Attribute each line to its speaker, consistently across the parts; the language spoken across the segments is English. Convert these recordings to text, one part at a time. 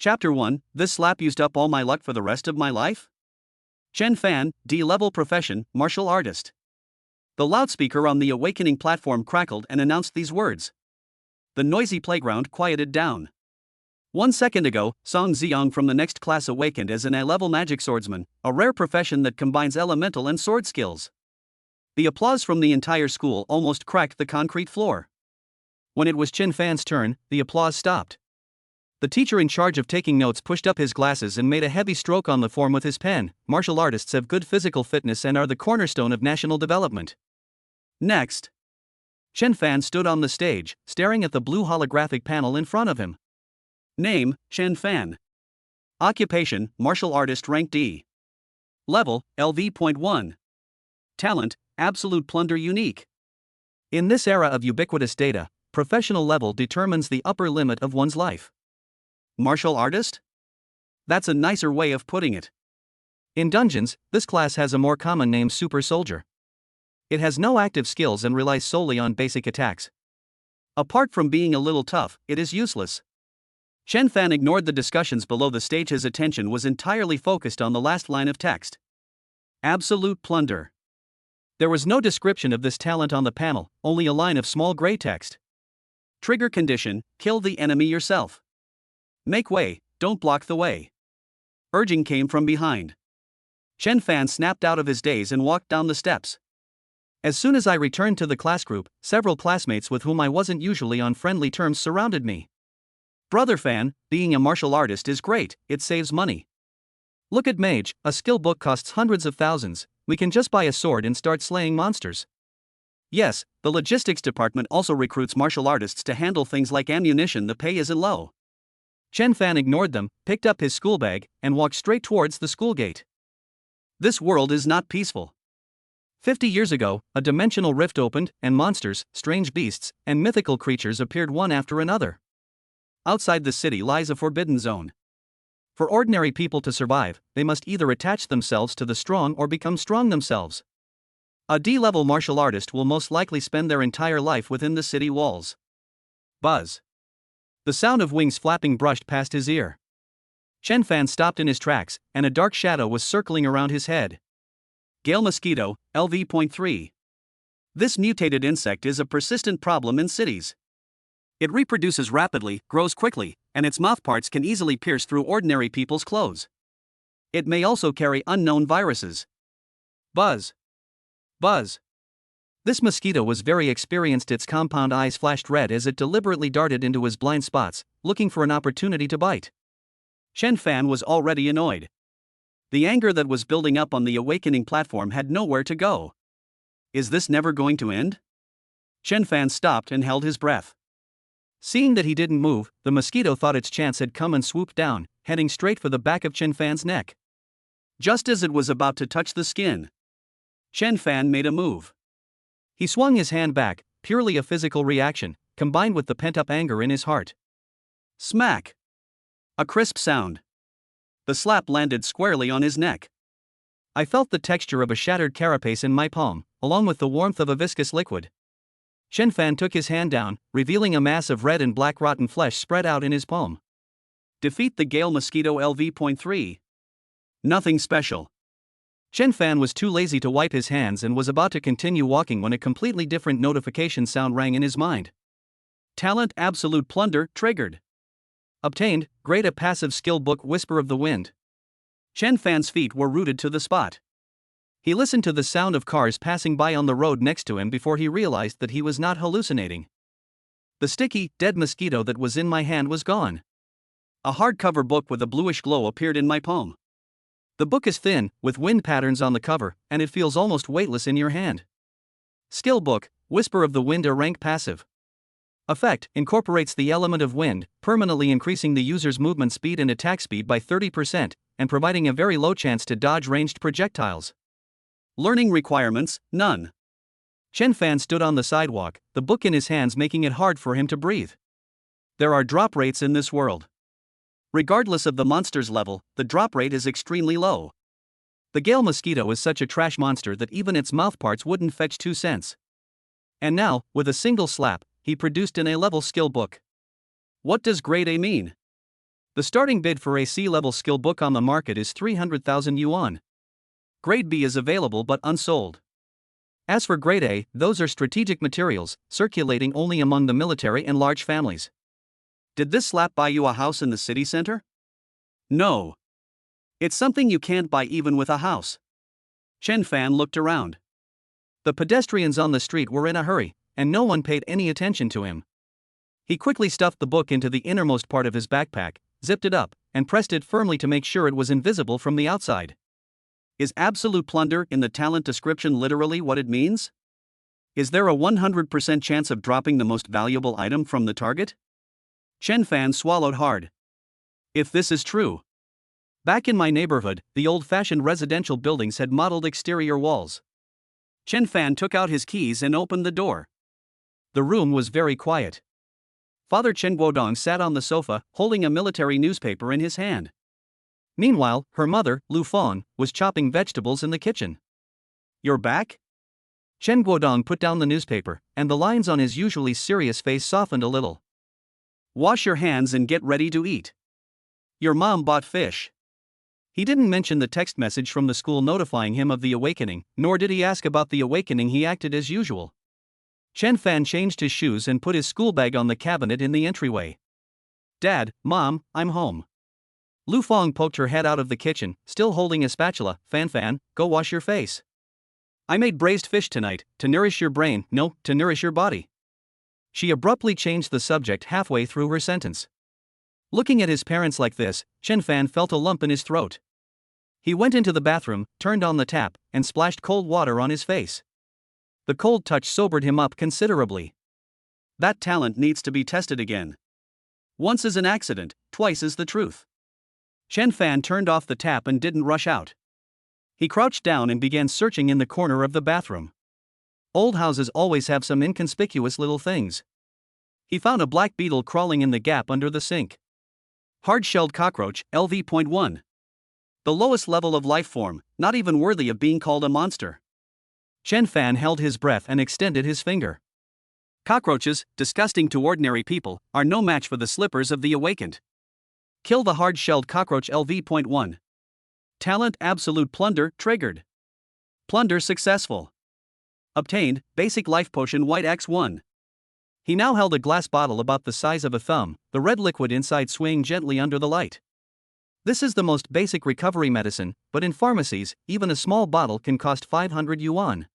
Speaker 1: Chapter 1, This slap used up all my luck for the rest of my life? Chen Fan, D-level profession, martial artist. The loudspeaker on the awakening platform crackled and announced these words. The noisy playground quieted down. 1 second ago, Song Xiong from the next class awakened as an A-level magic swordsman, a rare profession that combines elemental and sword skills. The applause from the entire school almost cracked the concrete floor. When it was Chen Fan's turn, the applause stopped. The teacher in charge of taking notes pushed up his glasses and made a heavy stroke on the form with his pen. Martial artists have good physical fitness and are the cornerstone of national development. Next. Chen Fan stood on the stage, staring at the blue holographic panel in front of him. Name, Chen Fan. Occupation, martial artist rank D. Level, LV.1. Talent, absolute plunder unique. In this era of ubiquitous data, professional level determines the upper limit of one's life. Martial artist? That's a nicer way of putting it. In dungeons, this class has a more common name: super soldier. It has no active skills and relies solely on basic attacks. Apart from being a little tough, it is useless. Chen Fan ignored the discussions below the stage. His attention was entirely focused on the last line of text. Absolute plunder. There was no description of this talent on the panel, only a line of small gray text. Trigger condition, kill the enemy yourself. Make way, don't block the way. Urging came from behind. Chen Fan snapped out of his daze and walked down the steps. As soon as I returned to the class group, several classmates with whom I wasn't usually on friendly terms surrounded me. Brother Fan, being a martial artist is great, it saves money. Look at Mage, a skill book costs hundreds of thousands, we can just buy a sword and start slaying monsters. Yes, the logistics department also recruits martial artists to handle things like ammunition. The pay isn't low. Chen Fan ignored them, picked up his school bag, and walked straight towards the school gate. This world is not peaceful. 50 years ago, a dimensional rift opened, and monsters, strange beasts, and mythical creatures appeared one after another. Outside the city lies a forbidden zone. For ordinary people to survive, they must either attach themselves to the strong or become strong themselves. A D-level martial artist will most likely spend their entire life within the city walls. Buzz. The sound of wings flapping brushed past his ear. Chen Fan stopped in his tracks, and a dark shadow was circling around his head. Gale mosquito, LV.3. This mutated insect is a persistent problem in cities. It reproduces rapidly, grows quickly, and its mouthparts can easily pierce through ordinary people's clothes. It may also carry unknown viruses. Buzz. Buzz. This mosquito was very experienced. Its compound eyes flashed red as it deliberately darted into his blind spots, looking for an opportunity to bite. Chen Fan was already annoyed. The anger that was building up on the awakening platform had nowhere to go. Is this never going to end? Chen Fan stopped and held his breath. Seeing that he didn't move, the mosquito thought its chance had come and swooped down, heading straight for the back of Chen Fan's neck. Just as it was about to touch the skin, Chen Fan made a move. He swung his hand back, purely a physical reaction, combined with the pent-up anger in his heart. Smack! A crisp sound. The slap landed squarely on his neck. I felt the texture of a shattered carapace in my palm, along with the warmth of a viscous liquid. Chen Fan took his hand down, revealing a mass of red and black rotten flesh spread out in his palm. Defeat the Gale mosquito LV.3. Nothing special. Chen Fan was too lazy to wipe his hands and was about to continue walking when a completely different notification sound rang in his mind. Talent absolute plunder triggered. Obtained, grade a passive skill book Whisper of the Wind. Chen Fan's feet were rooted to the spot. He listened to the sound of cars passing by on the road next to him before he realized that he was not hallucinating. The sticky, dead mosquito that was in my hand was gone. A hardcover book with a bluish glow appeared in my palm. The book is thin, with wind patterns on the cover, and it feels almost weightless in your hand. Skill book, Whisper of the Wind, a rank passive. Effect, incorporates the element of wind, permanently increasing the user's movement speed and attack speed by 30%, and providing a very low chance to dodge ranged projectiles. Learning requirements, none. Chen Fan stood on the sidewalk, the book in his hands making it hard for him to breathe. There are drop rates in this world. Regardless of the monster's level, the drop rate is extremely low. The Gale mosquito is such a trash monster that even its mouthparts wouldn't fetch 2 cents. And now, with a single slap, he produced an A-level skill book. What does grade A mean? The starting bid for a C-level skill book on the market is 300,000 yuan. Grade B is available but unsold. As for Grade A, those are strategic materials, circulating only among the military and large families. Did this slap buy you a house in the city center? No. It's something you can't buy even with a house. Chen Fan looked around. The pedestrians on the street were in a hurry, and no one paid any attention to him. He quickly stuffed the book into the innermost part of his backpack, zipped it up, and pressed it firmly to make sure it was invisible from the outside. Is absolute plunder in the talent description literally what it means? Is there a 100% chance of dropping the most valuable item from the target? Chen Fan swallowed hard. If this is true. Back in my neighborhood, the old-fashioned residential buildings had modeled exterior walls. Chen Fan took out his keys and opened the door. The room was very quiet. Father Chen Guodong sat on the sofa, holding a military newspaper in his hand. Meanwhile, her mother, Lu Fong, was chopping vegetables in the kitchen. You're back? Chen Guodong put down the newspaper, and the lines on his usually serious face softened a little. Wash your hands and get ready to eat. Your mom bought fish. He didn't mention the text message from the school notifying him of the awakening, nor did he ask about the awakening. He acted as usual. Chen Fan changed his shoes and put his school bag on the cabinet in the entryway. Dad, Mom, I'm home. Lu Fong poked her head out of the kitchen, still holding a spatula. Fan, go wash your face. I made braised fish tonight, to nourish your brain, no, to nourish your body. She abruptly changed the subject halfway through her sentence. Looking at his parents like this, Chen Fan felt a lump in his throat. He went into the bathroom, turned on the tap, and splashed cold water on his face. The cold touch sobered him up considerably. That talent needs to be tested again. Once is an accident, twice is the truth. Chen Fan turned off the tap and didn't rush out. He crouched down and began searching in the corner of the bathroom. Old houses always have some inconspicuous little things. He found a black beetle crawling in the gap under the sink. Hard-shelled cockroach, LV.1. The lowest level of life form, not even worthy of being called a monster. Chen Fan held his breath and extended his finger. Cockroaches, disgusting to ordinary people, are no match for the slippers of the awakened. Kill the hard-shelled cockroach LV.1. Talent absolute plunder triggered. Plunder successful. Obtained, basic life potion white X1. He now held a glass bottle about the size of a thumb, the red liquid inside swaying gently under the light. This is the most basic recovery medicine, but in pharmacies, even a small bottle can cost 500 yuan.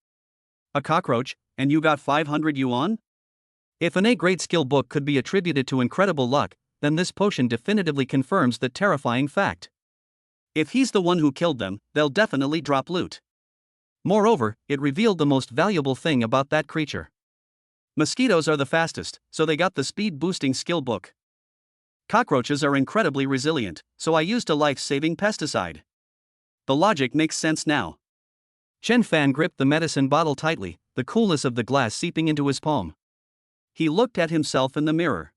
Speaker 1: A cockroach, and you got 500 yuan? If an A-grade skill book could be attributed to incredible luck, then this potion definitively confirms the terrifying fact. If he's the one who killed them, they'll definitely drop loot. Moreover, it revealed the most valuable thing about that creature. Mosquitoes are the fastest, so they got the speed-boosting skill book. Cockroaches are incredibly resilient, so I used a life-saving pesticide. The logic makes sense now. Chen Fan gripped the medicine bottle tightly, the coolness of the glass seeping into his palm. He looked at himself in the mirror.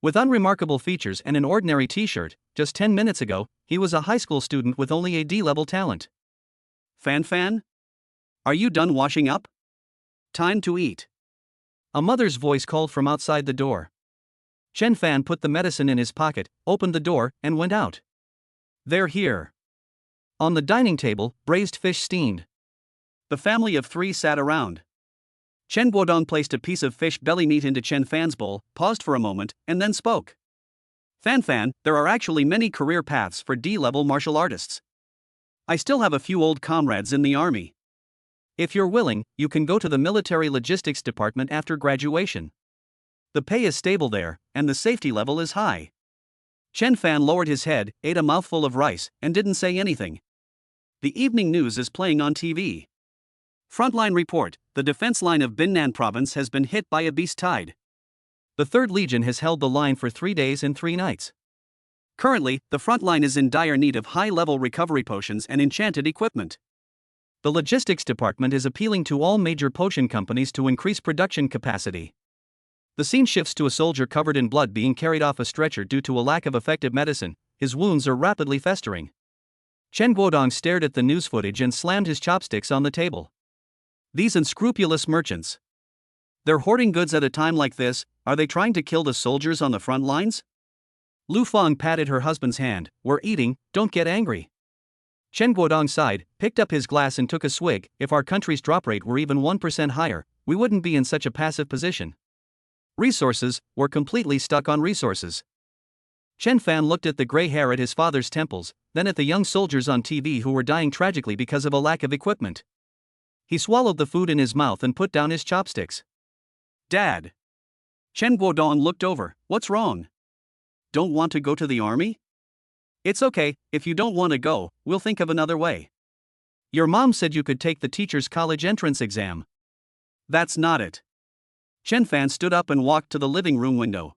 Speaker 1: With unremarkable features and an ordinary t-shirt, just 10 minutes ago, he was a high school student with only a D-level talent. Fan? Are you done washing up? Time to eat. A mother's voice called from outside the door. Chen Fan put the medicine in his pocket, opened the door, and went out. They're here. On the dining table, braised fish steamed. The family of 3 sat around. Chen Guodong placed a piece of fish belly meat into Chen Fan's bowl, paused for a moment, and then spoke. Fan, there are actually many career paths for D-level martial artists. I still have a few old comrades in the army. If you're willing, you can go to the military logistics department after graduation. The pay is stable there, and the safety level is high. Chen Fan lowered his head, ate a mouthful of rice, and didn't say anything. The evening news is playing on TV. Frontline report: the defense line of Binnan province has been hit by a beast tide. The 3rd Legion has held the line for 3 days and 3 nights. Currently, the front line is in dire need of high-level recovery potions and enchanted equipment. The logistics department is appealing to all major potion companies to increase production capacity. The scene shifts to a soldier covered in blood being carried off a stretcher due to a lack of effective medicine. His wounds are rapidly festering. Chen Guodong stared at the news footage and slammed his chopsticks on the table. These unscrupulous merchants. They're hoarding goods at a time like this. Are they trying to kill the soldiers on the front lines? Lu Fang patted her husband's hand. We're eating, don't get angry. Chen Guodong sighed, picked up his glass and took a swig. If our country's drop rate were even 1% higher, we wouldn't be in such a passive position. Resources, we're completely stuck on resources. Chen Fan looked at the gray hair at his father's temples, then at the young soldiers on TV who were dying tragically because of a lack of equipment. He swallowed the food in his mouth and put down his chopsticks. Dad. Chen Guodong looked over. What's wrong? Don't want to go to the army? It's okay, if you don't want to go, we'll think of another way. Your mom said you could take the teacher's college entrance exam. That's not it. Chen Fan stood up and walked to the living room window.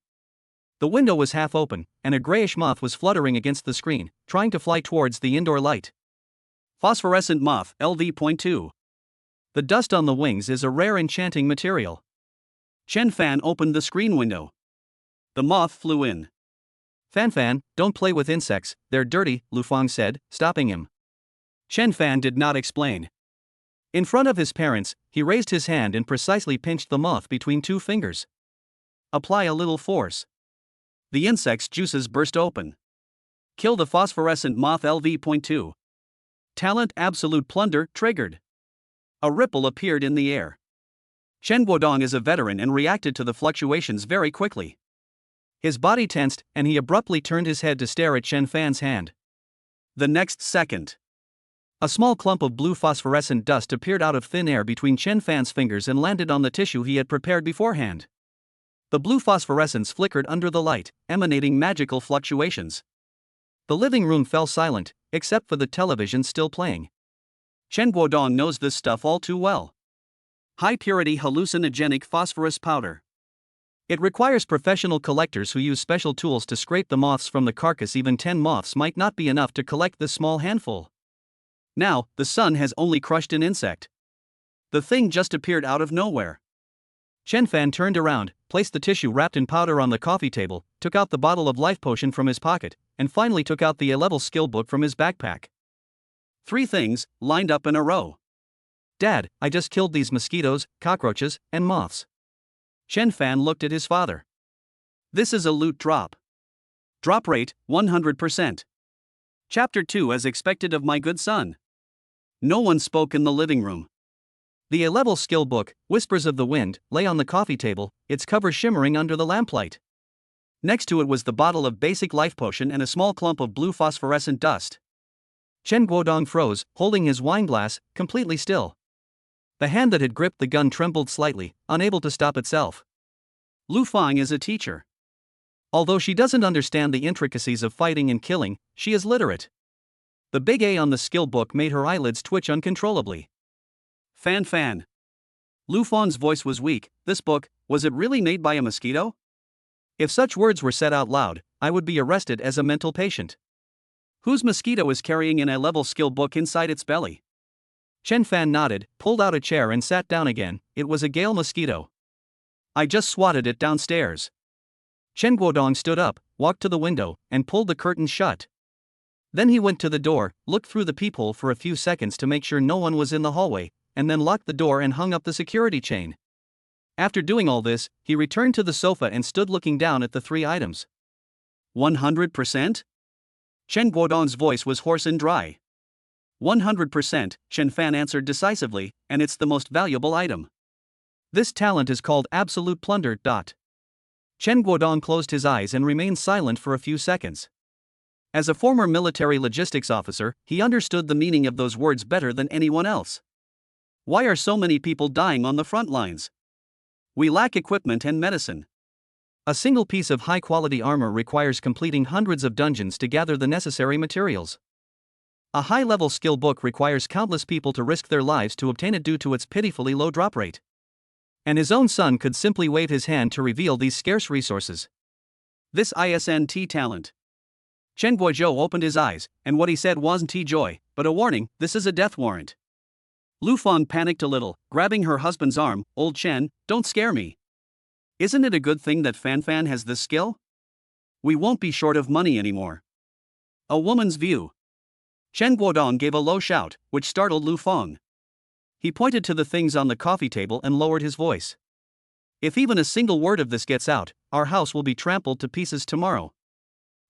Speaker 1: The window was half open, and a grayish moth was fluttering against the screen, trying to fly towards the indoor light. Phosphorescent moth, LV.2. The dust on the wings is a rare enchanting material. Chen Fan opened the screen window. The moth flew in. Fan, don't play with insects, they're dirty, Lu Fang said, stopping him. Chen Fan did not explain. In front of his parents, he raised his hand and precisely pinched the moth between two fingers. Apply a little force. The insect's juices burst open. Kill the phosphorescent moth LV.2. Talent absolute plunder triggered. A ripple appeared in the air. Chen Guodong is a veteran and reacted to the fluctuations very quickly. His body tensed, and he abruptly turned his head to stare at Chen Fan's hand. The next second, a small clump of blue phosphorescent dust appeared out of thin air between Chen Fan's fingers and landed on the tissue he had prepared beforehand. The blue phosphorescence flickered under the light, emanating magical fluctuations. The living room fell silent, except for the television still playing. Chen Guodong knows this stuff all too well. High-purity hallucinogenic phosphorus powder. It requires professional collectors who use special tools to scrape the moths from the carcass. Even 10 moths might not be enough to collect this small handful. Now, the sun has only crushed an insect. The thing just appeared out of nowhere. Chen Fan turned around, placed the tissue wrapped in powder on the coffee table, took out the bottle of life potion from his pocket, and finally took out the A-level skill book from his backpack. 3 things, lined up in a row. Dad, I just killed these mosquitoes, cockroaches, and moths. Chen Fan looked at his father. This is a loot drop. Drop rate, 100%. Chapter 2 As expected of my good son. No one spoke in the living room. The A-level skill book, Whispers of the Wind, lay on the coffee table, its cover shimmering under the lamplight. Next to it was the bottle of basic life potion and a small clump of blue phosphorescent dust. Chen Guodong froze, holding his wineglass, completely still. The hand that had gripped the gun trembled slightly, unable to stop itself. Lu Fang is a teacher. Although she doesn't understand the intricacies of fighting and killing, she is literate. The big A on the skill book made her eyelids twitch uncontrollably. Fan. Lu Fang's voice was weak. This book, was it really made by a mosquito? If such words were said out loud, I would be arrested as a mental patient. Whose mosquito is carrying an A-level skill book inside its belly? Chen Fan nodded, pulled out a chair and sat down again. It was a Gale mosquito. I just swatted it downstairs. Chen Guodong stood up, walked to the window, and pulled the curtain shut. Then he went to the door, looked through the peephole for a few seconds to make sure no one was in the hallway, and then locked the door and hung up the security chain. After doing all this, he returned to the sofa and stood looking down at the 3 items. 100%? Chen Guodong's voice was hoarse and dry. 100%, Chen Fan answered decisively, and it's the most valuable item. This talent is called absolute plunder. Chen Guodong closed his eyes and remained silent for a few seconds. As a former military logistics officer, he understood the meaning of those words better than anyone else. Why are so many people dying on the front lines? We lack equipment and medicine. A single piece of high-quality armor requires completing hundreds of dungeons to gather the necessary materials. A high-level skill book requires countless people to risk their lives to obtain it due to its pitifully low drop rate. And his own son could simply wave his hand to reveal these scarce resources. This isn't talent. Chen Guozhou opened his eyes, and what he said wasn't joy, but a warning. This is a death warrant. Lu Fang panicked a little, grabbing her husband's arm. Old Chen, don't scare me. Isn't it a good thing that Fan has this skill? We won't be short of money anymore. A woman's view. Chen Guodong gave a low shout, which startled Lu Fang. He pointed to the things on the coffee table and lowered his voice. If even a single word of this gets out, our house will be trampled to pieces tomorrow.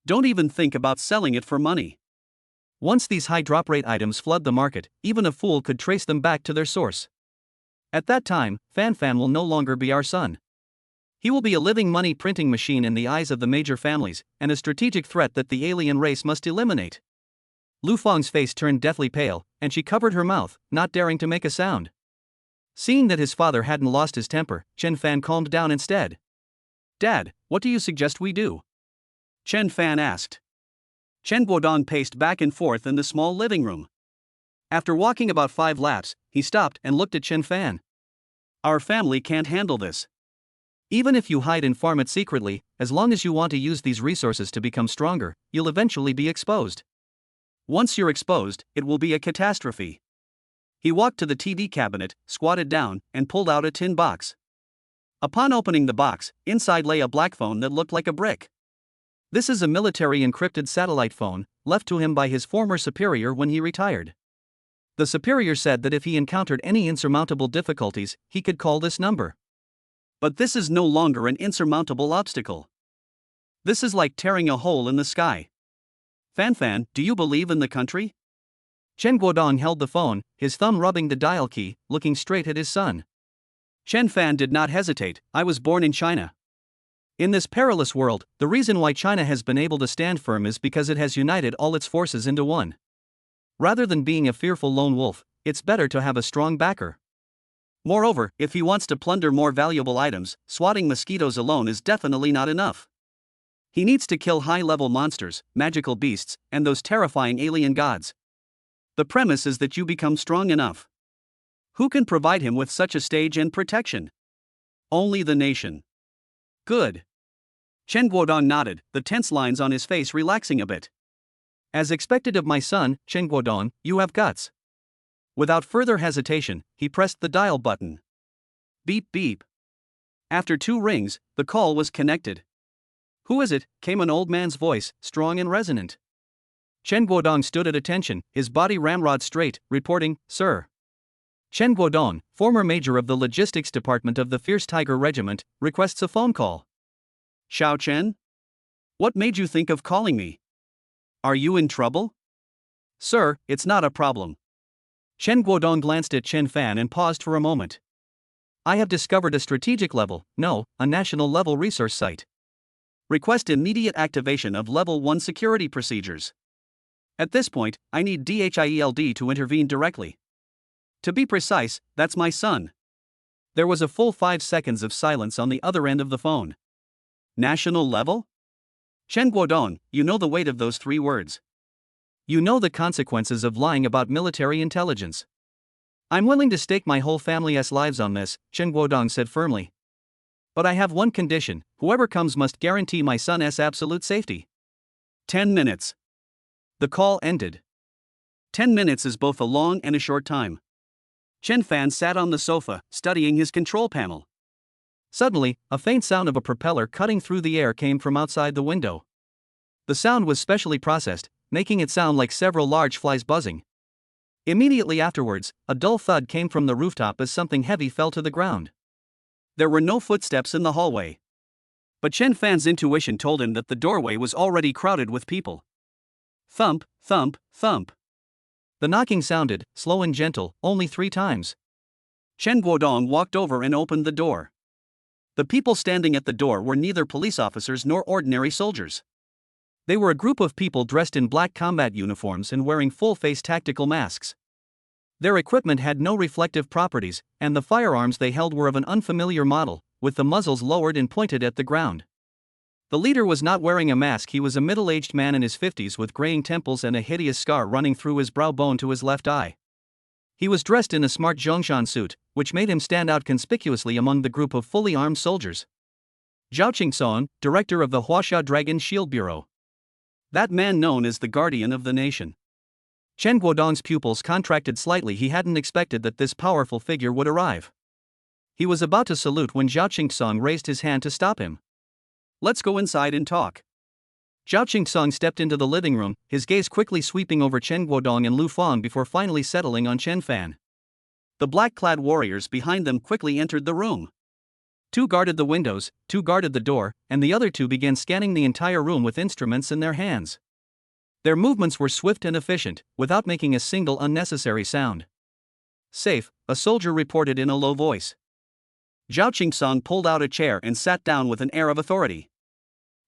Speaker 1: Don't even think about selling it for money. Once these high drop rate items flood the market, even a fool could trace them back to their source. At that time, Fan will no longer be our son. He will be a living money printing machine in the eyes of the major families, and a strategic threat that the alien race must eliminate. Lu Fang's face turned deathly pale, and she covered her mouth, not daring to make a sound. Seeing that his father hadn't lost his temper, Chen Fan calmed down instead. "Dad, what do you suggest we do?" Chen Fan asked. Chen Guodong paced back and forth in the small living room. After walking about 5 laps, he stopped and looked at Chen Fan. "Our family can't handle this. Even if you hide and farm it secretly, as long as you want to use these resources to become stronger, you'll eventually be exposed. Once you're exposed, it will be a catastrophe." He walked to the TV cabinet, squatted down, and pulled out a tin box. Upon opening the box, inside lay a black phone that looked like a brick. This is a military encrypted satellite phone, left to him by his former superior when he retired. The superior said that if he encountered any insurmountable difficulties, he could call this number. But this is no longer an insurmountable obstacle. This is like tearing a hole in the sky. "Fan, do you believe in the country?" Chen Guodong held the phone, his thumb rubbing the dial key, looking straight at his son. Chen Fan did not hesitate. "I was born in China. In this perilous world, the reason why China has been able to stand firm is because it has united all its forces into one. Rather than being a fearful lone wolf, it's better to have a strong backer. Moreover, if he wants to plunder more valuable items, swatting mosquitoes alone is definitely not enough. He needs to kill high-level monsters, magical beasts, and those terrifying alien gods. The premise is that you become strong enough. Who can provide him with such a stage and protection? Only the nation." "Good." Chen Guodong nodded, the tense lines on his face relaxing a bit. "As expected of my son, Chen Guodong, you have guts." Without further hesitation, he pressed the dial button. Beep beep. After 2 rings, the call was connected. "Who is it?" came an old man's voice, strong and resonant. Chen Guodong stood at attention, his body ramrod straight, reporting, "Sir." Chen Guodong, former major of the logistics department of the Fierce Tiger Regiment, requests a phone call. "Xiao Chen? What made you think of calling me? Are you in trouble?" "Sir, it's not a problem." Chen Guodong glanced at Chen Fan and paused for a moment. "I have discovered a strategic level, no, a national level resource site. Request immediate activation of level 1 security procedures. At this point, I need DHIELD to intervene directly. To be precise, that's my son." There was a full 5 seconds of silence on the other end of the phone. National level? Chen Guodong, you know the weight of those 3 words. You know the consequences of lying about military intelligence. "I'm willing to stake my whole family's lives on this," Chen Guodong said firmly. "But I have one condition: whoever comes must guarantee my son's absolute safety." 10 minutes. The call ended. 10 minutes is both a long and a short time. Chen Fan sat on the sofa, studying his control panel. Suddenly, a faint sound of a propeller cutting through the air came from outside the window. The sound was specially processed, making it sound like several large flies buzzing. Immediately afterwards, a dull thud came from the rooftop as something heavy fell to the ground. There were no footsteps in the hallway. But Chen Fan's intuition told him that the doorway was already crowded with people. Thump, thump, thump. The knocking sounded, slow and gentle, only 3 times. Chen Guodong walked over and opened the door. The people standing at the door were neither police officers nor ordinary soldiers. They were a group of people dressed in black combat uniforms and wearing full-face tactical masks. Their equipment had no reflective properties, and the firearms they held were of an unfamiliar model, with the muzzles lowered and pointed at the ground. The leader was not wearing a mask. He was a middle-aged man in his 50s with graying temples and a hideous scar running through his brow bone to his left eye. He was dressed in a smart Zhongshan suit, which made him stand out conspicuously among the group of fully armed soldiers. Zhao Qingson, director of the Huaxia Dragon Shield Bureau. That man known as the Guardian of the Nation. Chen Guodong's pupils contracted slightly. He hadn't expected that this powerful figure would arrive. He was about to salute when Zhao Qingson raised his hand to stop him. "Let's go inside and talk." Zhao Qingson stepped into the living room, his gaze quickly sweeping over Chen Guodong and Lu Fang before finally settling on Chen Fan. The black-clad warriors behind them quickly entered the room. 2 guarded the windows, 2 guarded the door, and the other 2 began scanning the entire room with instruments in their hands. Their movements were swift and efficient, without making a single unnecessary sound. Safe, a soldier reported in a low voice. Zhao Qingsong pulled out a chair and sat down with an air of authority.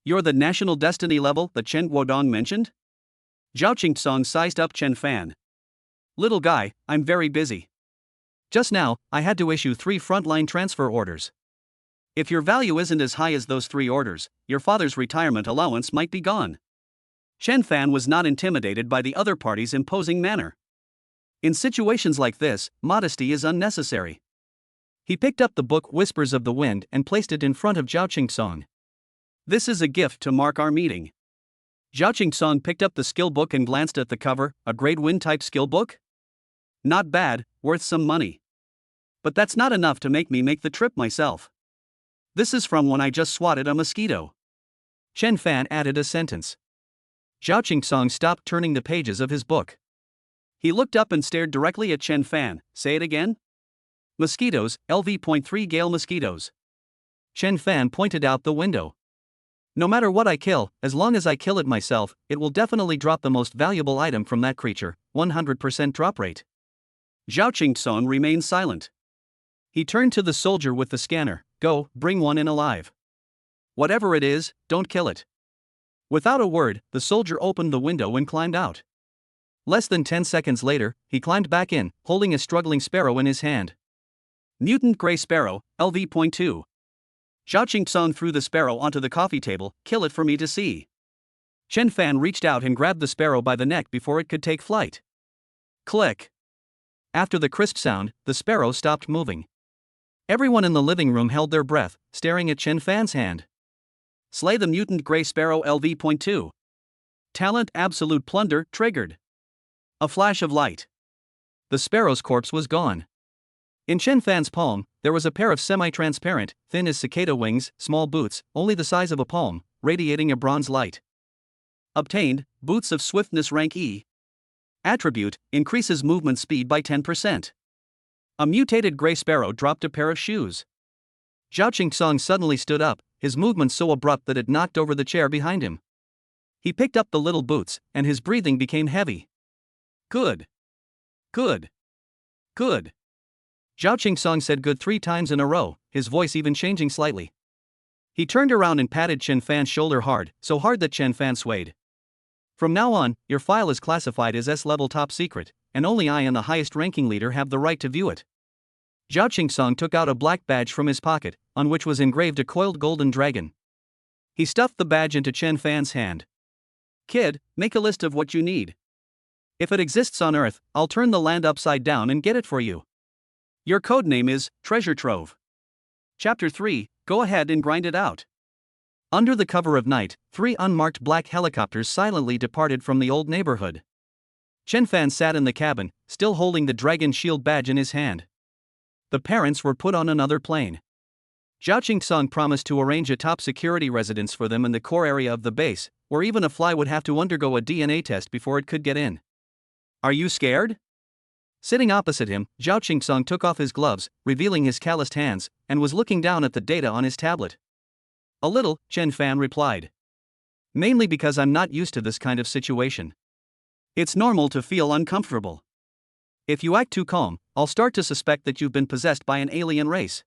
Speaker 1: You're the national destiny level that Chen Guodong mentioned? Zhao Qingsong sized up Chen Fan. Little guy, I'm very busy. Just now, I had to issue 3 frontline transfer orders. If your value isn't as high as those 3 orders, your father's retirement allowance might be gone. Chen Fan was not intimidated by the other party's imposing manner. In situations like this, modesty is unnecessary. He picked up the book Whispers of the Wind and placed it in front of Zhao Qingsong. This is a gift to mark our meeting. Zhao Qingsong picked up the skill book and glanced at the cover, a grade win type skill book? Not bad, worth some money. But that's not enough to make me make the trip myself. This is from when I just swatted a mosquito. Chen Fan added a sentence. Zhao Qingsong stopped turning the pages of his book. He looked up and stared directly at Chen Fan. Say it again? Mosquitoes, LV.3 Gale mosquitoes. Chen Fan pointed out the window. No matter what I kill, as long as I kill it myself, it will definitely drop the most valuable item from that creature, 100% drop rate. Zhao Qingsong remained silent. He turned to the soldier with the scanner. Go, bring one in alive. Whatever it is, don't kill it. Without a word, the soldier opened the window and climbed out. Less than 10 seconds later, he climbed back in, holding a struggling sparrow in his hand. Mutant Gray Sparrow, LV.2. Zhao Qingsong threw the sparrow onto the coffee table. Kill it for me to see. Chen Fan reached out and grabbed the sparrow by the neck before it could take flight. Click. After the crisp sound, the sparrow stopped moving. Everyone in the living room held their breath, staring at Chen Fan's hand. Slay the Mutant Gray Sparrow LV.2. Talent Absolute Plunder triggered. A flash of light. The sparrow's corpse was gone. In Chen Fan's palm, there was a pair of semi-transparent, thin as cicada wings, small boots, only the size of a palm, radiating a bronze light. Obtained, Boots of Swiftness rank E. Attribute, increases movement speed by 10%. A mutated gray sparrow dropped a pair of shoes. Zhao Qingsong suddenly stood up, his movement so abrupt that it knocked over the chair behind him. He picked up the little boots, and his breathing became heavy. Good. Good. Good. Zhao Qingsong said good 3 times in a row, his voice even changing slightly. He turned around and patted Chen Fan's shoulder hard, so hard that Chen Fan swayed. From now on, your file is classified as S-level top secret, and only I and the highest ranking leader have the right to view it. Zhao Qingsong took out a black badge from his pocket, on which was engraved a coiled golden dragon. He stuffed the badge into Chen Fan's hand. Kid, make a list of what you need. If it exists on Earth, I'll turn the land upside down and get it for you. Your code name is Treasure Trove. Chapter 3, go ahead and grind it out. Under the cover of night, 3 unmarked black helicopters silently departed from the old neighborhood. Chen Fan sat in the cabin, still holding the dragon shield badge in his hand. The parents were put on another plane. Zhao Qingsong promised to arrange a top security residence for them in the core area of the base, where even a fly would have to undergo a DNA test before it could get in. Are you scared? Sitting opposite him, Zhao Qingsong took off his gloves, revealing his calloused hands, and was looking down at the data on his tablet. A little, Chen Fan replied. Mainly because I'm not used to this kind of situation. It's normal to feel uncomfortable. If you act too calm, I'll start to suspect that you've been possessed by an alien race.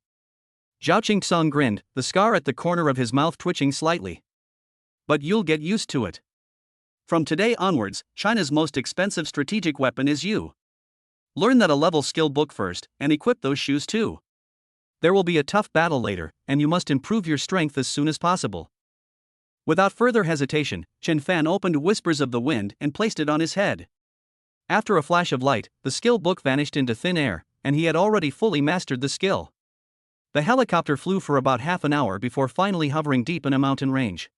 Speaker 1: Zhao Qingsong grinned, the scar at the corner of his mouth twitching slightly. But you'll get used to it. From today onwards, China's most expensive strategic weapon is you. Learn that a level skill book first, and equip those shoes too. There will be a tough battle later, and you must improve your strength as soon as possible. Without further hesitation, Chen Fan opened Whispers of the Wind and placed it on his head. After a flash of light, the skill book vanished into thin air, and he had already fully mastered the skill. The helicopter flew for about half an hour before finally hovering deep in a mountain range.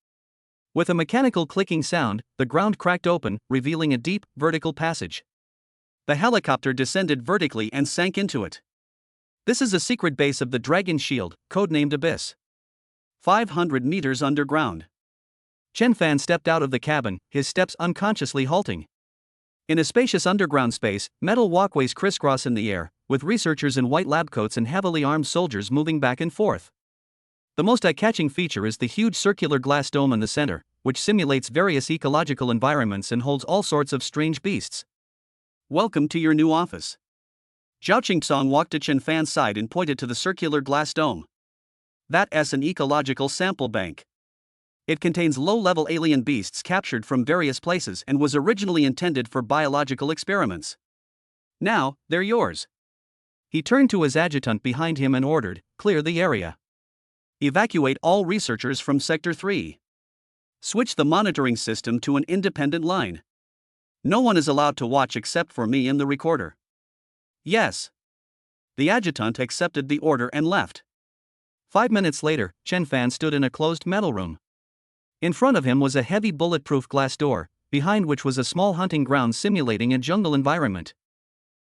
Speaker 1: With a mechanical clicking sound, the ground cracked open, revealing a deep, vertical passage. The helicopter descended vertically and sank into it. This is a secret base of the Dragon Shield, codenamed Abyss. 500 meters underground. Chen Fan stepped out of the cabin, his steps unconsciously halting. In a spacious underground space, metal walkways crisscross in the air, with researchers in white lab coats and heavily armed soldiers moving back and forth. The most eye-catching feature is the huge circular glass dome in the center, which simulates various ecological environments and holds all sorts of strange beasts. Welcome to your new office. Zhao Qingsong walked to Chen Fan's side and pointed to the circular glass dome. That's an ecological sample bank. It contains low-level alien beasts captured from various places and was originally intended for biological experiments. Now, they're yours. He turned to his adjutant behind him and ordered, "Clear the area. Evacuate all researchers from Sector 3. Switch the monitoring system to an independent line. No one is allowed to watch except for me and the recorder." Yes. The adjutant accepted the order and left. 5 minutes later, Chen Fan stood in a closed metal room. In front of him was a heavy bulletproof glass door, behind which was a small hunting ground simulating a jungle environment.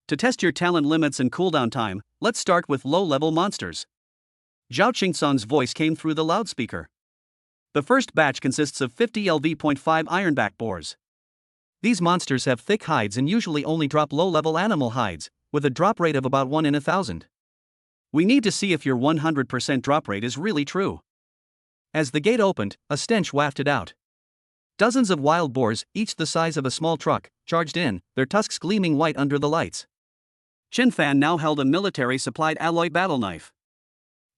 Speaker 1: To test your talent limits and cooldown time, let's start with low-level monsters. Zhao Qingsong's voice came through the loudspeaker. The first batch consists of 50 LV.5 ironback boars. These monsters have thick hides and usually only drop low-level animal hides, with a drop rate of about 1 in 1,000. We need to see if your 100% drop rate is really true. As the gate opened, a stench wafted out. Dozens of wild boars, each the size of a small truck, charged in, their tusks gleaming white under the lights. Chen Fan now held a military-supplied alloy battle knife.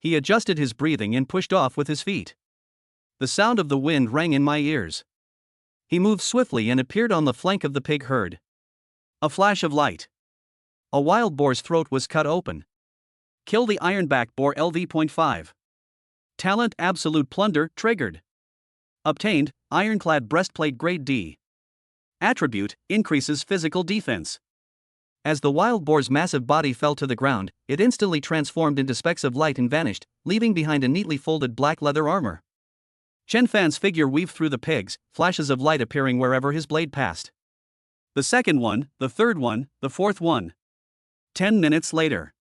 Speaker 1: He adjusted his breathing and pushed off with his feet. The sound of the wind rang in my ears. He moved swiftly and appeared on the flank of the pig herd. A flash of light. A wild boar's throat was cut open. Kill the ironback boar LV.5. Talent Absolute Plunder triggered. Obtained, Ironclad Breastplate Grade D. Attribute, increases physical defense. As the wild boar's massive body fell to the ground, it instantly transformed into specks of light and vanished, leaving behind a neatly folded black leather armor. Chen Fan's figure weaved through the pigs, flashes of light appearing wherever his blade passed. The second one, the third one, the fourth one. 10 minutes later.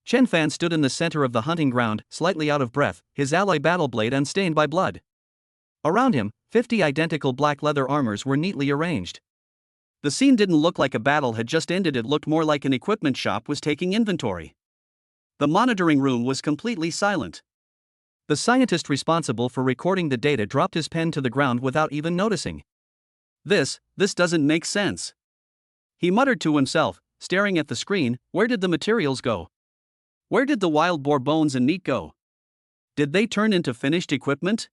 Speaker 1: Chen Fan stood in the center of the hunting ground, slightly out of breath, his alloy battle blade unstained by blood. Around him, 50 identical black leather armors were neatly arranged. The scene didn't look like a battle had just ended, it looked more like an equipment shop was taking inventory. The monitoring room was completely silent. The scientist responsible for recording the data dropped his pen to the ground without even noticing. This doesn't make sense. He muttered to himself, staring at the screen. Where did the materials go? Where did the wild boar bones and meat go? Did they turn into finished equipment?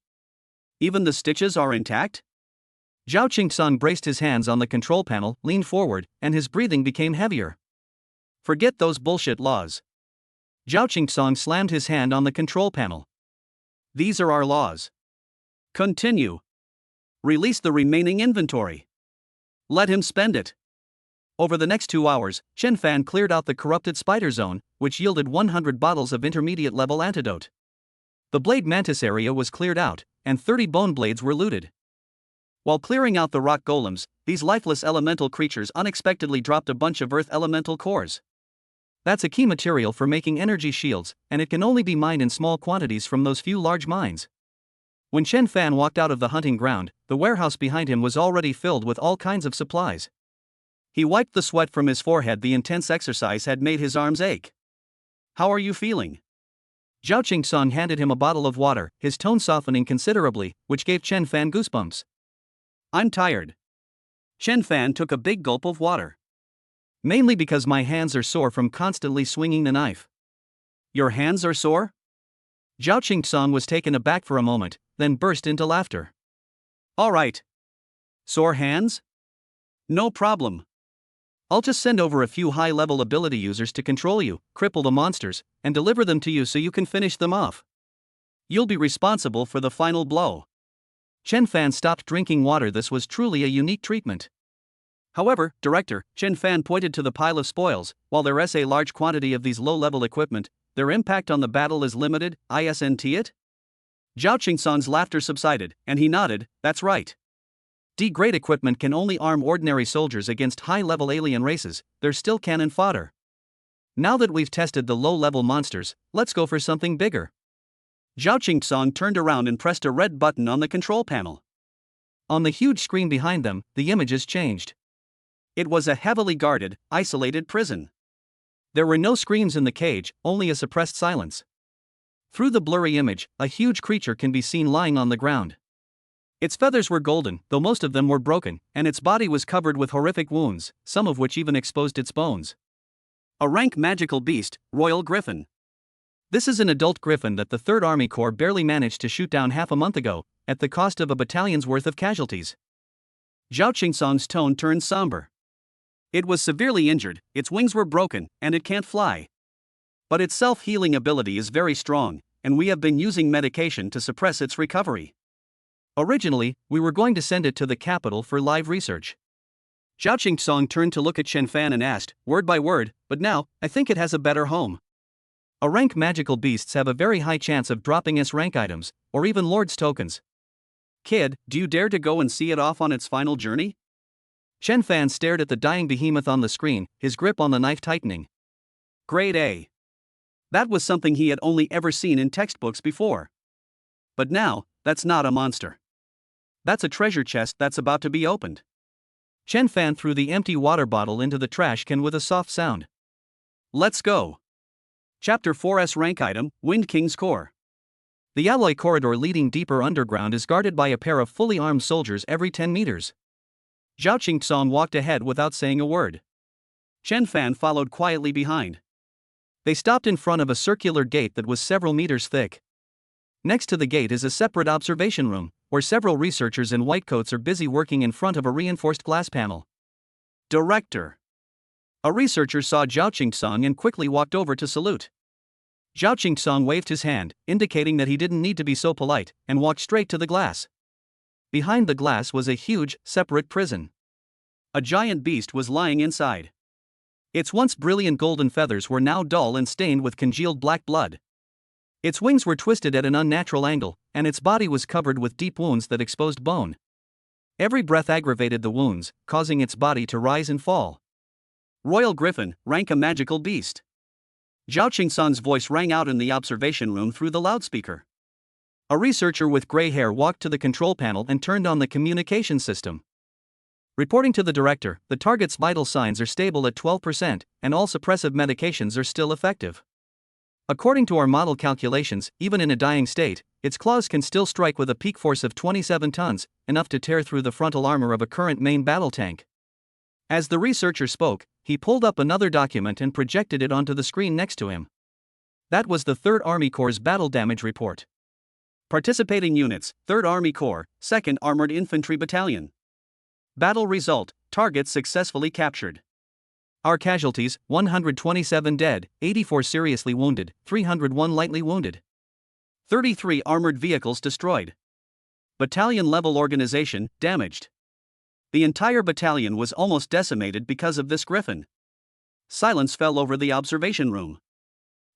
Speaker 1: Even the stitches are intact? Zhao Qingsong braced his hands on the control panel, leaned forward, and his breathing became heavier. Forget those bullshit laws. Zhao Qingsong slammed his hand on the control panel. These are our laws. Continue. Release the remaining inventory. Let him spend it. Over the next 2 hours, Chen Fan cleared out the corrupted spider zone, which yielded 100 bottles of intermediate-level antidote. The blade mantis area was cleared out, and 30 bone blades were looted. While clearing out the rock golems, these lifeless elemental creatures unexpectedly dropped a bunch of earth elemental cores. That's a key material for making energy shields, and it can only be mined in small quantities from those few large mines. When Chen Fan walked out of the hunting ground, the warehouse behind him was already filled with all kinds of supplies. He wiped the sweat from his forehead. The intense exercise had made his arms ache. How are you feeling? Zhao Qingsong handed him a bottle of water, his tone softening considerably, which gave Chen Fan goosebumps. I'm tired. Chen Fan took a big gulp of water. Mainly because my hands are sore from constantly swinging the knife. Your hands are sore? Zhao Qingsong was taken aback for a moment, then burst into laughter. All right. Sore hands? No problem. I'll just send over a few high-level ability users to control you, cripple the monsters, and deliver them to you so you can finish them off. You'll be responsible for the final blow. Chen Fan stopped drinking water. This was truly a unique treatment. However, Director, Chen Fan pointed to the pile of spoils. While there is a large quantity of these low-level equipment, their impact on the battle is limited, isn't it? Zhao Qingsong's laughter subsided, and he nodded. That's right. D-grade equipment can only arm ordinary soldiers against high-level alien races. They're still cannon fodder. Now that we've tested the low-level monsters, let's go for something bigger. Zhao Qingsong turned around and pressed a red button on the control panel. On the huge screen behind them, the images changed. It was a heavily guarded, isolated prison. There were no screams in the cage, only a suppressed silence. Through the blurry image, a huge creature can be seen lying on the ground. Its feathers were golden, though most of them were broken, and its body was covered with horrific wounds, some of which even exposed its bones. A rank magical beast, Royal Griffin. This is an adult griffin that the 3rd Army Corps barely managed to shoot down half a month ago, at the cost of a battalion's worth of casualties. Zhao Qingsong's tone turned somber. It was severely injured, its wings were broken, and it can't fly. But its self-healing ability is very strong, and we have been using medication to suppress its recovery. Originally, we were going to send it to the capital for live research. Zhao Qingsong turned to look at Chen Fan and asked, word by word, but now, I think it has a better home. A-rank magical beasts have a very high chance of dropping S-rank items, or even Lord's tokens. Kid, do you dare to go and see it off on its final journey? Chen Fan stared at the dying behemoth on the screen, his grip on the knife tightening. Grade A. That was something he had only ever seen in textbooks before. But now, that's not a monster. That's a treasure chest that's about to be opened. Chen Fan threw the empty water bottle into the trash can with a soft sound. Let's go. Chapter 4's rank item, Wind King's Core. The alloy corridor leading deeper underground is guarded by a pair of fully armed soldiers every 10 meters. Zhao Qingsong walked ahead without saying a word. Chen Fan followed quietly behind. They stopped in front of a circular gate that was several meters thick. Next to the gate is a separate observation room, where several researchers in white coats are busy working in front of a reinforced glass panel. Director. A researcher saw Zhao Qingsong and quickly walked over to salute. Zhao Qingsong waved his hand, indicating that he didn't need to be so polite, and walked straight to the glass. Behind the glass was a huge, separate prison. A giant beast was lying inside. Its once brilliant golden feathers were now dull and stained with congealed black blood. Its wings were twisted at an unnatural angle, and its body was covered with deep wounds that exposed bone. Every breath aggravated the wounds, causing its body to rise and fall. Royal Griffin, rank a magical beast. Zhao Qingsong's voice rang out in the observation room through the loudspeaker. A researcher with gray hair walked to the control panel and turned on the communication system. Reporting to the director, the target's vital signs are stable at 12%, and all suppressive medications are still effective. According to our model calculations, even in a dying state, its claws can still strike with a peak force of 27 tons, enough to tear through the frontal armor of a current main battle tank. As the researcher spoke, he pulled up another document and projected it onto the screen next to him. That was the 3rd Army Corps' battle damage report. Participating units, 3rd Army Corps, 2nd Armored Infantry Battalion. Battle result, targets successfully captured. Our casualties, 127 dead, 84 seriously wounded, 301 lightly wounded. 33 armored vehicles destroyed. Battalion-level organization, damaged. The entire battalion was almost decimated because of this griffin. Silence fell over the observation room.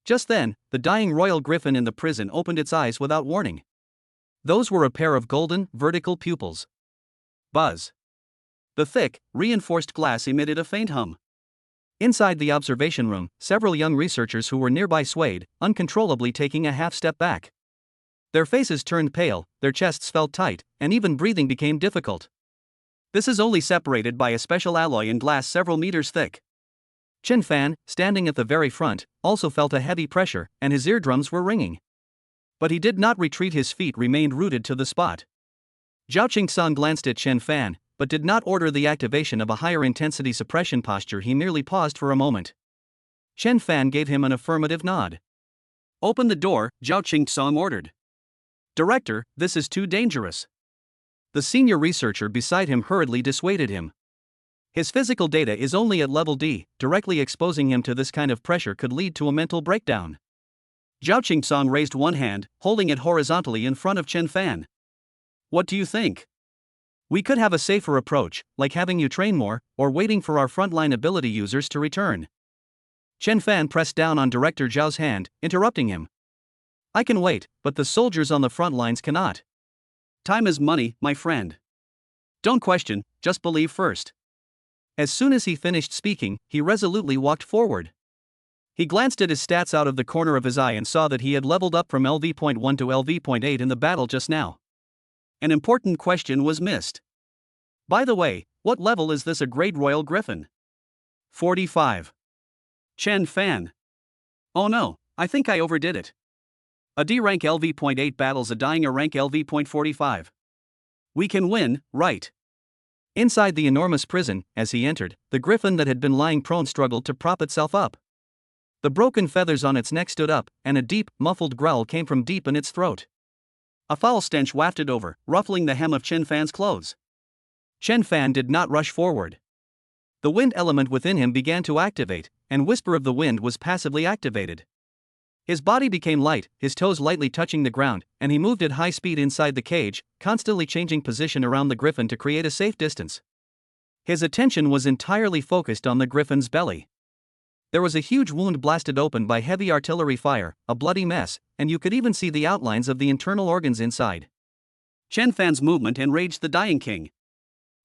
Speaker 1: Just then, the dying royal griffin in the prison opened its eyes without warning. Those were a pair of golden, vertical pupils. Buzz. The thick, reinforced glass emitted a faint hum. Inside the observation room, several young researchers who were nearby swayed, uncontrollably taking a half step back. Their faces turned pale, their chests felt tight, and even breathing became difficult. This is only separated by a special alloy in glass several meters thick. Chen Fan, standing at the very front, also felt a heavy pressure, and his eardrums were ringing. But he did not retreat, his feet remained rooted to the spot. Zhao Qingsong glanced at Chen Fan, but did not order the activation of a higher intensity suppression posture. He merely paused for a moment. Chen Fan gave him an affirmative nod. Open the door, Zhao Qingsong ordered. Director, this is too dangerous. The senior researcher beside him hurriedly dissuaded him. His physical data is only at level D, directly exposing him to this kind of pressure could lead to a mental breakdown. Zhao Qingsong raised one hand, holding it horizontally in front of Chen Fan. What do you think? We could have a safer approach, like having you train more, or waiting for our frontline ability users to return. Chen Fan pressed down on Director Zhao's hand, interrupting him. I can wait, but the soldiers on the front lines cannot. Time is money, my friend. Don't question, just believe first. As soon as he finished speaking, he resolutely walked forward. He glanced at his stats out of the corner of his eye and saw that he had leveled up from LV.1 to LV.8 in the battle just now. An important question was missed. By the way, what level is this a grade Royal Griffin? 45. Chen Fan. Oh no, I think I overdid it. A D rank LV.8 battles a dying A rank LV.45. We can win, right? Inside the enormous prison, as he entered, the griffin that had been lying prone struggled to prop itself up. The broken feathers on its neck stood up, and a deep, muffled growl came from deep in its throat. A foul stench wafted over, ruffling the hem of Chen Fan's clothes. Chen Fan did not rush forward. The wind element within him began to activate, and Whisper of the Wind was passively activated. His body became light, his toes lightly touching the ground, and he moved at high speed inside the cage, constantly changing position around the griffin to create a safe distance. His attention was entirely focused on the griffin's belly. There was a huge wound blasted open by heavy artillery fire, a bloody mess, and you could even see the outlines of the internal organs inside. Chen Fan's movement enraged the dying king.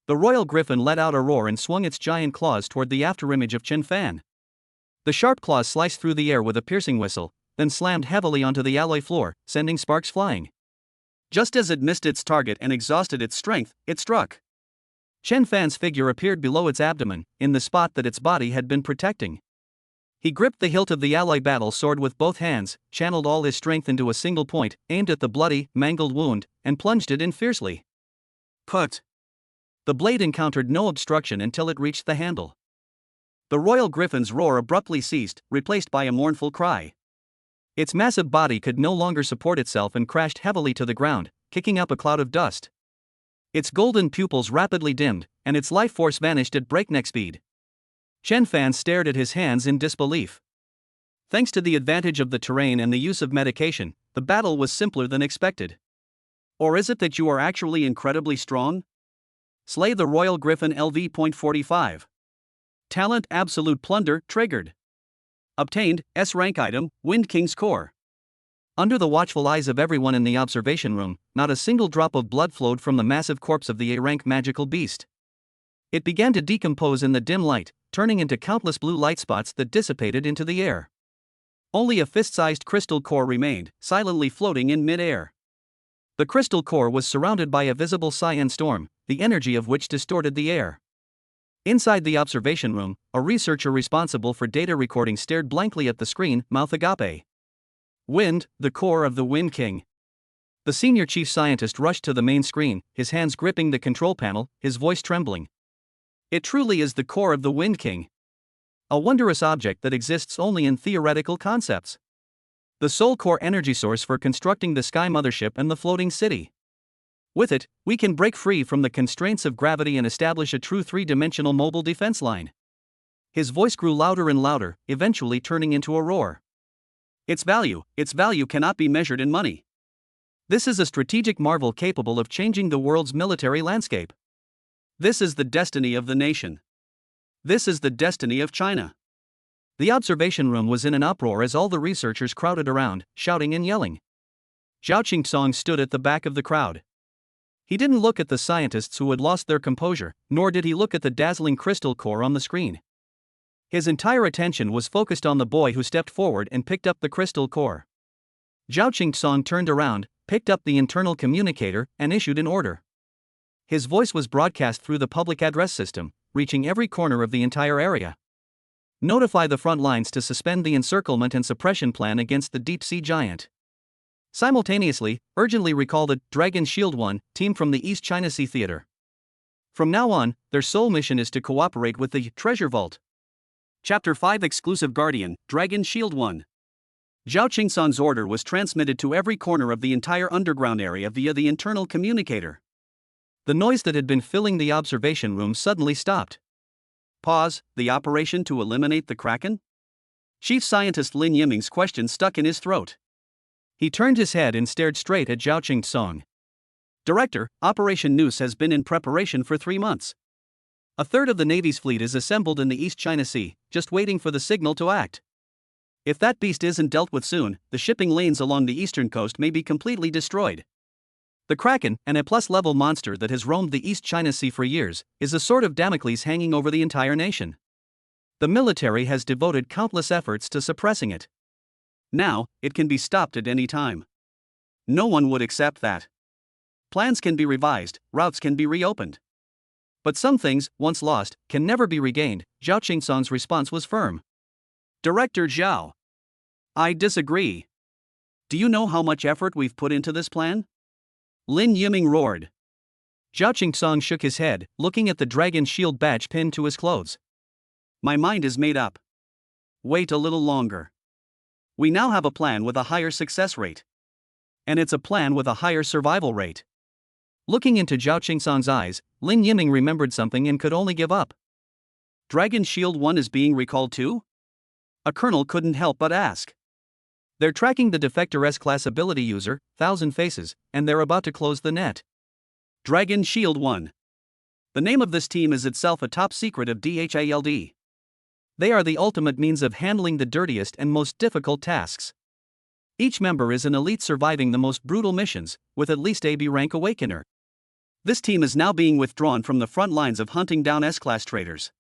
Speaker 1: The royal griffin let out a roar and swung its giant claws toward the afterimage of Chen Fan. The sharp claws sliced through the air with a piercing whistle, then slammed heavily onto the alloy floor, sending sparks flying. Just as it missed its target and exhausted its strength, it struck. Chen Fan's figure appeared below its abdomen, in the spot that its body had been protecting. He gripped the hilt of the alloy battle sword with both hands, channeled all his strength into a single point, aimed at the bloody, mangled wound, and plunged it in fiercely. Put! The blade encountered no obstruction until it reached the handle. The royal griffin's roar abruptly ceased, replaced by a mournful cry. Its massive body could no longer support itself and crashed heavily to the ground, kicking up a cloud of dust. Its golden pupils rapidly dimmed, and its life force vanished at breakneck speed. Chen Fan stared at his hands in disbelief. Thanks to the advantage of the terrain and the use of medication, the battle was simpler than expected. Or is it that you are actually incredibly strong? Slay the Royal Griffin LV.45. Talent Absolute Plunder triggered. Obtained, S-rank item, Wind King's Core. Under the watchful eyes of everyone in the observation room, not a single drop of blood flowed from the massive corpse of the A-rank magical beast. It began to decompose in the dim light, turning into countless blue light spots that dissipated into the air. Only a fist-sized crystal core remained, silently floating in mid-air. The crystal core was surrounded by a visible cyan storm, the energy of which distorted the air. Inside the observation room, a researcher responsible for data recording stared blankly at the screen, mouth agape. Wind, the core of the Wind King. The senior chief scientist rushed to the main screen, his hands gripping the control panel, his voice trembling. It truly is the core of the Wind King. A wondrous object that exists only in theoretical concepts. The sole core energy source for constructing the Sky Mothership and the floating city. With it, we can break free from the constraints of gravity and establish a true three-dimensional mobile defense line. His voice grew louder and louder, eventually turning into a roar. Its value cannot be measured in money. This is a strategic marvel capable of changing the world's military landscape. This is the destiny of the nation. This is the destiny of China. The observation room was in an uproar as all the researchers crowded around, shouting and yelling. Zhao Qingsong stood at the back of the crowd. He didn't look at the scientists who had lost their composure, nor did he look at the dazzling crystal core on the screen. His entire attention was focused on the boy who stepped forward and picked up the crystal core. Zhao Qingsong turned around, picked up the internal communicator, and issued an order. His voice was broadcast through the public address system, reaching every corner of the entire area. Notify the front lines to suspend the encirclement and suppression plan against the deep-sea giant. Simultaneously, urgently recall the Dragon Shield 1 team from the East China Sea Theater. From now on, their sole mission is to cooperate with the Treasure Vault. Chapter 5 Exclusive Guardian, Dragon Shield 1. Zhao Qingsong's order was transmitted to every corner of the entire underground area via the internal communicator. The noise that had been filling the observation room suddenly stopped. Pause, the operation to eliminate the Kraken? Chief Scientist Lin Yiming's question stuck in his throat. He turned his head and stared straight at Zhao Qingsong. Director, Operation Noose has been in preparation for 3 months. A third of the Navy's fleet is assembled in the East China Sea, just waiting for the signal to act. If that beast isn't dealt with soon, the shipping lanes along the eastern coast may be completely destroyed. The Kraken, an A-level monster that has roamed the East China Sea for years, is a sword of Damocles hanging over the entire nation. The military has devoted countless efforts to suppressing it. Now, it can be stopped at any time. No one would accept that. Plans can be revised, routes can be reopened. But some things, once lost, can never be regained. Zhao Qingsong's response was firm. Director Zhao. I disagree. Do you know how much effort we've put into this plan? Lin Yiming roared. Zhao Qingsong shook his head, looking at the dragon shield badge pinned to his clothes. My mind is made up. Wait a little longer. We now have a plan with a higher success rate. And it's a plan with a higher survival rate. Looking into Zhao Qingsong's eyes, Lin Yiming remembered something and could only give up. Dragon Shield 1 is being recalled too? A colonel couldn't help but ask. They're tracking the Defector S-class ability user, Thousand Faces, and they're about to close the net. Dragon Shield 1. The name of this team is itself a top secret of DHILD. They are the ultimate means of handling the dirtiest and most difficult tasks. Each member is an elite surviving the most brutal missions, with at least AB rank Awakener. This team is now being withdrawn from the front lines of hunting down S-class traitors.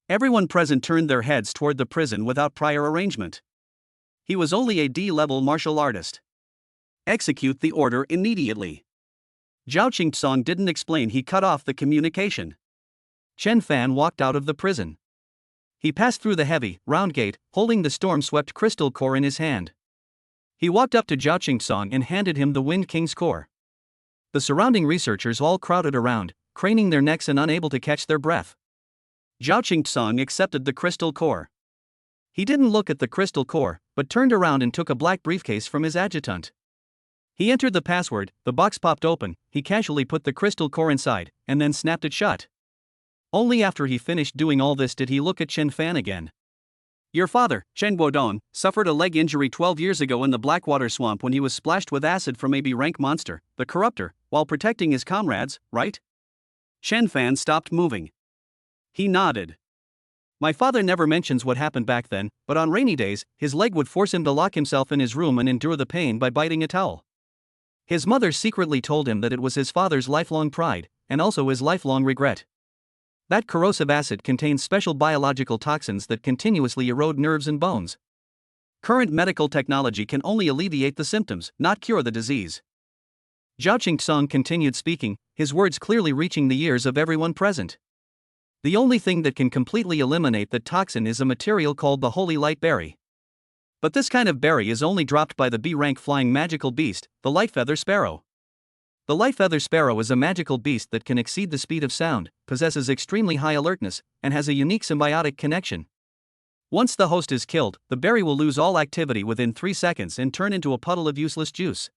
Speaker 1: Everyone present turned their heads toward the prison without prior arrangement. He was only a D-level martial artist. Execute the order immediately. Zhao Qingsong didn't explain, he cut off the communication. Chen Fan walked out of the prison. He passed through the heavy, round gate, holding the storm-swept crystal core in his hand. He walked up to Zhao Qingsong and handed him the Wind King's core. The surrounding researchers all crowded around, craning their necks and unable to catch their breath. Zhao Qingsong accepted the crystal core. He didn't look at the crystal core, but turned around and took a black briefcase from his adjutant. He entered the password, the box popped open, he casually put the crystal core inside, and then snapped it shut. Only after he finished doing all this did he look at Chen Fan again. Your father, Chen Guodong, suffered a leg injury 12 years ago in the Blackwater Swamp when he was splashed with acid from a B-rank monster, the Corruptor, while protecting his comrades, right? Chen Fan stopped moving. He nodded. My father never mentions what happened back then, but on rainy days, his leg would force him to lock himself in his room and endure the pain by biting a towel. His mother secretly told him that it was his father's lifelong pride, and also his lifelong regret. That corrosive acid contains special biological toxins that continuously erode nerves and bones. Current medical technology can only alleviate the symptoms, not cure the disease. Zhao Qingsong continued speaking, his words clearly reaching the ears of everyone present. The only thing that can completely eliminate the toxin is a material called the Holy Light Berry. But this kind of berry is only dropped by the B-rank flying magical beast, the Lightfeather Sparrow. The Lightfeather Sparrow is a magical beast that can exceed the speed of sound, possesses extremely high alertness, and has a unique symbiotic connection. Once the host is killed, the berry will lose all activity within 3 seconds and turn into a puddle of useless juice.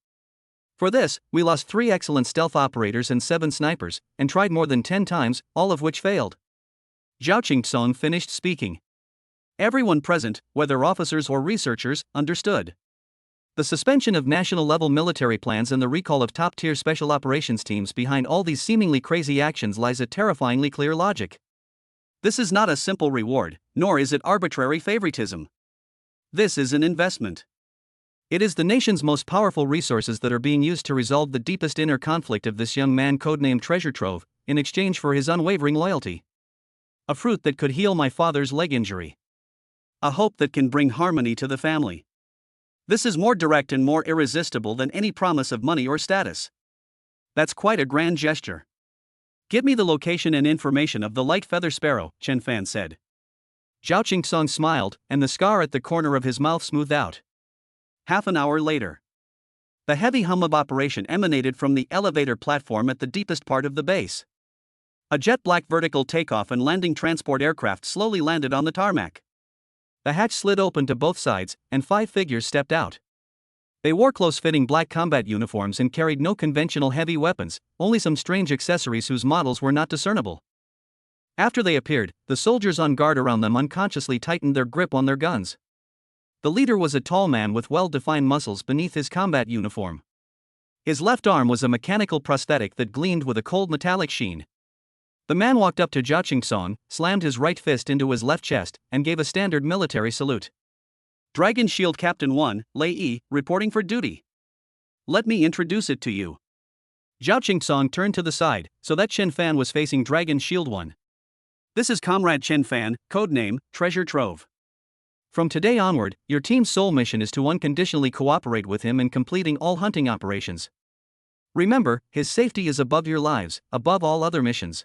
Speaker 1: For this, we lost 3 excellent stealth operators and 7 snipers, and tried more than 10 times, all of which failed. Zhao Qingsong finished speaking. Everyone present, whether officers or researchers, understood. The suspension of national-level military plans and the recall of top-tier special operations teams behind all these seemingly crazy actions lies a terrifyingly clear logic. This is not a simple reward, nor is it arbitrary favoritism. This is an investment. It is the nation's most powerful resources that are being used to resolve the deepest inner conflict of this young man codenamed Treasure Trove, in exchange for his unwavering loyalty. A fruit that could heal my father's leg injury. A hope that can bring harmony to the family. This is more direct and more irresistible than any promise of money or status. That's quite a grand gesture. Give me the location and information of the Lightfeather Sparrow, Chen Fan said. Zhao Qingsong smiled, and the scar at the corner of his mouth smoothed out. Half an hour later. The heavy hum of operation emanated from the elevator platform at the deepest part of the base. A jet-black vertical takeoff and landing transport aircraft slowly landed on the tarmac. The hatch slid open to both sides, and 5 figures stepped out. They wore close-fitting black combat uniforms and carried no conventional heavy weapons, only some strange accessories whose models were not discernible. After they appeared, the soldiers on guard around them unconsciously tightened their grip on their guns. The leader was a tall man with well-defined muscles beneath his combat uniform. His left arm was a mechanical prosthetic that gleamed with a cold metallic sheen. The man walked up to Zhao Qingsong, slammed his right fist into his left chest, and gave a standard military salute. Dragon Shield Captain 1, Lei Yi, reporting for duty. Let me introduce it to you. Zhao Qingsong turned to the side, so that Chen Fan was facing Dragon Shield 1. This is Comrade Chen Fan, codename, Treasure Trove. From today onward, your team's sole mission is to unconditionally cooperate with him in completing all hunting operations. Remember, his safety is above your lives, above all other missions.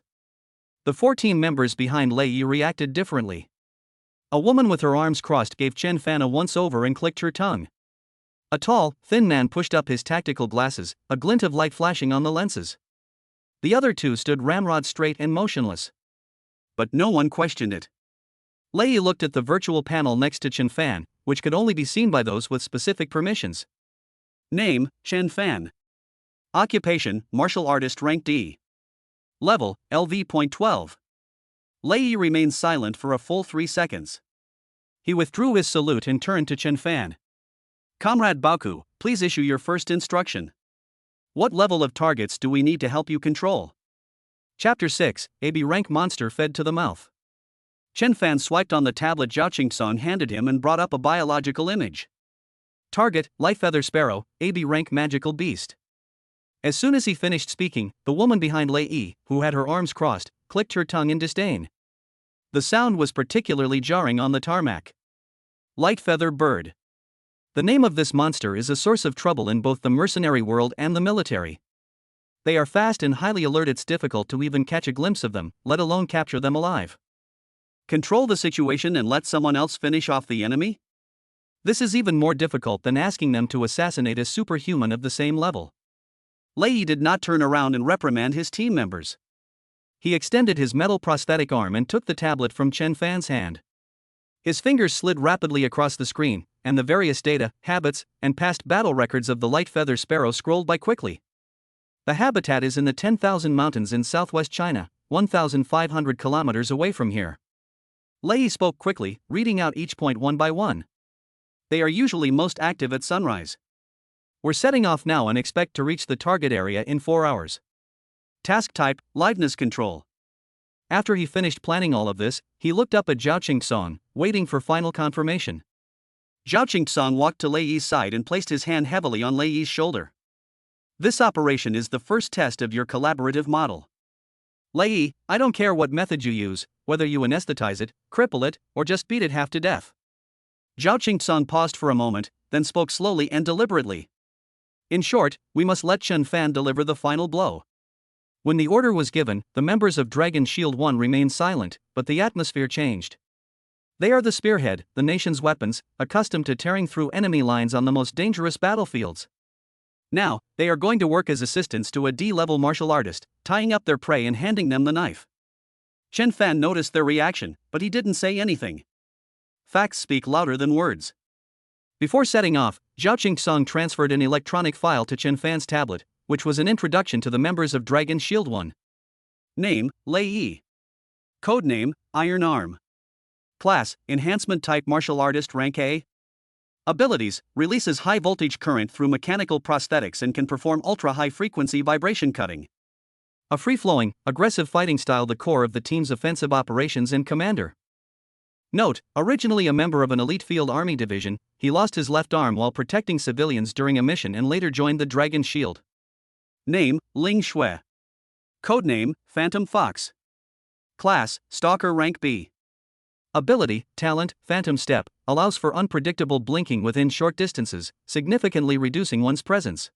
Speaker 1: The 4 team members behind Lei Yi reacted differently. A woman with her arms crossed gave Chen Fan a once-over and clicked her tongue. A tall, thin man pushed up his tactical glasses, a glint of light flashing on the lenses. The other two stood ramrod straight and motionless. But no one questioned it. Lei looked at the virtual panel next to Chen Fan, which could only be seen by those with specific permissions. Name, Chen Fan. Occupation, martial artist rank D. Level, LV.12. Lei remained silent for a full 3 seconds. He withdrew his salute and turned to Chen Fan. Comrade Baoku, please issue your first instruction. What level of targets do we need to help you control? Chapter 6, AB rank monster fed to the mouth. Chen Fan swiped on the tablet Zhao Qingsong handed him and brought up a biological image. Target, light feather sparrow, AB rank magical beast. As soon as he finished speaking, the woman behind Lei, who had her arms crossed, clicked her tongue in disdain. The sound was particularly jarring on the tarmac. Light feather bird. The name of this monster is a source of trouble in both the mercenary world and the military. They are fast and highly alert. It's difficult to even catch a glimpse of them, let alone capture them alive. Control the situation and let someone else finish off the enemy? This is even more difficult than asking them to assassinate a superhuman of the same level. Lei did not turn around and reprimand his team members. He extended his metal prosthetic arm and took the tablet from Chen Fan's hand. His fingers slid rapidly across the screen, and the various data, habits, and past battle records of the light feather sparrow scrolled by quickly. The habitat is in the 10,000 mountains in southwest China, 1,500 kilometers away from here. Lei spoke quickly, reading out each point one by one. They are usually most active at sunrise. We're setting off now and expect to reach the target area in 4 hours. Task type, liveness control. After he finished planning all of this, he looked up at Zhao Qingsong, waiting for final confirmation. Zhao Qingsong walked to Lei's side and placed his hand heavily on Lei's shoulder. This operation is the first test of your collaborative model. Lei, I don't care what method you use, whether you anesthetize it, cripple it, or just beat it half to death. Zhao Qingsong paused for a moment, then spoke slowly and deliberately. In short, we must let Chen Fan deliver the final blow. When the order was given, the members of Dragon Shield 1 remained silent, but the atmosphere changed. They are the spearhead, the nation's weapons, accustomed to tearing through enemy lines on the most dangerous battlefields. Now, they are going to work as assistants to a D-level martial artist, tying up their prey and handing them the knife. Chen Fan noticed their reaction, but he didn't say anything. Facts speak louder than words. Before setting off, Zhao Qingsong transferred an electronic file to Chen Fan's tablet, which was an introduction to the members of Dragon Shield 1. Name, Lei. Codename, Iron Arm. Class, Enhancement Type Martial Artist Rank A. Abilities, releases high voltage current through mechanical prosthetics and can perform ultra-high frequency vibration cutting. A free-flowing, aggressive fighting style, the core of the team's offensive operations and commander. Note, originally a member of an elite field army division, he lost his left arm while protecting civilians during a mission and later joined the Dragon Shield. Name, Ling Shui. Codename, Phantom Fox. Class, Stalker Rank B. Ability, Talent, Phantom Step, allows for unpredictable blinking within short distances, significantly reducing one's presence.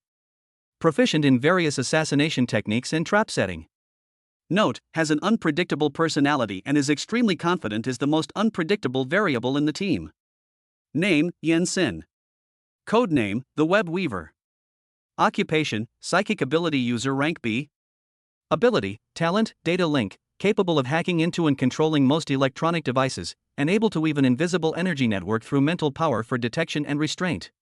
Speaker 1: Proficient in various assassination techniques and trap setting. Note, has an unpredictable personality and is extremely confident, is the most unpredictable variable in the team. Name, Yen Xin. Codename, The Web Weaver. Occupation, Psychic Ability User Rank B. Ability, Talent, Data Link, capable of hacking into and controlling most electronic devices, and able to weave an invisible energy network through mental power for detection and restraint.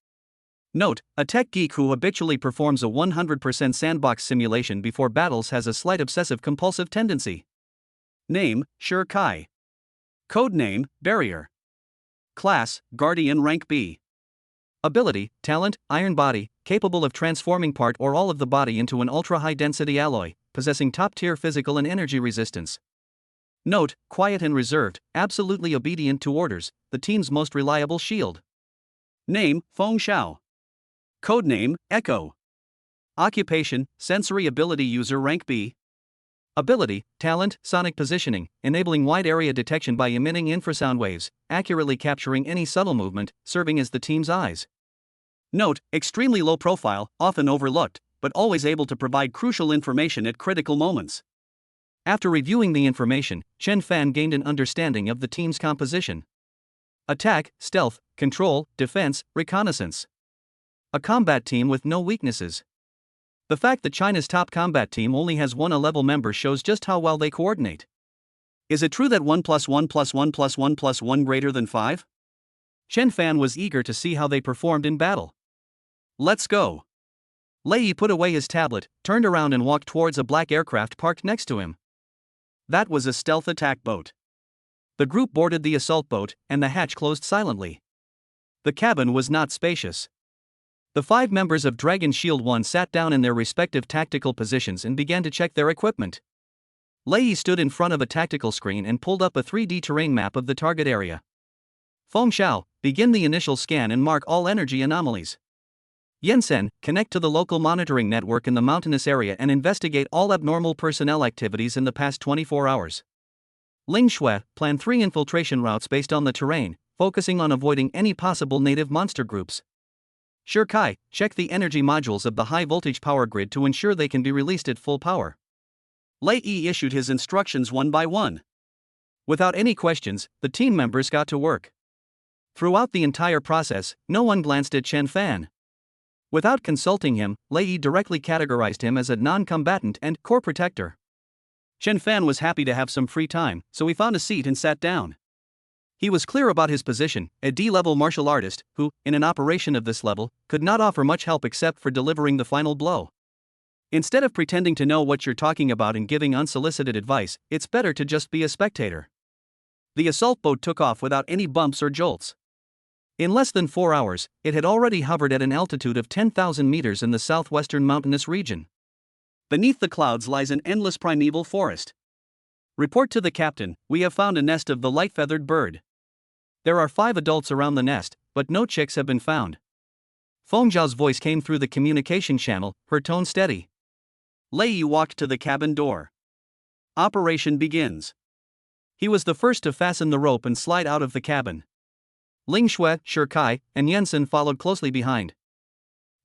Speaker 1: Note, a tech geek who habitually performs a 100% sandbox simulation before battles has a slight obsessive-compulsive tendency. Name, Shi Kai. Codename, Barrier. Class, Guardian Rank B. Ability, Talent, Iron Body, capable of transforming part or all of the body into an ultra-high-density alloy, possessing top-tier physical and energy resistance. Note, quiet and reserved, absolutely obedient to orders, the team's most reliable shield. Name, Feng Xiao. Codename, Echo. Occupation, Sensory Ability User Rank B. Ability, Talent, Sonic Positioning, enabling wide area detection by emitting infrasound waves, accurately capturing any subtle movement, serving as the team's eyes. Note, extremely low profile, often overlooked, but always able to provide crucial information at critical moments. After reviewing the information, Chen Fan gained an understanding of the team's composition. Attack, Stealth, Control, Defense, Reconnaissance. A combat team with no weaknesses. The fact that China's top combat team only has one A-level member shows just how well they coordinate. Is it true that 1 plus 1 plus 1 plus 1 plus 1 greater than 5? Chen Fan was eager to see how they performed in battle. Let's go. Lei Yi put away his tablet, turned around and walked towards a black aircraft parked next to him. That was a stealth attack boat. The group boarded the assault boat, and the hatch closed silently. The cabin was not spacious. The 5 members of Dragon Shield 1 sat down in their respective tactical positions and began to check their equipment. Lei Yi stood in front of a tactical screen and pulled up a 3D terrain map of the target area. Feng Xiao, begin the initial scan and mark all energy anomalies. Yansen, connect to the local monitoring network in the mountainous area and investigate all abnormal personnel activities in the past 24 hours. Ling Shui, plan 3 infiltration routes based on the terrain, focusing on avoiding any possible native monster groups. Shi Kai, check the energy modules of the high-voltage power grid to ensure they can be released at full power. Lei Yi issued his instructions one by one. Without any questions, the team members got to work. Throughout the entire process, no one glanced at Chen Fan. Without consulting him, Lei Yi directly categorized him as a non-combatant and core protector. Chen Fan was happy to have some free time, so he found a seat and sat down. He was clear about his position, a D-level martial artist who, in an operation of this level, could not offer much help except for delivering the final blow. Instead of pretending to know what you're talking about and giving unsolicited advice, it's better to just be a spectator. The assault boat took off without any bumps or jolts. In less than 4 hours, it had already hovered at an altitude of 10,000 meters in the southwestern mountainous region. Beneath the clouds lies an endless primeval forest. Report to the captain, we have found a nest of the light-feathered bird. There are 5 adults around the nest, but no chicks have been found. Feng Zhao's voice came through the communication channel, her tone steady. Lei Yi walked to the cabin door. Operation begins. He was the first to fasten the rope and slide out of the cabin. Ling Shui, Shi Kai, and Yansen followed closely behind.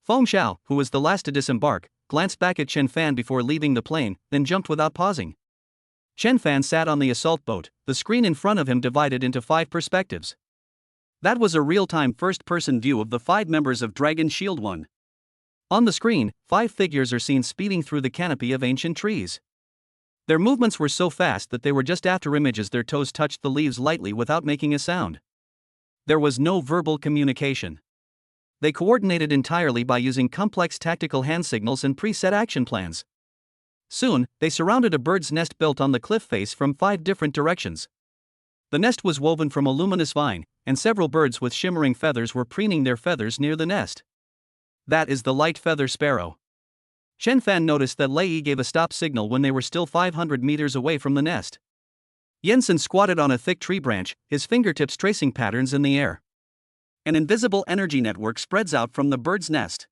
Speaker 1: Feng Xiao, who was the last to disembark, glanced back at Chen Fan before leaving the plane, then jumped without pausing. Chen Fan sat on the assault boat, the screen in front of him divided into 5 perspectives. That was a real-time first-person view of the 5 members of Dragon Shield 1. On the screen, 5 figures are seen speeding through the canopy of ancient trees. Their movements were so fast that they were just afterimages. Their toes touched the leaves lightly without making a sound. There was no verbal communication. They coordinated entirely by using complex tactical hand signals and preset action plans. Soon, they surrounded a bird's nest built on the cliff face from 5 different directions. The nest was woven from a luminous vine, and several birds with shimmering feathers were preening their feathers near the nest. That is the light feather sparrow. Chen Fan noticed that Lei Yi gave a stop signal when they were still 500 meters away from the nest. Yansen squatted on a thick tree branch, his fingertips tracing patterns in the air. An invisible energy network spreads out from the bird's nest.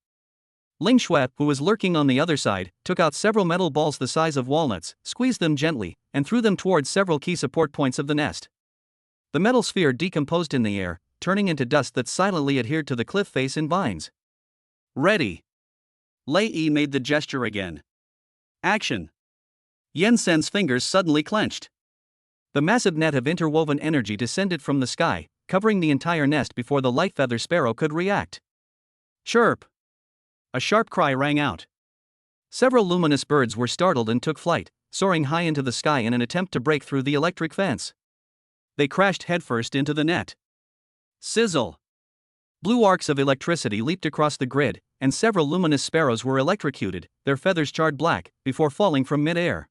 Speaker 1: Ling Shui, who was lurking on the other side, took out several metal balls the size of walnuts, squeezed them gently, and threw them towards several key support points of the nest. The metal sphere decomposed in the air, turning into dust that silently adhered to the cliff face and vines. Ready. Lei Yi made the gesture again. Action. Yansen's fingers suddenly clenched. The massive net of interwoven energy descended from the sky, covering the entire nest before the light feather sparrow could react. Chirp! A sharp cry rang out. Several luminous birds were startled and took flight, soaring high into the sky in an attempt to break through the electric fence. They crashed headfirst into the net. Sizzle! Blue arcs of electricity leaped across the grid, and several luminous sparrows were electrocuted, their feathers charred black, before falling from mid-air.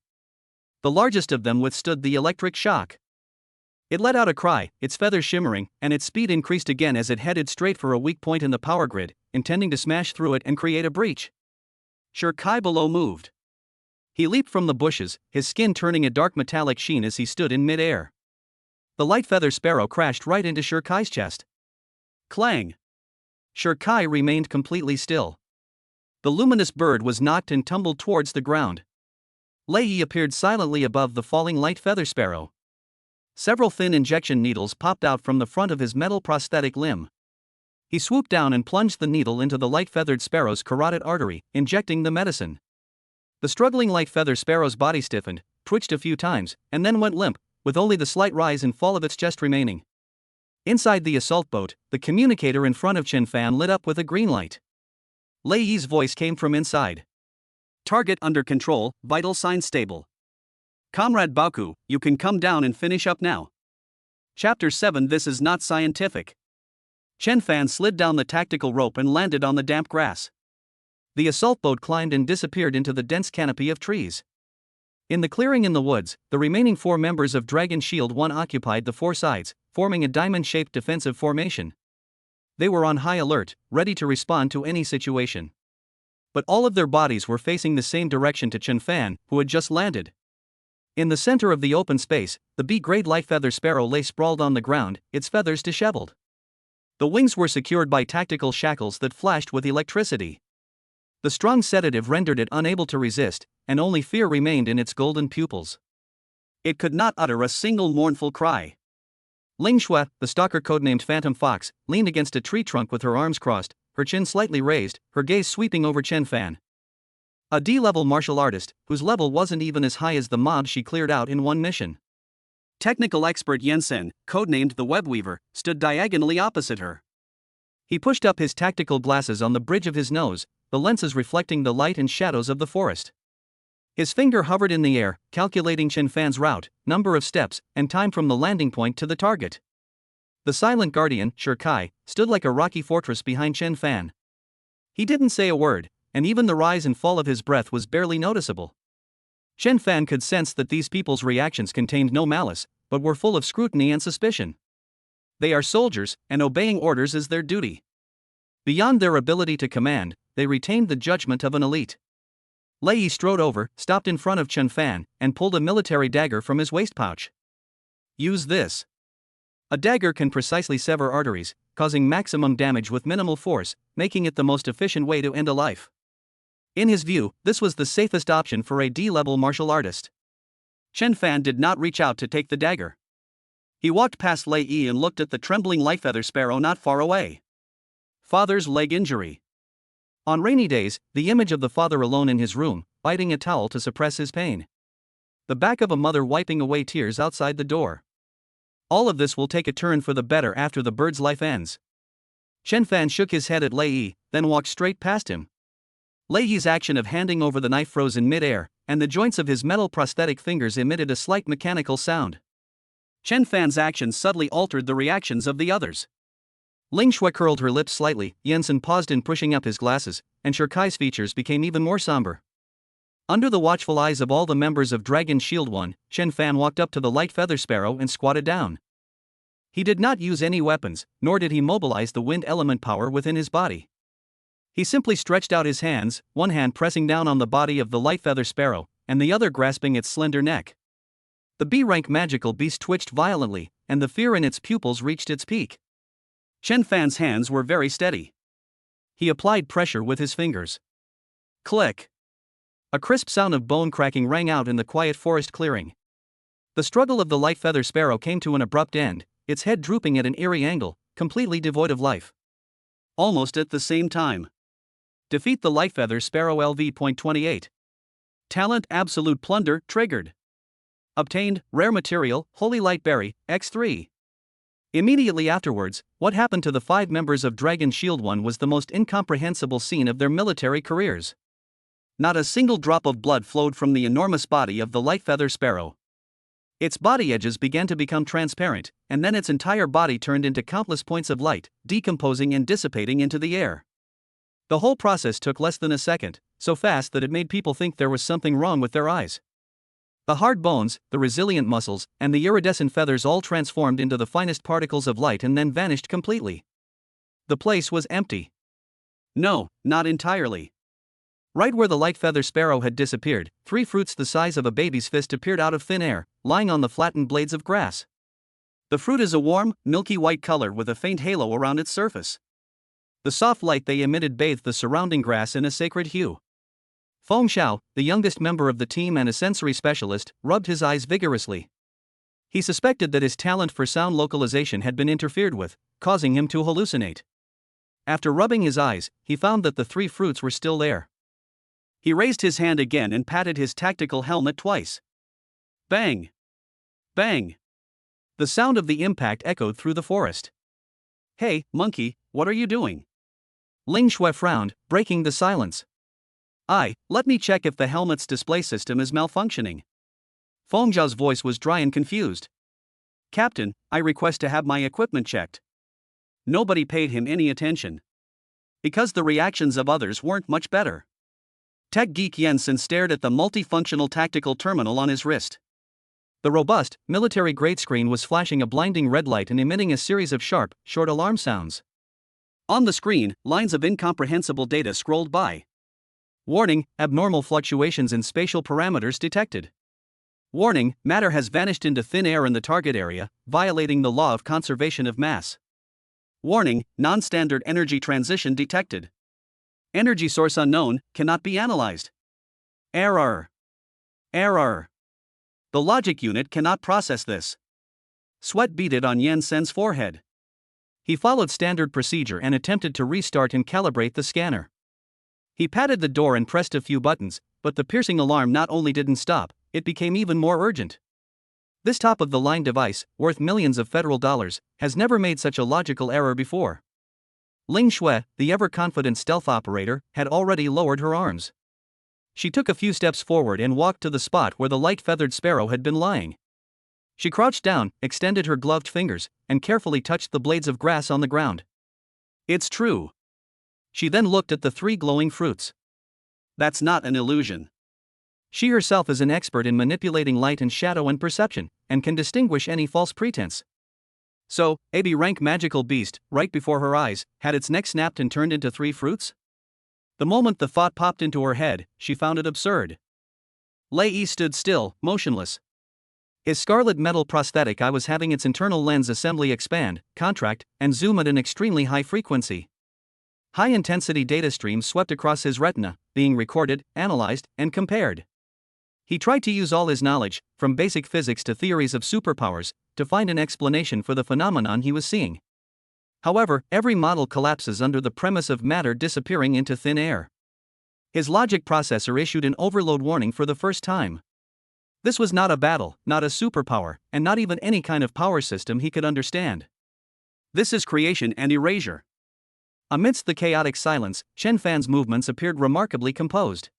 Speaker 1: The largest of them withstood the electric shock. It let out a cry, its feathers shimmering, and its speed increased again as it headed straight for a weak point in the power grid, intending to smash through it and create a breach. Shi Kai below moved. He leaped from the bushes, his skin turning a dark metallic sheen as he stood in mid-air. The light feather sparrow crashed right into Shi Kai's chest. Clang! Shi Kai remained completely still. The luminous bird was knocked and tumbled towards the ground. Lei Yi appeared silently above the falling light feather sparrow. Several thin injection needles popped out from the front of his metal prosthetic limb. He swooped down and plunged the needle into the light-feathered sparrow's carotid artery, injecting the medicine. The struggling light feather sparrow's body stiffened, twitched a few times, and then went limp, with only the slight rise and fall of its chest remaining. Inside the assault boat, the communicator in front of Chen Fan lit up with a green light. Lei Yi's voice came from inside. Target under control, vital signs stable. Comrade Baku, you can come down and finish up now. Chapter 7. This is not scientific. Chen Fan slid down the tactical rope and landed on the damp grass. The assault boat climbed and disappeared into the dense canopy of trees. In the clearing in the woods, the remaining 4 members of Dragon Shield 1 occupied the 4 sides, forming a diamond-shaped defensive formation. They were on high alert, ready to respond to any situation. But all of their bodies were facing the same direction to Chen Fan, who had just landed. In the center of the open space, the B-grade light feather sparrow lay sprawled on the ground, its feathers disheveled. The wings were secured by tactical shackles that flashed with electricity. The strong sedative rendered it unable to resist, and only fear remained in its golden pupils. It could not utter a single mournful cry. Ling Shui, the stalker codenamed Phantom Fox, leaned against a tree trunk with her arms crossed, her chin slightly raised, her gaze sweeping over Chen Fan. A D-level martial artist, whose level wasn't even as high as the mob she cleared out in one mission. Technical expert Yensen, codenamed the Webweaver, stood diagonally opposite her. He pushed up his tactical glasses on the bridge of his nose, the lenses reflecting the light and shadows of the forest. His finger hovered in the air, calculating Chen Fan's route, number of steps, and time from the landing point to the target. The silent guardian, Shi Kai, stood like a rocky fortress behind Chen Fan. He didn't say a word, and even the rise and fall of his breath was barely noticeable. Chen Fan could sense that these people's reactions contained no malice, but were full of scrutiny and suspicion. They are soldiers, and obeying orders is their duty. Beyond their ability to command, they retained the judgment of an elite. Lei Yi strode over, stopped in front of Chen Fan, and pulled a military dagger from his waist pouch. Use this. A dagger can precisely sever arteries, causing maximum damage with minimal force, making it the most efficient way to end a life. In his view, this was the safest option for a D-level martial artist. Chen Fan did not reach out to take the dagger. He walked past Lei Yi and looked at the trembling lightfeather sparrow not far away. Father's leg injury. On rainy days, the image of the father alone in his room, biting a towel to suppress his pain. The back of a mother wiping away tears outside the door. All of this will take a turn for the better after the bird's life ends. Chen Fan shook his head at Lei Yi, then walked straight past him. Lei Yi's action of handing over the knife froze in mid-air, and the joints of his metal prosthetic fingers emitted a slight mechanical sound. Chen Fan's actions subtly altered the reactions of the others. Ling Shui curled her lips slightly, Yensen paused in pushing up his glasses, and Shi Kai's features became even more somber. Under the watchful eyes of all the members of Dragon Shield 1, Chen Fan walked up to the light feather sparrow and squatted down. He did not use any weapons, nor did he mobilize the wind element power within his body. He simply stretched out his hands, one hand pressing down on the body of the light feather sparrow, and the other grasping its slender neck. The B-rank magical beast twitched violently, and the fear in its pupils reached its peak. Chen Fan's hands were very steady. He applied pressure with his fingers. Click! A crisp sound of bone cracking rang out in the quiet forest clearing. The struggle of the light feather sparrow came to an abrupt end, its head drooping at an eerie angle, completely devoid of life. Almost at the same time. Defeat the light feather sparrow LV.28. Talent Absolute Plunder triggered. Obtained Rare Material Holy Light Berry X3. Immediately afterwards, what happened to the 5 members of Dragon Shield 1 was the most incomprehensible scene of their military careers. Not a single drop of blood flowed from the enormous body of the light feather sparrow. Its body edges began to become transparent, and then its entire body turned into countless points of light, decomposing and dissipating into the air. The whole process took less than a second, so fast that it made people think there was something wrong with their eyes. The hard bones, the resilient muscles, and the iridescent feathers all transformed into the finest particles of light and then vanished completely. The place was empty. No, not entirely. Right where the light feather sparrow had disappeared, 3 fruits the size of a baby's fist appeared out of thin air, lying on the flattened blades of grass. The fruit is a warm, milky white color with a faint halo around its surface. The soft light they emitted bathed the surrounding grass in a sacred hue. Feng Xiao, the youngest member of the team and a sensory specialist, rubbed his eyes vigorously. He suspected that his talent for sound localization had been interfered with, causing him to hallucinate. After rubbing his eyes, he found that the 3 fruits were still there. He raised his hand again and patted his tactical helmet twice. Bang! Bang! The sound of the impact echoed through the forest. Hey, monkey, what are you doing? Ling Shui frowned, breaking the silence. Let me check if the helmet's display system is malfunctioning. Feng Zhao's voice was dry and confused. Captain, I request to have my equipment checked. Nobody paid him any attention. Because the reactions of others weren't much better. Tech geek Jensen stared at the multifunctional tactical terminal on his wrist. The robust, military-grade screen was flashing a blinding red light and emitting a series of sharp, short alarm sounds. On the screen, lines of incomprehensible data scrolled by. Warning, abnormal fluctuations in spatial parameters detected. Warning, matter has vanished into thin air in the target area, violating the law of conservation of mass. Warning, non-standard energy transition detected. Energy source unknown, cannot be analyzed. Error. Error. The logic unit cannot process this. Sweat beaded on Yen Sen's forehead. He followed standard procedure and attempted to restart and calibrate the scanner. He patted the door and pressed a few buttons, but the piercing alarm not only didn't stop, it became even more urgent. This top-of-the-line device, worth millions of federal dollars, has never made such a logical error before. Ling Shui, the ever-confident stealth operator, had already lowered her arms. She took a few steps forward and walked to the spot where the light-feathered sparrow had been lying. She crouched down, extended her gloved fingers, and carefully touched the blades of grass on the ground. It's true. She then looked at the 3 glowing fruits. That's not an illusion. She herself is an expert in manipulating light and shadow and perception, and can distinguish any false pretense. So, a B-rank magical beast, right before her eyes, had its neck snapped and turned into 3 fruits? The moment the thought popped into her head, she found it absurd. Lei Yi stood still, motionless. His scarlet metal prosthetic eye was having its internal lens assembly expand, contract, and zoom at an extremely high frequency. High-intensity data streams swept across his retina, being recorded, analyzed, and compared. He tried to use all his knowledge, from basic physics to theories of superpowers, to find an explanation for the phenomenon he was seeing. However, every model collapses under the premise of matter disappearing into thin air. His logic processor issued an overload warning for the first time. This was not a battle, not a superpower, and not even any kind of power system he could understand. This is creation and erasure. Amidst the chaotic silence, Chen Fan's movements appeared remarkably composed.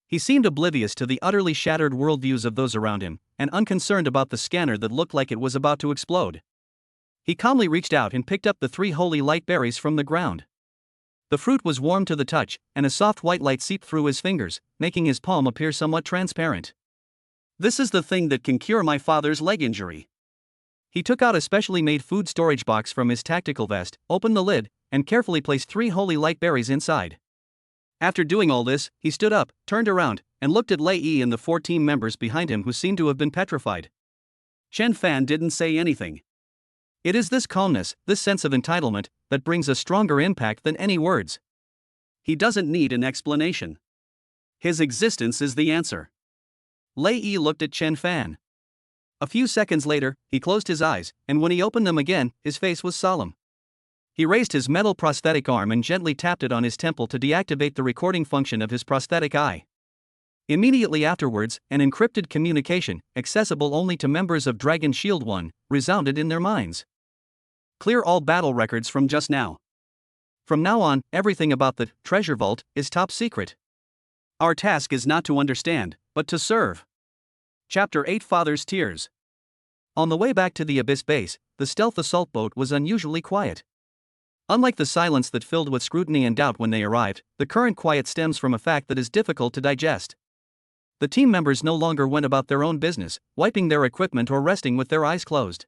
Speaker 1: He seemed oblivious to the utterly shattered worldviews of those around him, and unconcerned about the scanner that looked like it was about to explode. He calmly reached out and picked up the 3 holy light berries from the ground. The fruit was warm to the touch, and a soft white light seeped through his fingers, making his palm appear somewhat transparent. This is the thing that can cure my father's leg injury. He took out a specially made food storage box from his tactical vest, opened the lid, and carefully placed 3 holy light berries inside. After doing all this, he stood up, turned around, and looked at Lei Yi and the 4 team members behind him who seemed to have been petrified. Chen Fan didn't say anything. It is this calmness, this sense of entitlement, that brings a stronger impact than any words. He doesn't need an explanation. His existence is the answer. Lei Yi looked at Chen Fan. A few seconds later, he closed his eyes, and when he opened them again, his face was solemn. He raised his metal prosthetic arm and gently tapped it on his temple to deactivate the recording function of his prosthetic eye. Immediately afterwards, an encrypted communication, accessible only to members of Dragon Shield 1, resounded in their minds. Clear all battle records from just now. From now on, everything about the treasure vault is top secret. Our task is not to understand, but to serve. Chapter 8 Father's Tears. On the way back to the Abyss base, the stealth assault boat was unusually quiet. Unlike the silence that filled with scrutiny and doubt when they arrived, the current quiet stems from a fact that is difficult to digest. The team members no longer went about their own business, wiping their equipment or resting with their eyes closed.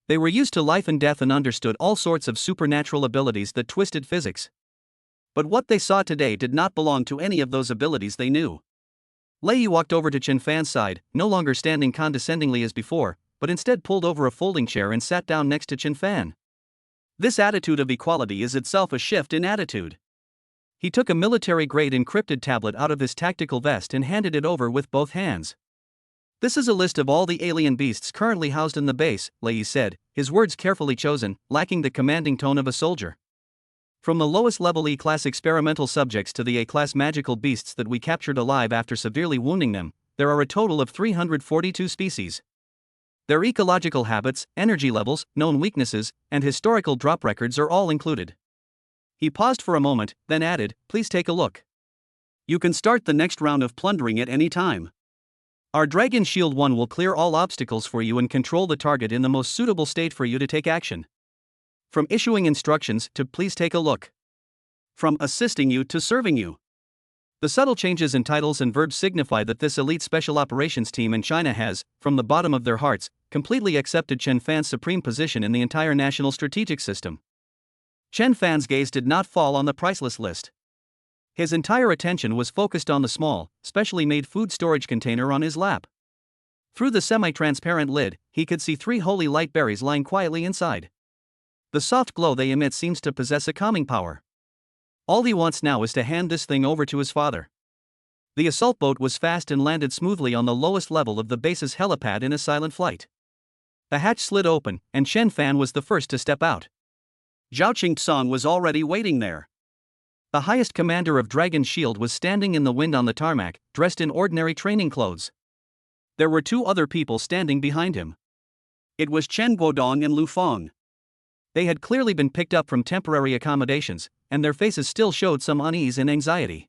Speaker 1: They were used to life and death and understood all sorts of supernatural abilities that twisted physics. But what they saw today did not belong to any of those abilities they knew. Lei Yi walked over to Chen Fan's side, no longer standing condescendingly as before, but instead pulled over a folding chair and sat down next to Chen Fan. This attitude of equality is itself a shift in attitude. He took a military-grade encrypted tablet out of his tactical vest and handed it over with both hands. This is a list of all the alien beasts currently housed in the base, Lei Yi said, his words carefully chosen, lacking the commanding tone of a soldier. From the lowest level E-class experimental subjects to the A-class magical beasts that we captured alive after severely wounding them, there are a total of 342 species. Their ecological habits, energy levels, known weaknesses, and historical drop records are all included. He paused for a moment, then added, "Please take a look. You can start the next round of plundering at any time. Our Dragon Shield 1 will clear all obstacles for you and control the target in the most suitable state for you to take action. From issuing instructions to please take a look. From assisting you to serving you." The subtle changes in titles and verbs signify that this elite special operations team in China has, from the bottom of their hearts, completely accepted Chen Fan's supreme position in the entire national strategic system. Chen Fan's gaze did not fall on the priceless list. His entire attention was focused on the small, specially made food storage container on his lap. Through the semi-transparent lid, he could see 3 holy light berries lying quietly inside. The soft glow they emit seems to possess a calming power. All he wants now is to hand this thing over to his father. The assault boat was fast and landed smoothly on the lowest level of the base's helipad in a silent flight. The hatch slid open, and Chen Fan was the first to step out. Zhao Qingtsong was already waiting there. The highest commander of Dragon Shield was standing in the wind on the tarmac, dressed in ordinary training clothes. There were 2 other people standing behind him. It was Chen Guodong and Lu Feng. They had clearly been picked up from temporary accommodations, and their faces still showed some unease and anxiety.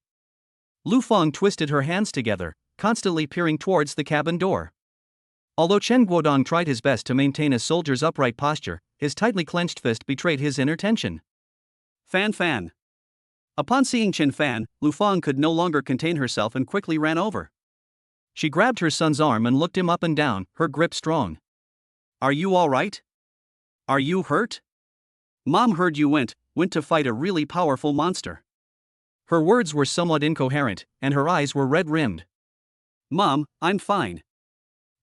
Speaker 1: Lu Feng twisted her hands together, constantly peering towards the cabin door. Although Chen Guodong tried his best to maintain a soldier's upright posture, his tightly clenched fist betrayed his inner tension. Fan. Upon seeing Chen Fan, Lu Feng could no longer contain herself and quickly ran over. She grabbed her son's arm and looked him up and down, her grip strong. "Are you all right? Are you hurt? Mom heard you went to fight a really powerful monster." Her words were somewhat incoherent, and her eyes were red-rimmed. "Mom, I'm fine."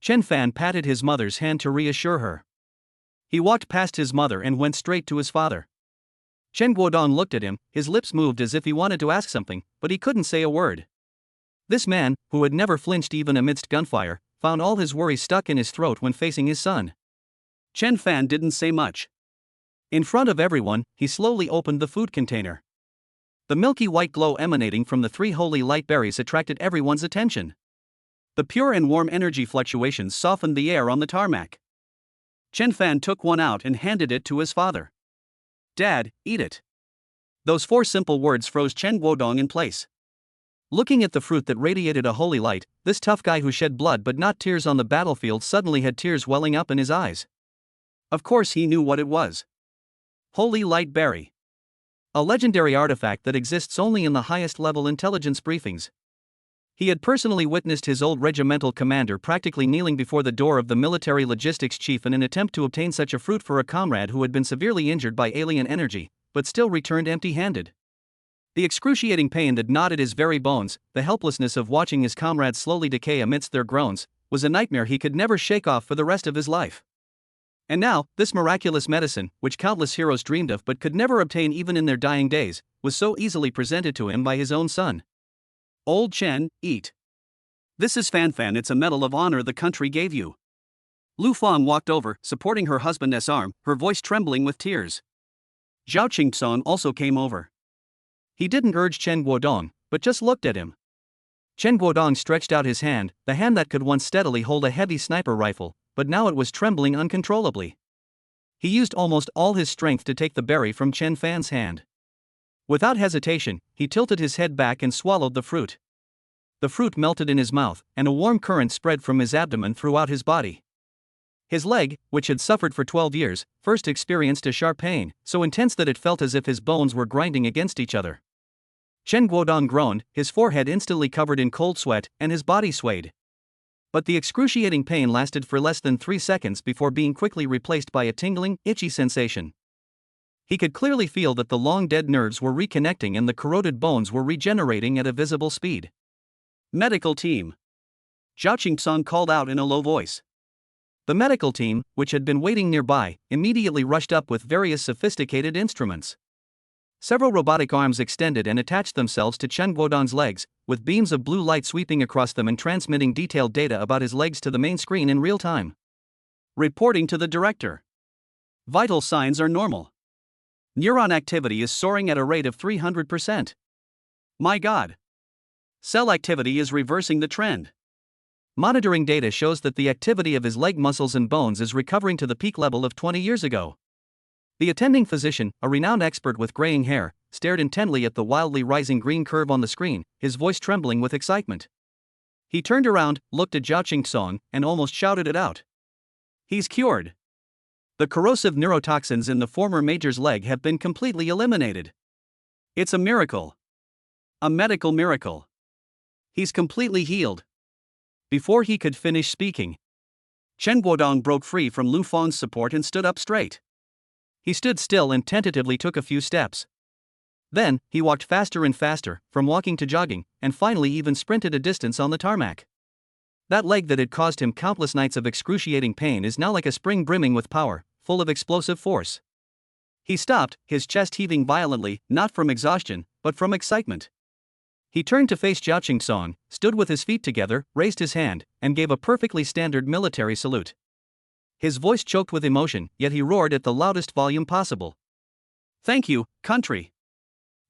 Speaker 1: Chen Fan patted his mother's hand to reassure her. He walked past his mother and went straight to his father. Chen Guodong looked at him, his lips moved as if he wanted to ask something, but he couldn't say a word. This man, who had never flinched even amidst gunfire, found all his worries stuck in his throat when facing his son. Chen Fan didn't say much. In front of everyone, he slowly opened the food container. The milky white glow emanating from the 3 holy light berries attracted everyone's attention. The pure and warm energy fluctuations softened the air on the tarmac. Chen Fan took one out and handed it to his father. "Dad, eat it." Those 4 simple words froze Chen Guodong in place. Looking at the fruit that radiated a holy light, this tough guy who shed blood but not tears on the battlefield suddenly had tears welling up in his eyes. Of course he knew what it was. Holy Light Berry. A legendary artifact that exists only in the highest level intelligence briefings. He had personally witnessed his old regimental commander practically kneeling before the door of the military logistics chief in an attempt to obtain such a fruit for a comrade who had been severely injured by alien energy, but still returned empty-handed. The excruciating pain that gnawed at his very bones, the helplessness of watching his comrades slowly decay amidst their groans, was a nightmare he could never shake off for the rest of his life. And now, this miraculous medicine, which countless heroes dreamed of but could never obtain even in their dying days, was so easily presented to him by his own son. "Old Chen, eat. This is Fan, it's a medal of honor the country gave you." Lu Feng walked over, supporting her husband's arm, her voice trembling with tears. Zhao Qingtsong also came over. He didn't urge Chen Guodong, but just looked at him. Chen Guodong stretched out his hand, the hand that could once steadily hold a heavy sniper rifle, but now it was trembling uncontrollably. He used almost all his strength to take the berry from Chen Fan's hand. Without hesitation, he tilted his head back and swallowed the fruit. The fruit melted in his mouth, and a warm current spread from his abdomen throughout his body. His leg, which had suffered for 12 years, first experienced a sharp pain, so intense that it felt as if his bones were grinding against each other. Chen Guodong groaned, his forehead instantly covered in cold sweat, and his body swayed. But the excruciating pain lasted for less than 3 seconds before being quickly replaced by a tingling, itchy sensation. He could clearly feel that the long-dead nerves were reconnecting and the corroded bones were regenerating at a visible speed. "Medical team!" Zhao Qingtsong called out in a low voice. The medical team, which had been waiting nearby, immediately rushed up with various sophisticated instruments. Several robotic arms extended and attached themselves to Chen Guodong's legs, with beams of blue light sweeping across them and transmitting detailed data about his legs to the main screen in real time. Reporting to the director. Vital signs are normal. Neuron activity is soaring at a rate of 300%. My God. Cell activity is reversing the trend. Monitoring data shows that the activity of his leg muscles and bones is recovering to the peak level of 20 years ago. The attending physician, a renowned expert with graying hair, stared intently at the wildly rising green curve on the screen, his voice trembling with excitement. He turned around, looked at Zhao Qingsong, and almost shouted it out. He's cured. The corrosive neurotoxins in the former major's leg have been completely eliminated. It's a miracle. A medical miracle. He's completely healed. Before he could finish speaking, Chen Guodong broke free from Lu Fang's support and stood up straight. He stood still and tentatively took a few steps. Then, he walked faster and faster, from walking to jogging, and finally even sprinted a distance on the tarmac. That leg that had caused him countless nights of excruciating pain is now like a spring brimming with power, full of explosive force. He stopped, his chest heaving violently, not from exhaustion, but from excitement. He turned to face Zhao Qingsong, stood with his feet together, raised his hand, and gave a perfectly standard military salute. His voice choked with emotion, yet he roared at the loudest volume possible. "Thank you, country."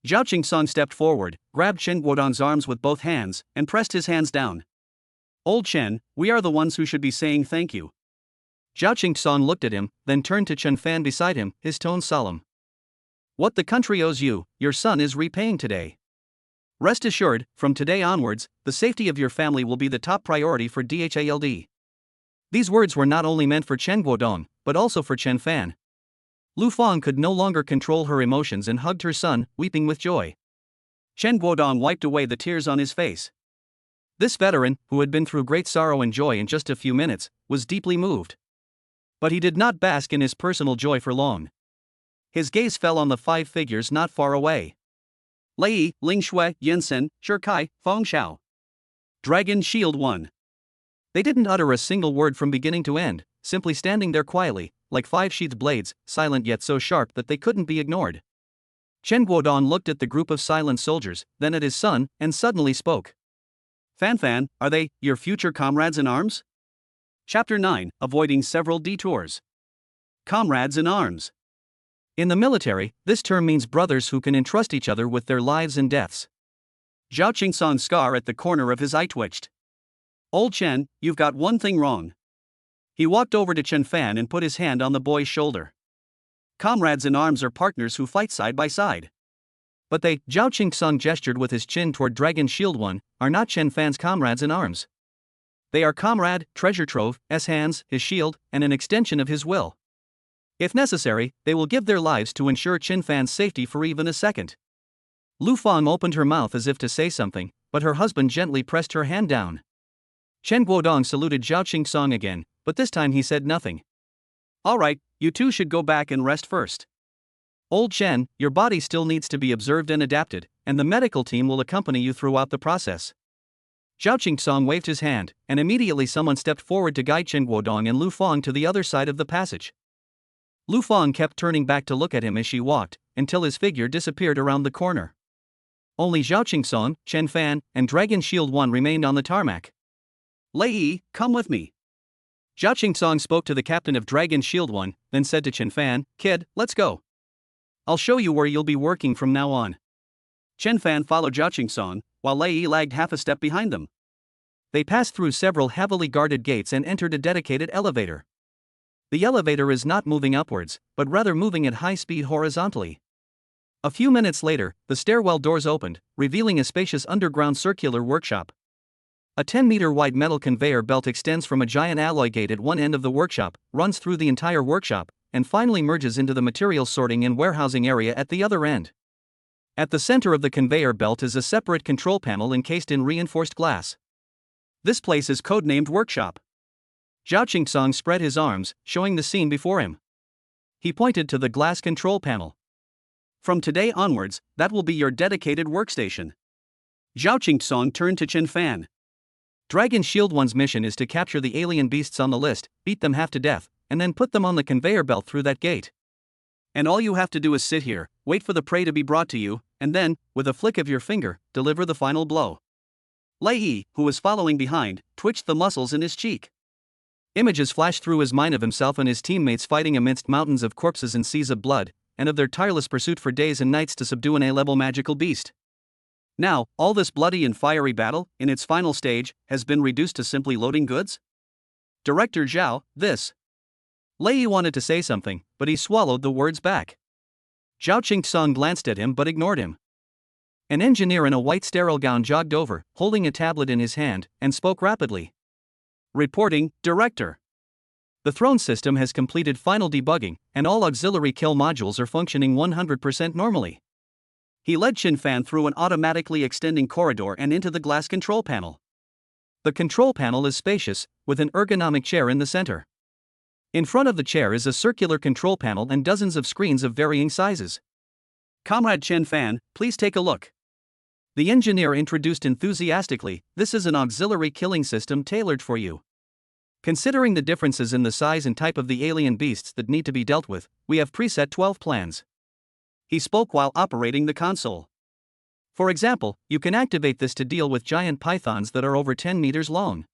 Speaker 1: Zhao Qingsong stepped forward, grabbed Chen Guodong's arms with both hands, and pressed his hands down. "Old Chen, we are the ones who should be saying thank you." Zhao Qingsong looked at him, then turned to Chen Fan beside him, his tone solemn. "What the country owes you, your son is repaying today. Rest assured, from today onwards, the safety of your family will be the top priority for DHALD." These words were not only meant for Chen Guodong, but also for Chen Fan. Lu Fang could no longer control her emotions and hugged her son, weeping with joy. Chen Guodong wiped away the tears on his face. This veteran, who had been through great sorrow and joy in just a few minutes, was deeply moved. But he did not bask in his personal joy for long. His gaze fell on the 5 figures not far away. Lei, Ling Shui, Yansen, Shikai, Feng Xiao. Dragon Shield 1. They didn't utter a single word from beginning to end, simply standing there quietly, like 5 sheathed blades, silent yet so sharp that they couldn't be ignored. Chen Guodong looked at the group of silent soldiers, then at his son, and suddenly spoke. "Fan, are they your future comrades in arms?" Chapter 9, Avoiding Several Detours. Comrades in arms. In the military, this term means brothers who can entrust each other with their lives and deaths. Zhao Qingsong's scar at the corner of his eye twitched. "Old Chen, you've got one thing wrong." He walked over to Chen Fan and put his hand on the boy's shoulder. "Comrades in arms are partners who fight side by side. But they," Zhao Qingsong gestured with his chin toward Dragon Shield 1, "are not Chen Fan's comrades in arms. They are comrade, treasure trove, his hands, his shield, and an extension of his will. If necessary, they will give their lives to ensure Chen Fan's safety for even a second." Lu Fang opened her mouth as if to say something, but her husband gently pressed her hand down. Chen Guodong saluted Zhao Qingsong again, but this time he said nothing. "All right, you two should go back and rest first. Old Chen, your body still needs to be observed and adapted, and the medical team will accompany you throughout the process." Zhao Qingsong waved his hand, and immediately someone stepped forward to guide Chen Guodong and Lu Fang to the other side of the passage. Lu Fang kept turning back to look at him as she walked, until his figure disappeared around the corner. Only Zhao Qingsong, Chen Fan, and Dragon Shield 1 remained on the tarmac. "Lei, come with me." Zhao Qingsong spoke to the captain of Dragon Shield 1, then said to Chen Fan, "Kid, let's go. I'll show you where you'll be working from now on." Chen Fan followed Zhao Qingsong, while Lei lagged half a step behind them. They passed through several heavily guarded gates and entered a dedicated elevator. The elevator is not moving upwards, but rather moving at high speed horizontally. A few minutes later, the stairwell doors opened, revealing a spacious underground circular workshop. A 10-meter wide metal conveyor belt extends from a giant alloy gate at one end of the workshop, runs through the entire workshop, and finally merges into the material sorting and warehousing area at the other end. At the center of the conveyor belt is a separate control panel encased in reinforced glass. This place is codenamed Workshop. Zhao Qingsong spread his arms, showing the scene before him. He pointed to the glass control panel. "From today onwards, that will be your dedicated workstation." Zhao Qingsong turned to Chen Fan. "Dragon Shield 1's mission is to capture the alien beasts on the list, beat them half to death, and then put them on the conveyor belt through that gate. And all you have to do is sit here, wait for the prey to be brought to you, and then, with a flick of your finger, deliver the final blow." Lei, who was following behind, twitched the muscles in his cheek. Images flashed through his mind of himself and his teammates fighting amidst mountains of corpses and seas of blood, and of their tireless pursuit for days and nights to subdue an A-level magical beast. Now, all this bloody and fiery battle, in its final stage, has been reduced to simply loading goods? Director Zhao, this. Lei wanted to say something, but he swallowed the words back. Zhao Qingtsong glanced at him but ignored him. An engineer in a white sterile gown jogged over, holding a tablet in his hand, and spoke rapidly. Reporting, Director. The throne system has completed final debugging, and all auxiliary kill modules are functioning 100% normally. He led Chen Fan through an automatically extending corridor and into the glass control panel. The control panel is spacious, with an ergonomic chair in the center. In front of the chair is a circular control panel and dozens of screens of varying sizes. Comrade Chen Fan, please take a look. The engineer introduced enthusiastically, this is an auxiliary killing system tailored for you. Considering the differences in the size and type of the alien beasts that need to be dealt with, we have preset 12 plans. He spoke while operating the console. For example, you can activate this to deal with giant pythons that are over 10 meters long.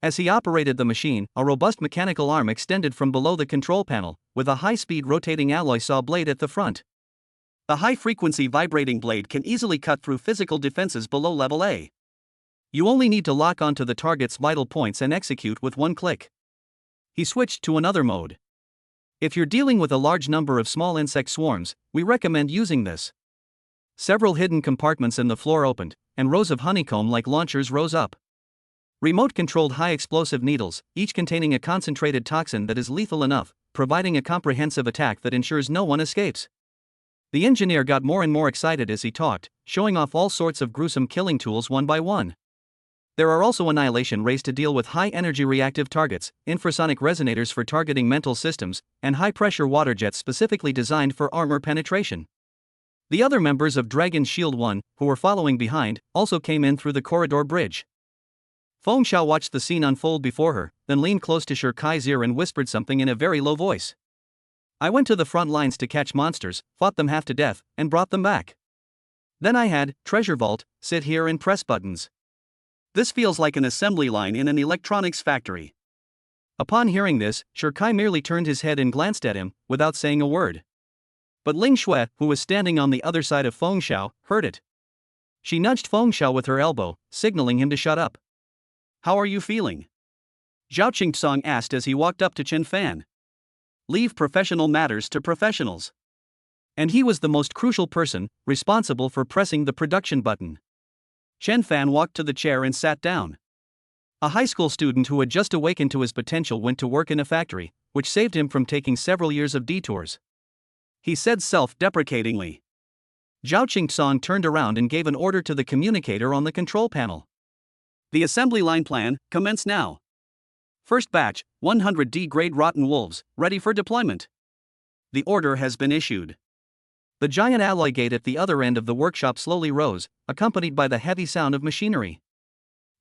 Speaker 1: As he operated the machine, a robust mechanical arm extended from below the control panel, with a high-speed rotating alloy saw blade at the front. The high-frequency vibrating blade can easily cut through physical defenses below level A. You only need to lock onto the target's vital points and execute with one click. He switched to another mode. If you're dealing with a large number of small insect swarms, we recommend using this. Several hidden compartments in the floor opened, and rows of honeycomb-like launchers rose up. Remote-controlled high-explosive needles, each containing a concentrated toxin that is lethal enough, providing a comprehensive attack that ensures no one escapes. The engineer got more and more excited as he talked, showing off all sorts of gruesome killing tools one by one. There are also annihilation rays to deal with high-energy reactive targets, infrasonic resonators for targeting mental systems, and high-pressure water jets specifically designed for armor penetration. The other members of Dragon's Shield 1, who were following behind, also came in through the corridor bridge. Feng Xiao watched the scene unfold before her, then leaned close to Shi Kai's ear and whispered something in a very low voice. I went to the front lines to catch monsters, fought them half to death, and brought them back. Then I had, treasure vault, sit here and press buttons. This feels like an assembly line in an electronics factory. Upon hearing this, Shi Kai merely turned his head and glanced at him, without saying a word. But Ling Xue, who was standing on the other side of Feng Xiao, heard it. She nudged Feng Xiao with her elbow, signaling him to shut up. How are you feeling? Zhao Qingtsong asked as he walked up to Chen Fan. Leave professional matters to professionals. And he was the most crucial person, responsible for pressing the production button. Chen Fan walked to the chair and sat down. A high school student who had just awakened to his potential went to work in a factory, which saved him from taking several years of detours. He said self-deprecatingly. Zhao Qingtsong turned around and gave an order to the communicator on the control panel. The assembly line plan, commence now. First batch, 100 D-grade rotten wolves, ready for deployment. The order has been issued. The giant alloy gate at the other end of the workshop slowly rose, accompanied by the heavy sound of machinery.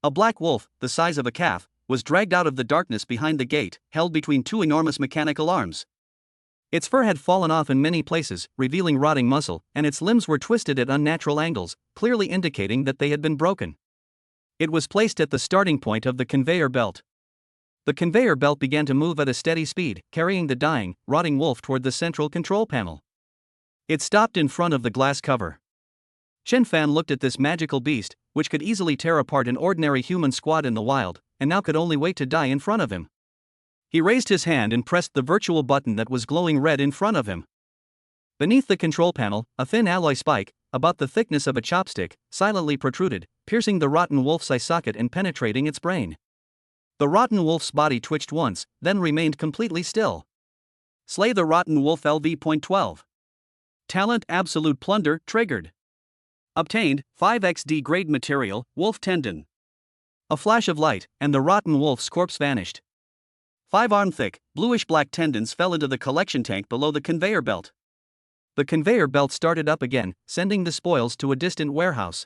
Speaker 1: A black wolf, the size of a calf, was dragged out of the darkness behind the gate, held between two enormous mechanical arms. Its fur had fallen off in many places, revealing rotting muscle, and its limbs were twisted at unnatural angles, clearly indicating that they had been broken. It was placed at the starting point of the conveyor belt. The conveyor belt began to move at a steady speed, carrying the dying, rotting wolf toward the central control panel. It stopped in front of the glass cover. Chen Fan looked at this magical beast, which could easily tear apart an ordinary human squad in the wild, and now could only wait to die in front of him. He raised his hand and pressed the virtual button that was glowing red in front of him. Beneath the control panel, a thin alloy spike, about the thickness of a chopstick, silently protruded, piercing the rotten wolf's eye socket and penetrating its brain. The rotten wolf's body twitched once, then remained completely still. Slay the rotten wolf LV.12. Talent Absolute Plunder triggered. Obtained, 5xD grade material, wolf tendon. A flash of light, and the rotten wolf's corpse vanished. 5-arm-thick, bluish-black tendons fell into the collection tank below the conveyor belt. The conveyor belt started up again, sending the spoils to a distant warehouse.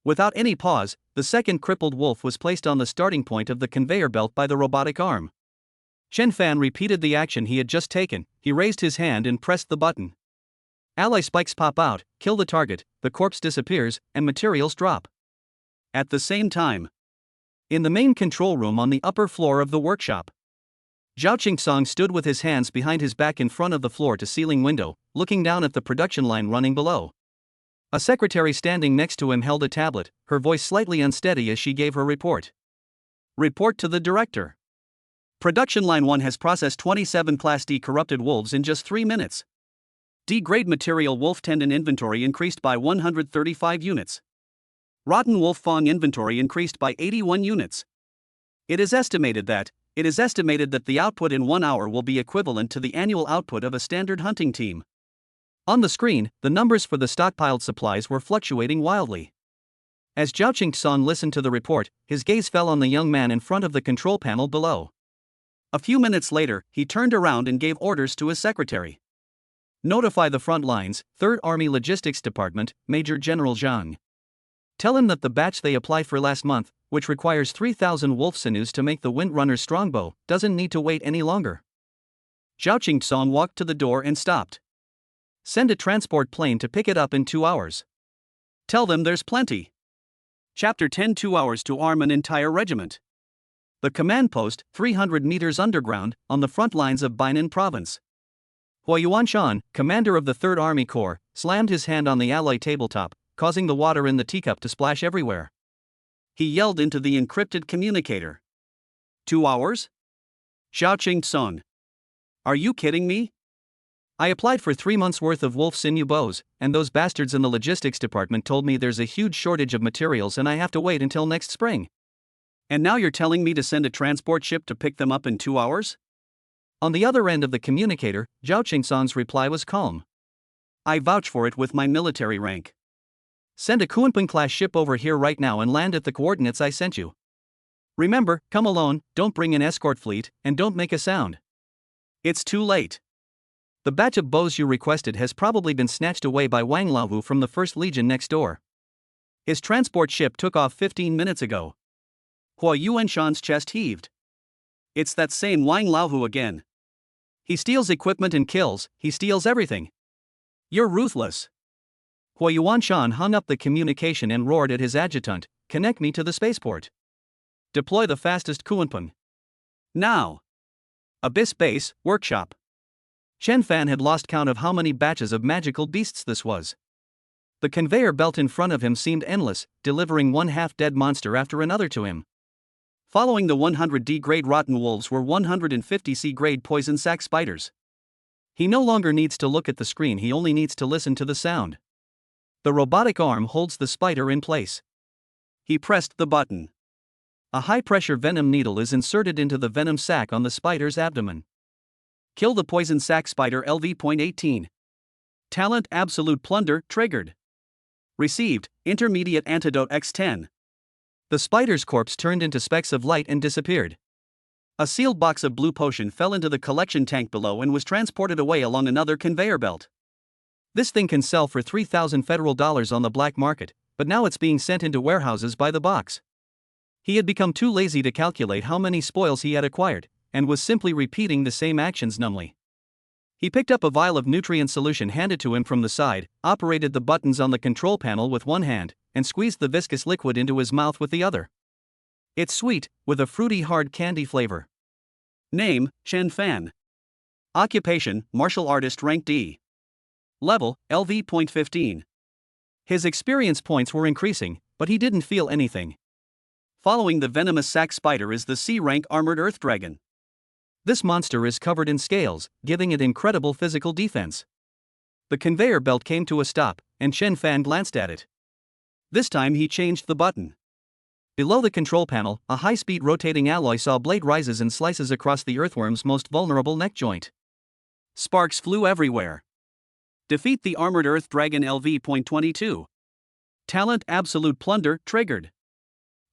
Speaker 1: Without any pause, the second crippled wolf was placed on the starting point of the conveyor belt by the robotic arm. Chen Fan repeated the action he had just taken. He raised his hand and pressed the button. Alloy spikes pop out, kill the target, the corpse disappears, and materials drop. At the same time, in the main control room on the upper floor of the workshop, Zhao Qingtsong stood with his hands behind his back in front of the floor-to-ceiling window, looking down at the production line running below. A secretary standing next to him held a tablet, her voice slightly unsteady as she gave her report. Report to the director. Production line 1 has processed 27 Class D corrupted wolves in just 3 minutes. D-grade material wolf tendon inventory increased by 135 units. Rotten wolf fawn inventory increased by 81 units. It is estimated that the output in 1 hour will be equivalent to the annual output of a standard hunting team. On the screen, the numbers for the stockpiled supplies were fluctuating wildly. As Zhao Qingxan listened to the report, his gaze fell on the young man in front of the control panel below. A few minutes later, he turned around and gave orders to his secretary. Notify the front lines, 3rd Army Logistics Department, Major General Zhang. Tell him that the batch they applied for last month, which requires 3,000 wolf sinews to make the Windrunner's strongbow, doesn't need to wait any longer. Zhao Qingxan walked to the door and stopped. Send a transport plane to pick it up in 2 hours. Tell them there's plenty. Chapter 10: 2 hours to arm an entire regiment. The command post, 300 meters underground, on the front lines of Bainan Province. Hua Yuanshan, commander of the 3rd Army Corps, slammed his hand on the alloy tabletop, causing the water in the teacup to splash everywhere. He yelled into the encrypted communicator. 2 hours? Zhao Qingxan. Are you kidding me? I applied for 3 months' worth of wolf sinew bows, and those bastards in the logistics department told me there's a huge shortage of materials and I have to wait until next spring. And now you're telling me to send a transport ship to pick them up in 2 hours? On the other end of the communicator, Zhao Qingxan's reply was calm. I vouch for it with my military rank. Send a Kunpeng-class ship over here right now and land at the coordinates I sent you. Remember, come alone, don't bring an escort fleet, and don't make a sound. It's too late. The batch of bows you requested has probably been snatched away by Wang Laohu from the 1st Legion next door. His transport ship took off 15 minutes ago. Hua Yuanshan's chest heaved. It's that same Wang Laohu again. He steals equipment and kills, he steals everything. You're ruthless. Hua Yuanshan hung up the communication and roared at his adjutant, connect me to the spaceport. Deploy the fastest Kunpeng. Now. Abyss Base, Workshop. Chen Fan had lost count of how many batches of magical beasts this was. The conveyor belt in front of him seemed endless, delivering one half-dead monster after another to him. Following the 100 D-grade rotten wolves were 150 C-grade poison sac spiders. He no longer needs to look at the screen, he only needs to listen to the sound. The robotic arm holds the spider in place. He pressed the button. A high-pressure venom needle is inserted into the venom sac on the spider's abdomen. Kill the poison sac spider LV.18. Talent Absolute Plunder triggered. Received, Intermediate Antidote X10. The spider's corpse turned into specks of light and disappeared. A sealed box of blue potion fell into the collection tank below and was transported away along another conveyor belt. This thing can sell for 3,000 federal dollars on the black market, but now it's being sent into warehouses by the box. He had become too lazy to calculate how many spoils he had acquired, and was simply repeating the same actions numbly. He picked up a vial of nutrient solution handed to him from the side, operated the buttons on the control panel with one hand, and squeezed the viscous liquid into his mouth with the other. It's sweet, with a fruity hard candy flavor. Name, Chen Fan. Occupation, martial artist rank D. Level, LV.15. His experience points were increasing, but he didn't feel anything. Following the venomous sac spider is the C-rank armored earth dragon. This monster is covered in scales, giving it incredible physical defense. The conveyor belt came to a stop, and Chen Fan glanced at it. This time he changed the button. Below the control panel, a high-speed rotating alloy saw blade rises and slices across the earthworm's most vulnerable neck joint. Sparks flew everywhere. Defeat the armored earth dragon LV.22. Talent Absolute Plunder triggered.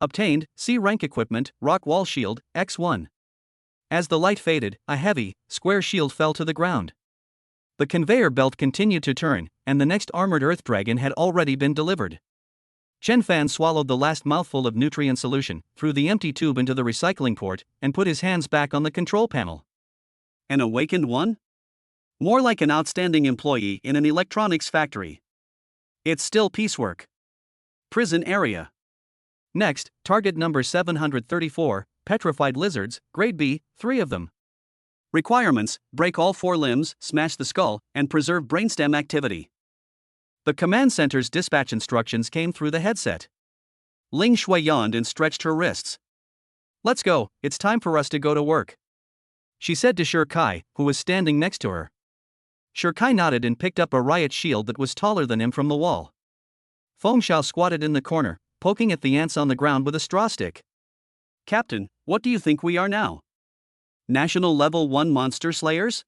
Speaker 1: Obtained, C-rank equipment, rock wall shield, X1. As the light faded, a heavy, square shield fell to the ground. The conveyor belt continued to turn, and the next armored earth dragon had already been delivered. Chen Fan swallowed the last mouthful of nutrient solution, threw the empty tube into the recycling port, and put his hands back on the control panel. An awakened one? More like an outstanding employee in an electronics factory. It's still piecework. Prison area. Next, target number 734, petrified lizards, grade B, 3 of them. Requirements: break all 4 limbs, smash the skull, and preserve brainstem activity. The command center's dispatch instructions came through the headset. Ling Shui yawned and stretched her wrists. Let's go, it's time for us to go to work, she said to Shi Kai, who was standing next to her. Kai nodded and picked up a riot shield that was taller than him from the wall. Feng Xiao squatted in the corner, poking at the ants on the ground with a straw stick. Captain, what do you think we are now? National Level 1 Monster Slayers?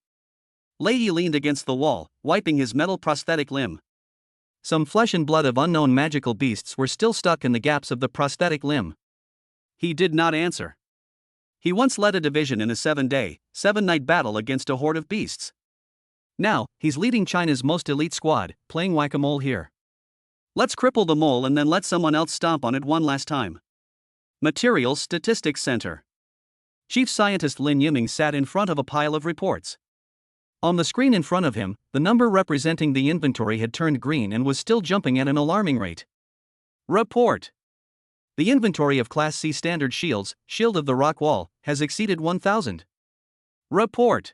Speaker 1: Lei Yi leaned against the wall, wiping his metal prosthetic limb. Some flesh and blood of unknown magical beasts were still stuck in the gaps of the prosthetic limb. He did not answer. He once led a division in a 7-day, 7-night battle against a horde of beasts. Now, he's leading China's most elite squad, playing whack-a-mole here. Let's cripple the mole and then let someone else stomp on it one last time. Materials Statistics Center. Chief Scientist Lin Yiming sat in front of a pile of reports. On the screen in front of him, the number representing the inventory had turned green and was still jumping at an alarming rate. Report. The inventory of Class C standard shields, Shield of the Rock Wall, has exceeded 1,000. Report.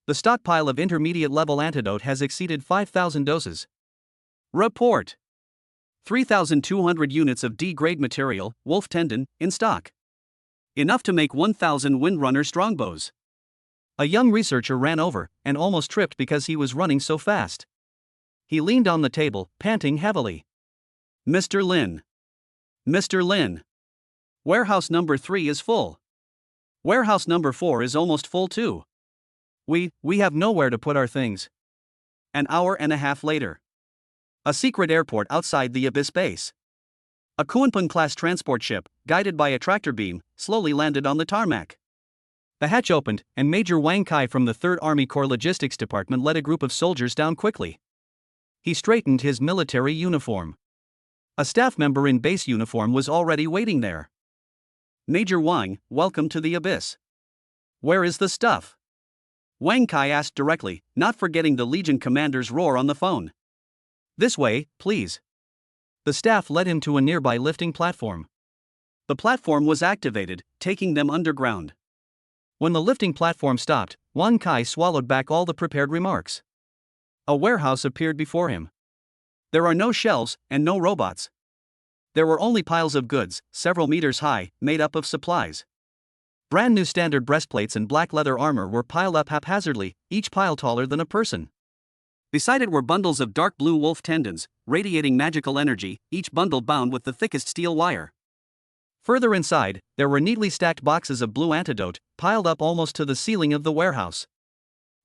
Speaker 1: The stockpile of intermediate-level antidote has exceeded 5,000 doses. Report. 3,200 units of D-grade material, wolf tendon, in stock. Enough to make 1,000 Windrunner strongbows. A young researcher ran over, and almost tripped because he was running so fast. He leaned on the table, panting heavily. Mr. Lin. Mr. Lin. Warehouse number 3 is full. Warehouse number 4 is almost full too. We have nowhere to put our things. An hour and a half later. A secret airport outside the Abyss base. A Kunpeng-class transport ship, guided by a tractor beam, slowly landed on the tarmac. The hatch opened, and Major Wang Kai from the 3rd Army Corps Logistics Department led a group of soldiers down quickly. He straightened his military uniform. A staff member in base uniform was already waiting there. Major Wang, welcome to the Abyss. Where is the stuff? Wang Kai asked directly, not forgetting the Legion commander's roar on the phone. This way, please. The staff led him to a nearby lifting platform. The platform was activated, taking them underground. When the lifting platform stopped, Wang Kai swallowed back all the prepared remarks. A warehouse appeared before him. There are no shelves, and no robots. There were only piles of goods, several meters high, made up of supplies. Brand new standard breastplates and black leather armor were piled up haphazardly, each pile taller than a person. Beside it were bundles of dark blue wolf tendons, radiating magical energy, each bundle bound with the thickest steel wire. Further inside, there were neatly stacked boxes of blue antidote, piled up almost to the ceiling of the warehouse.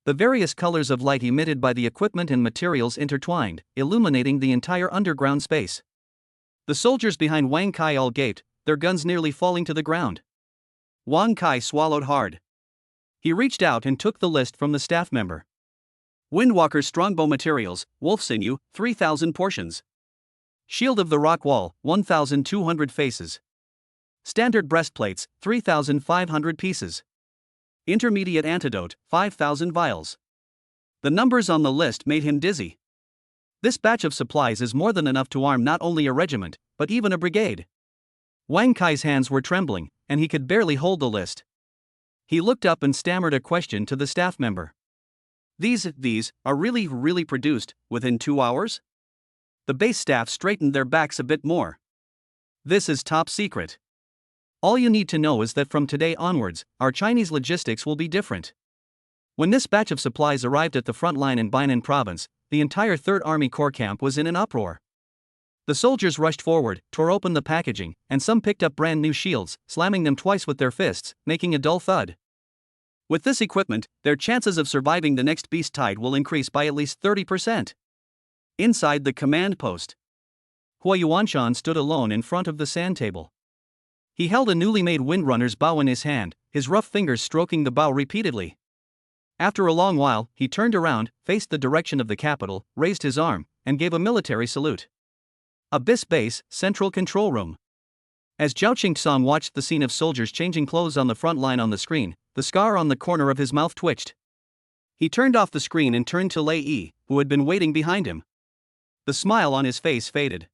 Speaker 1: The various colors of light emitted by the equipment and materials intertwined, illuminating the entire underground space. The soldiers behind Wang Kai all gaped, their guns nearly falling to the ground. Wang Kai swallowed hard. He reached out and took the list from the staff member. Windwalker strongbow materials, wolf sinew, 3,000 portions. Shield of the Rock Wall, 1,200 faces. Standard breastplates, 3,500 pieces. Intermediate antidote, 5,000 vials. The numbers on the list made him dizzy. This batch of supplies is more than enough to arm not only a regiment, but even a brigade. Wang Kai's hands were trembling, and he could barely hold the list. He looked up and stammered a question to the staff member. These are really produced within 2 hours? The base staff straightened their backs a bit more. This is top secret. All you need to know is that from today onwards, our Chinese logistics will be different. When this batch of supplies arrived at the front line in Bainan province, the entire 3rd Army Corps camp was in an uproar. The soldiers rushed forward, tore open the packaging, and some picked up brand new shields, slamming them twice with their fists, making a dull thud. With this equipment, their chances of surviving the next beast tide will increase by at least 30%. Inside the command post, Hua Yuanshan stood alone in front of the sand table. He held a newly made Windrunner's bow in his hand, his rough fingers stroking the bow repeatedly. After a long while, he turned around, faced the direction of the capital, raised his arm, and gave a military salute. Abyss Base, Central Control Room. As Zhao Qingtsong watched the scene of soldiers changing clothes on the front line on the screen, the scar on the corner of his mouth twitched. He turned off the screen and turned to Lei Yi, who had been waiting behind him. The smile on his face faded.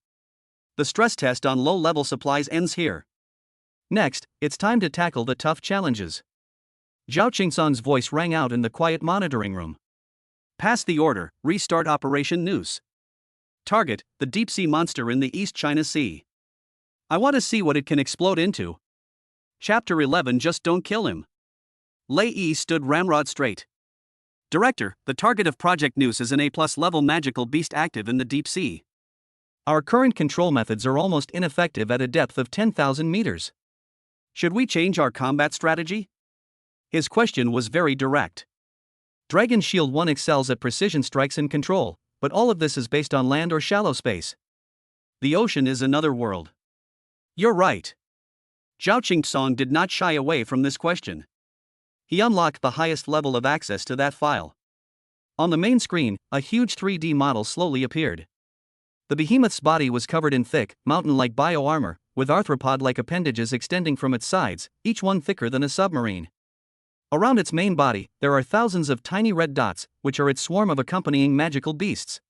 Speaker 1: The stress test on low-level supplies ends here. Next, it's time to tackle the tough challenges. Zhao Qingtsong's voice rang out in the quiet monitoring room. Pass the order, restart Operation Noose. Target, the deep-sea monster in the East China Sea. I want to see what it can explode into. Chapter 11. Just don't kill him. Lei Yi stood ramrod straight. Director, the target of Project Noose is an A+ level magical beast active in the deep sea. Our current control methods are almost ineffective at a depth of 10,000 meters. Should we change our combat strategy? His question was very direct. Dragon Shield 1 excels at precision strikes and control, but all of this is based on land or shallow space. The ocean is another world. You're right. Zhao Qingsong did not shy away from this question. He unlocked the highest level of access to that file. On the main screen, a huge 3D model slowly appeared. The behemoth's body was covered in thick, mountain-like bio-armor, with arthropod-like appendages extending from its sides, each one thicker than a submarine. Around its main body, there are thousands of tiny red dots, which are its swarm of accompanying magical beasts.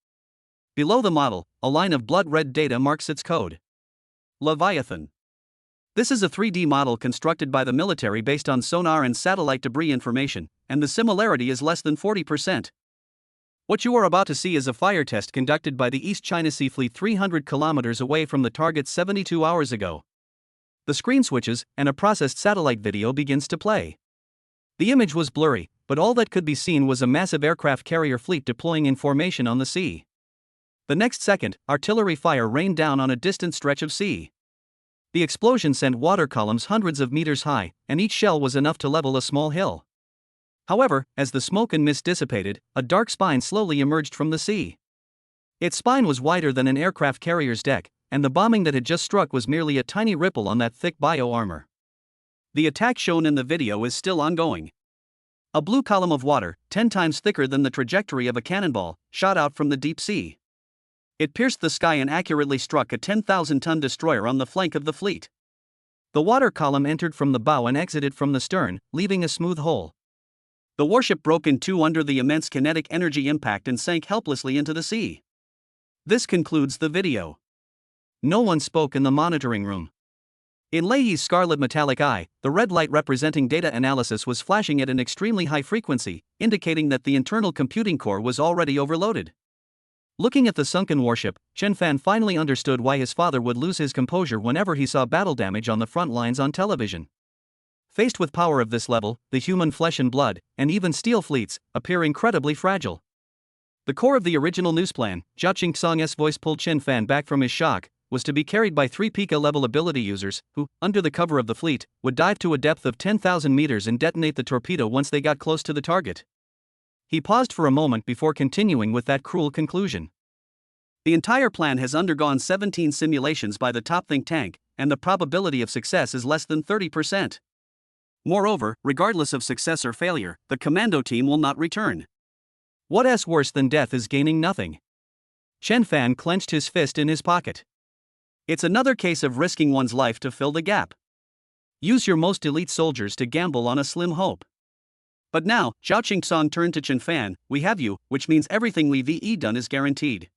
Speaker 1: Below the model, a line of blood-red data marks its code. Leviathan. This is a 3D model constructed by the military based on sonar and satellite debris information, and the similarity is less than 40%. What you are about to see is a fire test conducted by the East China Sea Fleet 300 kilometers away from the target 72 hours ago. The screen switches, and a processed satellite video begins to play. The image was blurry, but all that could be seen was a massive aircraft carrier fleet deploying in formation on the sea. The next second, artillery fire rained down on a distant stretch of sea. The explosion sent water columns hundreds of meters high, and each shell was enough to level a small hill. However, as the smoke and mist dissipated, a dark spine slowly emerged from the sea. Its spine was wider than an aircraft carrier's deck, and the bombing that had just struck was merely a tiny ripple on that thick bio-armor. The attack shown in the video is still ongoing. A blue column of water, 10 times thicker than the trajectory of a cannonball, shot out from the deep sea. It pierced the sky and accurately struck a 10,000-ton destroyer on the flank of the fleet. The water column entered from the bow and exited from the stern, leaving a smooth hole. The warship broke in two under the immense kinetic energy impact and sank helplessly into the sea. This concludes the video. No one spoke in the monitoring room. In Leahy's scarlet metallic eye, the red light representing data analysis was flashing at an extremely high frequency, indicating that the internal computing core was already overloaded. Looking at the sunken warship, Chen Fan finally understood why his father would lose his composure whenever he saw battle damage on the front lines on television. Faced with power of this level, the human flesh and blood, and even steel fleets, appear incredibly fragile. The core of the original news plan, Zhao Qingsong's voice pulled Chen Fan back from his shock, was to be carried by 3 Pika-level ability users, who, under the cover of the fleet, would dive to a depth of 10,000 meters and detonate the torpedo once they got close to the target. He paused for a moment before continuing with that cruel conclusion. The entire plan has undergone 17 simulations by the top think tank, and the probability of success is less than 30%. Moreover, regardless of success or failure, the commando team will not return. What's worse than death is gaining nothing. Chen Fan clenched his fist in his pocket. It's another case of risking one's life to fill the gap. Use your most elite soldiers to gamble on a slim hope. But now, Zhao Qingsong turned to Chen Fan, we have you, which means everything we've done is guaranteed.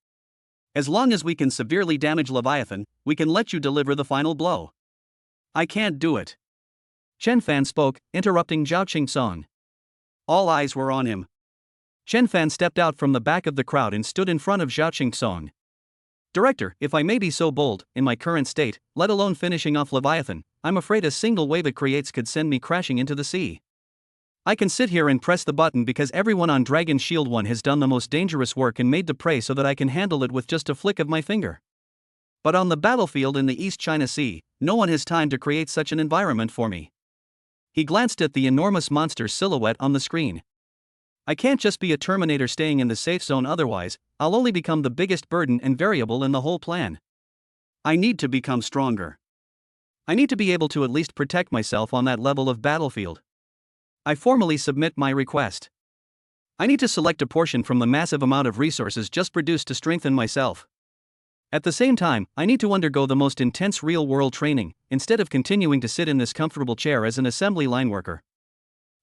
Speaker 1: As long as we can severely damage Leviathan, we can let you deliver the final blow. I can't do it. Chen Fan spoke, interrupting Zhao Qingsong. All eyes were on him. Chen Fan stepped out from the back of the crowd and stood in front of Zhao Qingsong. Director, if I may be so bold, in my current state, let alone finishing off Leviathan, I'm afraid a single wave it creates could send me crashing into the sea. I can sit here and press the button because everyone on Dragon Shield 1 has done the most dangerous work and made the prey so that I can handle it with just a flick of my finger. But on the battlefield in the East China Sea, no one has time to create such an environment for me. He glanced at the enormous monster's silhouette on the screen. I can't just be a Terminator staying in the safe zone, otherwise, I'll only become the biggest burden and variable in the whole plan. I need to become stronger. I need to be able to at least protect myself on that level of battlefield. I formally submit my request. I need to select a portion from the massive amount of resources just produced to strengthen myself. At the same time, I need to undergo the most intense real-world training, instead of continuing to sit in this comfortable chair as an assembly line worker.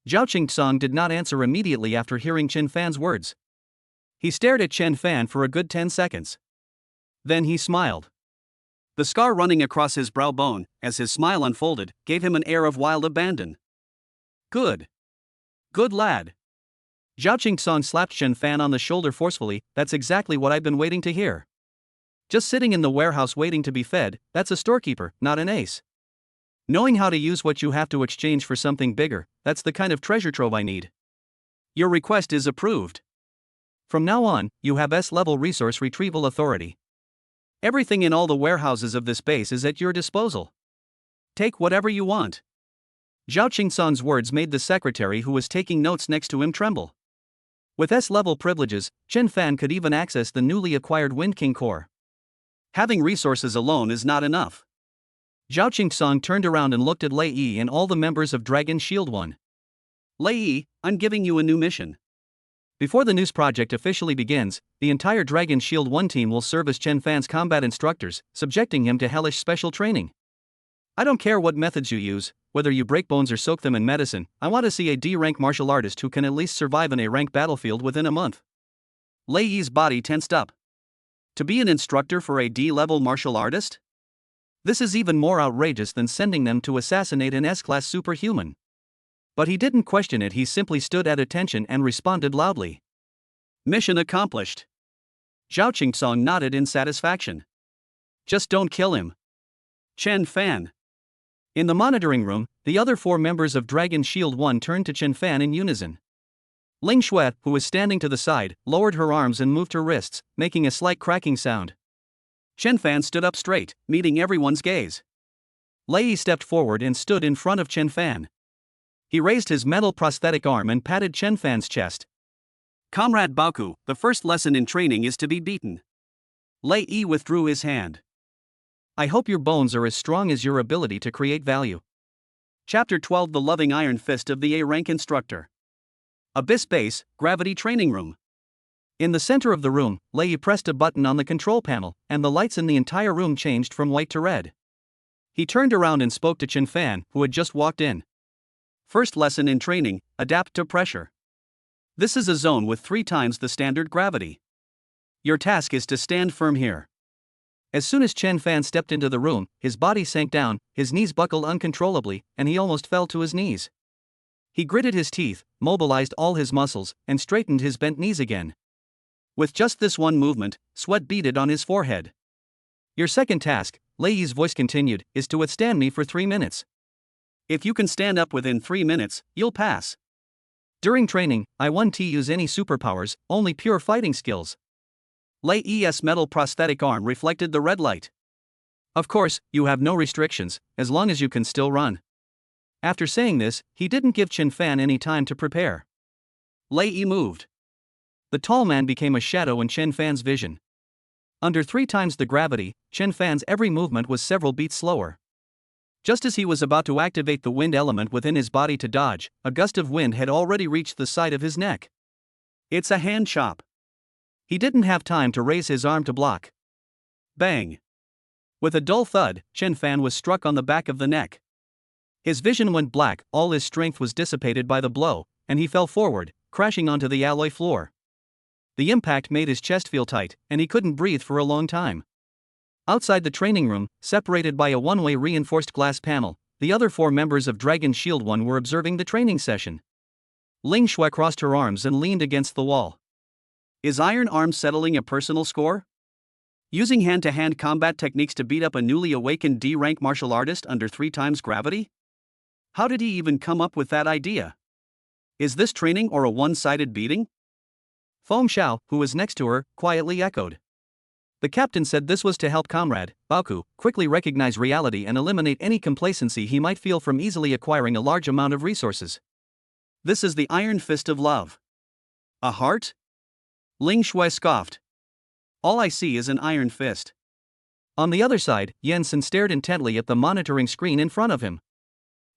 Speaker 1: Zhao Qingsong did not answer immediately after hearing Chen Fan's words. He stared at Chen Fan for a good 10 seconds. Then he smiled. The scar running across his brow bone, as his smile unfolded, gave him an air of wild abandon. Good. Good lad. Zhao Qingsong slapped Chen Fan on the shoulder forcefully, that's exactly what I've been waiting to hear. Just sitting in the warehouse waiting to be fed, that's a storekeeper, not an ace. Knowing how to use what you have to exchange for something bigger, that's the kind of treasure trove I need. Your request is approved. From now on, you have S-level resource retrieval authority. Everything in all the warehouses of this base is at your disposal. Take whatever you want. Zhao Qingsong's words made the secretary who was taking notes next to him tremble. With S-level privileges, Chen Fan could even access the newly acquired Wind King core. Having resources alone is not enough. Zhao Qingsong turned around and looked at Lei Yi and all the members of Dragon Shield 1. Lei Yi, I'm giving you a new mission. Before the news project officially begins, the entire Dragon Shield 1 team will serve as Chen Fan's combat instructors, subjecting him to hellish special training. I don't care what methods you use, whether you break bones or soak them in medicine, I want to see a D-rank martial artist who can at least survive an A-rank battlefield within a month. Lei Yi's body tensed up. To be an instructor for a D-level martial artist? This is even more outrageous than sending them to assassinate an S-class superhuman. But he didn't question it, he simply stood at attention and responded loudly. Mission accomplished. Zhao Qingsong nodded in satisfaction. Just don't kill him. Chen Fan. In the monitoring room, the other 4 members of Dragon Shield 1 turned to Chen Fan in unison. Ling Shui, who was standing to the side, lowered her arms and moved her wrists, making a slight cracking sound. Chen Fan stood up straight, meeting everyone's gaze. Lei Yi stepped forward and stood in front of Chen Fan. He raised his metal prosthetic arm and patted Chen Fan's chest. Comrade Baoku, the first lesson in training is to be beaten. Lei Yi withdrew his hand. I hope your bones are as strong as your ability to create value. Chapter 12: The Loving Iron Fist of the A-rank Instructor. Abyss Base, Gravity Training Room. In the center of the room, Lei Yi pressed a button on the control panel, and the lights in the entire room changed from white to red. He turned around and spoke to Chen Fan, who had just walked in. First lesson in training: adapt to pressure. This is a zone with 3 times the standard gravity. Your task is to stand firm here. As soon as Chen Fan stepped into the room, his body sank down, his knees buckled uncontrollably, and he almost fell to his knees. He gritted his teeth, mobilized all his muscles, and straightened his bent knees again. With just this one movement, sweat beaded on his forehead. Your second task, Lei Yi's voice continued, is to withstand me for 3 minutes. If you can stand up within 3 minutes, you'll pass. During training, I won't use any superpowers, only pure fighting skills. Lei Yi's metal prosthetic arm reflected the red light. Of course, you have no restrictions, as long as you can still run. After saying this, he didn't give Chen Fan any time to prepare. Lei Yi moved. The tall man became a shadow in Chen Fan's vision. Under 3 times the gravity, Chen Fan's every movement was several beats slower. Just as he was about to activate the wind element within his body to dodge, a gust of wind had already reached the side of his neck. It's a hand chop. He didn't have time to raise his arm to block. Bang! With a dull thud, Chen Fan was struck on the back of the neck. His vision went black, all his strength was dissipated by the blow, and he fell forward, crashing onto the alloy floor. The impact made his chest feel tight, and he couldn't breathe for a long time. Outside the training room, separated by a one-way reinforced glass panel, the other 4 members of Dragon Shield 1 were observing the training session. Ling Shui crossed her arms and leaned against the wall. Is Iron Arm settling a personal score? Using hand-to-hand combat techniques to beat up a newly awakened D-rank martial artist under 3 times gravity? How did he even come up with that idea? Is this training or a one-sided beating? Feng Xiao, who was next to her, quietly echoed. The captain said this was to help Comrade Baoku quickly recognize reality and eliminate any complacency he might feel from easily acquiring a large amount of resources. This is the Iron Fist of Love. A heart? Ling Shui scoffed. All I see is an iron fist. On the other side, Yansen stared intently at the monitoring screen in front of him.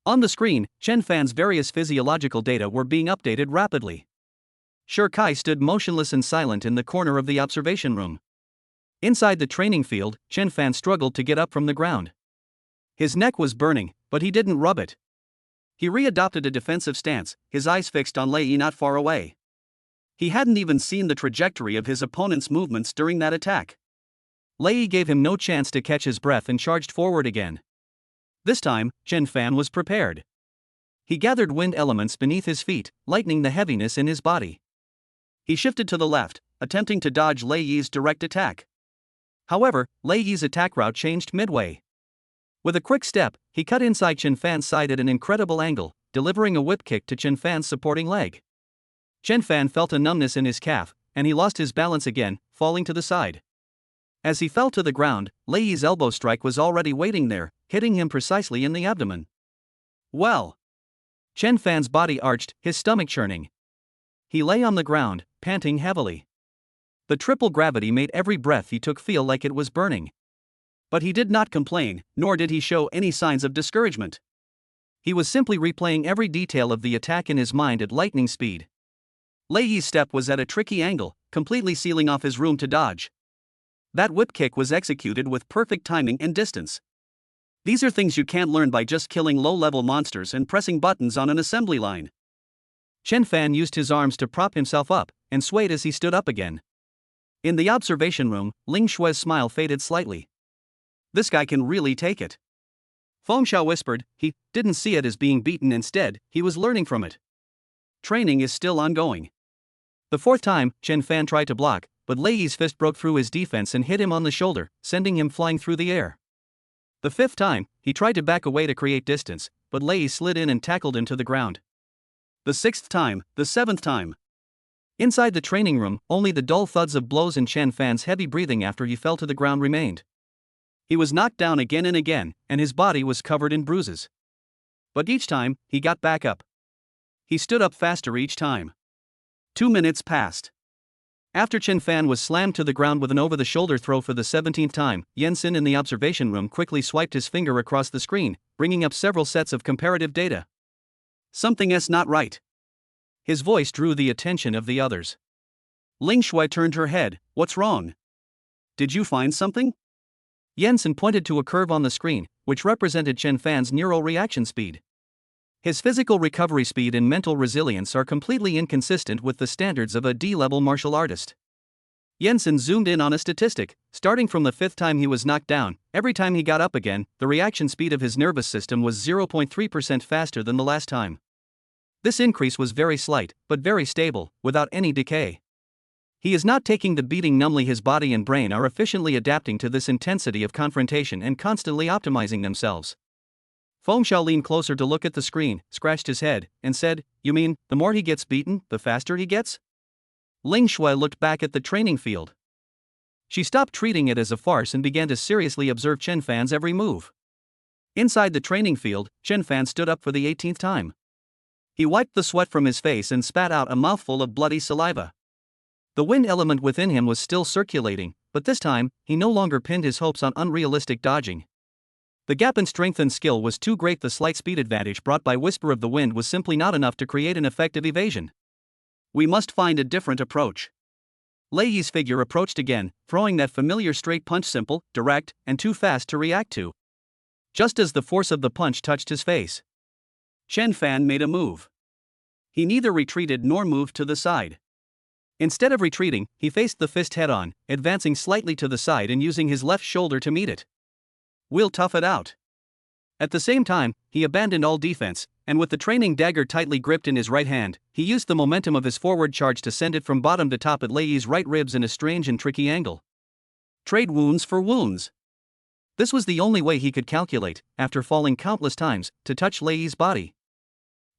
Speaker 1: On the screen, Chen Fan's various physiological data were being updated rapidly. Shi Kai stood motionless and silent in the corner of the observation room. Inside the training field, Chen Fan struggled to get up from the ground. His neck was burning, but he didn't rub it. He readopted a defensive stance, his eyes fixed on Lei Yi not far away. He hadn't even seen the trajectory of his opponent's movements during that attack. Lei Yi gave him no chance to catch his breath and charged forward again. This time, Chen Fan was prepared. He gathered wind elements beneath his feet, lightening the heaviness in his body. He shifted to the left, attempting to dodge Lei Yi's direct attack. However, Lei Yi's attack route changed midway. With a quick step, he cut inside Chen Fan's side at an incredible angle, delivering a whip kick to Chen Fan's supporting leg. Chen Fan felt a numbness in his calf, and he lost his balance again, falling to the side. As he fell to the ground, Lei Yi's elbow strike was already waiting there, hitting him precisely in the abdomen. Well! Chen Fan's body arched, his stomach churning. He lay on the ground, panting heavily. The triple gravity made every breath he took feel like it was burning. But he did not complain, nor did he show any signs of discouragement. He was simply replaying every detail of the attack in his mind at lightning speed. Lei Yi's step was at a tricky angle, completely sealing off his room to dodge. That whip kick was executed with perfect timing and distance. These are things you can't learn by just killing low-level monsters and pressing buttons on an assembly line. Chen Fan used his arms to prop himself up, and swayed as he stood up again. In the observation room, Ling Shui's smile faded slightly. This guy can really take it. Feng Xiao whispered, he didn't see it as being beaten, instead, he was learning from it. Training is still ongoing. The fourth time, Chen Fan tried to block, but Lei Yi's fist broke through his defense and hit him on the shoulder, sending him flying through the air. The fifth time, he tried to back away to create distance, but Lei Yi slid in and tackled him to the ground. The sixth time, the seventh time. Inside the training room, only the dull thuds of blows and Chen Fan's heavy breathing after he fell to the ground remained. He was knocked down again and again, and his body was covered in bruises. But each time, he got back up. He stood up faster each time. 2 minutes passed. After Chen Fan was slammed to the ground with an over-the-shoulder throw for the 17th time, Yansin in the observation room quickly swiped his finger across the screen, bringing up several sets of comparative data. Something's not right. His voice drew the attention of the others. Ling Shui turned her head. What's wrong? Did you find something? Yansin pointed to a curve on the screen, which represented Chen Fan's neural reaction speed. His physical recovery speed and mental resilience are completely inconsistent with the standards of a D-level martial artist. Yansin zoomed in on a statistic. Starting from the 5th time he was knocked down, every time he got up again, the reaction speed of his nervous system was 0.3% faster than the last time. This increase was very slight, but very stable, without any decay. He is not taking the beating numbly. His body and brain are efficiently adapting to this intensity of confrontation and constantly optimizing themselves. Feng Xiao leaned closer to look at the screen, scratched his head, and said, "You mean, the more he gets beaten, the faster he gets?" Ling Shui looked back at the training field. She stopped treating it as a farce and began to seriously observe Chen Fan's every move. Inside the training field, Chen Fan stood up for the 18th time. He wiped the sweat from his face and spat out a mouthful of bloody saliva. The wind element within him was still circulating, but this time, he no longer pinned his hopes on unrealistic dodging. The gap in strength and skill was too great. The slight speed advantage brought by Whisper of the Wind was simply not enough to create an effective evasion. We must find a different approach. Lei Yi's figure approached again, throwing that familiar straight punch, simple, direct, and too fast to react to. Just as the force of the punch touched his face, Chen Fan made a move. He neither retreated nor moved to the side. Instead of retreating, he faced the fist head-on, advancing slightly to the side and using his left shoulder to meet it. We'll tough it out. At the same time, he abandoned all defense, and with the training dagger tightly gripped in his right hand, he used the momentum of his forward charge to send it from bottom to top at Lei Yi's right ribs in a strange and tricky angle. Trade wounds for wounds. This was the only way he could calculate, after falling countless times, to touch Lei Yi's body.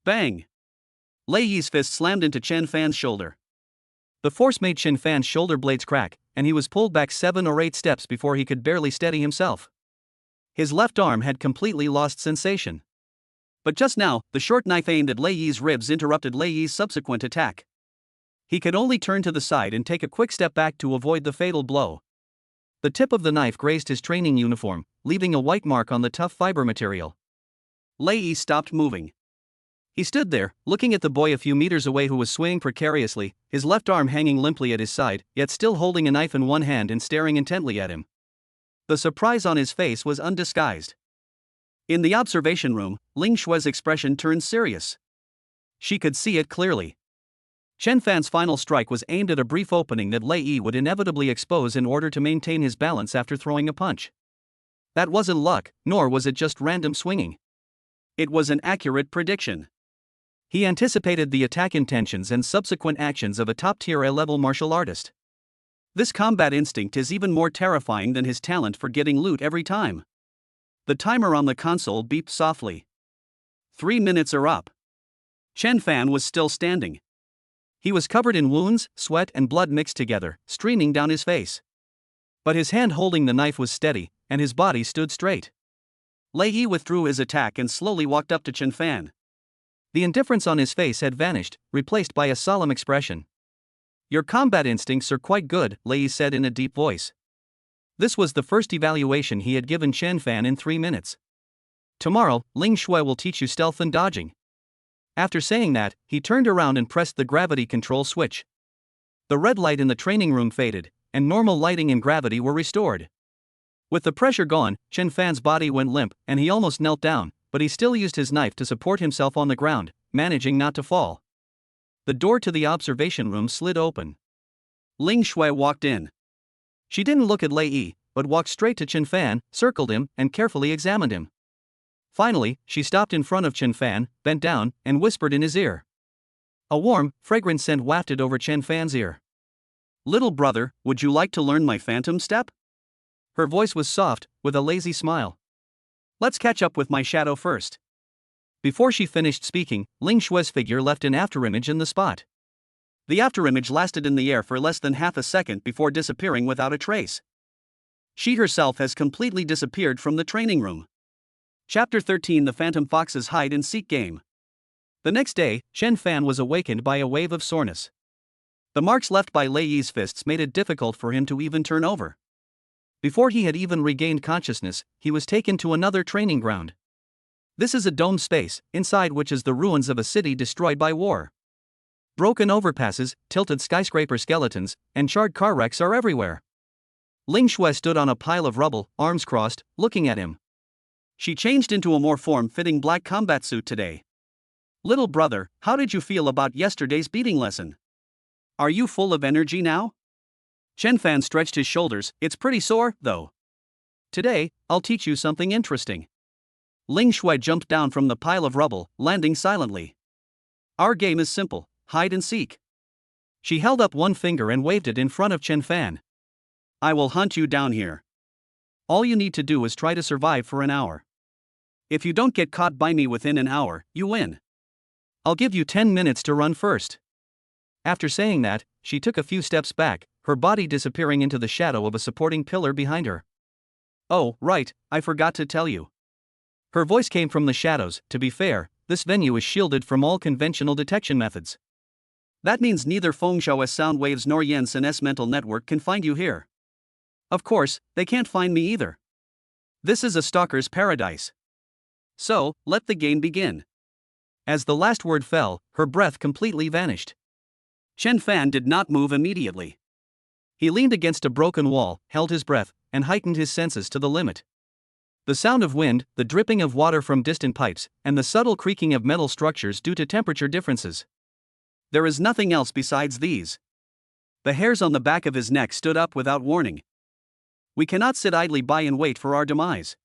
Speaker 1: Bang! Lei Yi's fist slammed into Chen Fan's shoulder. The force made Chen Fan's shoulder blades crack, and he was pulled back 7 or 8 steps before he could barely steady himself. His left arm had completely lost sensation. But just now, the short knife aimed at Lei Yi's ribs interrupted Lei Yi's subsequent attack. He could only turn to the side and take a quick step back to avoid the fatal blow. The tip of the knife grazed his training uniform, leaving a white mark on the tough fiber material. Lei Yi stopped moving. He stood there, looking at the boy a few meters away who was swaying precariously, his left arm hanging limply at his side, yet still holding a knife in one hand and staring intently at him. The surprise on his face was undisguised. In the observation room, Ling Shui's expression turned serious. She could see it clearly. Chen Fan's final strike was aimed at a brief opening that Lei Yi would inevitably expose in order to maintain his balance after throwing a punch. That wasn't luck, nor was it just random swinging. It was an accurate prediction. He anticipated the attack intentions and subsequent actions of a top-tier A-level martial artist. This combat instinct is even more terrifying than his talent for getting loot every time. The timer on the console beeped softly. 3 minutes are up. Chen Fan was still standing. He was covered in wounds, sweat and blood mixed together, streaming down his face. But his hand holding the knife was steady, and his body stood straight. Lei Yi withdrew his attack and slowly walked up to Chen Fan. The indifference on his face had vanished, replaced by a solemn expression. "Your combat instincts are quite good," Lei Yi said in a deep voice. This was the first evaluation he had given Chen Fan in 3 minutes. "Tomorrow, Ling Shui will teach you stealth and dodging." After saying that, he turned around and pressed the gravity control switch. The red light in the training room faded, and normal lighting and gravity were restored. With the pressure gone, Chen Fan's body went limp, and he almost knelt down, but he still used his knife to support himself on the ground, managing not to fall. The door to the observation room slid open. Ling Shui walked in. She didn't look at Lei Yi, but walked straight to Chen Fan, circled him, and carefully examined him. Finally, she stopped in front of Chen Fan, bent down, and whispered in his ear. A warm, fragrant scent wafted over Chen Fan's ear. "Little brother, would you like to learn my phantom step?" Her voice was soft, with a lazy smile. "Let's catch up with my shadow first." Before she finished speaking, Ling Shui's figure left an afterimage in the spot. The afterimage lasted in the air for less than half a second before disappearing without a trace. She herself has completely disappeared from the training room. Chapter 13: The Phantom Fox's Hide-and-Seek Game. The next day, Chen Fan was awakened by a wave of soreness. The marks left by Lei Yi's fists made it difficult for him to even turn over. Before he had even regained consciousness, he was taken to another training ground. This is a domed space, inside which is the ruins of a city destroyed by war. Broken overpasses, tilted skyscraper skeletons, and charred car wrecks are everywhere. Ling Shui stood on a pile of rubble, arms crossed, looking at him. She changed into a more form-fitting black combat suit today. "Little brother, how did you feel about yesterday's beating lesson? Are you full of energy now?" Chen Fan stretched his shoulders. "It's pretty sore, though. Today, I'll teach you something interesting." Ling Shui jumped down from the pile of rubble, landing silently. "Our game is simple: hide and seek." She held up one finger and waved it in front of Chen Fan. "I will hunt you down here. All you need to do is try to survive for an hour. If you don't get caught by me within an hour, you win. I'll give you 10 minutes to run first." After saying that, she took a few steps back, her body disappearing into the shadow of a supporting pillar behind her. "Oh, right, I forgot to tell you." Her voice came from the shadows. "To be fair, this venue is shielded from all conventional detection methods. That means neither Fengshao's sound waves nor Yansen's mental network can find you here. Of course, they can't find me either. This is a stalker's paradise. So, let the game begin." As the last word fell, her breath completely vanished. Chen Fan did not move immediately. He leaned against a broken wall, held his breath, and heightened his senses to the limit. The sound of wind, the dripping of water from distant pipes, and the subtle creaking of metal structures due to temperature differences. There is nothing else besides these. The hairs on the back of his neck stood up without warning. We cannot sit idly by and wait for our demise.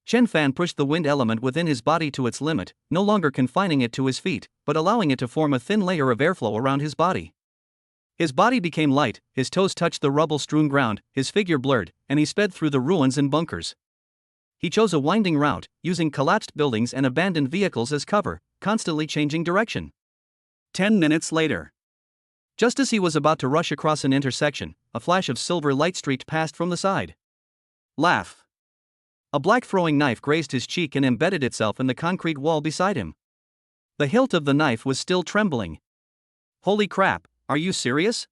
Speaker 1: Chen Fan pushed the wind element within his body to its limit, no longer confining it to his feet, but allowing it to form a thin layer of airflow around his body. His body became light, his toes touched the rubble-strewn ground, his figure blurred, and he sped through the ruins and bunkers. He chose a winding route, using collapsed buildings and abandoned vehicles as cover, constantly changing direction. 10 minutes later. Just as he was about to rush across an intersection, a flash of silver light streaked past from the side. Laugh. A black throwing knife grazed his cheek and embedded itself in the concrete wall beside him. The hilt of the knife was still trembling. Holy crap, are you serious?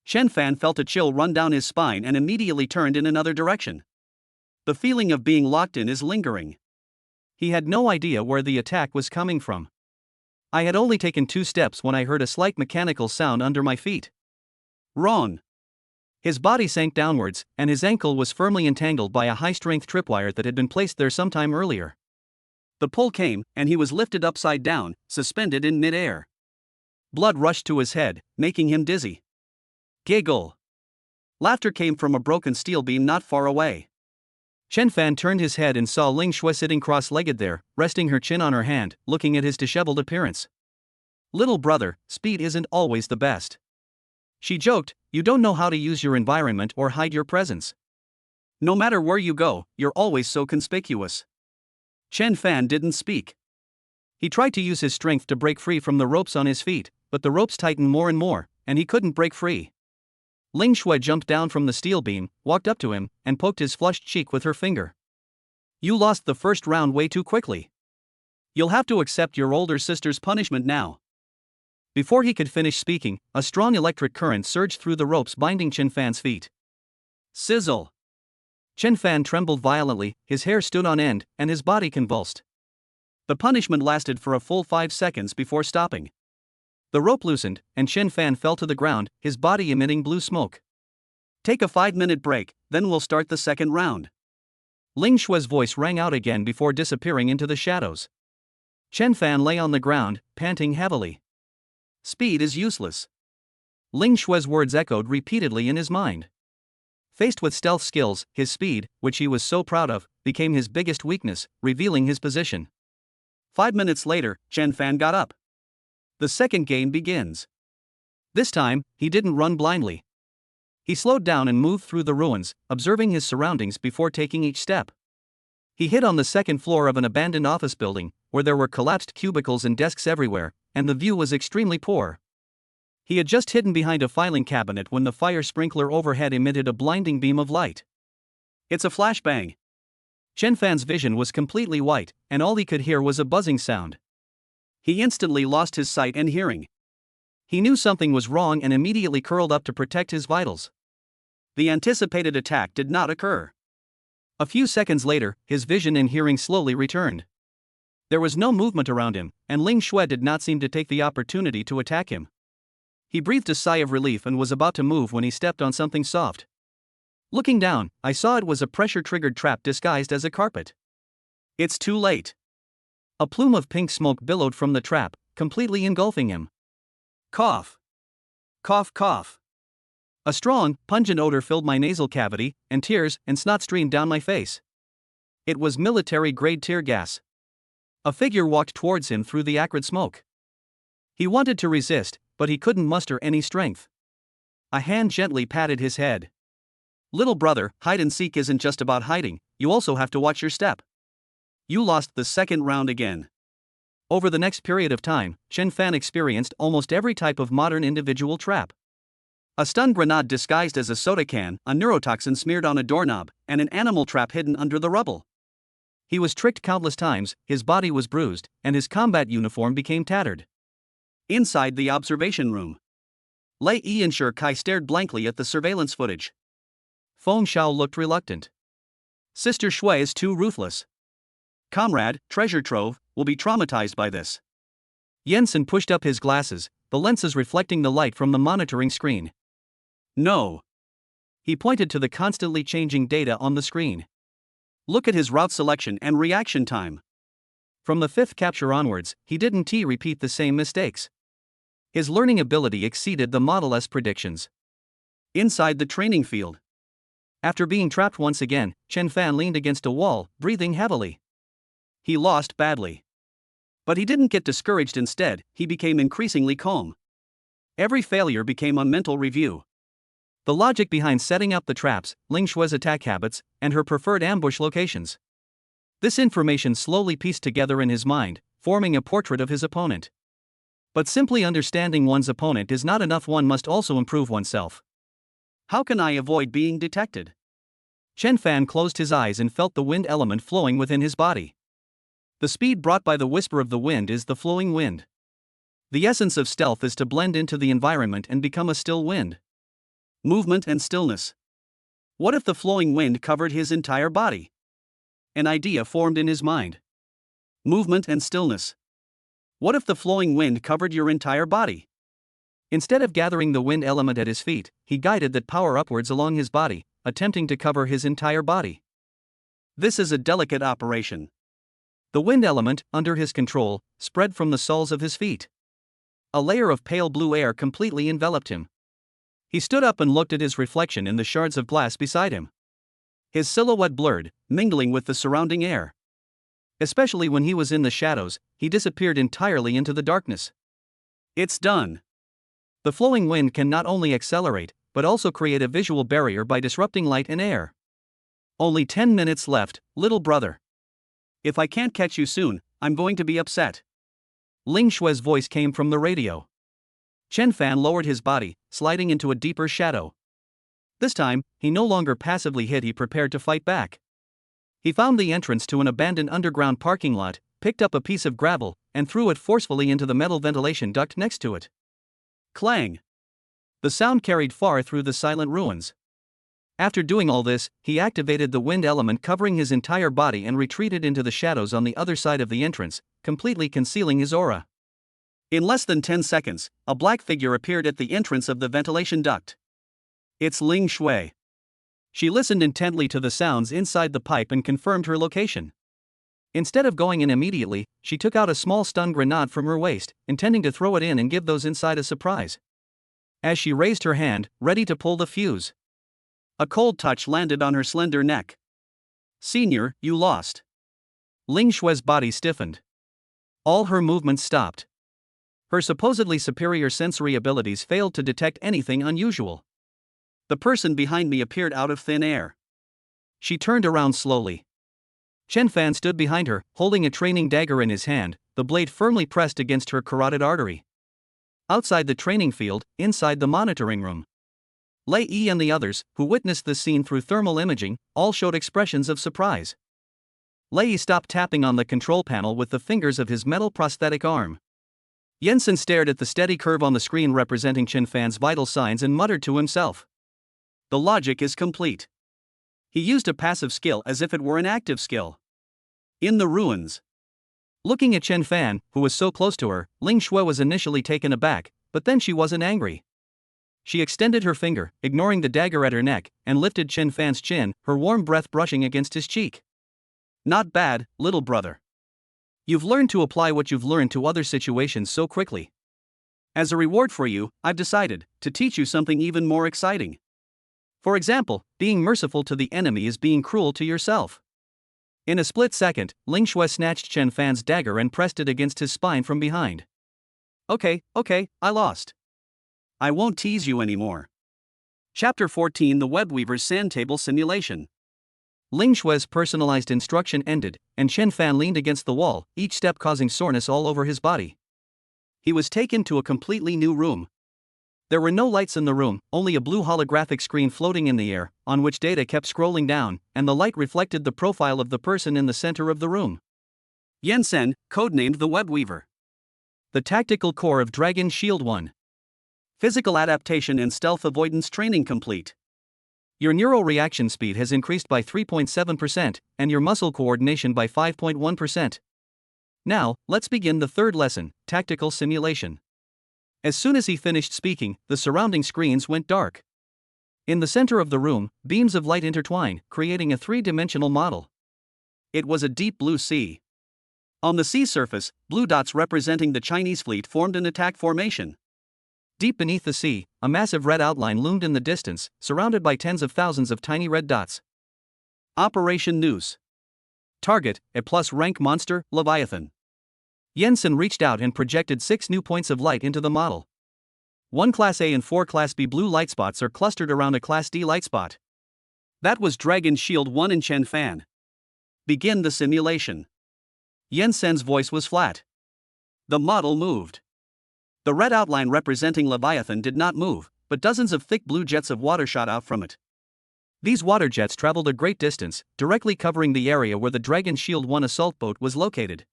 Speaker 1: Chen Fan felt a chill run down his spine and immediately turned in another direction. The feeling of being locked in is lingering. He had no idea where the attack was coming from. I had only taken 2 steps when I heard a slight mechanical sound under my feet. Wrong. His body sank downwards, and his ankle was firmly entangled by a high-strength tripwire that had been placed there some time earlier. The pull came, and he was lifted upside down, suspended in mid-air. Blood rushed to his head, making him dizzy. Giggle. Laughter came from a broken steel beam not far away. Chen Fan turned his head and saw Ling Shui sitting cross-legged there, resting her chin on her hand, looking at his disheveled appearance. Little brother, speed isn't always the best. She joked, you don't know how to use your environment or hide your presence. No matter where you go, you're always so conspicuous. Chen Fan didn't speak. He tried to use his strength to break free from the ropes on his feet, but the ropes tightened more and more, and he couldn't break free. Ling Shui jumped down from the steel beam, walked up to him, and poked his flushed cheek with her finger. You lost the first round way too quickly. You'll have to accept your older sister's punishment now. Before he could finish speaking, a strong electric current surged through the ropes binding Chen Fan's feet. Sizzle! Chen Fan trembled violently, his hair stood on end, and his body convulsed. The punishment lasted for a full 5 seconds before stopping. The rope loosened, and Chen Fan fell to the ground, his body emitting blue smoke. Take a 5-minute break, then we'll start the second round. Ling Shui's voice rang out again before disappearing into the shadows. Chen Fan lay on the ground, panting heavily. Speed is useless. Ling Shui's words echoed repeatedly in his mind. Faced with stealth skills, his speed, which he was so proud of, became his biggest weakness, revealing his position. 5 minutes later, Chen Fan got up. The second game begins. This time, he didn't run blindly. He slowed down and moved through the ruins, observing his surroundings before taking each step. He hit on the second floor of an abandoned office building, where there were collapsed cubicles and desks everywhere, and the view was extremely poor. He had just hidden behind a filing cabinet when the fire sprinkler overhead emitted a blinding beam of light. It's a flashbang. Chen Fan's vision was completely white, and all he could hear was a buzzing sound. He instantly lost his sight and hearing. He knew something was wrong and immediately curled up to protect his vitals. The anticipated attack did not occur. A few seconds later, his vision and hearing slowly returned. There was no movement around him, and Ling Shui did not seem to take the opportunity to attack him. He breathed a sigh of relief and was about to move when he stepped on something soft. Looking down, I saw it was a pressure-triggered trap disguised as a carpet. It's too late. A plume of pink smoke billowed from the trap, completely engulfing him. Cough. Cough, cough. A strong, pungent odor filled my nasal cavity, and tears and snot streamed down my face. It was military-grade tear gas. A figure walked towards him through the acrid smoke. He wanted to resist, but he couldn't muster any strength. A hand gently patted his head. Little brother, hide and seek isn't just about hiding, you also have to watch your step. You lost the second round again. Over the next period of time, Chen Fan experienced almost every type of modern individual trap. A stun grenade disguised as a soda can, a neurotoxin smeared on a doorknob, and an animal trap hidden under the rubble. He was tricked countless times, his body was bruised, and his combat uniform became tattered. Inside the observation room, Lei Yi and Shi Kai stared blankly at the surveillance footage. Feng Xiao looked reluctant. Sister Shui is too ruthless. Comrade, treasure trove, will be traumatized by this. Jensen pushed up his glasses, the lenses reflecting the light from the monitoring screen. No. He pointed to the constantly changing data on the screen. Look at his route selection and reaction time. From the fifth capture onwards, he didn't repeat the same mistakes. His learning ability exceeded the Model S predictions. Inside the training field. After being trapped once again, Chen Fan leaned against a wall, breathing heavily. He lost badly. But he didn't get discouraged. Instead, he became increasingly calm. Every failure became a mental review. The logic behind setting up the traps, Ling Shui's attack habits, and her preferred ambush locations. This information slowly pieced together in his mind, forming a portrait of his opponent. But simply understanding one's opponent is not enough, one must also improve oneself. How can I avoid being detected? Chen Fan closed his eyes and felt the wind element flowing within his body. The speed brought by the whisper of the wind is the flowing wind. The essence of stealth is to blend into the environment and become a still wind. Movement and stillness. What if the flowing wind covered his entire body? An idea formed in his mind. Movement and stillness. What if the flowing wind covered your entire body? Instead of gathering the wind element at his feet, he guided that power upwards along his body, attempting to cover his entire body. This is a delicate operation. The wind element, under his control, spread from the soles of his feet. A layer of pale blue air completely enveloped him. He stood up and looked at his reflection in the shards of glass beside him. His silhouette blurred, mingling with the surrounding air. Especially when he was in the shadows, he disappeared entirely into the darkness. It's done. The flowing wind can not only accelerate, but also create a visual barrier by disrupting light and air. Only 10 minutes left, little brother. If I can't catch you soon, I'm going to be upset. Ling Shui's voice came from the radio. Chen Fan lowered his body, sliding into a deeper shadow. This time, he no longer passively hid, he prepared to fight back. He found the entrance to an abandoned underground parking lot, picked up a piece of gravel, and threw it forcefully into the metal ventilation duct next to it. Clang! The sound carried far through the silent ruins. After doing all this, he activated the wind element covering his entire body and retreated into the shadows on the other side of the entrance, completely concealing his aura. In less than 10 seconds, a black figure appeared at the entrance of the ventilation duct. It's Ling Shui. She listened intently to the sounds inside the pipe and confirmed her location. Instead of going in immediately, she took out a small stun grenade from her waist, intending to throw it in and give those inside a surprise. As she raised her hand, ready to pull the fuse, a cold touch landed on her slender neck. Senior, you lost. Ling Shui's body stiffened. All her movements stopped. Her supposedly superior sensory abilities failed to detect anything unusual. The person behind me appeared out of thin air. She turned around slowly. Chen Fan stood behind her, holding a training dagger in his hand, the blade firmly pressed against her carotid artery. Outside the training field, inside the monitoring room, Lei Yi and the others, who witnessed the scene through thermal imaging, all showed expressions of surprise. Lei Yi stopped tapping on the control panel with the fingers of his metal prosthetic arm. Jensen stared at the steady curve on the screen representing Chen Fan's vital signs and muttered to himself. The logic is complete. He used a passive skill as if it were an active skill. In the ruins. Looking at Chen Fan, who was so close to her, Ling Shui was initially taken aback, but then she wasn't angry. She extended her finger, ignoring the dagger at her neck, and lifted Chen Fan's chin, her warm breath brushing against his cheek. Not bad, little brother. You've learned to apply what you've learned to other situations so quickly. As a reward for you, I've decided to teach you something even more exciting. For example, being merciful to the enemy is being cruel to yourself. In a split second, Ling Shui snatched Chen Fan's dagger and pressed it against his spine from behind. Okay, I lost. I won't tease you anymore. Chapter 14: The Webweaver's Sand Table Simulation. Ling Shui's personalized instruction ended, and Chen Fan leaned against the wall, each step causing soreness all over his body. He was taken to a completely new room. There were no lights in the room, only a blue holographic screen floating in the air, on which data kept scrolling down, and the light reflected the profile of the person in the center of the room. Jensen, codenamed the Webweaver. The Tactical Core of Dragon Shield 1. Physical adaptation and stealth avoidance training complete. Your neural reaction speed has increased by 3.7%, and your muscle coordination by 5.1%. Now, let's begin the third lesson, Tactical Simulation. As soon as he finished speaking, the surrounding screens went dark. In the center of the room, beams of light intertwine, creating a three-dimensional model. It was a deep blue sea. On the sea surface, blue dots representing the Chinese fleet formed an attack formation. Deep beneath the sea, a massive red outline loomed in the distance, surrounded by tens of thousands of tiny red dots. Operation Noose. Target, a plus-rank monster, Leviathan. Jensen reached out and projected 6 new points of light into the model. 1 Class A and 4 Class B blue light spots are clustered around a Class D light spot. That was Dragon Shield 1 in Chen Fan. Begin the simulation. Jensen's voice was flat. The model moved. The red outline representing Leviathan did not move, but dozens of thick blue jets of water shot out from it. These water jets traveled a great distance, directly covering the area where the Dragon Shield 1 assault boat was located.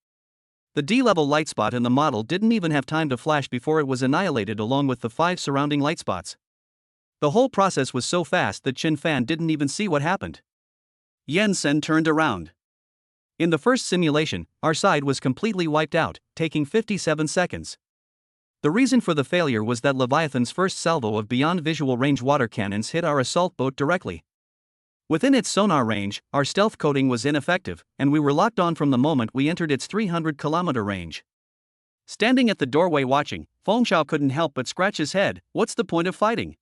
Speaker 1: The D-level light spot in the model didn't even have time to flash before it was annihilated along with the 5 surrounding light spots. The whole process was so fast that Chen Fan didn't even see what happened. Jensen turned around. In the first simulation, our side was completely wiped out, taking 57 seconds. The reason for the failure was that Leviathan's first salvo of beyond visual range water cannons hit our assault boat directly. Within its sonar range, our stealth coating was ineffective, and we were locked on from the moment we entered its 300-kilometer range. Standing at the doorway watching, Feng Shao couldn't help but scratch his head. What's the point of fighting?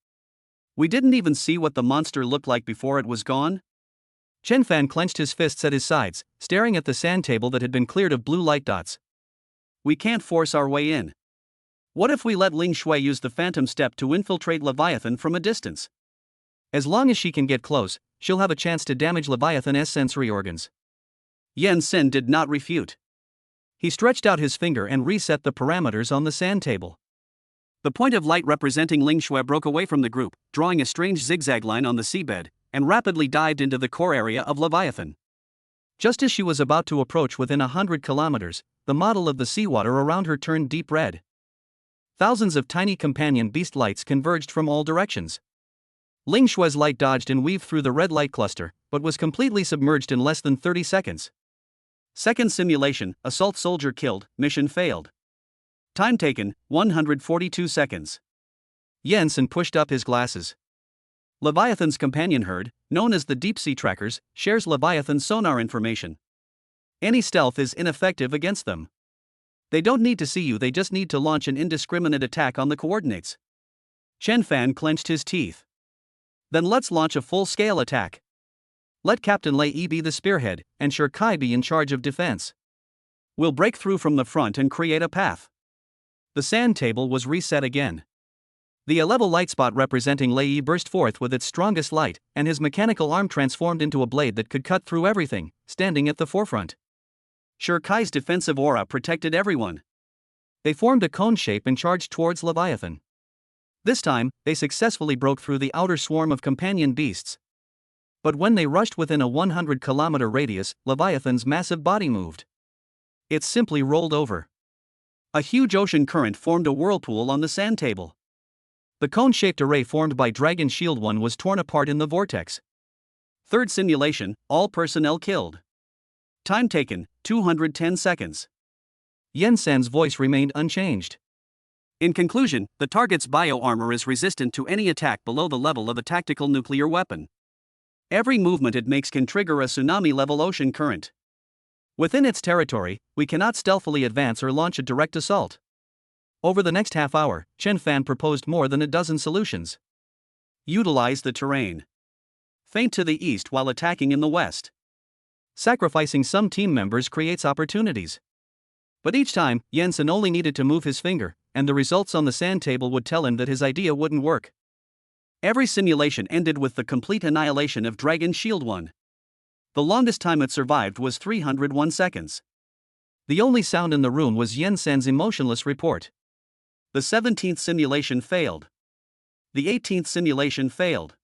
Speaker 1: We didn't even see what the monster looked like before it was gone. Chen Fan clenched his fists at his sides, staring at the sand table that had been cleared of blue light dots. We can't force our way in. What if we let Ling Shui use the Phantom Step to infiltrate Leviathan from a distance? As long as she can get close, she'll have a chance to damage Leviathan's sensory organs. Jensen did not refute. He stretched out his finger and reset the parameters on the sand table. The point of light representing Ling Shui broke away from the group, drawing a strange zigzag line on the seabed, and rapidly dived into the core area of Leviathan. Just as she was about to approach within 100 kilometers, the model of the seawater around her turned deep red. Thousands of tiny companion beast lights converged from all directions. Ling Shui's light dodged and weaved through the red light cluster, but was completely submerged in less than 30 seconds. Second simulation, assault soldier killed, mission failed. Time taken, 142 seconds. Jensen pushed up his glasses. Leviathan's companion herd, known as the deep-sea trackers, shares Leviathan's sonar information. Any stealth is ineffective against them. They don't need to see you, they just need to launch an indiscriminate attack on the coordinates. Chen Fan clenched his teeth. Then let's launch a full-scale attack. Let Captain Lei Yi be the spearhead, and Sure Kai be in charge of defense. We'll break through from the front and create a path. The sand table was reset again. The A-level light spot representing Lei Yi burst forth with its strongest light, and his mechanical arm transformed into a blade that could cut through everything, standing at the forefront. Sure Kai's defensive aura protected everyone. They formed a cone shape and charged towards Leviathan. This time, they successfully broke through the outer swarm of companion beasts. But when they rushed within a 100-kilometer radius, Leviathan's massive body moved. It simply rolled over. A huge ocean current formed a whirlpool on the sand table. The cone-shaped array formed by Dragon Shield 1 was torn apart in the vortex. Third simulation, all personnel killed. Time taken, 210 seconds. Jensen's voice remained unchanged. In conclusion, the target's bio-armor is resistant to any attack below the level of a tactical nuclear weapon. Every movement it makes can trigger a tsunami-level ocean current. Within its territory, we cannot stealthily advance or launch a direct assault. Over the next half hour, Chen Fan proposed more than a dozen solutions. Utilize the terrain. Feint to the east while attacking in the west. Sacrificing some team members creates opportunities. But each time, Jensen only needed to move his finger, and the results on the sand table would tell him that his idea wouldn't work. Every simulation ended with the complete annihilation of Dragon Shield 1. The longest time it survived was 301 seconds. The only sound in the room was Jensen's emotionless report. The 17th simulation failed. The 18th simulation failed.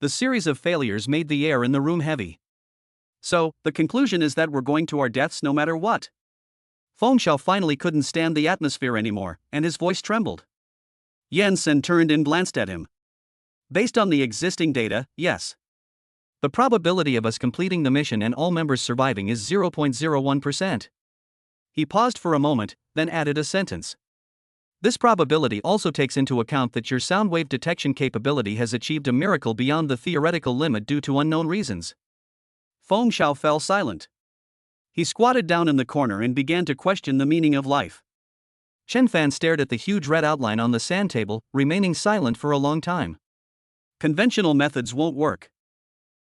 Speaker 1: The series of failures made the air in the room heavy. So, the conclusion is that we're going to our deaths no matter what. Feng Xiao finally couldn't stand the atmosphere anymore, and his voice trembled. Jensen turned and glanced at him. Based on the existing data, yes. The probability of us completing the mission and all members surviving is 0.01%. He paused for a moment, then added a sentence. This probability also takes into account that your sound wave detection capability has achieved a miracle beyond the theoretical limit due to unknown reasons. Feng Xiao fell silent. He squatted down in the corner and began to question the meaning of life. Chen Fan stared at the huge red outline on the sand table, remaining silent for a long time. Conventional methods won't work.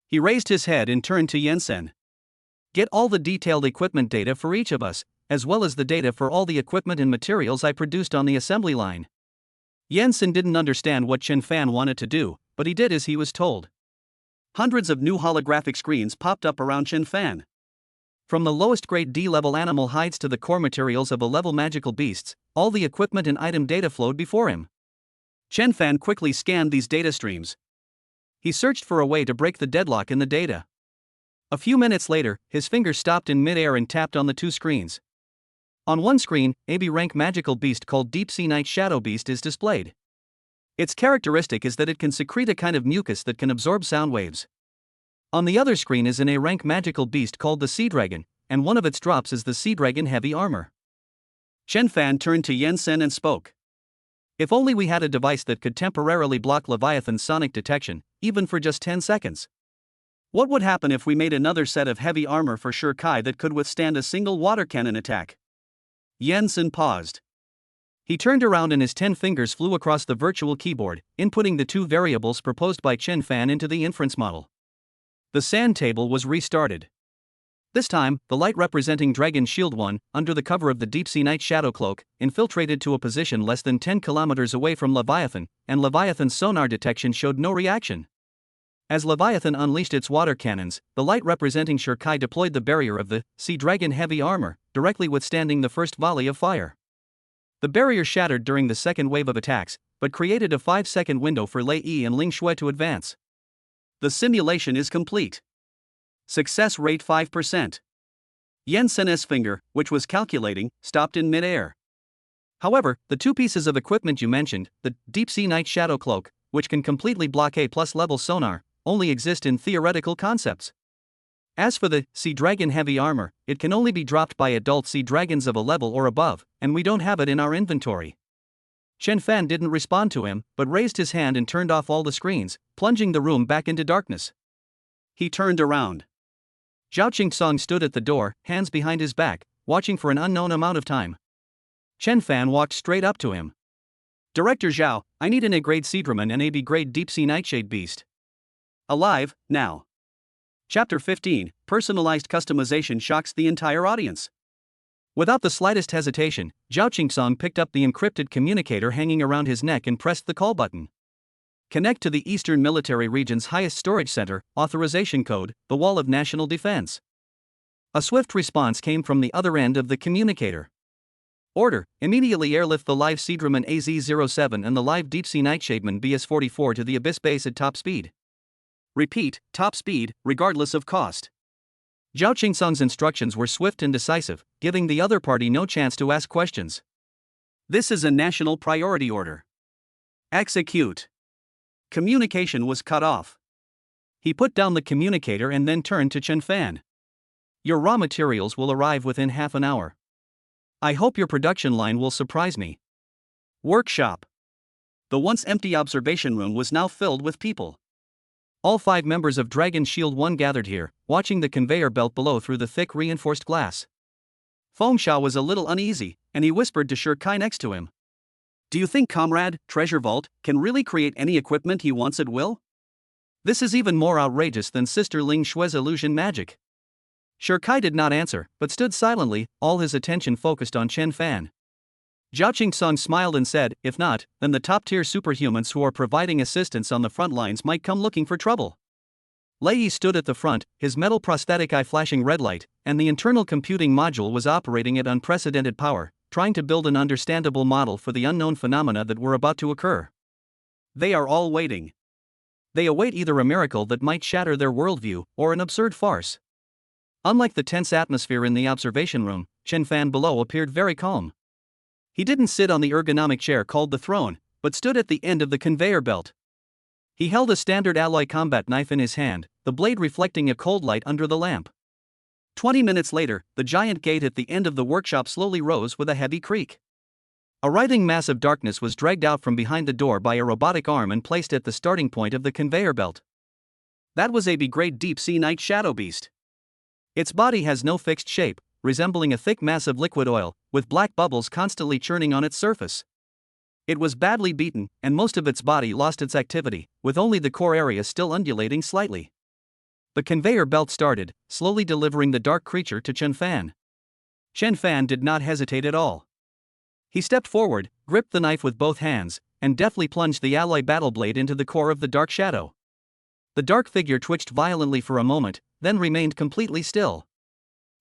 Speaker 1: He raised his head and turned to Jensen. Get all the detailed equipment data for each of us, as well as the data for all the equipment and materials I produced on the assembly line. Jensen didn't understand what Chen Fan wanted to do, but he did as he was told. Hundreds of new holographic screens popped up around Chen Fan. From the lowest grade D-level animal hides to the core materials of A-level magical beasts, all the equipment and item data flowed before him. Chen Fan quickly scanned these data streams. He searched for a way to break the deadlock in the data. A few minutes later, his finger stopped in mid-air and tapped on the two screens. On one screen, a B-rank magical beast called Deep Sea Night Shadow Beast is displayed. Its characteristic is that it can secrete a kind of mucus that can absorb sound waves. On the other screen is an A-rank magical beast called the Sea Dragon, and one of its drops is the Sea Dragon Heavy Armor. Chen Fan turned to Jensen and spoke. If only we had a device that could temporarily block Leviathan's sonic detection, even for just 10 seconds. What would happen if we made another set of heavy armor for Sure Kai that could withstand a single water cannon attack? Jensen paused. He turned around and his 10 fingers flew across the virtual keyboard, inputting the two variables proposed by Chen Fan into the inference model. The sand table was restarted. This time, the light representing Dragon Shield 1, under the cover of the Deep Sea Night Shadow Cloak, infiltrated to a position less than 10 kilometers away from Leviathan, and Leviathan's sonar detection showed no reaction. As Leviathan unleashed its water cannons, the light representing Sure Kai deployed the barrier of the Sea Dragon Heavy Armor, directly withstanding the first volley of fire. The barrier shattered during the second wave of attacks, but created a 5-second window for Lei Yi and Ling Shui to advance. The simulation is complete. Success rate 5%. Jensen's finger, which was calculating, stopped in mid-air. However, the two pieces of equipment you mentioned, the deep-sea night shadow cloak, which can completely block A+ level sonar, only exist in theoretical concepts. As for the sea dragon heavy armor, it can only be dropped by adult sea dragons of a level or above, and we don't have it in our inventory. Chen Fan didn't respond to him, but raised his hand and turned off all the screens, plunging the room back into darkness. He turned around. Zhao Qingsong stood at the door, hands behind his back, watching for an unknown amount of time. Chen Fan walked straight up to him. Director Zhao, I need an A-grade Seedraman and AB-grade deep-sea nightshade beast. Alive, now. Chapter 15, Personalized Customization shocks the entire audience. Without the slightest hesitation, Zhao Qingsong picked up the encrypted communicator hanging around his neck and pressed the call button. Connect to the Eastern Military Region's highest storage center, authorization code, the Wall of National Defense. A swift response came from the other end of the communicator. Order, immediately airlift the live Seedraman AZ-07 and the live Deep-Sea Nightshademan BS-44 to the Abyss base at top speed. Repeat, top speed, regardless of cost. Zhao Qingsong's instructions were swift and decisive, giving the other party no chance to ask questions. This is a national priority order. Execute. Communication was cut off. He put down the communicator and then turned to Chen Fan. Your raw materials will arrive within half an hour. I hope your production line will surprise me. Workshop. The once empty observation room was now filled with people. All 5 members of Dragon Shield 1 gathered here, watching the conveyor belt below through the thick reinforced glass. Feng Xiao was a little uneasy, and he whispered to Kai next to him. Do you think Comrade, Treasure Vault, can really create any equipment he wants at will? This is even more outrageous than Sister Ling Shui's illusion magic. Kai did not answer, but stood silently, all his attention focused on Chen Fan. Zhao Qingsong smiled and said, if not, then the top-tier superhumans who are providing assistance on the front lines might come looking for trouble. Lei Yi stood at the front, his metal prosthetic eye flashing red light, and the internal computing module was operating at unprecedented power, trying to build an understandable model for the unknown phenomena that were about to occur. They are all waiting. They await either a miracle that might shatter their worldview, or an absurd farce. Unlike the tense atmosphere in the observation room, Chen Fan below appeared very calm. He didn't sit on the ergonomic chair called the throne, but stood at the end of the conveyor belt. He held a standard alloy combat knife in his hand, the blade reflecting a cold light under the lamp. 20 minutes later, the giant gate at the end of the workshop slowly rose with a heavy creak. A writhing mass of darkness was dragged out from behind the door by a robotic arm and placed at the starting point of the conveyor belt. That was a B-grade deep-sea night shadow beast. Its body has no fixed shape, resembling a thick mass of liquid oil, with black bubbles constantly churning on its surface. It was badly beaten, and most of its body lost its activity, with only the core area still undulating slightly. The conveyor belt started, slowly delivering the dark creature to Chen Fan. Chen Fan did not hesitate at all. He stepped forward, gripped the knife with both hands, and deftly plunged the alloy battle blade into the core of the dark shadow. The dark figure twitched violently for a moment, then remained completely still.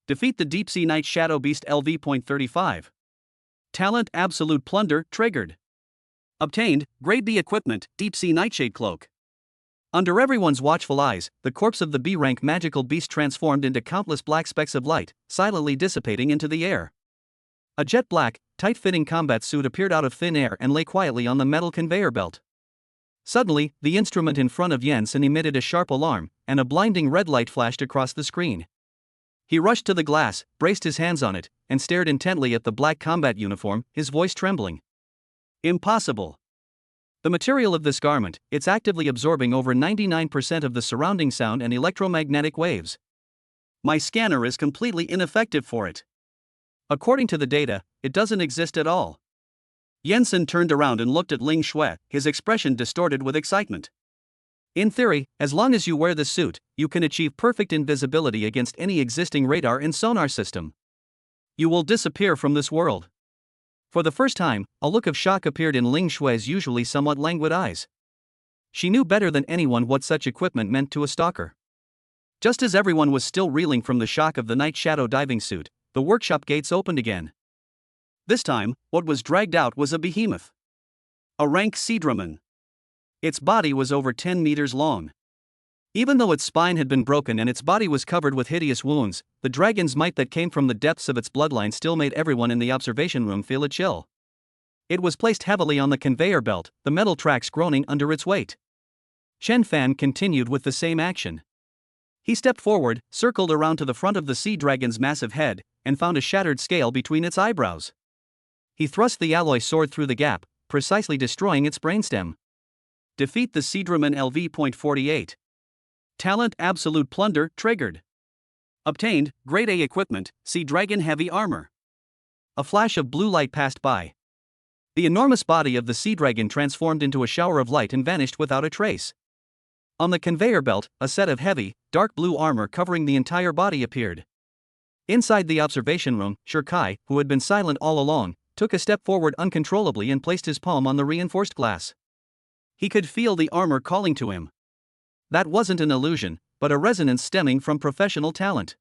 Speaker 1: Defeat the Deep-Sea Night Shadow Beast LV.35. Talent Absolute Plunder triggered. Obtained, Grade B equipment, Deep-Sea Nightshade Cloak. Under everyone's watchful eyes, the corpse of the B-rank magical beast transformed into countless black specks of light, silently dissipating into the air. A jet-black, tight-fitting combat suit appeared out of thin air and lay quietly on the metal conveyor belt. Suddenly, the instrument in front of Jensen emitted a sharp alarm, and a blinding red light flashed across the screen. He rushed to the glass, braced his hands on it, and stared intently at the black combat uniform, his voice trembling. Impossible. The material of this garment, it's actively absorbing over 99% of the surrounding sound and electromagnetic waves. My scanner is completely ineffective for it. According to the data, it doesn't exist at all. Jensen turned around and looked at Ling Shui, his expression distorted with excitement. In theory, as long as you wear this suit, you can achieve perfect invisibility against any existing radar and sonar system. You will disappear from this world. For the first time, a look of shock appeared in Ling Shui's usually somewhat languid eyes. She knew better than anyone what such equipment meant to a stalker. Just as everyone was still reeling from the shock of the night shadow diving suit, the workshop gates opened again. This time, what was dragged out was a behemoth. A rank sea dragon. Its body was over 10 meters long. Even though its spine had been broken and its body was covered with hideous wounds, the dragon's might that came from the depths of its bloodline still made everyone in the observation room feel a chill. It was placed heavily on the conveyor belt, the metal tracks groaning under its weight. Chen Fan continued with the same action. He stepped forward, circled around to the front of the sea dragon's massive head, and found a shattered scale between its eyebrows. He thrust the alloy sword through the gap, precisely destroying its brainstem. Defeat the Sea Dragon LV.48. Talent Absolute Plunder triggered. Obtained, Grade A equipment, Sea Dragon Heavy Armor. A flash of blue light passed by. The enormous body of the sea dragon transformed into a shower of light and vanished without a trace. On the conveyor belt, a set of heavy, dark blue armor covering the entire body appeared. Inside the observation room, Shirkai, who had been silent all along, took a step forward uncontrollably and placed his palm on the reinforced glass. He could feel the armor calling to him. That wasn't an illusion, but a resonance stemming from professional talent.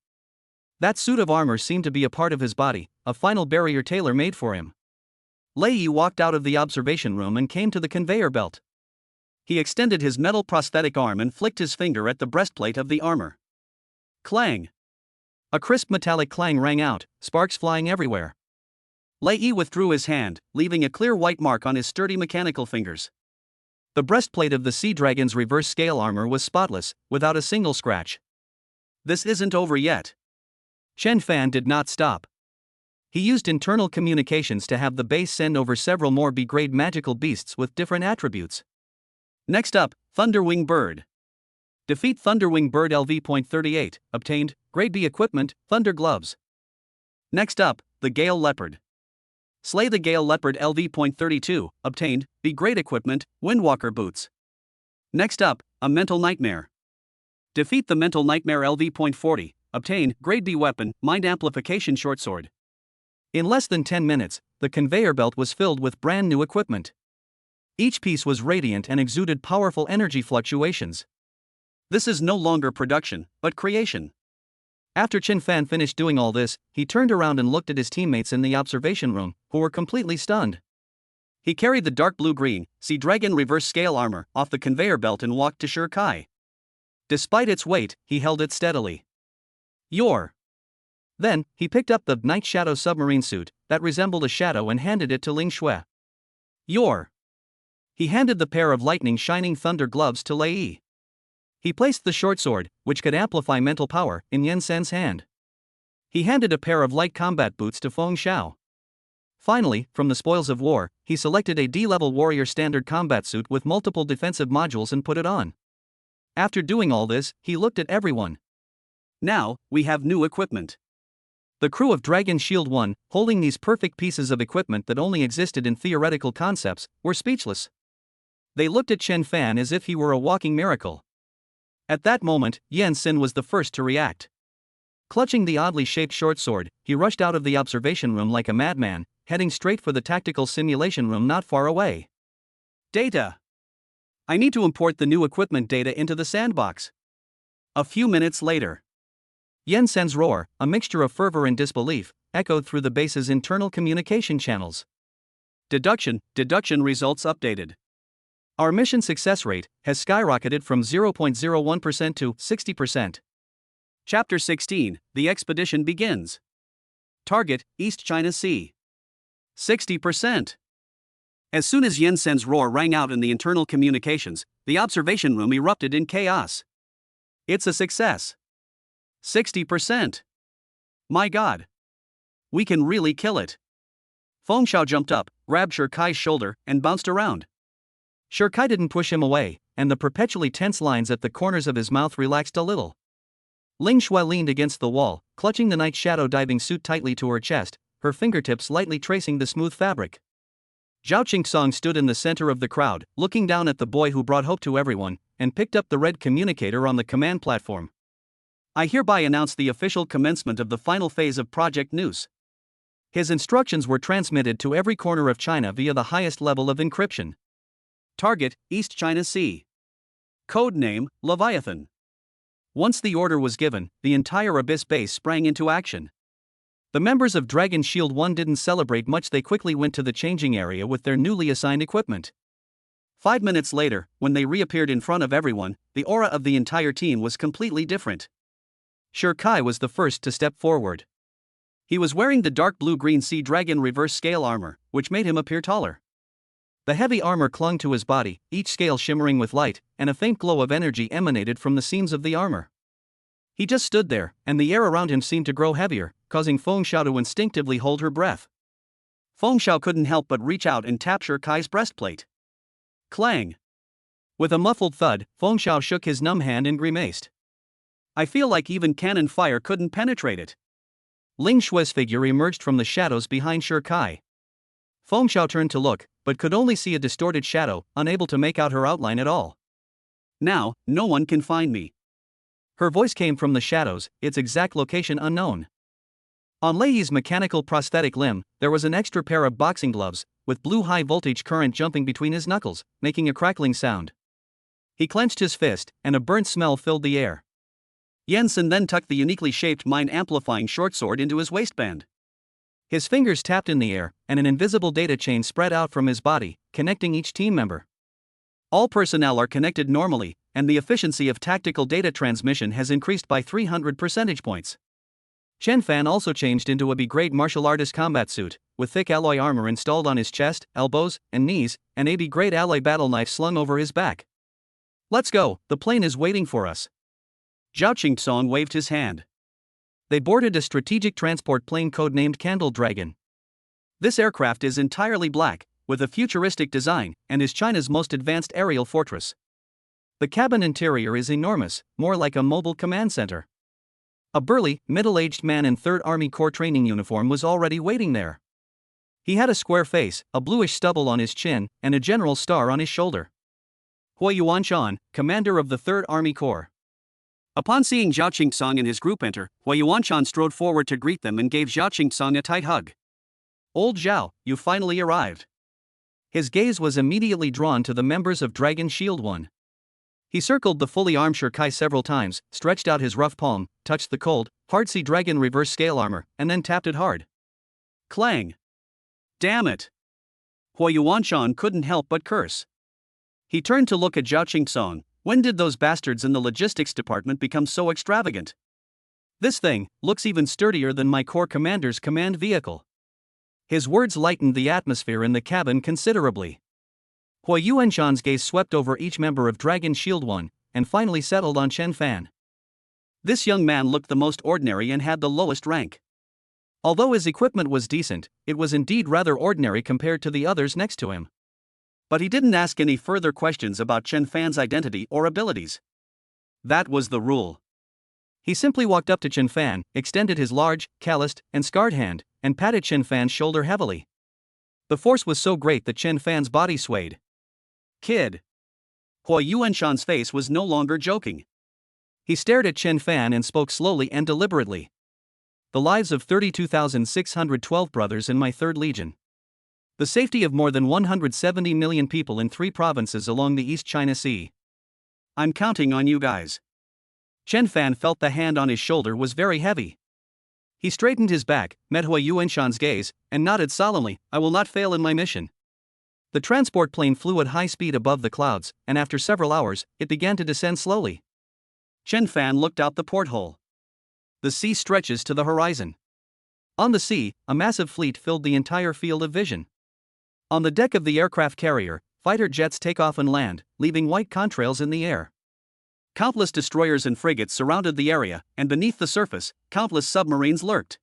Speaker 1: That suit of armor seemed to be a part of his body, a final barrier tailor-made for him. Lei Yi walked out of the observation room and came to the conveyor belt. He extended his metal prosthetic arm and flicked his finger at the breastplate of the armor. Clang! A crisp metallic clang rang out, sparks flying everywhere. Lei Yi withdrew his hand, leaving a clear white mark on his sturdy mechanical fingers. The breastplate of the sea dragon's reverse scale armor was spotless, without a single scratch. This isn't over yet. Chen Fan did not stop. He used internal communications to have the base send over several more B-grade magical beasts with different attributes. Next up, Thunderwing Bird. Defeat Thunderwing Bird LV.38, obtained, Grade B equipment, Thunder Gloves. Next up, the Gale Leopard. Slay the Gale Leopard LV.32, obtained, B-grade equipment, Windwalker Boots. Next up, a Mental Nightmare. Defeat the Mental Nightmare LV.40, obtained, Grade B weapon, Mind Amplification Shortsword. In less than 10 minutes, the conveyor belt was filled with brand new equipment. Each piece was radiant and exuded powerful energy fluctuations. This is no longer production, but creation. After Chen Fan finished doing all this, he turned around and looked at his teammates in the observation room, who were completely stunned. He carried the dark blue-green, Sea Dragon reverse scale armor off the conveyor belt and walked to Shirkai. Despite its weight, he held it steadily. Then, he picked up the Night Shadow submarine suit, that resembled a shadow, and handed it to Ling Shui. He handed the pair of lightning-shining thunder gloves to Lei Yi. He placed the short sword, which could amplify mental power, in Yan Sen's hand. He handed a pair of light combat boots to Feng Xiao. Finally, from the spoils of war, he selected a D-level warrior standard combat suit with multiple defensive modules and put it on. After doing all this, he looked at everyone. Now, we have new equipment. The crew of Dragon Shield 1, holding these perfect pieces of equipment that only existed in theoretical concepts, were speechless. They looked at Chen Fan as if he were a walking miracle. At that moment, Yan Xin was the first to react. Clutching the oddly shaped short sword, he rushed out of the observation room like a madman, heading straight for the tactical simulation room not far away. Data. I need to import the new equipment data into the sandbox. A few minutes later. Yan Sen's roar, a mixture of fervor and disbelief, echoed through the base's internal communication channels. Deduction results updated. Our mission success rate has skyrocketed from 0.01% to 60%. Chapter 16, the expedition begins. Target, East China Sea. 60%. As soon as Yan Sen's roar rang out in the internal communications, the observation room erupted in chaos. It's a success. 60%. My God. We can really kill it. Feng Xiao jumped up, grabbed Shirkai's shoulder, and bounced around. Shirkai didn't push him away, and the perpetually tense lines at the corners of his mouth relaxed a little. Ling Shui leaned against the wall, clutching the Night Shadow diving suit tightly to her chest, her fingertips lightly tracing the smooth fabric. Zhao Qingsong stood in the center of the crowd, looking down at the boy who brought hope to everyone, and picked up the red communicator on the command platform. I hereby announce the official commencement of the final phase of Project Noose. His instructions were transmitted to every corner of China via the highest level of encryption. Target, East China Sea. Code name, Leviathan. Once the order was given, the entire Abyss base sprang into action. The members of Dragon Shield 1 didn't celebrate much. They quickly went to the changing area with their newly assigned equipment. 5 minutes later, when they reappeared in front of everyone, the aura of the entire team was completely different. Sure Kai was the first to step forward. He was wearing the dark blue-green Sea Dragon reverse scale armor, which made him appear taller. The heavy armor clung to his body, each scale shimmering with light, and a faint glow of energy emanated from the seams of the armor. He just stood there, and the air around him seemed to grow heavier, causing Feng Xiao to instinctively hold her breath. Feng Xiao couldn't help but reach out and tap Sure Kai's breastplate. Clang! With a muffled thud, Feng Xiao shook his numb hand and grimaced. I feel like even cannon fire couldn't penetrate it. Ling Shui's figure emerged from the shadows behind Sure Kai. Feng Xiao turned to look, but could only see a distorted shadow, unable to make out her outline at all. Now, no one can find me. Her voice came from the shadows, its exact location unknown. On Lei Yi's mechanical prosthetic limb, there was an extra pair of boxing gloves, with blue high-voltage current jumping between his knuckles, making a crackling sound. He clenched his fist, and a burnt smell filled the air. Jensen then tucked the uniquely shaped mind-amplifying short sword into his waistband. His fingers tapped in the air, and an invisible data chain spread out from his body, connecting each team member. All personnel are connected normally, and the efficiency of tactical data transmission has increased by 300 percentage points. Chen Fan also changed into a B-grade martial artist combat suit, with thick alloy armor installed on his chest, elbows, and knees, and a B-grade alloy battle knife slung over his back. Let's go, the plane is waiting for us. Zhao Qingtsong waved his hand. They boarded a strategic transport plane codenamed Candle Dragon. This aircraft is entirely black, with a futuristic design, and is China's most advanced aerial fortress. The cabin interior is enormous, more like a mobile command center. A burly, middle-aged man in 3rd Army Corps training uniform was already waiting there. He had a square face, a bluish stubble on his chin, and a general star on his shoulder. Hua Yuanshan, commander of the 3rd Army Corps. Upon seeing Zhao Qingtsong and his group enter, Hua Yuanshan strode forward to greet them and gave Zhao Qingtsong a tight hug. Old Zhao, you finally arrived. His gaze was immediately drawn to the members of Dragon Shield 1. He circled the fully armed Sure Kai several times, stretched out his rough palm, touched the cold, hard Sea Dragon reverse scale armor, and then tapped it hard. Clang! Damn it! Hua Yuanshan couldn't help but curse. He turned to look at Zhao Qingtsong. When did those bastards in the logistics department become so extravagant? This thing looks even sturdier than my Corps commander's command vehicle. His words lightened the atmosphere in the cabin considerably. Hua Yuanshan's gaze swept over each member of Dragon Shield 1, and finally settled on Chen Fan. This young man looked the most ordinary and had the lowest rank. Although his equipment was decent, it was indeed rather ordinary compared to the others next to him. But he didn't ask any further questions about Chen Fan's identity or abilities. That was the rule. He simply walked up to Chen Fan, extended his large, calloused, and scarred hand, and patted Chen Fan's shoulder heavily. The force was so great that Chen Fan's body swayed. Kid. Hua Yuanshan's face was no longer joking. He stared at Chen Fan and spoke slowly and deliberately. The lives of 32,612 brothers in my 3rd Legion. The safety of more than 170 million people in 3 provinces along the East China Sea. I'm counting on you guys. Chen Fan felt the hand on his shoulder was very heavy. He straightened his back, met Hua Yuanshan's gaze, and nodded solemnly, I will not fail in my mission. The transport plane flew at high speed above the clouds, and after several hours, it began to descend slowly. Chen Fan looked out the porthole. The sea stretches to the horizon. On the sea, a massive fleet filled the entire field of vision. On the deck of the aircraft carrier, fighter jets take off and land, leaving white contrails in the air. Countless destroyers and frigates surrounded the area, and beneath the surface, countless submarines lurked.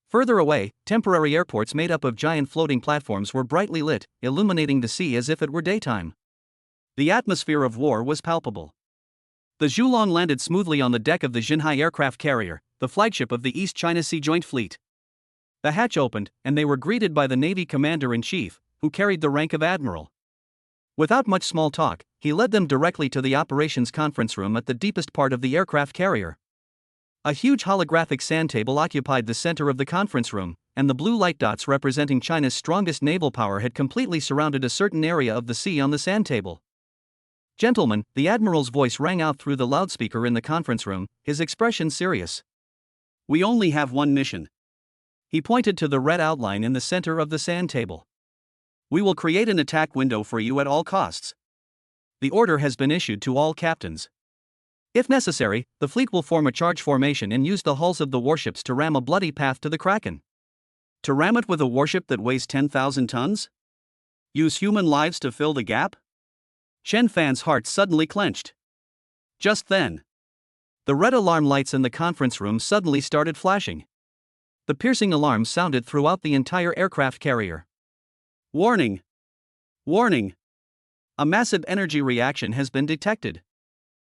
Speaker 1: Further away, temporary airports made up of giant floating platforms were brightly lit, illuminating the sea as if it were daytime. The atmosphere of war was palpable. The Zhulong landed smoothly on the deck of the Jinhai aircraft carrier, the flagship of the East China Sea Joint Fleet. The hatch opened, and they were greeted by the Navy Commander-in-Chief, who carried the rank of Admiral. Without much small talk, he led them directly to the operations conference room at the deepest part of the aircraft carrier. A huge holographic sand table occupied the center of the conference room, and the blue light dots representing China's strongest naval power had completely surrounded a certain area of the sea on the sand table. Gentlemen, the Admiral's voice rang out through the loudspeaker in the conference room, his expression serious. We only have one mission. He pointed to the red outline in the center of the sand table. We will create an attack window for you at all costs. The order has been issued to all captains. If necessary, the fleet will form a charge formation and use the hulls of the warships to ram a bloody path to the Kraken. To ram it with a warship that weighs 10,000 tons? Use human lives to fill the gap? Chen Fan's heart suddenly clenched. Just then, the red alarm lights in the conference room suddenly started flashing. The piercing alarm sounded throughout the entire aircraft carrier. Warning! Warning! A massive energy reaction has been detected.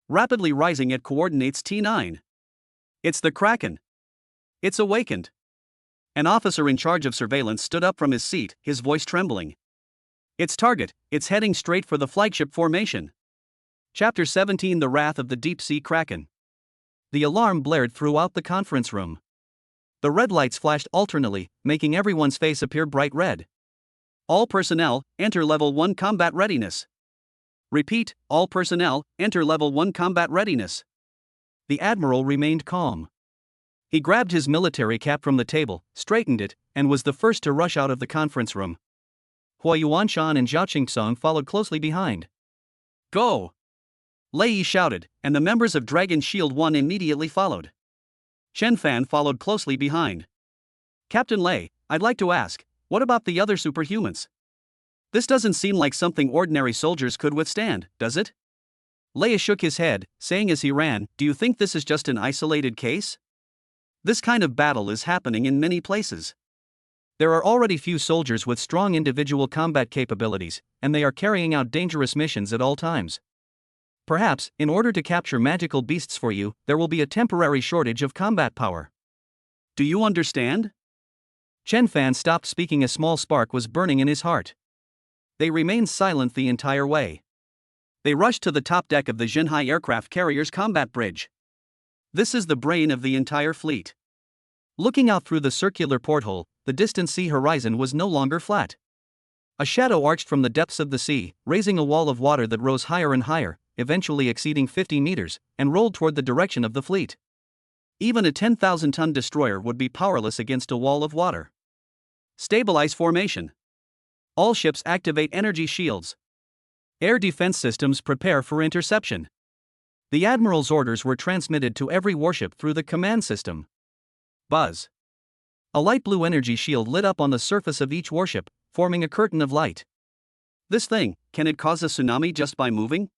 Speaker 1: Rapidly rising at coordinates T9. It's the Kraken. It's awakened. An officer in charge of surveillance stood up from his seat, his voice trembling. Its target, it's heading straight for the flagship formation. Chapter 17: The Wrath of the Deep Sea Kraken. The alarm blared throughout the conference room. The red lights flashed alternately, making everyone's face appear bright red. All personnel, enter Level 1 combat readiness. Repeat, all personnel, enter Level 1 combat readiness. The Admiral remained calm. He grabbed his military cap from the table, straightened it, and was the first to rush out of the conference room. Hua Yuanshan and Zhao Qingsong followed closely behind. Go! Lei Yi shouted, and the members of Dragon Shield 1 immediately followed. Chen Fan followed closely behind. Captain Lei, I'd like to ask, what about the other superhumans? This doesn't seem like something ordinary soldiers could withstand, does it? Lei shook his head, saying as he ran, do you think this is just an isolated case? This kind of battle is happening in many places. There are already few soldiers with strong individual combat capabilities, and they are carrying out dangerous missions at all times. Perhaps, in order to capture magical beasts for you, there will be a temporary shortage of combat power. Do you understand? Chen Fan stopped speaking. A small spark was burning in his heart. They remained silent the entire way. They rushed to the top deck of the Zhenhai aircraft carrier's combat bridge. This is the brain of the entire fleet. Looking out through the circular porthole, the distant sea horizon was no longer flat. A shadow arched from the depths of the sea, raising a wall of water that rose higher and higher, eventually exceeding 50 meters, and rolled toward the direction of the fleet. Even a 10,000-ton destroyer would be powerless against a wall of water. Stabilize formation. All ships activate energy shields. Air defense systems prepare for interception. The Admiral's orders were transmitted to every warship through the command system. Buzz. A light blue energy shield lit up on the surface of each warship, forming a curtain of light. This thing, can it cause a tsunami just by moving?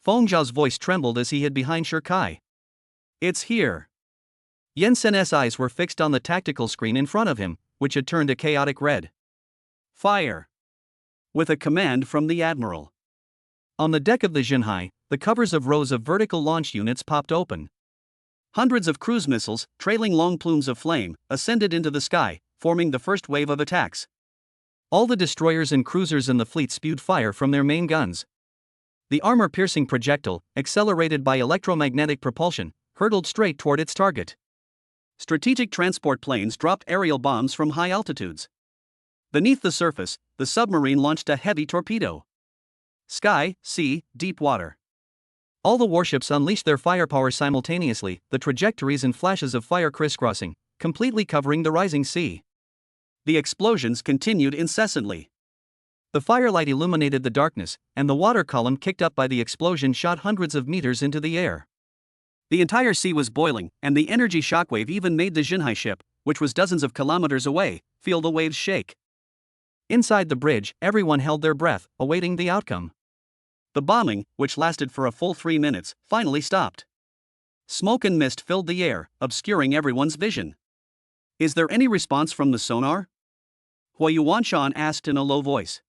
Speaker 1: Feng Zhao's voice trembled as he hid behind Shirkai. It's here. Yensen's eyes were fixed on the tactical screen in front of him, which had turned a chaotic red. Fire! With a command from the Admiral. On the deck of the Zhenhai, the covers of rows of vertical launch units popped open. Hundreds of cruise missiles, trailing long plumes of flame, ascended into the sky, forming the first wave of attacks. All the destroyers and cruisers in the fleet spewed fire from their main guns. The armor-piercing projectile, accelerated by electromagnetic propulsion, hurtled straight toward its target. Strategic transport planes dropped aerial bombs from high altitudes. Beneath the surface, the submarine launched a heavy torpedo. Sky, sea, deep water. All the warships unleashed their firepower simultaneously, the trajectories and flashes of fire crisscrossing, completely covering the rising sea. The explosions continued incessantly. The firelight illuminated the darkness, and the water column kicked up by the explosion shot hundreds of meters into the air. The entire sea was boiling, and the energy shockwave even made the Zhenhai ship, which was dozens of kilometers away, feel the waves shake. Inside the bridge, everyone held their breath, awaiting the outcome. The bombing, which lasted for a full 3 minutes, finally stopped. Smoke and mist filled the air, obscuring everyone's vision. Is there any response from the sonar? Hua Yuanshan asked in a low voice.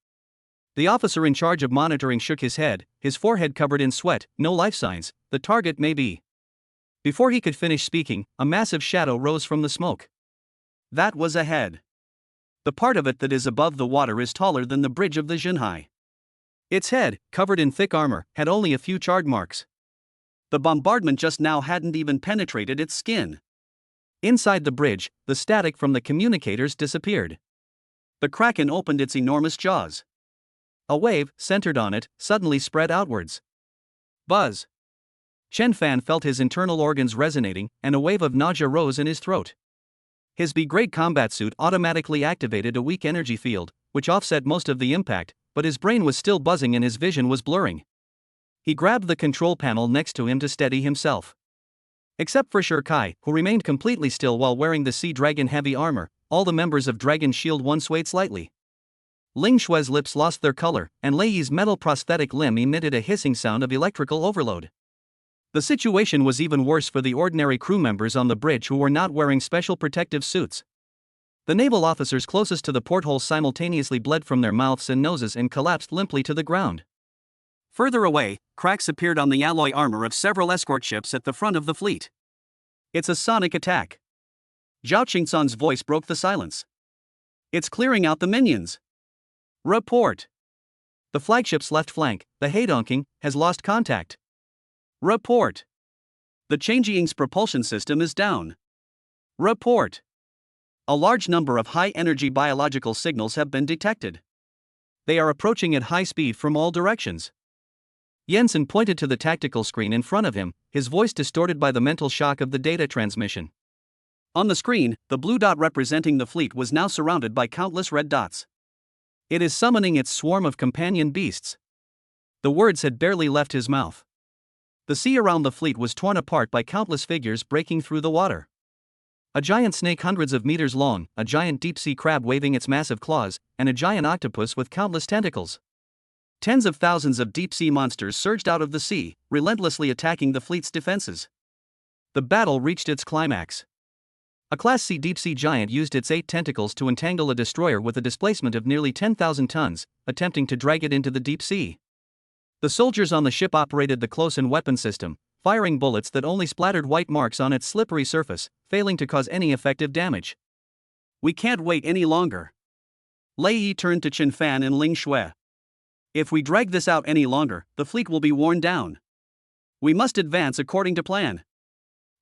Speaker 1: The officer in charge of monitoring shook his head, his forehead covered in sweat. No life signs, the target may be. Before he could finish speaking, a massive shadow rose from the smoke. That was a head. The part of it that is above the water is taller than the bridge of the Zhenhai. Its head, covered in thick armor, had only a few charred marks. The bombardment just now hadn't even penetrated its skin. Inside the bridge, the static from the communicators disappeared. The Kraken opened its enormous jaws. A wave, centered on it, suddenly spread outwards. Buzz. Chen Fan felt his internal organs resonating, and a wave of nausea rose in his throat. His B-grade combat suit automatically activated a weak energy field, which offset most of the impact, but his brain was still buzzing and his vision was blurring. He grabbed the control panel next to him to steady himself. Except for Shirkai, who remained completely still while wearing the Sea Dragon heavy armor, all the members of Dragon Shield 1 swayed slightly. Ling Xue's lips lost their color, and Lei Yi's metal prosthetic limb emitted a hissing sound of electrical overload. The situation was even worse for the ordinary crew members on the bridge who were not wearing special protective suits. The naval officers closest to the porthole simultaneously bled from their mouths and noses and collapsed limply to the ground. Further away, cracks appeared on the alloy armor of several escort ships at the front of the fleet. It's a sonic attack. Zhao Qingsan's voice broke the silence. It's clearing out the minions. Report. The flagship's left flank, the Heidongking, has lost contact. Report. The Changjing's propulsion system is down. Report. A large number of high-energy biological signals have been detected. They are approaching at high speed from all directions. Jensen pointed to the tactical screen in front of him, his voice distorted by the mental shock of the data transmission. On the screen, the blue dot representing the fleet was now surrounded by countless red dots. It is summoning its swarm of companion beasts. The words had barely left his mouth. The sea around the fleet was torn apart by countless figures breaking through the water. A giant snake hundreds of meters long, a giant deep-sea crab waving its massive claws, and a giant octopus with countless tentacles. Tens of thousands of deep-sea monsters surged out of the sea, relentlessly attacking the fleet's defenses. The battle reached its climax. A Class C deep-sea giant used its 8 tentacles to entangle a destroyer with a displacement of nearly 10,000 tons, attempting to drag it into the deep sea. The soldiers on the ship operated the close-in weapon system, firing bullets that only splattered white marks on its slippery surface, failing to cause any effective damage. We can't wait any longer. Lei Yi turned to Chen Fan and Ling Xue. If we drag this out any longer, the fleet will be worn down. We must advance according to plan.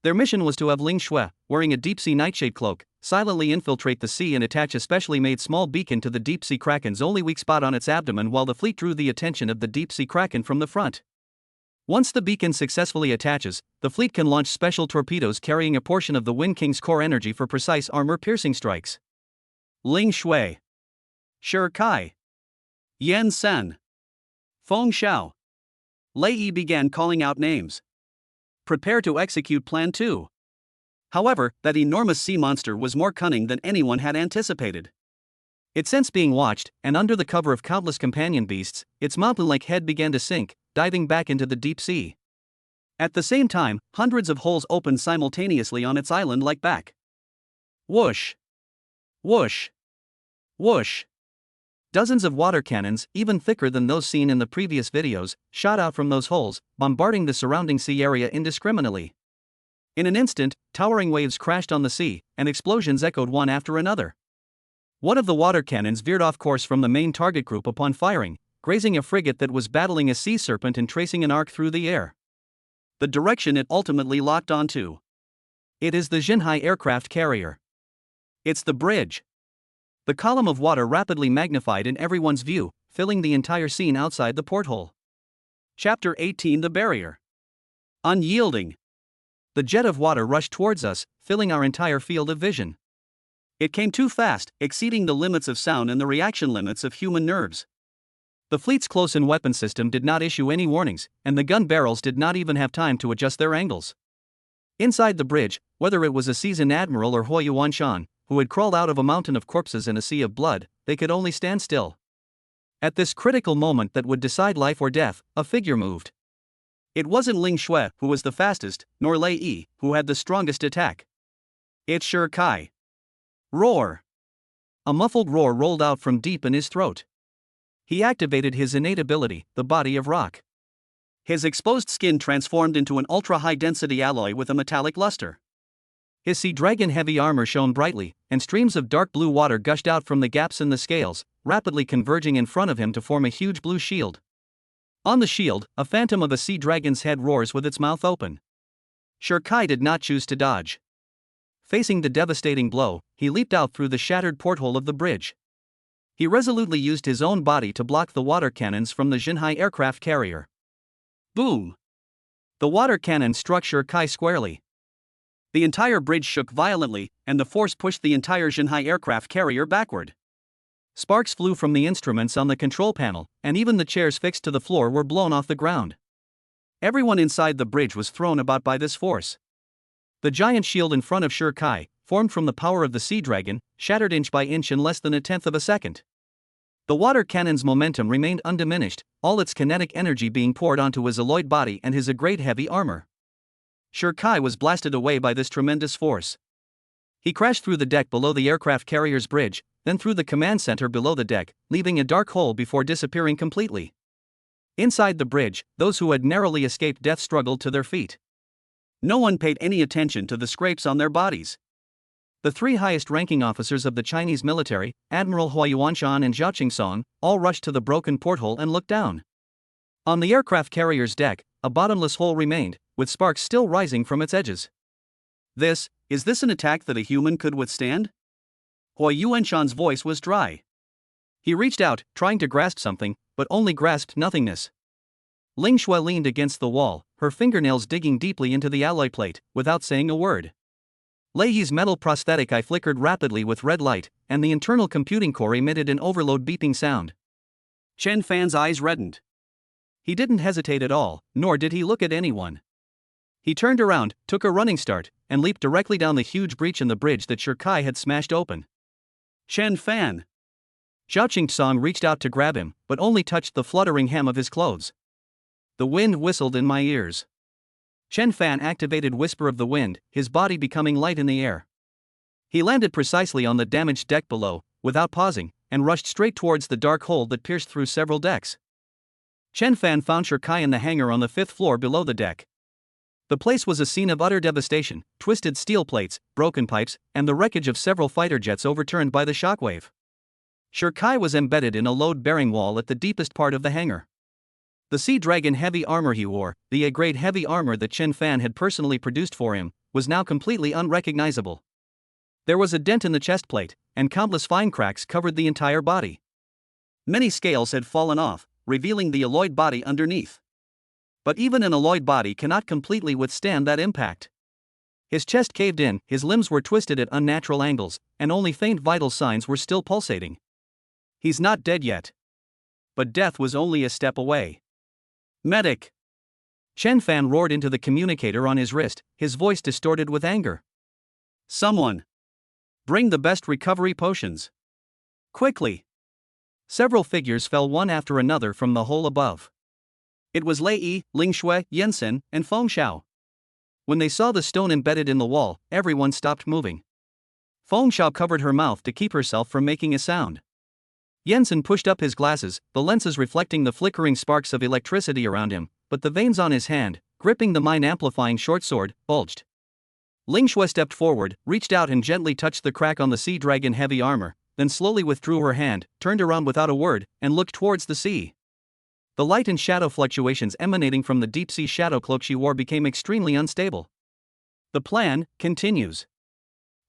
Speaker 1: Their mission was to have Ling Xue, wearing a deep-sea nightshade cloak, silently infiltrate the sea and attach a specially made small beacon to the deep-sea kraken's only weak spot on its abdomen while the fleet drew the attention of the deep-sea kraken from the front. Once the beacon successfully attaches, the fleet can launch special torpedoes carrying a portion of the Wind King's core energy for precise armor-piercing strikes. Ling Xue, Shirkai, Yan Sen, Feng Xiao. Lei Yi began calling out names. Prepare to execute Plan 2. However, that enormous sea monster was more cunning than anyone had anticipated. It sensed being watched, and under the cover of countless companion beasts, its mountain-like head began to sink, diving back into the deep sea. At the same time, hundreds of holes opened simultaneously on its island-like back. Whoosh! Whoosh! Whoosh! Dozens of water cannons, even thicker than those seen in the previous videos, shot out from those holes, bombarding the surrounding sea area indiscriminately. In an instant, towering waves crashed on the sea, and explosions echoed one after another. One of the water cannons veered off course from the main target group upon firing, grazing a frigate that was battling a sea serpent and tracing an arc through the air. The direction it ultimately locked onto. It is the Jinhai aircraft carrier. It's the bridge. The column of water rapidly magnified in everyone's view, filling the entire scene outside the porthole. Chapter 18: The Barrier. Unyielding. The jet of water rushed towards us, filling our entire field of vision. It came too fast, exceeding the limits of sound and the reaction limits of human nerves. The fleet's close-in weapon system did not issue any warnings, and the gun barrels did not even have time to adjust their angles. Inside the bridge, whether it was a seasoned admiral or Hou Yuanshan, who had crawled out of a mountain of corpses in a sea of blood, they could only stand still. At this critical moment that would decide life or death, a figure moved. It wasn't Ling Xue who was the fastest, nor Lei Yi who had the strongest attack. It's Shirkai. Roar! A muffled roar rolled out from deep in his throat. He activated his innate ability, the body of rock. His exposed skin transformed into an ultra-high-density alloy with a metallic luster. His Sea Dragon heavy armor shone brightly, and streams of dark blue water gushed out from the gaps in the scales, rapidly converging in front of him to form a huge blue shield. On the shield, a phantom of a Sea Dragon's head roars with its mouth open. Shirkai did not choose to dodge. Facing the devastating blow, he leaped out through the shattered porthole of the bridge. He resolutely used his own body to block the water cannons from the Jinhai aircraft carrier. Boom! The water cannon struck Shirkai squarely. The entire bridge shook violently, and the force pushed the entire Shanghai aircraft carrier backward. Sparks flew from the instruments on the control panel, and even the chairs fixed to the floor were blown off the ground. Everyone inside the bridge was thrown about by this force. The giant shield in front of Sher Kai, formed from the power of the Sea Dragon, shattered inch by inch in less than a tenth of a second. The water cannon's momentum remained undiminished, all its kinetic energy being poured onto his alloyed body and his great heavy armor. Sher Kai was blasted away by this tremendous force. He crashed through the deck below the aircraft carrier's bridge, then through the command center below the deck, leaving a dark hole before disappearing completely. Inside the bridge, those who had narrowly escaped death struggled to their feet. No one paid any attention to the scrapes on their bodies. The three highest-ranking officers of the Chinese military, Admiral Hua Yuanshan and Zhao Qingsong, all rushed to the broken porthole and looked down. On the aircraft carrier's deck, a bottomless hole remained, with sparks still rising from its edges. Is this an attack that a human could withstand? Hua Yuanshan's voice was dry. He reached out, trying to grasp something, but only grasped nothingness. Ling Shui leaned against the wall, her fingernails digging deeply into the alloy plate, without saying a word. Lei Yi's metal prosthetic eye flickered rapidly with red light, and the internal computing core emitted an overload beeping sound. Chen Fan's eyes reddened. He didn't hesitate at all, nor did he look at anyone. He turned around, took a running start, and leaped directly down the huge breach in the bridge that Sher Kai had smashed open. Chen Fan! Zhao Qingsong reached out to grab him, but only touched the fluttering hem of his clothes. The wind whistled in my ears. Chen Fan activated Whisper of the Wind, his body becoming light in the air. He landed precisely on the damaged deck below, without pausing, and rushed straight towards the dark hole that pierced through several decks. Chen Fan found Sher Kai in the hangar on the 5th floor below the deck. The place was a scene of utter devastation, twisted steel plates, broken pipes, and the wreckage of several fighter jets overturned by the shockwave. Sher Kai was embedded in a load-bearing wall at the deepest part of the hangar. The Sea Dragon heavy armor he wore, the A-grade heavy armor that Chen Fan had personally produced for him, was now completely unrecognizable. There was a dent in the chest plate, and countless fine cracks covered the entire body. Many scales had fallen off, revealing the alloyed body underneath. But even an alloyed body cannot completely withstand that impact. His chest caved in, his limbs were twisted at unnatural angles, and only faint vital signs were still pulsating. He's not dead yet. But death was only a step away. Medic! Chen Fan roared into the communicator on his wrist, his voice distorted with anger. Someone! Bring the best recovery potions. Quickly! Several figures fell one after another from the hole above. It was Lei Yi, Ling Shui, Yansen, and Feng Xiao. When they saw the stone embedded in the wall, everyone stopped moving. Feng Xiao covered her mouth to keep herself from making a sound. Yansen pushed up his glasses, the lenses reflecting the flickering sparks of electricity around him, but the veins on his hand, gripping the mind-amplifying short sword, bulged. Ling Shui stepped forward, reached out and gently touched the crack on the Sea Dragon heavy armor, then slowly withdrew her hand, turned around without a word, and looked towards the sea. The light and shadow fluctuations emanating from the deep-sea shadow cloak she wore became extremely unstable. The plan continues.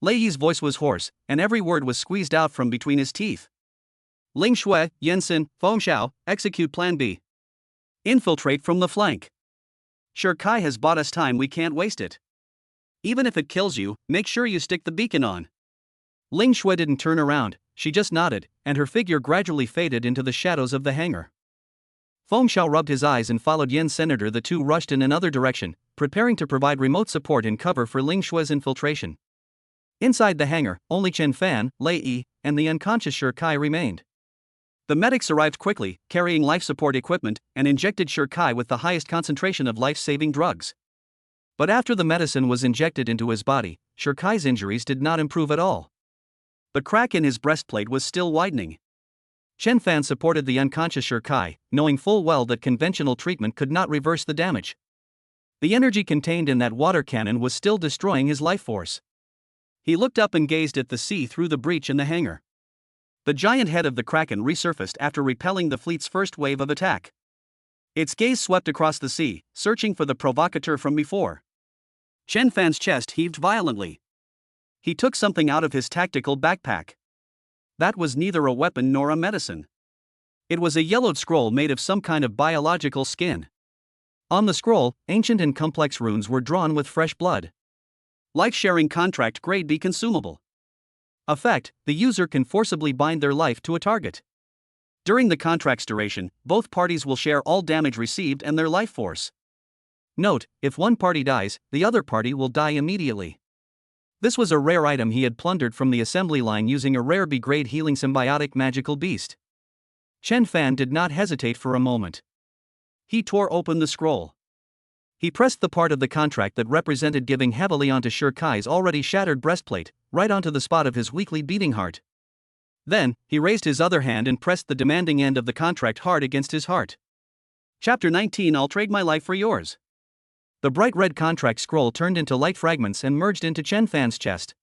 Speaker 1: Lei Yi's voice was hoarse, and every word was squeezed out from between his teeth. Ling Shui, Yansen, Feng Xiao, execute Plan B. Infiltrate from the flank. Sher Kai has bought us time, we can't waste it. Even if it kills you, make sure you stick the beacon on. Ling Shui didn't turn around, she just nodded, and her figure gradually faded into the shadows of the hangar. Feng Xiao rubbed his eyes and followed Yen Senator. The two rushed in another direction, preparing to provide remote support and cover for Ling Shui's infiltration. Inside the hangar, only Chen Fan, Lei Yi, and the unconscious Sher Kai remained. The medics arrived quickly, carrying life support equipment, and injected Sher Kai with the highest concentration of life-saving drugs. But after the medicine was injected into his body, Sher Kai's injuries did not improve at all. The crack in his breastplate was still widening. Chen Fan supported the unconscious Sher Kai, knowing full well that conventional treatment could not reverse the damage. The energy contained in that water cannon was still destroying his life force. He looked up and gazed at the sea through the breach in the hangar. The giant head of the Kraken resurfaced after repelling the fleet's first wave of attack. Its gaze swept across the sea, searching for the provocateur from before. Chen Fan's chest heaved violently. He took something out of his tactical backpack. That was neither a weapon nor a medicine. It was a yellowed scroll made of some kind of biological skin. On the scroll, ancient and complex runes were drawn with fresh blood. Life-sharing contract grade be consumable. Effect: the user can forcibly bind their life to a target. During the contract's duration, both parties will share all damage received and their life force. Note: if one party dies, the other party will die immediately. This was a rare item he had plundered from the assembly line using a rare B-grade healing symbiotic magical beast. Chen Fan did not hesitate for a moment. He tore open the scroll. He pressed the part of the contract that represented giving heavily onto Sher Kai's already shattered breastplate, right onto the spot of his weakly beating heart. Then, he raised his other hand and pressed the demanding end of the contract hard against his heart. Chapter 19: I'll trade my life for yours. The bright red contract scroll turned into light fragments and merged into Chen Fan's chest.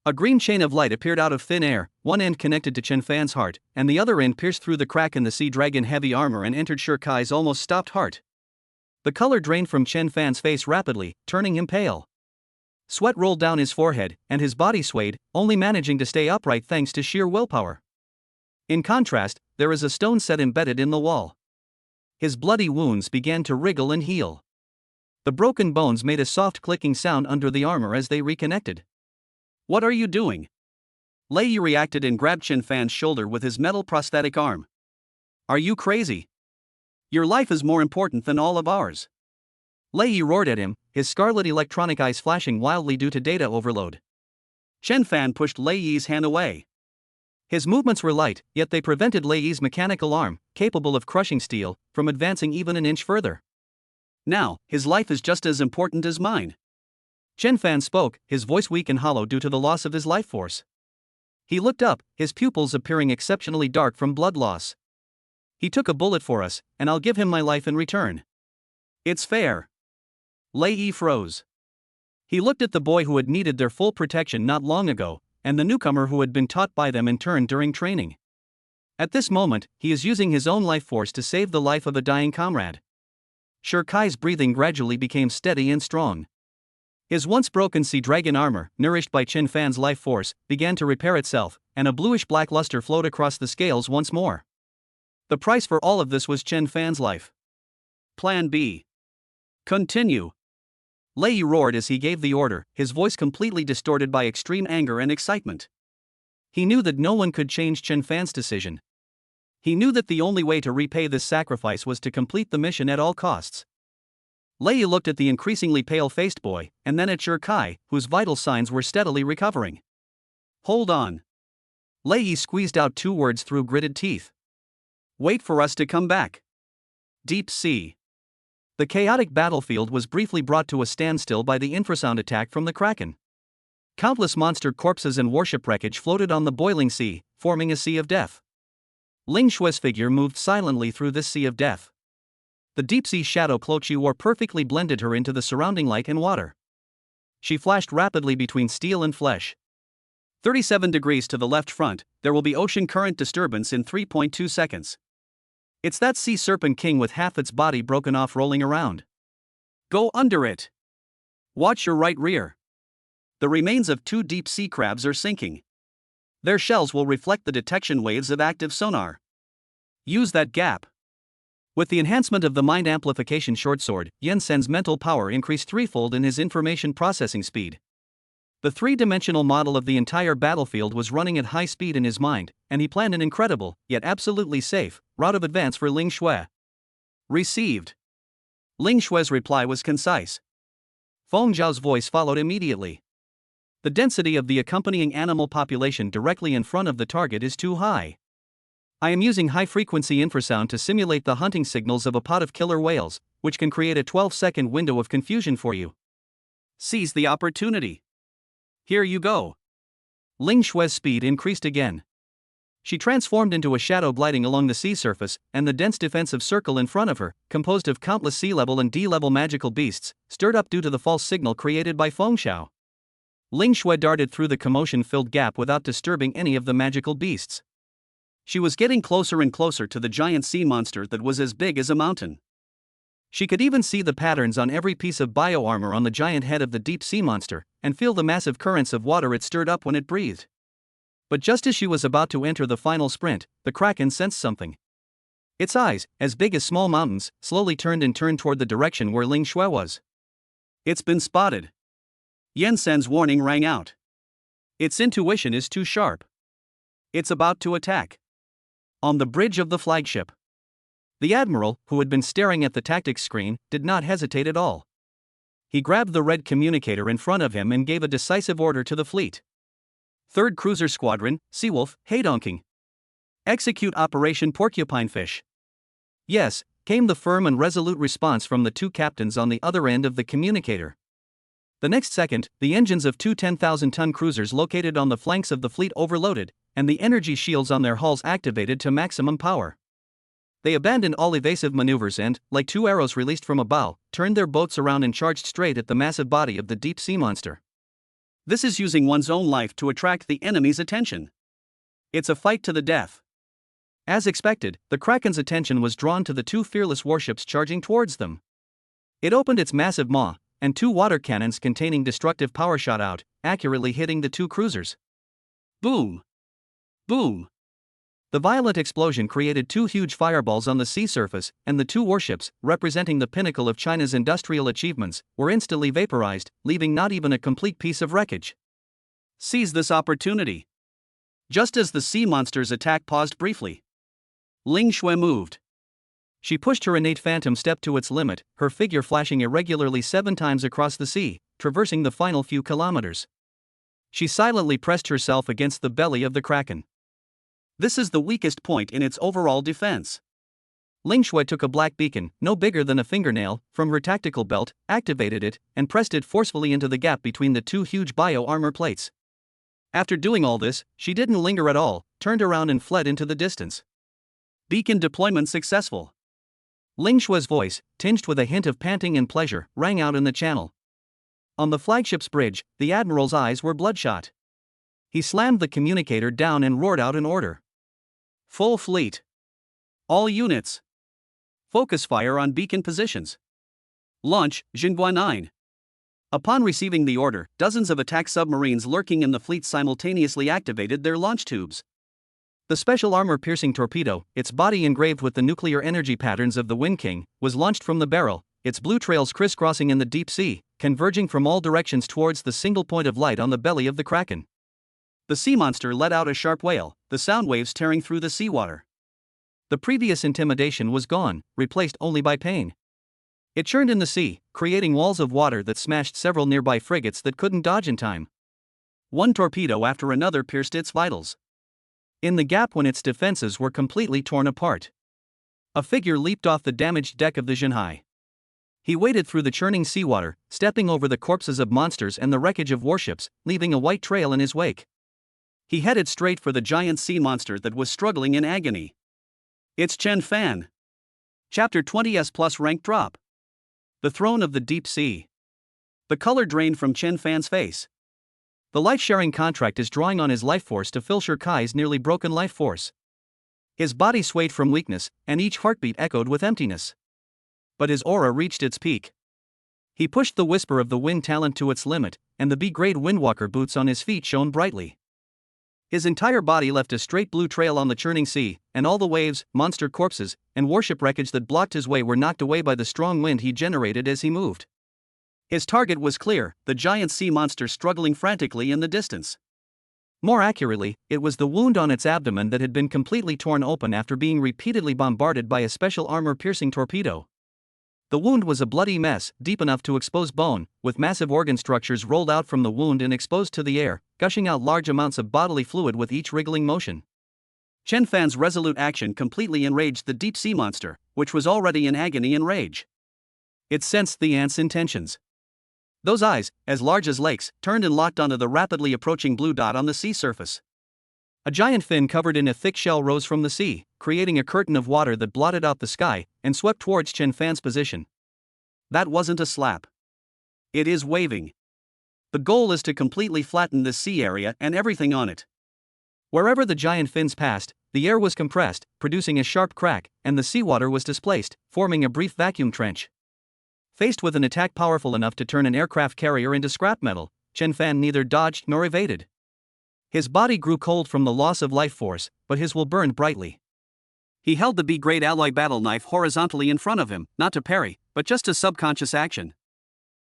Speaker 1: A green chain of light appeared out of thin air, one end connected to Chen Fan's heart, and the other end pierced through the crack in the sea dragon heavy armor and entered Sher Kai's almost stopped heart. The color drained from Chen Fan's face rapidly, turning him pale. Sweat rolled down his forehead, and his body swayed, only managing to stay upright thanks to sheer willpower. In contrast, there is a stone set embedded in the wall. His bloody wounds began to wriggle and heal. The broken bones made a soft clicking sound under the armor as they reconnected. What are you doing? Lei Yi reacted and grabbed Chen Fan's shoulder with his metal prosthetic arm. Are you crazy? Your life is more important than all of ours. Lei Yi roared at him, his scarlet electronic eyes flashing wildly due to data overload. Chen Fan pushed Lei Yi's hand away. His movements were light, yet they prevented Lei Yi's mechanical arm, capable of crushing steel, from advancing even an inch further. Now, his life is just as important as mine. Chen Fan spoke, his voice weak and hollow due to the loss of his life force. He looked up, his pupils appearing exceptionally dark from blood loss. He took a bullet for us, and I'll give him my life in return. It's fair. Lei Yi froze. He looked at the boy who had needed their full protection not long ago, and the newcomer who had been taught by them in turn during training. At this moment, he is using his own life force to save the life of a dying comrade. Sher Kai's breathing gradually became steady and strong. His once broken sea dragon armor, nourished by Chen Fan's life force, began to repair itself, and a bluish-black luster flowed across the scales once more. The price for all of this was Chen Fan's life. Plan B. Continue. Lei Yi roared as he gave the order, his voice completely distorted by extreme anger and excitement. He knew that no one could change Chen Fan's decision. He knew that the only way to repay this sacrifice was to complete the mission at all costs. Lei Yi looked at the increasingly pale-faced boy, and then at Sher Kai, whose vital signs were steadily recovering. Hold on. Lei Yi squeezed out two words through gritted teeth. Wait for us to come back. Deep Sea. The chaotic battlefield was briefly brought to a standstill by the infrasound attack from the Kraken. Countless monster corpses and warship wreckage floated on the boiling sea, forming a sea of death. Ling Xue's figure moved silently through this sea of death. The deep-sea shadow cloak she wore perfectly blended her into the surrounding light and water. She flashed rapidly between steel and flesh. 37 degrees to the left front, there will be ocean current disturbance in 3.2 seconds. It's that sea serpent king with half its body broken off rolling around. Go under it. Watch your right rear. The remains of 2 deep-sea crabs are sinking. Their shells will reflect the detection waves of active sonar. Use that gap. With the enhancement of the mind amplification short sword, Yen Sen's mental power increased threefold in his information processing speed. The three-dimensional model of the entire battlefield was running at high speed in his mind, and he planned an incredible, yet absolutely safe, route of advance for Ling Xue. Received. Ling Xue's reply was concise. Feng Zhao's voice followed immediately. The density of the accompanying animal population directly in front of the target is too high. I am using high-frequency infrasound to simulate the hunting signals of a pod of killer whales, which can create a 12-second window of confusion for you. Seize the opportunity. Here you go. Ling Xue's speed increased again. She transformed into a shadow gliding along the sea surface, and the dense defensive circle in front of her, composed of countless sea-level and D-level magical beasts, stirred up due to the false signal created by Feng Zhao. Ling Xue darted through the commotion-filled gap without disturbing any of the magical beasts. She was getting closer and closer to the giant sea monster that was as big as a mountain. She could even see the patterns on every piece of bioarmor on the giant head of the deep sea monster, and feel the massive currents of water it stirred up when it breathed. But just as she was about to enter the final sprint, the Kraken sensed something. Its eyes, as big as small mountains, slowly turned toward the direction where Ling Xue was. It's been spotted. Yensen's warning rang out. Its intuition is too sharp. It's about to attack. On the bridge of the flagship, the admiral, who had been staring at the tactics screen, did not hesitate at all. He grabbed the red communicator in front of him and gave a decisive order to the fleet. 3rd Cruiser Squadron, Seawolf, Heidonking. Execute Operation Porcupinefish. Yes, came the firm and resolute response from the 2 captains on the other end of the communicator. The next second, the engines of 2 10,000-ton cruisers located on the flanks of the fleet overloaded, and the energy shields on their hulls activated to maximum power. They abandoned all evasive maneuvers and, like 2 arrows released from a bow, turned their boats around and charged straight at the massive body of the deep sea monster. This is using one's own life to attract the enemy's attention. It's a fight to the death. As expected, the Kraken's attention was drawn to the 2 fearless warships charging towards them. It opened its massive maw, and 2 water cannons containing destructive power shot out, accurately hitting the 2 cruisers. Boom! Boom! The violent explosion created 2 huge fireballs on the sea surface, and the 2 warships, representing the pinnacle of China's industrial achievements, were instantly vaporized, leaving not even a complete piece of wreckage. Seize this opportunity. Just as the sea monster's attack paused briefly, Ling Shui moved. She pushed her innate phantom step to its limit, her figure flashing irregularly 7 times across the sea, traversing the final few kilometers. She silently pressed herself against the belly of the Kraken. This is the weakest point in its overall defense. Ling Shui took a black beacon, no bigger than a fingernail, from her tactical belt, activated it, and pressed it forcefully into the gap between the 2 huge bio-armor plates. After doing all this, she didn't linger at all, turned around and fled into the distance. Beacon deployment successful. Ling Shui's voice, tinged with a hint of panting and pleasure, rang out in the channel. On the flagship's bridge, the admiral's eyes were bloodshot. He slammed the communicator down and roared out an order. Full fleet. All units. Focus fire on beacon positions. Launch, Xinhua 9. Upon receiving the order, dozens of attack submarines lurking in the fleet simultaneously activated their launch tubes. The special armor-piercing torpedo, its body engraved with the nuclear energy patterns of the Wind King, was launched from the barrel, its blue trails crisscrossing in the deep sea, converging from all directions towards the single point of light on the belly of the Kraken. The sea monster let out a sharp wail, the sound waves tearing through the seawater. The previous intimidation was gone, replaced only by pain. It churned in the sea, creating walls of water that smashed several nearby frigates that couldn't dodge in time. One torpedo after another pierced its vitals. In the gap when its defenses were completely torn apart, a figure leaped off the damaged deck of the Xinhai. He waded through the churning seawater, stepping over the corpses of monsters and the wreckage of warships, leaving a white trail in his wake. He headed straight for the giant sea monster that was struggling in agony. It's Chen Fan. Chapter 20's plus rank drop. The Throne of the Deep Sea. The color drained from Chen Fan's face. The life-sharing contract is drawing on his life force to fill Shir Kai's nearly broken life force. His body swayed from weakness, and each heartbeat echoed with emptiness. But his aura reached its peak. He pushed the whisper of the wind talent to its limit, and the B-grade Windwalker boots on his feet shone brightly. His entire body left a straight blue trail on the churning sea, and all the waves, monster corpses, and warship wreckage that blocked his way were knocked away by the strong wind he generated as he moved. His target was clear, the giant sea monster struggling frantically in the distance. More accurately, it was the wound on its abdomen that had been completely torn open after being repeatedly bombarded by a special armor-piercing torpedo. The wound was a bloody mess, deep enough to expose bone, with massive organ structures rolled out from the wound and exposed to the air, gushing out large amounts of bodily fluid with each wriggling motion. Chen Fan's resolute action completely enraged the deep sea monster, which was already in agony and rage. It sensed the ant's intentions. Those eyes, as large as lakes, turned and locked onto the rapidly approaching blue dot on the sea surface. A giant fin covered in a thick shell rose from the sea, creating a curtain of water that blotted out the sky, and swept towards Chen Fan's position. That wasn't a slap. It is waving. The goal is to completely flatten this sea area and everything on it. Wherever the giant fins passed, the air was compressed, producing a sharp crack, and the seawater was displaced, forming a brief vacuum trench. Faced with an attack powerful enough to turn an aircraft carrier into scrap metal, Chen Fan neither dodged nor evaded. His body grew cold from the loss of life force, but his will burned brightly. He held the B-grade alloy battle knife horizontally in front of him, not to parry, but just as subconscious action.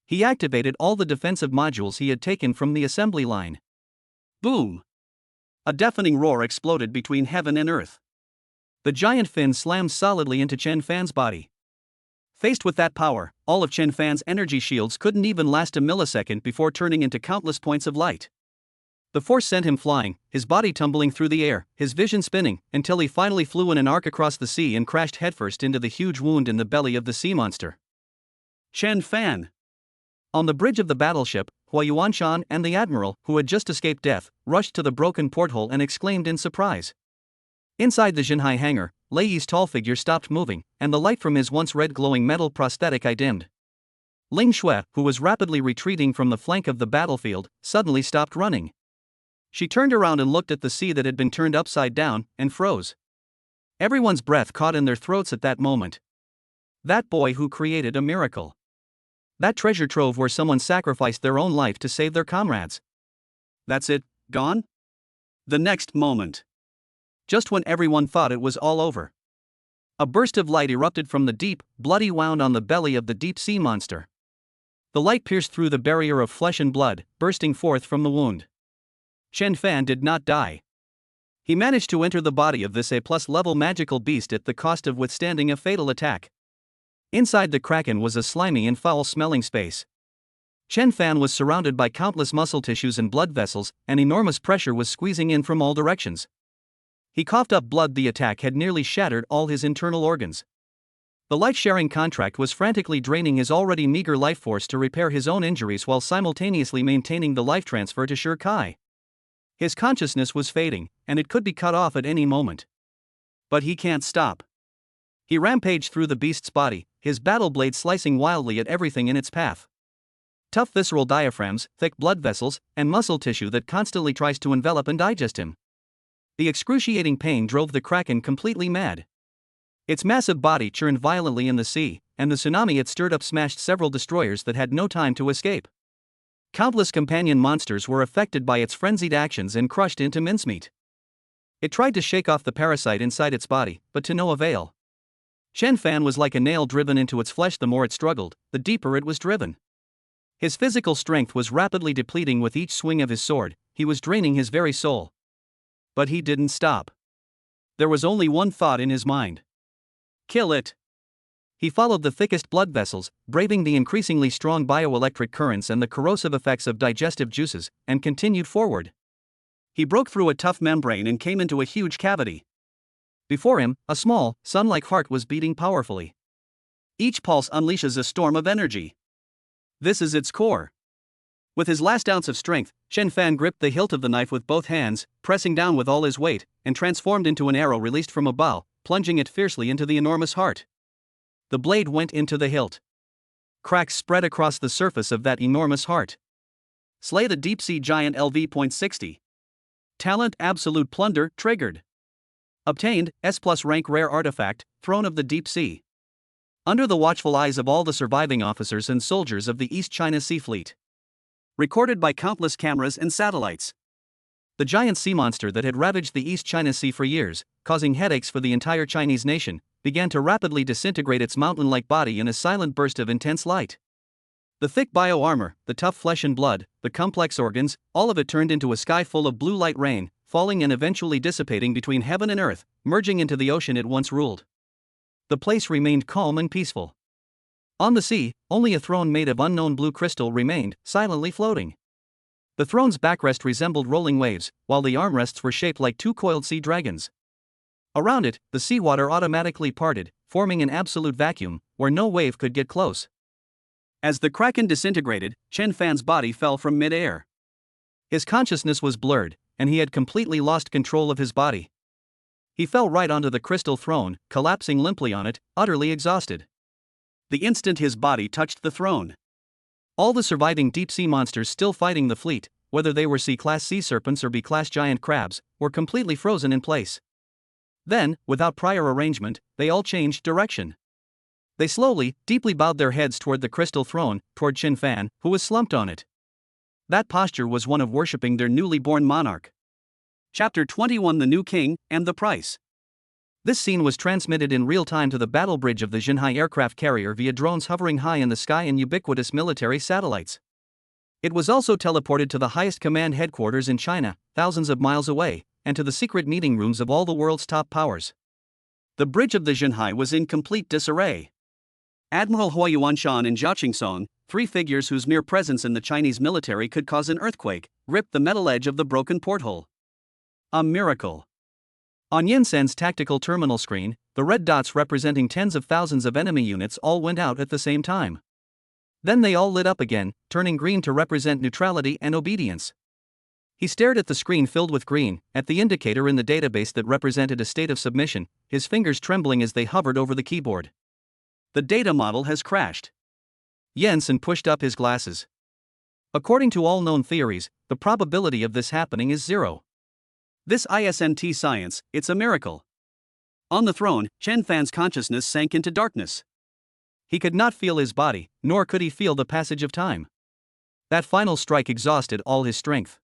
Speaker 1: He activated all the defensive modules he had taken from the assembly line. Boom! A deafening roar exploded between heaven and earth. The giant fin slammed solidly into Chen Fan's body. Faced with that power, all of Chen Fan's energy shields couldn't even last a millisecond before turning into countless points of light. The force sent him flying, his body tumbling through the air, his vision spinning, until he finally flew in an arc across the sea and crashed headfirst into the huge wound in the belly of the sea monster. Chen Fan. On the bridge of the battleship, Hua Yuanshan and the admiral, who had just escaped death, rushed to the broken porthole and exclaimed in surprise. Inside the Jinhai hangar, Lei Yi's tall figure stopped moving, and the light from his once red glowing metal prosthetic eye dimmed. Ling Shui, who was rapidly retreating from the flank of the battlefield, suddenly stopped running. She turned around and looked at the sea that had been turned upside down, and froze. Everyone's breath caught in their throats at that moment. That boy who created a miracle. That treasure trove where someone sacrificed their own life to save their comrades. That's it, gone? The next moment. Just when everyone thought it was all over. A burst of light erupted from the deep, bloody wound on the belly of the deep sea monster. The light pierced through the barrier of flesh and blood, bursting forth from the wound. Chen Fan did not die. He managed to enter the body of this A+ level magical beast at the cost of withstanding a fatal attack. Inside the kraken was a slimy and foul-smelling space. Chen Fan was surrounded by countless muscle tissues and blood vessels, and enormous pressure was squeezing in from all directions. He coughed up blood. The attack had nearly shattered all his internal organs. The life-sharing contract was frantically draining his already meager life force to repair his own injuries while simultaneously maintaining the life transfer to Shi Kai. His consciousness was fading, and it could be cut off at any moment. But he can't stop. He rampaged through the beast's body, his battle blade slicing wildly at everything in its path. Tough visceral diaphragms, thick blood vessels, and muscle tissue that constantly tries to envelop and digest him. The excruciating pain drove the kraken completely mad. Its massive body churned violently in the sea, and the tsunami it stirred up smashed several destroyers that had no time to escape. Countless companion monsters were affected by its frenzied actions and crushed into mincemeat. It tried to shake off the parasite inside its body, but to no avail. Chen Fan was like a nail driven into its flesh. The more it struggled, the deeper it was driven. His physical strength was rapidly depleting with each swing of his sword. He was draining his very soul. But he didn't stop. There was only one thought in his mind. Kill it. He followed the thickest blood vessels, braving the increasingly strong bioelectric currents and the corrosive effects of digestive juices, and continued forward. He broke through a tough membrane and came into a huge cavity. Before him, a small, sun-like heart was beating powerfully. Each pulse unleashes a storm of energy. This is its core. With his last ounce of strength, Chen Fan gripped the hilt of the knife with both hands, pressing down with all his weight, and transformed into an arrow released from a bow, plunging it fiercely into the enormous heart. The blade went into the hilt. Cracks spread across the surface of that enormous heart. Slay the deep sea giant LV.60. Talent Absolute Plunder triggered. Obtained S+ rank rare artifact, Throne of the Deep Sea. Under the watchful eyes of all the surviving officers and soldiers of the East China Sea Fleet. Recorded by countless cameras and satellites. The giant sea monster that had ravaged the East China Sea for years, causing headaches for the entire Chinese nation, began to rapidly disintegrate its mountain-like body in a silent burst of intense light. The thick bio-armor, the tough flesh and blood, the complex organs, all of it turned into a sky full of blue light rain, falling and eventually dissipating between heaven and earth, merging into the ocean it once ruled. The place remained calm and peaceful. On the sea, only a throne made of unknown blue crystal remained, silently floating. The throne's backrest resembled rolling waves, while the armrests were shaped like two coiled sea dragons. Around it, the seawater automatically parted, forming an absolute vacuum, where no wave could get close. As the kraken disintegrated, Chen Fan's body fell from mid-air. His consciousness was blurred, and he had completely lost control of his body. He fell right onto the crystal throne, collapsing limply on it, utterly exhausted. The instant his body touched the throne, all the surviving deep-sea monsters still fighting the fleet, whether they were C-class sea serpents or B-class giant crabs, were completely frozen in place. Then, without prior arrangement, they all changed direction. They slowly, deeply bowed their heads toward the crystal throne, toward Chen Fan, who was slumped on it. That posture was one of worshipping their newly born monarch. Chapter 21: The New King, and the Price. This scene was transmitted in real time to the battle bridge of the Jinhai aircraft carrier via drones hovering high in the sky and ubiquitous military satellites. It was also teleported to the highest command headquarters in China, thousands of miles away, and to the secret meeting rooms of all the world's top powers. The bridge of the Jinhai was in complete disarray. Admiral Hua Yuanshan and Zhao Qingsong, three figures whose mere presence in the Chinese military could cause an earthquake, ripped the metal edge of the broken porthole. A miracle. On Yinsen's tactical terminal screen, the red dots representing tens of thousands of enemy units all went out at the same time. Then they all lit up again, turning green to represent neutrality and obedience. He stared at the screen filled with green, at the indicator in the database that represented a state of submission, his fingers trembling as they hovered over the keyboard. The data model has crashed. Jensen pushed up his glasses. According to all known theories, the probability of this happening is 0. This isn't science, it's a miracle. On the throne, Chen Fan's consciousness sank into darkness. He could not feel his body, nor could he feel the passage of time. That final strike exhausted all his strength.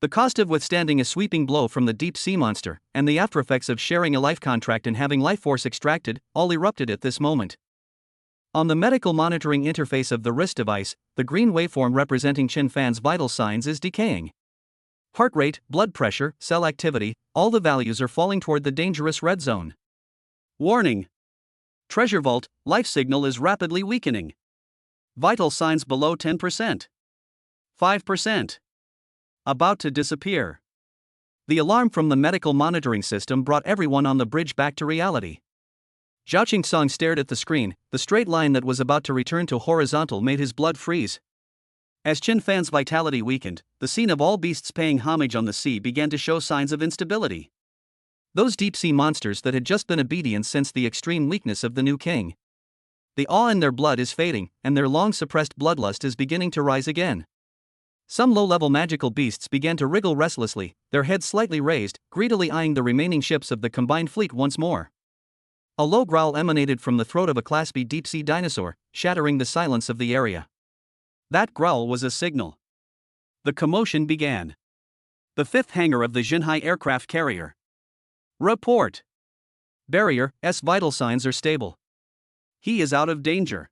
Speaker 1: The cost of withstanding a sweeping blow from the deep sea monster, and the aftereffects of sharing a life contract and having life force extracted, all erupted at this moment. On the medical monitoring interface of the wrist device, the green waveform representing Chen Fan's vital signs is decaying. Heart rate, blood pressure, cell activity, all the values are falling toward the dangerous red zone. Warning! Treasure vault, life signal is rapidly weakening. Vital signs below 10%. 5%. About to disappear. The alarm from the medical monitoring system brought everyone on the bridge back to reality. Zhao Qingsong stared at the screen. The straight line that was about to return to horizontal made his blood freeze. As Chen Fan's vitality weakened, the scene of all beasts paying homage on the sea began to show signs of instability. Those deep-sea monsters that had just been obedient sensed the extreme weakness of the new king. The awe in their blood is fading, and their long-suppressed bloodlust is beginning to rise again. Some low-level magical beasts began to wriggle restlessly, their heads slightly raised, greedily eyeing the remaining ships of the combined fleet once more. A low growl emanated from the throat of a Class B deep-sea dinosaur, shattering the silence of the area. That growl was a signal. The commotion began. The fifth hangar of the Jinhai aircraft carrier. Report. Barrier, S vital signs are stable. He is out of danger.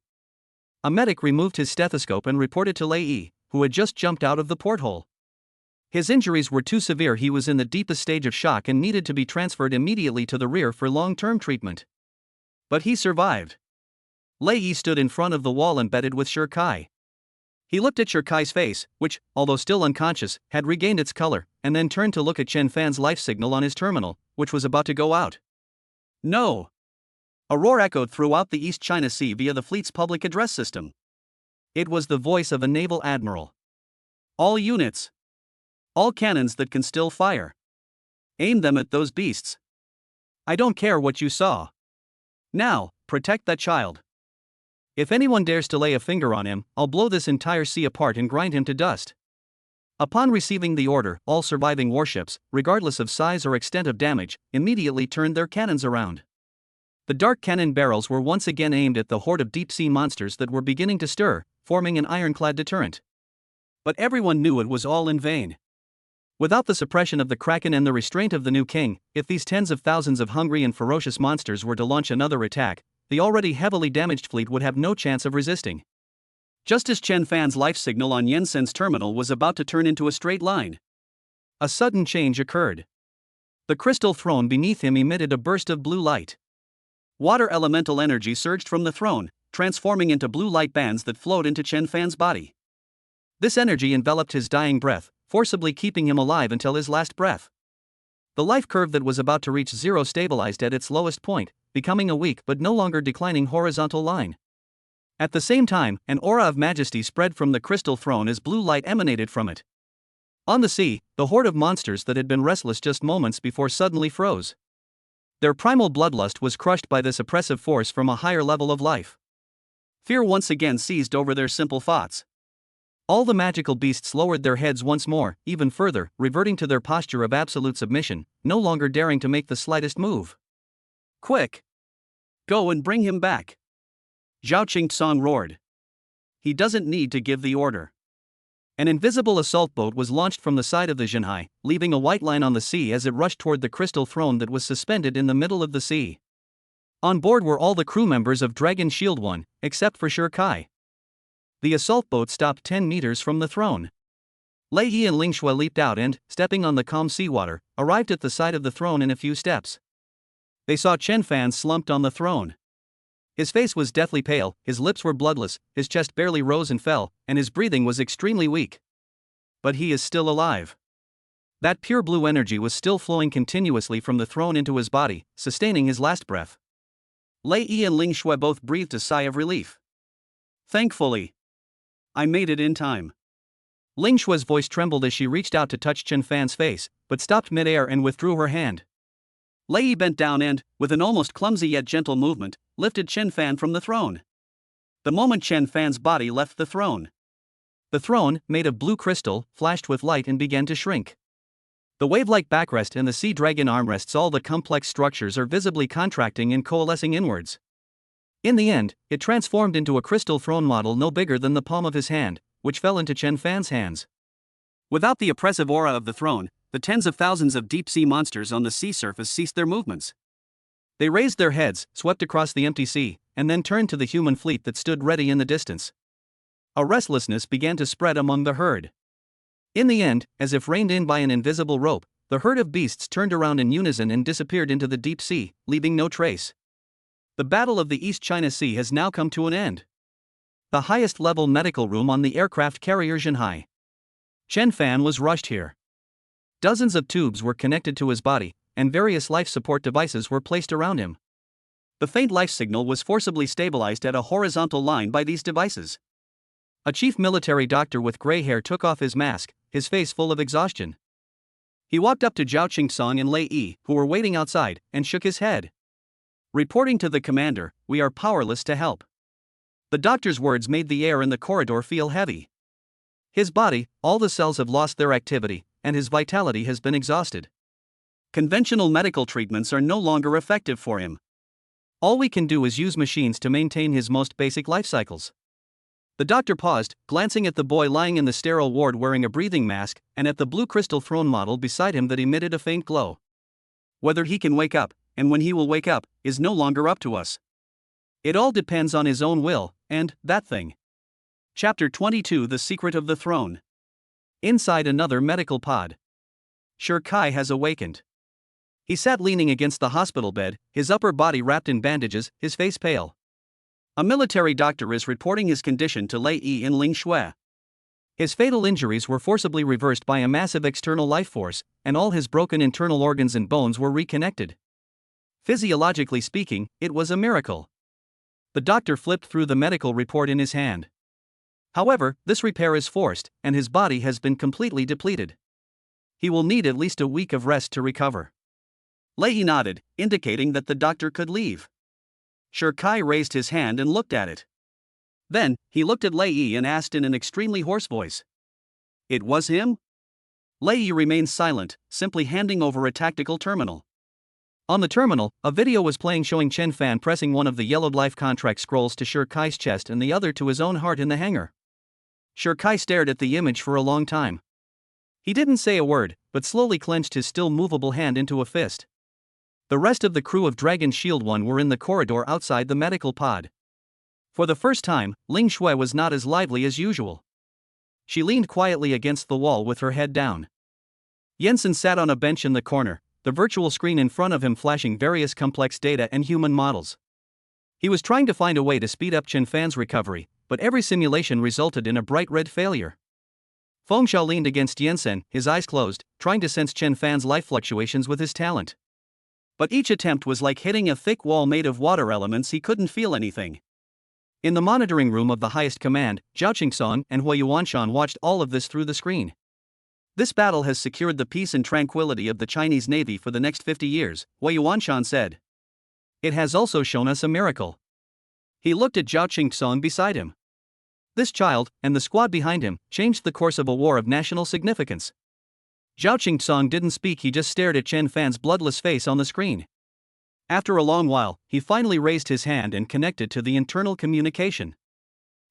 Speaker 1: A medic removed his stethoscope and reported to Lei Yi, who had just jumped out of the porthole. His injuries were too severe. He was in the deepest stage of shock and needed to be transferred immediately to the rear for long-term treatment. But he survived. Lei Yi stood in front of the wall embedded with Shi Kai. He looked at Shi Kai's face, which, although still unconscious, had regained its color, and then turned to look at Chen Fan's life signal on his terminal, which was about to go out. No! A roar echoed throughout the East China Sea via the fleet's public address system. It was the voice of a naval admiral. All units. All cannons that can still fire. Aim them at those beasts. I don't care what you saw. Now, protect that child. If anyone dares to lay a finger on him, I'll blow this entire sea apart and grind him to dust. Upon receiving the order, all surviving warships, regardless of size or extent of damage, immediately turned their cannons around. The dark cannon barrels were once again aimed at the horde of deep-sea monsters that were beginning to stir, forming an ironclad deterrent. But everyone knew it was all in vain. Without the suppression of the Kraken and the restraint of the new king, if these tens of thousands of hungry and ferocious monsters were to launch another attack, the already heavily damaged fleet would have no chance of resisting. Just as Chen Fan's life signal on Yensen's terminal was about to turn into a straight line, a sudden change occurred. The crystal throne beneath him emitted a burst of blue light. Water elemental energy surged from the throne, transforming into blue light bands that flowed into Chen Fan's body. This energy enveloped his dying breath, forcibly keeping him alive until his last breath. The life curve that was about to reach zero stabilized at its lowest point, becoming a weak but no longer declining horizontal line. At the same time, an aura of majesty spread from the crystal throne as blue light emanated from it. On the sea, the horde of monsters that had been restless just moments before suddenly froze. Their primal bloodlust was crushed by this oppressive force from a higher level of life. Fear once again seized over their simple thoughts. All the magical beasts lowered their heads once more, even further, reverting to their posture of absolute submission, no longer daring to make the slightest move. Quick! Go and bring him back! Zhao Qingsong roared. He doesn't need to give the order. An invisible assault boat was launched from the side of the Jinhai, leaving a white line on the sea as it rushed toward the crystal throne that was suspended in the middle of the sea. On board were all the crew members of Dragon Shield 1, except for Shi Kai. The assault boat stopped 10 meters from the throne. Lei Yi and Ling Shui leaped out and, stepping on the calm seawater, arrived at the side of the throne in a few steps. They saw Chen Fan slumped on the throne. His face was deathly pale, his lips were bloodless, his chest barely rose and fell, and his breathing was extremely weak. But he is still alive. That pure blue energy was still flowing continuously from the throne into his body, sustaining his last breath. Lei Yi and Ling Shui both breathed a sigh of relief. Thankfully, I made it in time. Ling Shui's voice trembled as she reached out to touch Chen Fan's face, but stopped midair and withdrew her hand. Lei Yi bent down and, with an almost clumsy yet gentle movement, lifted Chen Fan from the throne. The moment Chen Fan's body left the throne, made of blue crystal, flashed with light and began to shrink. The wave-like backrest and the sea dragon armrests, all the complex structures are visibly contracting and coalescing inwards. In the end, it transformed into a crystal throne model no bigger than the palm of his hand, which fell into Chen Fan's hands. Without the oppressive aura of the throne, the tens of thousands of deep-sea monsters on the sea surface ceased their movements. They raised their heads, swept across the empty sea, and then turned to the human fleet that stood ready in the distance. A restlessness began to spread among the herd. In the end, as if reined in by an invisible rope, the herd of beasts turned around in unison and disappeared into the deep sea, leaving no trace. The Battle of the East China Sea has now come to an end. The highest-level medical room on the aircraft carrier Jinhai. Chen Fan was rushed here. Dozens of tubes were connected to his body, and various life support devices were placed around him. The faint life signal was forcibly stabilized at a horizontal line by these devices. A chief military doctor with gray hair took off his mask, his face full of exhaustion. He walked up to Zhao Qingsong and Lei Yi, who were waiting outside, and shook his head. Reporting to the commander, we are powerless to help. The doctor's words made the air in the corridor feel heavy. His body, all the cells have lost their activity, and his vitality has been exhausted. Conventional medical treatments are no longer effective for him. All we can do is use machines to maintain his most basic life cycles. The doctor paused, glancing at the boy lying in the sterile ward wearing a breathing mask, and at the blue crystal throne model beside him that emitted a faint glow. Whether he can wake up, and when he will wake up, is no longer up to us. It all depends on his own will, and that thing. Chapter 22: The Secret of the Throne. Inside another medical pod. Shi Kai has awakened. He sat leaning against the hospital bed, his upper body wrapped in bandages, his face pale. A military doctor is reporting his condition to Lei Yi and Ling Shui. His fatal injuries were forcibly reversed by a massive external life force, and all his broken internal organs and bones were reconnected. Physiologically speaking, it was a miracle. The doctor flipped through the medical report in his hand. However, this repair is forced, and his body has been completely depleted. He will need at least a week of rest to recover. Lei Yi nodded, indicating that the doctor could leave. Shi Kai raised his hand and looked at it. Then, he looked at Lei Yi and asked in an extremely hoarse voice. It was him? Lei Yi remained silent, simply handing over a tactical terminal. On the terminal, a video was playing showing Chen Fan pressing one of the yellowed life contract scrolls to Shi Kai's chest and the other to his own heart in the hangar. Shi Kai stared at the image for a long time. He didn't say a word, but slowly clenched his still movable hand into a fist. The rest of the crew of Dragon Shield 1 were in the corridor outside the medical pod. For the first time, Ling Shui was not as lively as usual. She leaned quietly against the wall with her head down. Jensen sat on a bench in the corner, the virtual screen in front of him flashing various complex data and human models. He was trying to find a way to speed up Chen Fan's recovery, but every simulation resulted in a bright red failure. Feng Xiao leaned against Jensen, his eyes closed, trying to sense Chen Fan's life fluctuations with his talent. But each attempt was like hitting a thick wall made of water elements. He couldn't feel anything. In the monitoring room of the highest command, Zhao Qingsong and Hui Yuanshan watched all of this through the screen. This battle has secured the peace and tranquility of the Chinese Navy for the next 50 years, Hui Yuanshan said. It has also shown us a miracle. He looked at Zhao Qingsong beside him. This child, and the squad behind him, changed the course of a war of national significance. Zhao Qingsong didn't speak, he just stared at Chen Fan's bloodless face on the screen. After a long while, he finally raised his hand and connected to the internal communication.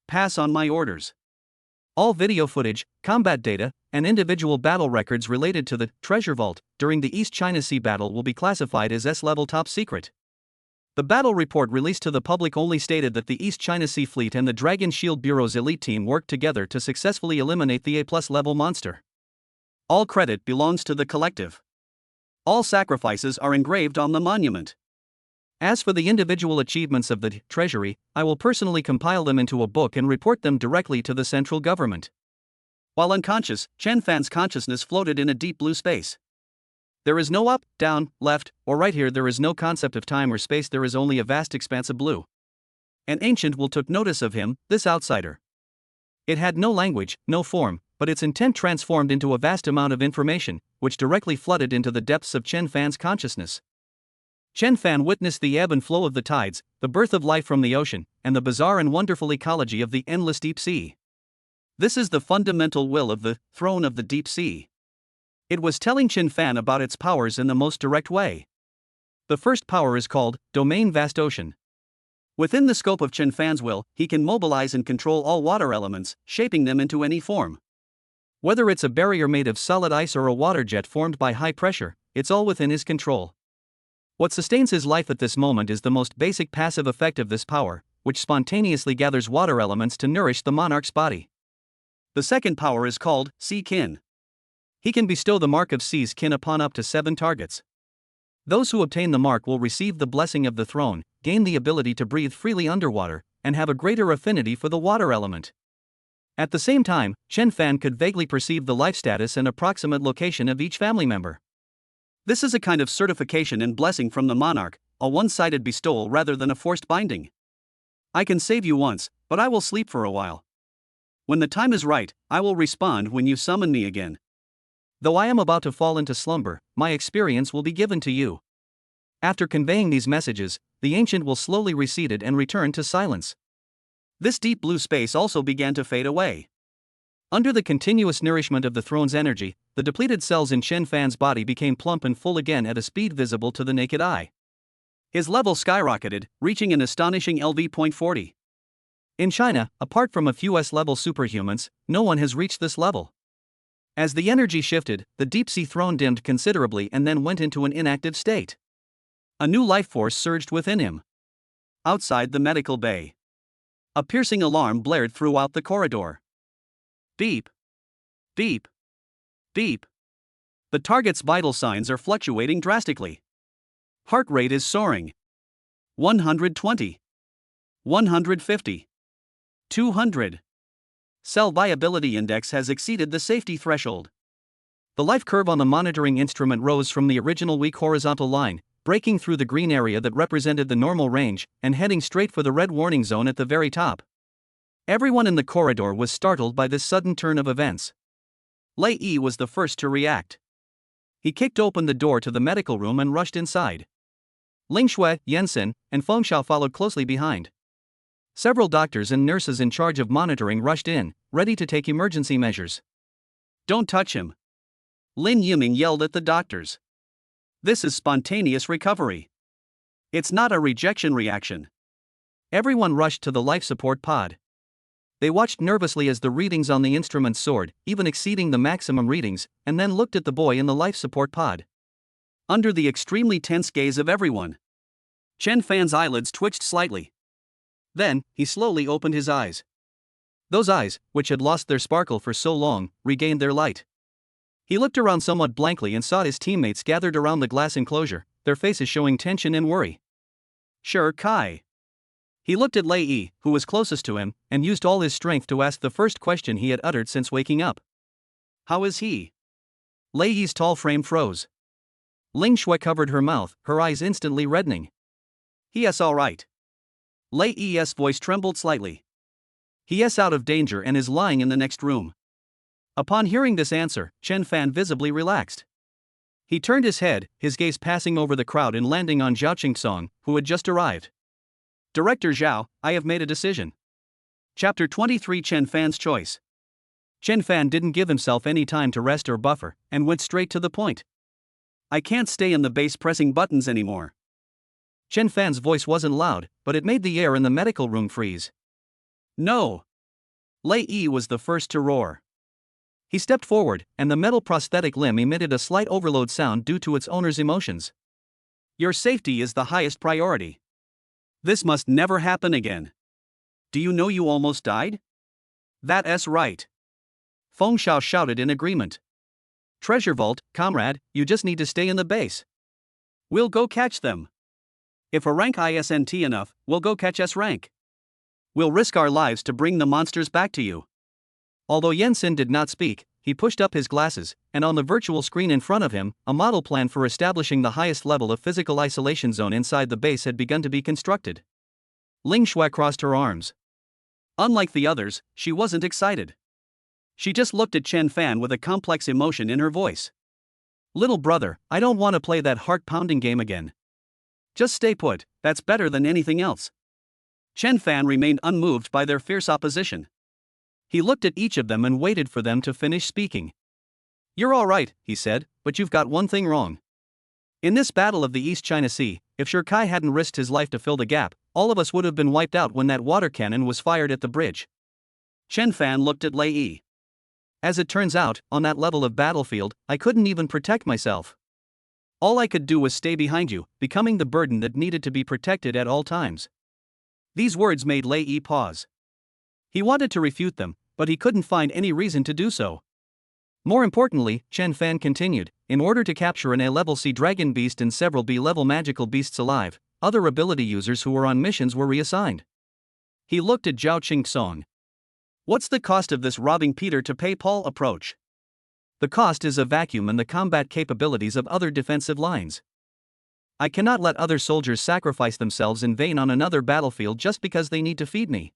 Speaker 1: Pass on my orders. All video footage, combat data, and individual battle records related to the treasure vault during the East China Sea battle will be classified as S-level top secret. The battle report released to the public only stated that the East China Sea Fleet and the Dragon Shield Bureau's elite team worked together to successfully eliminate the A+ level monster. All credit belongs to the collective. All sacrifices are engraved on the monument. As for the individual achievements of the treasury, I will personally compile them into a book and report them directly to the central government. While unconscious, Chen Fan's consciousness floated in a deep blue space. There is no up, down, left, or right here. There is no concept of time or space. There is only a vast expanse of blue. An ancient will took notice of him, this outsider. It had no language, no form, but its intent transformed into a vast amount of information, which directly flooded into the depths of Chen Fan's consciousness. Chen Fan witnessed the ebb and flow of the tides, the birth of life from the ocean, and the bizarre and wonderful ecology of the endless deep sea. This is the fundamental will of the throne of the deep sea. It was telling Chen Fan about its powers in the most direct way. The first power is called Domain Vast Ocean. Within the scope of Chen Fan's will, he can mobilize and control all water elements, shaping them into any form. Whether it's a barrier made of solid ice or a water jet formed by high pressure, it's all within his control. What sustains his life at this moment is the most basic passive effect of this power, which spontaneously gathers water elements to nourish the monarch's body. The second power is called Sea Kin. He can bestow the mark of Sea's Kin upon up to 7 targets. Those who obtain the mark will receive the blessing of the throne, gain the ability to breathe freely underwater, and have a greater affinity for the water element. At the same time, Chen Fan could vaguely perceive the life status and approximate location of each family member. This is a kind of certification and blessing from the monarch, a one-sided bestowal rather than a forced binding. I can save you once, but I will sleep for a while. When the time is right, I will respond when you summon me again. Though I am about to fall into slumber, my experience will be given to you. After conveying these messages, the ancient will slowly recede and return to silence. This deep blue space also began to fade away. Under the continuous nourishment of the throne's energy, the depleted cells in Chen Fan's body became plump and full again at a speed visible to the naked eye. His level skyrocketed, reaching an astonishing LV.40. In China, apart from a few S-level superhumans, no one has reached this level. As the energy shifted, the deep-sea throne dimmed considerably and then went into an inactive state. A new life force surged within him. Outside the medical bay, a piercing alarm blared throughout the corridor. Beep. Beep. Beep. The target's vital signs are fluctuating drastically. Heart rate is soaring. 120. 150. 200. Cell viability index has exceeded the safety threshold. The life curve on the monitoring instrument rose from the original weak horizontal line, breaking through the green area that represented the normal range, and heading straight for the red warning zone at the very top. Everyone in the corridor was startled by this sudden turn of events. Lei Yi was the first to react. He kicked open the door to the medical room and rushed inside. Ling Shui, Yensen, and Feng Xiao followed closely behind. Several doctors and nurses in charge of monitoring rushed in, ready to take emergency measures. Don't touch him. Lin Yiming yelled at the doctors. This is spontaneous recovery. It's not a rejection reaction. Everyone rushed to the life support pod. They watched nervously as the readings on the instruments soared, even exceeding the maximum readings, and then looked at the boy in the life support pod. Under the extremely tense gaze of everyone, Chen Fan's eyelids twitched slightly. Then, he slowly opened his eyes. Those eyes, which had lost their sparkle for so long, regained their light. He looked around somewhat blankly and saw his teammates gathered around the glass enclosure, their faces showing tension and worry. Sure, Kai. He looked at Lei Yi, who was closest to him, and used all his strength to ask the first question he had uttered since waking up. How is he? Lei Yi's tall frame froze. Ling Shui covered her mouth, her eyes instantly reddening. He's all right. Lei Yi's voice trembled slightly. He's out of danger and is lying in the next room. Upon hearing this answer, Chen Fan visibly relaxed. He turned his head, his gaze passing over the crowd and landing on Zhao Qingsong, who had just arrived. Director Zhao, I have made a decision. Chapter 23 Chen Fan's Choice. Chen Fan didn't give himself any time to rest or buffer, and went straight to the point. I can't stay in the base pressing buttons anymore. Chen Fan's voice wasn't loud, but it made the air in the medical room freeze. No. Lei Yi was the first to roar. He stepped forward, and the metal prosthetic limb emitted a slight overload sound due to its owner's emotions. Your safety is the highest priority. This must never happen again. Do you know you almost died? That's right. Feng Xiao shouted in agreement. Treasure vault, comrade, you just need to stay in the base. We'll go catch them. If a rank isn't enough, we'll go catch S rank. We'll risk our lives to bring the monsters back to you. Although Yensin did not speak, he pushed up his glasses, and on the virtual screen in front of him, a model plan for establishing the highest level of physical isolation zone inside the base had begun to be constructed. Ling Shui crossed her arms. Unlike the others, she wasn't excited. She just looked at Chen Fan with a complex emotion in her voice. Little brother, I don't want to play that heart-pounding game again. Just stay put, that's better than anything else. Chen Fan remained unmoved by their fierce opposition. He looked at each of them and waited for them to finish speaking. You're all right, he said, but you've got one thing wrong. In this battle of the East China Sea, if Sher Kai hadn't risked his life to fill the gap, all of us would have been wiped out when that water cannon was fired at the bridge. Chen Fan looked at Lei Yi. As it turns out, on that level of battlefield, I couldn't even protect myself. All I could do was stay behind you, becoming the burden that needed to be protected at all times. These words made Lei Yi pause. He wanted to refute them, but he couldn't find any reason to do so. More importantly, Chen Fan continued, in order to capture an A-level sea dragon beast and several B-level magical beasts alive, other ability users who were on missions were reassigned. He looked at Zhao Qingxong. What's the cost of this robbing Peter to pay Paul approach? The cost is a vacuum and the combat capabilities of other defensive lines. I cannot let other soldiers sacrifice themselves in vain on another battlefield just because they need to feed me.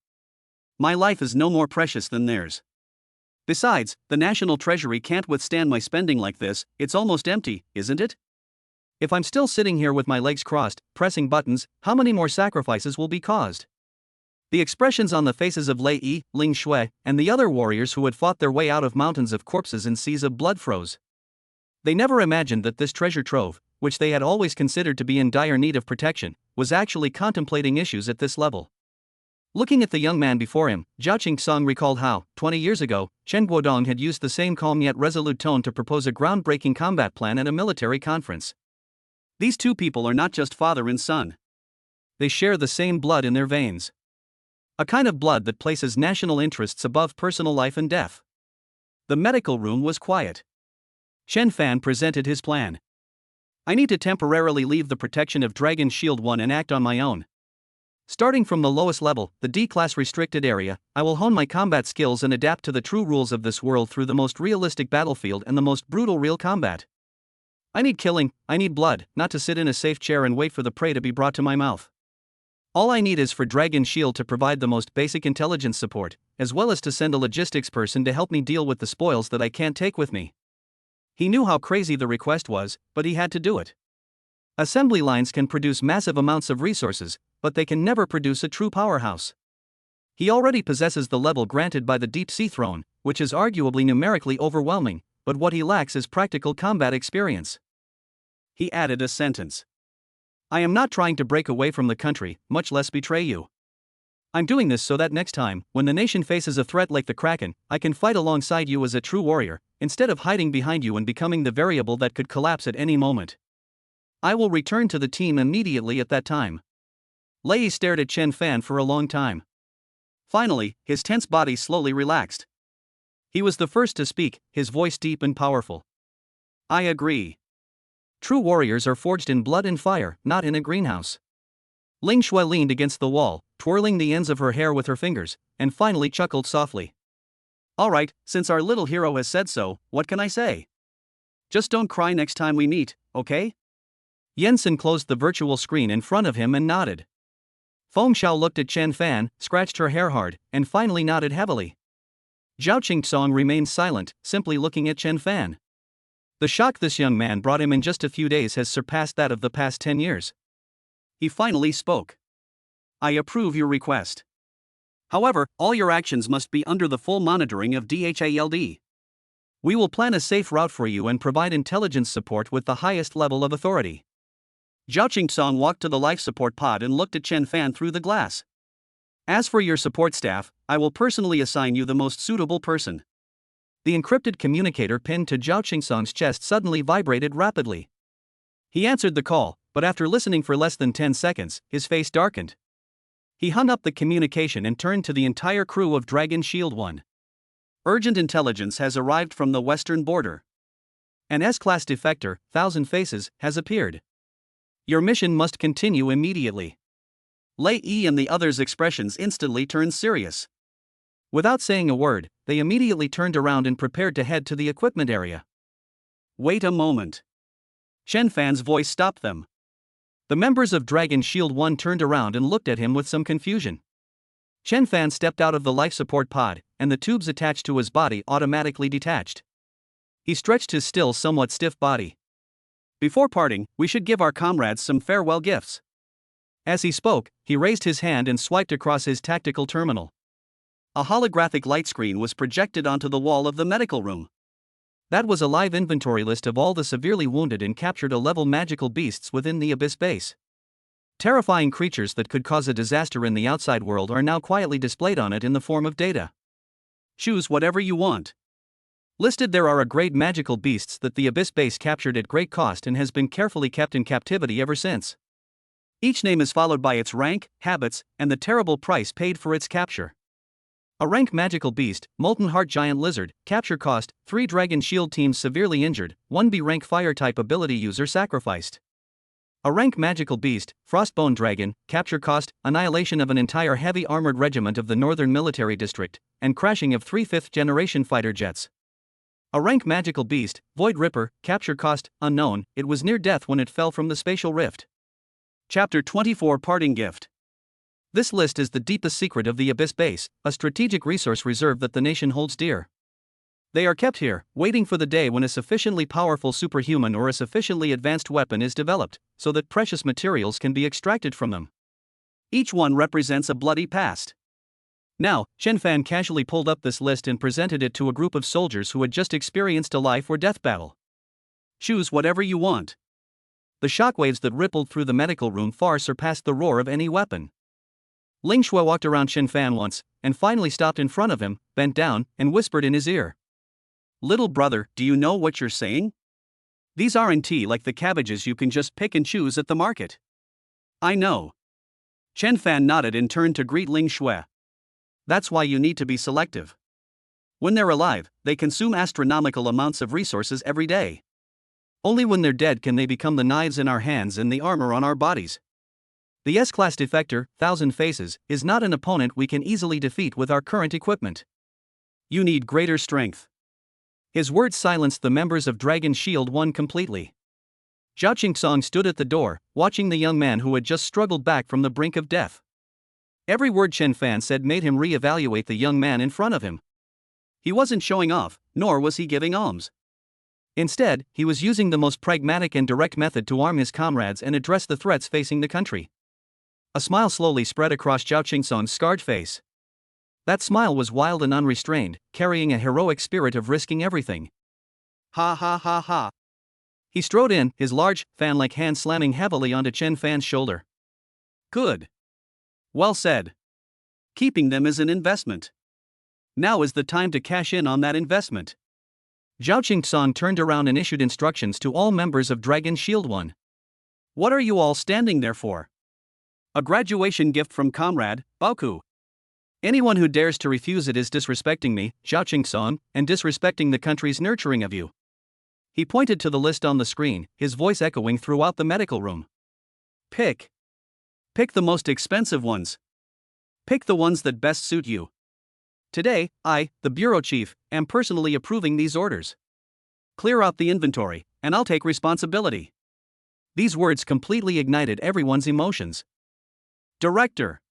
Speaker 1: My life is no more precious than theirs. Besides, the national treasury can't withstand my spending like this, it's almost empty, isn't it? If I'm still sitting here with my legs crossed, pressing buttons, how many more sacrifices will be caused? The expressions on the faces of Lei Yi, Ling Shui, and the other warriors who had fought their way out of mountains of corpses and seas of blood froze. They never imagined that this treasure trove, which they had always considered to be in dire need of protection, was actually contemplating issues at this level. Looking at the young man before him, Zhao Qingxong recalled how, 20 years ago, Chen Guodong had used the same calm yet resolute tone to propose a groundbreaking combat plan at a military conference. These two people are not just father and son. They share the same blood in their veins. A kind of blood that places national interests above personal life and death. The medical room was quiet. Chen Fan presented his plan. I need to temporarily leave the protection of Dragon Shield 1 and act on my own. Starting from the lowest level, the D-class restricted area, I will hone my combat skills and adapt to the true rules of this world through the most realistic battlefield and the most brutal real combat. I need killing, I need blood, not to sit in a safe chair and wait for the prey to be brought to my mouth. All I need is for Dragon Shield to provide the most basic intelligence support, as well as to send a logistics person to help me deal with the spoils that I can't take with me. He knew how crazy the request was, but he had to do it. Assembly lines can produce massive amounts of resources, but they can never produce a true powerhouse. He already possesses the level granted by the Deep Sea Throne, which is arguably numerically overwhelming, but what he lacks is practical combat experience. He added a sentence. I am not trying to break away from the country, much less betray you. I'm doing this so that next time, when the nation faces a threat like the Kraken, I can fight alongside you as a true warrior, instead of hiding behind you and becoming the variable that could collapse at any moment. I will return to the team immediately at that time. Lei Yi stared at Chen Fan for a long time. Finally, his tense body slowly relaxed. He was the first to speak, his voice deep and powerful. I agree. True warriors are forged in blood and fire, not in a greenhouse. Ling Shui leaned against the wall, twirling the ends of her hair with her fingers, and finally chuckled softly. All right, since our little hero has said so, what can I say? Just don't cry next time we meet, okay? Yensin closed the virtual screen in front of him and nodded. Feng Xiao looked at Chen Fan, scratched her hair hard, and finally nodded heavily. Zhao Qingxong remained silent, simply looking at Chen Fan. The shock this young man brought him in just a few days has surpassed that of the past 10 years. He finally spoke. I approve your request. However, all your actions must be under the full monitoring of DHALD. We will plan a safe route for you and provide intelligence support with the highest level of authority. Zhao Qingxong walked to the life support pod and looked at Chen Fan through the glass. As for your support staff, I will personally assign you the most suitable person. The encrypted communicator pinned to Zhao Qingsong's chest suddenly vibrated rapidly. He answered the call, but after listening for less than 10 seconds, his face darkened. He hung up the communication and turned to the entire crew of Dragon Shield 1. Urgent intelligence has arrived from the western border. An S-class defector, Thousand Faces, has appeared. Your mission must continue immediately. Lei Yi and the others' expressions instantly turned serious. Without saying a word, they immediately turned around and prepared to head to the equipment area. Wait a moment. Chen Fan's voice stopped them. The members of Dragon Shield 1 turned around and looked at him with some confusion. Chen Fan stepped out of the life support pod, and the tubes attached to his body automatically detached. He stretched his still somewhat stiff body. Before parting, we should give our comrades some farewell gifts. As he spoke, he raised his hand and swiped across his tactical terminal. A holographic light screen was projected onto the wall of the medical room. That was a live inventory list of all the severely wounded and captured A-level magical beasts within the Abyss base. Terrifying creatures that could cause a disaster in the outside world are now quietly displayed on it in the form of data. Choose whatever you want. Listed there are a grade magical beasts that the Abyss base captured at great cost and has been carefully kept in captivity ever since. Each name is followed by its rank, habits, and the terrible price paid for its capture. A rank magical beast, Molten Heart Giant Lizard, capture cost, 3 Dragon Shield teams severely injured, 1 B rank fire type ability user sacrificed. A rank magical beast, Frostbone Dragon, capture cost, annihilation of an entire heavy armored regiment of the Northern Military District, and crashing of 3 5th generation fighter jets. A rank magical beast, Void Ripper, capture cost, unknown, it was near death when it fell from the spatial rift. Chapter 24 Parting Gift. This list is the deepest secret of the Abyss base, a strategic resource reserve that the nation holds dear. They are kept here, waiting for the day when a sufficiently powerful superhuman or a sufficiently advanced weapon is developed, so that precious materials can be extracted from them. Each one represents a bloody past. Now, Chen Fan casually pulled up this list and presented it to a group of soldiers who had just experienced a life or death battle. Choose whatever you want. The shockwaves that rippled through the medical room far surpassed the roar of any weapon. Ling Shui walked around Chen Fan once, and finally stopped in front of him, bent down, and whispered in his ear. Little brother, do you know what you're saying? These aren't like the cabbages you can just pick and choose at the market. I know. Chen Fan nodded and turned to greet Ling Shui. That's why you need to be selective. When they're alive, they consume astronomical amounts of resources every day. Only when they're dead can they become the knives in our hands and the armor on our bodies. The S-class defector, Thousand Faces, is not an opponent we can easily defeat with our current equipment. You need greater strength. His words silenced the members of Dragon Shield 1 completely. Zhao Qingsong stood at the door, watching the young man who had just struggled back from the brink of death. Every word Chen Fan said made him re-evaluate the young man in front of him. He wasn't showing off, nor was he giving alms. Instead, he was using the most pragmatic and direct method to arm his comrades and address the threats facing the country. A smile slowly spread across Zhao Qingsong's scarred face. That smile was wild and unrestrained, carrying a heroic spirit of risking everything. Ha ha ha ha. He strode in, his large, fan-like hand slamming heavily onto Chen Fan's shoulder. Good. Well said. Keeping them is an investment. Now is the time to cash in on that investment. Zhao Qingsong turned around and issued instructions to all members of Dragon Shield 1. What are you all standing there for? A graduation gift from Comrade, Baoku. Anyone who dares to refuse it is disrespecting me, Zhao Qingsong, and disrespecting the country's nurturing of you. He pointed to the list on the screen, his voice echoing throughout the medical room. Pick. Pick the most expensive ones. Pick the ones that best suit you. Today, I, the bureau chief, am personally approving these orders. Clear out the inventory, and I'll take responsibility. These words completely ignited everyone's emotions. Director.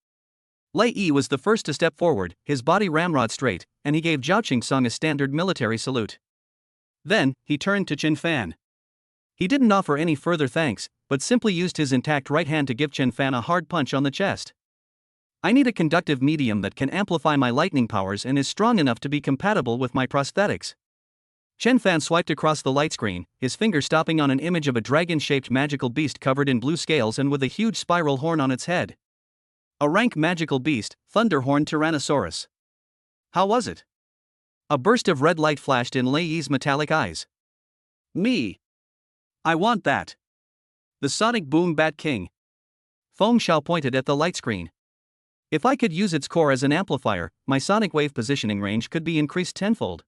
Speaker 1: Lei Yi was the first to step forward, his body ramrod straight, and he gave Zhao Qingsong a standard military salute. Then, he turned to Chen Fan. He didn't offer any further thanks, but simply used his intact right hand to give Chen Fan a hard punch on the chest. I need a conductive medium that can amplify my lightning powers and is strong enough to be compatible with my prosthetics. Chen Fan swiped across the light screen, his finger stopping on an image of a dragon-shaped magical beast covered in blue scales and with a huge spiral horn on its head. A rank magical beast, Thunderhorn Tyrannosaurus. How was it? A burst of red light flashed in Lei Yi's metallic eyes. Me. I want that. The Sonic Boom Bat King. Feng Xiao pointed at the light screen. If I could use its core as an amplifier, my sonic wave positioning range could be increased tenfold.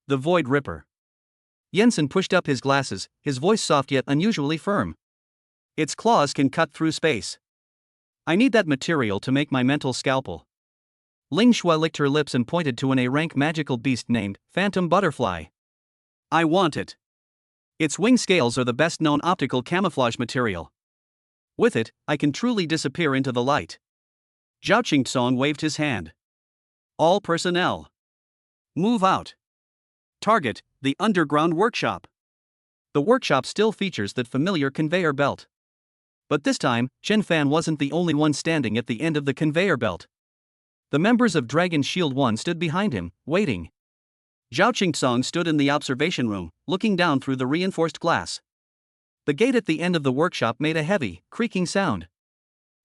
Speaker 1: The Void Ripper. Jensen pushed up his glasses, his voice soft yet unusually firm. Its claws can cut through space. I need that material to make my mental scalpel. Ling Shui licked her lips and pointed to an A-rank magical beast named Phantom Butterfly. I want it. Its wing scales are the best known optical camouflage material. With it, I can truly disappear into the light. Zhao Qingtsong waved his hand. All personnel. Move out. Target, the underground workshop. The workshop still features that familiar conveyor belt. But this time, Chen Fan wasn't the only one standing at the end of the conveyor belt. The members of Dragon Shield 1 stood behind him, waiting. Zhao Qingtsong stood in the observation room, looking down through the reinforced glass. The gate at the end of the workshop made a heavy, creaking sound.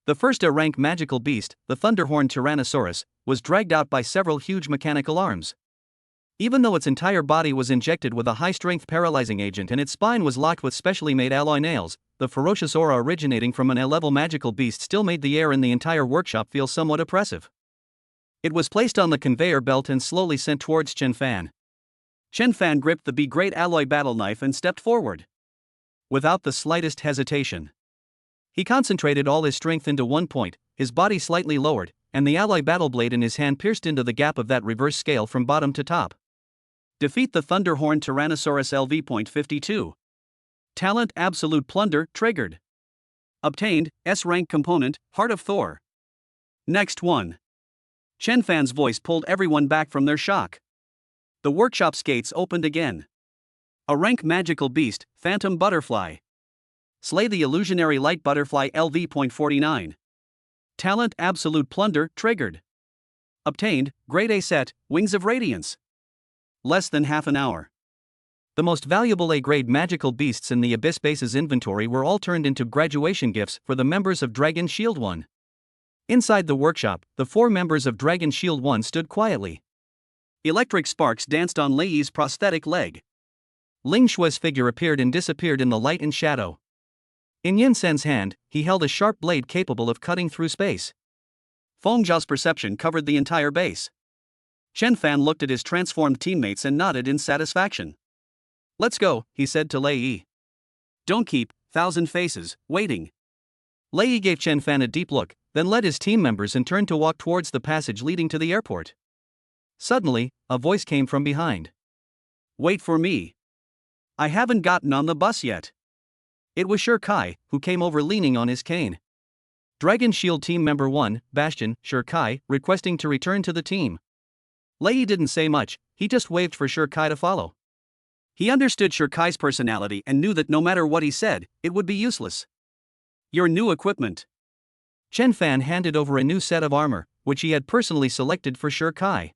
Speaker 1: The first A-rank magical beast, the Thunderhorn Tyrannosaurus, was dragged out by several huge mechanical arms. Even though its entire body was injected with a high-strength paralyzing agent and its spine was locked with specially made alloy nails, the ferocious aura originating from an A-level magical beast still made the air in the entire workshop feel somewhat oppressive. It was placed on the conveyor belt and slowly sent towards Chen Fan. Chen Fan gripped the B-grade alloy battle knife and stepped forward. Without the slightest hesitation. He concentrated all his strength into one point, his body slightly lowered, and the alloy battle blade in his hand pierced into the gap of that reverse scale from bottom to top. Defeat the Thunderhorn Tyrannosaurus LV.52. Talent Absolute Plunder triggered. Obtained, S-rank component, Heart of Thor. Next one. Chen Fan's voice pulled everyone back from their shock. The workshop's gates opened again. A rank magical beast, Phantom Butterfly. Slay the illusionary light butterfly LV.49. Talent Absolute Plunder triggered. Obtained, Grade A set, Wings of Radiance. Less than half an hour. The most valuable A-grade magical beasts in the Abyss Base's inventory were all turned into graduation gifts for the members of Dragon Shield 1. Inside the workshop, the 4 members of Dragon Shield 1 stood quietly. Electric sparks danced on Lei Yi's prosthetic leg. Ling Shui's figure appeared and disappeared in the light and shadow. In Yin Sen's hand, he held a sharp blade capable of cutting through space. Feng Zhao's perception covered the entire base. Chen Fan looked at his transformed teammates and nodded in satisfaction. Let's go, he said to Lei Yi. Don't keep, thousand faces, waiting. Lei Yi gave Chen Fan a deep look, then led his team members and turned to walk towards the passage leading to the airport. Suddenly, a voice came from behind. Wait for me. I haven't gotten on the bus yet. It was Shi Kai, who came over leaning on his cane. Dragon Shield Team Member 1, Bastion, Shi Kai, requesting to return to the team. Lei Yi didn't say much, he just waved for Shi Kai to follow. He understood Shi Kai's personality and knew that no matter what he said, it would be useless. Your new equipment. Chen Fan handed over a new set of armor, which he had personally selected for Shi Kai.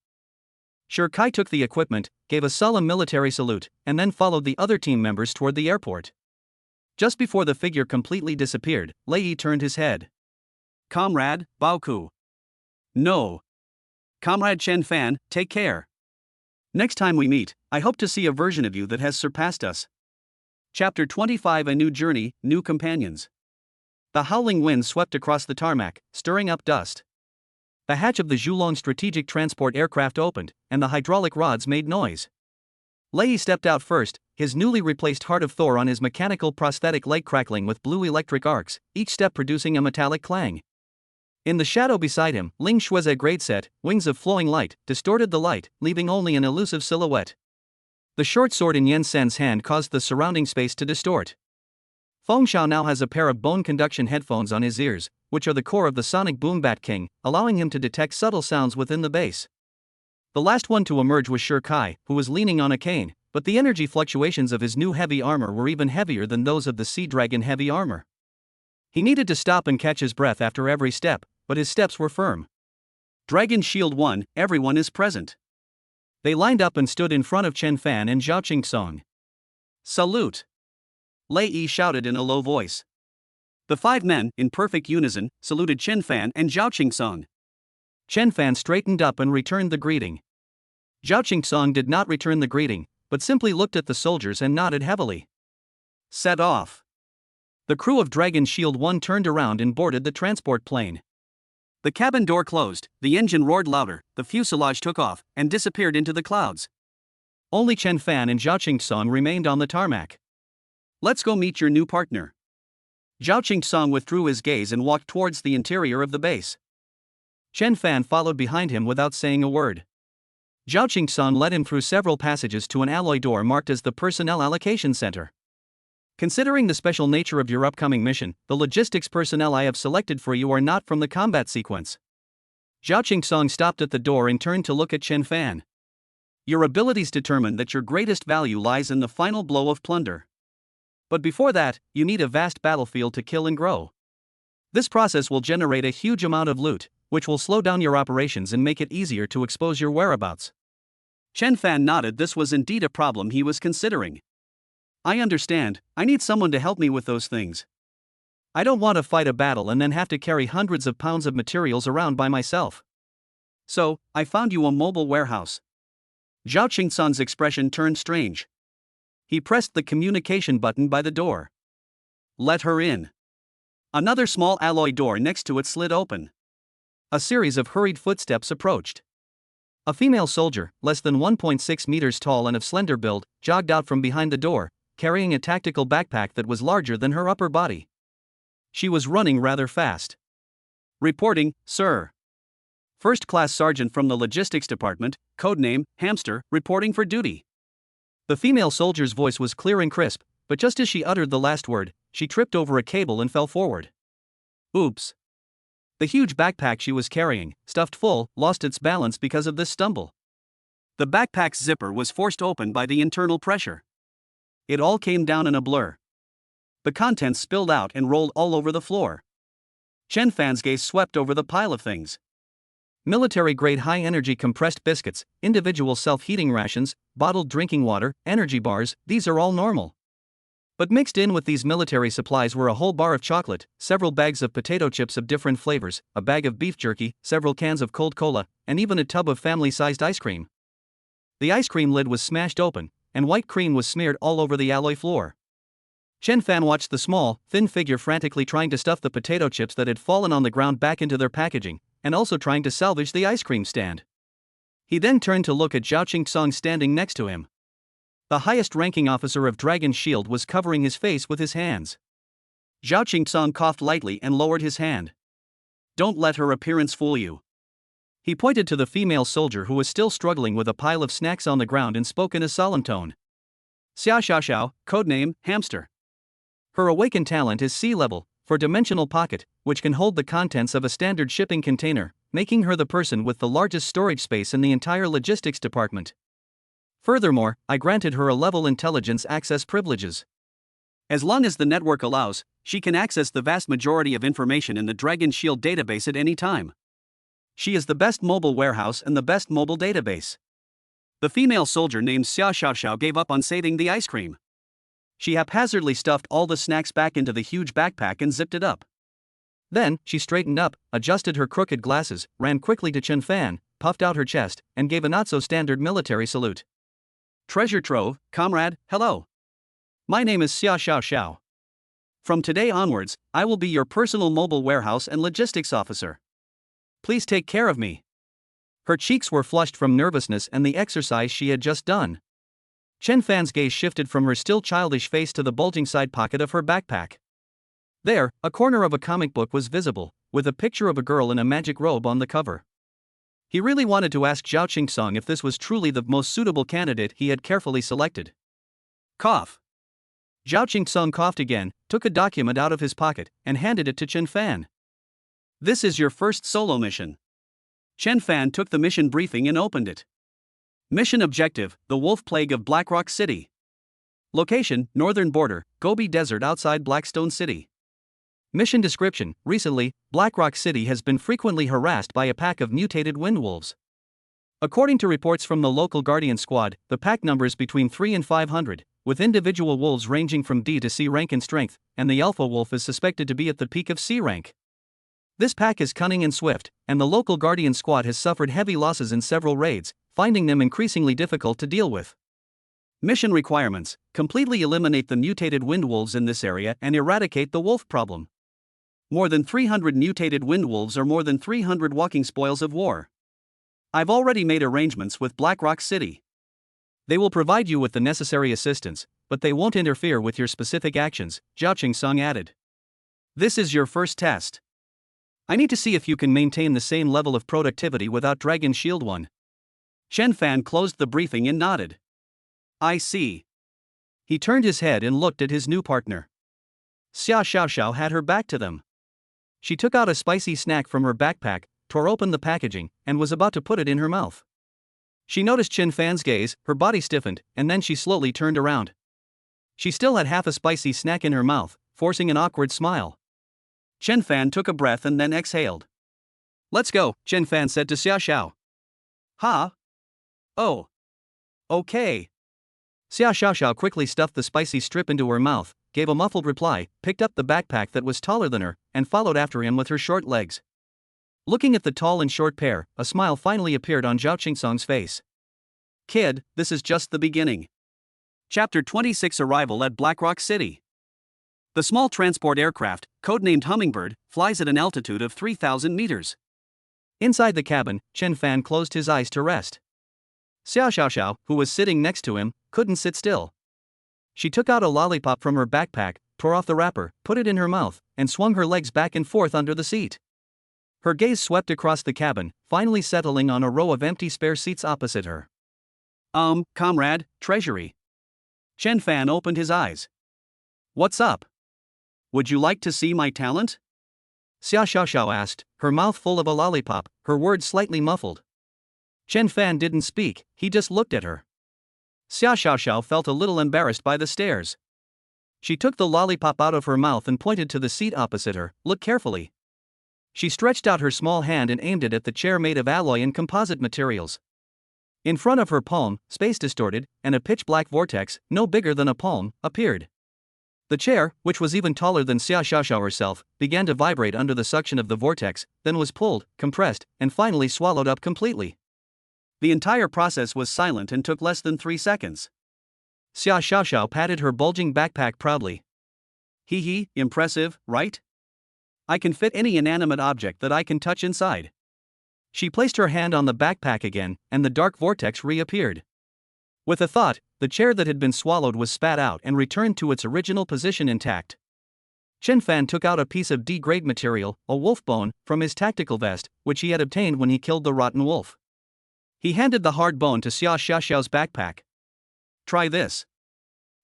Speaker 1: Shi Kai took the equipment, gave a solemn military salute, and then followed the other team members toward the airport. Just before the figure completely disappeared, Lei Yi turned his head. Comrade, Baoku. No. Comrade Chen Fan, take care. Next time we meet, I hope to see a version of you that has surpassed us. Chapter 25 A New Journey, New Companions. The howling wind swept across the tarmac, stirring up dust. The hatch of the Zhulong strategic transport aircraft opened, and the hydraulic rods made noise. Lei Yi stepped out first, his newly replaced Heart of Thor on his mechanical prosthetic leg crackling with blue electric arcs, each step producing a metallic clang. In the shadow beside him, Ling Shui's A-grade set, Wings of Flowing Light, distorted the light, leaving only an elusive silhouette. The short sword in Yen Sen's hand caused the surrounding space to distort. Feng Xiao now has a pair of bone conduction headphones on his ears, which are the core of the Sonic Boom Bat King, allowing him to detect subtle sounds within the base. The last one to emerge was Shi Kai, who was leaning on a cane, but the energy fluctuations of his new heavy armor were even heavier than those of the Sea Dragon heavy armor. He needed to stop and catch his breath after every step, but his steps were firm. Dragon Shield 1, everyone is present. They lined up and stood in front of Chen Fan and Zhao Qingtsong. Salute! Lei Yi shouted in a low voice. The 5 men, in perfect unison, saluted Chen Fan and Zhao Qingsong. Chen Fan straightened up and returned the greeting. Zhao Qingsong did not return the greeting, but simply looked at the soldiers and nodded heavily. Set off. The crew of Dragon Shield 1 turned around and boarded the transport plane. The cabin door closed, the engine roared louder, the fuselage took off, and disappeared into the clouds. Only Chen Fan and Zhao Qingsong remained on the tarmac. Let's go meet your new partner. Zhao Qingsong withdrew his gaze and walked towards the interior of the base. Chen Fan followed behind him without saying a word. Zhao Qingsong led him through several passages to an alloy door marked as the Personnel Allocation Center. Considering the special nature of your upcoming mission, the logistics personnel I have selected for you are not from the combat sequence. Zhao Qingsong stopped at the door and turned to look at Chen Fan. Your abilities determine that your greatest value lies in the final blow of Plunder. But before that, you need a vast battlefield to kill and grow. This process will generate a huge amount of loot, which will slow down your operations and make it easier to expose your whereabouts. Chen Fan nodded. This was indeed a problem he was considering. I understand, I need someone to help me with those things. I don't want to fight a battle and then have to carry hundreds of pounds of materials around by myself. So, I found you a mobile warehouse. Zhao Qingsong's expression turned strange. He pressed the communication button by the door. Let her in. Another small alloy door next to it slid open. A series of hurried footsteps approached. A female soldier, less than 1.6 meters tall and of slender build, jogged out from behind the door, carrying a tactical backpack that was larger than her upper body. She was running rather fast. Reporting, sir. First Class Sergeant from the Logistics Department, codename Hamster, reporting for duty. The female soldier's voice was clear and crisp, but just as she uttered the last word, she tripped over a cable and fell forward. Oops. The huge backpack she was carrying, stuffed full, lost its balance because of this stumble. The backpack's zipper was forced open by the internal pressure. It all came down in a blur. The contents spilled out and rolled all over the floor. Chen Fan's gaze swept over the pile of things. Military-grade high-energy compressed biscuits, individual self-heating rations, bottled drinking water, energy bars, these are all normal. But mixed in with these military supplies were a whole bar of chocolate, several bags of potato chips of different flavors, a bag of beef jerky, several cans of cold cola, and even a tub of family-sized ice cream. The ice cream lid was smashed open, and white cream was smeared all over the alloy floor. Chen Fan watched the small, thin figure frantically trying to stuff the potato chips that had fallen on the ground back into their packaging, and also trying to salvage the ice cream stand. He then turned to look at Zhao Qingsong standing next to him. The highest-ranking officer of Dragon Shield was covering his face with his hands. Zhao Qingsong coughed lightly and lowered his hand. Don't let her appearance fool you. He pointed to the female soldier who was still struggling with a pile of snacks on the ground and spoke in a solemn tone. Xia Xiaoxiao, codename Hamster. Her awakened talent is sea level, for dimensional pocket, which can hold the contents of a standard shipping container, making her the person with the largest storage space in the entire logistics department. Furthermore, I granted her a level intelligence access privileges. As long as the network allows, she can access the vast majority of information in the Dragon Shield database at any time. She is the best mobile warehouse and the best mobile database. The female soldier named Xia Xiaoxiao gave up on saving the ice cream. She haphazardly stuffed all the snacks back into the huge backpack and zipped it up. Then, she straightened up, adjusted her crooked glasses, ran quickly to Chen Fan, puffed out her chest, and gave a not-so-standard military salute. Treasure trove, comrade, hello. My name is Xia Xiaoxiao. From today onwards, I will be your personal mobile warehouse and logistics officer. Please take care of me. Her cheeks were flushed from nervousness and the exercise she had just done. Chen Fan's gaze shifted from her still childish face to the bulging side pocket of her backpack. There, a corner of a comic book was visible, with a picture of a girl in a magic robe on the cover. He really wanted to ask Zhao Qingsong if this was truly the most suitable candidate he had carefully selected. Cough. Zhao Qingsong coughed again, took a document out of his pocket, and handed it to Chen Fan. This is your first solo mission. Chen Fan took the mission briefing and opened it. Mission objective, the Wolf Plague of Blackrock City. Location, northern border, Gobi Desert outside Blackstone City. Mission description, recently, Blackrock City has been frequently harassed by a pack of mutated windwolves. According to reports from the local Guardian squad, the pack numbers between 3 and 500, with individual wolves ranging from D to C rank in strength, and the alpha wolf is suspected to be at the peak of C rank. This pack is cunning and swift, and the local guardian squad has suffered heavy losses in several raids, finding them increasingly difficult to deal with. Mission requirements: completely eliminate the mutated wind wolves in this area and eradicate the wolf problem. More than 300 mutated wind wolves or more than 300 walking spoils of war. I've already made arrangements with Blackrock City. They will provide you with the necessary assistance, but they won't interfere with your specific actions, Zhao Qingsong added. This is your first test. I need to see if you can maintain the same level of productivity without Dragon Shield 1. Chen Fan closed the briefing and nodded. I see. He turned his head and looked at his new partner. Xia Xiaoxiao had her back to them. She took out a spicy snack from her backpack, tore open the packaging, and was about to put it in her mouth. She noticed Chen Fan's gaze, her body stiffened, and then she slowly turned around. She still had half a spicy snack in her mouth, forcing an awkward smile. Chen Fan took a breath and then exhaled. Let's go, Chen Fan said to Xia Xiao. Huh? Oh. Okay. Xia Xiaoxiao quickly stuffed the spicy strip into her mouth, gave a muffled reply, picked up the backpack that was taller than her, and followed after him with her short legs. Looking at the tall and short pair, a smile finally appeared on Zhao Qingsong's face. Kid, this is just the beginning. Chapter 26: Arrival at Blackrock City. The small transport aircraft, codenamed Hummingbird, flies at an altitude of 3,000 meters. Inside the cabin, Chen Fan closed his eyes to rest. Xia Xiaoxiao, who was sitting next to him, couldn't sit still. She took out a lollipop from her backpack, tore off the wrapper, put it in her mouth, and swung her legs back and forth under the seat. Her gaze swept across the cabin, finally settling on a row of empty spare seats opposite her. Comrade, Treasury. Chen Fan opened his eyes. What's up? Would you like to see my talent? Xia Xiaoxiao asked, her mouth full of a lollipop, her words slightly muffled. Chen Fan didn't speak, he just looked at her. Xia Xiaoxiao felt a little embarrassed by the stares. She took the lollipop out of her mouth and pointed to the seat opposite her. Look carefully. She stretched out her small hand and aimed it at the chair made of alloy and composite materials. In front of her palm, space distorted, and a pitch-black vortex, no bigger than a palm, appeared. The chair, which was even taller than Xia Xiaoxiao herself, began to vibrate under the suction of the vortex, then was pulled, compressed, and finally swallowed up completely. The entire process was silent and took less than 3 seconds. Xia Xiaoxiao patted her bulging backpack proudly. Hee hee, impressive, right? I can fit any inanimate object that I can touch inside. She placed her hand on the backpack again, and the dark vortex reappeared. With a thought, the chair that had been swallowed was spat out and returned to its original position intact. Chen Fan took out a piece of D-grade material, a wolf bone, from his tactical vest, which he had obtained when he killed the rotten wolf. He handed the hard bone to Xia Xiaoxiao's backpack. Try this.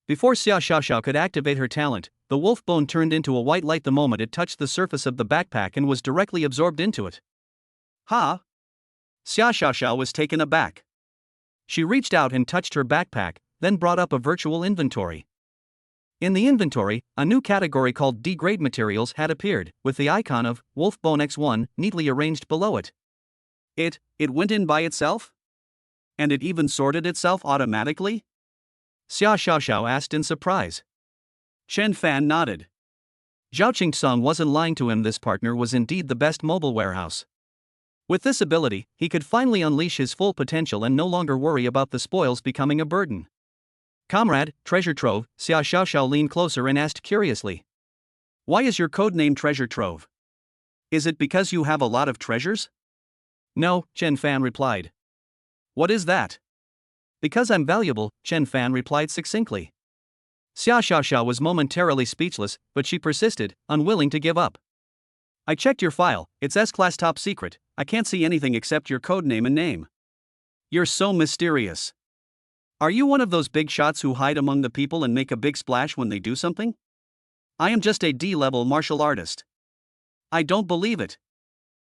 Speaker 1: Before Xia Xiaoxiao could activate her talent, the wolf bone turned into a white light the moment it touched the surface of the backpack and was directly absorbed into it. Ha! Xia Xiaoxiao was taken aback. She reached out and touched her backpack, then brought up a virtual inventory. In the inventory, a new category called D-grade materials had appeared, with the icon of Wolf Bone X1 neatly arranged below it. It went in by itself? And it even sorted itself automatically? Xia Xiaoxiao asked in surprise. Chen Fan nodded. Zhao Qingsong wasn't lying to him, this partner was indeed the best mobile warehouse. With this ability, he could finally unleash his full potential and no longer worry about the spoils becoming a burden. Comrade, Treasure Trove, Xia Xiaoxiao leaned closer and asked curiously. Why is your codename Treasure Trove? Is it because you have a lot of treasures? No, Chen Fan replied. What is that? Because I'm valuable, Chen Fan replied succinctly. Xia Xiaoxiao was momentarily speechless, but she persisted, unwilling to give up. I checked your file, it's S-Class top secret, I can't see anything except your codename and name. You're so mysterious. Are you one of those big shots who hide among the people and make a big splash when they do something? I am just a D-level martial artist. I don't believe it.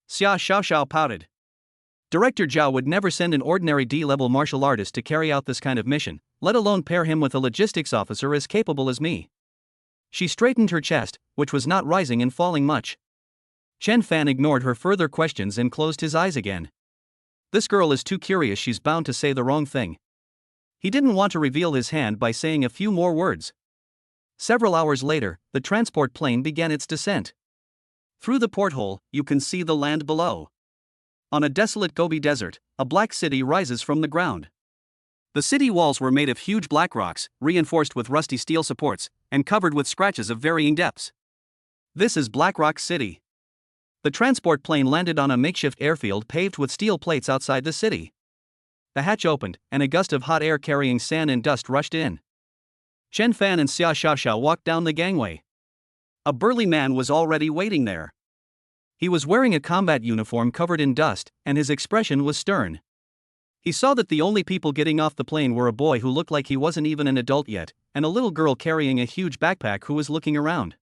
Speaker 1: Xia Xiaoxiao pouted. Director Zhao would never send an ordinary D-level martial artist to carry out this kind of mission, let alone pair him with a logistics officer as capable as me. She straightened her chest, which was not rising and falling much. Chen Fan ignored her further questions and closed his eyes again. This girl is too curious, she's bound to say the wrong thing. He didn't want to reveal his hand by saying a few more words. Several hours later, the transport plane began its descent. Through the porthole, you can see the land below. On a desolate Gobi desert, a black city rises from the ground. The city walls were made of huge black rocks, reinforced with rusty steel supports, and covered with scratches of varying depths. This is Black Rock City. The transport plane landed on a makeshift airfield paved with steel plates outside the city. The hatch opened, and a gust of hot air carrying sand and dust rushed in. Chen Fan and Xia Xiaoxiao walked down the gangway. A burly man was already waiting there. He was wearing a combat uniform covered in dust, and his expression was stern. He saw that the only people getting off the plane were a boy who looked like he wasn't even an adult yet, and a little girl carrying a huge backpack who was looking around.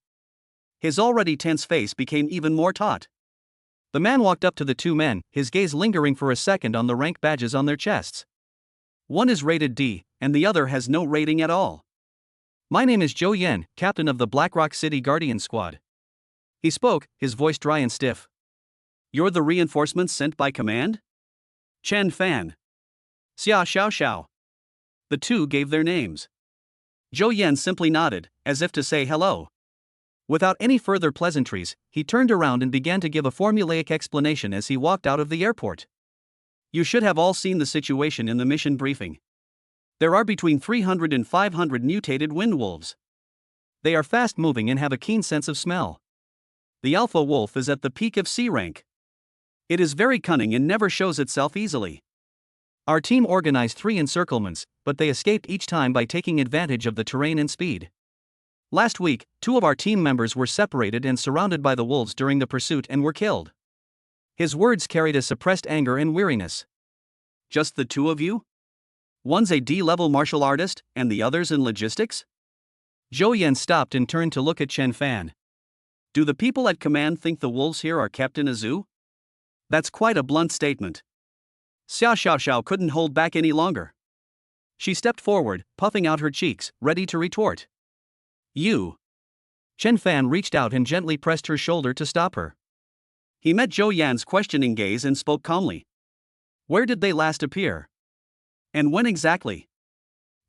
Speaker 1: His already tense face became even more taut. The man walked up to the two men, his gaze lingering for a second on the rank badges on their chests. One is rated D, and the other has no rating at all. My name is Zhou Yan, captain of the Black Rock City Guardian Squad. He spoke, his voice dry and stiff. You're the reinforcements sent by command? Chen Fan. Xia Xiaoxiao. The two gave their names. Zhou Yan simply nodded, as if to say hello. Without any further pleasantries, he turned around and began to give a formulaic explanation as he walked out of the airport. You should have all seen the situation in the mission briefing. There are between 300 and 500 mutated wind wolves. They are fast-moving and have a keen sense of smell. The alpha wolf is at the peak of C rank. It is very cunning and never shows itself easily. Our team organized 3 encirclements, but they escaped each time by taking advantage of the terrain and speed. Last week, 2 of our team members were separated and surrounded by the wolves during the pursuit and were killed. His words carried a suppressed anger and weariness. Just the 2 of you? One's a D-level martial artist, and the other's in logistics? Zhou Yan stopped and turned to look at Chen Fan. Do the people at command think the wolves here are kept in a zoo? That's quite a blunt statement. Xia Xiaoxiao couldn't hold back any longer. She stepped forward, puffing out her cheeks, ready to retort. You. Chen Fan reached out and gently pressed her shoulder to stop her. He met Zhou Yan's questioning gaze and spoke calmly. Where did they last appear? And when exactly?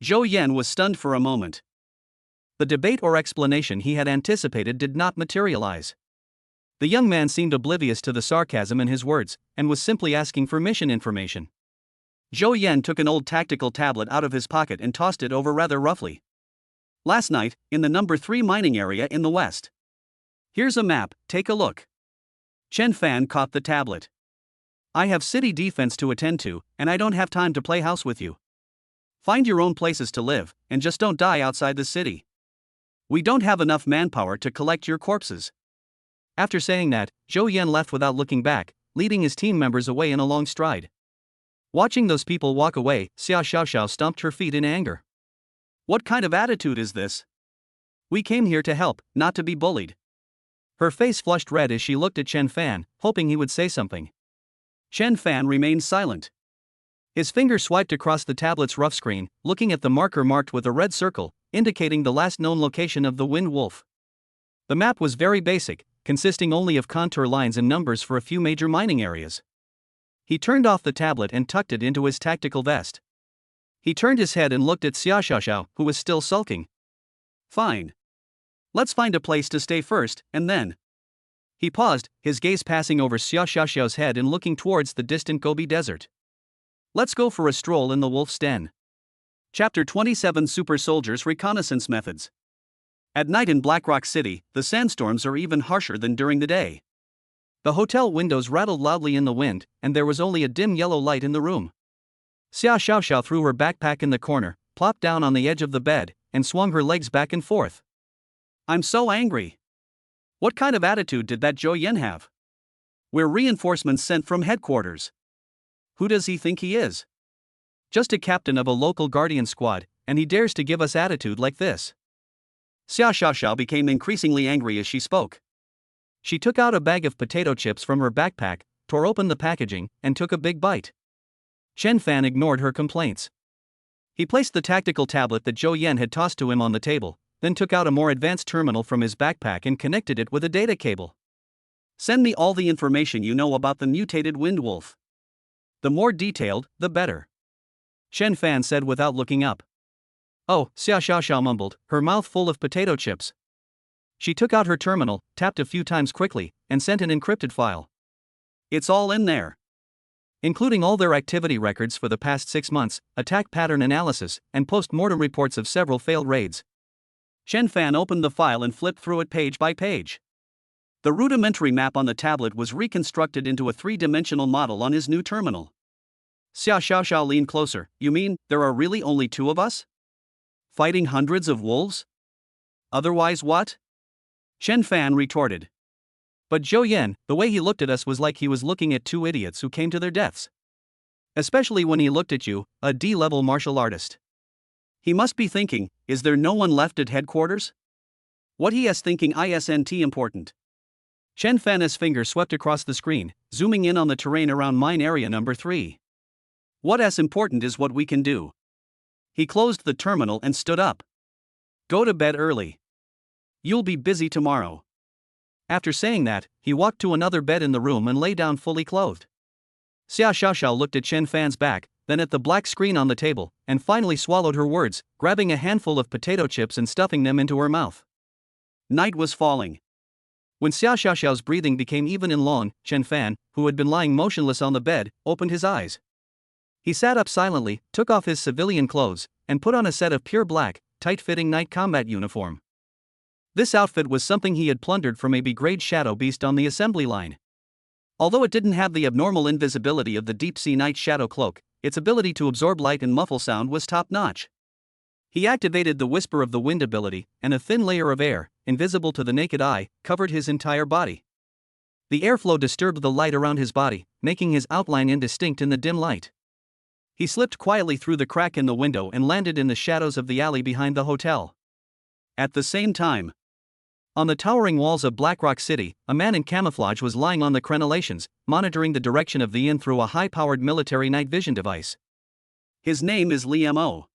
Speaker 1: Zhou Yan was stunned for a moment. The debate or explanation he had anticipated did not materialize. The young man seemed oblivious to the sarcasm in his words, and was simply asking for mission information. Zhou Yan took an old tactical tablet out of his pocket and tossed it over rather roughly. Last night, in the number 3 mining area in the west. Here's a map, take a look. Chen Fan caught the tablet. I have city defense to attend to, and I don't have time to play house with you. Find your own places to live, and just don't die outside the city. We don't have enough manpower to collect your corpses. After saying that, Zhou Yan left without looking back, leading his team members away in a long stride. Watching those people walk away, Xia Xiaoxiao stomped her feet in anger. What kind of attitude is this? We came here to help, not to be bullied. Her face flushed red as she looked at Chen Fan, hoping he would say something. Chen Fan remained silent. His finger swiped across the tablet's rough screen, looking at the marker marked with a red circle, indicating the last known location of the Wind Wolf. The map was very basic, consisting only of contour lines and numbers for a few major mining areas. He turned off the tablet and tucked it into his tactical vest. He turned his head and looked at Xia Xiaoxiao, who was still sulking. Fine. Let's find a place to stay first, and then. He paused, his gaze passing over Xia Xiaoxiao's head and looking towards the distant Gobi Desert. Let's go for a stroll in the wolf's den. Chapter 27 Super Soldiers Reconnaissance Methods. At night in Black Rock City, the sandstorms are even harsher than during the day. The hotel windows rattled loudly in the wind, and there was only a dim yellow light in the room. Xia Xiaoxiao threw her backpack in the corner, plopped down on the edge of the bed, and swung her legs back and forth. I'm so angry. What kind of attitude did that Zhou Yan have? We're reinforcements sent from headquarters. Who does he think he is? Just a captain of a local guardian squad, and he dares to give us attitude like this. Xia Xiaoxiao became increasingly angry as she spoke. She took out a bag of potato chips from her backpack, tore open the packaging, and took a big bite. Chen Fan ignored her complaints. He placed the tactical tablet that Zhou Yan had tossed to him on the table, then took out a more advanced terminal from his backpack and connected it with a data cable. Send me all the information you know about the mutated wind wolf. The more detailed, the better. Chen Fan said without looking up. Oh, Xia Xiaoxiao mumbled, her mouth full of potato chips. She took out her terminal, tapped a few times quickly, and sent an encrypted file. It's all in there, including all their activity records for the past 6 months, attack pattern analysis, and post-mortem reports of several failed raids. Chen Fan opened the file and flipped through it page by page. The rudimentary map on the tablet was reconstructed into a 3-dimensional model on his new terminal. Xia Xiaoxiao leaned closer. You mean, there are really only 2 of us? Fighting hundreds of wolves? Otherwise what? Chen Fan retorted. But Zhou Yan, the way he looked at us was like he was looking at 2 idiots who came to their deaths. Especially when he looked at you, a D-level martial artist. He must be thinking, is there no one left at headquarters? What he is thinking isn't important. Chen Fan's finger swept across the screen, zooming in on the terrain around mine area number 3. What is important is what we can do. He closed the terminal and stood up. Go to bed early. You'll be busy tomorrow. After saying that, he walked to another bed in the room and lay down fully clothed. Xia Xiaoxiao looked at Chen Fan's back, then at the black screen on the table, and finally swallowed her words, grabbing a handful of potato chips and stuffing them into her mouth. Night was falling. When Xia Xiaoxiao's breathing became even and long, Chen Fan, who had been lying motionless on the bed, opened his eyes. He sat up silently, took off his civilian clothes, and put on a set of pure black, tight-fitting night combat uniform. This outfit was something he had plundered from a B-grade shadow beast on the assembly line. Although it didn't have the abnormal invisibility of the deep-sea night shadow cloak, its ability to absorb light and muffle sound was top-notch. He activated the Whisper of the Wind ability, and a thin layer of air, invisible to the naked eye, covered his entire body. The airflow disturbed the light around his body, making his outline indistinct in the dim light. He slipped quietly through the crack in the window and landed in the shadows of the alley behind the hotel. At the same time, on the towering walls of Blackrock City, a man in camouflage was lying on the crenellations, monitoring the direction of the inn through a high-powered military night vision device. His name is Li Mo.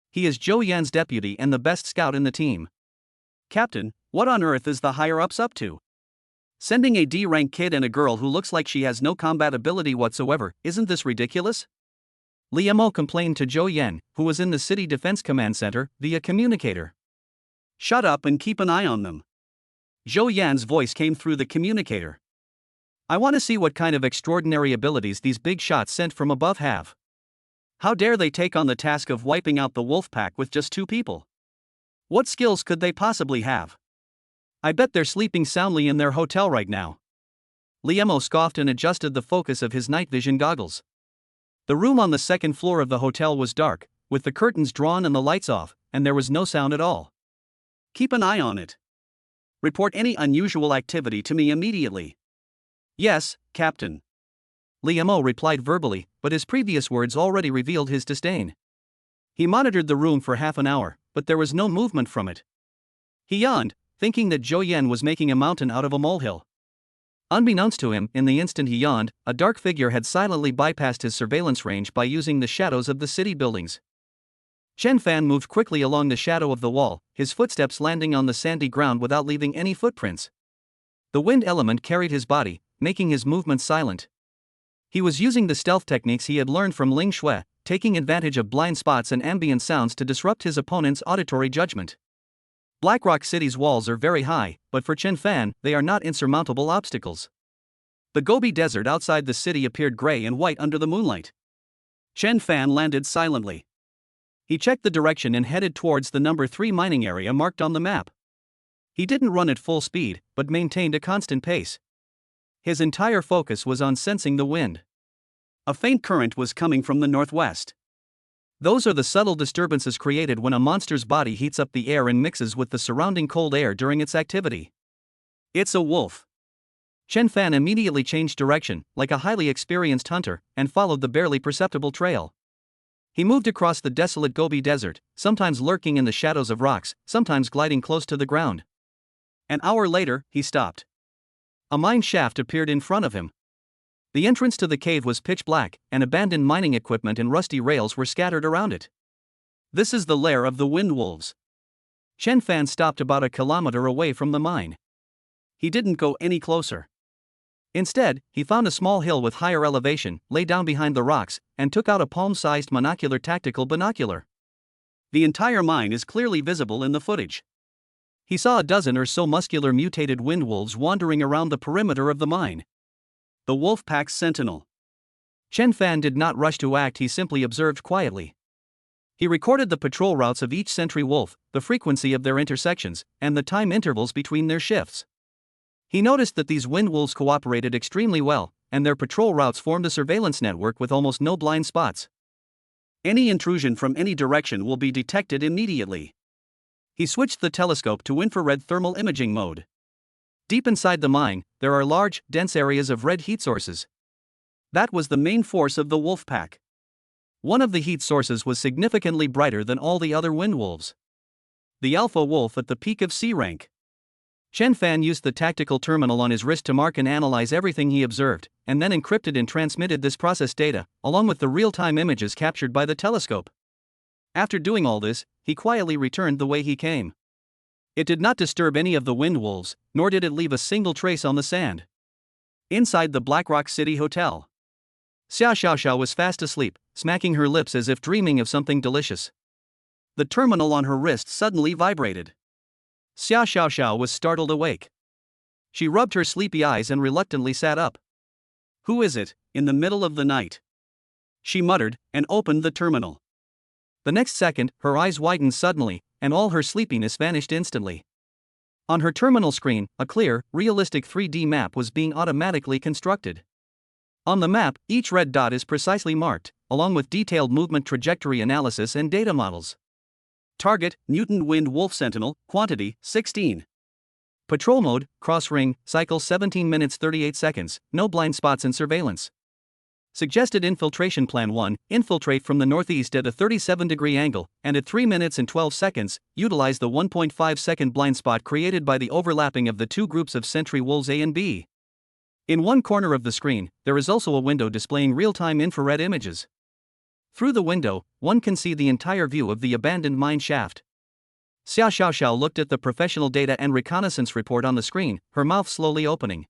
Speaker 1: He is Zhou Yan's deputy and the best scout in the team. Captain, what on earth is the higher-ups up to? Sending a D-rank kid and a girl who looks like she has no combat ability whatsoever, isn't this ridiculous? Li Mo complained to Zhou Yan, who was in the City Defense Command Center, via communicator. Shut up and keep an eye on them. Zhou Yan's voice came through the communicator. I want to see what kind of extraordinary abilities these big shots sent from above have. How dare they take on the task of wiping out the wolf pack with just 2 people? What skills could they possibly have? I bet they're sleeping soundly in their hotel right now. Li Mo scoffed and adjusted the focus of his night vision goggles. The room on the 2nd floor of the hotel was dark, with the curtains drawn and the lights off, and there was no sound at all. Keep an eye on it. Report any unusual activity to me immediately. Yes, Captain. Li Mo replied verbally, but his previous words already revealed his disdain. He monitored the room for half an hour, but there was no movement from it. He yawned, thinking that Zhou Yan was making a mountain out of a molehill. Unbeknownst to him, in the instant he yawned, a dark figure had silently bypassed his surveillance range by using the shadows of the city buildings. Chen Fan moved quickly along the shadow of the wall, his footsteps landing on the sandy ground without leaving any footprints. The wind element carried his body, making his movements silent. He was using the stealth techniques he had learned from Ling Shui, taking advantage of blind spots and ambient sounds to disrupt his opponent's auditory judgment. Blackrock City's walls are very high, but for Chen Fan, they are not insurmountable obstacles. The Gobi Desert outside the city appeared gray and white under the moonlight. Chen Fan landed silently. He checked the direction and headed towards the number 3 mining area marked on the map. He didn't run at full speed, but maintained a constant pace. His entire focus was on sensing the wind. A faint current was coming from the northwest. Those are the subtle disturbances created when a monster's body heats up the air and mixes with the surrounding cold air during its activity. It's a wolf. Chen Fan immediately changed direction, like a highly experienced hunter, and followed the barely perceptible trail. He moved across the desolate Gobi Desert, sometimes lurking in the shadows of rocks, sometimes gliding close to the ground. An hour later, he stopped. A mine shaft appeared in front of him. The entrance to the cave was pitch black, and abandoned mining equipment and rusty rails were scattered around it. This is the lair of the wind wolves. Chen Fan stopped about a kilometer away from the mine. He didn't go any closer. Instead, he found a small hill with higher elevation, lay down behind the rocks, and took out a palm-sized monocular tactical binocular. The entire mine is clearly visible in the footage. He saw a dozen or so muscular mutated wind wolves wandering around the perimeter of the mine. The wolf pack's sentinel. Chen Fan did not rush to act, he simply observed quietly. He recorded the patrol routes of each sentry wolf, the frequency of their intersections, and the time intervals between their shifts. He noticed that these wind wolves cooperated extremely well, and their patrol routes formed a surveillance network with almost no blind spots. Any intrusion from any direction will be detected immediately. He switched the telescope to infrared thermal imaging mode. Deep inside the mine, there are large, dense areas of red heat sources. That was the main force of the wolf pack. One of the heat sources was significantly brighter than all the other wind wolves. The alpha wolf at the peak of C rank. Chen Fan used the tactical terminal on his wrist to mark and analyze everything he observed, and then encrypted and transmitted this processed data, along with the real-time images captured by the telescope. After doing all this, he quietly returned the way he came. It did not disturb any of the wind wolves, nor did it leave a single trace on the sand. Inside the Blackrock City Hotel, Xia Xiaoxiao was fast asleep, smacking her lips as if dreaming of something delicious. The terminal on her wrist suddenly vibrated. Xia Xiaoxiao was startled awake. She rubbed her sleepy eyes and reluctantly sat up. "Who is it, in the middle of the night?" she muttered, and opened the terminal. The next second, her eyes widened suddenly, and all her sleepiness vanished instantly. On her terminal screen, a clear, realistic 3D map was being automatically constructed. On the map, each red dot is precisely marked, along with detailed movement trajectory analysis and data models. Target, Newton Wind Wolf Sentinel, quantity, 16. Patrol mode, cross ring, cycle 17 minutes 38 seconds, no blind spots in surveillance. Suggested infiltration plan 1, infiltrate from the northeast at a 37-degree angle, and at 3 minutes and 12 seconds, utilize the 1.5-second blind spot created by the overlapping of the two groups of sentry wolves A and B. In one corner of the screen, there is also a window displaying real-time infrared images. Through the window, one can see the entire view of the abandoned mine shaft. Xia Xiaoxiao looked at the professional data and reconnaissance report on the screen, her mouth slowly opening.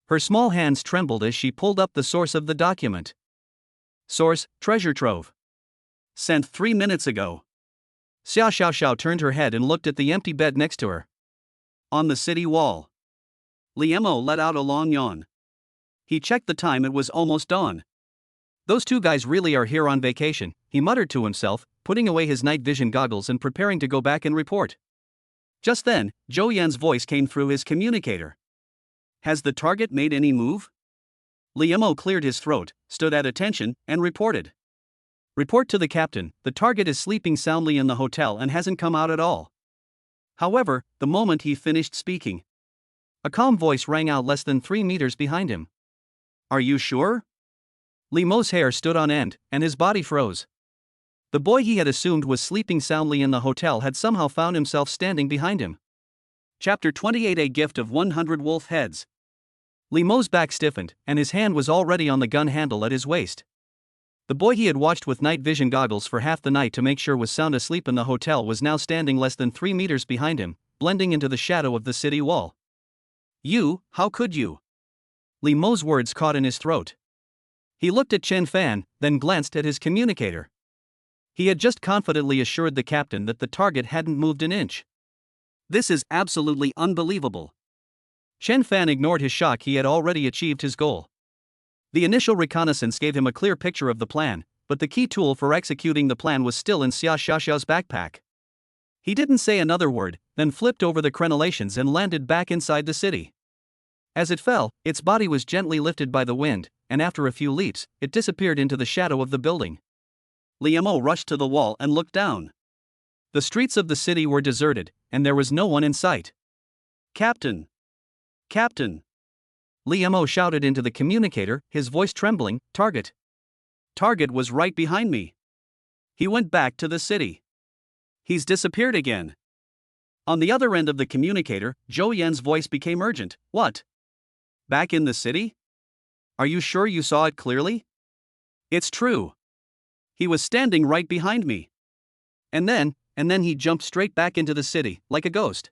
Speaker 1: Her small hands trembled as she pulled up the source of the document. Source, treasure trove. Sent 3 minutes ago. Xia Xiaoxiao turned her head and looked at the empty bed next to her. On the city wall. Liemo let out a long yawn. He checked the time, it was almost dawn. Those two guys really are here on vacation, he muttered to himself, putting away his night vision goggles and preparing to go back and report. Just then, Zhou Yan's voice came through his communicator. "Has the target made any move?" Liemo cleared his throat, stood at attention, and reported. "Report to the captain, the target is sleeping soundly in the hotel and hasn't come out at all." However, the moment he finished speaking, a calm voice rang out less than 3 meters behind him. "Are you sure?" Liemo's hair stood on end, and his body froze. The boy he had assumed was sleeping soundly in the hotel had somehow found himself standing behind him. Chapter 28: A gift of 100 wolf heads. Liemo's back stiffened, and his hand was already on the gun handle at his waist. The boy he had watched with night vision goggles for half the night to make sure was sound asleep in the hotel was now standing less than 3 meters behind him, blending into the shadow of the city wall. "You, how could you?" Liemo's words caught in his throat. He looked at Chen Fan, then glanced at his communicator. He had just confidently assured the captain that the target hadn't moved an inch. This is absolutely unbelievable. Chen Fan ignored his shock. He had already achieved his goal. The initial reconnaissance gave him a clear picture of the plan, but the key tool for executing the plan was still in Xia Xiaoxiao's backpack. He didn't say another word, then flipped over the crenellations and landed back inside the city. As it fell, its body was gently lifted by the wind, and after a few leaps, it disappeared into the shadow of the building. Liemo rushed to the wall and looked down. The streets of the city were deserted, and there was no one in sight. "Captain! Captain!" Liemo shouted into the communicator, his voice trembling. "Target! Target was right behind me. He went back to the city. He's disappeared again." On the other end of the communicator, Zhou Yan's voice became urgent. "What? Back in the city? Are you sure you saw it clearly?" "It's true. He was standing right behind me. And then he jumped straight back into the city, like a ghost."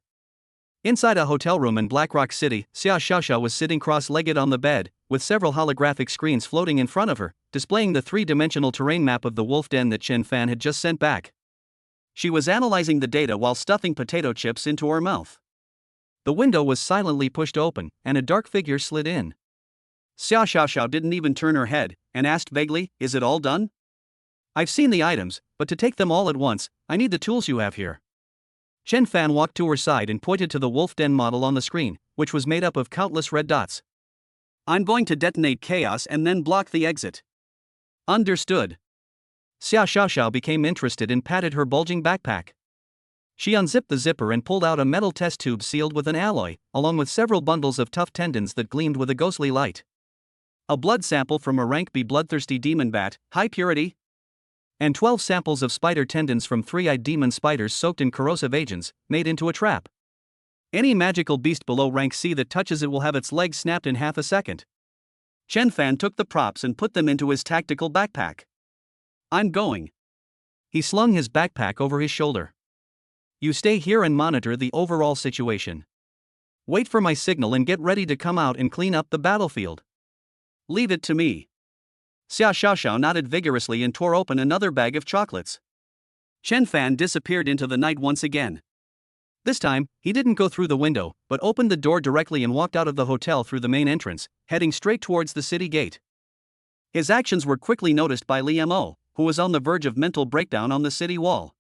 Speaker 1: Inside a hotel room in Blackrock City, Xia Xiaoxia was sitting cross-legged on the bed, with several holographic screens floating in front of her, displaying the three-dimensional terrain map of the wolf den that Chen Fan had just sent back. She was analyzing the data while stuffing potato chips into her mouth. The window was silently pushed open, and a dark figure slid in. Xia Xiaoxiao didn't even turn her head, and asked vaguely, "Is it all done?" "I've seen the items, but to take them all at once, I need the tools you have here." Chen Fan walked to her side and pointed to the wolf den model on the screen, which was made up of countless red dots. "I'm going to detonate chaos and then block the exit." "Understood." Xia Xiaoxiao became interested and patted her bulging backpack. She unzipped the zipper and pulled out a metal test tube sealed with an alloy, along with several bundles of tough tendons that gleamed with a ghostly light. A blood sample from a rank B bloodthirsty demon bat, high purity, and 12 samples of spider tendons from three-eyed demon spiders soaked in corrosive agents, made into a trap. Any magical beast below rank C that touches it will have its legs snapped in half a second. Chen Fan took the props and put them into his tactical backpack. "I'm going." He slung his backpack over his shoulder. "You stay here and monitor the overall situation. Wait for my signal and get ready to come out and clean up the battlefield." "Leave it to me." Xia Xiaoxiao nodded vigorously and tore open another bag of chocolates. Chen Fan disappeared into the night once again. This time, he didn't go through the window, but opened the door directly and walked out of the hotel through the main entrance, heading straight towards the city gate. His actions were quickly noticed by Li Mo, who was on the verge of mental breakdown on the city wall.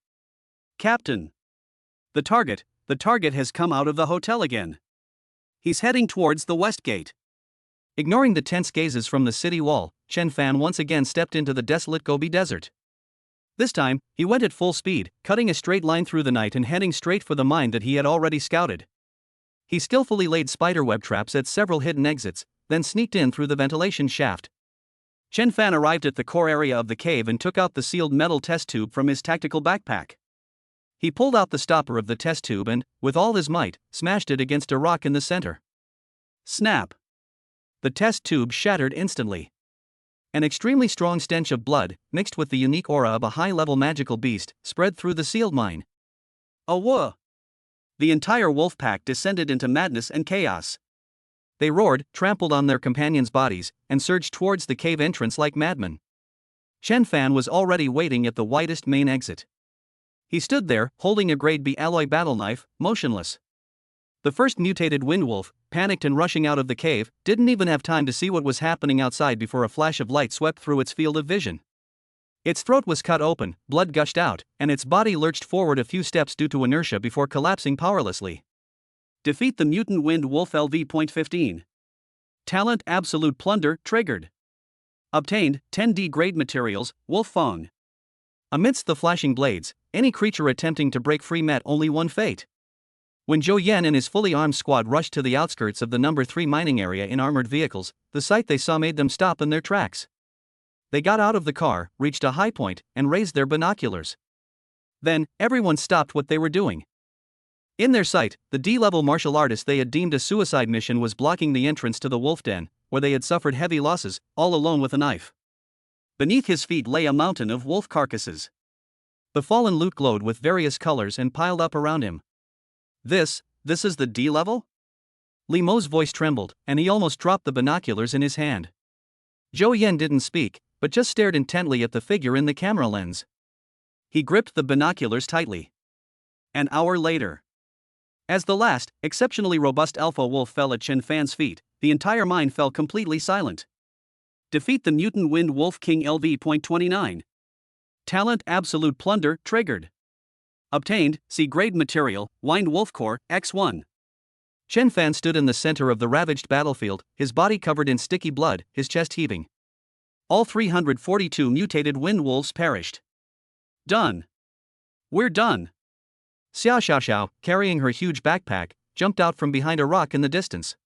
Speaker 1: "Captain! The target has come out of the hotel again. He's heading towards the west gate." Ignoring the tense gazes from the city wall, Chen Fan once again stepped into the desolate Gobi Desert. This time, he went at full speed, cutting a straight line through the night and heading straight for the mine that he had already scouted. He skillfully laid spiderweb traps at several hidden exits, then sneaked in through the ventilation shaft. Chen Fan arrived at the core area of the cave and took out the sealed metal test tube from his tactical backpack. He pulled out the stopper of the test tube and, with all his might, smashed it against a rock in the center. Snap! The test tube shattered instantly. An extremely strong stench of blood, mixed with the unique aura of a high-level magical beast, spread through the sealed mine. "Awooh!" The entire wolf pack descended into madness and chaos. They roared, trampled on their companions' bodies, and surged towards the cave entrance like madmen. Chen Fan was already waiting at the widest main exit. He stood there, holding a grade B alloy battle knife, motionless. The first mutated windwolf, panicked and rushing out of the cave, didn't even have time to see what was happening outside before a flash of light swept through its field of vision. Its throat was cut open, blood gushed out, and its body lurched forward a few steps due to inertia before collapsing powerlessly. Defeat the mutant wind wolf LV.15. Talent Absolute Plunder triggered. Obtained 10D grade materials, Wolf Fong. Amidst the flashing blades, any creature attempting to break free met only one fate. When Zhou Yan and his fully armed squad rushed to the outskirts of the No. 3 mining area in armored vehicles, the sight they saw made them stop in their tracks. They got out of the car, reached a high point, and raised their binoculars. Then, everyone stopped what they were doing. In their sight, the D-level martial artist they had deemed a suicide mission was blocking the entrance to the wolf den, where they had suffered heavy losses, all alone with a knife. Beneath his feet lay a mountain of wolf carcasses. The fallen loot glowed with various colors and piled up around him. This is the D-level? Li Mo's voice trembled, and he almost dropped the binoculars in his hand. Zhou Yan didn't speak, but just stared intently at the figure in the camera lens. He gripped the binoculars tightly. An hour later. As the last, exceptionally robust alpha wolf fell at Chen Fan's feet, the entire mine fell completely silent. Defeat the mutant wind wolf king LV.29. Talent Absolute Plunder triggered. Obtained C-grade material, Wind Wolf Core, X1. Chen Fan stood in the center of the ravaged battlefield, his body covered in sticky blood, his chest heaving. All 342 mutated wind wolves perished. Done. We're done. Xia Xiaoxiao, carrying her huge backpack, jumped out from behind a rock in the distance.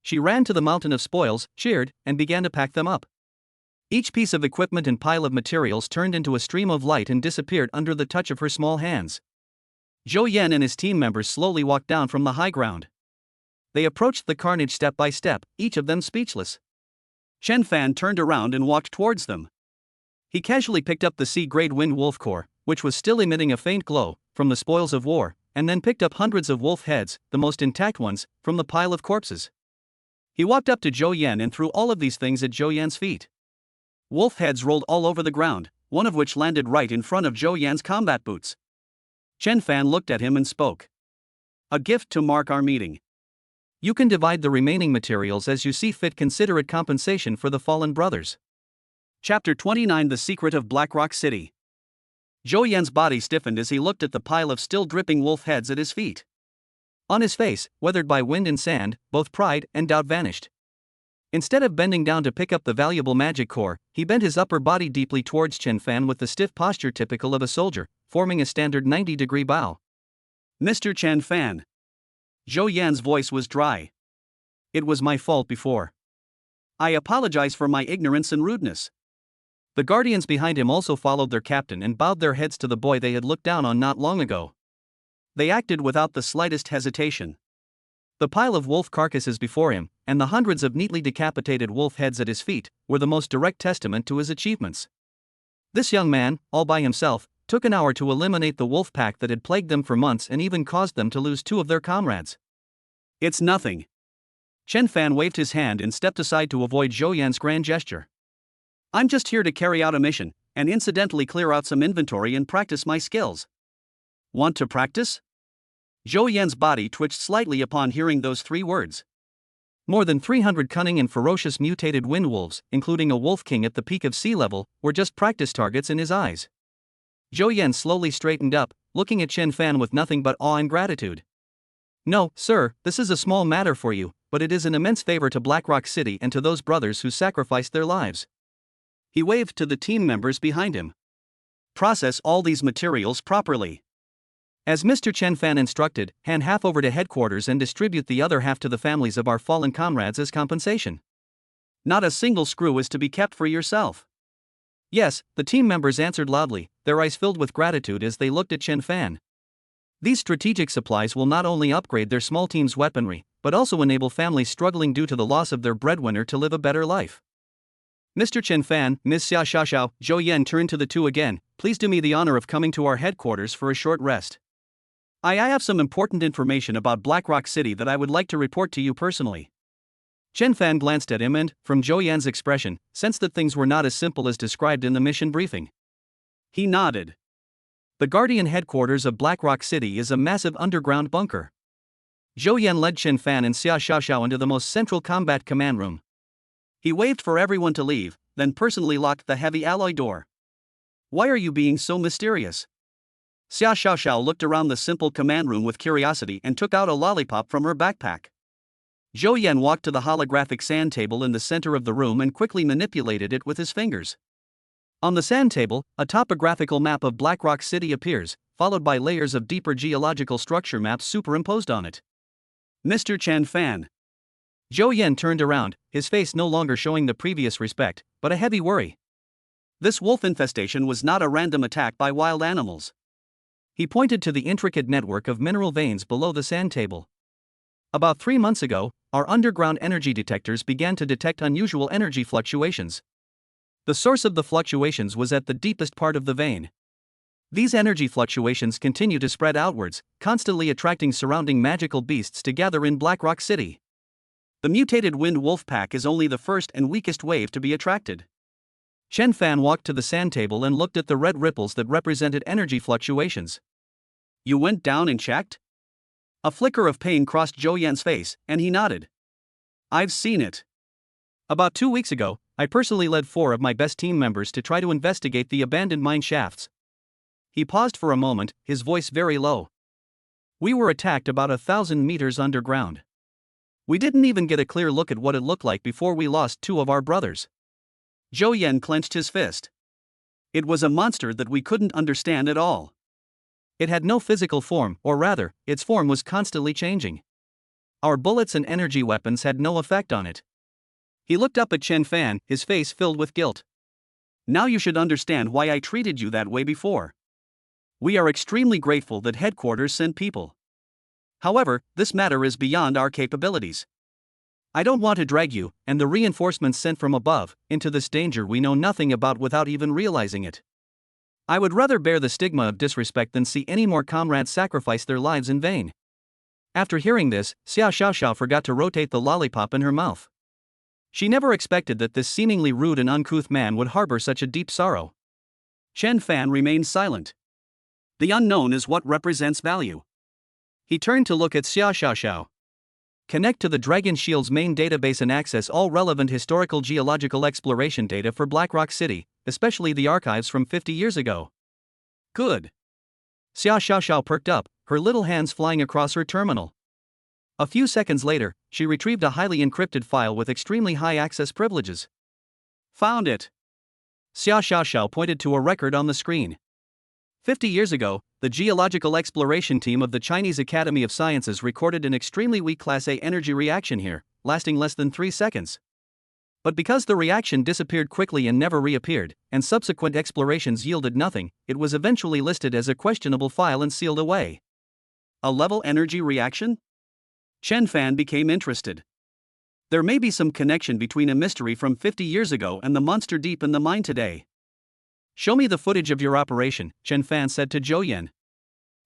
Speaker 1: She ran to the mountain of spoils, cheered, and began to pack them up. Each piece of equipment and pile of materials turned into a stream of light and disappeared under the touch of her small hands. Zhou Yan and his team members slowly walked down from the high ground. They approached the carnage step by step, each of them speechless. Chen Fan turned around and walked towards them. He casually picked up the C-grade wind wolf core, which was still emitting a faint glow, from the spoils of war, and then picked up hundreds of wolf heads, the most intact ones, from the pile of corpses. He walked up to Zhou Yan and threw all of these things at Zhou Yan's feet. Wolf heads rolled all over the ground, one of which landed right in front of Zhou Yan's combat boots. Chen Fan looked at him and spoke. A gift to mark our meeting. You can divide the remaining materials as you see fit. Consider it compensation for the fallen brothers. Chapter 29: The Secret of Blackrock City. Zhou Yan's body stiffened as he looked at the pile of still dripping wolf heads at his feet. On his face, weathered by wind and sand, both pride and doubt vanished. Instead of bending down to pick up the valuable magic core, he bent his upper body deeply towards Chen Fan with the stiff posture typical of a soldier, forming a standard 90-degree bow. Mr. Chen Fan. Zhou Yan's voice was dry. It was my fault before. I apologize for my ignorance and rudeness. The guardians behind him also followed their captain and bowed their heads to the boy they had looked down on not long ago. They acted without the slightest hesitation. The pile of wolf carcasses before him, and the hundreds of neatly decapitated wolf heads at his feet, were the most direct testament to his achievements. This young man, all by himself, took an hour to eliminate the wolf pack that had plagued them for months and even caused them to lose 2 of their comrades. It's nothing. Chen Fan waved his hand and stepped aside to avoid Zhou Yan's grand gesture. I'm just here to carry out a mission, and incidentally clear out some inventory and practice my skills. Want to practice? Zhou Yan's body twitched slightly upon hearing those 3 words. More than 300 cunning and ferocious mutated wind wolves, including a wolf king at the peak of sea level, were just practice targets in his eyes. Zhou Yan slowly straightened up, looking at Chen Fan with nothing but awe and gratitude. No, sir, this is a small matter for you, but it is an immense favor to Blackrock City and to those brothers who sacrificed their lives. He waved to the team members behind him. Process all these materials properly. As Mr. Chen Fan instructed, hand half over to headquarters and distribute the other half to the families of our fallen comrades as compensation. Not a single screw is to be kept for yourself. Yes, the team members answered loudly, their eyes filled with gratitude as they looked at Chen Fan. These strategic supplies will not only upgrade their small team's weaponry, but also enable families struggling due to the loss of their breadwinner to live a better life. Mr. Chen Fan, Ms. Xia Xiaoxiao, Zhou Yan turned to the 2 again. Please do me the honor of coming to our headquarters for a short rest. I have some important information about Blackrock City that I would like to report to you personally. Chen Fan glanced at him and, from Zhou Yan's expression, sensed that things were not as simple as described in the mission briefing. He nodded. The Guardian headquarters of Blackrock City is a massive underground bunker. Zhou Yan led Chen Fan and Xia Xiaoxiao into the most central combat command room. He waved for everyone to leave, then personally locked the heavy alloy door. Why are you being so mysterious? Xia Xiaoxiao looked around the simple command room with curiosity and took out a lollipop from her backpack. Zhou Yan walked to the holographic sand table in the center of the room and quickly manipulated it with his fingers. On the sand table, a topographical map of Blackrock City appears, followed by layers of deeper geological structure maps superimposed on it. Mr. Chen Fan. Zhou Yan turned around, his face no longer showing the previous respect, but a heavy worry. This wolf infestation was not a random attack by wild animals. He pointed to the intricate network of mineral veins below the sand table. About 3 months ago, our underground energy detectors began to detect unusual energy fluctuations. The source of the fluctuations was at the deepest part of the vein. These energy fluctuations continue to spread outwards, constantly attracting surrounding magical beasts to gather in Blackrock City. The mutated wind wolf pack is only the first and weakest wave to be attracted. Chen Fan walked to the sand table and looked at the red ripples that represented energy fluctuations. You went down and checked? A flicker of pain crossed Zhou Yan's face, and he nodded. I've seen it. About 2 weeks ago, I personally led 4 of my best team members to try to investigate the abandoned mine shafts. He paused for a moment, his voice very low. We were attacked about 1,000 meters underground. We didn't even get a clear look at what it looked like before we lost 2 of our brothers. Zhou Yan clenched his fist. It was a monster that we couldn't understand at all. It had no physical form, or rather, its form was constantly changing. Our bullets and energy weapons had no effect on it. He looked up at Chen Fan, his face filled with guilt. Now you should understand why I treated you that way before. We are extremely grateful that headquarters sent people. However, this matter is beyond our capabilities. I don't want to drag you, and the reinforcements sent from above, into this danger we know nothing about without even realizing it. I would rather bear the stigma of disrespect than see any more comrades sacrifice their lives in vain. After hearing this, Xia Xiaoxiao forgot to rotate the lollipop in her mouth. She never expected that this seemingly rude and uncouth man would harbor such a deep sorrow. Chen Fan remained silent. The unknown is what represents value. He turned to look at Xia Xiaoxiao. Connect to the Dragon Shield's main database and access all relevant historical geological exploration data for Blackrock City, especially the archives from 50 years ago. Good. Xia Xiaoxiao perked up, her little hands flying across her terminal. A few seconds later, she retrieved a highly encrypted file with extremely high access privileges. Found it. Xia Xiaoxiao pointed to a record on the screen. 50 years ago, the geological exploration team of the Chinese Academy of Sciences recorded an extremely weak Class A energy reaction here, lasting less than 3 seconds. But because the reaction disappeared quickly and never reappeared, and subsequent explorations yielded nothing, it was eventually listed as a questionable file and sealed away. A level energy reaction? Chen Fan became interested. There may be some connection between a mystery from 50 years ago and the monster deep in the mine today. Show me the footage of your operation, Chen Fan said to Zhou Yan.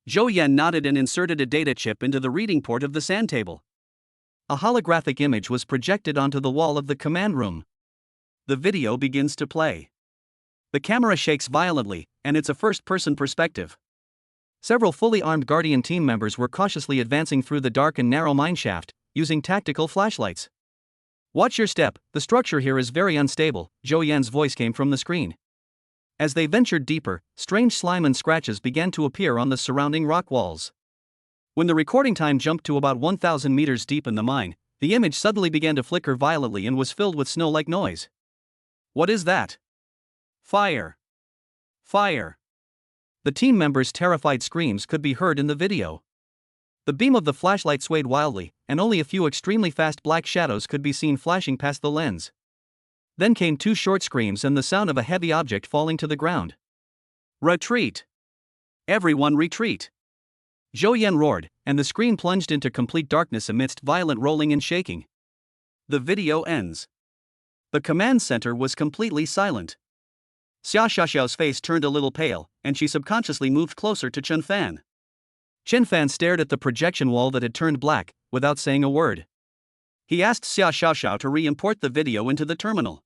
Speaker 1: Zhou Yan nodded and inserted a data chip into the reading port of the sand table. A holographic image was projected onto the wall of the command room. The video begins to play. The camera shakes violently, and it's a first-person perspective. Several fully armed Guardian team members were cautiously advancing through the dark and narrow mine shaft, using tactical flashlights. Watch your step, the structure here is very unstable, Zhou Yan's voice came from the screen. As they ventured deeper, strange slime and scratches began to appear on the surrounding rock walls. When the recording time jumped to about 1,000 meters deep in the mine, the image suddenly began to flicker violently and was filled with snow-like noise. What is that? Fire! Fire! The team members' terrified screams could be heard in the video. The beam of the flashlight swayed wildly, and only a few extremely fast black shadows could be seen flashing past the lens. Then came 2 short screams and the sound of a heavy object falling to the ground. Retreat! Everyone retreat! Zhou Yan roared, and the screen plunged into complete darkness amidst violent rolling and shaking. The video ends. The command center was completely silent. Xia Xiaoxiao's face turned a little pale, and she subconsciously moved closer to Chen Fan. Chen Fan stared at the projection wall that had turned black, without saying a word. He asked Xia Xiaoxiao to re-import the video into the terminal.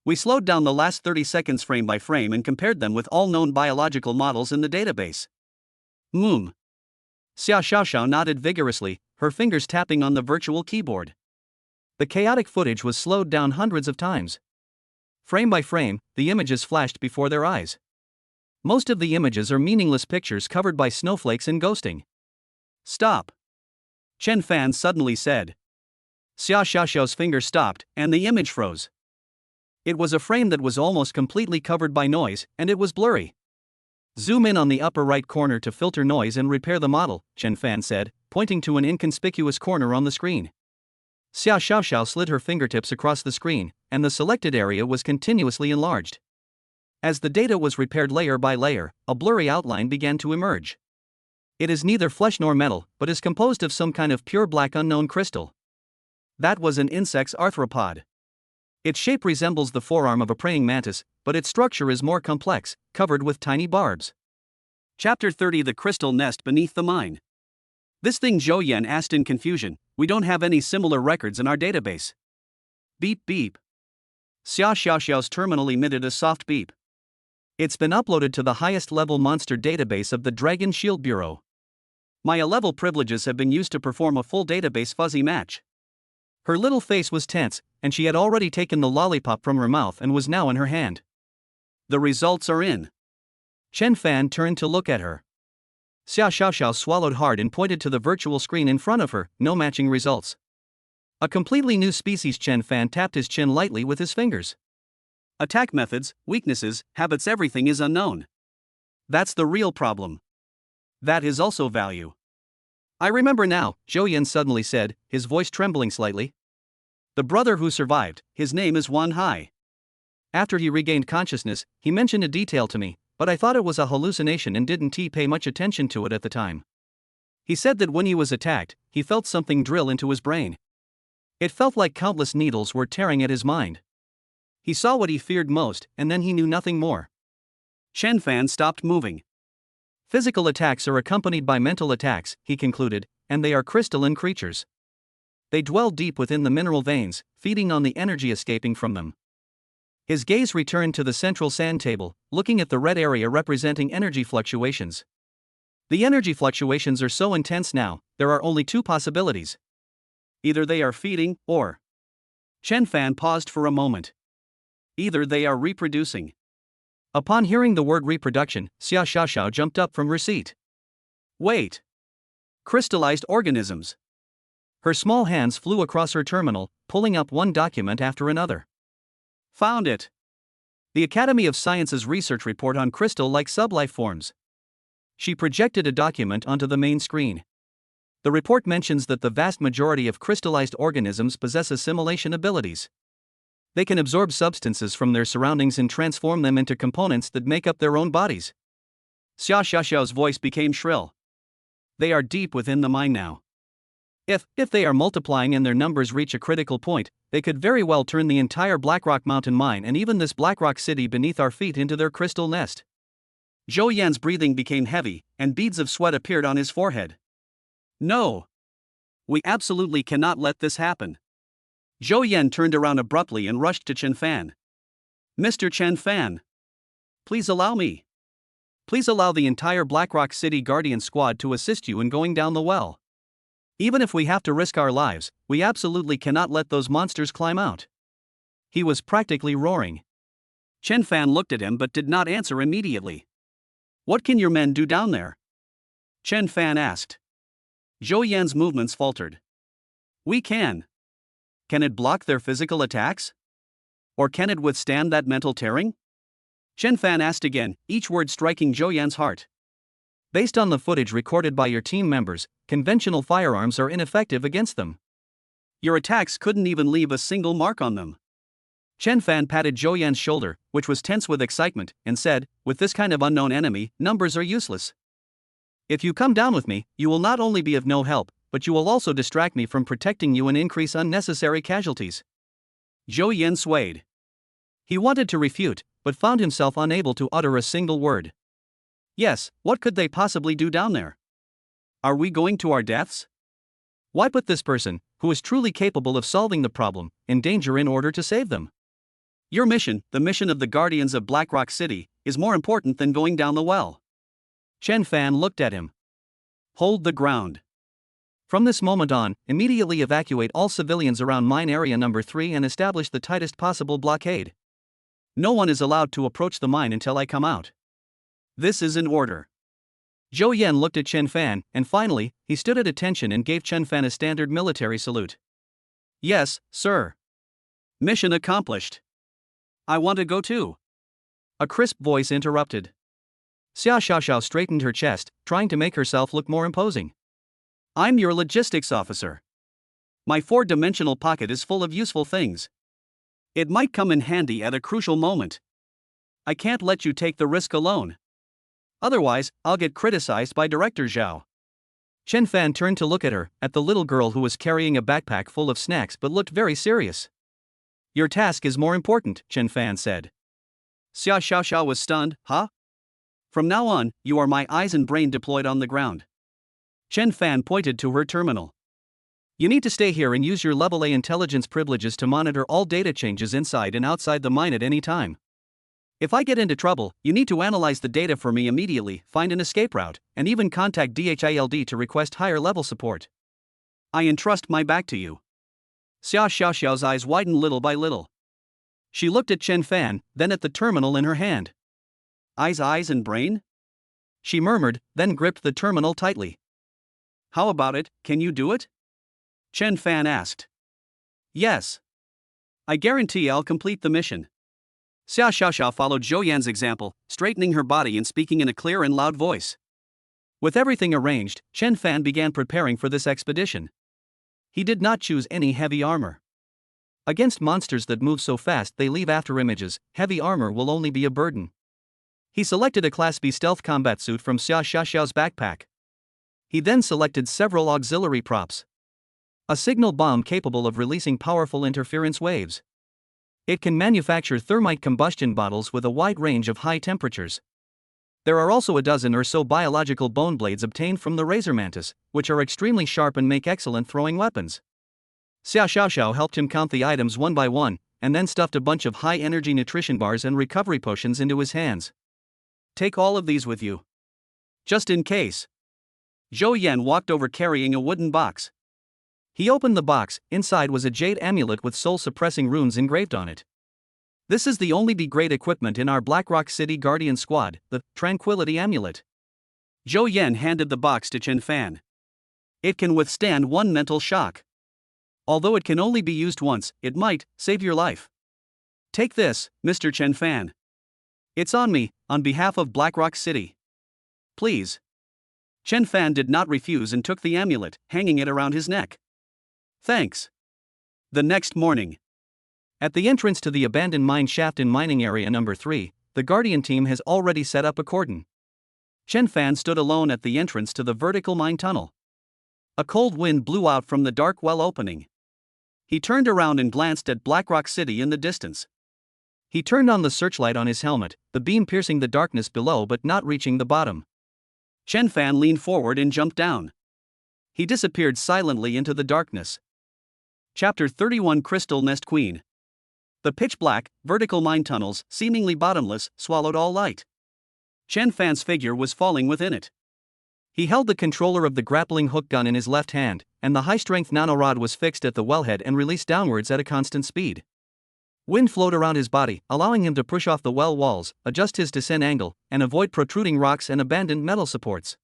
Speaker 1: We slowed down the last 30 seconds frame by frame and compared them with all known biological models in the database. Xia Xiaoxiao nodded vigorously, her fingers tapping on the virtual keyboard. The chaotic footage was slowed down hundreds of times. Frame by frame, the images flashed before their eyes. Most of the images are meaningless pictures covered by snowflakes and ghosting. Stop! Chen Fan suddenly said. Xia Xiaoxiao's finger stopped, and the image froze. It was a frame that was almost completely covered by noise, and it was blurry. Zoom in on the upper right corner to filter noise and repair the model, Chen Fan said, pointing to an inconspicuous corner on the screen. Xia Xiaoxiao slid her fingertips across the screen, and the selected area was continuously enlarged. As the data was repaired layer by layer, a blurry outline began to emerge. It is neither flesh nor metal, but is composed of some kind of pure black unknown crystal. That was an insect's arthropod. Its shape resembles the forearm of a praying mantis, but its structure is more complex, covered with tiny barbs. Chapter 30: The Crystal Nest Beneath the Mine. This thing, Zhou Yan asked in confusion. We don't have any similar records in our database. Beep beep. Xia Xiaoxiao's terminal emitted a soft beep. It's been uploaded to the highest level monster database of the Dragon Shield Bureau. My A-level privileges have been used to perform a full database fuzzy match. Her little face was tense, and she had already taken the lollipop from her mouth and was now in her hand. The results are in. Chen Fan turned to look at her. Xia Xiaoxiao swallowed hard and pointed to the virtual screen in front of her, no matching results. A completely new species. Chen Fan tapped his chin lightly with his fingers. Attack methods, weaknesses, habits, everything is unknown. That's the real problem. That is also value. I remember now, Zhou Yan suddenly said, his voice trembling slightly. The brother who survived, his name is Wan Hai. After he regained consciousness, he mentioned a detail to me, but I thought it was a hallucination and didn't pay much attention to it at the time. He said that when he was attacked, he felt something drill into his brain. It felt like countless needles were tearing at his mind. He saw what he feared most, and then he knew nothing more. Chen Fan stopped moving. Physical attacks are accompanied by mental attacks, he concluded, and they are crystalline creatures. They dwell deep within the mineral veins, feeding on the energy escaping from them. His gaze returned to the central sand table, looking at the red area representing energy fluctuations. The energy fluctuations are so intense now, there are only two possibilities. Either they are feeding, or... Chen Fan paused for a moment. Either they are reproducing. Upon hearing the word reproduction, Xia Xiaoxiao jumped up from her seat. Wait! Crystallized organisms. Her small hands flew across her terminal, pulling up one document after another. Found it! The Academy of Sciences research report on crystal-like sublife forms. She projected a document onto the main screen. The report mentions that the vast majority of crystallized organisms possess assimilation abilities. They can absorb substances from their surroundings and transform them into components that make up their own bodies. Xia Xiaoxiao's voice became shrill. They are deep within the mine now. If they are multiplying and their numbers reach a critical point, they could very well turn the entire Blackrock Mountain mine and even this Blackrock city beneath our feet into their crystal nest. Zhou Yan's breathing became heavy, and beads of sweat appeared on his forehead. No! We absolutely cannot let this happen. Zhou Yan turned around abruptly and rushed to Chen Fan. Mr. Chen Fan! Please allow me. Please allow the entire Blackrock City Guardian squad to assist you in going down the well. Even if we have to risk our lives, we absolutely cannot let those monsters climb out. He was practically roaring. Chen Fan looked at him but did not answer immediately. What can your men do down there? Chen Fan asked. Zhou Yan's movements faltered. We can. Can it block their physical attacks? Or can it withstand that mental tearing? Chen Fan asked again, each word striking Zhou Yan's heart. Based on the footage recorded by your team members, conventional firearms are ineffective against them. Your attacks couldn't even leave a single mark on them. Chen Fan patted Zhou Yan's shoulder, which was tense with excitement, and said, with this kind of unknown enemy, numbers are useless. If you come down with me, you will not only be of no help, but you will also distract me from protecting you and increase unnecessary casualties. Zhou Yan swayed. He wanted to refute, but found himself unable to utter a single word. Yes, what could they possibly do down there? Are we going to our deaths? Why put this person, who is truly capable of solving the problem, in danger in order to save them? Your mission, the mission of the Guardians of Blackrock City, is more important than going down the well. Chen Fan looked at him. Hold the ground. From this moment on, immediately evacuate all civilians around mine area number 3 and establish the tightest possible blockade. No one is allowed to approach the mine until I come out. This is an order. Zhou Yan looked at Chen Fan, and finally, he stood at attention and gave Chen Fan a standard military salute. Yes, sir. Mission accomplished. I want to go too. A crisp voice interrupted. Xia Xiaoxiao straightened her chest, trying to make herself look more imposing. I'm your logistics officer. My 4-dimensional pocket is full of useful things. It might come in handy at a crucial moment. I can't let you take the risk alone. Otherwise, I'll get criticized by Director Zhao. Chen Fan turned to look at her, at the little girl who was carrying a backpack full of snacks but looked very serious. Your task is more important, Chen Fan said. Xia Xiaoxiao was stunned. Huh? From now on, you are my eyes and brain deployed on the ground. Chen Fan pointed to her terminal. You need to stay here and use your level A intelligence privileges to monitor all data changes inside and outside the mine at any time. If I get into trouble, you need to analyze the data for me immediately, find an escape route, and even contact DHILD to request higher level support. I entrust my back to you. Xia Xiaoxiao's eyes widened little by little. She looked at Chen Fan, then at the terminal in her hand. Eyes and brain? She murmured, then gripped the terminal tightly. How about it, can you do it? Chen Fan asked. Yes. I guarantee I'll complete the mission. Xia Xiaoxiao followed Zhou Yan's example, straightening her body and speaking in a clear and loud voice. With everything arranged, Chen Fan began preparing for this expedition. He did not choose any heavy armor. Against monsters that move so fast they leave after images, heavy armor will only be a burden. He selected a Class B stealth combat suit from Xia Xiaoxiao's backpack. He then selected several auxiliary props. A signal bomb capable of releasing powerful interference waves. It can manufacture thermite combustion bottles with a wide range of high temperatures. There are also a dozen or so biological bone blades obtained from the razor mantis, which are extremely sharp and make excellent throwing weapons. Xiao Xiaoxiao helped him count the items one by one, and then stuffed a bunch of high-energy nutrition bars and recovery potions into his hands. Take all of these with you. Just in case. Zhou Yan walked over carrying a wooden box. He opened the box. Inside was a jade amulet with soul-suppressing runes engraved on it. This is the only D-grade equipment in our Blackrock City Guardian squad, the Tranquility Amulet. Zhou Yan handed the box to Chen Fan. It can withstand one mental shock. Although it can only be used once, it might save your life. Take this, Mr. Chen Fan. It's on me, on behalf of Blackrock City. Please. Chen Fan did not refuse and took the amulet, hanging it around his neck. Thanks. The next morning. At the entrance to the abandoned mine shaft in mining area number 3, the Guardian team has already set up a cordon. Chen Fan stood alone at the entrance to the vertical mine tunnel. A cold wind blew out from the dark well opening. He turned around and glanced at Blackrock City in the distance. He turned on the searchlight on his helmet, the beam piercing the darkness below but not reaching the bottom. Chen Fan leaned forward and jumped down. He disappeared silently into the darkness. Chapter 31 Crystal Nest Queen. The pitch-black, vertical mine tunnels, seemingly bottomless, swallowed all light. Chen Fan's figure was falling within it. He held the controller of the grappling hook gun in his left hand, and the high-strength nanorod was fixed at the wellhead and released downwards at a constant speed. Wind flowed around his body, allowing him to push off the well walls, adjust his descent angle, and avoid protruding rocks and abandoned metal supports.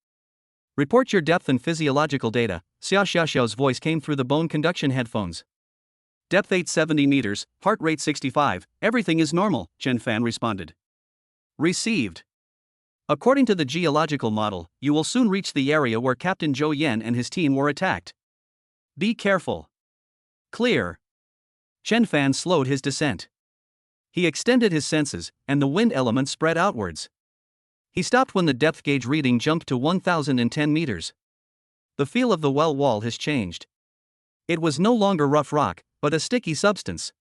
Speaker 1: Report your depth and physiological data. Xiao Xiaoxiao's voice came through the bone conduction headphones. Depth 870 meters, heart rate 65, everything is normal, Chen Fan responded. Received. According to the geological model, you will soon reach the area where Captain Zhou Yan and his team were attacked. Be careful. Clear. Chen Fan slowed his descent. He extended his senses, and the wind element spread outwards. He stopped when the depth gauge reading jumped to 1010 meters. The feel of the well wall has changed. It was no longer rough rock, but a sticky substance.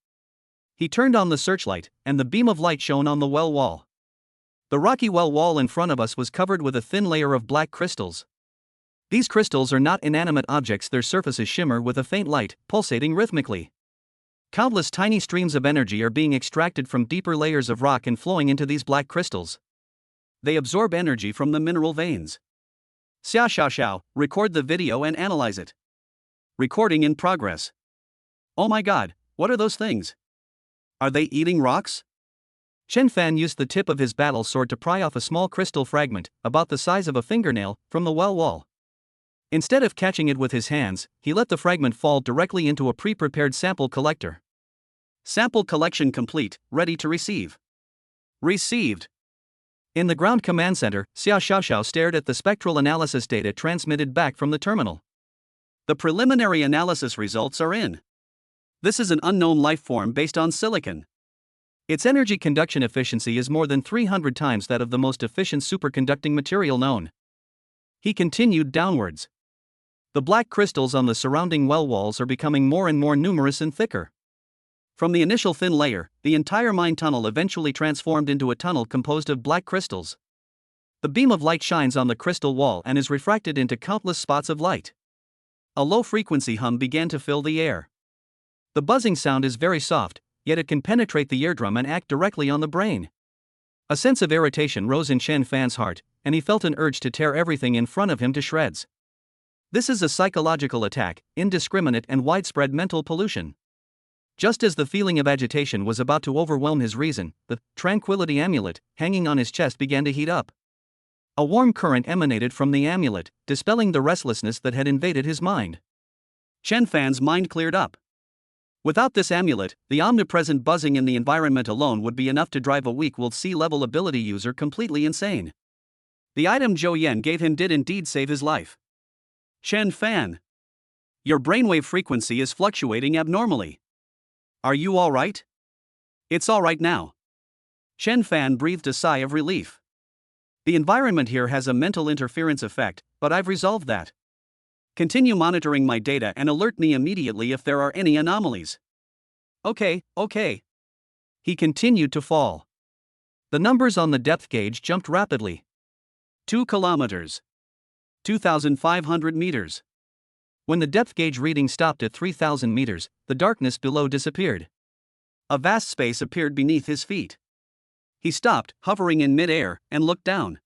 Speaker 1: He turned on the searchlight, and the beam of light shone on the well wall. The rocky well wall in front of us was covered with a thin layer of black crystals. These crystals are not inanimate objects, their surfaces shimmer with a faint light, pulsating rhythmically. Countless tiny streams of energy are being extracted from deeper layers of rock and flowing into these black crystals. They absorb energy from the mineral veins. Xiao Xiaoxiao, record the video and analyze it. Recording in progress. Oh my god, what are those things? Are they eating rocks? Chen Fan used the tip of his battle sword to pry off a small crystal fragment, about the size of a fingernail, from the well wall. Instead of catching it with his hands, he let the fragment fall directly into a pre-prepared sample collector. Sample collection complete, ready to receive. Received. In the ground command center, Xiao Xiaoxiao stared at the spectral analysis data transmitted back from the terminal. The preliminary analysis results are in. This is an unknown life form based on silicon. Its energy conduction efficiency is more than 300 times that of the most efficient superconducting material known. He continued downwards. The black crystals on the surrounding well walls are becoming more and more numerous and thicker. From the initial thin layer, the entire mine tunnel eventually transformed into a tunnel composed of black crystals. The beam of light shines on the crystal wall and is refracted into countless spots of light. A low-frequency hum began to fill the air. The buzzing sound is very soft, yet it can penetrate the eardrum and act directly on the brain. A sense of irritation rose in Chen Fan's heart, and he felt an urge to tear everything in front of him to shreds. This is a psychological attack, indiscriminate and widespread mental pollution. Just as the feeling of agitation was about to overwhelm his reason, the Tranquility Amulet, hanging on his chest, began to heat up. A warm current emanated from the amulet, dispelling the restlessness that had invaded his mind. Chen Fan's mind cleared up. Without this amulet, the omnipresent buzzing in the environment alone would be enough to drive a weak-willed sea-level ability user completely insane. The item Zhou Yan gave him did indeed save his life. Chen Fan. Your brainwave frequency is fluctuating abnormally. Are you alright? It's alright now. Chen Fan breathed a sigh of relief. The environment here has a mental interference effect, but I've resolved that. Continue monitoring my data and alert me immediately if there are any anomalies. Okay. He continued to fall. The numbers on the depth gauge jumped rapidly. 2 kilometers. 2,500 meters. When the depth gauge reading stopped at 3,000 meters, the darkness below disappeared. A vast space appeared beneath his feet. He stopped, hovering in mid-air, and looked down.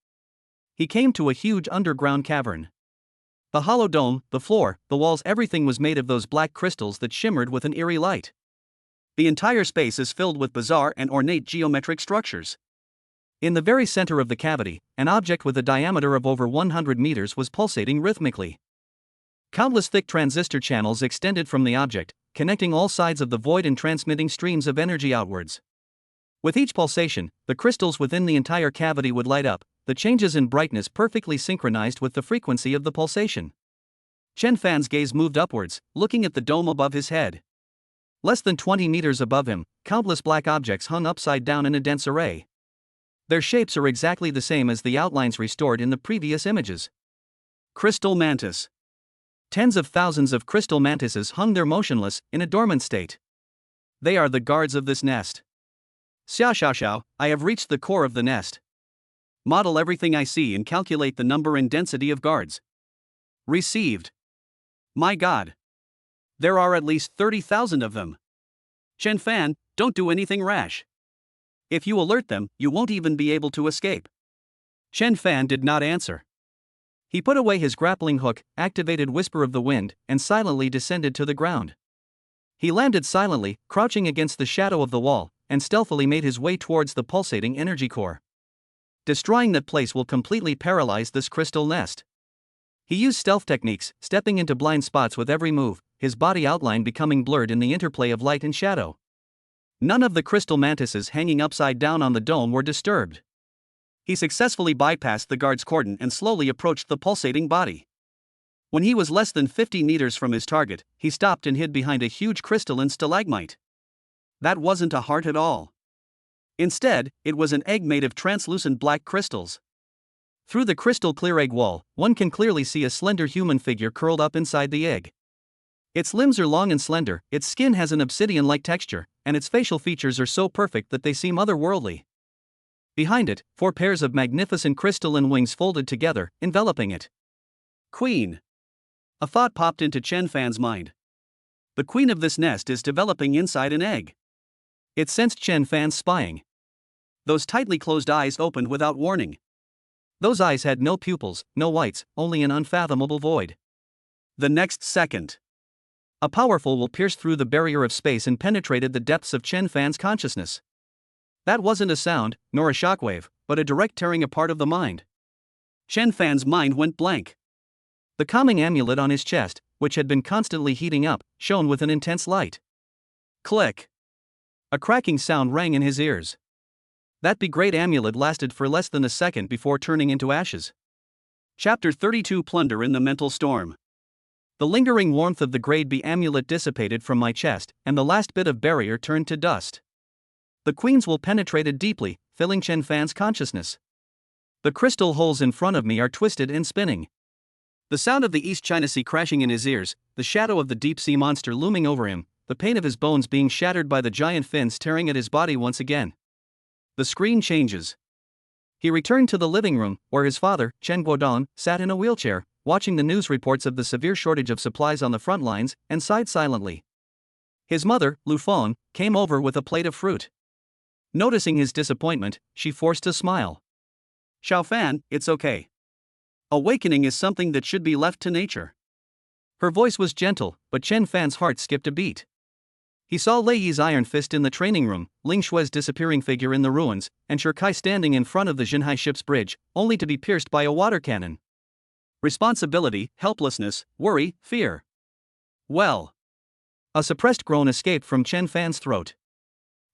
Speaker 1: He came to a huge underground cavern. The hollow dome, the floor, the walls, everything was made of those black crystals that shimmered with an eerie light. The entire space is filled with bizarre and ornate geometric structures. In the very center of the cavity, an object with a diameter of over 100 meters was pulsating rhythmically. Countless thick transistor channels extended from the object, connecting all sides of the void and transmitting streams of energy outwards. With each pulsation, the crystals within the entire cavity would light up, the changes in brightness perfectly synchronized with the frequency of the pulsation. Chen Fan's gaze moved upwards, looking at the dome above his head. Less than 20 meters above him, countless black objects hung upside down in a dense array. Their shapes are exactly the same as the outlines restored in the previous images. Crystal mantis. Tens of thousands of crystal mantises hung there motionless, in a dormant state. They are the guards of this nest. Xiao, I have reached the core of the nest. Model everything I see and calculate the number and density of guards. Received. My God. There are at least 30,000 of them. Chen Fan, don't do anything rash. If you alert them, you won't even be able to escape. Chen Fan did not answer. He put away his grappling hook, activated Whisper of the Wind, and silently descended to the ground. He landed silently, crouching against the shadow of the wall, and stealthily made his way towards the pulsating energy core. Destroying that place will completely paralyze this crystal nest. He used stealth techniques, stepping into blind spots with every move, his body outline becoming blurred in the interplay of light and shadow. None of the crystal mantises hanging upside down on the dome were disturbed. He successfully bypassed the guard's cordon and slowly approached the pulsating body. When he was less than 50 meters from his target, he stopped and hid behind a huge crystalline stalagmite. That wasn't a heart at all. Instead, it was an egg made of translucent black crystals. Through the crystal-clear egg wall, one can clearly see a slender human figure curled up inside the egg. Its limbs are long and slender, its skin has an obsidian-like texture, and its facial features are so perfect that they seem otherworldly. Behind it, 4 pairs of magnificent crystalline wings folded together, enveloping it. Queen. A thought popped into Chen Fan's mind. The queen of this nest is developing inside an egg. It sensed Chen Fan's spying. Those tightly closed eyes opened without warning. Those eyes had no pupils, no whites, only an unfathomable void. The next second, a powerful will pierced through the barrier of space and penetrated the depths of Chen Fan's consciousness. That wasn't a sound, nor a shockwave, but a direct tearing apart of the mind. Chen Fan's mind went blank. The calming amulet on his chest, which had been constantly heating up, shone with an intense light. Click. A cracking sound rang in his ears. That great amulet lasted for less than a second before turning into ashes. Chapter 32 Plunder in the Mental Storm. The lingering warmth of the grade B amulet dissipated from my chest, and the last bit of barrier turned to dust. The queen's will penetrated deeply, filling Chen Fan's consciousness. The crystal holes in front of me are twisted and spinning. The sound of the East China Sea crashing in his ears, the shadow of the deep-sea monster looming over him, the pain of his bones being shattered by the giant fins tearing at his body once again. The screen changes. He returned to the living room, where his father, Chen Guodong, sat in a wheelchair, watching the news reports of the severe shortage of supplies on the front lines, and sighed silently. His mother, Lu Feng, came over with a plate of fruit. Noticing his disappointment, she forced a smile. Xiao Fan, it's okay. Awakening is something that should be left to nature. Her voice was gentle, but Chen Fan's heart skipped a beat. He saw Lei Yi's iron fist in the training room, Ling Shue's disappearing figure in the ruins, and Shi Kai standing in front of the Jinhai ship's bridge, only to be pierced by a water cannon. Responsibility, helplessness, worry, fear. Well. A suppressed groan escaped from Chen Fan's throat.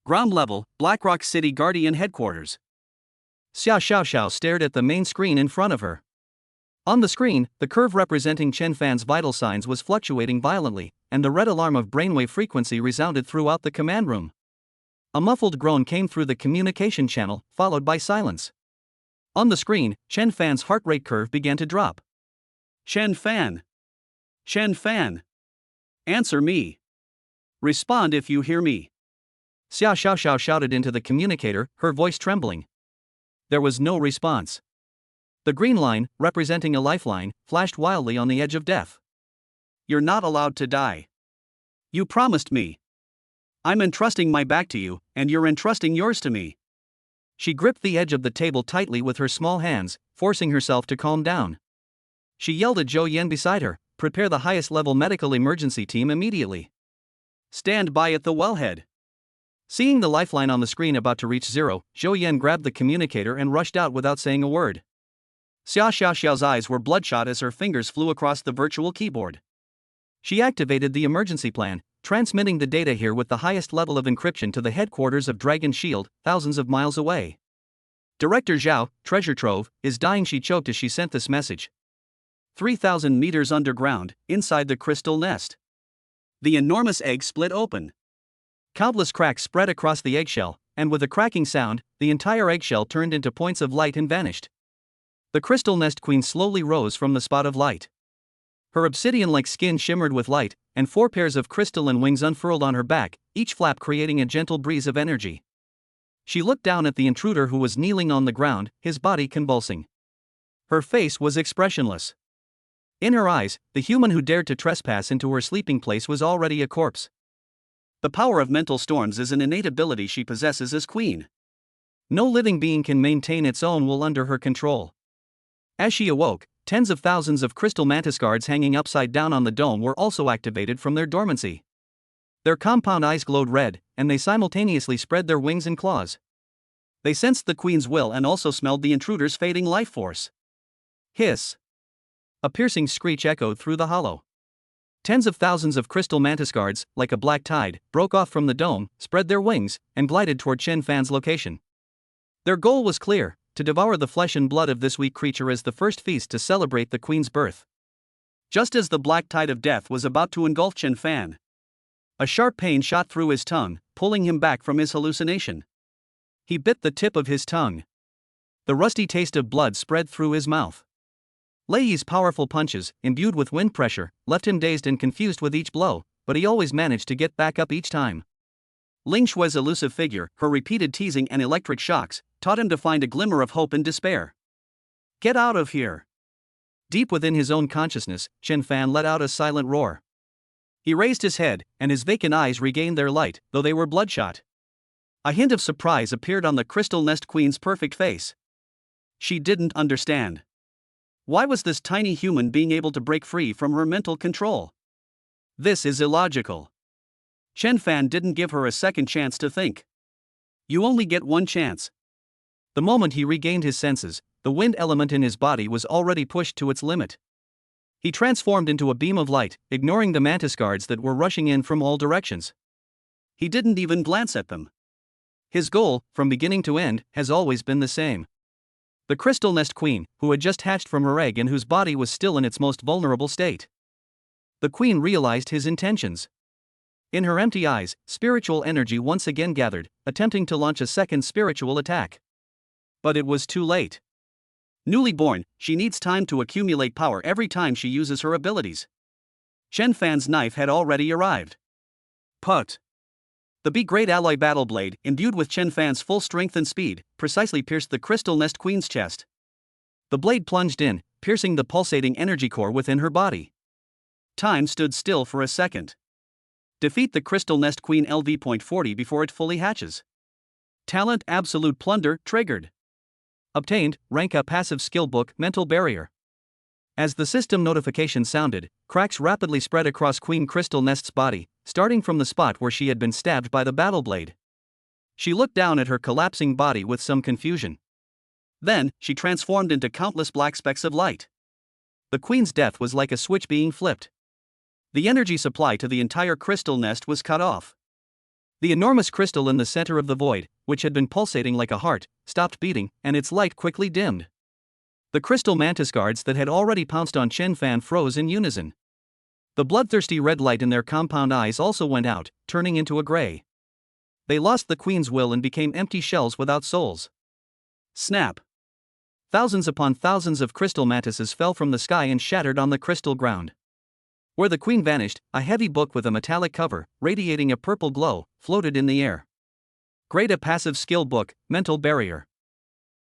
Speaker 1: Ground level, Blackrock City Guardian Headquarters. Xiao stared at the main screen in front of her. On the screen, the curve representing Chen Fan's vital signs was fluctuating violently, and the red alarm of brainwave frequency resounded throughout the command room. A muffled groan came through the communication channel, followed by silence. On the screen, Chen Fan's heart rate curve began to drop. Chen Fan. Chen Fan. Answer me. Respond if you hear me. Xiao shouted into the communicator, her voice trembling. There was no response. The green line, representing a lifeline, flashed wildly on the edge of death. You're not allowed to die. You promised me. I'm entrusting my back to you, and you're entrusting yours to me. She gripped the edge of the table tightly with her small hands, forcing herself to calm down. She yelled at Zhou Yan beside her, "Prepare the highest level medical emergency team immediately. Stand by at the wellhead." Seeing the lifeline on the screen about to reach zero, Zhou Yan grabbed the communicator and rushed out without saying a word. Xia Xiaoxiao's eyes were bloodshot as her fingers flew across the virtual keyboard. She activated the emergency plan, transmitting the data here with the highest level of encryption to the headquarters of Dragon Shield, thousands of miles away. Director Zhao, treasure trove, is dying, she choked as she sent this message. 3,000 meters underground, inside the crystal nest. The enormous egg split open. Countless cracks spread across the eggshell, and with a cracking sound, the entire eggshell turned into points of light and vanished. The crystal nest queen slowly rose from the spot of light. Her obsidian-like skin shimmered with light, and 4 pairs of crystalline wings unfurled on her back, each flap creating a gentle breeze of energy. She looked down at the intruder who was kneeling on the ground, his body convulsing. Her face was expressionless. In her eyes, the human who dared to trespass into her sleeping place was already a corpse. The power of mental storms is an innate ability she possesses as queen. No living being can maintain its own will under her control. As she awoke, tens of thousands of crystal mantis guards hanging upside down on the dome were also activated from their dormancy. Their compound eyes glowed red, and they simultaneously spread their wings and claws. They sensed the queen's will and also smelled the intruder's fading life force. Hiss! A piercing screech echoed through the hollow. Tens of thousands of crystal mantis guards, like a black tide, broke off from the dome, spread their wings, and glided toward Chen Fan's location. Their goal was clear: to devour the flesh and blood of this weak creature as the first feast to celebrate the queen's birth. Just as the black tide of death was about to engulf Chen Fan, a sharp pain shot through his tongue, pulling him back from his hallucination. He bit the tip of his tongue. The rusty taste of blood spread through his mouth. Lei Yi's powerful punches, imbued with wind pressure, left him dazed and confused with each blow, but he always managed to get back up each time. Ling Shui's elusive figure, her repeated teasing and electric shocks, taught him to find a glimmer of hope in despair. Get out of here! Deep within his own consciousness, Chen Fan let out a silent roar. He raised his head, and his vacant eyes regained their light, though they were bloodshot. A hint of surprise appeared on the Crystal Nest Queen's perfect face. She didn't understand. Why was this tiny human being able to break free from her mental control? This is illogical. Chen Fan didn't give her a second chance to think. You only get one chance. The moment he regained his senses, the wind element in his body was already pushed to its limit. He transformed into a beam of light, ignoring the mantis guards that were rushing in from all directions. He didn't even glance at them. His goal, from beginning to end, has always been the same. The Crystal Nest Queen, who had just hatched from her egg and whose body was still in its most vulnerable state. The queen realized his intentions. In her empty eyes, spiritual energy once again gathered, attempting to launch a second spiritual attack. But it was too late. Newly born, she needs time to accumulate power every time she uses her abilities. Chen Fan's knife had already arrived. Put. The B-grade alloy battle blade, imbued with Chen Fan's full strength and speed, precisely pierced the Crystal Nest Queen's chest. The blade plunged in, piercing the pulsating energy core within her body. Time stood still for a second. Defeat the Crystal Nest Queen LV.40 before it fully hatches. Talent Absolute Plunder triggered. Obtained, rank A passive skill book, Mental Barrier. As the system notification sounded, cracks rapidly spread across Queen Crystal Nest's body, starting from the spot where she had been stabbed by the battle blade. She looked down at her collapsing body with some confusion. Then, she transformed into countless black specks of light. The queen's death was like a switch being flipped. The energy supply to the entire crystal nest was cut off. The enormous crystal in the center of the void, which had been pulsating like a heart, stopped beating, and its light quickly dimmed. The crystal mantis guards that had already pounced on Chen Fan froze in unison. The bloodthirsty red light in their compound eyes also went out, turning into a gray. They lost the queen's will and became empty shells without souls. Snap! Thousands upon thousands of crystal mantises fell from the sky and shattered on the crystal ground. Where the queen vanished, a heavy book with a metallic cover, radiating a purple glow, floated in the air. Grade A passive skill book, Mental Barrier.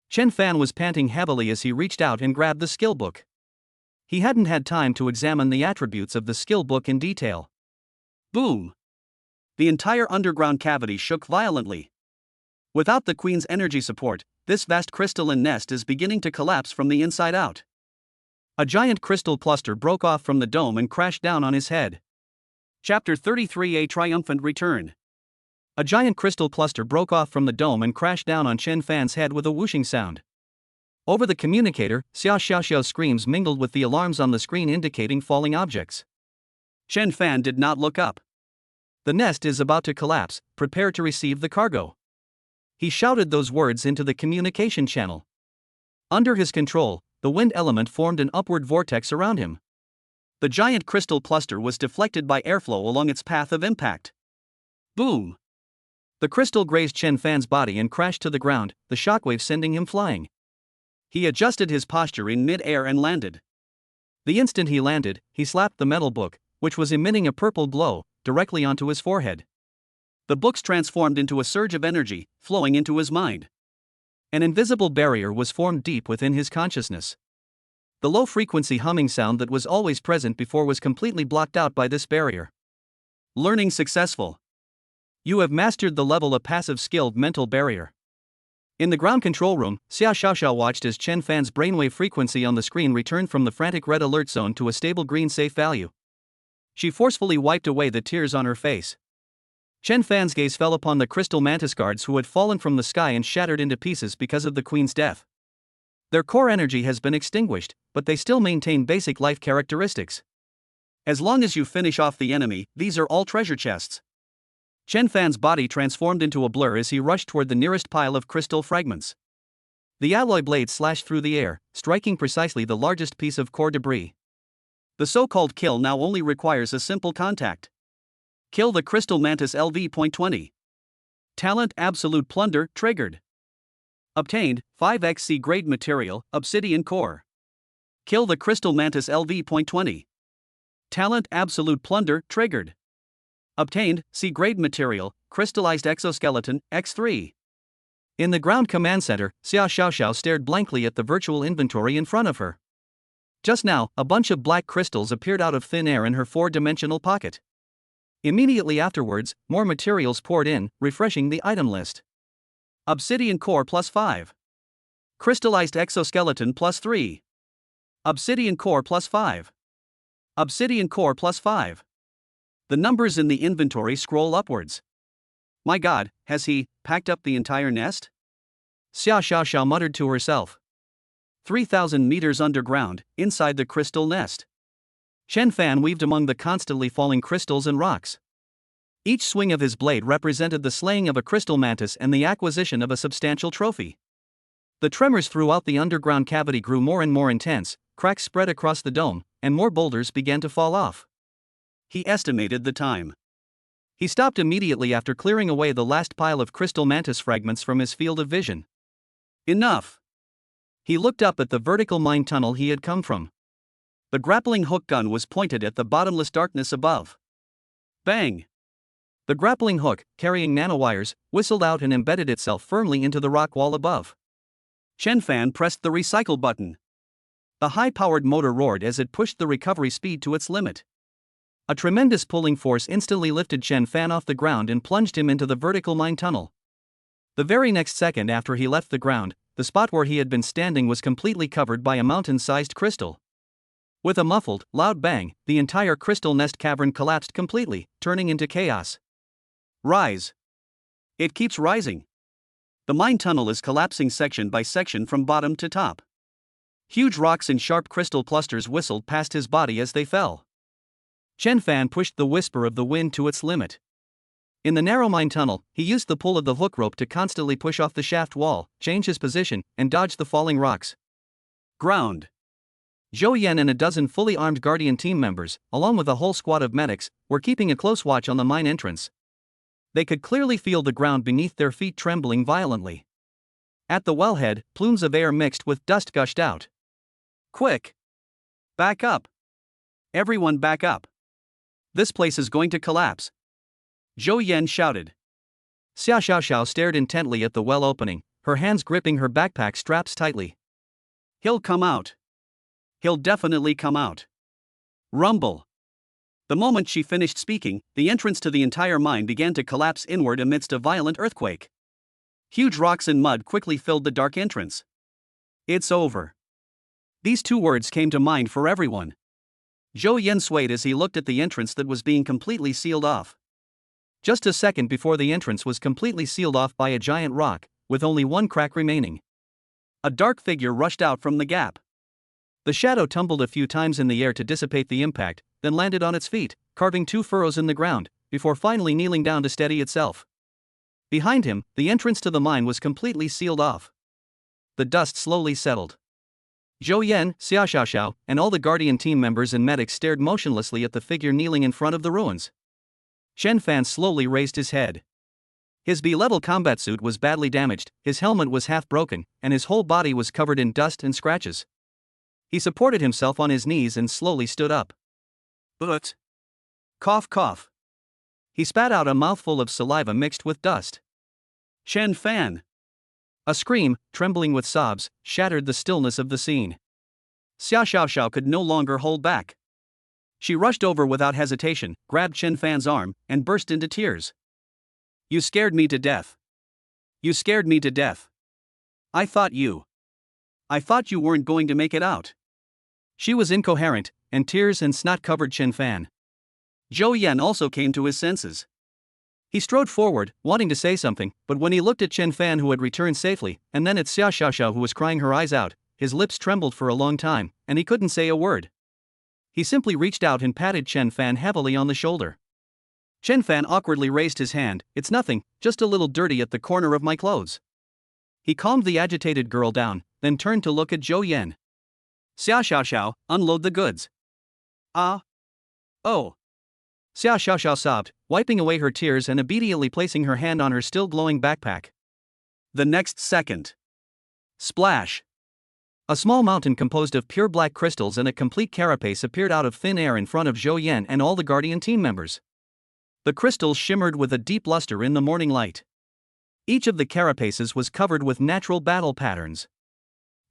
Speaker 1: Chen Fan was panting heavily as he reached out and grabbed the skill book. He hadn't had time to examine the attributes of the skill book in detail. Boom! The entire underground cavity shook violently. Without the Queen's energy support, this vast crystalline nest is beginning to collapse from the inside out. A giant crystal cluster broke off from the dome and crashed down on his head. Chapter 33: A Triumphant Return. A giant crystal cluster broke off from the dome and crashed down on Chen Fan's head with a whooshing sound. Over the communicator, Xia Xiaoxiao's screams mingled with the alarms on the screen indicating falling objects. Chen Fan did not look up. The nest is about to collapse, prepare to receive the cargo. He shouted those words into the communication channel. Under his control, the wind element formed an upward vortex around him. The giant crystal cluster was deflected by airflow along its path of impact. Boom! The crystal grazed Chen Fan's body and crashed to the ground, the shockwave sending him flying. He adjusted his posture in mid-air and landed. The instant he landed, he slapped the metal book, which was emitting a purple glow, directly onto his forehead. The books transformed into a surge of energy, flowing into his mind. An invisible barrier was formed deep within his consciousness. The low-frequency humming sound that was always present before was completely blocked out by this barrier. Learning successful. You have mastered the level of passive skilled mental barrier. In the ground control room, Xia Xiaoxiao watched as Chen Fan's brainwave frequency on the screen returned from the frantic red alert zone to a stable green safe value. She forcefully wiped away the tears on her face. Chen Fan's gaze fell upon the crystal mantis guards who had fallen from the sky and shattered into pieces because of the Queen's death. Their core energy has been extinguished, but they still maintain basic life characteristics. As long as you finish off the enemy, these are all treasure chests. Chen Fan's body transformed into a blur as he rushed toward the nearest pile of crystal fragments. The alloy blade slashed through the air, striking precisely the largest piece of core debris. The so-called kill now only requires a simple contact. Kill the crystal mantis LV.20. Talent Absolute Plunder triggered. Obtained 5xc grade material, obsidian core. Kill the crystal mantis LV.20. Talent Absolute Plunder triggered. Obtained C-grade material, crystallized exoskeleton, X3. In the ground command center, Xia Xiaoxiao stared blankly at the virtual inventory in front of her. Just now, a bunch of black crystals appeared out of thin air in her four-dimensional pocket. Immediately afterwards, more materials poured in, refreshing the item list. Obsidian core +5. Crystallized exoskeleton +3. Obsidian core +5. Obsidian core +5. The numbers in the inventory scroll upwards. My God, has he packed up the entire nest? Xia Xiaoxiao muttered to herself. 3,000 meters underground, inside the crystal nest. Chen Fan weaved among the constantly falling crystals and rocks. Each swing of his blade represented the slaying of a crystal mantis and the acquisition of a substantial trophy. The tremors throughout the underground cavity grew more and more intense, cracks spread across the dome, and more boulders began to fall off. He estimated the time. He stopped immediately after clearing away the last pile of crystal mantis fragments from his field of vision. Enough! He looked up at the vertical mine tunnel he had come from. The grappling hook gun was pointed at the bottomless darkness above. Bang! The grappling hook, carrying nanowires, whistled out and embedded itself firmly into the rock wall above. Chen Fan pressed the recycle button. The high-powered motor roared as it pushed the recovery speed to its limit. A tremendous pulling force instantly lifted Chen Fan off the ground and plunged him into the vertical mine tunnel. The very next second after he left the ground, the spot where he had been standing was completely covered by a mountain-sized crystal. With a muffled, loud bang, the entire crystal nest cavern collapsed completely, turning into chaos. Rise. It keeps rising. The mine tunnel is collapsing section by section from bottom to top. Huge rocks and sharp crystal clusters whistled past his body as they fell. Chen Fan pushed the whisper of the wind to its limit. In the narrow mine tunnel, he used the pull of the hook rope to constantly push off the shaft wall, change his position, and dodge the falling rocks. Ground. Zhou Yan and a dozen fully armed Guardian team members, along with a whole squad of medics, were keeping a close watch on the mine entrance. They could clearly feel the ground beneath their feet trembling violently. At the wellhead, plumes of air mixed with dust gushed out. Quick! Back up! Everyone back up! This place is going to collapse! Zhou Yan shouted. Xia Xiaoxiao stared intently at the well opening, her hands gripping her backpack straps tightly. He'll come out. He'll definitely come out. Rumble. The moment she finished speaking, the entrance to the entire mine began to collapse inward amidst a violent earthquake. Huge rocks and mud quickly filled the dark entrance. It's over. These two words came to mind for everyone. Zhou Yan swayed as he looked at the entrance that was being completely sealed off. Just a second before the entrance was completely sealed off by a giant rock, with only one crack remaining. A dark figure rushed out from the gap. The shadow tumbled a few times in the air to dissipate the impact, then landed on its feet, carving 2 furrows in the ground, before finally kneeling down to steady itself. Behind him, the entrance to the mine was completely sealed off. The dust slowly settled. Zhou Yan, Xia Xiaoxiao, and all the Guardian team members and medics stared motionlessly at the figure kneeling in front of the ruins. Chen Fan slowly raised his head. His B-level combat suit was badly damaged, his helmet was half broken, and his whole body was covered in dust and scratches. He supported himself on his knees and slowly stood up. But. Cough cough. He spat out a mouthful of saliva mixed with dust. Chen Fan. A scream, trembling with sobs, shattered the stillness of the scene. Xia Xiaoxiao could no longer hold back. She rushed over without hesitation, grabbed Chen Fan's arm, and burst into tears. You scared me to death. You scared me to death. I thought you weren't going to make it out. She was incoherent, and tears and snot covered Chen Fan. Zhou Yan also came to his senses. He strode forward, wanting to say something, but when he looked at Chen Fan who had returned safely, and then at Xia Xiaoxiao who was crying her eyes out, his lips trembled for a long time, and he couldn't say a word. He simply reached out and patted Chen Fan heavily on the shoulder. Chen Fan awkwardly raised his hand. It's nothing, just a little dirty at the corner of my clothes. He calmed the agitated girl down, then turned to look at Zhou Yan. Xia Xiaoxiao, unload the goods. Ah. Oh. Xia Xiaoxiao sobbed, wiping away her tears and immediately placing her hand on her still glowing backpack. The next second. Splash. A small mountain composed of pure black crystals and a complete carapace appeared out of thin air in front of Zhou Yan and all the Guardian team members. The crystals shimmered with a deep luster in the morning light. Each of the carapaces was covered with natural battle patterns.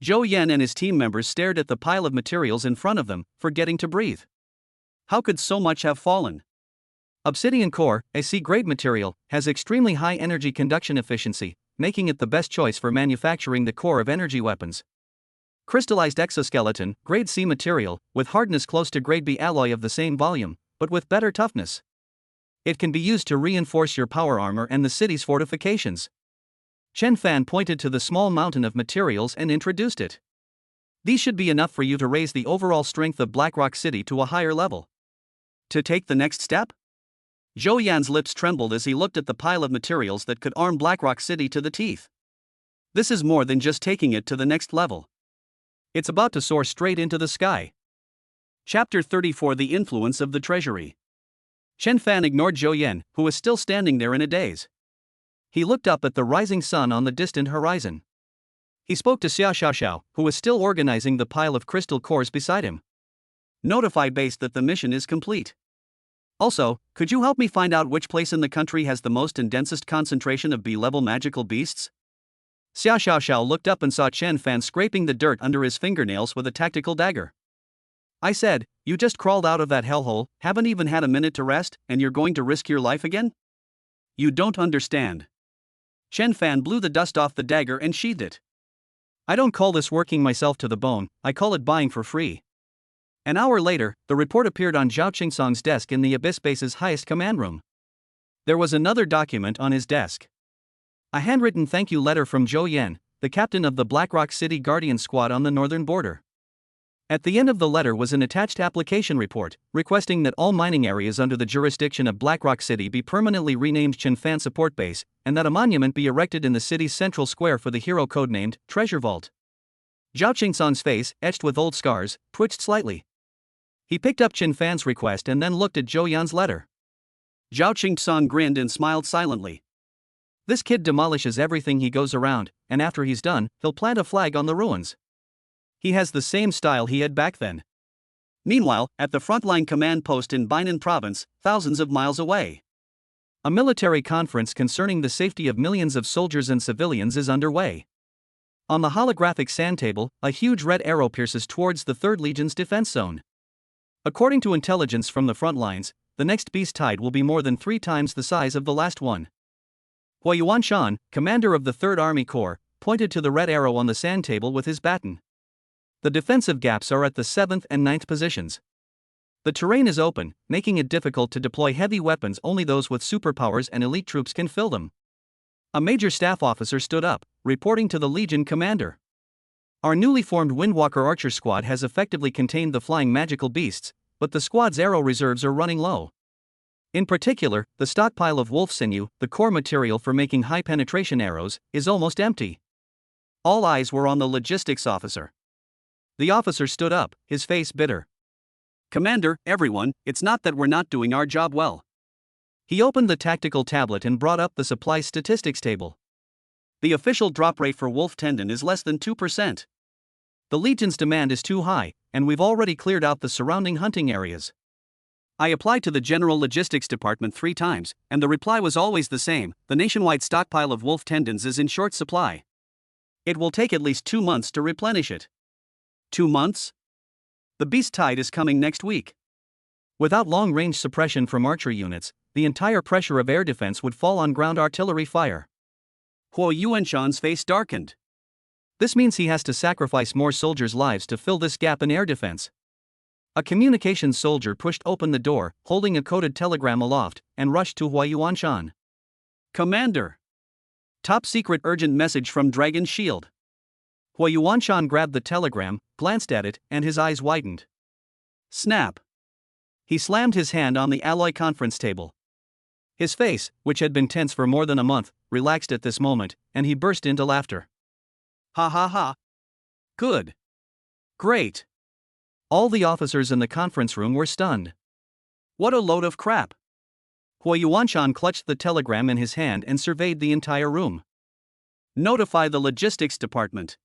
Speaker 1: Zhou Yan and his team members stared at the pile of materials in front of them, forgetting to breathe. How could so much have fallen? Obsidian core, a C-grade material, has extremely high energy conduction efficiency, making it the best choice for manufacturing the core of energy weapons. Crystallized exoskeleton, grade C material, with hardness close to grade B alloy of the same volume, but with better toughness. It can be used to reinforce your power armor and the city's fortifications. Chen Fan pointed to the small mountain of materials and introduced it. These should be enough for you to raise the overall strength of Blackrock City to a higher level. To take the next step? Zhou Yan's lips trembled as he looked at the pile of materials that could arm Blackrock City to the teeth. This is more than just taking it to the next level. It's about to soar straight into the sky. Chapter 34: The Influence of the Treasury. Chen Fan ignored Zhou Yan, who was still standing there in a daze. He looked up at the rising sun on the distant horizon. He spoke to Xia Xiaoxiao, who was still organizing the pile of crystal cores beside him. Notify base that the mission is complete. Also, could you help me find out which place in the country has the most and densest concentration of B-level magical beasts? Xia Xiaoxiao looked up and saw Chen Fan scraping the dirt under his fingernails with a tactical dagger. I said, you just crawled out of that hellhole, haven't even had a minute to rest, and you're going to risk your life again? You don't understand. Chen Fan blew the dust off the dagger and sheathed it. I don't call this working myself to the bone, I call it buying for free. An hour later, the report appeared on Zhao Qingsong's desk in the Abyss Base's highest command room. There was another document on his desk. A handwritten thank you letter from Zhou Yan, the captain of the Blackrock City Guardian Squad on the northern border. At the end of the letter was an attached application report, requesting that all mining areas under the jurisdiction of Blackrock City be permanently renamed Chen Fan Support Base, and that a monument be erected in the city's central square for the hero codenamed Treasure Vault. Zhao Qingsong's face, etched with old scars, twitched slightly. He picked up Chen Fan's request and then looked at Zhou Yan's letter. Zhao Qingsong grinned and smiled silently. This kid demolishes everything he goes around, and after he's done, he'll plant a flag on the ruins. He has the same style he had back then. Meanwhile, at the frontline command post in Bainan province, thousands of miles away. A military conference concerning the safety of millions of soldiers and civilians is underway. On the holographic sand table, a huge red arrow pierces towards the 3rd Legion's defense zone. According to intelligence from the front lines, the next beast tide will be more than 3 times the size of the last one. Hua Yuanshan, commander of the 3rd Army Corps, pointed to the red arrow on the sand table with his baton. The defensive gaps are at the 7th and 9th positions. The terrain is open, making it difficult to deploy heavy weapons. Only those with superpowers and elite troops can fill them. A major staff officer stood up, reporting to the Legion commander. Our newly formed Windwalker Archer squad has effectively contained the flying magical beasts, but the squad's arrow reserves are running low. In particular, the stockpile of wolf sinew, the core material for making high-penetration arrows, is almost empty. All eyes were on the logistics officer. The officer stood up, his face bitter. "Commander, everyone, it's not that we're not doing our job well." He opened the tactical tablet and brought up the supply statistics table. The official drop rate for wolf tendon is less than 2%. The Legion's demand is too high, and we've already cleared out the surrounding hunting areas. I applied to the General Logistics Department 3 times, and the reply was always the same: the nationwide stockpile of wolf tendons is in short supply. It will take at least 2 months to replenish it. 2 months? The beast tide is coming next week. Without long-range suppression from archery units, the entire pressure of air defense would fall on ground artillery fire. Hua Yuanshan's face darkened. This means he has to sacrifice more soldiers' lives to fill this gap in air defense. A communications soldier pushed open the door, holding a coded telegram aloft, and rushed to Hua Yuanshan. "Commander! Top secret urgent message from Dragon's Shield." Hua Yuanshan grabbed the telegram, glanced at it, and his eyes widened. Snap! He slammed his hand on the alloy conference table. His face, which had been tense for more than a month, relaxed at this moment, and he burst into laughter. "Ha ha ha! Good! Great!" All the officers in the conference room were stunned. What a load of crap! Hua Yuanshan clutched the telegram in his hand and surveyed the entire room. "Notify the logistics department.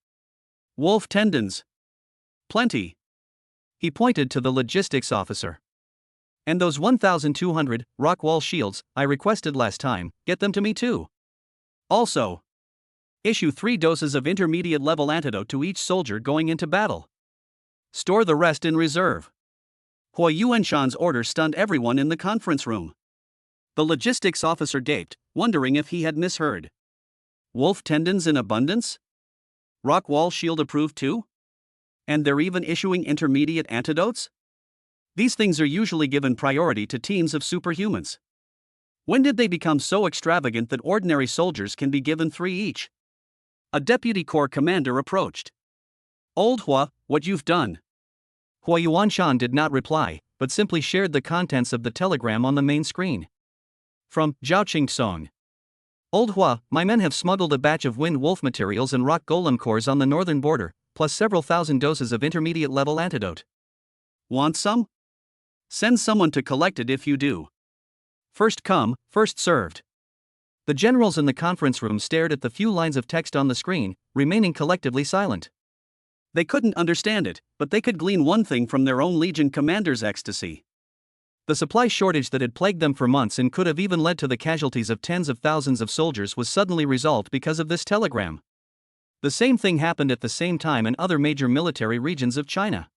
Speaker 1: Wolf tendons. Plenty." He pointed to the logistics officer. "And those 1,200 rock wall shields I requested last time, get them to me too. Also, issue 3 doses of intermediate level antidote to each soldier going into battle. Store the rest in reserve." Hua Yuanshan's order stunned everyone in the conference room. The logistics officer gaped, wondering if he had misheard. Wolf tendons in abundance? Rock wall shield approved too? And they're even issuing intermediate antidotes? These things are usually given priority to teams of superhumans. When did they become so extravagant that ordinary soldiers can be given 3 each? A deputy corps commander approached. "Old Hua, what you've done." Hua Yuanshan did not reply, but simply shared the contents of the telegram on the main screen. From Zhao Song. "Old Hua, my men have smuggled a batch of wind wolf materials and rock golem cores on the northern border, plus several thousand doses of intermediate level antidote. Want some? Send someone to collect it if you do. First come, first served." The generals in the conference room stared at the few lines of text on the screen, remaining collectively silent. They couldn't understand it, but they could glean one thing from their own Legion commander's ecstasy. The supply shortage that had plagued them for months and could have even led to the casualties of tens of thousands of soldiers was suddenly resolved because of this telegram. The same thing happened at the same time in other major military regions of China.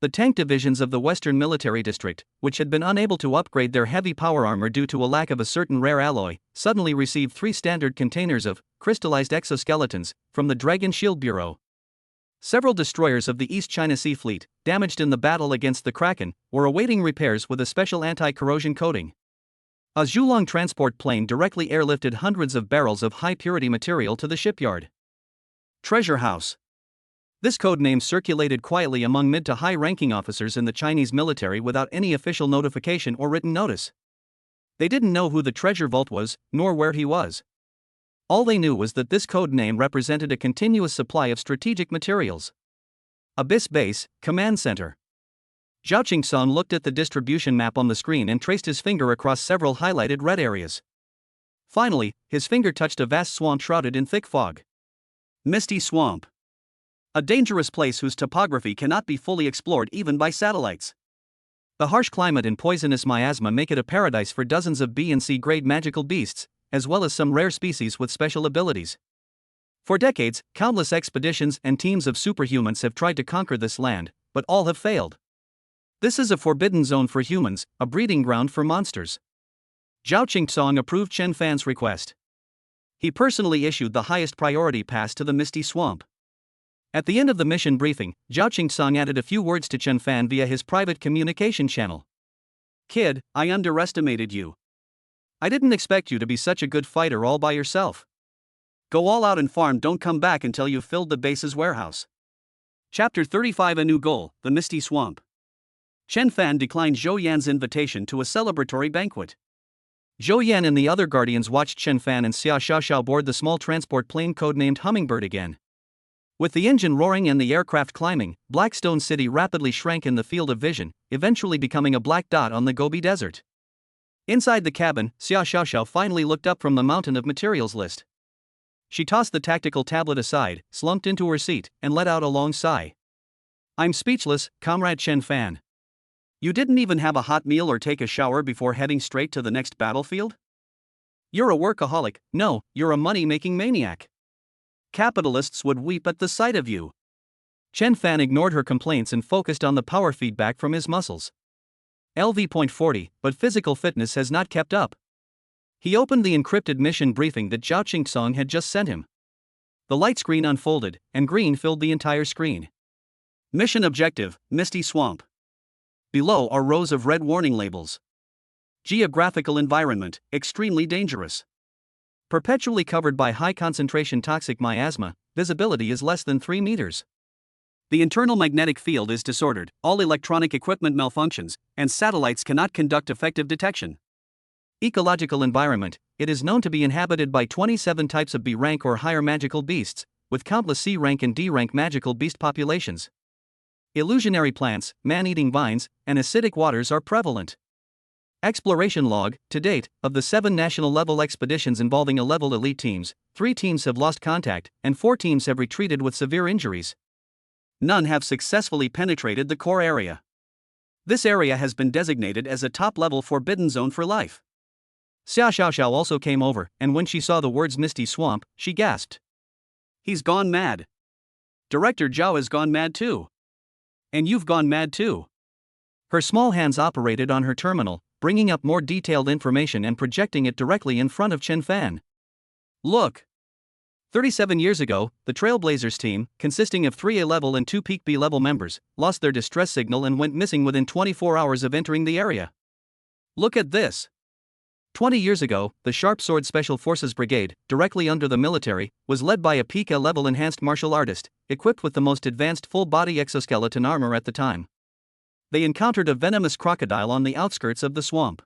Speaker 1: The tank divisions of the Western Military District, which had been unable to upgrade their heavy power armor due to a lack of a certain rare alloy, suddenly received 3 standard containers of crystallized exoskeletons from the Dragon Shield Bureau. Several destroyers of the East China Sea Fleet, damaged in the battle against the Kraken, were awaiting repairs with a special anti-corrosion coating. A Zhulong transport plane directly airlifted hundreds of barrels of high-purity material to the shipyard. Treasure House. This code name circulated quietly among mid to high-ranking officers in the Chinese military without any official notification or written notice. They didn't know who the treasure vault was, nor where he was. All they knew was that this code name represented a continuous supply of strategic materials. Abyss Base, Command Center. Zhao Song looked at the distribution map on the screen and traced his finger across several highlighted red areas. Finally, his finger touched a vast swamp shrouded in thick fog. Misty Swamp. A dangerous place whose topography cannot be fully explored even by satellites. The harsh climate and poisonous miasma make it a paradise for dozens of B and C grade magical beasts, as well as some rare species with special abilities. For decades, countless expeditions and teams of superhumans have tried to conquer this land, but all have failed. This is a forbidden zone for humans, a breeding ground for monsters. Zhao Qingsong approved Chen Fan's request. He personally issued the highest priority pass to the Misty Swamp. At the end of the mission briefing, Zhao Qingsong added a few words to Chen Fan via his private communication channel. "Kid, I underestimated you. I didn't expect you to be such a good fighter all by yourself. Go all out and farm, don't come back until you've filled the base's warehouse." Chapter 35 A New Goal, the Misty Swamp. Chen Fan declined Zhou Yan's invitation to a celebratory banquet. Zhou Yan and the other guardians watched Chen Fan and Xia Xiaoxiao board the small transport plane codenamed Hummingbird again. With the engine roaring and the aircraft climbing, Blackstone City rapidly shrank in the field of vision, eventually becoming a black dot on the Gobi Desert. Inside the cabin, Xia Xiaoxiao finally looked up from the mountain of materials list. She tossed the tactical tablet aside, slumped into her seat, and let out a long sigh. "I'm speechless, Comrade Chen Fan. You didn't even have a hot meal or take a shower before heading straight to the next battlefield? You're a workaholic, no, you're a money-making maniac. Capitalists would weep at the sight of you." Chen Fan ignored her complaints and focused on the power feedback from his muscles. LV.40, but physical fitness has not kept up. He opened the encrypted mission briefing that Zhao Qingsong had just sent him. The light screen unfolded, and green filled the entire screen. Mission objective, Misty Swamp. Below are rows of red warning labels. Geographical environment, extremely dangerous. Perpetually covered by high-concentration toxic miasma, visibility is less than 3 meters. The internal magnetic field is disordered, all electronic equipment malfunctions, and satellites cannot conduct effective detection. Ecological environment, it is known to be inhabited by 27 types of B rank or higher magical beasts, with countless C rank and D rank magical beast populations. Illusionary plants, man-eating vines, and acidic waters are prevalent. Exploration log, to date, of the 7 national-level expeditions involving A-level elite teams, 3 teams have lost contact, and 4 teams have retreated with severe injuries. None have successfully penetrated the core area. This area has been designated as a top-level forbidden zone for life. Xia Xiaoxiao also came over, and when she saw the words Misty Swamp, she gasped. "He's gone mad. Director Zhao has gone mad too. And you've gone mad too." Her small hands operated on her terminal, bringing up more detailed information and projecting it directly in front of Chen Fan. "Look. 37 years ago, the Trailblazers team, consisting of 3 A-level and 2 peak B-level members, lost their distress signal and went missing within 24 hours of entering the area. Look at this. 20 years ago, the Sharp Sword Special Forces Brigade, directly under the military, was led by a peak A-level enhanced martial artist, equipped with the most advanced full-body exoskeleton armor at the time. They encountered a venomous crocodile on the outskirts of the swamp.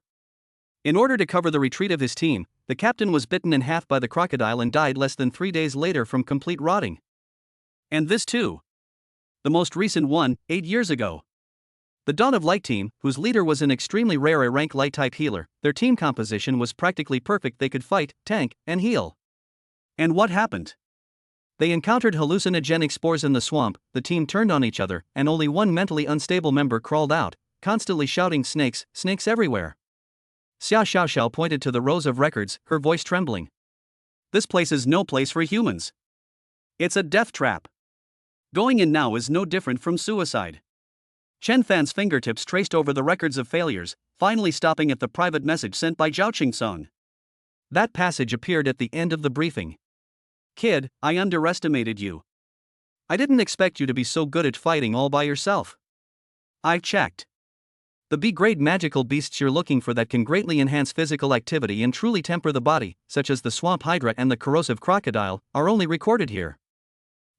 Speaker 1: In order to cover the retreat of his team, the captain was bitten in half by the crocodile and died less than 3 days later from complete rotting. And this too. The most recent one, 8 years ago. The Dawn of Light team, whose leader was an extremely rare A-rank light-type healer, their team composition was practically perfect. They could fight, tank, and heal. And what happened? They encountered hallucinogenic spores in the swamp, the team turned on each other, and only one mentally unstable member crawled out, constantly shouting, "Snakes, snakes everywhere." Xia Xiaoxiao pointed to the rows of records, her voice trembling. "This place is no place for humans. It's a death trap. Going in now is no different from suicide." Chen Fan's fingertips traced over the records of failures, finally stopping at the private message sent by Zhao Qingsong. That passage appeared at the end of the briefing. "Kid, I underestimated you. I didn't expect you to be so good at fighting all by yourself. I checked. The B-grade magical beasts you're looking for that can greatly enhance physical activity and truly temper the body, such as the swamp hydra and the corrosive crocodile, are only recorded here.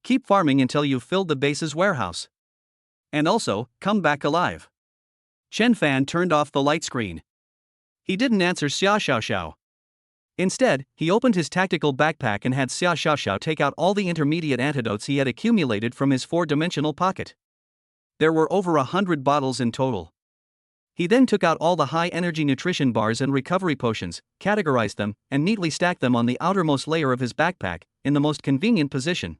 Speaker 1: Keep farming until you've filled the base's warehouse. And also, come back alive." Chen Fan turned off the light screen. He didn't answer Xia Xiaoxiao. Instead, he opened his tactical backpack and had Xia Xiaoxiao take out all the intermediate antidotes he had accumulated from his 4-dimensional pocket. There were over 100 bottles in total. He then took out all the high-energy nutrition bars and recovery potions, categorized them, and neatly stacked them on the outermost layer of his backpack, in the most convenient position.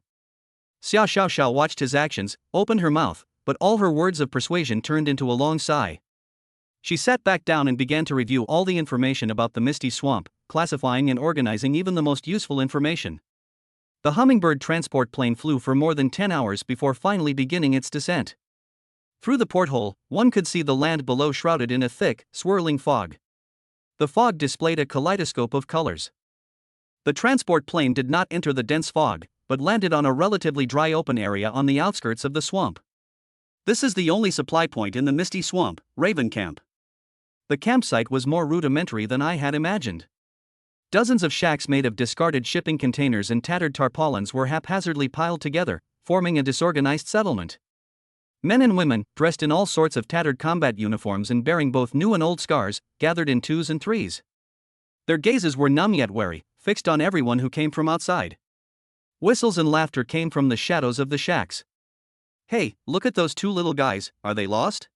Speaker 1: Xia Xiaoxiao watched his actions, opened her mouth, but all her words of persuasion turned into a long sigh. She sat back down and began to review all the information about the misty swamp, classifying and organizing even the most useful information. The hummingbird transport plane flew for more than 10 hours before finally beginning its descent. Through the porthole, one could see the land below shrouded in a thick, swirling fog. The fog displayed a kaleidoscope of colors. The transport plane did not enter the dense fog, but landed on a relatively dry open area on the outskirts of the swamp. This is the only supply point in the misty swamp, Raven Camp. The campsite was more rudimentary than I had imagined. Dozens of shacks made of discarded shipping containers and tattered tarpaulins were haphazardly piled together, forming a disorganized settlement. Men and women, dressed in all sorts of tattered combat uniforms and bearing both new and old scars, gathered in twos and threes. Their gazes were numb yet wary, fixed on everyone who came from outside. Whistles and laughter came from the shadows of the shacks. "Hey, look at those two little guys, are they lost?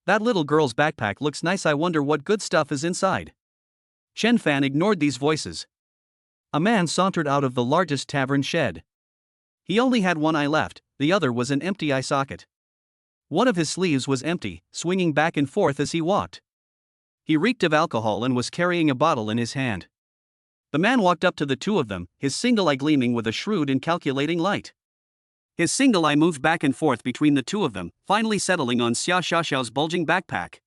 Speaker 1: That little girl's backpack looks nice, I wonder what good stuff is inside." Chen Fan ignored these voices. A man sauntered out of the largest tavern shed. He only had one eye left, the other was an empty eye socket. One of his sleeves was empty, swinging back and forth as he walked. He reeked of alcohol and was carrying a bottle in his hand. The man walked up to the two of them, his single eye gleaming with a shrewd and calculating light. His single eye moved back and forth between the two of them, finally settling on Xia Xiaoxiao's bulging backpack.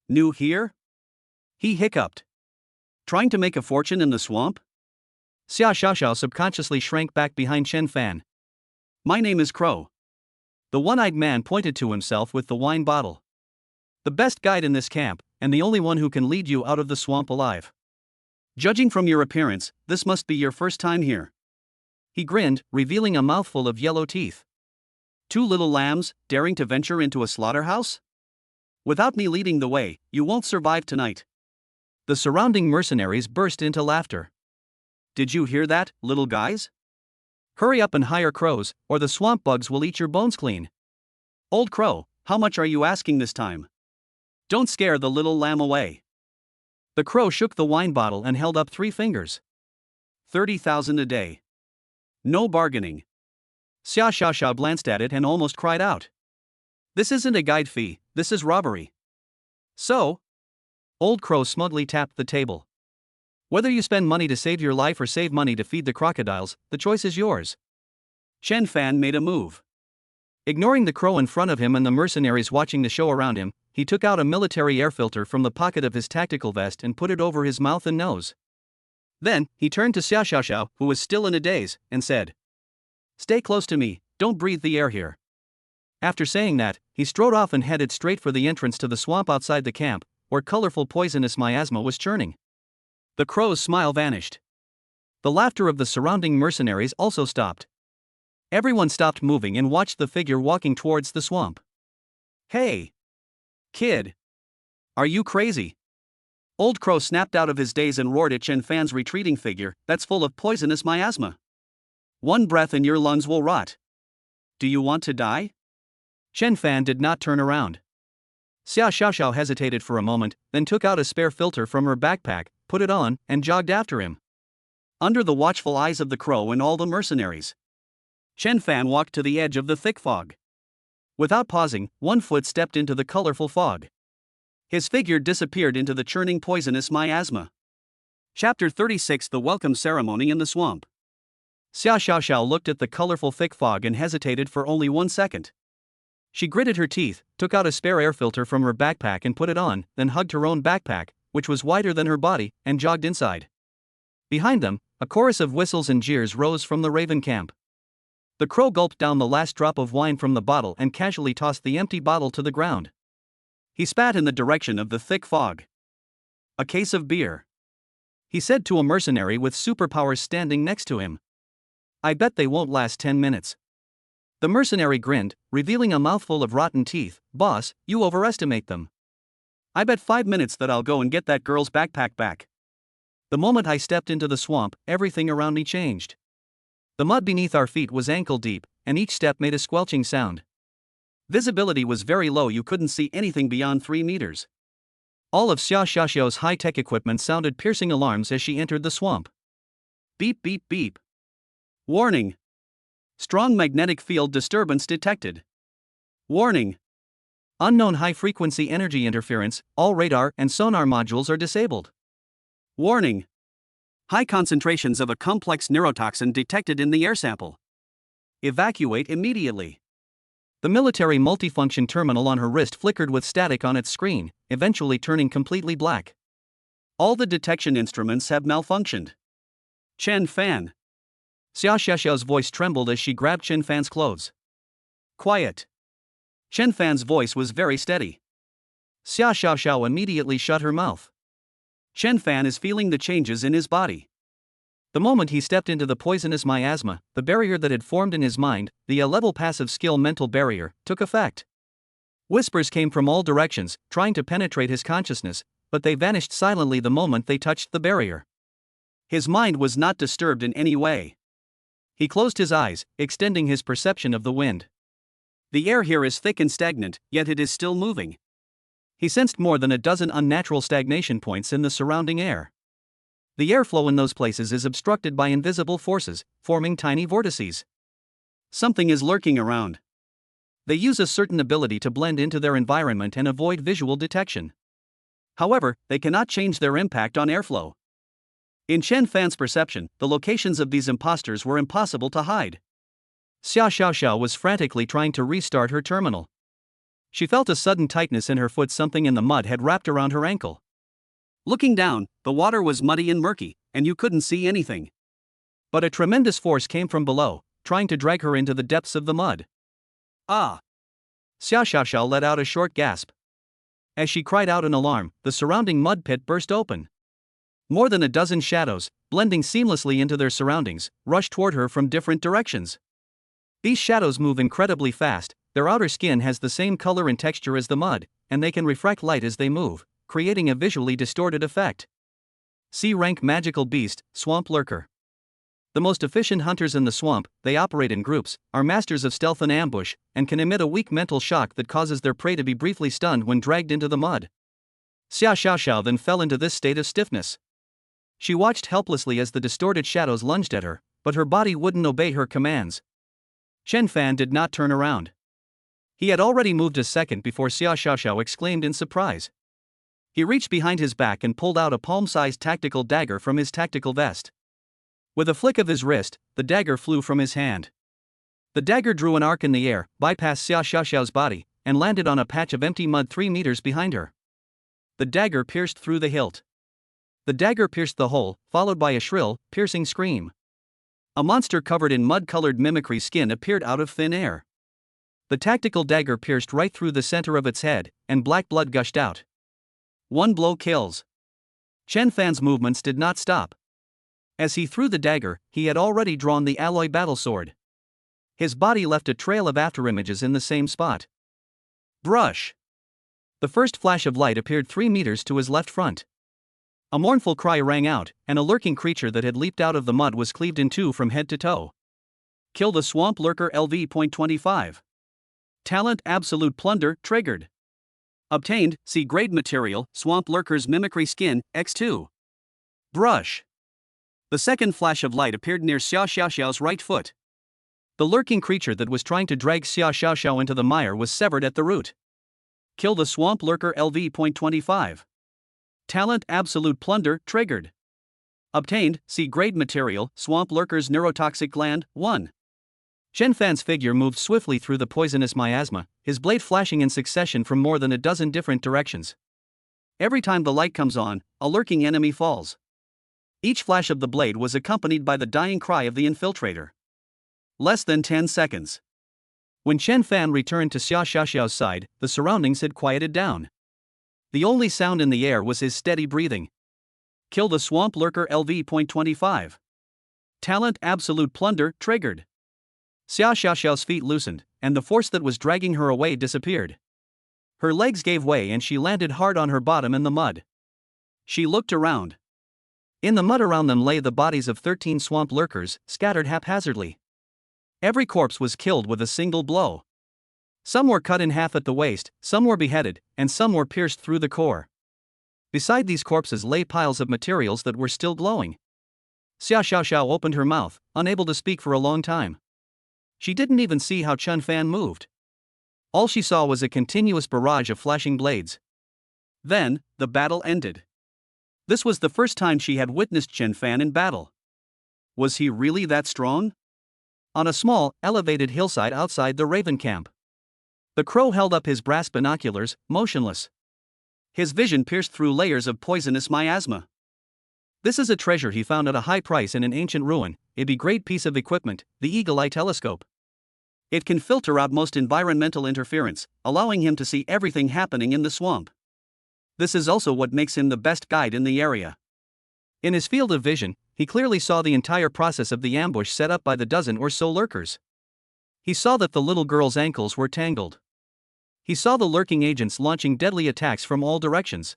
Speaker 1: "New here?" he hiccuped. "Trying to make a fortune in the swamp?" Xia Xiaoxiao subconsciously shrank back behind Chen Fan. "My name is Crow." The one-eyed man pointed to himself with the wine bottle. "The best guide in this camp, and the only one who can lead you out of the swamp alive. Judging from your appearance, this must be your first time here." He grinned, revealing a mouthful of yellow teeth. "Two little lambs, daring to venture into a slaughterhouse? Without me leading the way, you won't survive tonight." The surrounding mercenaries burst into laughter. "Did you hear that, little guys? Hurry up and hire crows, or the swamp bugs will eat your bones clean. Old Crow, how much are you asking this time? Don't scare the little lamb away." The crow shook the wine bottle and held up 3 fingers. 30,000 a day. No bargaining." Xia Xiaoxiao glanced at it and almost cried out. "This isn't a guide fee, this is robbery." "So?" Old Crow smugly tapped the table. "Whether you spend money to save your life or save money to feed the crocodiles, the choice is yours." Chen Fan made a move. Ignoring the crow in front of him and the mercenaries watching the show around him, he took out a military air filter from the pocket of his tactical vest and put it over his mouth and nose. Then, he turned to Xia Xiaoxiao, who was still in a daze, and said, "Stay close to me, don't breathe the air here." After saying that, he strode off and headed straight for the entrance to the swamp outside the camp, where colorful poisonous miasma was churning. The crow's smile vanished. The laughter of the surrounding mercenaries also stopped. Everyone stopped moving and watched the figure walking towards the swamp. "Hey! Kid! Are you crazy?" Old Crow snapped out of his daze and roared at Chen Fan's retreating figure, "That's full of poisonous miasma. One breath and your lungs will rot. Do you want to die?" Chen Fan did not turn around. Xia Xiaoxiao hesitated for a moment, then took out a spare filter from her backpack, put it on, and jogged after him. Under the watchful eyes of the crow and all the mercenaries, Chen Fan walked to the edge of the thick fog. Without pausing, one foot stepped into the colorful fog. His figure disappeared into the churning poisonous miasma. Chapter 36: The Welcome Ceremony in the Swamp. Xia Xiaoxiao looked at the colorful thick fog and hesitated for only 1 second. She gritted her teeth, took out a spare air filter from her backpack and put it on, then hugged her own backpack, which was wider than her body, and jogged inside. Behind them, a chorus of whistles and jeers rose from the Raven camp. The crow gulped down the last drop of wine from the bottle and casually tossed the empty bottle to the ground. He spat in the direction of the thick fog. "A case of beer," he said to a mercenary with superpowers standing next to him. "I bet they won't last 10 minutes. The mercenary grinned, revealing a mouthful of rotten teeth. "Boss, you overestimate them. I bet 5 minutes that I'll go and get that girl's backpack back." The moment I stepped into the swamp, everything around me changed. The mud beneath our feet was ankle deep, and each step made a squelching sound. Visibility was very low, you couldn't see anything beyond 3 meters. All of Xia Xiaoxiao's high-tech equipment sounded piercing alarms as she entered the swamp. Beep beep beep. Warning. Strong magnetic field disturbance detected. Warning. Unknown high-frequency energy interference, all radar and sonar modules are disabled. Warning! High concentrations of a complex neurotoxin detected in the air sample. Evacuate immediately. The military multifunction terminal on her wrist flickered with static on its screen, eventually turning completely black. All the detection instruments have malfunctioned. Chen Fan. Xia Xiaoxiao's voice trembled as she grabbed Chen Fan's clothes. Quiet. Chen Fan's voice was very steady. Xia Xiaoxiao immediately shut her mouth. Chen Fan is feeling the changes in his body. The moment he stepped into the poisonous miasma, the barrier that had formed in his mind, the A-level passive skill mental barrier, took effect. Whispers came from all directions, trying to penetrate his consciousness, but they vanished silently the moment they touched the barrier. His mind was not disturbed in any way. He closed his eyes, extending his perception of the wind. The air here is thick and stagnant, yet it is still moving. He sensed more than a dozen unnatural stagnation points in the surrounding air. The airflow in those places is obstructed by invisible forces, forming tiny vortices. Something is lurking around. They use a certain ability to blend into their environment and avoid visual detection. However, they cannot change their impact on airflow. In Chen Fan's perception, the locations of these imposters were impossible to hide. Xia Xiaoxiao was frantically trying to restart her terminal. She felt a sudden tightness in her foot. Something in the mud had wrapped around her ankle. Looking down, the water was muddy and murky, and you couldn't see anything. But a tremendous force came from below, trying to drag her into the depths of the mud. Ah! Xia Xiaoxiao let out a short gasp. As she cried out in alarm, the surrounding mud pit burst open. More than a dozen shadows, blending seamlessly into their surroundings, rushed toward her from different directions. These shadows move incredibly fast, their outer skin has the same color and texture as the mud, and they can refract light as they move, creating a visually distorted effect. C-rank magical beast, swamp lurker. The most efficient hunters in the swamp, they operate in groups, are masters of stealth and ambush, and can emit a weak mental shock that causes their prey to be briefly stunned when dragged into the mud. Xia Xiaoxiao then fell into this state of stiffness. She watched helplessly as the distorted shadows lunged at her, but her body wouldn't obey her commands. Chen Fan did not turn around. He had already moved a second before Xia Xiaoxiao exclaimed in surprise. He reached behind his back and pulled out a palm-sized tactical dagger from his tactical vest. With a flick of his wrist, the dagger flew from his hand. The dagger drew an arc in the air, bypassed Xia Xiaoxiao's body, and landed on a patch of empty mud 3 meters behind her. The dagger pierced through the hilt. The dagger pierced the hole, followed by a shrill, piercing scream. A monster covered in mud-colored mimicry skin appeared out of thin air. The tactical dagger pierced right through the center of its head, and black blood gushed out. One blow kills. Chen Fan's movements did not stop. As he threw the dagger, he had already drawn the alloy battle sword. His body left a trail of afterimages in the same spot. Brush! The first flash of light appeared 3 meters to his left front. A mournful cry rang out, and a lurking creature that had leaped out of the mud was cleaved in two from head to toe. Kill the swamp lurker LV.25. Talent Absolute Plunder triggered. Obtained C-grade material, swamp lurker's mimicry skin, X2. Brush. The second flash of light appeared near Xia Xiaoxiao's right foot. The lurking creature that was trying to drag Xia Xiaoxiao into the mire was severed at the root. Kill the swamp lurker LV.25. Talent Absolute Plunder triggered. Obtained C-grade material, swamp lurker's neurotoxic gland, 1. Chen Fan's figure moved swiftly through the poisonous miasma, his blade flashing in succession from more than a dozen different directions. Every time the light comes on, a lurking enemy falls. Each flash of the blade was accompanied by the dying cry of the infiltrator. Less than 10 seconds. When Chen Fan returned to Xia Xiaoxiao's side, the surroundings had quieted down. The only sound in the air was his steady breathing. Kill the swamp lurker LV.25. Talent Absolute Plunder triggered. Xia Xiaoxiao's feet loosened, and the force that was dragging her away disappeared. Her legs gave way and she landed hard on her bottom in the mud. She looked around. In the mud around them lay the bodies of 13 swamp lurkers, scattered haphazardly. Every corpse was killed with a single blow. Some were cut in half at the waist, some were beheaded, and some were pierced through the core. Beside these corpses lay piles of materials that were still glowing. Xia Xiaoxiao opened her mouth, unable to speak for a long time. She didn't even see how Chen Fan moved. All she saw was a continuous barrage of flashing blades. Then, the battle ended. This was the first time she had witnessed Chen Fan in battle. Was he really that strong? On a small, elevated hillside outside the Raven camp, the crow held up his brass binoculars, motionless. His vision pierced through layers of poisonous miasma. This is a treasure he found at a high price in an ancient ruin, a great piece of equipment, the Eagle Eye telescope. It can filter out most environmental interference, allowing him to see everything happening in the swamp. This is also what makes him the best guide in the area. In his field of vision, he clearly saw the entire process of the ambush set up by the dozen or so lurkers. He saw that the little girl's ankles were tangled. He saw the lurking agents launching deadly attacks from all directions.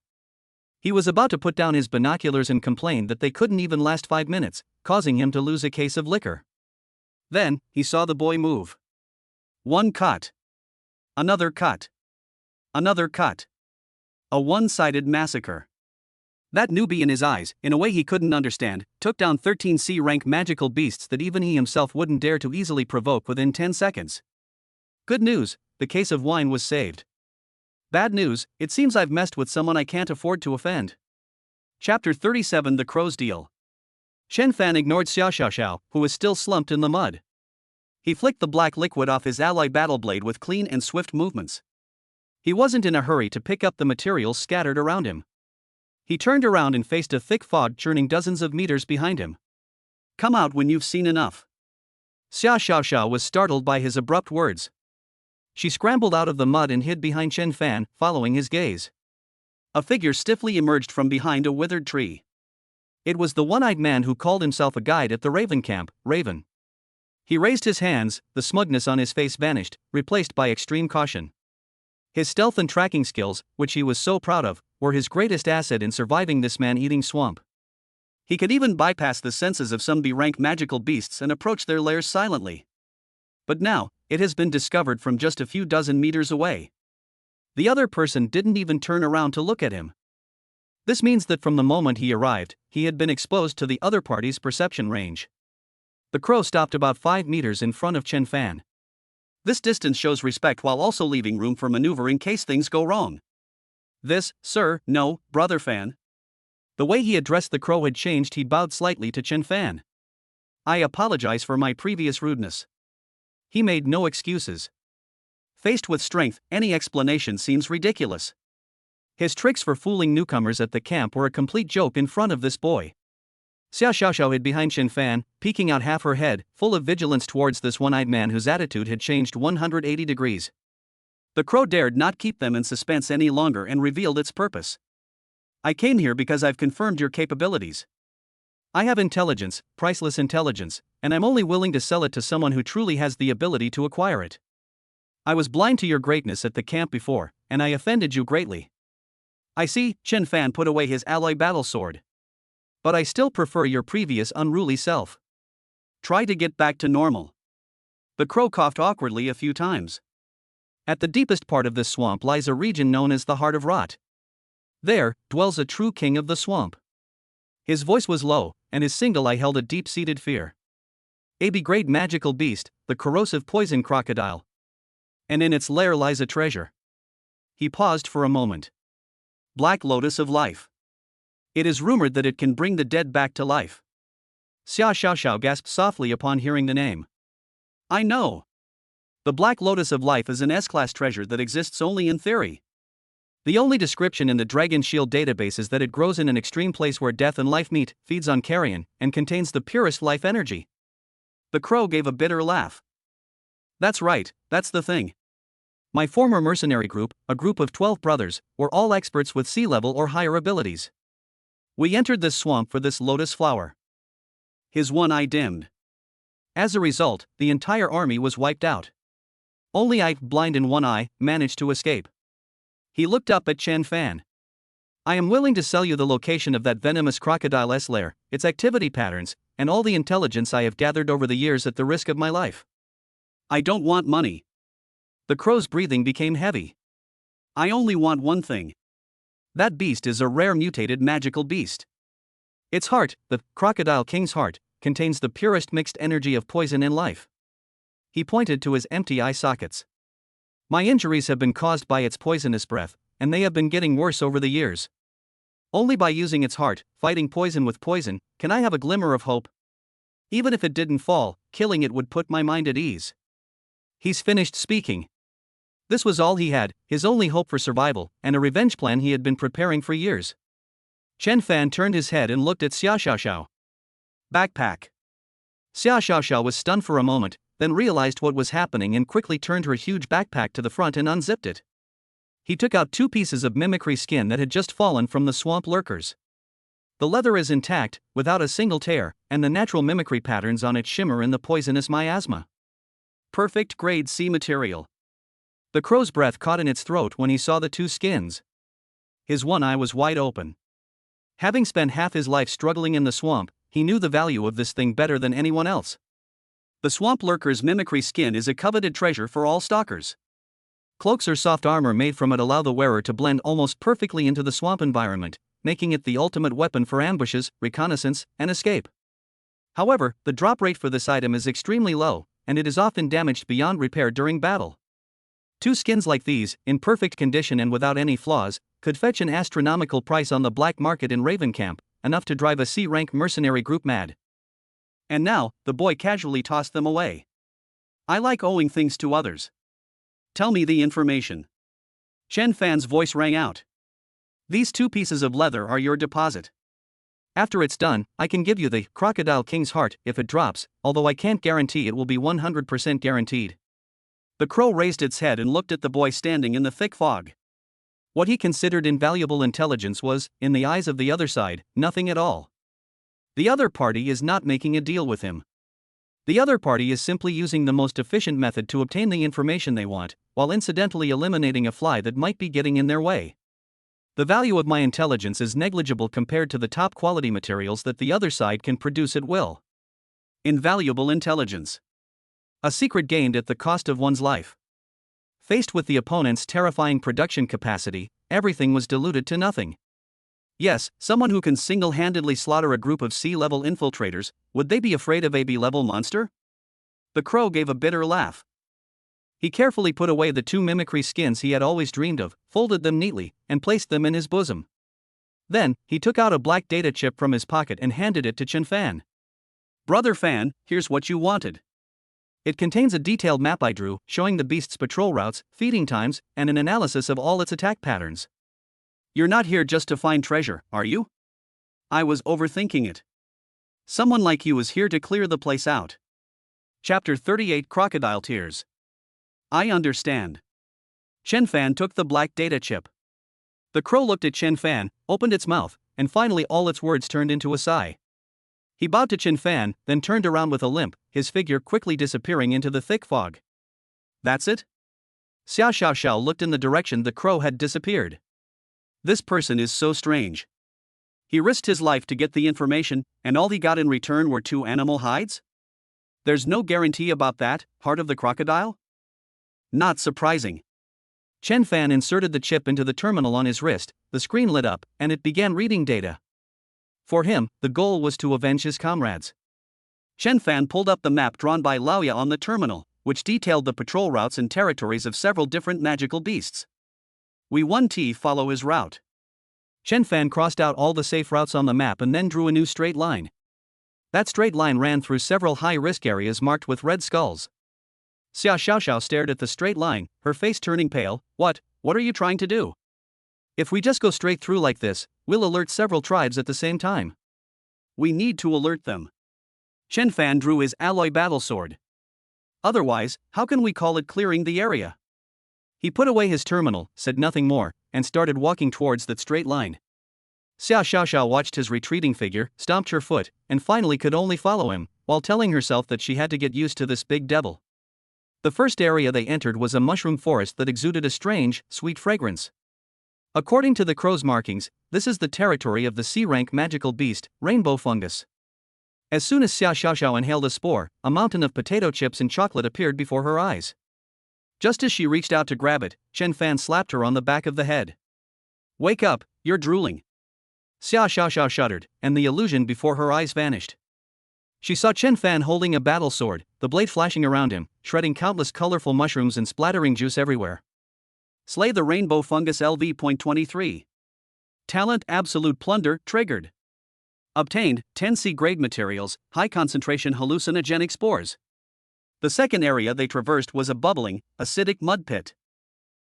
Speaker 1: He was about to put down his binoculars and complain that they couldn't even last 5 minutes, causing him to lose a case of liquor. Then, he saw the boy move. One cut. Another cut. Another cut. A one-sided massacre. That newbie in his eyes, in a way he couldn't understand, took down 13 C-rank magical beasts that even he himself wouldn't dare to easily provoke within 10 seconds. Good news, the case of wine was saved. Bad news, it seems I've messed with someone I can't afford to offend. Chapter 37 The Crow's Deal. Chen Fan ignored Xiao, who was still slumped in the mud. He flicked the black liquid off his alloy battle blade with clean and swift movements. He wasn't in a hurry to pick up the materials scattered around him. He turned around and faced a thick fog churning dozens of meters behind him. Come out when you've seen enough. Xiao was startled by his abrupt words. She scrambled out of the mud and hid behind Chen Fan, following his gaze. A figure stiffly emerged from behind a withered tree. It was the one-eyed man who called himself a guide at the Raven camp, Raven. He raised his hands, the smugness on his face vanished, replaced by extreme caution. His stealth and tracking skills, which he was so proud of, were his greatest asset in surviving this man-eating swamp. He could even bypass the senses of some B-rank magical beasts and approach their lairs silently. But now, it has been discovered from just a few dozen meters away. The other person didn't even turn around to look at him. This means that from the moment he arrived, he had been exposed to the other party's perception range. The crow stopped about 5 meters in front of Chen Fan. This distance shows respect while also leaving room for maneuver in case things go wrong. This, sir, no, brother Fan. The way he addressed the crow had changed. He bowed slightly to Chen Fan. I apologize for my previous rudeness. He made no excuses. Faced with strength, any explanation seems ridiculous. His tricks for fooling newcomers at the camp were a complete joke in front of this boy. Xiao hid behind Chen Fan, peeking out half her head, full of vigilance towards this one-eyed man whose attitude had changed 180 degrees. The crow dared not keep them in suspense any longer and revealed its purpose. I came here because I've confirmed your capabilities. I have intelligence, priceless intelligence, and I'm only willing to sell it to someone who truly has the ability to acquire it. I was blind to your greatness at the camp before, and I offended you greatly. I see, Chen Fan put away his alloy battle sword. But I still prefer your previous unruly self. Try to get back to normal. The crow coughed awkwardly a few times. At the deepest part of this swamp lies a region known as the Heart of Rot. There dwells a true king of the swamp. His voice was low, and his single eye held a deep-seated fear. A B-grade magical beast, the corrosive poison crocodile. And in its lair lies a treasure. He paused for a moment. Black Lotus of Life. It is rumored that it can bring the dead back to life. Xiao gasped softly upon hearing the name. I know. The Black Lotus of Life is an S-class treasure that exists only in theory. The only description in the Dragon Shield database is that it grows in an extreme place where death and life meet, feeds on carrion, and contains the purest life energy. The crow gave a bitter laugh. That's right, that's the thing. My former mercenary group, a group of 12 brothers, were all experts with sea-level or higher abilities. We entered this swamp for this lotus flower. His one eye dimmed. As a result, the entire army was wiped out. Only I, blind in one eye, managed to escape. He looked up at Chen Fan. I am willing to sell you the location of that venomous crocodile's lair, its activity patterns, and all the intelligence I have gathered over the years at the risk of my life. I don't want money. The crow's breathing became heavy. I only want one thing. That beast is a rare mutated magical beast. Its heart, the crocodile king's heart, contains the purest mixed energy of poison and life. He pointed to his empty eye sockets. My injuries have been caused by its poisonous breath, and they have been getting worse over the years. Only by using its heart, fighting poison with poison, can I have a glimmer of hope. Even if it didn't fall, killing it would put my mind at ease. He's finished speaking. This was all he had, his only hope for survival, and a revenge plan he had been preparing for years. Chen Fan turned his head and looked at Xia Xiaoxiao. Backpack. Xia Xiaoxiao was stunned for a moment, then realized what was happening and quickly turned her huge backpack to the front and unzipped it. He took out 2 pieces of mimicry skin that had just fallen from the swamp lurkers. The leather is intact, without a single tear, and the natural mimicry patterns on it shimmer in the poisonous miasma. Perfect grade C material. The crow's breath caught in its throat when he saw the 2 skins. His one eye was wide open. Having spent half his life struggling in the swamp, he knew the value of this thing better than anyone else. The swamp lurker's mimicry skin is a coveted treasure for all stalkers. Cloaks or soft armor made from it allow the wearer to blend almost perfectly into the swamp environment, making it the ultimate weapon for ambushes, reconnaissance, and escape. However, the drop rate for this item is extremely low, and it is often damaged beyond repair during battle. 2 skins like these, in perfect condition and without any flaws, could fetch an astronomical price on the black market in Ravencamp, enough to drive a C-rank mercenary group mad. And now, the boy casually tossed them away. I like owing things to others. Tell me the information. Chen Fan's voice rang out. These 2 pieces of leather are your deposit. After it's done, I can give you the Crocodile King's heart if it drops, although I can't guarantee it will be 100% guaranteed. The crow raised its head and looked at the boy standing in the thick fog. What he considered invaluable intelligence was, in the eyes of the other side, nothing at all. The other party is not making a deal with him. The other party is simply using the most efficient method to obtain the information they want, while incidentally eliminating a fly that might be getting in their way. The value of my intelligence is negligible compared to the top quality materials that the other side can produce at will. Invaluable intelligence. A secret gained at the cost of one's life. Faced with the opponent's terrifying production capacity, everything was diluted to nothing. Yes, someone who can single-handedly slaughter a group of C-level infiltrators, would they be afraid of a B-level monster? The crow gave a bitter laugh. He carefully put away the 2 mimicry skins he had always dreamed of, folded them neatly, and placed them in his bosom. Then, he took out a black data chip from his pocket and handed it to Chen Fan. Brother Fan, here's what you wanted. It contains a detailed map I drew, showing the beast's patrol routes, feeding times, and an analysis of all its attack patterns. You're not here just to find treasure, are you? I was overthinking it. Someone like you is here to clear the place out. Chapter 38 Crocodile Tears. I understand. Chen Fan took the black data chip. The crow looked at Chen Fan, opened its mouth, and finally all its words turned into a sigh. He bowed to Chen Fan, then turned around with a limp, his figure quickly disappearing into the thick fog. That's it? Xia Xiaoxiao looked in the direction the crow had disappeared. This person is so strange. He risked his life to get the information, and all he got in return were 2 animal hides? There's no guarantee about that, heart of the crocodile? Not surprising. Chen Fan inserted the chip into the terminal on his wrist, the screen lit up, and it began reading data. For him, the goal was to avenge his comrades. Chen Fan pulled up the map drawn by Laoya on the terminal, which detailed the patrol routes and territories of several different magical beasts. We 1T follow his route. Chen Fan crossed out all the safe routes on the map and then drew a new straight line. That straight line ran through several high-risk areas marked with red skulls. Xia Xiaoxiao stared at the straight line, her face turning pale. What are you trying to do? If we just go straight through like this, we'll alert several tribes at the same time. We need to alert them. Chen Fan drew his alloy battle sword. Otherwise, how can we call it clearing the area? He put away his terminal, said nothing more, and started walking towards that straight line. Xia Xiaoxiao watched his retreating figure, stomped her foot, and finally could only follow him, while telling herself that she had to get used to this big devil. The first area they entered was a mushroom forest that exuded a strange, sweet fragrance. According to the crow's markings, this is the territory of the C-rank magical beast, rainbow fungus. As soon as Xia Xiaoxiao inhaled a spore, a mountain of potato chips and chocolate appeared before her eyes. Just as she reached out to grab it, Chen Fan slapped her on the back of the head. Wake up, you're drooling. Xia Xiaoxiao shuddered, and the illusion before her eyes vanished. She saw Chen Fan holding a battle sword, the blade flashing around him, shredding countless colorful mushrooms and splattering juice everywhere. Slay the rainbow fungus LV.23. Talent Absolute Plunder triggered. Obtained 10 C-grade materials, high concentration hallucinogenic spores. The second area they traversed was a bubbling, acidic mud pit.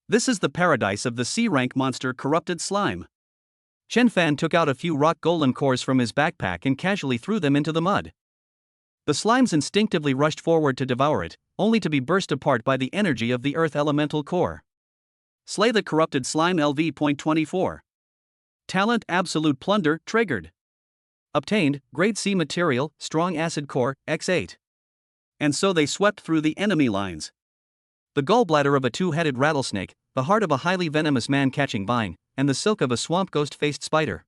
Speaker 1: This is the paradise of the C-rank monster corrupted slime. Chen Fan took out a few rock golem cores from his backpack and casually threw them into the mud. The slimes instinctively rushed forward to devour it, only to be burst apart by the energy of the earth elemental core. Slay the corrupted slime LV.24. Talent Absolute Plunder triggered. Obtained, grade C material, strong acid core, X8. And so they swept through the enemy lines. The gallbladder of a two-headed rattlesnake, the heart of a highly venomous man-catching vine, and the silk of a swamp ghost-faced spider.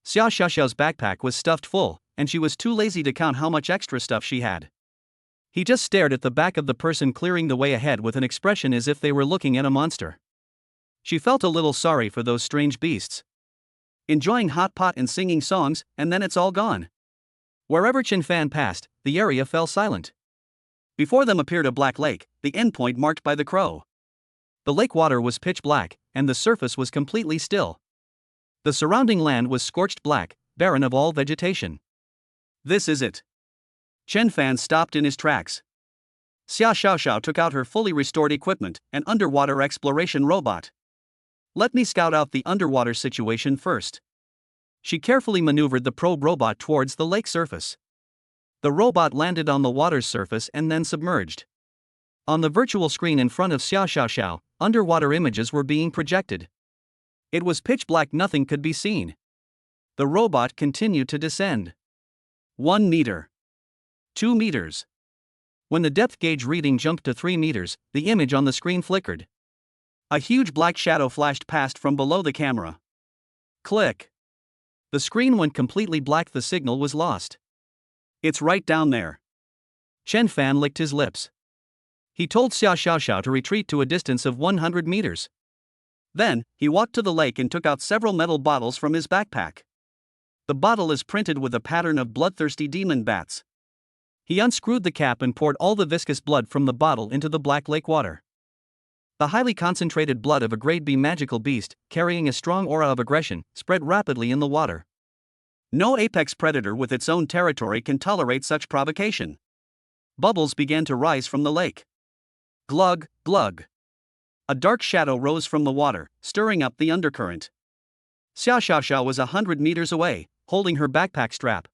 Speaker 1: Xia Xiaoxiao's backpack was stuffed full, and she was too lazy to count how much extra stuff she had. He just stared at the back of the person clearing the way ahead with an expression as if they were looking at a monster. She felt a little sorry for those strange beasts. Enjoying hot pot and singing songs, and then it's all gone. Wherever Chen Fan passed, the area fell silent. Before them appeared a black lake, the endpoint marked by the crow. The lake water was pitch black, and the surface was completely still. The surrounding land was scorched black, barren of all vegetation. This is it. Chen Fan stopped in his tracks. Xia Xiaoxiao took out her fully restored equipment, an underwater exploration robot. Let me scout out the underwater situation first. She carefully maneuvered the probe robot towards the lake surface. The robot landed on the water's surface and then submerged. On the virtual screen in front of Xia Xiaoxiao, underwater images were being projected. It was pitch black, nothing could be seen. The robot continued to descend. 1 meter. 2 meters. When the depth gauge reading jumped to 3 meters, the image on the screen flickered. A huge black shadow flashed past from below the camera. Click. The screen went completely black, the signal was lost. It's right down there. Chen Fan licked his lips. He told Xia Xiaoxiao to retreat to a distance of 100 meters. Then, he walked to the lake and took out several metal bottles from his backpack. The bottle is printed with a pattern of bloodthirsty demon bats. He unscrewed the cap and poured all the viscous blood from the bottle into the black lake water. The highly concentrated blood of a grade B magical beast, carrying a strong aura of aggression, spread rapidly in the water. No apex predator with its own territory can tolerate such provocation. Bubbles began to rise from the lake. Glug, glug. A dark shadow rose from the water, stirring up the undercurrent. Xia Xiaoxiao was 100 meters away, holding her backpack strap.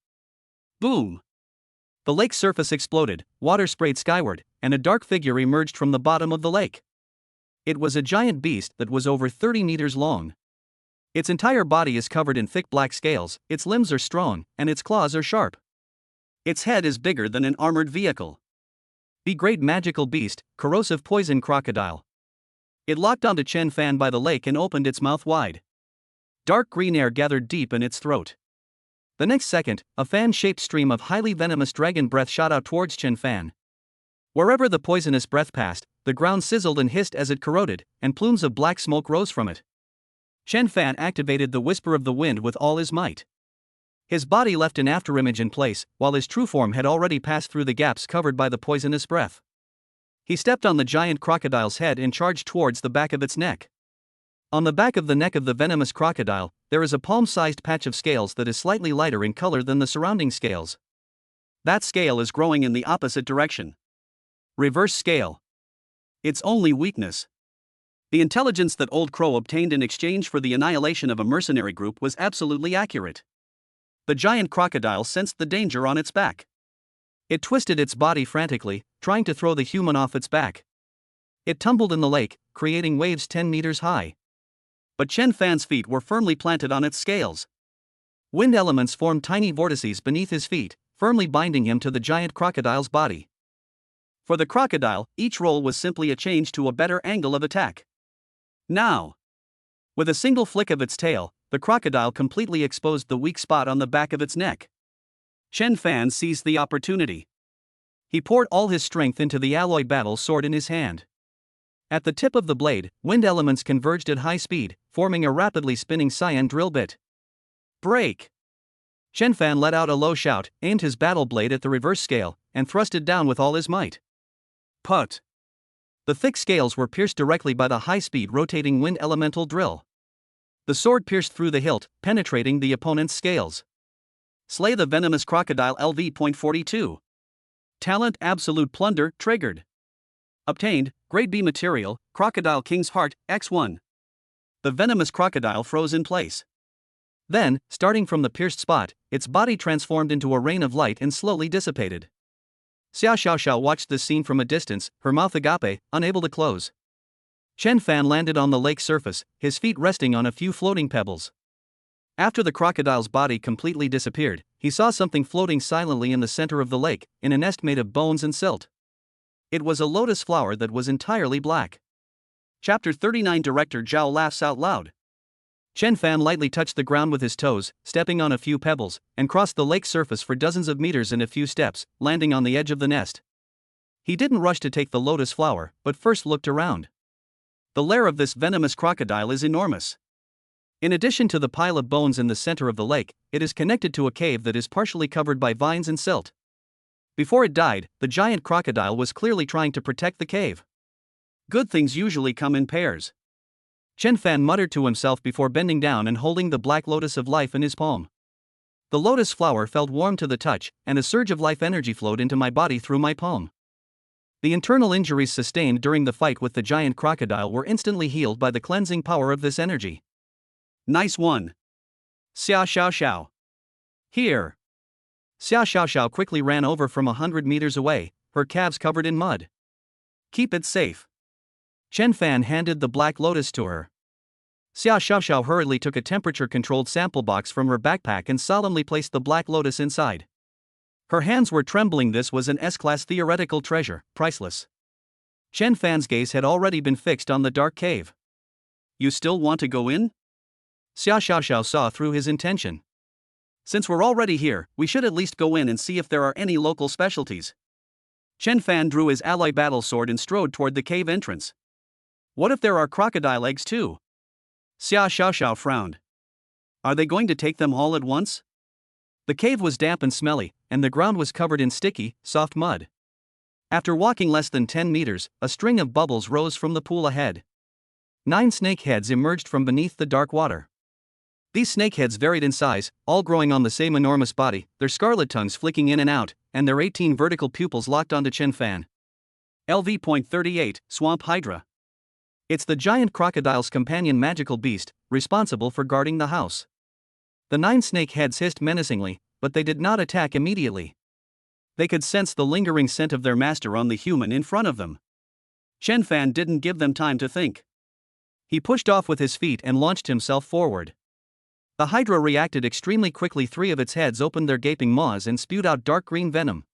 Speaker 1: Boom! The lake's surface exploded, water sprayed skyward, and a dark figure emerged from the bottom of the lake. It was a giant beast that was over 30 meters long. Its entire body is covered in thick black scales, its limbs are strong, and its claws are sharp. Its head is bigger than an armored vehicle. B-grade magical beast, corrosive poison crocodile. It locked onto Chen Fan by the lake and opened its mouth wide. Dark green air gathered deep in its throat. The next second, a fan-shaped stream of highly venomous dragon breath shot out towards Chen Fan. Wherever the poisonous breath passed, the ground sizzled and hissed as it corroded, and plumes of black smoke rose from it. Chen Fan activated the Whisper of the Wind with all his might. His body left an afterimage in place, while his true form had already passed through the gaps covered by the poisonous breath. He stepped on the giant crocodile's head and charged towards the back of its neck. On the back of the neck of the venomous crocodile, there is a palm-sized patch of scales that is slightly lighter in color than the surrounding scales. That scale is growing in the opposite direction. Reverse scale. Its only weakness. The intelligence that Old Crow obtained in exchange for the annihilation of a mercenary group was absolutely accurate. The giant crocodile sensed the danger on its back. It twisted its body frantically, trying to throw the human off its back. It tumbled in the lake, creating waves 10 meters high. But Chen Fan's feet were firmly planted on its scales. Wind elements formed tiny vortices beneath his feet, firmly binding him to the giant crocodile's body. For the crocodile, each roll was simply a change to a better angle of attack. Now, with a single flick of its tail, the crocodile completely exposed the weak spot on the back of its neck. Chen Fan seized the opportunity. He poured all his strength into the alloy battle sword in his hand. At the tip of the blade, wind elements converged at high speed, forming a rapidly spinning cyan drill bit. Break! Chen Fan let out a low shout, aimed his battle blade at the reverse scale, and thrust it down with all his might. Put! The thick scales were pierced directly by the high-speed rotating wind elemental drill. The sword pierced through the hilt, penetrating the opponent's scales. Slay the venomous crocodile LV.42. Talent Absolute Plunder triggered. Obtained, Grade B material, Crocodile King's Heart, X1. The venomous crocodile froze in place. Then, starting from the pierced spot, its body transformed into a rain of light and slowly dissipated. Xiao Xiao watched this scene from a distance, her mouth agape, unable to close. Chen Fan landed on the lake's surface, his feet resting on a few floating pebbles. After the crocodile's body completely disappeared, he saw something floating silently in the center of the lake, in a nest made of bones and silt. It was a lotus flower that was entirely black. Chapter 39 Director Zhao laughs out loud. Chen Fan lightly touched the ground with his toes, stepping on a few pebbles, and crossed the lake's surface for dozens of meters in a few steps, landing on the edge of the nest. He didn't rush to take the lotus flower, but first looked around. The lair of this venomous crocodile is enormous. In addition to the pile of bones in the center of the lake, it is connected to a cave that is partially covered by vines and silt. Before it died, the giant crocodile was clearly trying to protect the cave. Good things usually come in pairs. Chen Fan muttered to himself before bending down and holding the black lotus of life in his palm. The lotus flower felt warm to the touch, and a surge of life energy flowed into my body through my palm. The internal injuries sustained during the fight with the giant crocodile were instantly healed by the cleansing power of this energy. Nice one. Xiao Xiao. Here. Xiao Xiao quickly ran over from 100 meters away, her calves covered in mud. Keep it safe. Chen Fan handed the black lotus to her. Xiao Xiao hurriedly took a temperature-controlled sample box from her backpack and solemnly placed the black lotus inside. Her hands were trembling. This was an S-class theoretical treasure, priceless. Chen Fan's gaze had already been fixed on the dark cave. You still want to go in? Xiao Xiao saw through his intention. Since we're already here, we should at least go in and see if there are any local specialties. Chen Fan drew his alloy battle sword and strode toward the cave entrance. What if there are crocodile eggs too? Xiao Xiao frowned. Are they going to take them all at once? The cave was damp and smelly, and the ground was covered in sticky, soft mud. After walking less than 10 meters, a string of bubbles rose from the pool ahead. 9 snake heads emerged from beneath the dark water. These snake heads varied in size, all growing on the same enormous body, their scarlet tongues flicking in and out, and their 18 vertical pupils locked onto Chen Fan. LV.38, Swamp Hydra. It's the giant crocodile's companion magical beast, responsible for guarding the house. The 9 snake heads hissed menacingly, but they did not attack immediately. They could sense the lingering scent of their master on the human in front of them. Chen Fan didn't give them time to think. He pushed off with his feet and launched himself forward. The hydra reacted extremely quickly. 3 of its heads opened their gaping maws and spewed out dark green venom.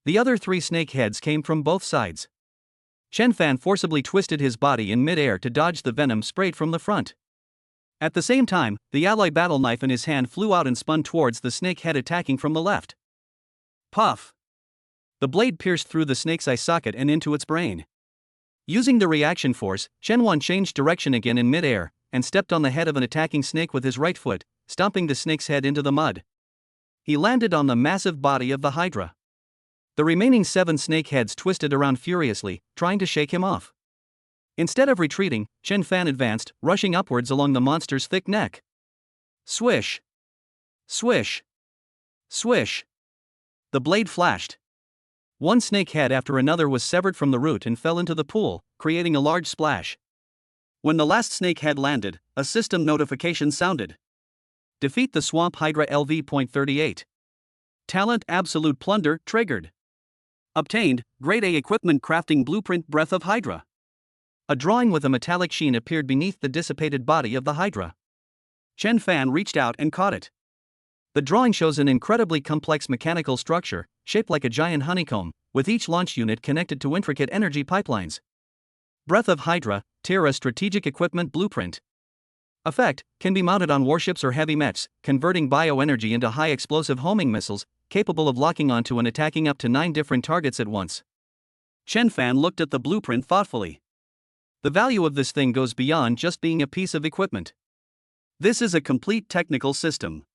Speaker 1: The other 3 snake heads came from both sides. Chen Fan forcibly twisted his body in mid-air to dodge the venom sprayed from the front. At the same time, the alloy battle knife in his hand flew out and spun towards the snake head attacking from the left. Puff! The blade pierced through the snake's eye socket and into its brain. Using the reaction force, Chen Wan changed direction again in mid-air, and stepped on the head of an attacking snake with his right foot, stomping the snake's head into the mud. He landed on the massive body of the hydra. The remaining 7 snake heads twisted around furiously, trying to shake him off. Instead of retreating, Chen Fan advanced, rushing upwards along the monster's thick neck. Swish! Swish! Swish! The blade flashed. One snake head after another was severed from the root and fell into the pool, creating a large splash. When the last snake head landed, a system notification sounded. Defeat the Swamp Hydra LV.38. Talent Absolute Plunder triggered. Obtained, Grade A Equipment Crafting Blueprint Breath of Hydra. A drawing with a metallic sheen appeared beneath the dissipated body of the hydra. Chen Fan reached out and caught it. The drawing shows an incredibly complex mechanical structure, shaped like a giant honeycomb, with each launch unit connected to intricate energy pipelines. Breath of Hydra, Terra Strategic Equipment Blueprint. Effect, can be mounted on warships or heavy mechs, converting bioenergy into high-explosive homing missiles, capable of locking onto and attacking up to 9 different targets at once. Chen Fan looked at the blueprint thoughtfully. The value of this thing goes beyond just being a piece of equipment. This is a complete technical system.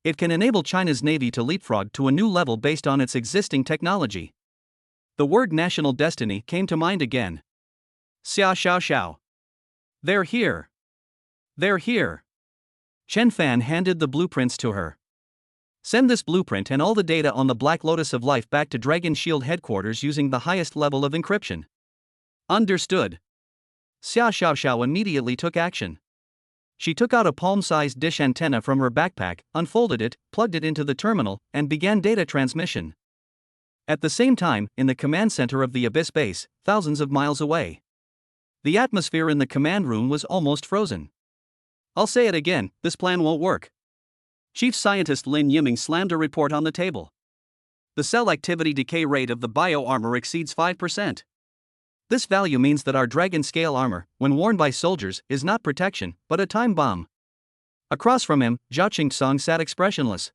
Speaker 1: It can enable China's navy to leapfrog to a new level based on its existing technology. The word national destiny came to mind again. Xia xiao xiao. They're here. They're here. Chen Fan handed the blueprints to her. Send this blueprint and all the data on the Black Lotus of Life back to Dragon Shield headquarters using the highest level of encryption. Understood. Xia Xiaoxiao immediately took action. She took out a palm-sized dish antenna from her backpack, unfolded it, plugged it into the terminal, and began data transmission. At the same time, in the command center of the Abyss base, thousands of miles away, the atmosphere in the command room was almost frozen. I'll say it again, this plan won't work. Chief Scientist Lin Yiming slammed a report on the table. The cell activity decay rate of the bio-armor exceeds 5%. This value means that our dragon-scale armor, when worn by soldiers, is not protection, but a time bomb. Across from him, Zhao Qingsong sat expressionless.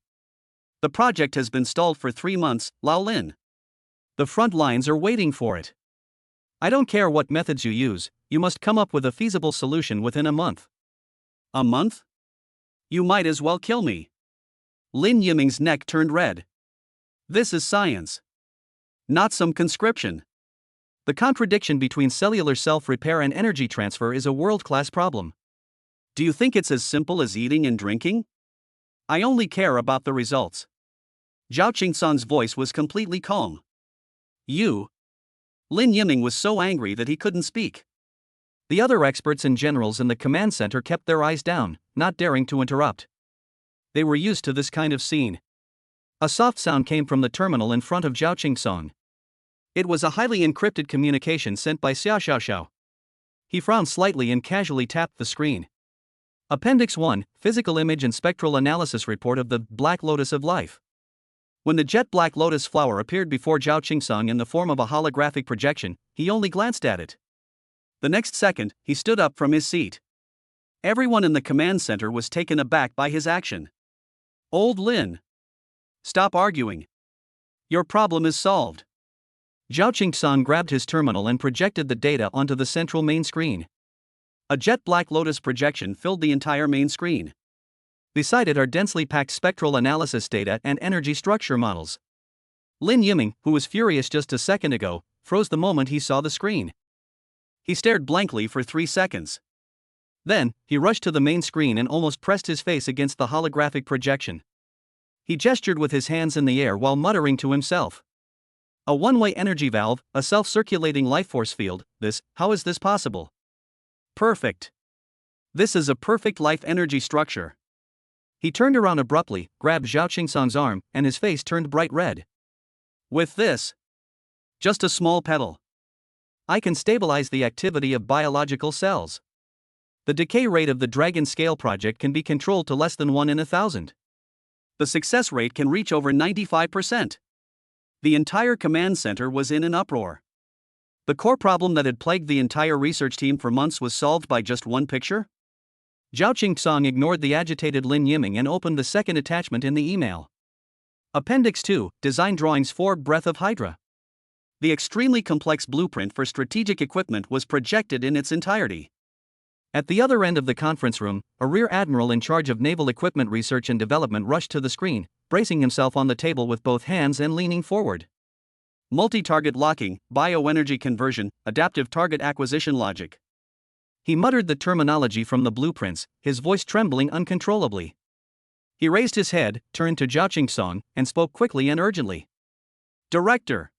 Speaker 1: The project has been stalled for 3 months, Lao Lin. The front lines are waiting for it. I don't care what methods you use, you must come up with a feasible solution within a month. A month? You might as well kill me. Lin Yiming's neck turned red. This is science. Not some conscription. The contradiction between cellular self-repair and energy transfer is a world-class problem. Do you think it's as simple as eating and drinking? I only care about the results. Zhao Qingsong's voice was completely calm. You? Lin Yiming was so angry that he couldn't speak. The other experts and generals in the command center kept their eyes down, not daring to interrupt. They were used to this kind of scene. A soft sound came from the terminal in front of Zhao Qingsong. It was a highly encrypted communication sent by Xia Xiaoxiao. He frowned slightly and casually tapped the screen. Appendix 1, Physical Image and Spectral Analysis Report of the Black Lotus of Life. When the jet black lotus flower appeared before Zhao Qingsong in the form of a holographic projection, he only glanced at it. The next second, he stood up from his seat. Everyone in the command center was taken aback by his action. Old Lin. Stop arguing. Your problem is solved. Zhao Qingsong grabbed his terminal and projected the data onto the central main screen. A jet black lotus projection filled the entire main screen. Beside it are densely packed spectral analysis data and energy structure models. Lin Yiming, who was furious just a second ago, froze the moment he saw the screen. He stared blankly for 3 seconds. Then, he rushed to the main screen and almost pressed his face against the holographic projection. He gestured with his hands in the air while muttering to himself. A one-way energy valve, a self-circulating life force field, how is this possible? Perfect. This is a perfect life energy structure. He turned around abruptly, grabbed Zhao Qingsong's arm, and his face turned bright red. With this, just a small pedal, I can stabilize the activity of biological cells. The decay rate of the Dragon Scale project can be controlled to less than 1 in 1,000. The success rate can reach over 95%. The entire command center was in an uproar. The core problem that had plagued the entire research team for months was solved by just one picture? Zhao Qingsong ignored the agitated Lin Yiming and opened the second attachment in the email. Appendix 2, Design Drawings for Breath of Hydra. The extremely complex blueprint for strategic equipment was projected in its entirety. At the other end of the conference room, a rear admiral in charge of naval equipment research and development rushed to the screen, bracing himself on the table with both hands and leaning forward. Multi-target locking, bioenergy conversion, adaptive target acquisition logic. He muttered the terminology from the blueprints, his voice trembling uncontrollably. He raised his head, turned to Zhao Qingsong, and spoke quickly and urgently. Director!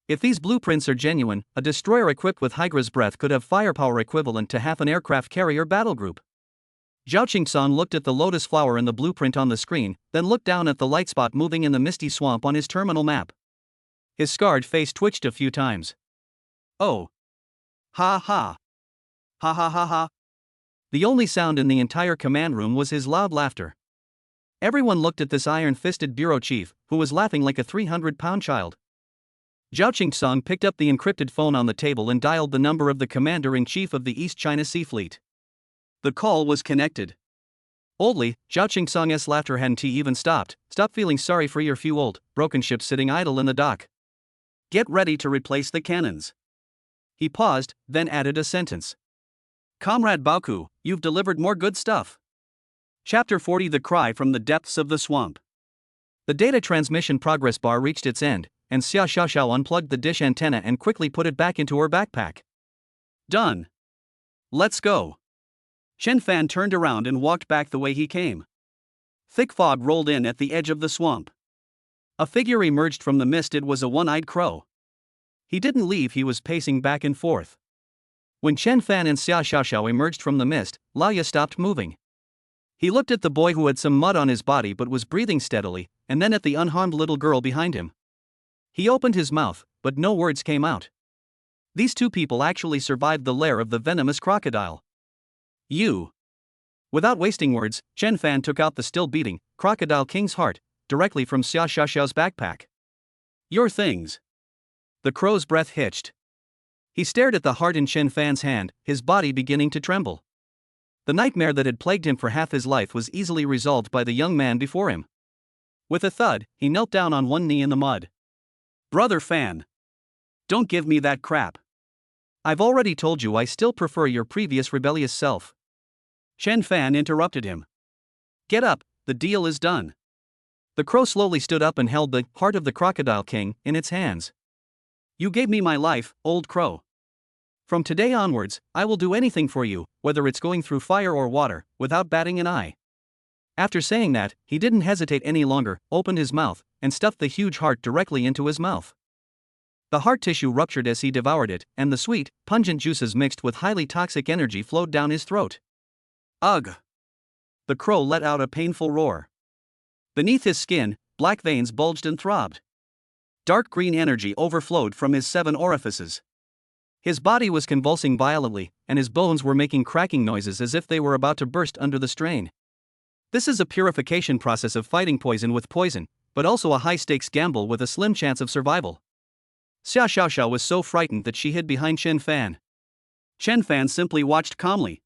Speaker 1: If these blueprints are genuine, a destroyer equipped with Hydra's breath could have firepower equivalent to half an aircraft carrier battle group. Zhao Qingsong looked at the lotus flower in the blueprint on the screen, then looked down at the light spot moving in the misty swamp on his terminal map. His scarred face twitched a few times. Oh. Ha ha. Ha ha ha ha. The only sound in the entire command room was his loud laughter. Everyone looked at this iron-fisted bureau chief, who was laughing like a 300-pound child. Zhao Qingsong picked up the encrypted phone on the table and dialed the number of the commander-in-chief of the East China Sea Fleet. The call was connected. Oldly, Zhao Qingsong's laughter hadn't even stopped. Stop feeling sorry for your few old, broken ships sitting idle in the dock. Get ready to replace the cannons. He paused, then added a sentence. Comrade Baoku, you've delivered more good stuff. Chapter 40: The Cry from the Depths of the Swamp. The data transmission progress bar reached its end, and Xia Xiaoxiao unplugged the dish antenna and quickly put it back into her backpack. Done. Let's go. Chen Fan turned around and walked back the way he came. Thick fog rolled in at the edge of the swamp. A figure emerged from the mist. It was a one-eyed crow. He didn't leave, he was pacing back and forth. When Chen Fan and Xia Xiaoxiao emerged from the mist, Laoya stopped moving. He looked at the boy who had some mud on his body but was breathing steadily, and then at the unharmed little girl behind him. He opened his mouth, but no words came out. These two people actually survived the lair of the venomous crocodile. You. Without wasting words, Chen Fan took out the still beating Crocodile King's heart directly from Xia Xiaoxiao's backpack. Your things. The crow's breath hitched. He stared at the heart in Chen Fan's hand, his body beginning to tremble. The nightmare that had plagued him for half his life was easily resolved by the young man before him. With a thud, he knelt down on one knee in the mud. Brother Fan. Don't give me that crap. I've already told you I still prefer your previous rebellious self. Chen Fan interrupted him. Get up, the deal is done. The crow slowly stood up and held the heart of the Crocodile King in its hands. You gave me my life, old crow. From today onwards, I will do anything for you, whether it's going through fire or water, without batting an eye. After saying that, he didn't hesitate any longer, opened his mouth, and stuffed the huge heart directly into his mouth. The heart tissue ruptured as he devoured it, and the sweet, pungent juices mixed with highly toxic energy flowed down his throat. Ugh! The crow let out a painful roar. Beneath his skin, black veins bulged and throbbed. Dark green energy overflowed from his 7 orifices. His body was convulsing violently, and his bones were making cracking noises as if they were about to burst under the strain. This is a purification process of fighting poison with poison, but also a high-stakes gamble with a slim chance of survival. Xia Xiaoxiao was so frightened that she hid behind Chen Fan. Chen Fan simply watched calmly.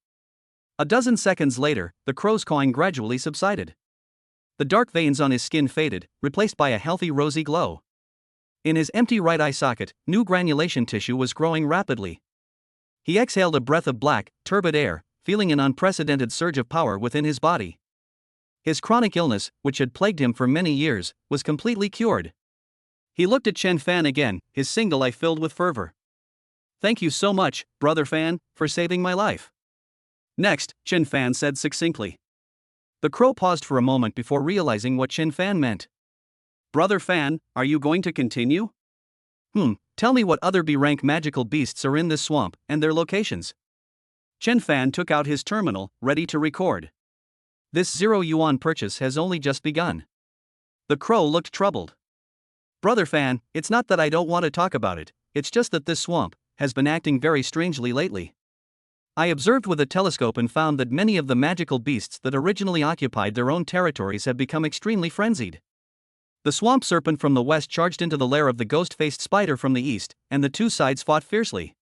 Speaker 1: A dozen seconds later, the crow's cawing gradually subsided. The dark veins on his skin faded, replaced by a healthy rosy glow. In his empty right eye socket, new granulation tissue was growing rapidly. He exhaled a breath of black, turbid air, feeling an unprecedented surge of power within his body. His chronic illness, which had plagued him for many years, was completely cured. He looked at Chen Fan again, his single eye filled with fervor. Thank you so much, Brother Fan, for saving my life. Next, Chen Fan said succinctly. The crow paused for a moment before realizing what Chen Fan meant. Brother Fan, are you going to continue? Tell me what other B-rank magical beasts are in this swamp, and their locations. Chen Fan took out his terminal, ready to record. This 0 yuan purchase has only just begun. The crow looked troubled. Brother Fan, it's not that I don't want to talk about it, it's just that this swamp has been acting very strangely lately. I observed with a telescope and found that many of the magical beasts that originally occupied their own territories have become extremely frenzied. The swamp serpent from the west charged into the lair of the ghost-faced spider from the east, and the two sides fought fiercely.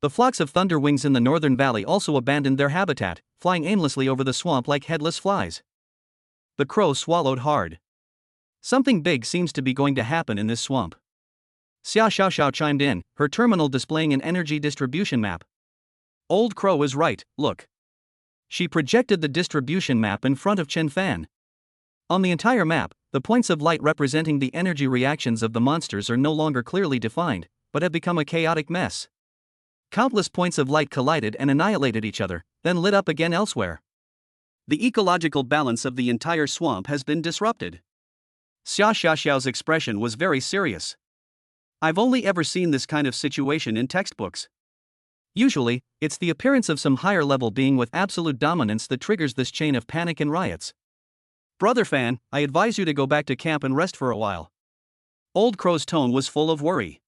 Speaker 1: The flocks of thunderwings in the northern valley also abandoned their habitat, flying aimlessly over the swamp like headless flies. The crow swallowed hard. Something big seems to be going to happen in this swamp. Xia Xiaoxiao chimed in, her terminal displaying an energy distribution map. Old Crow is right, look. She projected the distribution map in front of Chen Fan. On the entire map, the points of light representing the energy reactions of the monsters are no longer clearly defined, but have become a chaotic mess. Countless points of light collided and annihilated each other, then lit up again elsewhere. The ecological balance of the entire swamp has been disrupted. Xia Xiaoxiao's expression was very serious. I've only ever seen this kind of situation in textbooks. Usually, it's the appearance of some higher level being with absolute dominance that triggers this chain of panic and riots. Brother Fan, I advise you to go back to camp and rest for a while. Old Crow's tone was full of worry.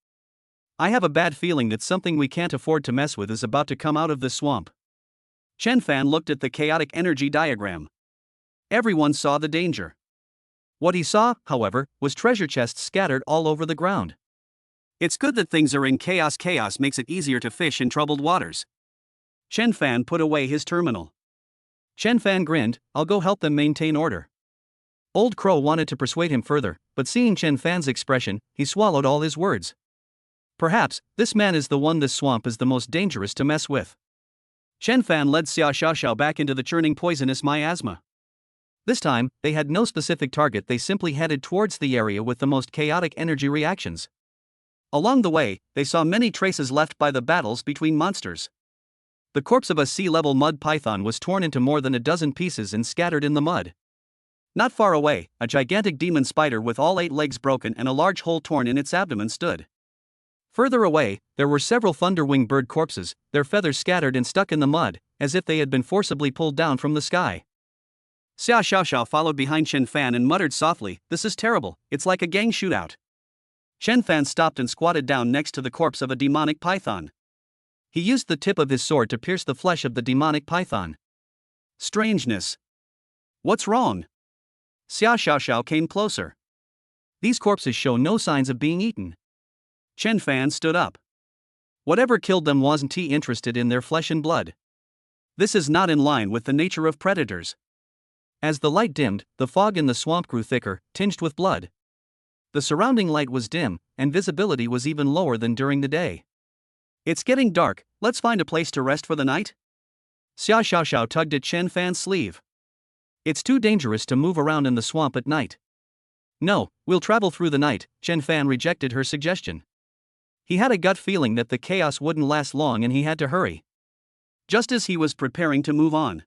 Speaker 1: I have a bad feeling that something we can't afford to mess with is about to come out of this swamp. Chen Fan looked at the chaotic energy diagram. Everyone saw the danger. What he saw, however, was treasure chests scattered all over the ground. It's good that things are in chaos. Chaos makes it easier to fish in troubled waters. Chen Fan put away his terminal. Chen Fan grinned, I'll go help them maintain order. Old Crow wanted to persuade him further, but seeing Chen Fan's expression, he swallowed all his words. Perhaps, this man is the one this swamp is the most dangerous to mess with. Chen Fan led Xia Xiaoxiao back into the churning poisonous miasma. This time, they had no specific target, they simply headed towards the area with the most chaotic energy reactions. Along the way, they saw many traces left by the battles between monsters. The corpse of a sea-level mud python was torn into more than a dozen pieces and scattered in the mud. Not far away, a gigantic demon spider with all 8 legs broken and a large hole torn in its abdomen stood. Further away, there were several thunderwing bird corpses, their feathers scattered and stuck in the mud, as if they had been forcibly pulled down from the sky. Xia Xiaoxiao followed behind Chen Fan and muttered softly, "This is terrible, it's like a gang shootout." Chen Fan stopped and squatted down next to the corpse of a demonic python. He used the tip of his sword to pierce the flesh of the demonic python. Strangeness. What's wrong? Xia Xiaoxiao came closer. These corpses show no signs of being eaten. Chen Fan stood up. Whatever killed them wasn't he interested in their flesh and blood. This is not in line with the nature of predators. As the light dimmed, the fog in the swamp grew thicker, tinged with blood. The surrounding light was dim, and visibility was even lower than during the day. It's getting dark, let's find a place to rest for the night? Xia Xiaoxiao tugged at Chen Fan's sleeve. It's too dangerous to move around in the swamp at night. No, we'll travel through the night, Chen Fan rejected her suggestion. He had a gut feeling that the chaos wouldn't last long and he had to hurry. Just as he was preparing to move on,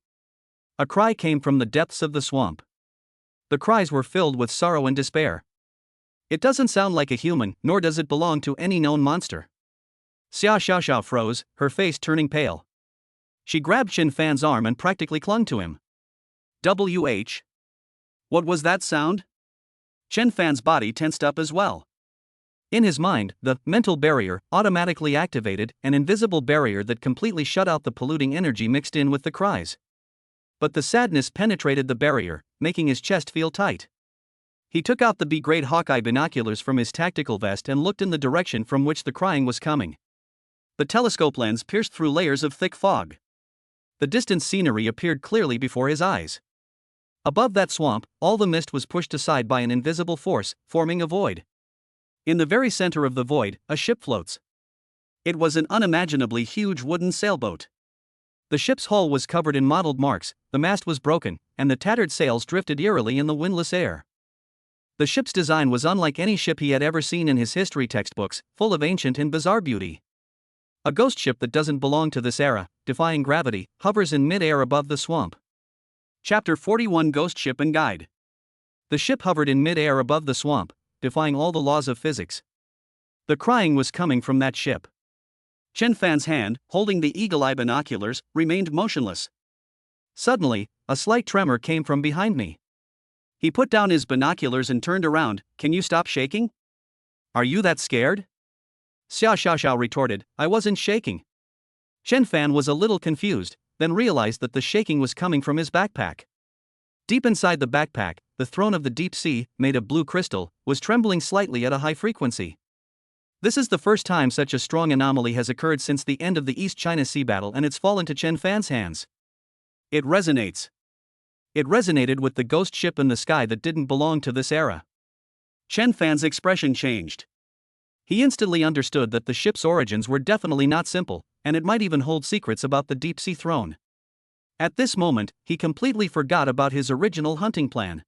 Speaker 1: a cry came from the depths of the swamp. The cries were filled with sorrow and despair. It doesn't sound like a human, nor does it belong to any known monster. Xia Xiaoxiao froze, her face turning pale. She grabbed Chen Fan's arm and practically clung to him. WH? What was that sound? Chen Fan's body tensed up as well. In his mind, the mental barrier automatically activated, an invisible barrier that completely shut out the polluting energy mixed in with the cries. But the sadness penetrated the barrier, making his chest feel tight. He took out the B-grade Hawkeye binoculars from his tactical vest and looked in the direction from which the crying was coming. The telescope lens pierced through layers of thick fog. The distant scenery appeared clearly before his eyes. Above that swamp, all the mist was pushed aside by an invisible force, forming a void. In the very center of the void, a ship floats. It was an unimaginably huge wooden sailboat. The ship's hull was covered in mottled marks, the mast was broken, and the tattered sails drifted eerily in the windless air. The ship's design was unlike any ship he had ever seen in his history textbooks, full of ancient and bizarre beauty. A ghost ship that doesn't belong to this era, defying gravity, hovers in mid-air above the swamp. Chapter 41 Ghost Ship and Guide. The ship hovered in mid-air above the swamp, defying all the laws of physics. The crying was coming from that ship. Chen Fan's hand, holding the eagle-eye binoculars, remained motionless. Suddenly, a slight tremor came from behind me. He put down his binoculars and turned around. "Can you stop shaking? Are you that scared?" Xia Xiaoxiao retorted, "I wasn't shaking." Chen Fan was a little confused, then realized that the shaking was coming from his backpack. Deep inside the backpack, the throne of the deep sea, made of blue crystal, was trembling slightly at a high frequency. This is the first time such a strong anomaly has occurred since the end of the East China Sea battle, and it's fallen to Chen Fan's hands. It resonates. It resonated with the ghost ship in the sky that didn't belong to this era. Chen Fan's expression changed. He instantly understood that the ship's origins were definitely not simple, and it might even hold secrets about the deep sea throne. At this moment, he completely forgot about his original hunting plan.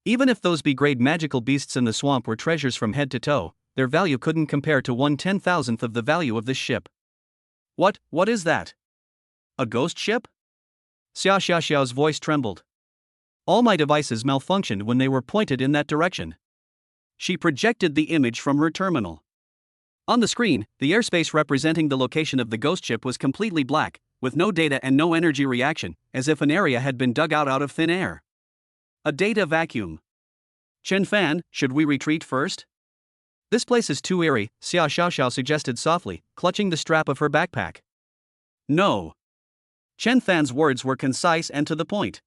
Speaker 1: Even if those B-grade magical beasts in the swamp were treasures from head to toe, their value couldn't compare to 1/10,000th of the value of this ship. What is that? A ghost ship? Xia Xiaoxiao's voice trembled. All my devices malfunctioned when they were pointed in that direction. She projected the image from her terminal. On the screen, the airspace representing the location of the ghost ship was completely black, with no data and no energy reaction, as if an area had been dug out of thin air. A data vacuum. Chen Fan, should we retreat first? This place is too eerie, Xia Xiaoxiao suggested softly, clutching the strap of her backpack. No. Chen Fan's words were concise and to the point.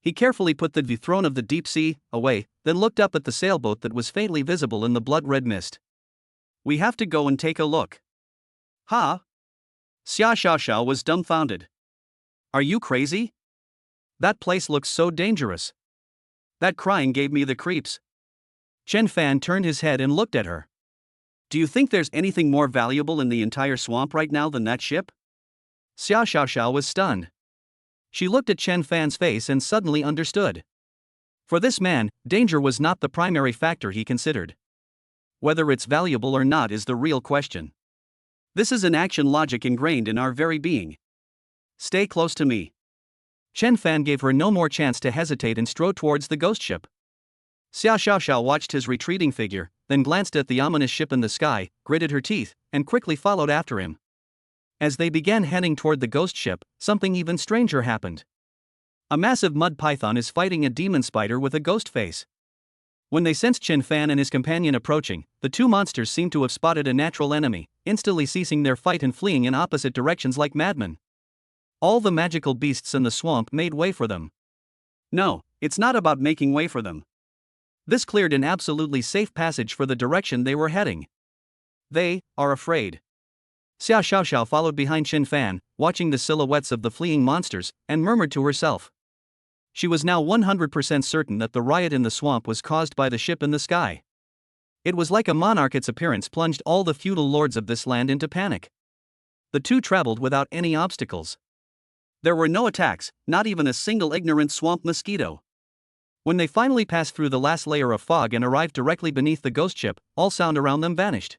Speaker 1: He carefully put the throne of the deep sea away, then looked up at the sailboat that was faintly visible in the blood-red mist. We have to go and take a look. Huh? Xia Xiaoxiao was dumbfounded. Are you crazy? That place looks so dangerous. That crying gave me the creeps. Chen Fan turned his head and looked at her. Do you think there's anything more valuable in the entire swamp right now than that ship? Xia Xiaoxiao was stunned. She looked at Chen Fan's face and suddenly understood. For this man, danger was not the primary factor he considered. Whether it's valuable or not is the real question. This is an action logic ingrained in our very being. Stay close to me. Chen Fan gave her no more chance to hesitate and strode towards the ghost ship. Xia Xiaoxiao watched his retreating figure, then glanced at the ominous ship in the sky, gritted her teeth, and quickly followed after him. As they began heading toward the ghost ship, something even stranger happened. A massive mud python is fighting a demon spider with a ghost face. When they sensed Chen Fan and his companion approaching, the two monsters seemed to have spotted a natural enemy, instantly ceasing their fight and fleeing in opposite directions like madmen. All the magical beasts in the swamp made way for them. No, it's not about making way for them. This cleared an absolutely safe passage for the direction they were heading. They are afraid. Xia Xiaoxiao followed behind Chen Fan, watching the silhouettes of the fleeing monsters, and murmured to herself. She was now 100% certain that the riot in the swamp was caused by the ship in the sky. It was like a monarch. Its appearance plunged all the feudal lords of this land into panic. The two traveled without any obstacles. There were no attacks, not even a single ignorant swamp mosquito. When they finally passed through the last layer of fog and arrived directly beneath the ghost ship, all sound around them vanished.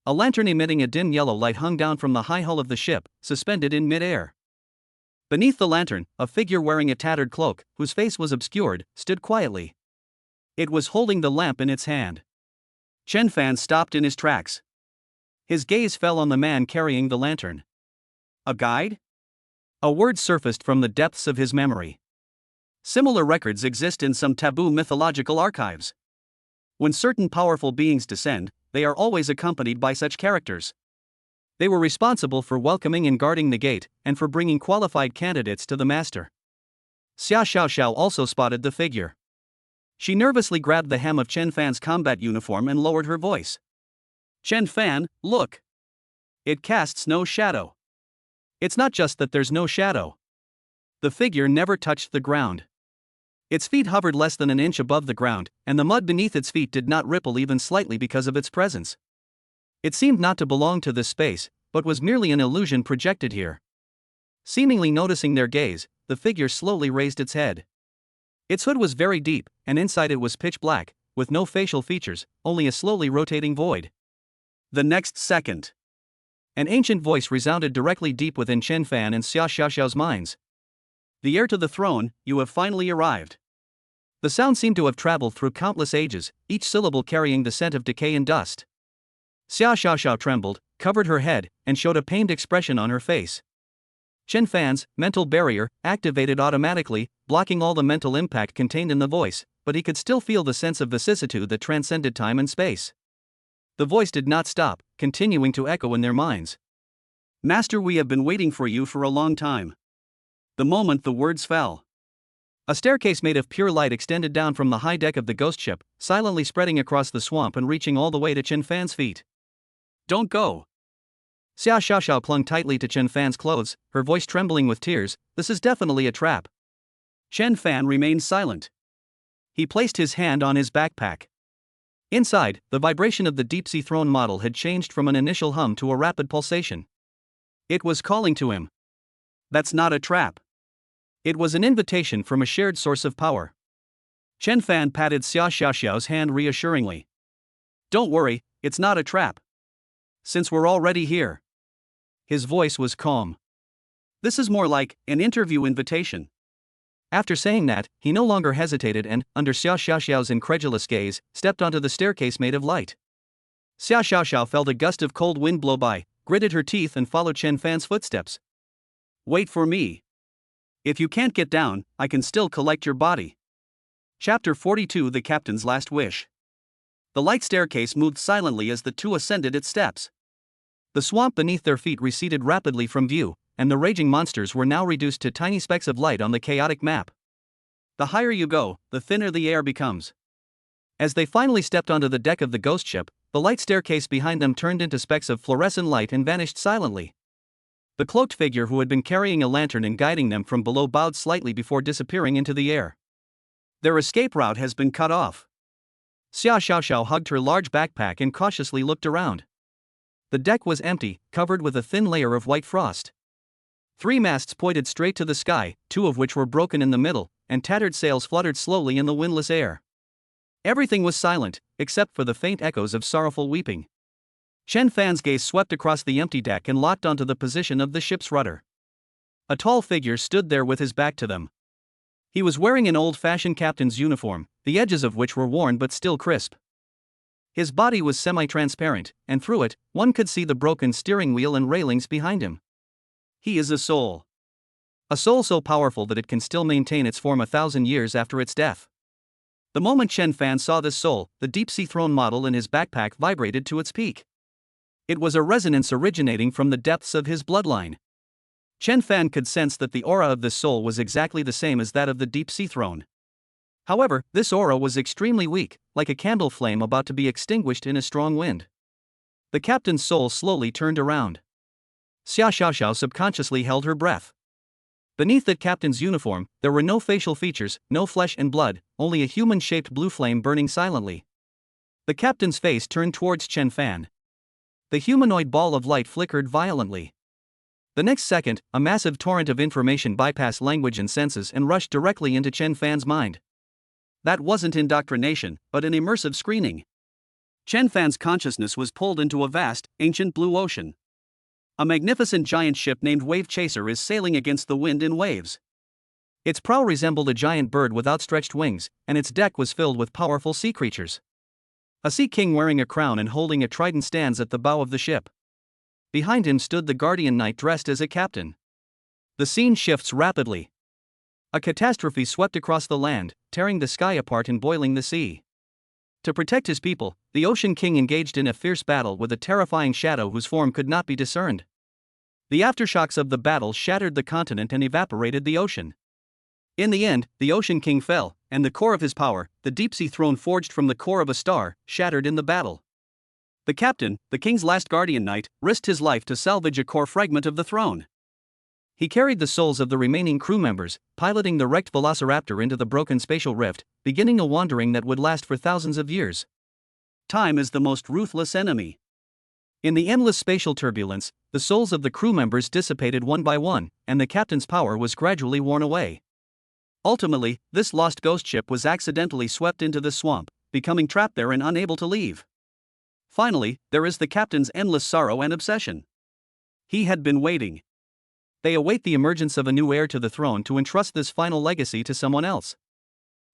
Speaker 1: A lantern emitting a dim yellow light hung down from the high hull of the ship, suspended in mid-air. Beneath the lantern, a figure wearing a tattered cloak, whose face was obscured, stood quietly. It was holding the lamp in its hand. Chen Fan stopped in his tracks. His gaze fell on the man carrying the lantern. A guide? A word surfaced from the depths of his memory. Similar records exist in some taboo mythological archives. When certain powerful beings descend, they are always accompanied by such characters. They were responsible for welcoming and guarding the gate, and for bringing qualified candidates to the master. Xia Xiaoxiao also spotted the figure. She nervously grabbed the hem of Chen Fan's combat uniform and lowered her voice. Chen Fan, look! It casts no shadow. It's not just that there's no shadow. The figure never touched the ground. Its feet hovered less than an inch above the ground, and the mud beneath its feet did not ripple even slightly because of its presence. It seemed not to belong to this space, but was merely an illusion projected here. Seemingly noticing their gaze, the figure slowly raised its head. Its hood was very deep, and inside it was pitch black, with no facial features, only a slowly rotating void. The next second, an ancient voice resounded directly deep within Chen Fan and Xia Xiaoxiao's minds. The heir to the throne, you have finally arrived. The sound seemed to have traveled through countless ages, each syllable carrying the scent of decay and dust. Xia Xiaoxiao trembled, covered her head, and showed a pained expression on her face. Chen Fan's mental barrier activated automatically, blocking all the mental impact contained in the voice, but he could still feel the sense of vicissitude that transcended time and space. The voice did not stop, continuing to echo in their minds. Master, we have been waiting for you for a long time. The moment the words fell, a staircase made of pure light extended down from the high deck of the ghost ship, silently spreading across the swamp and reaching all the way to Chen Fan's feet. Don't go. Xia Xiaoxiao clung tightly to Chen Fan's clothes, her voice trembling with tears. This is definitely a trap. Chen Fan remained silent. He placed his hand on his backpack. Inside, the vibration of the deep-sea throne model had changed from an initial hum to a rapid pulsation. It was calling to him. That's not a trap. It was an invitation from a shared source of power. Chen Fan patted Xia Xiaoxiao's hand reassuringly. Don't worry, it's not a trap. Since we're already here. His voice was calm. This is more like an interview invitation. After saying that, he no longer hesitated and, under Xia Xiaoxiao's incredulous gaze, stepped onto the staircase made of light. Xia Xiaoxiao felt a gust of cold wind blow by, gritted her teeth and followed Chen Fan's footsteps. Wait for me. If you can't get down, I can still collect your body. Chapter 42, The Captain's Last Wish. The light staircase moved silently as the two ascended its steps. The swamp beneath their feet receded rapidly from view, and the raging monsters were now reduced to tiny specks of light on the chaotic map. The higher you go, the thinner the air becomes. As they finally stepped onto the deck of the ghost ship, the light staircase behind them turned into specks of fluorescent light and vanished silently. The cloaked figure who had been carrying a lantern and guiding them from below bowed slightly before disappearing into the air. Their escape route has been cut off. Xia Xiaoxiao hugged her large backpack and cautiously looked around. The deck was empty, covered with a thin layer of white frost. 3 masts pointed straight to the sky, 2 of which were broken in the middle, and tattered sails fluttered slowly in the windless air. Everything was silent, except for the faint echoes of sorrowful weeping. Chen Fan's gaze swept across the empty deck and locked onto the position of the ship's rudder. A tall figure stood there with his back to them. He was wearing an old-fashioned captain's uniform, the edges of which were worn but still crisp. His body was semi-transparent, and through it, one could see the broken steering wheel and railings behind him. He is a soul. A soul so powerful that it can still maintain its form 1,000 years after its death. The moment Chen Fan saw this soul, the deep-sea throne model in his backpack vibrated to its peak. It was a resonance originating from the depths of his bloodline. Chen Fan could sense that the aura of this soul was exactly the same as that of the deep-sea throne. However, this aura was extremely weak, like a candle flame about to be extinguished in a strong wind. The captain's soul slowly turned around. Xia Xiaoxiao subconsciously held her breath. Beneath that captain's uniform, there were no facial features, no flesh and blood, only a human-shaped blue flame burning silently. The captain's face turned towards Chen Fan. The humanoid ball of light flickered violently. The next second, a massive torrent of information bypassed language and senses and rushed directly into Chen Fan's mind. That wasn't indoctrination, but an immersive screening. Chen Fan's consciousness was pulled into a vast, ancient blue ocean. A magnificent giant ship named Wave Chaser is sailing against the wind in waves. Its prow resembled a giant bird with outstretched wings, and its deck was filled with powerful sea creatures. A sea king wearing a crown and holding a trident stands at the bow of the ship. Behind him stood the guardian knight dressed as a captain. The scene shifts rapidly. A catastrophe swept across the land, tearing the sky apart and boiling the sea. To protect his people, the Ocean King engaged in a fierce battle with a terrifying shadow whose form could not be discerned. The aftershocks of the battle shattered the continent and evaporated the ocean. In the end, the Ocean King fell, and the core of his power, the deep-sea throne forged from the core of a star, shattered in the battle. The captain, the king's last guardian knight, risked his life to salvage a core fragment of the throne. He carried the souls of the remaining crew members, piloting the wrecked velociraptor into the broken spatial rift, beginning a wandering that would last for thousands of years. Time is the most ruthless enemy. In the endless spatial turbulence, the souls of the crew members dissipated one by one, and the captain's power was gradually worn away. Ultimately, this lost ghost ship was accidentally swept into the swamp, becoming trapped there and unable to leave. Finally, there is the captain's endless sorrow and obsession. He had been waiting. They await the emergence of a new heir to the throne to entrust this final legacy to someone else.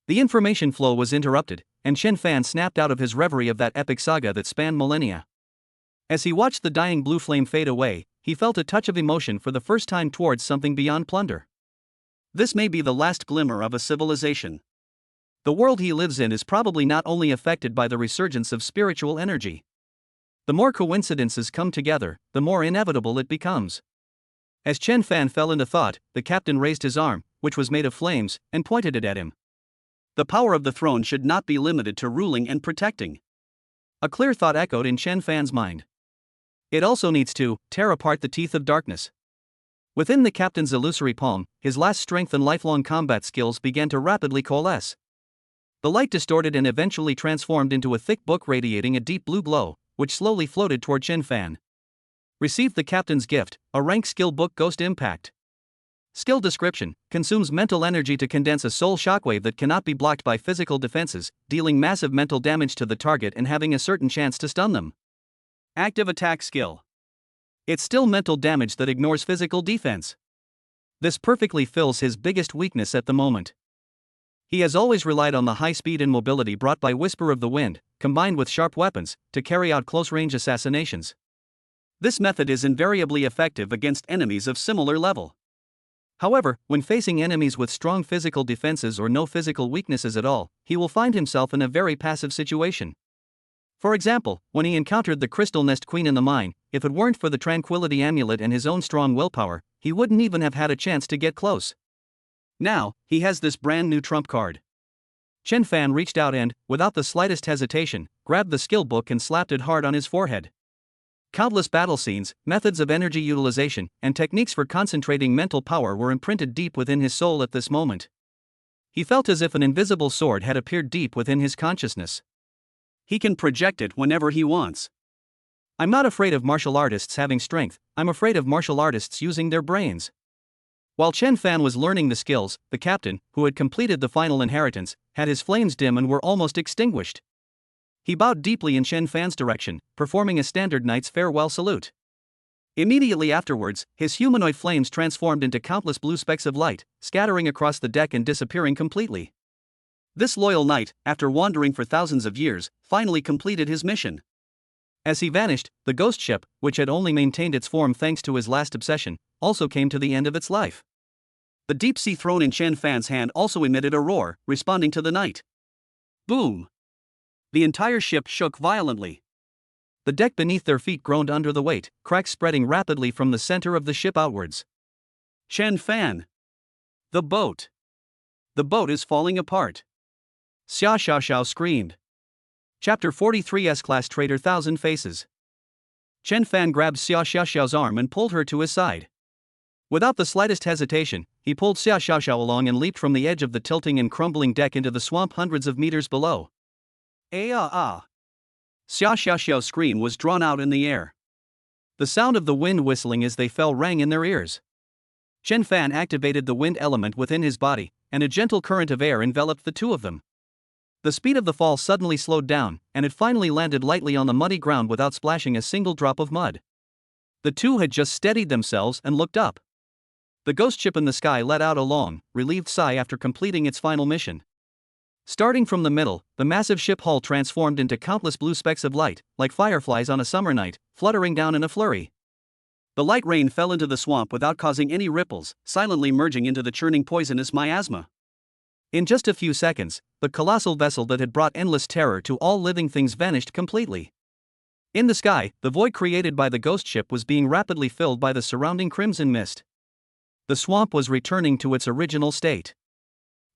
Speaker 1: The information flow was interrupted, and Chen Fan snapped out of his reverie of that epic saga that spanned millennia. As he watched the dying blue flame fade away, he felt a touch of emotion for the first time towards something beyond plunder. This may be the last glimmer of a civilization. The world he lives in is probably not only affected by the resurgence of spiritual energy. The more coincidences come together, the more inevitable it becomes. As Chen Fan fell into thought, the captain raised his arm, which was made of flames, and pointed it at him. The power of the throne should not be limited to ruling and protecting. A clear thought echoed in Chen Fan's mind. It also needs to tear apart the teeth of darkness. Within the captain's illusory palm, his last strength and lifelong combat skills began to rapidly coalesce. The light distorted and eventually transformed into a thick book radiating a deep blue glow, which slowly floated toward Chen Fan. Received the captain's gift, a rank skill book Ghost Impact. Skill description: consumes mental energy to condense a soul shockwave that cannot be blocked by physical defenses, dealing massive mental damage to the target and having a certain chance to stun them. Active attack skill. It's still mental damage that ignores physical defense. This perfectly fills his biggest weakness at the moment. He has always relied on the high speed and mobility brought by Whisper of the Wind, combined with sharp weapons, to carry out close-range assassinations. This method is invariably effective against enemies of similar level. However, when facing enemies with strong physical defenses or no physical weaknesses at all, he will find himself in a very passive situation. For example, when he encountered the Crystal Nest Queen in the mine, if it weren't for the Tranquility Amulet and his own strong willpower, he wouldn't even have had a chance to get close. Now, he has this brand new trump card. Chen Fan reached out and, without the slightest hesitation, grabbed the skill book and slapped it hard on his forehead. Countless battle scenes, methods of energy utilization, and techniques for concentrating mental power were imprinted deep within his soul at this moment. He felt as if an invisible sword had appeared deep within his consciousness. He can project it whenever he wants. I'm not afraid of martial artists having strength, I'm afraid of martial artists using their brains. While Chen Fan was learning the skills, the captain, who had completed the final inheritance, had his flames dim and were almost extinguished. He bowed deeply in Chen Fan's direction, performing a standard knight's farewell salute. Immediately afterwards, his humanoid flames transformed into countless blue specks of light, scattering across the deck and disappearing completely. This loyal knight, after wandering for thousands of years, finally completed his mission. As he vanished, the ghost ship, which had only maintained its form thanks to his last obsession, also came to the end of its life. The deep-sea throne in Chen Fan's hand also emitted a roar, responding to the knight. Boom! The entire ship shook violently. The deck beneath their feet groaned under the weight, cracks spreading rapidly from the center of the ship outwards. Chen Fan! The boat! The boat is falling apart! Xia Xiaoxiao screamed. Chapter 43 S-Class Trader Thousand Faces. Chen Fan grabbed Xia Xiaoxiao's arm and pulled her to his side. Without the slightest hesitation, he pulled Xia Xiaoxiao along and leaped from the edge of the tilting and crumbling deck into the swamp hundreds of meters below. Ah! Xia Xiaoxiao's scream was drawn out in the air. The sound of the wind whistling as they fell rang in their ears. Chen Fan activated the wind element within his body, and a gentle current of air enveloped the two of them. The speed of the fall suddenly slowed down, and it finally landed lightly on the muddy ground without splashing a single drop of mud. The two had just steadied themselves and looked up. The ghost ship in the sky let out a long, relieved sigh after completing its final mission. Starting from the middle, the massive ship hull transformed into countless blue specks of light, like fireflies on a summer night, fluttering down in a flurry. The light rain fell into the swamp without causing any ripples, silently merging into the churning poisonous miasma. In just a few seconds, the colossal vessel that had brought endless terror to all living things vanished completely. In the sky, the void created by the ghost ship was being rapidly filled by the surrounding crimson mist. The swamp was returning to its original state.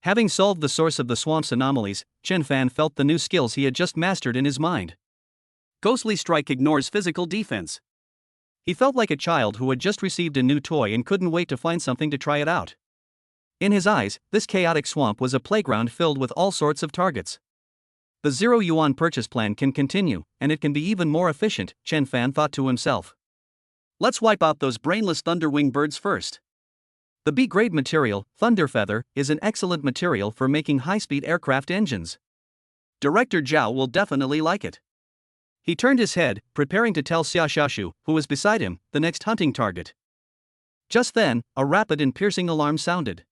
Speaker 1: Having solved the source of the swamp's anomalies, Chen Fan felt the new skills he had just mastered in his mind. Ghostly Strike ignores physical defense. He felt like a child who had just received a new toy and couldn't wait to find something to try it out. In his eyes, this chaotic swamp was a playground filled with all sorts of targets. The 0 yuan purchase plan can continue, and it can be even more efficient, Chen Fan thought to himself. Let's wipe out those brainless thunderwing birds first. The B-grade material, Thunder Feather, is an excellent material for making high-speed aircraft engines. Director Zhao will definitely like it. He turned his head, preparing to tell Xia Xiaoxiao, who was beside him, the next hunting target. Just then, a rapid and piercing alarm sounded.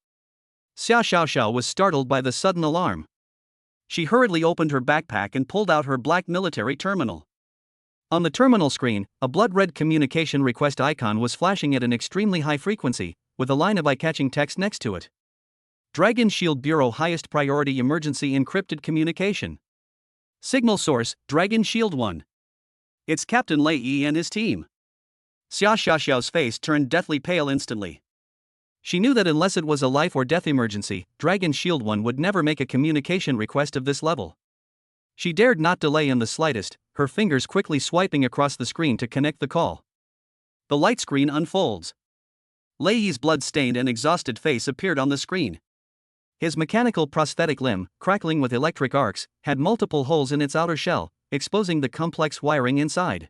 Speaker 1: Xia Xiaoxiao was startled by the sudden alarm. She hurriedly opened her backpack and pulled out her black military terminal. On the terminal screen, a blood-red communication request icon was flashing at an extremely high frequency, with a line of eye-catching text next to it. Dragon Shield Bureau Highest Priority Emergency Encrypted Communication. Signal source, Dragon Shield 1. It's Captain Lei Yi and his team. Xia Xiaoxiao's face turned deathly pale instantly. She knew that unless it was a life or death emergency, Dragon Shield 1 would never make a communication request of this level. She dared not delay in the slightest, her fingers quickly swiping across the screen to connect the call. The light screen unfolds. Lei Yi's blood-stained and exhausted face appeared on the screen. His mechanical prosthetic limb, crackling with electric arcs, had multiple holes in its outer shell, exposing the complex wiring inside.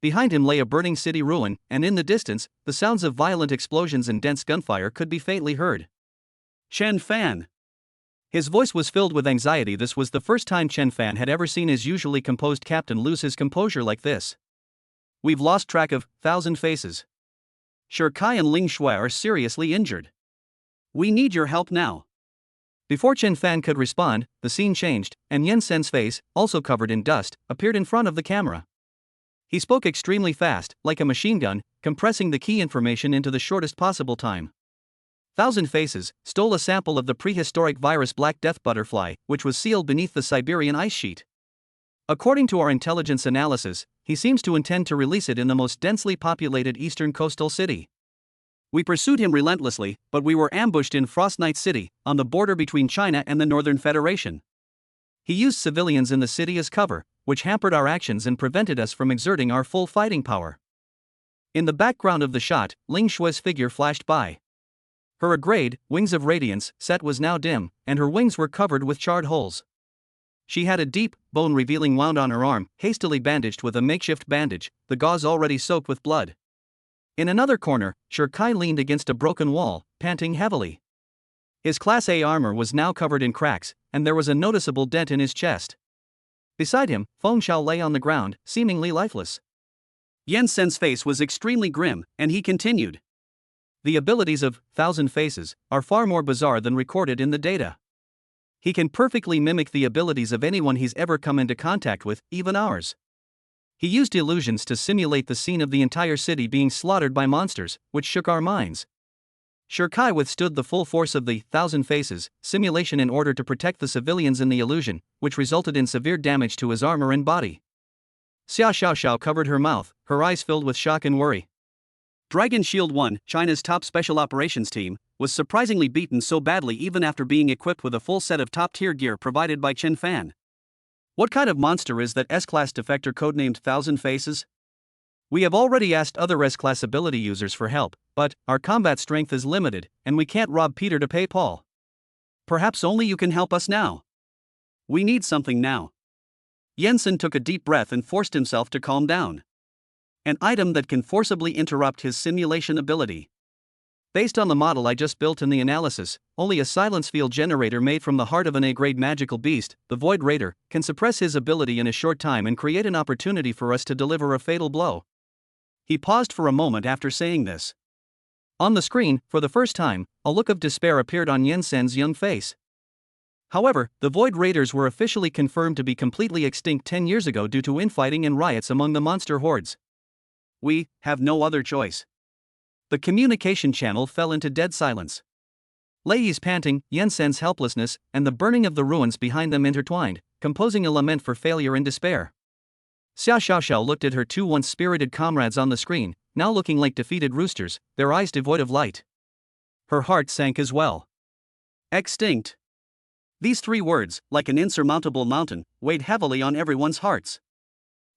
Speaker 1: Behind him lay a burning city ruin, and in the distance, the sounds of violent explosions and dense gunfire could be faintly heard. Chen Fan. His voice was filled with anxiety. This was the first time Chen Fan had ever seen his usually composed captain lose his composure like this. We've lost track of 1,000 faces. Shi Kai and Ling Shui are seriously injured. We need your help now. Before Chen Fan could respond, the scene changed, and Yen Sen's face, also covered in dust, appeared in front of the camera. He spoke extremely fast, like a machine gun, compressing the key information into the shortest possible time. 1,000 Faces stole a sample of the prehistoric virus Black Death butterfly, which was sealed beneath the Siberian ice sheet. According to our intelligence analysis, he seems to intend to release it in the most densely populated eastern coastal city. We pursued him relentlessly, but we were ambushed in Frost Night City, on the border between China and the Northern Federation. He used civilians in the city as cover, which hampered our actions and prevented us from exerting our full fighting power. In the background of the shot, Ling Shui's figure flashed by. Her grade, Wings of Radiance, set was now dim, and her wings were covered with charred holes. She had a deep, bone-revealing wound on her arm, hastily bandaged with a makeshift bandage, the gauze already soaked with blood. In another corner, Shi Kai leaned against a broken wall, panting heavily. His Class A armor was now covered in cracks, and there was a noticeable dent in his chest. Beside him, Feng Xiao lay on the ground, seemingly lifeless. Yan Sen's face was extremely grim, and he continued. The abilities of Thousand Faces are far more bizarre than recorded in the data. He can perfectly mimic the abilities of anyone he's ever come into contact with, even ours. He used illusions to simulate the scene of the entire city being slaughtered by monsters, which shook our minds. Shirkai withstood the full force of the Thousand Faces simulation in order to protect the civilians in the illusion, which resulted in severe damage to his armor and body. Xia Xiaoxiao covered her mouth, her eyes filled with shock and worry. Dragon Shield 1, China's top special operations team, was surprisingly beaten so badly even after being equipped with a full set of top-tier gear provided by Chen Fan. What kind of monster is that S-Class defector codenamed Thousand Faces? We have already asked other S-Class ability users for help, but our combat strength is limited, and we can't rob Peter to pay Paul. Perhaps only you can help us now. We need something now. Jensen took a deep breath and forced himself to calm down. An item that can forcibly interrupt his simulation ability. Based on the model I just built in the analysis, only a silence field generator made from the heart of an A-grade magical beast, the Void Raider, can suppress his ability in a short time and create an opportunity for us to deliver a fatal blow. He paused for a moment after saying this. On the screen, for the first time, a look of despair appeared on Jensen's young face. However, the Void Raiders were officially confirmed to be completely extinct 10 years ago due to infighting and riots among the monster hordes. We have no other choice. The communication channel fell into dead silence. Lei Yi's panting, Jensen's helplessness, and the burning of the ruins behind them intertwined, composing a lament for failure and despair. Xia Xiaoxiao looked at her two once spirited comrades on the screen, now looking like defeated roosters, their eyes devoid of light. Her heart sank as well. Extinct. These three words, like an insurmountable mountain, weighed heavily on everyone's hearts.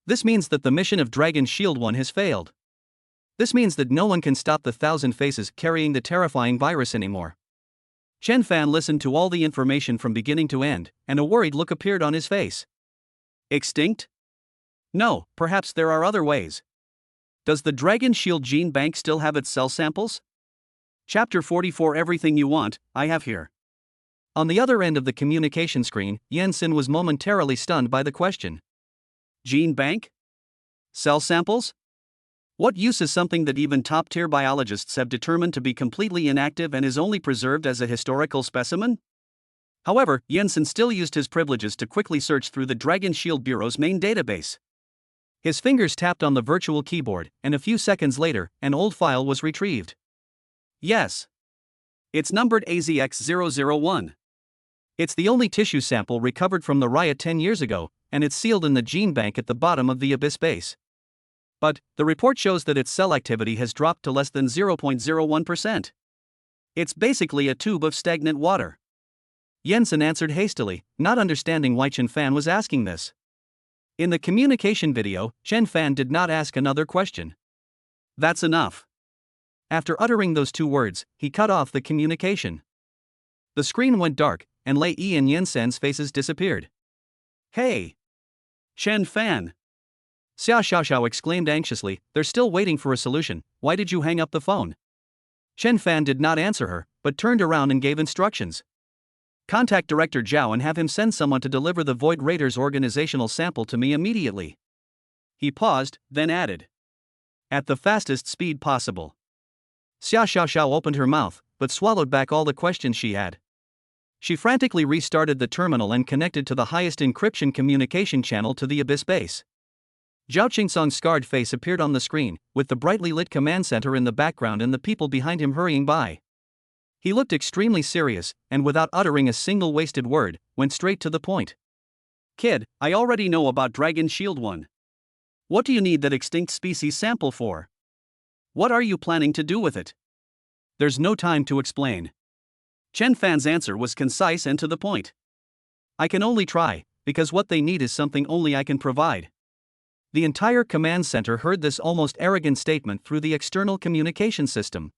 Speaker 1: This means that the mission of Dragon Shield 1 has failed. This means that no one can stop the Thousand Faces carrying the terrifying virus anymore. Chen Fan listened to all the information from beginning to end, and a worried look appeared on his face. Extinct? No, perhaps there are other ways. Does the Dragon Shield gene bank still have its cell samples? Chapter 44 Everything you want, I have here. On the other end of the communication screen, Jensen was momentarily stunned by the question. Gene bank? Cell samples? What use is something that even top-tier biologists have determined to be completely inactive and is only preserved as a historical specimen? However, Jensen still used his privileges to quickly search through the Dragon Shield Bureau's main database. His fingers tapped on the virtual keyboard, and a few seconds later, an old file was retrieved. Yes. It's numbered AZX001. It's the only tissue sample recovered from the riot 10 years ago, and it's sealed in the gene bank at the bottom of the Abyss base. But the report shows that its cell activity has dropped to less than 0.01%. It's basically a tube of stagnant water. Jensen answered hastily, not understanding why Chen Fan was asking this. In the communication video, Chen Fan did not ask another question. That's enough. After uttering those two words, he cut off the communication. The screen went dark, and Lei Yi and Jensen's faces disappeared. Hey! Chen Fan! Xia Xiaoxiao exclaimed anxiously, they're still waiting for a solution, why did you hang up the phone? Chen Fan did not answer her, but turned around and gave instructions. Contact Director Zhao and have him send someone to deliver the Void Raiders organizational sample to me immediately. He paused, then added. At the fastest speed possible. Xia Xiaoxiao opened her mouth, but swallowed back all the questions she had. She frantically restarted the terminal and connected to the highest encryption communication channel to the Abyss base. Zhao Qingsong's scarred face appeared on the screen, with the brightly lit command center in the background and the people behind him hurrying by. He looked extremely serious, and without uttering a single wasted word, went straight to the point. Kid, I already know about Dragon Shield 1. What do you need that extinct species sample for? What are you planning to do with it? There's no time to explain. Chen Fan's answer was concise and to the point. I can only try, because what they need is something only I can provide. The entire command center heard this almost arrogant statement through the external communication system.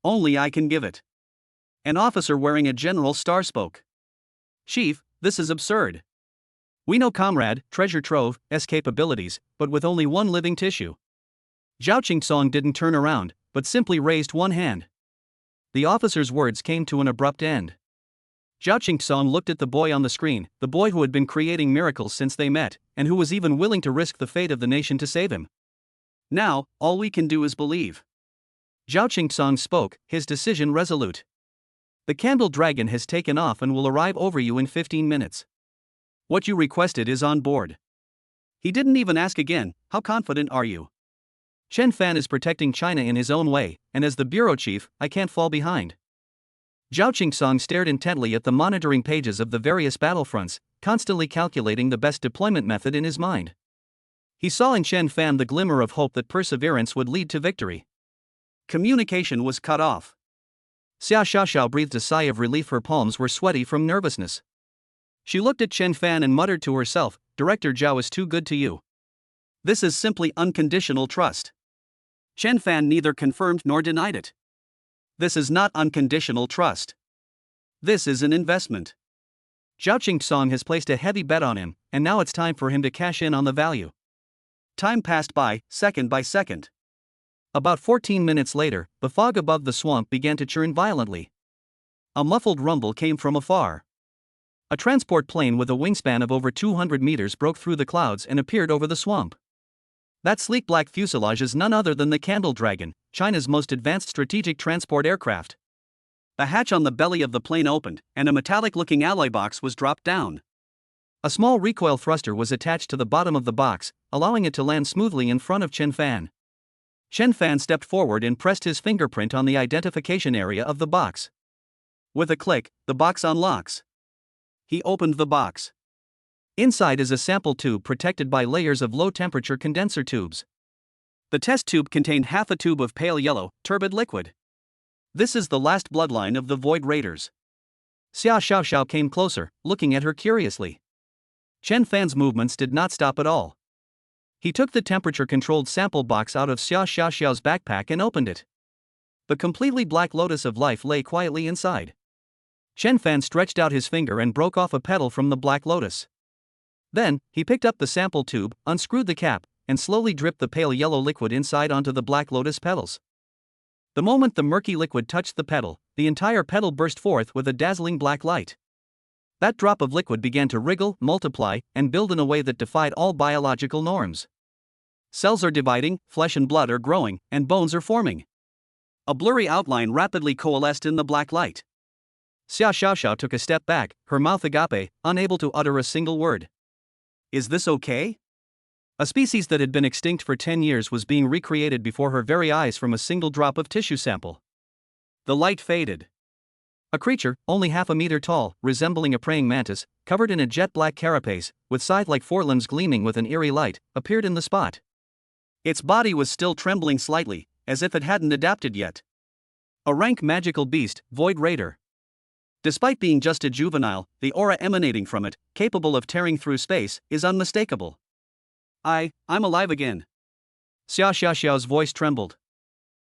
Speaker 1: Only I can give it. An officer wearing a general star spoke. Chief, this is absurd. We know Comrade, Treasure Trove's capabilities, but with only one living tissue. Zhao Qingsong didn't turn around, but simply raised one hand. the officer's words came to an abrupt end. Zhao Qingsong looked at the boy on the screen, the boy who had been creating miracles since they met, and who was even willing to risk the fate of the nation to save him. Now, all we can do is believe. Zhao Qingsong spoke, his decision resolute. The candle dragon has taken off and will arrive over you in 15 minutes. What you requested is on board. He didn't even ask again, how confident are you? Chen Fan is protecting China in his own way, and as the bureau chief, I can't fall behind. Zhao Qingsong stared intently at the monitoring pages of the various battlefronts, constantly calculating the best deployment method in his mind. He saw in Chen Fan the glimmer of hope that perseverance would lead to victory. Communication was cut off. Xia Xiaoxiao breathed a sigh of relief, her palms were sweaty from nervousness. She looked at Chen Fan and muttered to herself, Director Zhao is too good to you. This is simply unconditional trust. Chen Fan neither confirmed nor denied it. This is not unconditional trust. This is an investment. Zhao Qingsong has placed a heavy bet on him, and now it's time for him to cash in on the value. Time passed by, second by second. About 14 minutes later, the fog above the swamp began to churn violently. A muffled rumble came from afar. A transport plane with a wingspan of over 200 meters broke through the clouds and appeared over the swamp. That sleek black fuselage is none other than the Candle Dragon, China's most advanced strategic transport aircraft. The hatch on the belly of the plane opened, and a metallic-looking alloy box was dropped down. A small recoil thruster was attached to the bottom of the box, allowing it to land smoothly in front of Chen Fan. Chen Fan stepped forward and pressed his fingerprint on the identification area of the box. With a click, the box unlocks. He opened the box. Inside is a sample tube protected by layers of low-temperature condenser tubes. The test tube contained half a tube of pale yellow, turbid liquid. This is the last bloodline of the Void Raiders. Xia Xiaoxiao came closer, looking at her curiously. Chen Fan's movements did not stop at all. He took the temperature-controlled sample box out of Xia Xiaoxiao's backpack and opened it. The completely black lotus of life lay quietly inside. Chen Fan stretched out his finger and broke off a petal from the black lotus. Then, he picked up the sample tube, unscrewed the cap, and slowly dripped the pale yellow liquid inside onto the black lotus petals. The moment the murky liquid touched the petal, the entire petal burst forth with a dazzling black light. That drop of liquid began to wriggle, multiply, and build in a way that defied all biological norms. Cells are dividing, flesh and blood are growing, and bones are forming. A blurry outline rapidly coalesced in the black light. Xia Xiaoxiao took a step back, her mouth agape, unable to utter a single word. Is this okay? A species that had been extinct for 10 years was being recreated before her very eyes from a single drop of tissue sample. The light faded. A creature, only half a meter tall, resembling a praying mantis, covered in a jet-black carapace, with scythe-like forelimbs gleaming with an eerie light, appeared in the spot. Its body was still trembling slightly, as if it hadn't adapted yet. A rank magical beast, Void Raider. Despite being just a juvenile, the aura emanating from it, capable of tearing through space, is unmistakable. I'm alive again. Xia Xiaoxiao's voice trembled.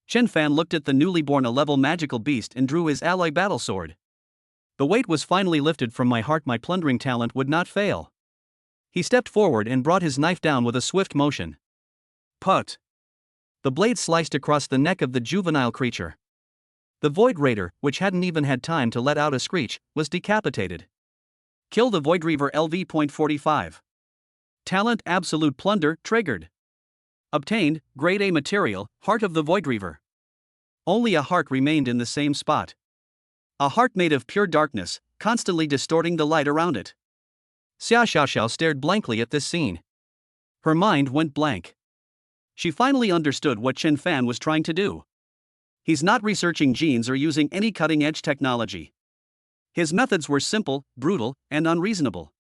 Speaker 1: Chen Fan looked at the newly born a-level magical beast and drew his alloy battle sword. The weight was finally lifted from my heart, my plundering talent would not fail. He stepped forward and brought his knife down with a swift motion. Put! The blade sliced across the neck of the juvenile creature. The Void Raider, which hadn't even had time to let out a screech, was decapitated. Kill the Void Reaver LV.45. Talent Absolute Plunder triggered. Obtained, Grade A material, Heart of the Void Reaver. Only a heart remained in the same spot. A heart made of pure darkness, constantly distorting the light around it. Xia Xiaoxiao stared blankly at this scene. Her mind went blank. She finally understood what Chen Fan was trying to do. He's not researching genes or using any cutting-edge technology. His methods were simple, brutal, and unreasonable.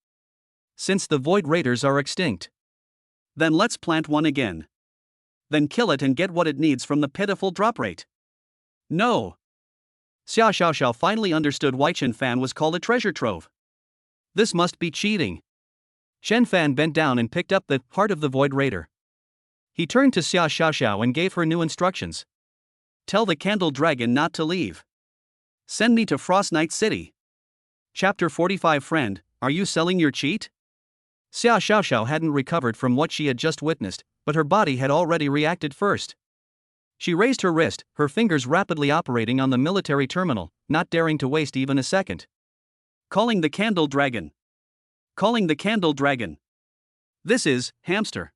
Speaker 1: Since the Void Raiders are extinct, then let's plant one again. Then kill it and get what it needs from the pitiful drop rate. No. Xia Xiaoxiao finally understood why Chen Fan was called a treasure trove. This must be cheating. Chen Fan bent down and picked up the Heart of the Void Raider. He turned to Xia Xiaoxiao and gave her new instructions. Tell the Candle Dragon not to leave. Send me to Frost Knight City. Chapter 45. Friend, are you selling your cheat? Xia Xiaoxiao hadn't recovered from what she had just witnessed, but her body had already reacted first. She raised her wrist, her fingers rapidly operating on the military terminal, not daring to waste even a second. Calling the Candle Dragon. Calling the Candle Dragon. This is Hamster.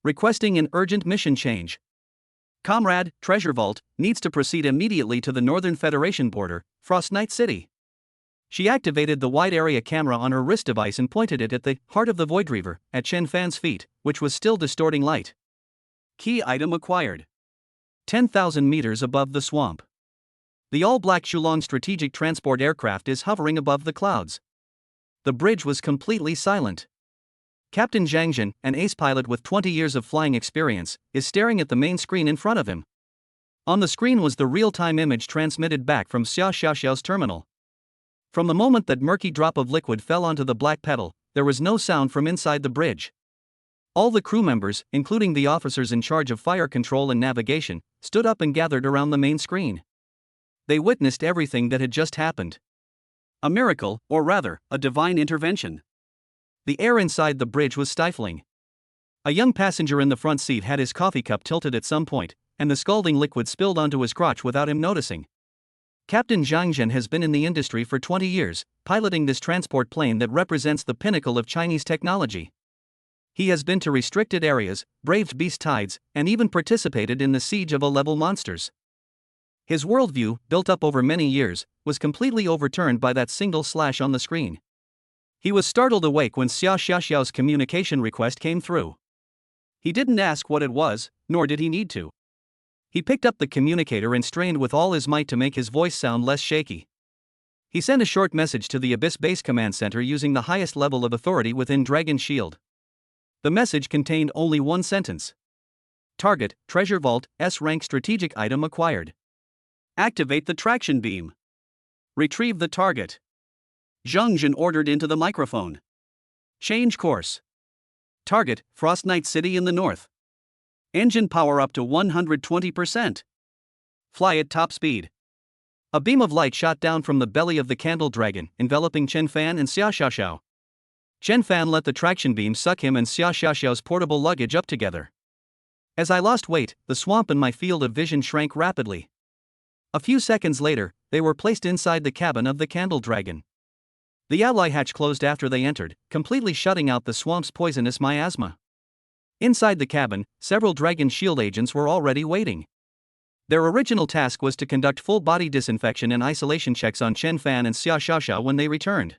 Speaker 1: Requesting an urgent mission change. Comrade, Treasure Vault, needs to proceed immediately to the Northern Federation border, Frost Night City. She activated the wide area camera on her wrist device and pointed it at the heart of the Void Reaver, at Chen Fan's feet, which was still distorting light. Key item acquired. 10,000 meters above the swamp. The all-black Shulong strategic transport aircraft is hovering above the clouds. The bridge was completely silent. Captain Zhang Jin, an ace pilot with 20 years of flying experience, is staring at the main screen in front of him. On the screen was the real-time image transmitted back from Xia Xiaoxiao's terminal. From the moment that murky drop of liquid fell onto the black pedal, there was no sound from inside the bridge. All the crew members, including the officers in charge of fire control and navigation, stood up and gathered around the main screen. They witnessed everything that had just happened. A miracle, or rather, a divine intervention. The air inside the bridge was stifling. A young passenger in the front seat had his coffee cup tilted at some point, and the scalding liquid spilled onto his crotch without him noticing. Captain Zhang Jin has been in the industry for 20 years, piloting this transport plane that represents the pinnacle of Chinese technology. He has been to restricted areas, braved beast tides, and even participated in the siege of A-level monsters. His worldview, built up over many years, was completely overturned by that single slash on the screen. He was startled awake when Xia Xiaoxiao's communication request came through. He didn't ask what it was, nor did he need to. He picked up the communicator and strained with all his might to make his voice sound less shaky. He sent a short message to the Abyss Base Command Center using the highest level of authority within Dragon Shield. The message contained only one sentence. Target, Treasure Vault, S-rank strategic item acquired. Activate the traction beam. Retrieve the target. Zhang Jin ordered into the microphone. Change course. Target, Frost Night City in the north. Engine power up to 120%. Fly at top speed. A beam of light shot down from the belly of the Candle Dragon, enveloping Chen Fan and Xia Xiaoxiao. Chen Fan let the traction beam suck him and Xia Xiaoxiao's portable luggage up together. As I lost weight, the swamp in my field of vision shrank rapidly. A few seconds later, they were placed inside the cabin of the Candle Dragon. The alloy hatch closed after they entered, completely shutting out the swamp's poisonous miasma. Inside the cabin, several Dragon Shield agents were already waiting. Their original task was to conduct full-body disinfection and isolation checks on Chen Fan and Xia Xiaoxiao when they returned.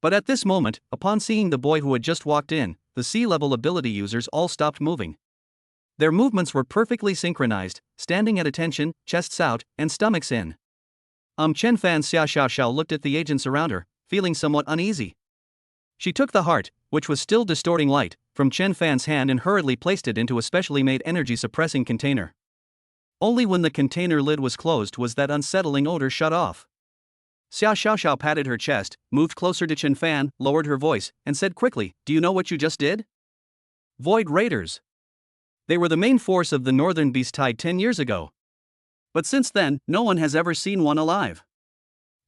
Speaker 1: But at this moment, upon seeing the boy who had just walked in, the sea-level ability users all stopped moving. Their movements were perfectly synchronized, standing at attention, chests out, and stomachs in. Chen Fan Xia Xiaoxiao looked at the agents around her, feeling somewhat uneasy. She took the heart, which was still distorting light, from Chen Fan's hand and hurriedly placed it into a specially made energy-suppressing container. Only when the container lid was closed was that unsettling odor shut off. Xia Xiaoxiao patted her chest, moved closer to Chen Fan, lowered her voice, and said quickly, "Do you know what you just did?" Void Raiders. They were the main force of the Northern Beast Tide 10 years ago. But since then, no one has ever seen one alive.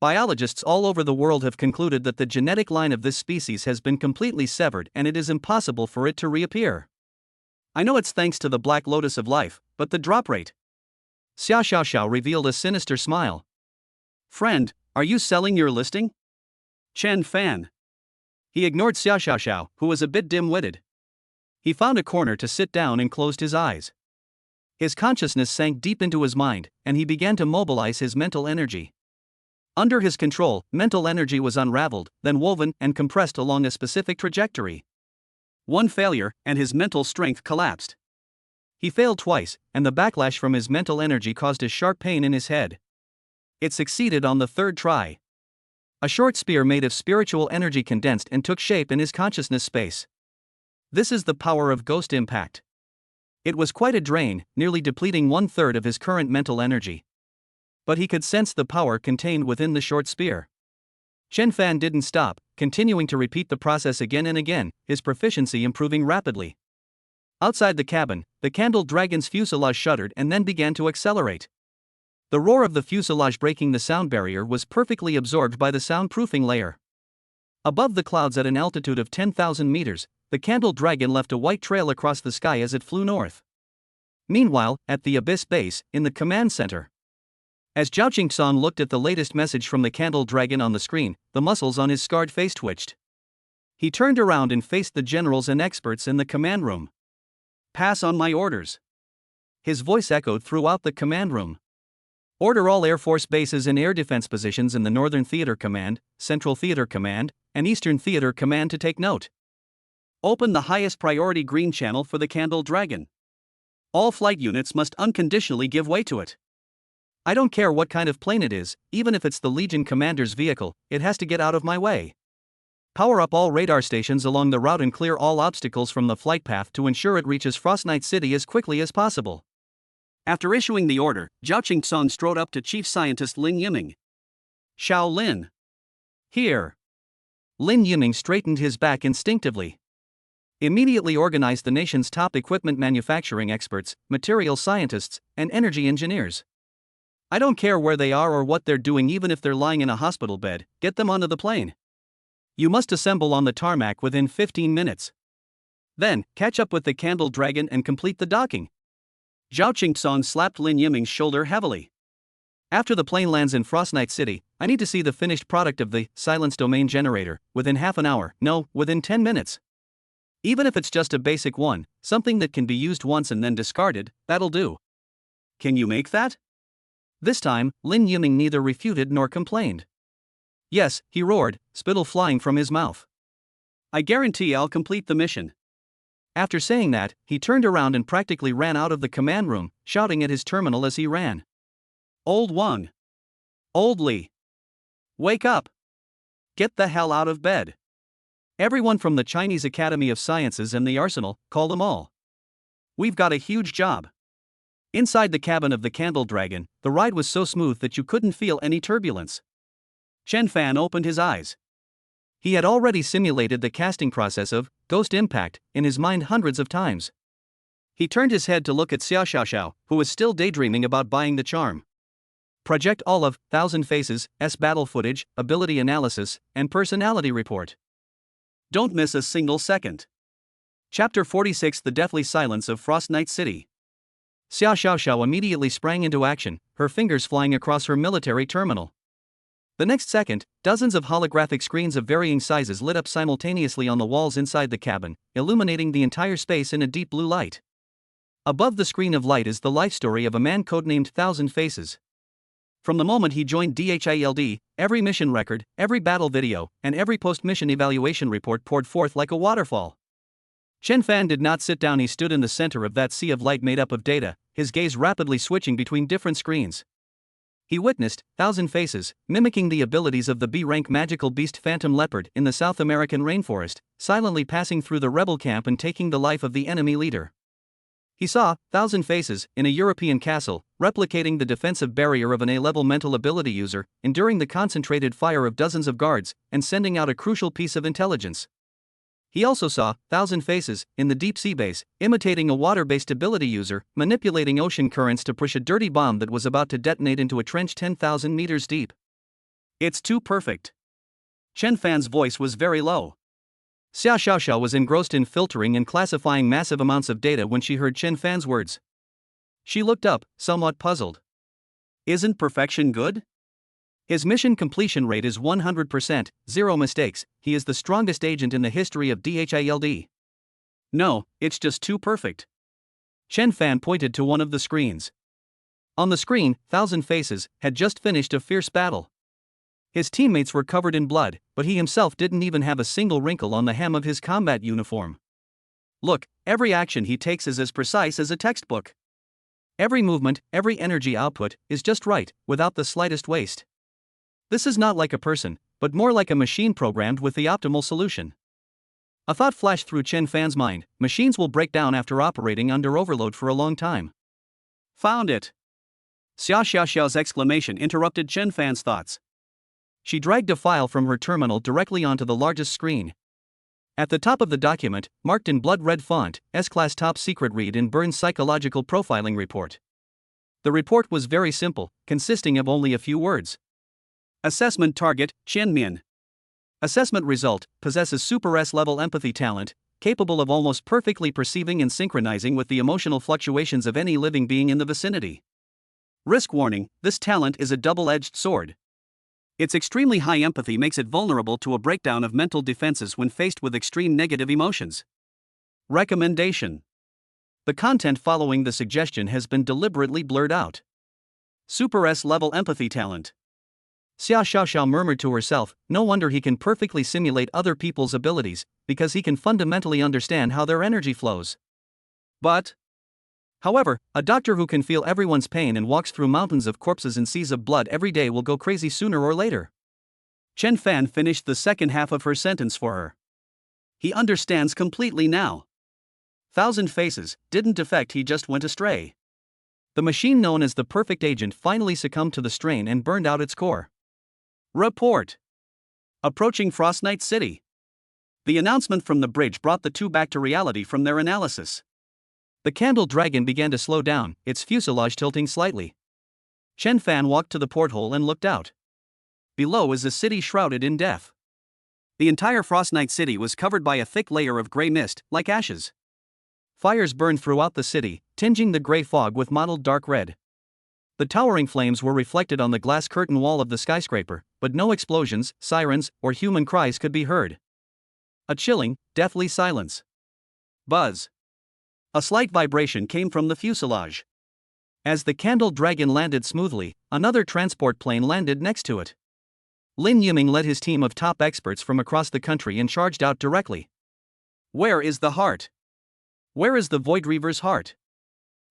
Speaker 1: Biologists all over the world have concluded that the genetic line of this species has been completely severed and it is impossible for it to reappear. I know it's thanks to the Black Lotus of life, but the drop rate. Xia Xiaoxiao revealed a sinister smile. Friend, are you selling your listing? Chen Fan. He ignored Xia Xiaoxiao, who was a bit dim-witted. He found a corner to sit down and closed his eyes. His consciousness sank deep into his mind, and he began to mobilize his mental energy. Under his control, mental energy was unraveled, then woven and compressed along a specific trajectory. One failure, and his mental strength collapsed. He failed twice, and the backlash from his mental energy caused a sharp pain in his head. It succeeded on the third try. A short spear made of spiritual energy condensed and took shape in his consciousness space. This is the power of ghost impact. It was quite a drain, nearly depleting 1/3 of his current mental energy. But he could sense the power contained within the short spear. Chen Fan didn't stop, continuing to repeat the process again and again, his proficiency improving rapidly. Outside the cabin, the Candle Dragon's fuselage shuddered and then began to accelerate. The roar of the fuselage breaking the sound barrier was perfectly absorbed by the soundproofing layer. Above the clouds at an altitude of 10,000 meters, the Candle Dragon left a white trail across the sky as it flew north. Meanwhile, at the Abyss base, in the command center. As Zhao Qingxan looked at the latest message from the Candle Dragon on the screen, the muscles on his scarred face twitched. He turned around and faced the generals and experts in the command room. Pass on my orders. His voice echoed throughout the command room. Order all Air Force bases and air defense positions in the Northern Theater Command, Central Theater Command, and Eastern Theater Command to take note. Open the highest priority green channel for the Candle Dragon. All flight units must unconditionally give way to it. I don't care what kind of plane it is, even if it's the Legion commander's vehicle, it has to get out of my way. Power up all radar stations along the route and clear all obstacles from the flight path to ensure it reaches Frost Knight City as quickly as possible. After issuing the order, Zhao Qingxan strode up to Chief Scientist Lin Yiming. Xiao Lin. Here. Lin Yiming straightened his back instinctively. Immediately organized the nation's top equipment manufacturing experts, material scientists, and energy engineers. I don't care where they are or what they're doing, even if they're lying in a hospital bed, get them onto the plane. You must assemble on the tarmac within 15 minutes. Then, catch up with the Candle Dragon and complete the docking. Zhao Qingxan slapped Lin Yiming's shoulder heavily. After the plane lands in Frost Knight City, I need to see the finished product of the Silence Domain Generator, within half an hour, no, within 10 minutes. Even if it's just a basic one, something that can be used once and then discarded, that'll do. Can you make that? This time, Lin Yiming neither refuted nor complained. Yes, he roared, spittle flying from his mouth. I guarantee I'll complete the mission. After saying that, he turned around and practically ran out of the command room, shouting at his terminal as he ran. Old Wang. Old Li. Wake up. Get the hell out of bed. Everyone from the Chinese Academy of Sciences and the Arsenal, call them all. We've got a huge job. Inside the cabin of the Candle Dragon, the ride was so smooth that you couldn't feel any turbulence. Chen Fan opened his eyes. He had already simulated the casting process of Ghost Impact in his mind hundreds of times. He turned his head to look at Xiao Xiaoxiao, who was still daydreaming about buying the charm. Project all of 1,000 Faces, battle footage, ability analysis, and personality report. Don't miss a single second. Chapter 46: The Deathly Silence of Frost Knight City. Xiao Xiaoxiao immediately sprang into action, her fingers flying across her military terminal. The next second, dozens of holographic screens of varying sizes lit up simultaneously on the walls inside the cabin, illuminating the entire space in a deep blue light. Above the screen of light is the life story of a man codenamed 1,000 Faces. From the moment he joined DHILD, every mission record, every battle video, and every post-mission evaluation report poured forth like a waterfall. Chen Fan did not sit down. He stood in the center of that sea of light made up of data, his gaze rapidly switching between different screens. He witnessed 1,000 Faces, mimicking the abilities of the B-rank magical beast Phantom Leopard in the South American rainforest, silently passing through the rebel camp and taking the life of the enemy leader. He saw 1,000 Faces in a European castle, replicating the defensive barrier of an A-level mental ability user, enduring the concentrated fire of dozens of guards, and sending out a crucial piece of intelligence. He also saw 1,000 Faces in the deep sea base, imitating a water-based ability user, manipulating ocean currents to push a dirty bomb that was about to detonate into a trench 10,000 meters deep. It's too perfect. Chen Fan's voice was very low. Xiao Xiaoxiao was engrossed in filtering and classifying massive amounts of data when she heard Chen Fan's words. She looked up, somewhat puzzled. Isn't perfection good? His mission completion rate is 100%, 0 mistakes, he is the strongest agent in the history of DHILD. No, it's just too perfect. Chen Fan pointed to one of the screens. On the screen, 1,000 Faces had just finished a fierce battle. His teammates were covered in blood, but he himself didn't even have a single wrinkle on the hem of his combat uniform. Look, every action he takes is as precise as a textbook. Every movement, every energy output, is just right, without the slightest waste. This is not like a person, but more like a machine programmed with the optimal solution. A thought flashed through Chen Fan's mind: machines will break down after operating under overload for a long time. Found it! Xiao Xiaoxiao's exclamation interrupted Chen Fan's thoughts. She dragged a file from her terminal directly onto the largest screen. At the top of the document, marked in blood-red font, S-Class Top Secret Read in Byrne's Psychological Profiling Report. The report was very simple, consisting of only a few words. Assessment target, Chen Min. Assessment result: possesses Super S-level empathy talent, capable of almost perfectly perceiving and synchronizing with the emotional fluctuations of any living being in the vicinity. Risk warning: this talent is a double-edged sword. Its extremely high empathy makes it vulnerable to a breakdown of mental defenses when faced with extreme negative emotions. Recommendation: the content following the suggestion has been deliberately blurred out. Super S-level empathy talent. Xia Xiaoxiao murmured to herself, no wonder he can perfectly simulate other people's abilities, because he can fundamentally understand how their energy flows. However, a doctor who can feel everyone's pain and walks through mountains of corpses and seas of blood every day will go crazy sooner or later. Chen Fan finished the second half of her sentence for her. He understands completely now. Thousand Faces didn't defect, he just went astray. The machine known as the Perfect Agent finally succumbed to the strain and burned out its core. Report. Approaching Frostnight City. The announcement from the bridge brought the two back to reality from their analysis. The candle dragon began to slow down, its fuselage tilting slightly. Chen Fan walked to the porthole and looked out. Below is a city shrouded in death. The entire Frostnight City was covered by a thick layer of gray mist, like ashes. Fires burned throughout the city, tinging the gray fog with mottled dark red. The towering flames were reflected on the glass curtain wall of the skyscraper, but no explosions, sirens, or human cries could be heard. A chilling, deathly silence. Buzz. A slight vibration came from the fuselage. As the candle dragon landed smoothly, another transport plane landed next to it. Lin Yiming led his team of top experts from across the country and charged out directly. Where is the heart? Where is the Void Reaver's heart?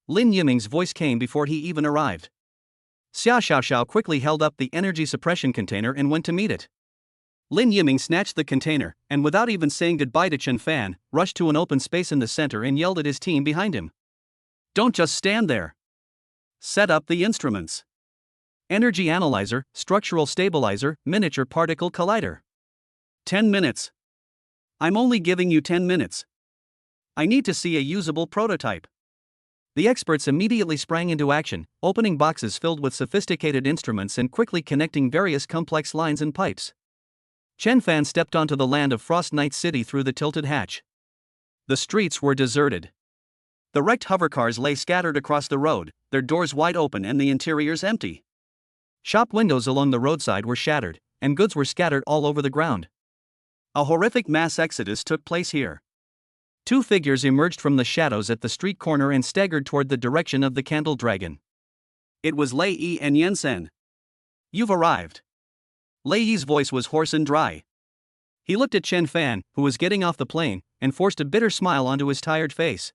Speaker 1: Lin Yiming's voice came before he even arrived. Xia Xiaoxiao quickly held up the energy suppression container and went to meet it. Lin Yiming snatched the container, and without even saying goodbye to Chen Fan, rushed to an open space in the center and yelled at his team behind him. Don't just stand there. Set up the instruments. Energy analyzer, structural stabilizer, miniature particle collider. 10 minutes. I'm only giving you 10 minutes. I need to see a usable prototype. The experts immediately sprang into action, opening boxes filled with sophisticated instruments and quickly connecting various complex lines and pipes. Chen Fan stepped onto the land of Frostnight City through the tilted hatch. The streets were deserted. The wrecked hovercars lay scattered across the road, their doors wide open and the interiors empty. Shop windows along the roadside were shattered, and goods were scattered all over the ground. A horrific mass exodus took place here. Two figures emerged from the shadows at the street corner and staggered toward the direction of the candle dragon. It was Lei Yi and Yansen. You've arrived. Lei Yi's voice was hoarse and dry. He looked at Chen Fan, who was getting off the plane, and forced a bitter smile onto his tired face.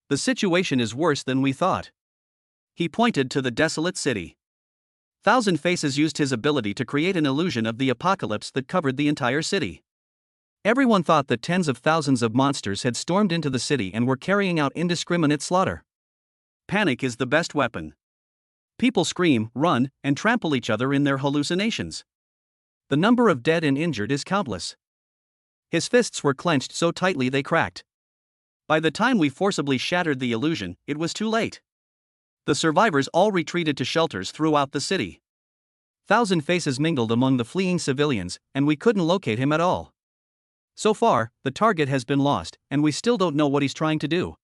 Speaker 1: The situation is worse than we thought. He pointed to the desolate city. Thousand Faces used his ability to create an illusion of the apocalypse that covered the entire city. Everyone thought that tens of thousands of monsters had stormed into the city and were carrying out indiscriminate slaughter. Panic is the best weapon. People scream, run, and trample each other in their hallucinations. The number of dead and injured is countless. His fists were clenched so tightly they cracked. By the time we forcibly shattered the illusion, it was too late. The survivors all retreated to shelters throughout the city. Thousand Faces mingled among the fleeing civilians, and we couldn't locate him at all. So far, the target has been lost, and we still don't know what he's trying to do.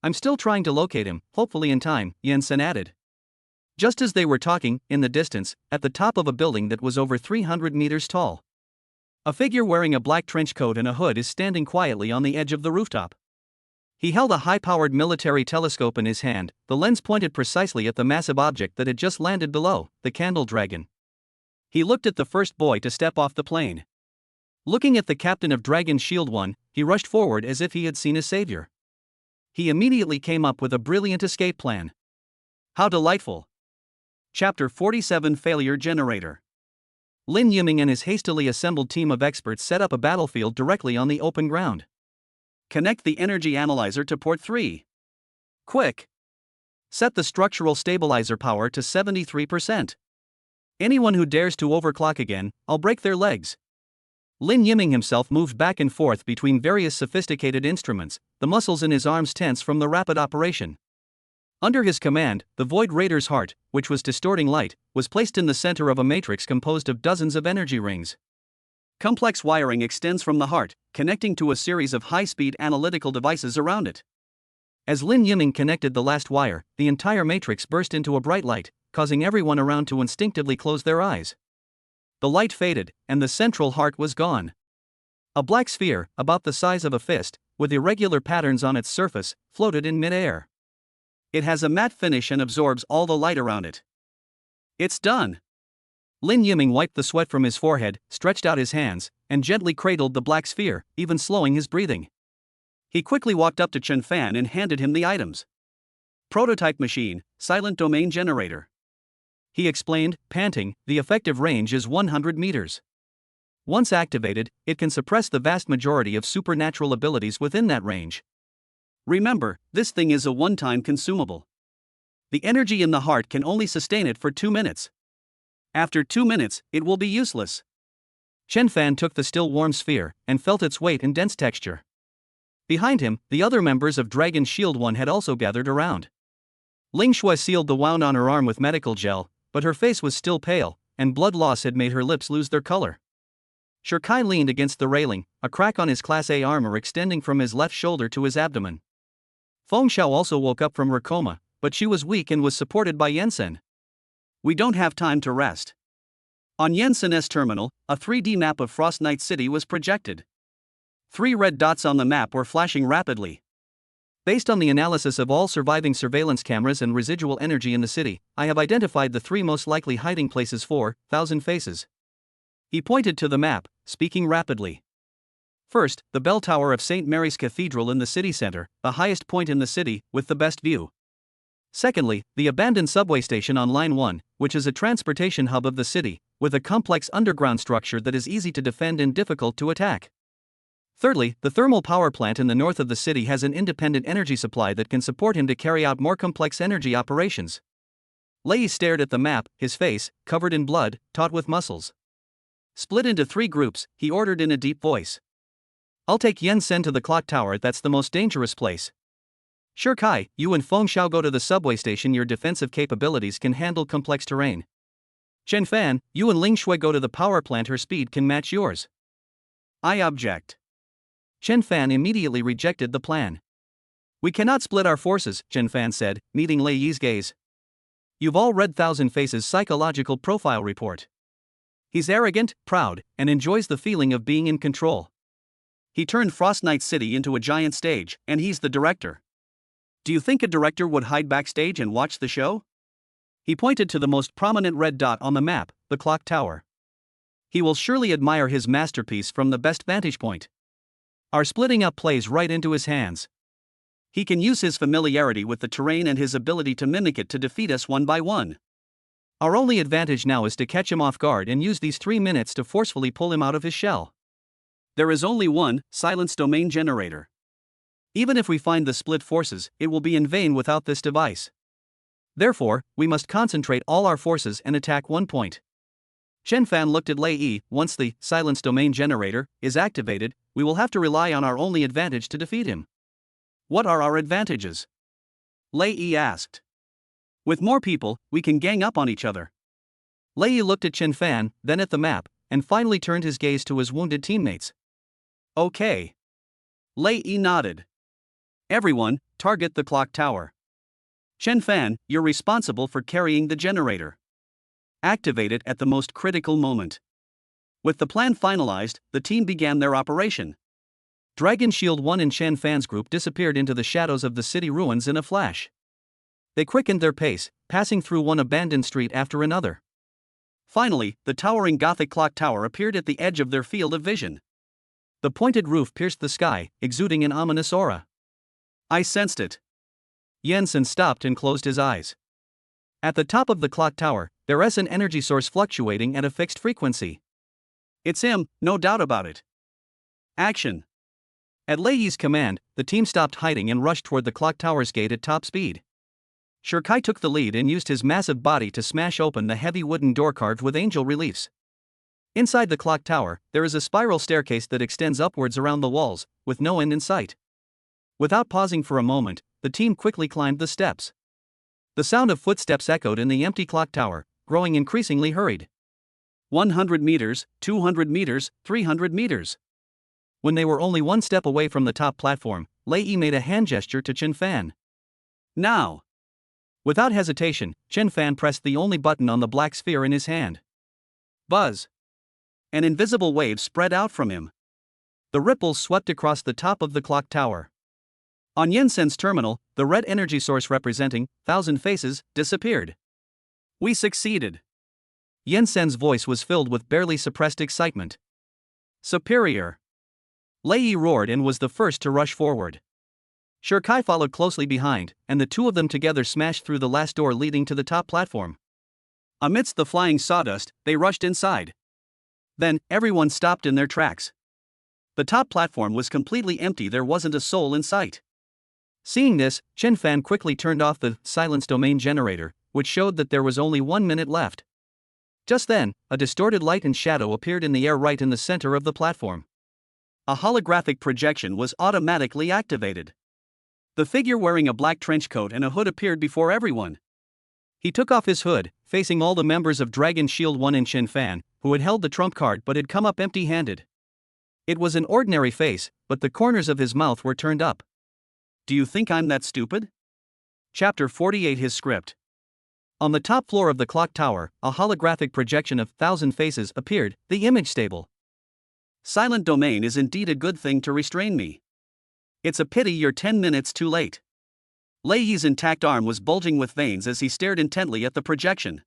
Speaker 1: I'm still trying to locate him, hopefully in time, Yansen added. Just as they were talking, in the distance, at the top of a building that was over 300 meters tall, a figure wearing a black trench coat and a hood is standing quietly on the edge of the rooftop. He held a high-powered military telescope in his hand, the lens pointed precisely at the massive object that had just landed below, the candle dragon. He looked at the first boy to step off the plane. Looking at the captain of Dragon Shield 1, he rushed forward as if he had seen his savior. He immediately came up with a brilliant escape plan. How delightful! Chapter 47 Failure Generator. Lin Yiming and his hastily assembled team of experts set up a battlefield directly on the open ground. Connect the energy analyzer to port 3. Quick! Set the structural stabilizer power to 73%. Anyone who dares to overclock again, I'll break their legs. Lin Yiming himself moved back and forth between various sophisticated instruments, the muscles in his arms tense from the rapid operation. Under his command, the Void Raider's heart, which was distorting light, was placed in the center of a matrix composed of dozens of energy rings. Complex wiring extends from the heart, connecting to a series of high-speed analytical devices around it. As Lin Yiming connected the last wire, the entire matrix burst into a bright light, causing everyone around to instinctively close their eyes. The light faded, and the central heart was gone. A black sphere, about the size of a fist, with irregular patterns on its surface, floated in mid-air. It has a matte finish and absorbs all the light around it. It's done. Lin Yiming wiped the sweat from his forehead, stretched out his hands, and gently cradled the black sphere, even slowing his breathing. He quickly walked up to Chen Fan and handed him the items. Prototype machine, silent domain generator. He explained, panting, the effective range is 100 meters. Once activated, it can suppress the vast majority of supernatural abilities within that range. Remember, this thing is a one-time consumable. The energy in the heart can only sustain it for 2 minutes. After 2 minutes, it will be useless. Chen Fan took the still warm sphere and felt its weight and dense texture. Behind him, the other members of Dragon's Shield 1 had also gathered around. Ling Shui sealed the wound on her arm with medical gel, but her face was still pale, and blood loss had made her lips lose their color. Shirkai leaned against the railing, a crack on his Class A armor extending from his left shoulder to his abdomen. Feng Xiao also woke up from her coma, but she was weak and was supported by Yensen. We don't have time to rest. On Yensen's terminal, a 3D map of Frost Knight City was projected. 3 red dots on the map were flashing rapidly. Based on the analysis of all surviving surveillance cameras and residual energy in the city, I have identified the 3 most likely hiding places for 1,000 faces. He pointed to the map, speaking rapidly. First, the bell tower of St. Mary's Cathedral in the city center, the highest point in the city, with the best view. Secondly, the abandoned subway station on Line 1, which is a transportation hub of the city, with a complex underground structure that is easy to defend and difficult to attack. Thirdly, the thermal power plant in the north of the city has an independent energy supply that can support him to carry out more complex energy operations. Lei stared at the map, his face, covered in blood, taut with muscles. Split into 3 groups, he ordered in a deep voice. I'll take Yensen to the clock tower, that's the most dangerous place. Shirkai, you and Feng Xiao go to the subway station, your defensive capabilities can handle complex terrain. Chen Fan, you and Ling Shui go to the power plant, her speed can match yours. I object. Chen Fan immediately rejected the plan. We cannot split our forces, Chen Fan said, meeting Lei Yi's gaze. You've all read Thousand Faces' psychological profile report. He's arrogant, proud, and enjoys the feeling of being in control. He turned Frost Knight City into a giant stage, and he's the director. Do you think a director would hide backstage and watch the show? He pointed to the most prominent red dot on the map, the clock tower. He will surely admire his masterpiece from the best vantage point. Our splitting up plays right into his hands. He can use his familiarity with the terrain and his ability to mimic it to defeat us one by one. Our only advantage now is to catch him off guard and use these 3 minutes to forcefully pull him out of his shell. There is only one silence domain generator. Even if we find the split forces, it will be in vain without this device. Therefore, we must concentrate all our forces and attack one point. Chen Fan looked at Lei Yi. Once the silence domain generator is activated, we will have to rely on our only advantage to defeat him. What are our advantages? Lei Yi asked. With more people, we can gang up on each other. Lei Yi looked at Chen Fan, then at the map, and finally turned his gaze to his wounded teammates. Okay. Lei Yi nodded. Everyone, target the clock tower. Chen Fan, you're responsible for carrying the generator. Activate it at the most critical moment. With the plan finalized, the team began their operation. Dragon Shield 1 and Chen Fan's group disappeared into the shadows of the city ruins in a flash. They quickened their pace, passing through one abandoned street after another. Finally, the towering Gothic clock tower appeared at the edge of their field of vision. The pointed roof pierced the sky, exuding an ominous aura. I sensed it. Yensen stopped and closed his eyes. At the top of the clock tower, there is an energy source fluctuating at a fixed frequency. It's him, no doubt about it. Action. At Lei Yi's command, the team stopped hiding and rushed toward the clock tower's gate at top speed. Shirkai took the lead and used his massive body to smash open the heavy wooden door carved with angel reliefs. Inside the clock tower, there is a spiral staircase that extends upwards around the walls, with no end in sight. Without pausing for a moment, the team quickly climbed the steps. The sound of footsteps echoed in the empty clock tower, growing increasingly hurried. 100 meters, 200 meters, 300 meters. When they were only one step away from the top platform, Lei Yi made a hand gesture to Chen Fan. Now! Without hesitation, Chen Fan pressed the only button on the black sphere in his hand. Buzz! An invisible wave spread out from him. The ripples swept across the top of the clock tower. On Yensen's terminal, the red energy source representing 1,000 faces disappeared. We succeeded. Yensen's voice was filled with barely suppressed excitement. Superior! Lei Yi roared and was the first to rush forward. Shirkai followed closely behind, and the two of them together smashed through the last door leading to the top platform. Amidst the flying sawdust, they rushed inside. Then, everyone stopped in their tracks. The top platform was completely empty, there wasn't a soul in sight. Seeing this, Chen Fan quickly turned off the silence domain generator, which showed that there was only 1 minute left. Just then, a distorted light and shadow appeared in the air right in the center of the platform. A holographic projection was automatically activated. The figure wearing a black trench coat and a hood appeared before everyone. He took off his hood, facing all the members of Dragon Shield 1 and Chen Fan, who had held the trump card but had come up empty-handed. It was an ordinary face, but the corners of his mouth were turned up. Do you think I'm that stupid? Chapter 48. His script. On the top floor of the clock tower, a holographic projection of 1,000 faces appeared, the image stable. Silent domain is indeed a good thing to restrain me. It's a pity you're 10 minutes too late. Lei Yi's intact arm was bulging with veins as he stared intently at the projection.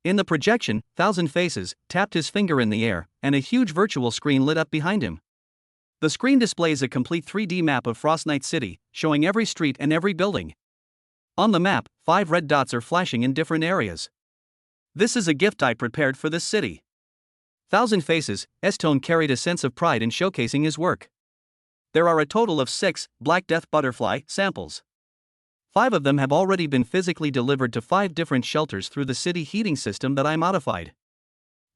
Speaker 1: In the projection, 1,000 faces tapped his finger in the air, and a huge virtual screen lit up behind him. The screen displays a complete 3D map of Frost Knight City, showing every street and every building. On the map, 5 red dots are flashing in different areas. This is a gift I prepared for this city. 1,000 faces, S-Tone carried a sense of pride in showcasing his work. There are a total of 6 Black Death Butterfly samples. 5 of them have already been physically delivered to 5 different shelters through the city heating system that I modified.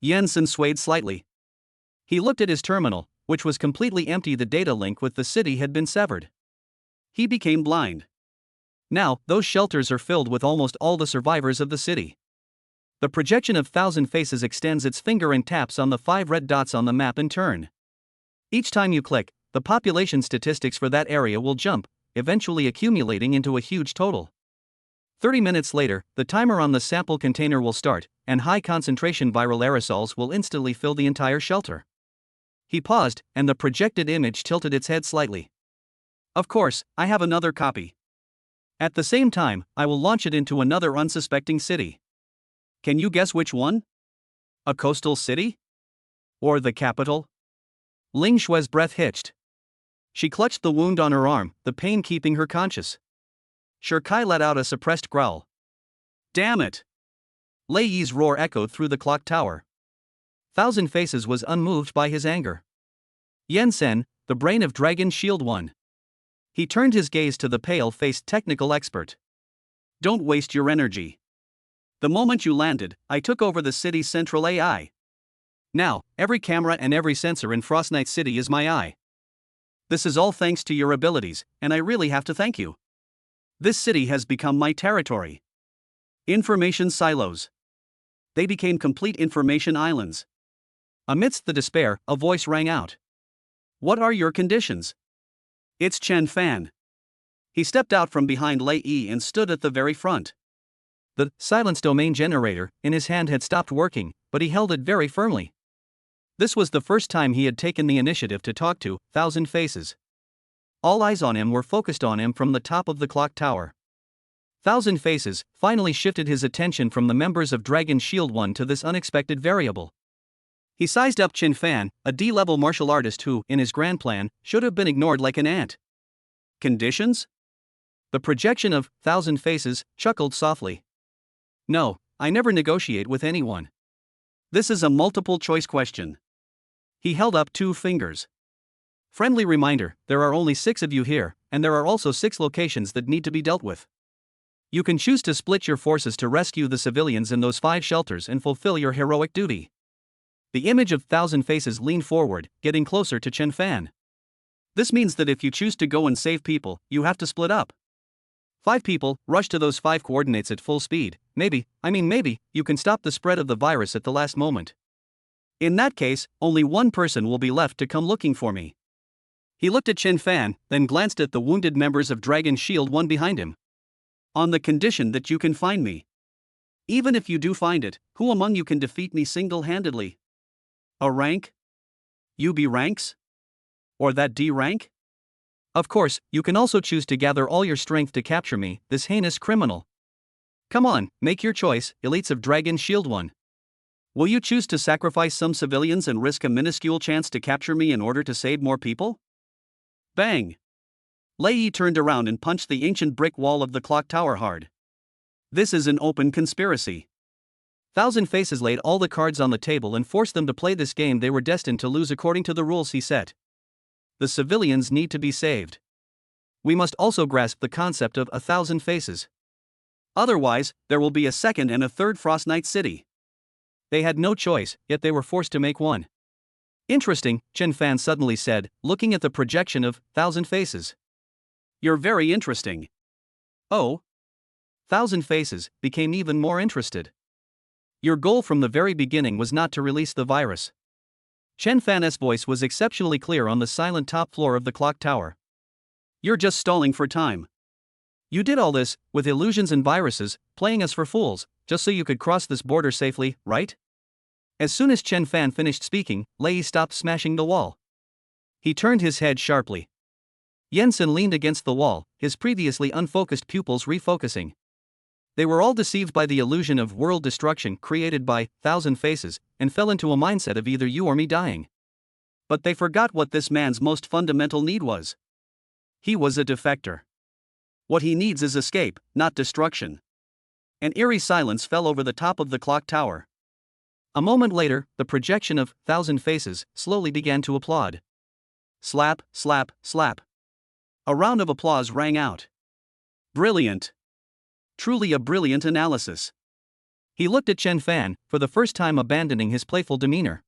Speaker 1: Yensen swayed slightly. He looked at his terminal, which was completely empty. The data link with the city had been severed. He became blind. Now, those shelters are filled with almost all the survivors of the city. The projection of 1,000 faces extends its finger and taps on the 5 red dots on the map in turn. Each time you click, the population statistics for that area will jump, eventually accumulating into a huge total. 30 minutes later, the timer on the sample container will start, and high-concentration viral aerosols will instantly fill the entire shelter. He paused, and the projected image tilted its head slightly. Of course, I have another copy. At the same time, I will launch it into another unsuspecting city. Can you guess which one? A coastal city? Or the capital? Ling Shue's breath hitched. She clutched the wound on her arm, the pain keeping her conscious. Shirkai let out a suppressed growl. Damn it! Lei Yi's roar echoed through the clock tower. 1,000 Faces was unmoved by his anger. Yensen, the brain of Dragon Shield 1. He turned his gaze to the pale-faced technical expert. Don't waste your energy. The moment you landed, I took over the city's central AI. Now, every camera and every sensor in Frost Knight City is my eye. This is all thanks to your abilities, and I really have to thank you. This city has become my territory. Information silos. They became complete information islands. Amidst the despair, a voice rang out. What are your conditions? It's Chen Fan. He stepped out from behind Lei Yi and stood at the very front. The silence domain generator in his hand had stopped working, but he held it very firmly. This was the first time he had taken the initiative to talk to 1,000 Faces. All eyes on him were focused on him from the top of the clock tower. 1,000 Faces finally shifted his attention from the members of Dragon Shield 1 to this unexpected variable. He sized up Chen Fan, a D-level martial artist who, in his grand plan, should have been ignored like an ant. Conditions? The projection of 1,000 Faces chuckled softly. No, I never negotiate with anyone. This is a multiple-choice question. He held up 2 fingers. Friendly reminder, there are only 6 of you here, and there are also 6 locations that need to be dealt with. You can choose to split your forces to rescue the civilians in those 5 shelters and fulfill your heroic duty. The image of 1,000 Faces leaned forward, getting closer to Chen Fan. This means that if you choose to go and save people, you have to split up. 5 people, rush to those 5 coordinates at full speed. Maybe, you can stop the spread of the virus at the last moment. In that case, only one person will be left to come looking for me. He looked at Chen Fan, then glanced at the wounded members of Dragon Shield 1 behind him. On the condition that you can find me. Even if you do find it, who among you can defeat me single-handedly? A rank? UB ranks? Or that D rank? Of course, you can also choose to gather all your strength to capture me, this heinous criminal. Come on, make your choice, elites of Dragon Shield 1. Will you choose to sacrifice some civilians and risk a minuscule chance to capture me in order to save more people? Bang! Lei Yi turned around and punched the ancient brick wall of the clock tower hard. This is an open conspiracy. Thousand Faces laid all the cards on the table and forced them to play this game they were destined to lose according to the rules he set. The civilians need to be saved. We must also grasp the concept of 1,000 faces. Otherwise, there will be a second and a third Frost Night City. They had no choice, yet they were forced to make one. Interesting, Chen Fan suddenly said, looking at the projection of 1,000 faces. You're very interesting. Oh? 1,000 Faces became even more interested. Your goal from the very beginning was not to release the virus. Chen Fan's voice was exceptionally clear on the silent top floor of the clock tower. You're just stalling for time. You did all this, with illusions and viruses, playing us for fools, just so you could cross this border safely, right? As soon as Chen Fan finished speaking, Lei Yi stopped smashing the wall. He turned his head sharply. Yensen leaned against the wall, his previously unfocused pupils refocusing. They were all deceived by the illusion of world destruction created by 1,000 Faces, and fell into a mindset of either you or me dying. But they forgot what this man's most fundamental need was. He was a defector. What he needs is escape, not destruction. An eerie silence fell over the top of the clock tower. A moment later, the projection of 1,000 Faces slowly began to applaud. Slap, slap, slap. A round of applause rang out. Brilliant. Truly a brilliant analysis. He looked at Chen Fan, for the first time abandoning his playful demeanor.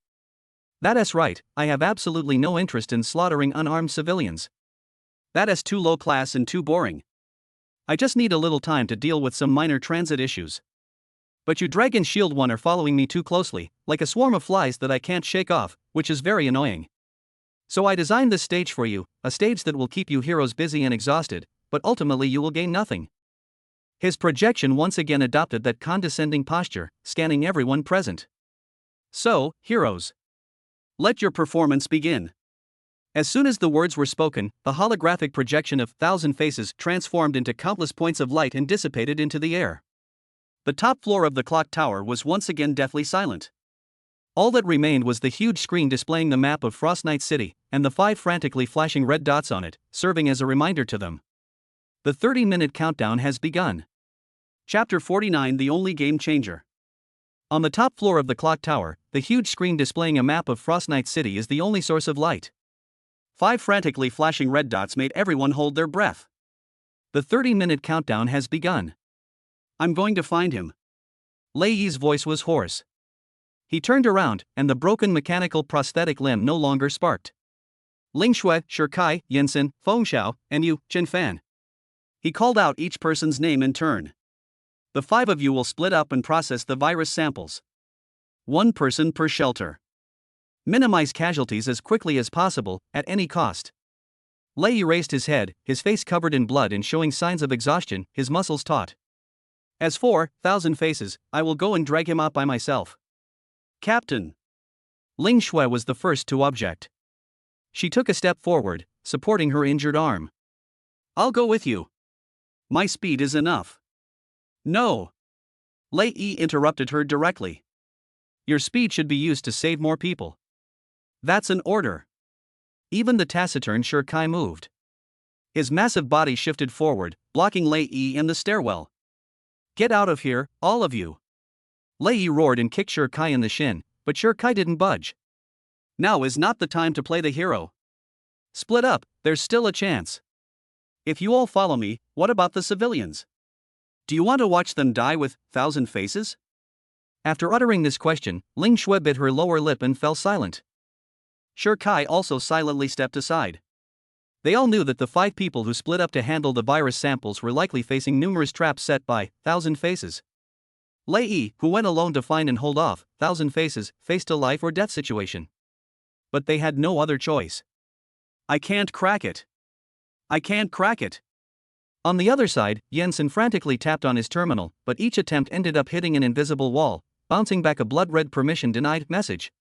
Speaker 1: That's right, I have absolutely no interest in slaughtering unarmed civilians. That's too low class and too boring. I just need a little time to deal with some minor transit issues. But you Dragon Shield 1 are following me too closely, like a swarm of flies that I can't shake off, which is very annoying. So I designed this stage for you, a stage that will keep you heroes busy and exhausted, but ultimately you will gain nothing. His projection once again adopted that condescending posture, scanning everyone present. So, heroes, let your performance begin. As soon as the words were spoken, the holographic projection of 1,000 Faces transformed into countless points of light and dissipated into the air. The top floor of the clock tower was once again deathly silent. All that remained was the huge screen displaying the map of Frost Night City, and the 5 frantically flashing red dots on it, serving as a reminder to them. The 30-minute countdown has begun. Chapter 49: The Only Game Changer. On the top floor of the clock tower, the huge screen displaying a map of Frost Night City is the only source of light. 5 frantically flashing red dots made everyone hold their breath. The 30-minute countdown has begun. I'm going to find him. Lei Yi's voice was hoarse. He turned around, and the broken mechanical prosthetic limb no longer sparked. Ling Shui, Shikai, Yensen, Fengxiao, and you, Chen Fan. He called out each person's name in turn. The 5 of you will split up and process the virus samples. 1 person per shelter. Minimize casualties as quickly as possible, at any cost. Lei Yi raised his head, his face covered in blood and showing signs of exhaustion, his muscles taut. As for 1,000 Faces, I will go and drag him out by myself. Captain. Ling Shui was the first to object. She took a step forward, supporting her injured arm. I'll go with you. My speed is enough. No. Lei Yi interrupted her directly. Your speed should be used to save more people. That's an order. Even the taciturn Shikai moved. His massive body shifted forward, blocking Lei Yi in the stairwell. Get out of here, all of you. Lei Yi roared and kicked Shikai in the shin, but Shikai didn't budge. Now is not the time to play the hero. Split up, there's still a chance. If you all follow me, what about the civilians? Do you want to watch them die with 1,000 Faces? After uttering this question, Ling Shui bit her lower lip and fell silent. Shikai also silently stepped aside. They all knew that the 5 people who split up to handle the virus samples were likely facing numerous traps set by 1,000 Faces. Lei Yi, who went alone to find and hold off Thousand Faces, faced a life or death situation. But they had no other choice. I can't crack it. I can't crack it. On the other side, Jensen frantically tapped on his terminal, but each attempt ended up hitting an invisible wall, bouncing back a blood-red permission denied message.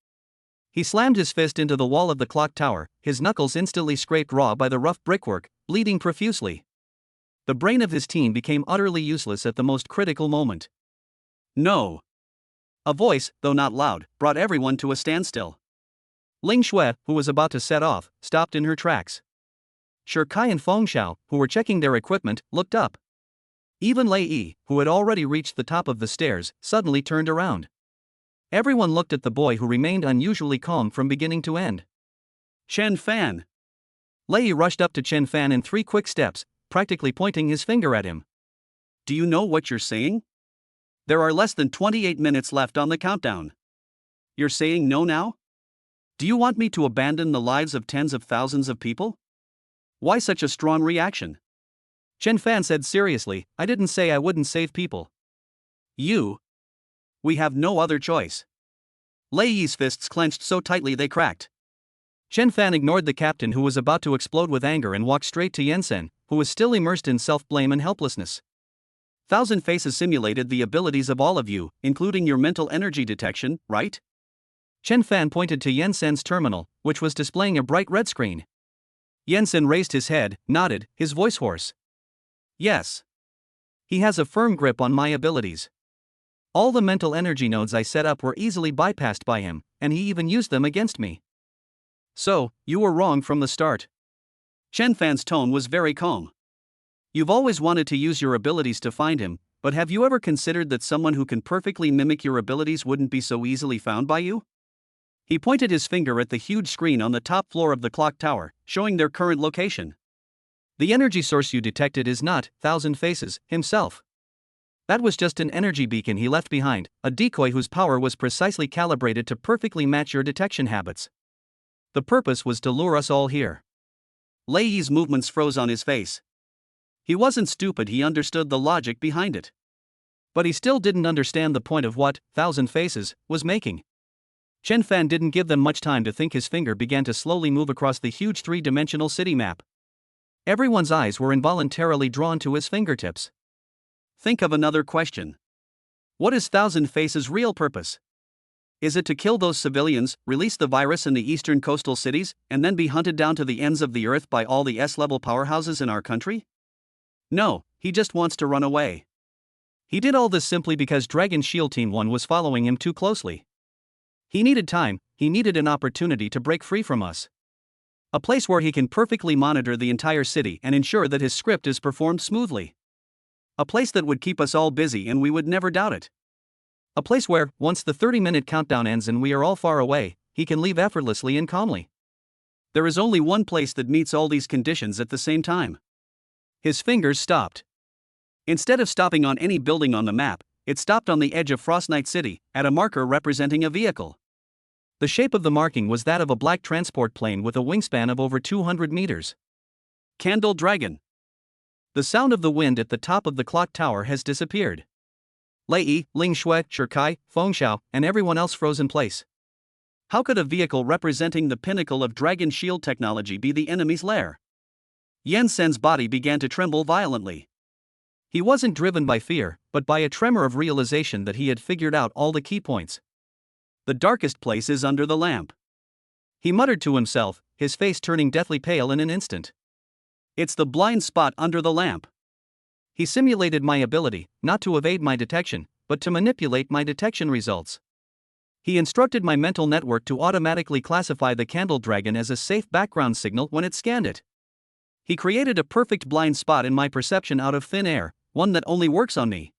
Speaker 1: He slammed his fist into the wall of the clock tower, his knuckles instantly scraped raw by the rough brickwork, bleeding profusely. The brain of his team became utterly useless at the most critical moment. No. A voice, though not loud, brought everyone to a standstill. Ling Shui, who was about to set off, stopped in her tracks. Shi Kai and Feng Xiao, who were checking their equipment, looked up. Even Lei Yi, who had already reached the top of the stairs, suddenly turned around. Everyone looked at the boy who remained unusually calm from beginning to end. Chen Fan. Lei Yi rushed up to Chen Fan in 3 quick steps, practically pointing his finger at him. Do you know what you're saying? There are less than 28 minutes left on the countdown. You're saying no now? Do you want me to abandon the lives of tens of thousands of people? Why such a strong reaction? Chen Fan said seriously, I didn't say I wouldn't save people. We have no other choice. Lei Yi's fists clenched so tightly they cracked. Chen Fan ignored the captain who was about to explode with anger and walked straight to Jensen, who was still immersed in self-blame and helplessness. Thousand Faces simulated the abilities of all of you, including your mental energy detection, right? Chen Fan pointed to Jensen's terminal, which was displaying a bright red screen. Jensen raised his head, nodded, his voice hoarse. Yes. He has a firm grip on my abilities. All the mental energy nodes I set up were easily bypassed by him, and he even used them against me. So, you were wrong from the start. Chen Fan's tone was very calm. You've always wanted to use your abilities to find him, but have you ever considered that someone who can perfectly mimic your abilities wouldn't be so easily found by you? He pointed his finger at the huge screen on the top floor of the clock tower, showing their current location. The energy source you detected is not Thousand Faces himself. That was just an energy beacon he left behind, a decoy whose power was precisely calibrated to perfectly match your detection habits. The purpose was to lure us all here. Lei Yi's movements froze on his face. He wasn't stupid, he understood the logic behind it. But he still didn't understand the point of what Thousand Faces was making. Chen Fan didn't give them much time to think. His finger began to slowly move across the huge 3-dimensional city map. Everyone's eyes were involuntarily drawn to his fingertips. Think of another question. What is Thousand Faces' real purpose? Is it to kill those civilians, release the virus in the eastern coastal cities, and then be hunted down to the ends of the earth by all the S-level powerhouses in our country? No, he just wants to run away. He did all this simply because Dragon Shield Team 1 was following him too closely. He needed time, he needed an opportunity to break free from us. A place where he can perfectly monitor the entire city and ensure that his script is performed smoothly. A place that would keep us all busy and we would never doubt it. A place where, once the 30-minute countdown ends and we are all far away, he can leave effortlessly and calmly. There is only one place that meets all these conditions at the same time. His fingers stopped. Instead of stopping on any building on the map, it stopped on the edge of Frost Knight City, at a marker representing a vehicle. The shape of the marking was that of a black transport plane with a wingspan of over 200 meters. Candle Dragon. The sound of the wind at the top of the clock tower has disappeared. Lei Yi, Ling Shui, Shi Kai, Feng Xiao, and everyone else froze in place. How could a vehicle representing the pinnacle of Dragon Shield technology be the enemy's lair? Jensen's body began to tremble violently. He wasn't driven by fear, but by a tremor of realization that he had figured out all the key points. The darkest place is under the lamp. He muttered to himself, his face turning deathly pale in an instant. It's the blind spot under the lamp. He simulated my ability, not to evade my detection, but to manipulate my detection results. He instructed my mental network to automatically classify the candle dragon as a safe background signal when it scanned it. He created a perfect blind spot in my perception out of thin air, one that only works on me.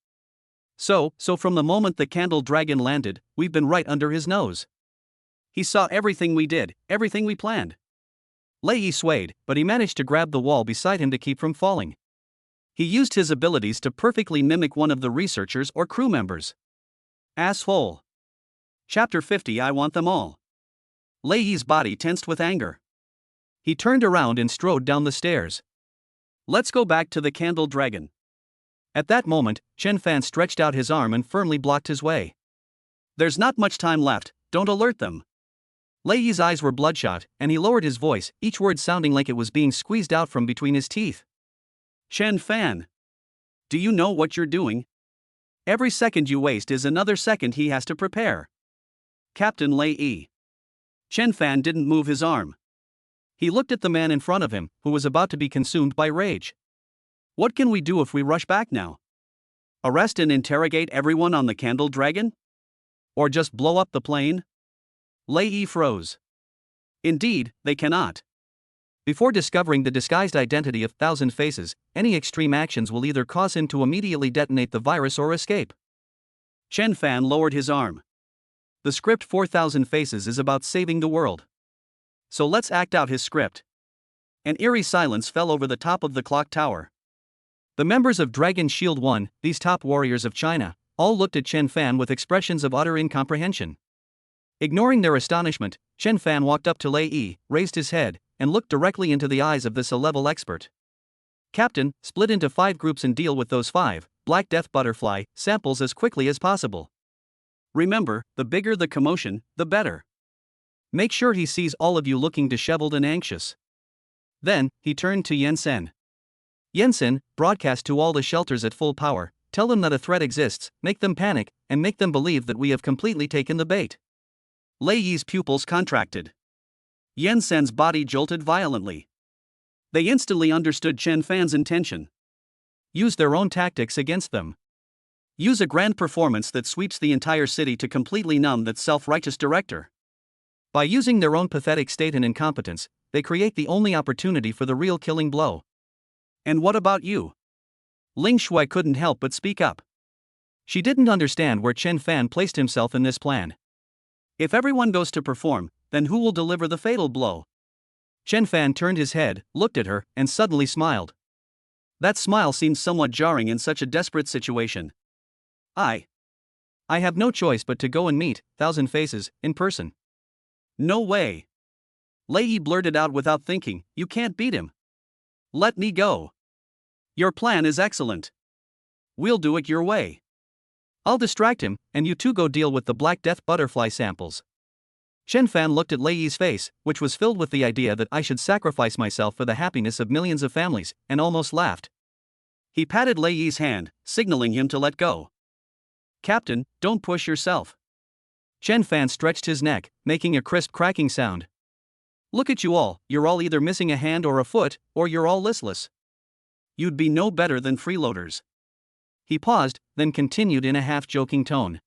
Speaker 1: So from the moment the candle dragon landed, we've been right under his nose. He saw everything we did, everything we planned. Lei Yi swayed, but he managed to grab the wall beside him to keep from falling. He used his abilities to perfectly mimic one of the researchers or crew members. Asshole. Chapter 50. I want them all. Lei Yi's body tensed with anger. He turned around and strode down the stairs. Let's go back to the candle dragon. At that moment, Chen Fan stretched out his arm and firmly blocked his way. There's not much time left, don't alert them. Lei Yi's eyes were bloodshot, and he lowered his voice, each word sounding like it was being squeezed out from between his teeth. Chen Fan. Do you know what you're doing? Every second you waste is another second he has to prepare. Captain Lei Yi. Chen Fan didn't move his arm. He looked at the man in front of him, who was about to be consumed by rage. What can we do if we rush back now? Arrest and interrogate everyone on the Candle Dragon? Or just blow up the plane? Lei Yi froze. Indeed, they cannot. Before discovering the disguised identity of Thousand Faces, any extreme actions will either cause him to immediately detonate the virus or escape. Chen Fan lowered his arm. The script 4000 Faces is about saving the world. So let's act out his script. An eerie silence fell over the top of the clock tower. The members of Dragon Shield 1, these top warriors of China, all looked at Chen Fan with expressions of utter incomprehension. Ignoring their astonishment, Chen Fan walked up to Lei Yi, raised his head, and looked directly into the eyes of this A-level expert. Captain, split into 5 groups and deal with those 5 Black Death Butterfly samples as quickly as possible. Remember, the bigger the commotion, the better. Make sure he sees all of you looking disheveled and anxious. Then, he turned to Yansen. Yansen, broadcast to all the shelters at full power, tell them that a threat exists, make them panic, and make them believe that we have completely taken the bait. Lei Yi's pupils contracted. Yansen's body jolted violently. They instantly understood Chen Fan's intention. Use their own tactics against them. Use a grand performance that sweeps the entire city to completely numb that self-righteous director. By using their own pathetic state and incompetence, they create the only opportunity for the real killing blow. And what about you? Ling Shui couldn't help but speak up. She didn't understand where Chen Fan placed himself in this plan. If everyone goes to perform, then who will deliver the fatal blow? Chen Fan turned his head, looked at her, and suddenly smiled. That smile seemed somewhat jarring in such a desperate situation. I have no choice but to go and meet Thousand Faces in person. No way. Lei Yi blurted out without thinking, you can't beat him. Let me go. Your plan is excellent. We'll do it your way. I'll distract him, and you two go deal with the Black Death Butterfly samples. Chen Fan looked at Lei Yi's face, which was filled with the idea that I should sacrifice myself for the happiness of millions of families, and almost laughed. He patted Lei Yi's hand, signaling him to let go. Captain, don't push yourself. Chen Fan stretched his neck, making a crisp cracking sound. Look at you all, you're all either missing a hand or a foot, or you're all listless. You'd be no better than freeloaders. He paused, then continued in a half-joking tone.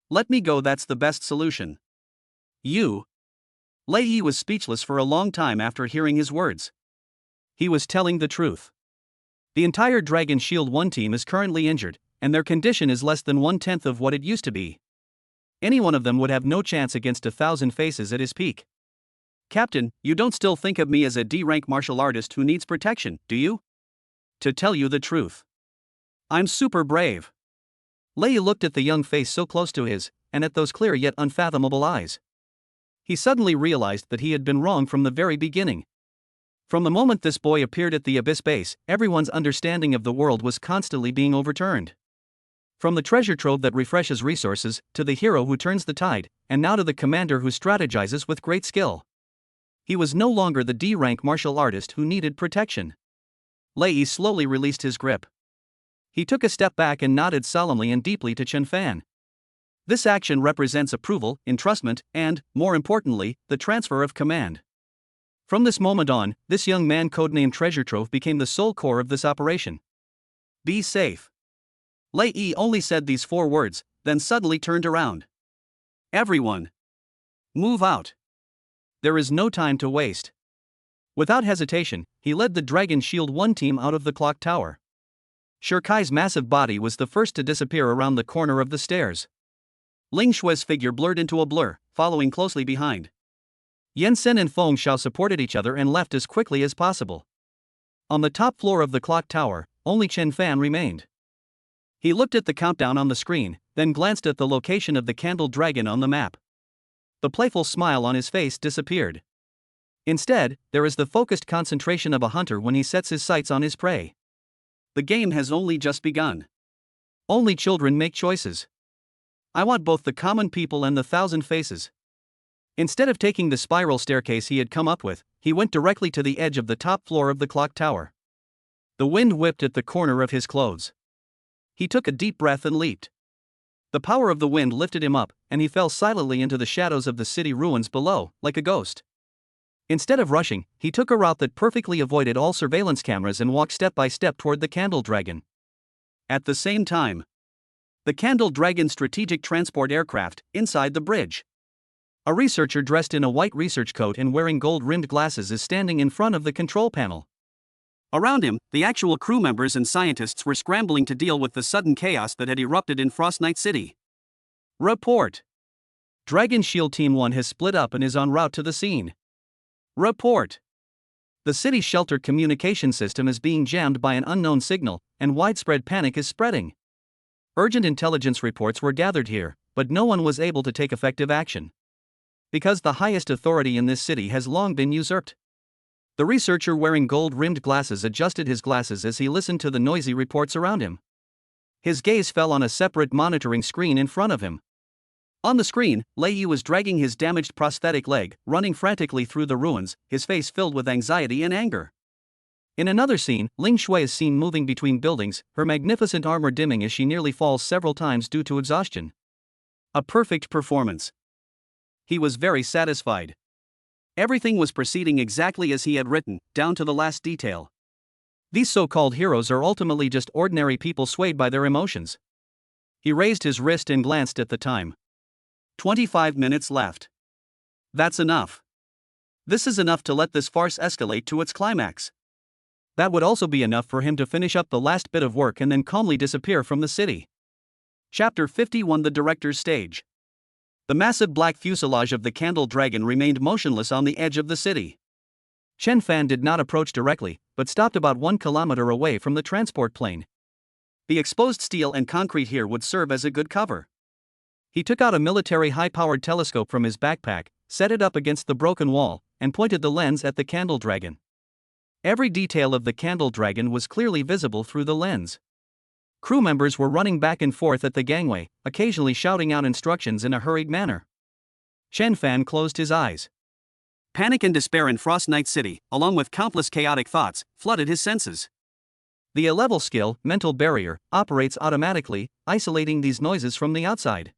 Speaker 1: Let me go, that's the best solution. You. Lei Yi was speechless for a long time after hearing his words. He was telling the truth. The entire Dragon Shield 1 team is currently injured, and their condition is less than 1/10 of what it used to be. Any one of them would have no chance against 1,000 Faces at his peak. Captain, you don't still think of me as a D-rank martial artist who needs protection, do you? To tell you the truth, I'm super brave. Lei Yi looked at the young face so close to his, and at those clear yet unfathomable eyes. He suddenly realized that he had been wrong from the very beginning. From the moment this boy appeared at the Abyss base, everyone's understanding of the world was constantly being overturned. From the treasure trove that refreshes resources, to the hero who turns the tide, and now to the commander who strategizes with great skill. He was no longer the D-rank martial artist who needed protection. Lei Yi slowly released his grip. He took a step back and nodded solemnly and deeply to Chen Fan. This action represents approval, entrustment, and, more importantly, the transfer of command. From this moment on, this young man codenamed Treasure Trove became the sole core of this operation. Be safe. Lei Yi only said these 4 words, then suddenly turned around. Everyone. Move out. There is no time to waste. Without hesitation, he led the Dragon Shield 1 team out of the clock tower. Shirkai's massive body was the first to disappear around the corner of the stairs. Ling Shui's figure blurred into a blur, following closely behind. Yansen and Feng Shao supported each other and left as quickly as possible. On the top floor of the clock tower, only Chen Fan remained. He looked at the countdown on the screen, then glanced at the location of the Candle Dragon on the map. The playful smile on his face disappeared. Instead, there is the focused concentration of a hunter when he sets his sights on his prey. The game has only just begun. Only children make choices. I want both the common people and the thousand faces. Instead of taking the spiral staircase he had come up with, he went directly to the edge of the top floor of the clock tower. The wind whipped at the corner of his clothes. He took a deep breath and leaped. The power of the wind lifted him up, and he fell silently into the shadows of the city ruins below, like a ghost. Instead of rushing, he took a route that perfectly avoided all surveillance cameras and walked step by step toward the Candle Dragon. At the same time, the Candle Dragon strategic transport aircraft, inside the bridge. A researcher dressed in a white research coat and wearing gold-rimmed glasses is standing in front of the control panel. Around him, the actual crew members and scientists were scrambling to deal with the sudden chaos that had erupted in Frost Knight City. Report. Dragon Shield Team 1 has split up and is en route to the scene. Report. The city's shelter communication system is being jammed by an unknown signal, and widespread panic is spreading. Urgent intelligence reports were gathered here, but no one was able to take effective action. Because the highest authority in this city has long been usurped. The researcher wearing gold-rimmed glasses adjusted his glasses as he listened to the noisy reports around him. His gaze fell on a separate monitoring screen in front of him. On the screen, Lei Yi was dragging his damaged prosthetic leg, running frantically through the ruins, his face filled with anxiety and anger. In another scene, Ling Shui is seen moving between buildings, her magnificent armor dimming as she nearly falls several times due to exhaustion. A perfect performance. He was very satisfied. Everything was proceeding exactly as he had written, down to the last detail. These so-called heroes are ultimately just ordinary people swayed by their emotions. He raised his wrist and glanced at the time. 25 minutes left. That's enough. This is enough to let this farce escalate to its climax. That would also be enough for him to finish up the last bit of work and then calmly disappear from the city. Chapter 51 The Director's Stage. The massive black fuselage of the Candle Dragon remained motionless on the edge of the city. Chen Fan did not approach directly, but stopped about 1 kilometer away from the transport plane. The exposed steel and concrete here would serve as a good cover. He took out a military high-powered telescope from his backpack, set it up against the broken wall, and pointed the lens at the Candle Dragon. Every detail of the Candle Dragon was clearly visible through the lens. Crew members were running back and forth at the gangway, occasionally shouting out instructions in a hurried manner. Chen Fan closed his eyes. Panic and despair in Frost Knight City, along with countless chaotic thoughts, flooded his senses. The A-level skill, Mental Barrier, operates automatically, isolating these noises from the outside.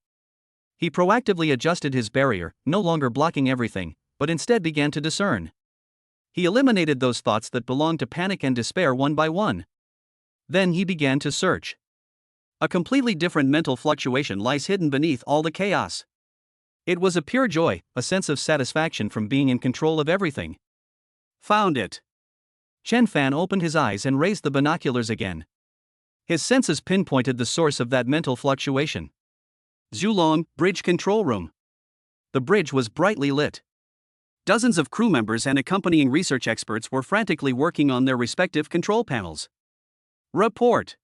Speaker 1: He proactively adjusted his barrier, no longer blocking everything, but instead began to discern. He eliminated those thoughts that belonged to panic and despair one by one. Then he began to search. A completely different mental fluctuation lies hidden beneath all the chaos. It was a pure joy, a sense of satisfaction from being in control of everything. Found it. Chen Fan opened his eyes and raised the binoculars again. His senses pinpointed the source of that mental fluctuation. Zhulong, bridge control room. The bridge was brightly lit. Dozens of crew members and accompanying research experts were frantically working on their respective control panels. Report.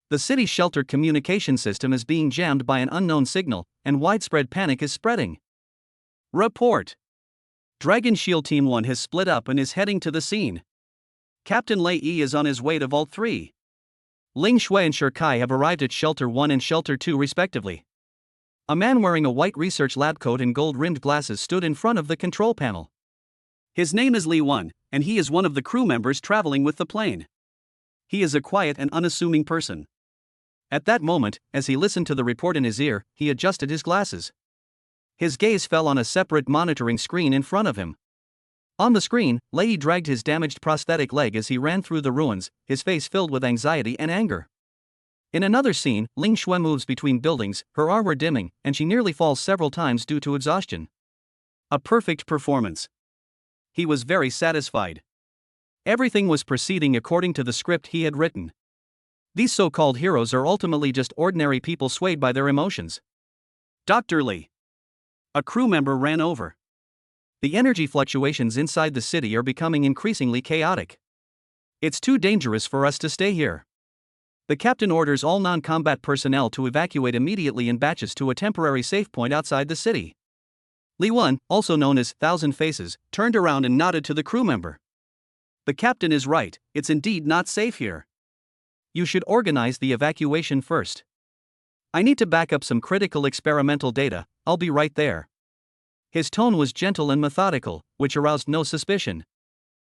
Speaker 1: The city's shelter communication system is being jammed by an unknown signal, and widespread panic is spreading. Report. Dragon Shield Team 1 has split up and is heading to the scene. Captain Lei Yi is on his way to Vault 3. Ling Shui and Shi Kai have arrived at Shelter 1 and Shelter 2 respectively. A man wearing a white research lab coat and gold-rimmed glasses stood in front of the control panel. His name is Li Wen, and he is one of the crew members traveling with the plane. He is a quiet and unassuming person. At that moment, as he listened to the report in his ear, he adjusted his glasses. His gaze fell on a separate monitoring screen in front of him. On the screen, Lei Yi dragged his damaged prosthetic leg as he ran through the ruins, his face filled with anxiety and anger. In another scene, Ling Shui moves between buildings, her armor dimming, and she nearly falls several times due to exhaustion. A perfect performance. He was very satisfied. Everything was proceeding according to the script he had written. These so-called heroes are ultimately just ordinary people swayed by their emotions. Dr. Li. A crew member ran over. The energy fluctuations inside the city are becoming increasingly chaotic. It's too dangerous for us to stay here. The captain orders all non-combat personnel to evacuate immediately in batches to a temporary safe point outside the city. Li Wen, also known as Thousand Faces, turned around and nodded to the crew member. The captain is right, it's indeed not safe here. You should organize the evacuation first. I need to back up some critical experimental data, I'll be right there. His tone was gentle and methodical, which aroused no suspicion.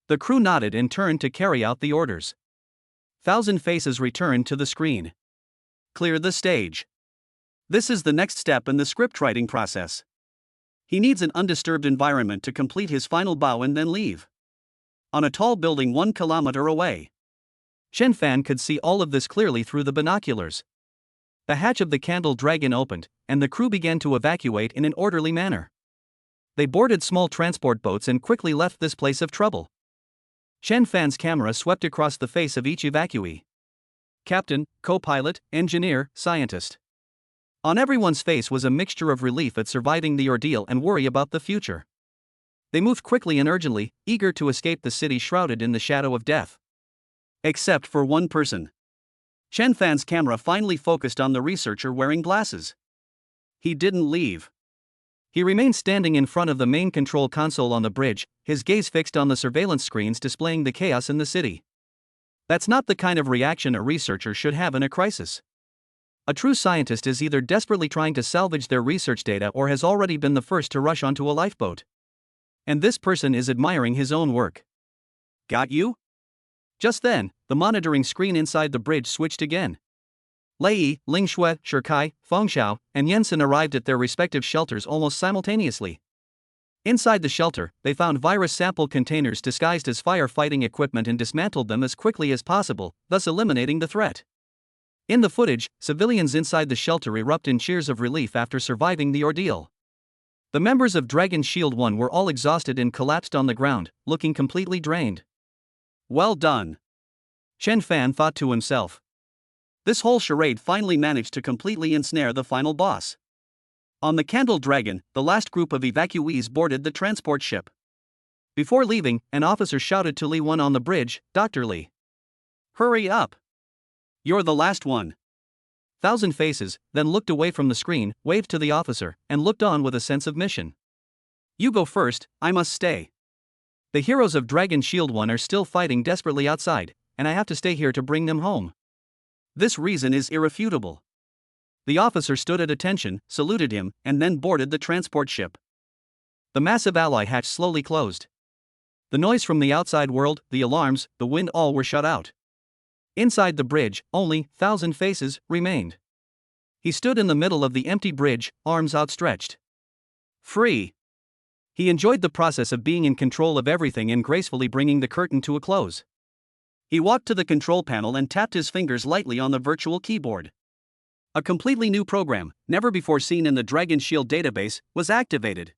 Speaker 1: The crew nodded and turned to carry out the orders. Thousand Faces returned to the screen. Clear the stage. This is the next step in the script writing process. He needs an undisturbed environment to complete his final bow and then leave. On a tall building 1 kilometer away. Chen Fan could see all of this clearly through the binoculars. The hatch of the Candle Dragon opened, and the crew began to evacuate in an orderly manner. They boarded small transport boats and quickly left this place of trouble. Chen Fan's camera swept across the face of each evacuee. Captain, co-pilot, engineer, scientist. On everyone's face was a mixture of relief at surviving the ordeal and worry about the future. They moved quickly and urgently, eager to escape the city shrouded in the shadow of death. Except for one person. Chen Fan's camera finally focused on the researcher wearing glasses. He didn't leave. He remained standing in front of the main control console on the bridge, his gaze fixed on the surveillance screens displaying the chaos in the city. That's not the kind of reaction a researcher should have in a crisis. A true scientist is either desperately trying to salvage their research data or has already been the first to rush onto a lifeboat. And this person is admiring his own work. Got you? Just then, the monitoring screen inside the bridge switched again. Lei, Lingshui, Shirkai, Fengxiao, and Yensen arrived at their respective shelters almost simultaneously. Inside the shelter, they found virus sample containers disguised as firefighting equipment and dismantled them as quickly as possible, thus eliminating the threat. In the footage, civilians inside the shelter erupt in cheers of relief after surviving the ordeal. The members of Dragon Shield 1 were all exhausted and collapsed on the ground, looking completely drained. Well done. Chen Fan thought to himself. This whole charade finally managed to completely ensnare the final boss. On the Candle Dragon, the last group of evacuees boarded the transport ship. Before leaving, an officer shouted to Li 1 on the bridge, "Dr. Li. Hurry up. You're the last one." Thousand Faces then looked away from the screen, waved to the officer, and looked on with a sense of mission. You go first, I must stay. The heroes of Dragon Shield 1 are still fighting desperately outside, and I have to stay here to bring them home. This reason is irrefutable. The officer stood at attention, saluted him, and then boarded the transport ship. The massive alloy hatch slowly closed. The noise from the outside world, the alarms, the wind all were shut out. Inside the bridge, only Thousand Faces remained. He stood in the middle of the empty bridge, arms outstretched. Free. He enjoyed the process of being in control of everything and gracefully bringing the curtain to a close. He walked to the control panel and tapped his fingers lightly on the virtual keyboard. A completely new program, never before seen in the Dragon Shield database, was activated.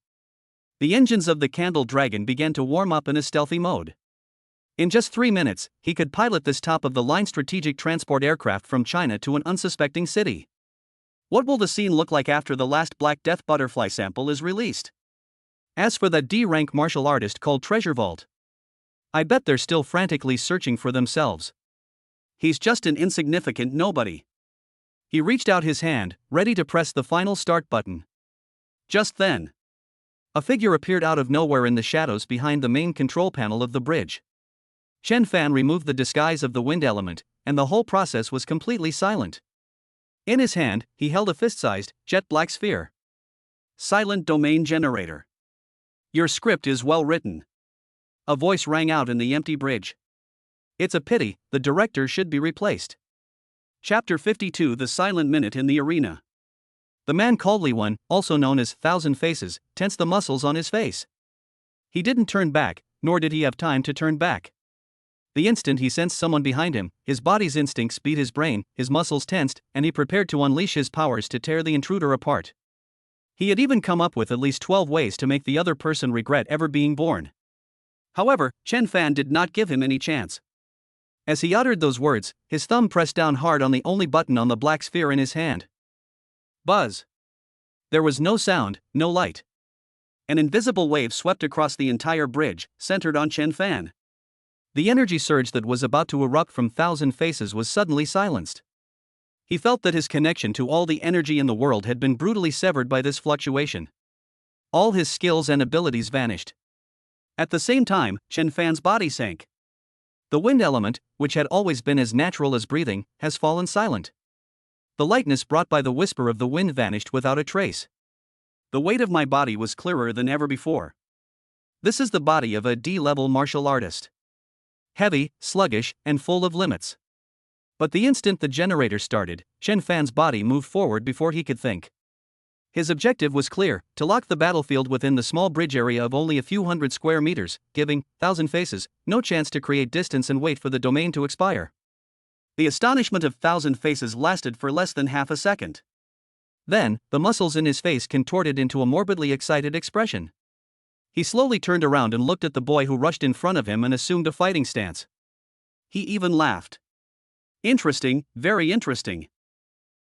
Speaker 1: The engines of the Candle Dragon began to warm up in a stealthy mode. In just 3 minutes, he could pilot this top-of-the-line strategic transport aircraft from China to an unsuspecting city. What will the scene look like after the last Black Death butterfly sample is released? As for that D-rank martial artist called Treasure Vault, I bet they're still frantically searching for themselves. He's just an insignificant nobody. He reached out his hand, ready to press the final start button. Just then, a figure appeared out of nowhere in the shadows behind the main control panel of the bridge. Chen Fan removed the disguise of the wind element, and the whole process was completely silent. In his hand, he held a fist-sized, jet-black sphere. Silent domain generator. Your script is well written. A voice rang out in the empty bridge. It's a pity, the director should be replaced. Chapter 52 The Silent Minute in the Arena. The man called Li 1, also known as Thousand Faces, tensed the muscles on his face. He didn't turn back, nor did he have time to turn back. The instant he sensed someone behind him, his body's instincts beat his brain, his muscles tensed, and he prepared to unleash his powers to tear the intruder apart. He had even come up with at least 12 ways to make the other person regret ever being born. However, Chen Fan did not give him any chance. As he uttered those words, his thumb pressed down hard on the only button on the black sphere in his hand. Buzz. There was no sound, no light. An invisible wave swept across the entire bridge, centered on Chen Fan. The energy surge that was about to erupt from Thousand Faces was suddenly silenced. He felt that his connection to all the energy in the world had been brutally severed by this fluctuation. All his skills and abilities vanished. At the same time, Chen Fan's body sank. The wind element, which had always been as natural as breathing, has fallen silent. The lightness brought by the whisper of the wind vanished without a trace. The weight of my body was clearer than ever before. This is the body of a D-level martial artist. Heavy, sluggish, and full of limits. But the instant the generator started, Chen Fan's body moved forward before he could think. His objective was clear: to lock the battlefield within the small bridge area of only a few hundred square meters, giving Thousand Faces no chance to create distance and wait for the domain to expire. The astonishment of Thousand Faces lasted for less than half a second. Then, the muscles in his face contorted into a morbidly excited expression. He slowly turned around and looked at the boy who rushed in front of him and assumed a fighting stance. He even laughed. Interesting, very interesting.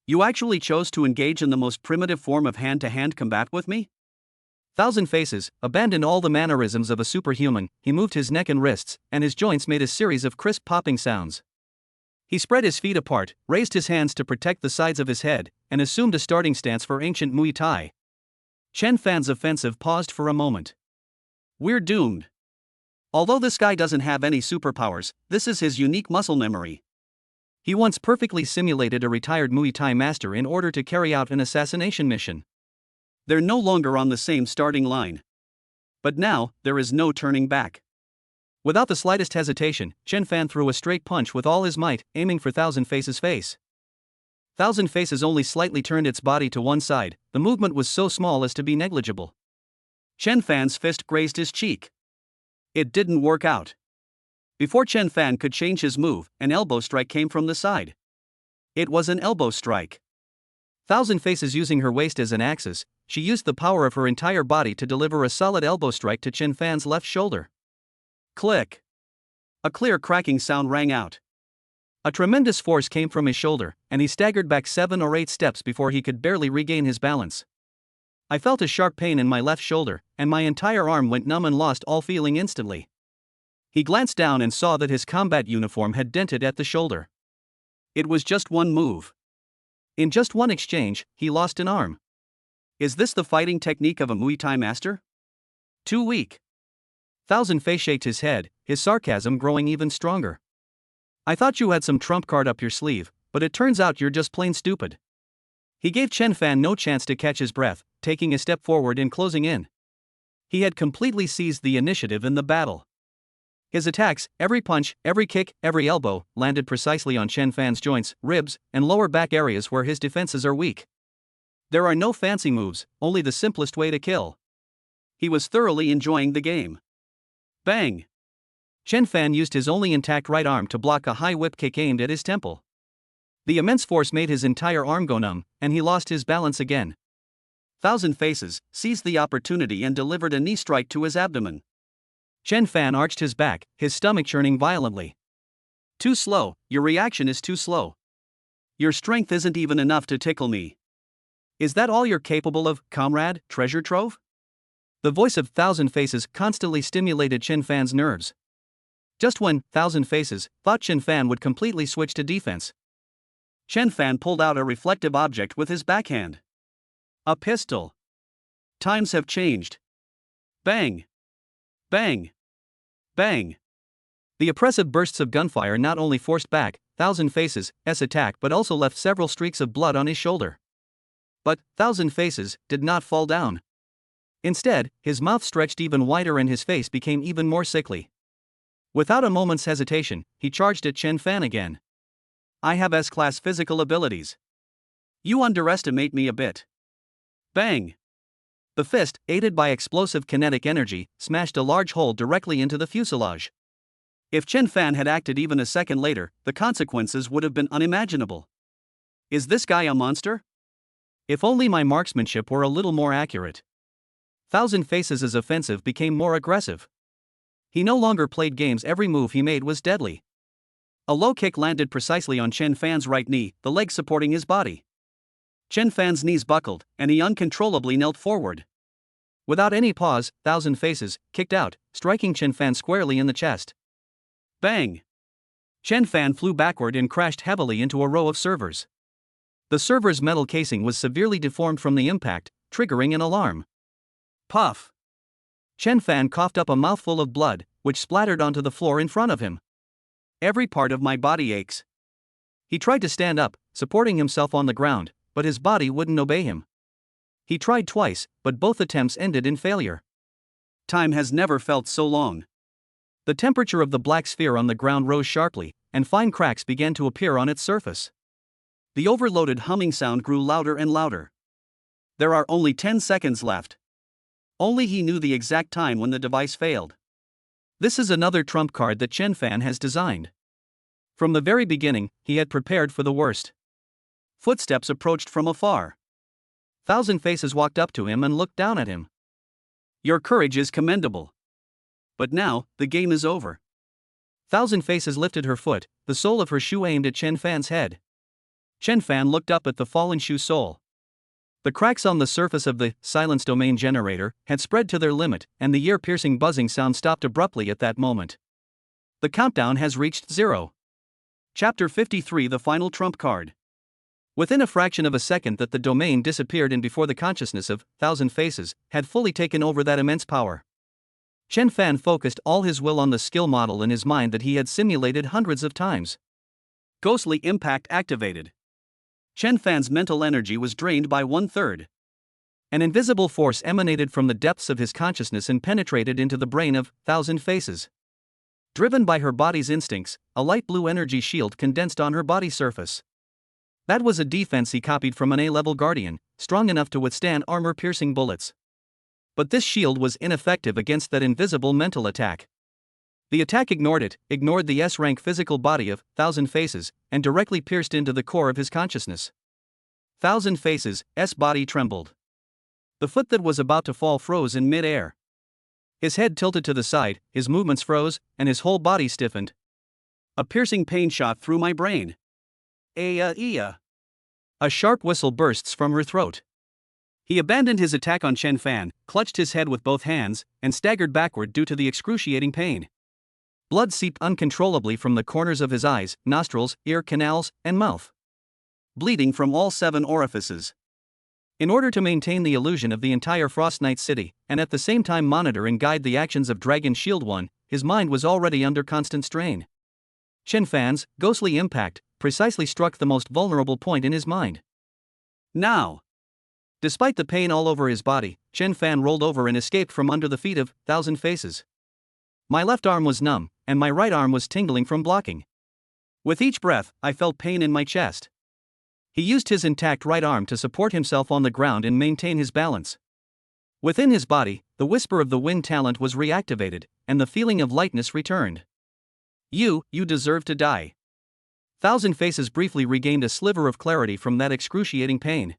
Speaker 1: You actually chose to engage in the most primitive form of hand-to-hand combat with me? Thousand Faces abandoned all the mannerisms of a superhuman. He moved his neck and wrists, and his joints made a series of crisp popping sounds. He spread his feet apart, raised his hands to protect the sides of his head, and assumed a starting stance for ancient Muay Thai. Chen Fan's offensive paused for a moment. We're doomed. Although this guy doesn't have any superpowers, this is his unique muscle memory. He once perfectly simulated a retired Muay Thai master in order to carry out an assassination mission. They're no longer on the same starting line. But now, there is no turning back. Without the slightest hesitation, Chen Fan threw a straight punch with all his might, aiming for Thousand Faces' face. Thousand Faces only slightly turned its body to one side. The movement was so small as to be negligible. Chen Fan's fist grazed his cheek. It didn't work out. Before Chen Fan could change his move, an elbow strike came from the side. It was an elbow strike. Thousand Faces using her waist as an axis, she used the power of her entire body to deliver a solid elbow strike to Chen Fan's left shoulder. Click. A clear cracking sound rang out. A tremendous force came from his shoulder, and he staggered back 7 or 8 steps before he could barely regain his balance. I felt a sharp pain in my left shoulder, and my entire arm went numb and lost all feeling instantly. He glanced down and saw that his combat uniform had dented at the shoulder. It was just one move. In just one exchange, he lost an arm. Is this the fighting technique of a Muay Thai master? Too weak. Thousand Face shaked his head, his sarcasm growing even stronger. I thought you had some trump card up your sleeve, but it turns out you're just plain stupid. He gave Chen Fan no chance to catch his breath, taking a step forward and closing in. He had completely seized the initiative in the battle. His attacks, every punch, every kick, every elbow, landed precisely on Chen Fan's joints, ribs, and lower back areas where his defenses are weak. There are no fancy moves, only the simplest way to kill. He was thoroughly enjoying the game. Bang! Chen Fan used his only intact right arm to block a high whip kick aimed at his temple. The immense force made his entire arm go numb, and he lost his balance again. Thousand Faces seized the opportunity and delivered a knee strike to his abdomen. Chen Fan arched his back, his stomach churning violently. Too slow, your reaction is too slow. Your strength isn't even enough to tickle me. Is that all you're capable of, comrade, treasure trove? The voice of Thousand Faces constantly stimulated Chen Fan's nerves. Just when Thousand Faces thought Chen Fan would completely switch to defense, Chen Fan pulled out a reflective object with his backhand. A pistol. Times have changed. Bang! Bang! Bang! The oppressive bursts of gunfire not only forced back Thousand Faces' attack but also left several streaks of blood on his shoulder. But Thousand Faces did not fall down. Instead, his mouth stretched even wider and his face became even more sickly. Without a moment's hesitation, he charged at Chen Fan again. I have S-class physical abilities. You underestimate me a bit. Bang! The fist, aided by explosive kinetic energy, smashed a large hole directly into the fuselage. If Chen Fan had acted even a second later, the consequences would have been unimaginable. Is this guy a monster? If only my marksmanship were a little more accurate. Thousand Faces' offensive became more aggressive. He no longer played games, every move he made was deadly. A low kick landed precisely on Chen Fan's right knee, the leg supporting his body. Chen Fan's knees buckled, and he uncontrollably knelt forward. Without any pause, Thousand Faces kicked out, striking Chen Fan squarely in the chest. Bang! Chen Fan flew backward and crashed heavily into a row of servers. The server's metal casing was severely deformed from the impact, triggering an alarm. Puff! Chen Fan coughed up a mouthful of blood, which splattered onto the floor in front of him. Every part of my body aches. He tried to stand up, supporting himself on the ground, but his body wouldn't obey him. He tried twice, but both attempts ended in failure. Time has never felt so long. The temperature of the black sphere on the ground rose sharply, and fine cracks began to appear on its surface. The overloaded humming sound grew louder and louder. There are only 10 seconds left. Only he knew the exact time when the device failed. This is another trump card that Chen Fan has designed. From the very beginning, he had prepared for the worst. Footsteps approached from afar. Thousand Faces walked up to him and looked down at him. Your courage is commendable. But now, the game is over. Thousand Faces lifted her foot, the sole of her shoe aimed at Chen Fan's head. Chen Fan looked up at the fallen shoe sole. The cracks on the surface of the silence domain generator had spread to their limit, and the ear-piercing buzzing sound stopped abruptly at that moment. The countdown has reached 0. Chapter 53, the final trump card. Within a fraction of a second that the domain disappeared and before the consciousness of Thousand Faces had fully taken over that immense power, Chen Fan focused all his will on the skill model in his mind that he had simulated hundreds of times. Ghostly impact activated. Chen Fan's mental energy was drained by 1/3. An invisible force emanated from the depths of his consciousness and penetrated into the brain of Thousand Faces. Driven by her body's instincts, a light blue energy shield condensed on her body surface. That was a defense he copied from an A-level guardian, strong enough to withstand armor-piercing bullets. But this shield was ineffective against that invisible mental attack. The attack ignored the S-rank physical body of Thousand Faces, and directly pierced into the core of his consciousness. Thousand Faces' body trembled. The foot that was about to fall froze in mid-air. His head tilted to the side, his movements froze, and his whole body stiffened. A piercing pain shot through my brain. A sharp whistle bursts from her throat. He abandoned his attack on Chen Fan, clutched his head with both hands, and staggered backward due to the excruciating pain. Blood seeped uncontrollably from the corners of his eyes, nostrils, ear canals, and mouth. Bleeding from all 7 orifices. In order to maintain the illusion of the entire Frost Knight city, and at the same time monitor and guide the actions of Dragon Shield 1, his mind was already under constant strain. Chen Fan's ghostly impact precisely struck the most vulnerable point in his mind. Now! Despite the pain all over his body, Chen Fan rolled over and escaped from under the feet of Thousand Faces. My left arm was numb, and my right arm was tingling from blocking. With each breath, I felt pain in my chest. He used his intact right arm to support himself on the ground and maintain his balance. Within his body, the whisper of the wind talent was reactivated, and the feeling of lightness returned. You deserve to die. Thousand Faces briefly regained a sliver of clarity from that excruciating pain.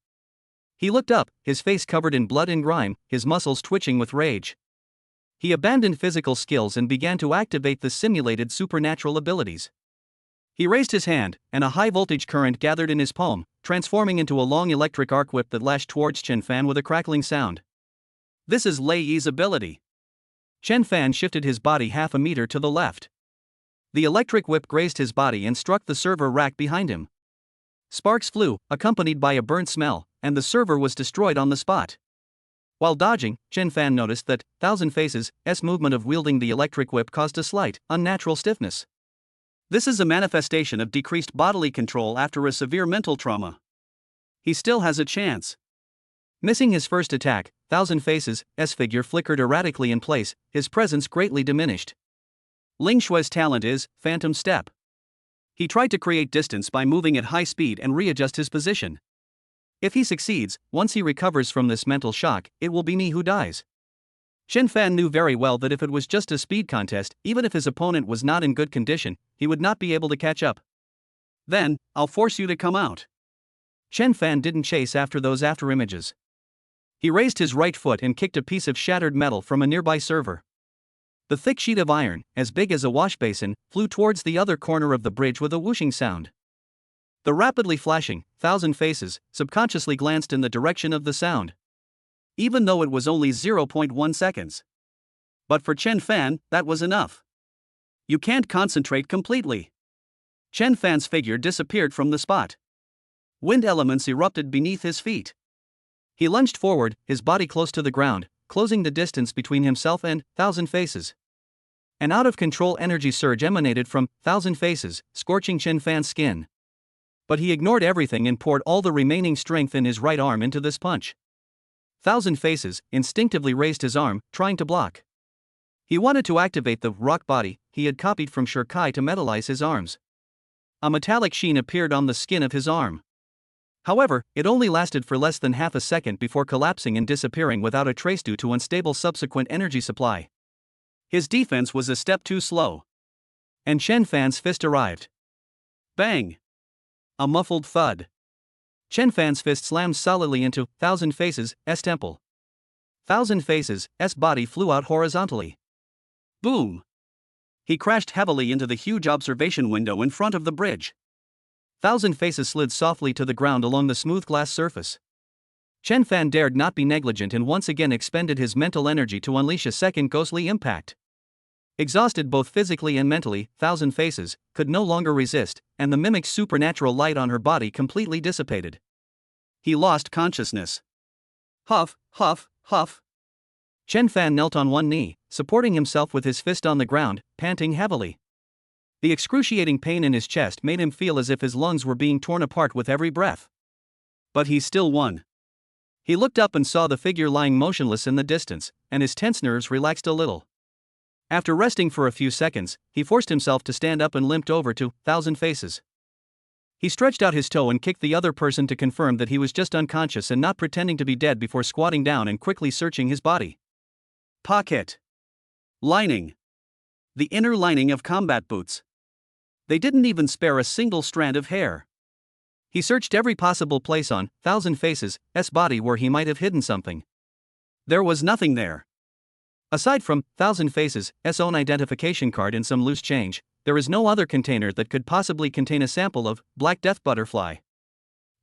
Speaker 1: He looked up, his face covered in blood and grime, his muscles twitching with rage. He abandoned physical skills and began to activate the simulated supernatural abilities. He raised his hand, and a high-voltage current gathered in his palm, transforming into a long electric arc whip that lashed towards Chen Fan with a crackling sound. This is Lei Yi's ability. Chen Fan shifted his body half a meter to the left. The electric whip grazed his body and struck the server rack behind him. Sparks flew, accompanied by a burnt smell, and the server was destroyed on the spot. While dodging, Chen Fan noticed that Thousand Faces' movement of wielding the electric whip caused a slight, unnatural stiffness. This is a manifestation of decreased bodily control after a severe mental trauma. He still has a chance. Missing his first attack, Thousand Faces' figure flickered erratically in place, his presence greatly diminished. Ling Shui's talent is Phantom Step. He tried to create distance by moving at high speed and readjust his position. If he succeeds, once he recovers from this mental shock, it will be me who dies. Chen Fan knew very well that if it was just a speed contest, even if his opponent was not in good condition, he would not be able to catch up. Then, I'll force you to come out. Chen Fan didn't chase after those afterimages. He raised his right foot and kicked a piece of shattered metal from a nearby server. The thick sheet of iron, as big as a wash basin, flew towards the other corner of the bridge with a whooshing sound. The rapidly flashing Thousand Faces subconsciously glanced in the direction of the sound. Even though it was only 0.1 seconds. But for Chen Fan, that was enough. You can't concentrate completely. Chen Fan's figure disappeared from the spot. Wind elements erupted beneath his feet. He lunged forward, his body close to the ground, closing the distance between himself and Thousand Faces. An out-of-control energy surge emanated from Thousand Faces, scorching Chen Fan's skin. But he ignored everything and poured all the remaining strength in his right arm into this punch. Thousand Faces instinctively raised his arm, trying to block. He wanted to activate the rock body he had copied from Shirkai to metallize his arms. A metallic sheen appeared on the skin of his arm. However, it only lasted for less than half a second before collapsing and disappearing without a trace due to unstable subsequent energy supply. His defense was a step too slow. And Chen Fan's fist arrived. Bang! A muffled thud. Chen Fan's fist slammed solidly into Thousand Faces' temple. Thousand Faces' body flew out horizontally. Boom! He crashed heavily into the huge observation window in front of the bridge. Thousand Faces slid softly to the ground along the smooth glass surface. Chen Fan dared not be negligent and once again expended his mental energy to unleash a second ghostly impact. Exhausted both physically and mentally, Thousand Faces could no longer resist, and the mimic's supernatural light on her body completely dissipated. He lost consciousness. Huff, huff, huff. Chen Fan knelt on one knee, supporting himself with his fist on the ground, panting heavily. The excruciating pain in his chest made him feel as if his lungs were being torn apart with every breath. But he still won. He looked up and saw the figure lying motionless in the distance, and his tense nerves relaxed a little. After resting for a few seconds, he forced himself to stand up and limped over to Thousand Faces. He stretched out his toe and kicked the other person to confirm that he was just unconscious and not pretending to be dead before squatting down and quickly searching his body. Pocket. Lining. The inner lining of combat boots. They didn't even spare a single strand of hair. He searched every possible place on Thousand Faces' body where he might have hidden something. There was nothing there. Aside from Thousand Faces' own identification card and some loose change, there is no other container that could possibly contain a sample of Black Death Butterfly.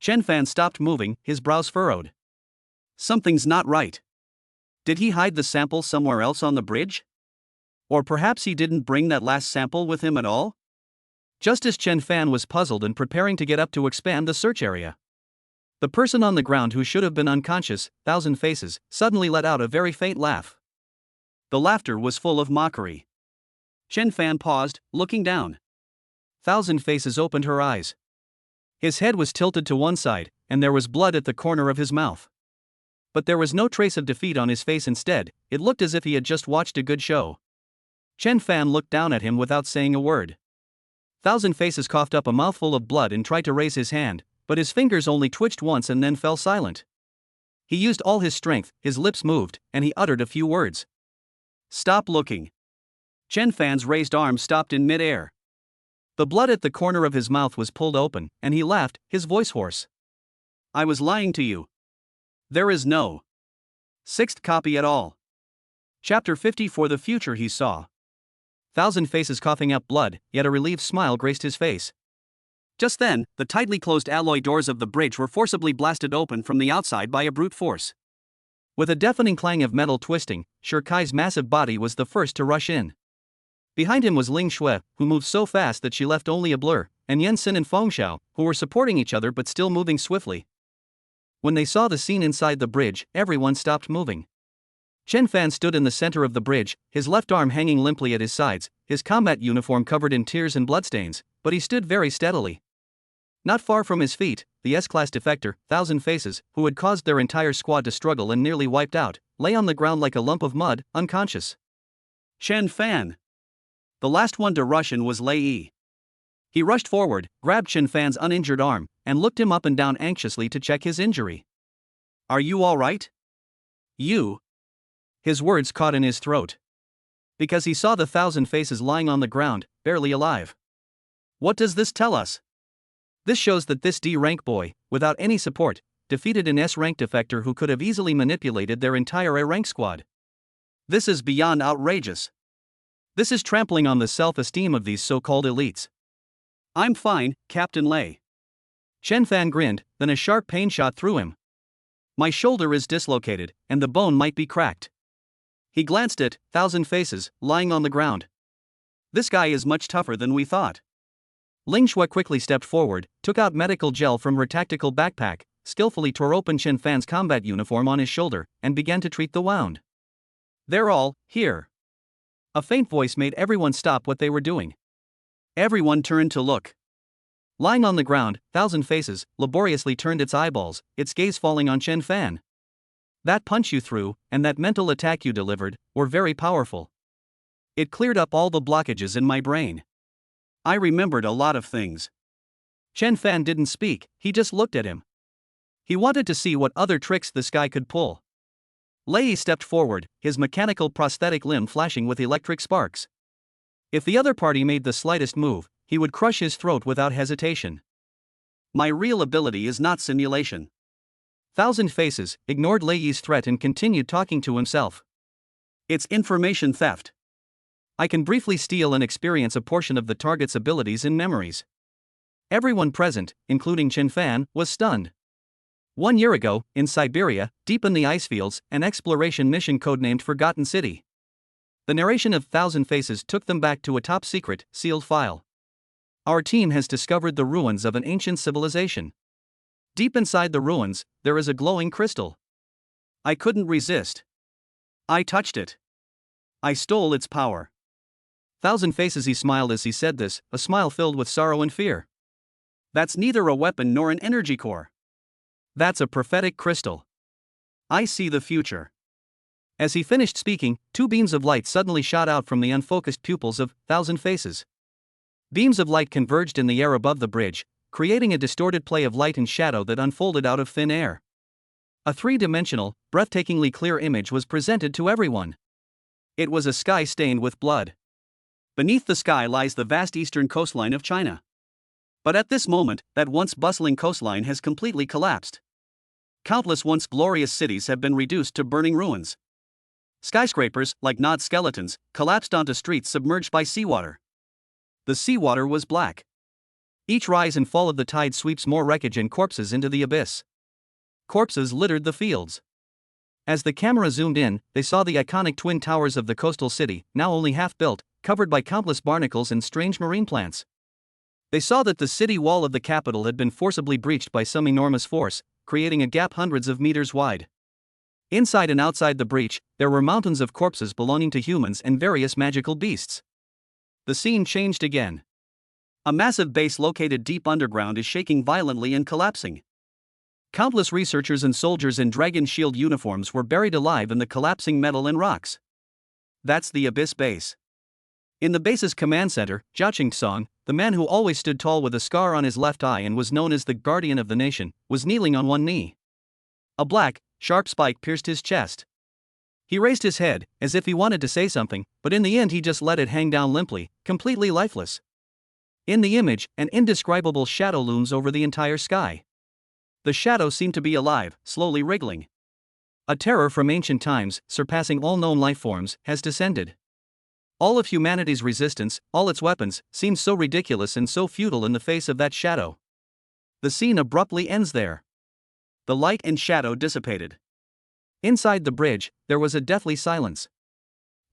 Speaker 1: Chen Fan stopped moving, his brows furrowed. Something's not right. Did he hide the sample somewhere else on the bridge? Or perhaps he didn't bring that last sample with him at all? Just as Chen Fan was puzzled and preparing to get up to expand the search area, the person on the ground who should have been unconscious, Thousand Faces, suddenly let out a very faint laugh. The laughter was full of mockery. Chen Fan paused, looking down. Thousand Faces opened her eyes. His head was tilted to one side, and there was blood at the corner of his mouth. But there was no trace of defeat on his face. Instead, it looked as if he had just watched a good show. Chen Fan looked down at him without saying a word. Thousand Faces coughed up a mouthful of blood and tried to raise his hand, but his fingers only twitched once and then fell silent. He used all his strength, his lips moved, and he uttered a few words. Stop looking. Chen Fan's raised arm stopped in mid-air. The blood at the corner of his mouth was pulled open, and he laughed, his voice hoarse. I was lying to you. There is no sixth copy at all. Chapter 50. For the future he saw. Thousand Faces coughing up blood, yet a relieved smile graced his face. Just then, the tightly closed alloy doors of the bridge were forcibly blasted open from the outside by a brute force. With a deafening clang of metal twisting, Shirkai's massive body was the first to rush in. Behind him was Ling Shui, who moved so fast that she left only a blur, and Yen Xin and Feng Xiao, who were supporting each other but still moving swiftly. When they saw the scene inside the bridge, everyone stopped moving. Chen Fan stood in the center of the bridge, his left arm hanging limply at his sides, his combat uniform covered in tears and bloodstains, but he stood very steadily. Not far from his feet, the S-Class defector, Thousand Faces, who had caused their entire squad to struggle and nearly wiped out, lay on the ground like a lump of mud, unconscious. Chen Fan. The last one to rush in was Lei Yi. He rushed forward, grabbed Chen Fan's uninjured arm, and looked him up and down anxiously to check his injury. Are you all right? You? His words caught in his throat. Because he saw the Thousand Faces lying on the ground, barely alive. What does this tell us? This shows that this D-rank boy, without any support, defeated an S-rank defector who could have easily manipulated their entire A-rank squad. This is beyond outrageous. This is trampling on the self-esteem of these so-called elites. I'm fine, Captain Lei. Chen Fan grinned, then a sharp pain shot through him. My shoulder is dislocated, and the bone might be cracked. He glanced at Thousand Faces, lying on the ground. This guy is much tougher than we thought. Ling Shui quickly stepped forward, took out medical gel from her tactical backpack, skillfully tore open Chen Fan's combat uniform on his shoulder, and began to treat the wound. They're all here. A faint voice made everyone stop what they were doing. Everyone turned to look. Lying on the ground, Thousand Faces laboriously turned its eyeballs, its gaze falling on Chen Fan. That punch you threw, and that mental attack you delivered, were very powerful. It cleared up all the blockages in my brain. I remembered a lot of things. Chen Fan didn't speak, he just looked at him. He wanted to see what other tricks this guy could pull. Lei stepped forward, his mechanical prosthetic limb flashing with electric sparks. If the other party made the slightest move, he would crush his throat without hesitation. My real ability is not simulation. Thousand Faces ignored Lei's threat and continued talking to himself. It's information theft. I can briefly steal and experience a portion of the target's abilities and memories. Everyone present, including Chen Fan, was stunned. 1 year ago, in Siberia, deep in the icefields, an exploration mission codenamed Forgotten City. The narration of Thousand Faces took them back to a top-secret, sealed file. Our team has discovered the ruins of an ancient civilization. Deep inside the ruins, there is a glowing crystal. I couldn't resist. I touched it. I stole its power. Thousand Faces he smiled as he said this, a smile filled with sorrow and fear. That's neither a weapon nor an energy core. That's a prophetic crystal. I see the future. As he finished speaking, 2 beams of light suddenly shot out from the unfocused pupils of Thousand Faces. Beams of light converged in the air above the bridge, creating a distorted play of light and shadow that unfolded out of thin air. A 3-dimensional, breathtakingly clear image was presented to everyone. It was a sky stained with blood. Beneath the sky lies the vast eastern coastline of China. But at this moment, that once bustling coastline has completely collapsed. Countless once glorious cities have been reduced to burning ruins. Skyscrapers, like gnawed skeletons, collapsed onto streets submerged by seawater. The seawater was black. Each rise and fall of the tide sweeps more wreckage and corpses into the abyss. Corpses littered the fields. As the camera zoomed in, they saw the iconic twin towers of the coastal city, now only half built, covered by countless barnacles and strange marine plants. They saw that the city wall of the capital had been forcibly breached by some enormous force, creating a gap hundreds of meters wide. Inside and outside the breach, there were mountains of corpses belonging to humans and various magical beasts. The scene changed again. A massive base located deep underground is shaking violently and collapsing. Countless researchers and soldiers in dragon shield uniforms were buried alive in the collapsing metal and rocks. That's the Abyss base. In the base's command center, Zhao Song, the man who always stood tall with a scar on his left eye and was known as the guardian of the nation, was kneeling on one knee. A black, sharp spike pierced his chest. He raised his head, as if he wanted to say something, but in the end he just let it hang down limply, completely lifeless. In the image, an indescribable shadow looms over the entire sky. The shadow seemed to be alive, slowly wriggling. A terror from ancient times, surpassing all known life forms, has descended. All of humanity's resistance, all its weapons, seem so ridiculous and so futile in the face of that shadow. The scene abruptly ends there. The light and shadow dissipated. Inside the bridge, there was a deathly silence.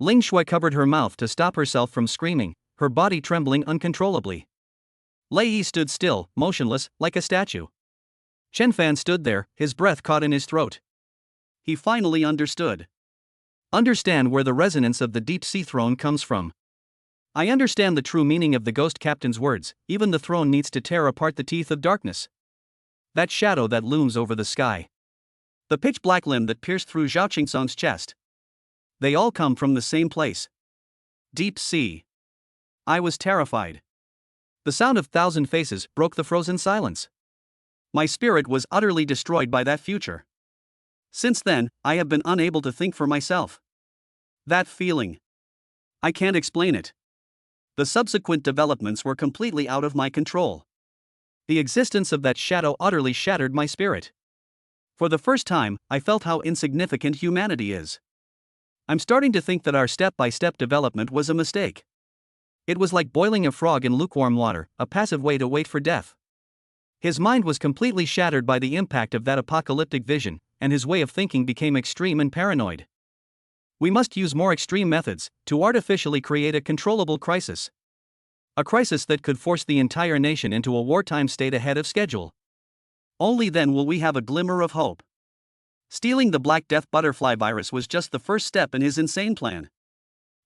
Speaker 1: Ling Shui covered her mouth to stop herself from screaming, her body trembling uncontrollably. Lei Yi stood still, motionless, like a statue. Chen Fan stood there, his breath caught in his throat. He finally understood. Understand where the resonance of the deep sea throne comes from. I understand the true meaning of the ghost captain's words, even the throne needs to tear apart the teeth of darkness. That shadow that looms over the sky. The pitch-black limb that pierced through Zhao Qingsong's chest. They all come from the same place. Deep sea. I was terrified. The sound of Thousand Faces broke the frozen silence. My spirit was utterly destroyed by that future. Since then, I have been unable to think for myself. That feeling. I can't explain it. The subsequent developments were completely out of my control. The existence of that shadow utterly shattered my spirit. For the first time, I felt how insignificant humanity is. I'm starting to think that our step-by-step development was a mistake. It was like boiling a frog in lukewarm water, a passive way to wait for death. His mind was completely shattered by the impact of that apocalyptic vision, and his way of thinking became extreme and paranoid. We must use more extreme methods to artificially create a controllable crisis. A crisis that could force the entire nation into a wartime state ahead of schedule. Only then will we have a glimmer of hope. Stealing the Black Death butterfly virus was just the first step in his insane plan.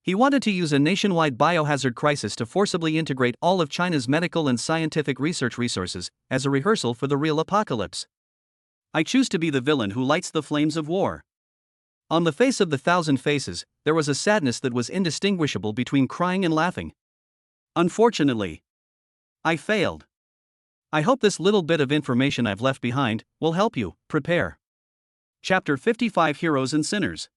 Speaker 1: He wanted to use a nationwide biohazard crisis to forcibly integrate all of China's medical and scientific research resources as a rehearsal for the real apocalypse. I choose to be the villain who lights the flames of war. On the face of the thousand faces, there was a sadness that was indistinguishable between crying and laughing. Unfortunately, I failed. I hope this little bit of information I've left behind will help you prepare. Chapter 55 Heroes and Sinners.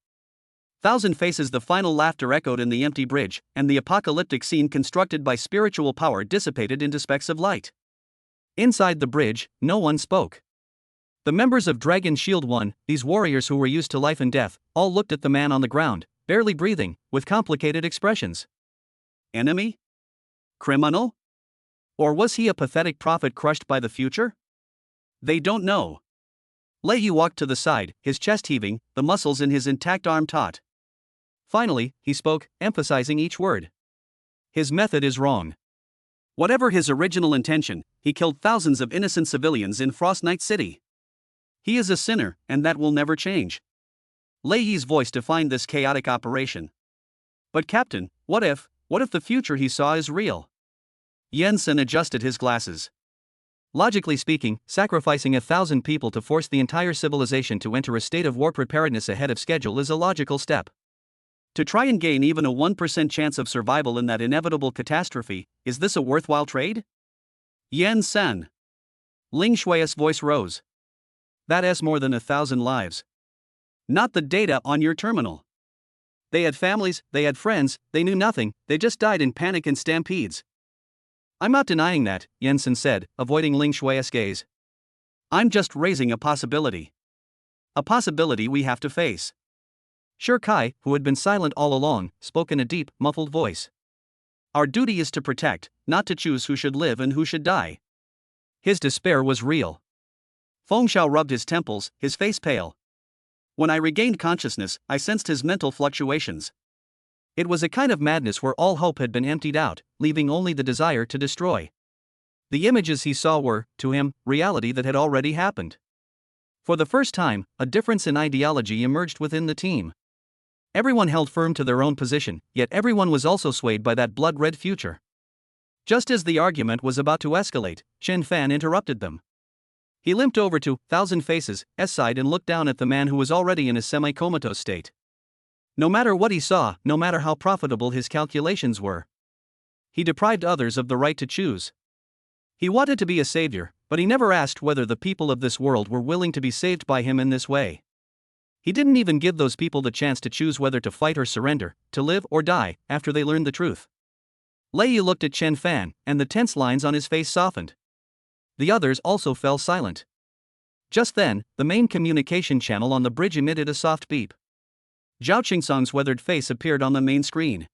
Speaker 1: Thousand Faces. The final laughter echoed in the empty bridge, and the apocalyptic scene constructed by spiritual power dissipated into specks of light. Inside the bridge, no one spoke. The members of Dragon Shield 1, these warriors who were used to life and death, all looked at the man on the ground, barely breathing, with complicated expressions. Enemy? Criminal? Or was he a pathetic prophet crushed by the future? They don't know. Lei Yi walked to the side, his chest heaving, the muscles in his intact arm taut. Finally, he spoke, emphasizing each word. His method is wrong. Whatever his original intention, he killed thousands of innocent civilians in Frost Night City. He is a sinner, and that will never change. Lei Yi's voice defined this chaotic operation. But Captain, what if the future he saw is real? Yansen adjusted his glasses. Logically speaking, sacrificing 1,000 people to force the entire civilization to enter a state of war preparedness ahead of schedule is a logical step. To try and gain even a 1% chance of survival in that inevitable catastrophe, is this a worthwhile trade? Yansen. Ling Shui's voice rose. That's more than 1,000 lives. Not the data on your terminal. They had families, they had friends, they knew nothing, they just died in panic and stampedes. I'm not denying that, Jensen said, avoiding Ling Shui's gaze. I'm just raising a possibility. A possibility we have to face. Shi Kai, who had been silent all along, spoke in a deep, muffled voice. Our duty is to protect, not to choose who should live and who should die. His despair was real. Feng Xiao rubbed his temples, his face pale. When I regained consciousness, I sensed his mental fluctuations. It was a kind of madness where all hope had been emptied out, leaving only the desire to destroy. The images he saw were, to him, reality that had already happened. For the first time, a difference in ideology emerged within the team. Everyone held firm to their own position, yet everyone was also swayed by that blood-red future. Just as the argument was about to escalate, Chen Fan interrupted them. He limped over to Thousand Faces' side and looked down at the man who was already in a semi-comatose state. No matter what he saw, no matter how profitable his calculations were, he deprived others of the right to choose. He wanted to be a savior, but he never asked whether the people of this world were willing to be saved by him in this way. He didn't even give those people the chance to choose whether to fight or surrender, to live or die, after they learned the truth. Lei Yi looked at Chen Fan, and the tense lines on his face softened. The others also fell silent. Just then, the main communication channel on the bridge emitted a soft beep. Zhao Qingsong's weathered face appeared on the main screen.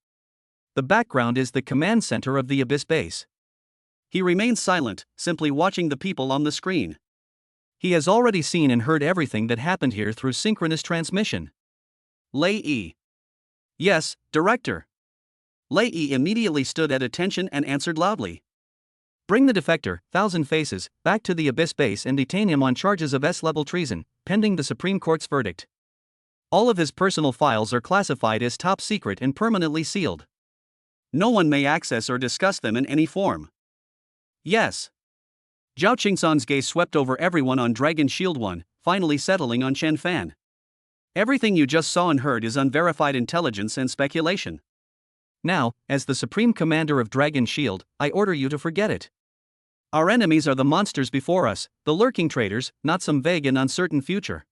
Speaker 1: The background is the command center of the Abyss base. He remained silent, simply watching the people on the screen. He has already seen and heard everything that happened here through synchronous transmission. Lei Yi. Yes, Director. Lei Yi immediately stood at attention and answered loudly. Bring the defector, Thousand Faces, back to the Abyss base and detain him on charges of S-level treason, pending the Supreme Court's verdict. All of his personal files are classified as top secret and permanently sealed. No one may access or discuss them in any form. Yes. Zhao Qingsong's gaze swept over everyone on Dragon Shield 1, finally settling on Chen Fan. Everything you just saw and heard is unverified intelligence and speculation. Now, as the Supreme Commander of Dragon Shield, I order you to forget it. Our enemies are the monsters before us, the lurking traitors, not some vague and uncertain future.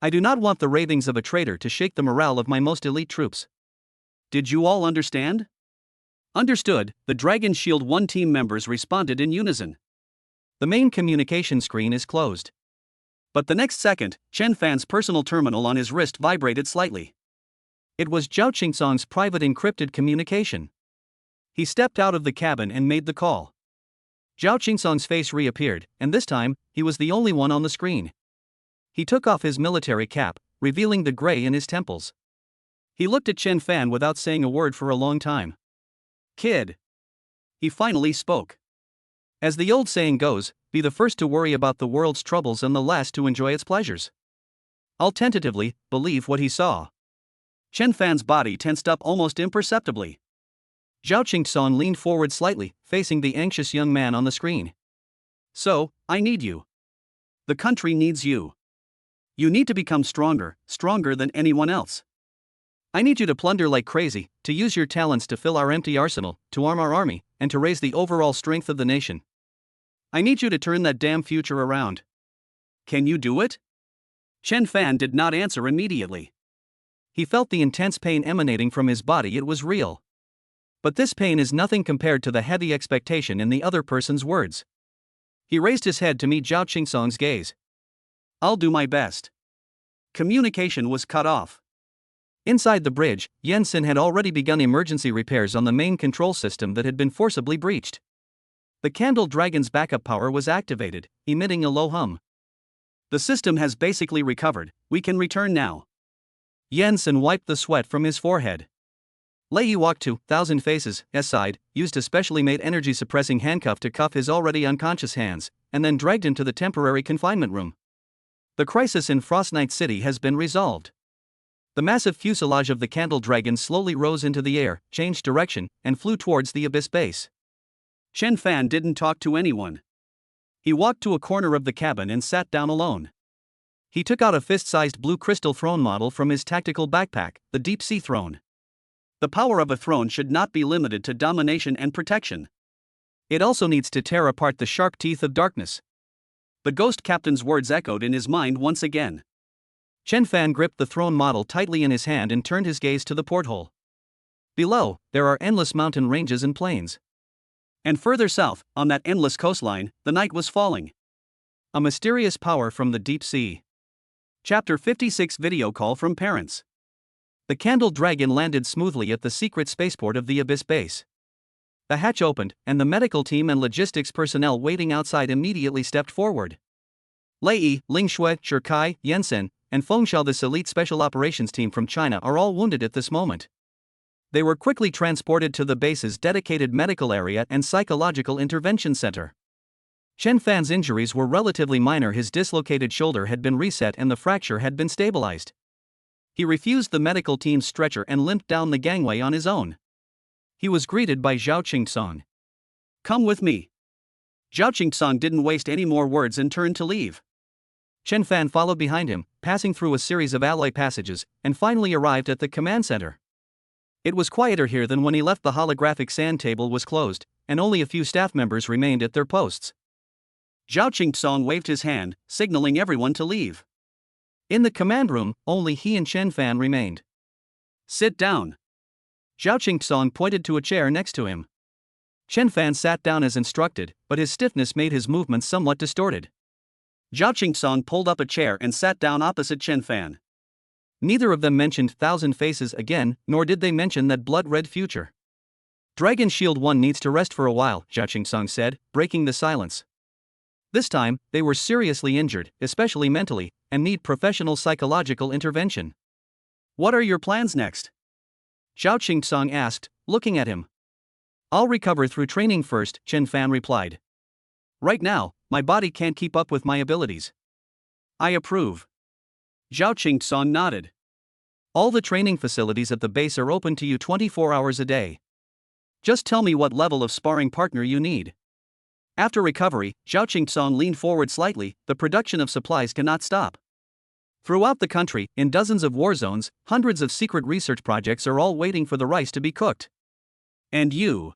Speaker 1: I do not want the ravings of a traitor to shake the morale of my most elite troops. Did you all understand? Understood, the Dragon Shield 1 team members responded in unison. The main communication screen is closed. But the next second, Chen Fan's personal terminal on his wrist vibrated slightly. It was Zhao Qingsong's private encrypted communication. He stepped out of the cabin and made the call. Zhao Qingsong's face reappeared, and this time, he was the only one on the screen. He took off his military cap, revealing the gray in his temples. He looked at Chen Fan without saying a word for a long time. Kid. He finally spoke. As the old saying goes, be the first to worry about the world's troubles and the last to enjoy its pleasures. I'll tentatively believe what he saw. Chen Fan's body tensed up almost imperceptibly. Zhao Qingxuan leaned forward slightly, facing the anxious young man on the screen. So, I need you. The country needs you. You need to become stronger, stronger than anyone else. I need you to plunder like crazy, to use your talents to fill our empty arsenal, to arm our army, and to raise the overall strength of the nation. I need you to turn that damn future around. Can you do it? Chen Fan did not answer immediately. He felt the intense pain emanating from his body. It was real. But this pain is nothing compared to the heavy expectation in the other person's words. He raised his head to meet Zhao Qingxuan's gaze. I'll do my best. Communication was cut off. Inside the bridge, Yensen had already begun emergency repairs on the main control system that had been forcibly breached. The Candle Dragon's backup power was activated, emitting a low hum. The system has basically recovered, we can return now. Yensen wiped the sweat from his forehead. Lei walked to Thousand Faces' side, used a specially made energy-suppressing handcuff to cuff his already unconscious hands, and then dragged him to the temporary confinement room. The crisis in Frost Knight City has been resolved. The massive fuselage of the Candle Dragon slowly rose into the air, changed direction, and flew towards the Abyss base. Chen Fan didn't talk to anyone. He walked to a corner of the cabin and sat down alone. He took out a fist-sized blue crystal throne model from his tactical backpack, the Deep Sea Throne. The power of a throne should not be limited to domination and protection. It also needs to tear apart the sharp teeth of darkness. The Ghost Captain's words echoed in his mind once again. Chen Fan gripped the throne model tightly in his hand and turned his gaze to the porthole. Below, there are endless mountain ranges and plains. And further south, on that endless coastline, the night was falling. A mysterious power from the deep sea. Chapter 56 Video Call from Parents. The Candle Dragon landed smoothly at the secret spaceport of the Abyss base. The hatch opened, and the medical team and logistics personnel waiting outside immediately stepped forward. Lei, Ling Shui, Shirkai, Yensen, and Feng Xiao, this elite special operations team from China, are all wounded at this moment. They were quickly transported to the base's dedicated medical area and psychological intervention center. Chen Fan's injuries were relatively minor. His dislocated shoulder had been reset and the fracture had been stabilized. He refused the medical team's stretcher and limped down the gangway on his own. He was greeted by Zhao Qingxuan. Come with me. Zhao Qingxuan didn't waste any more words and turned to leave. Chen Fan followed behind him, passing through a series of alloy passages, and finally arrived at the command center. It was quieter here than when he left. The holographic sand table was closed, and only a few staff members remained at their posts. Zhao Qingxuan waved his hand, signaling everyone to leave. In the command room, only he and Chen Fan remained. Sit down. Zhao Qingxuan pointed to a chair next to him. Chen Fan sat down as instructed, but his stiffness made his movements somewhat distorted. Zhao Qingxuan pulled up a chair and sat down opposite Chen Fan. Neither of them mentioned Thousand Faces again, nor did they mention that blood-red future. Dragon Shield 1 needs to rest for a while, Zhao Qingxuan said, breaking the silence. This time, they were seriously injured, especially mentally, and need professional psychological intervention. What are your plans next? Zhao Qingxuan asked, looking at him. I'll recover through training first, Chen Fan replied. Right now, my body can't keep up with my abilities. I approve. Zhao Qingxuan nodded. All the training facilities at the base are open to you 24 hours a day. Just tell me what level of sparring partner you need. After recovery, Zhao Qingxuan leaned forward slightly. The production of supplies cannot stop. Throughout the country, in dozens of war zones, hundreds of secret research projects are all waiting for the rice to be cooked. And you?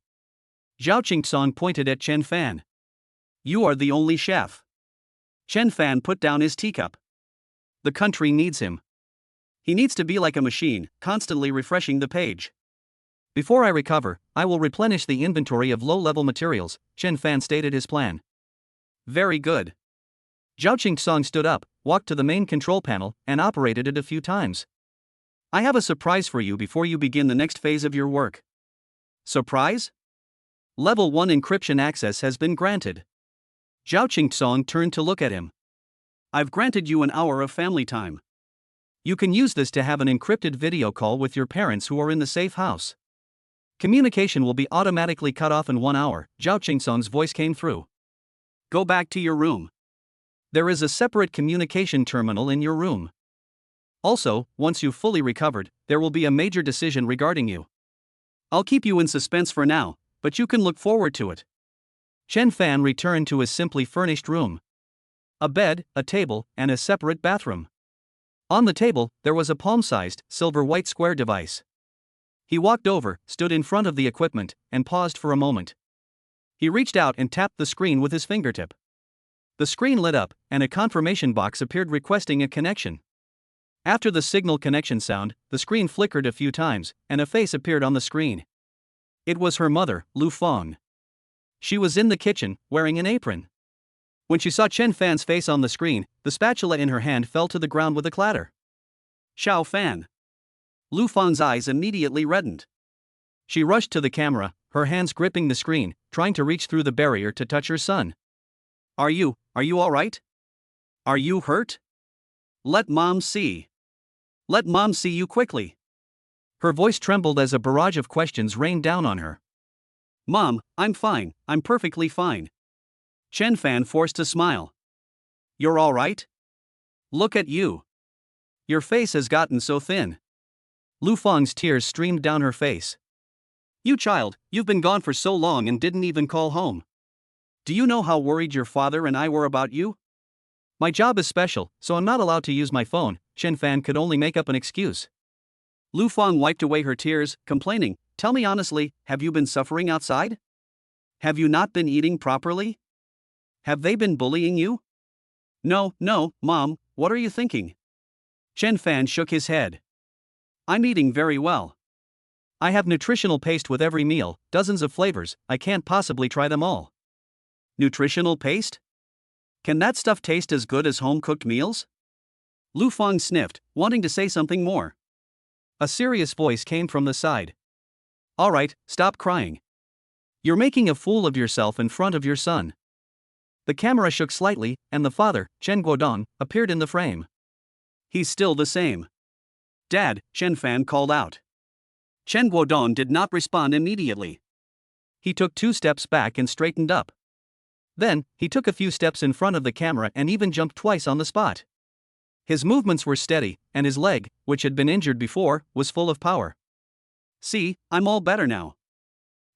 Speaker 1: Zhao Qingxuan pointed at Chen Fan. You are the only chef. Chen Fan put down his teacup. The country needs him. He needs to be like a machine, constantly refreshing the page. Before I recover, I will replenish the inventory of low-level materials, Chen Fan stated his plan. Very good. Zhao Qingxuan stood up, walked to the main control panel, and operated it a few times. I have a surprise for you before you begin the next phase of your work. Surprise? Level 1 encryption access has been granted. Zhao Qingxuan turned to look at him. I've granted you an hour of family time. You can use this to have an encrypted video call with your parents who are in the safe house. Communication will be automatically cut off in 1 hour, Zhao Qingxuan's voice came through. Go back to your room. There is a separate communication terminal in your room. Also, once you've fully recovered, there will be a major decision regarding you. I'll keep you in suspense for now, but you can look forward to it. Chen Fan returned to his simply furnished room. A bed, a table, and a separate bathroom. On the table, there was a palm-sized, silver-white square device. He walked over, stood in front of the equipment, and paused for a moment. He reached out and tapped the screen with his fingertip. The screen lit up, and a confirmation box appeared requesting a connection. After the signal connection sound, the screen flickered a few times, and a face appeared on the screen. It was her mother, Lu Feng. She was in the kitchen, wearing an apron. When she saw Chen Fan's face on the screen, the spatula in her hand fell to the ground with a clatter. Xiao Fan. Lu Feng's eyes immediately reddened. She rushed to the camera, her hands gripping the screen, trying to reach through the barrier to touch her son. Are you all right? Are you hurt? Let Mom see. Let Mom see you quickly. Her voice trembled as a barrage of questions rained down on her. Mom, I'm fine, I'm perfectly fine. Chen Fan forced a smile. You're all right? Look at you. Your face has gotten so thin. Lu Feng's tears streamed down her face. You child, you've been gone for so long and didn't even call home. Do you know how worried your father and I were about you? My job is special, so I'm not allowed to use my phone. Chen Fan could only make up an excuse. Lu Feng wiped away her tears, complaining, Tell me honestly, have you been suffering outside? Have you not been eating properly? Have they been bullying you? No, Mom, what are you thinking? Chen Fan shook his head. I'm eating very well. I have nutritional paste with every meal, dozens of flavors, I can't possibly try them all. Nutritional paste? Can that stuff taste as good as home-cooked meals? Lu Feng sniffed, wanting to say something more. A serious voice came from the side. All right, stop crying. You're making a fool of yourself in front of your son. The camera shook slightly, and the father, Chen Guodong, appeared in the frame. He's still the same. Dad, Chen Fan called out. Chen Guodong did not respond immediately. He took 2 steps back and straightened up. Then, he took a few steps in front of the camera and even jumped twice on the spot. His movements were steady, and his leg, which had been injured before, was full of power. See, I'm all better now.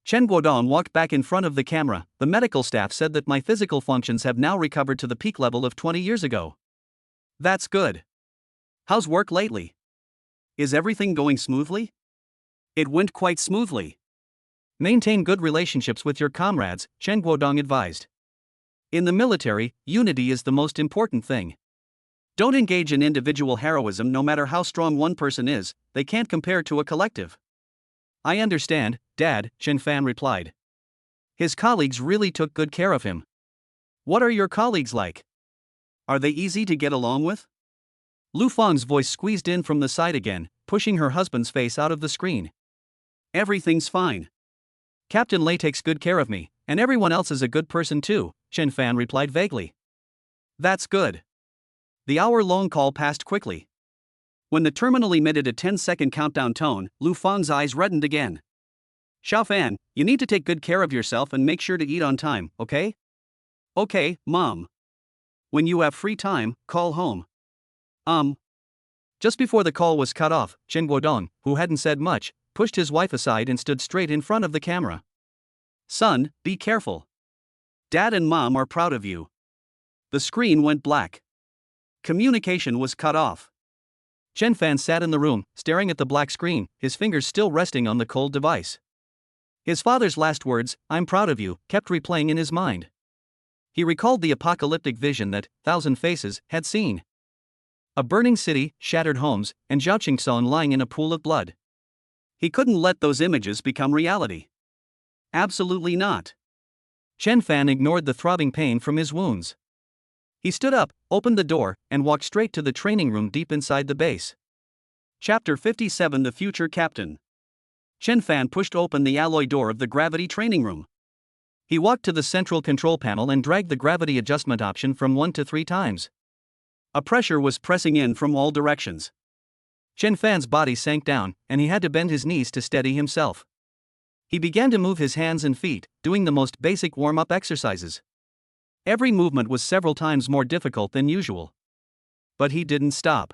Speaker 1: Chen Guodong walked back in front of the camera. The medical staff said that my physical functions have now recovered to the peak level of 20 years ago. That's good. How's work lately? Is everything going smoothly? It went quite smoothly. Maintain good relationships with your comrades, Chen Guodong advised. In the military, unity is the most important thing. Don't engage in individual heroism no matter how strong one person is, they can't compare to a collective. I understand, Dad, Chen Fan replied. His colleagues really took good care of him. What are your colleagues like? Are they easy to get along with? Lu Feng's voice squeezed in from the side again, pushing her husband's face out of the screen. Everything's fine. Captain Lei takes good care of me, and everyone else is a good person too, Chen Fan replied vaguely. That's good. The hour-long call passed quickly. When the terminal emitted a 10-second countdown tone, Lu Feng's eyes reddened again. Xiao Fan, you need to take good care of yourself and make sure to eat on time, okay? Okay, Mom. When you have free time, call home. Just before the call was cut off, Chen Guodong, who hadn't said much, pushed his wife aside and stood straight in front of the camera. Son, be careful. Dad and Mom are proud of you. The screen went black. Communication was cut off. Chen Fan sat in the room, staring at the black screen, his fingers still resting on the cold device. His father's last words, I'm proud of you, kept replaying in his mind. He recalled the apocalyptic vision that, Thousand Faces, had seen. A burning city, shattered homes, and Zhao Qingson lying in a pool of blood. He couldn't let those images become reality. Absolutely not. Chen Fan ignored the throbbing pain from his wounds. He stood up, opened the door, and walked straight to the training room deep inside the base. Chapter 57 The Future Captain. Chen Fan pushed open the alloy door of the gravity training room. He walked to the central control panel and dragged the gravity adjustment option from 1 to 3 times. A pressure was pressing in from all directions. Chen Fan's body sank down, and he had to bend his knees to steady himself. He began to move his hands and feet, doing the most basic warm-up exercises. Every movement was several times more difficult than usual. But he didn't stop.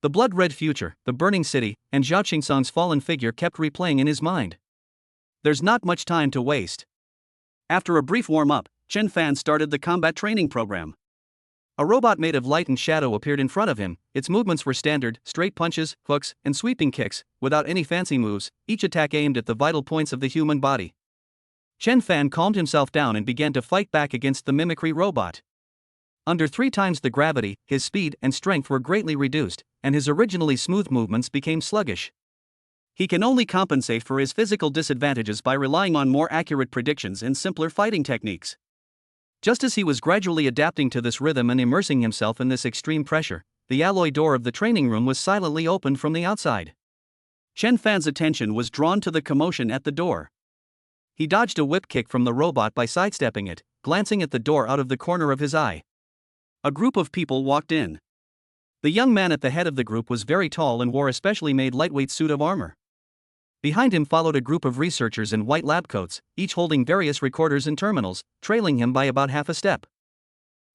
Speaker 1: The blood-red future, the burning city, and Zhao Qingsong's fallen figure kept replaying in his mind. There's not much time to waste. After a brief warm-up, Chen Fan started the combat training program. A robot made of light and shadow appeared in front of him. Its movements were standard, straight punches, hooks, and sweeping kicks, without any fancy moves, each attack aimed at the vital points of the human body. Chen Fan calmed himself down and began to fight back against the mimicry robot. Under 3 times the gravity, his speed and strength were greatly reduced, and his originally smooth movements became sluggish. He can only compensate for his physical disadvantages by relying on more accurate predictions and simpler fighting techniques. Just as he was gradually adapting to this rhythm and immersing himself in this extreme pressure, the alloy door of the training room was silently opened from the outside. Chen Fan's attention was drawn to the commotion at the door. He dodged a whip kick from the robot by sidestepping it, glancing at the door out of the corner of his eye. A group of people walked in. The young man at the head of the group was very tall and wore a specially made lightweight suit of armor. Behind him followed a group of researchers in white lab coats, each holding various recorders and terminals, trailing him by about half a step.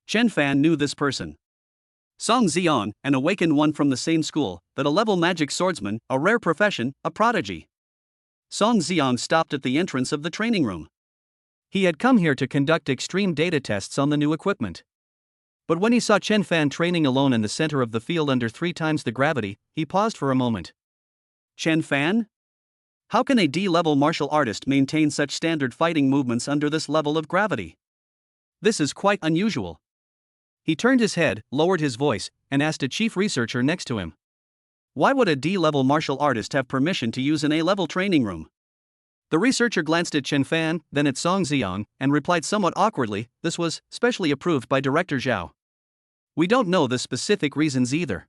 Speaker 1: Chen Fan knew this person. Song Xian, an awakened one from the same school, but a level magic swordsman, a rare profession, a prodigy. Song Xian stopped at the entrance of the training room. He had come here to conduct extreme data tests on the new equipment. But when he saw Chen Fan training alone in the center of the field under 3 times the gravity, he paused for a moment. Chen Fan? How can a D-level martial artist maintain such standard fighting movements under this level of gravity? This is quite unusual. He turned his head, lowered his voice, and asked a chief researcher next to him. Why would a D-level martial artist have permission to use an A-level training room? The researcher glanced at Chen Fan, then at Song Xian, and replied somewhat awkwardly, this was specially approved by Director Zhao. We don't know the specific reasons either.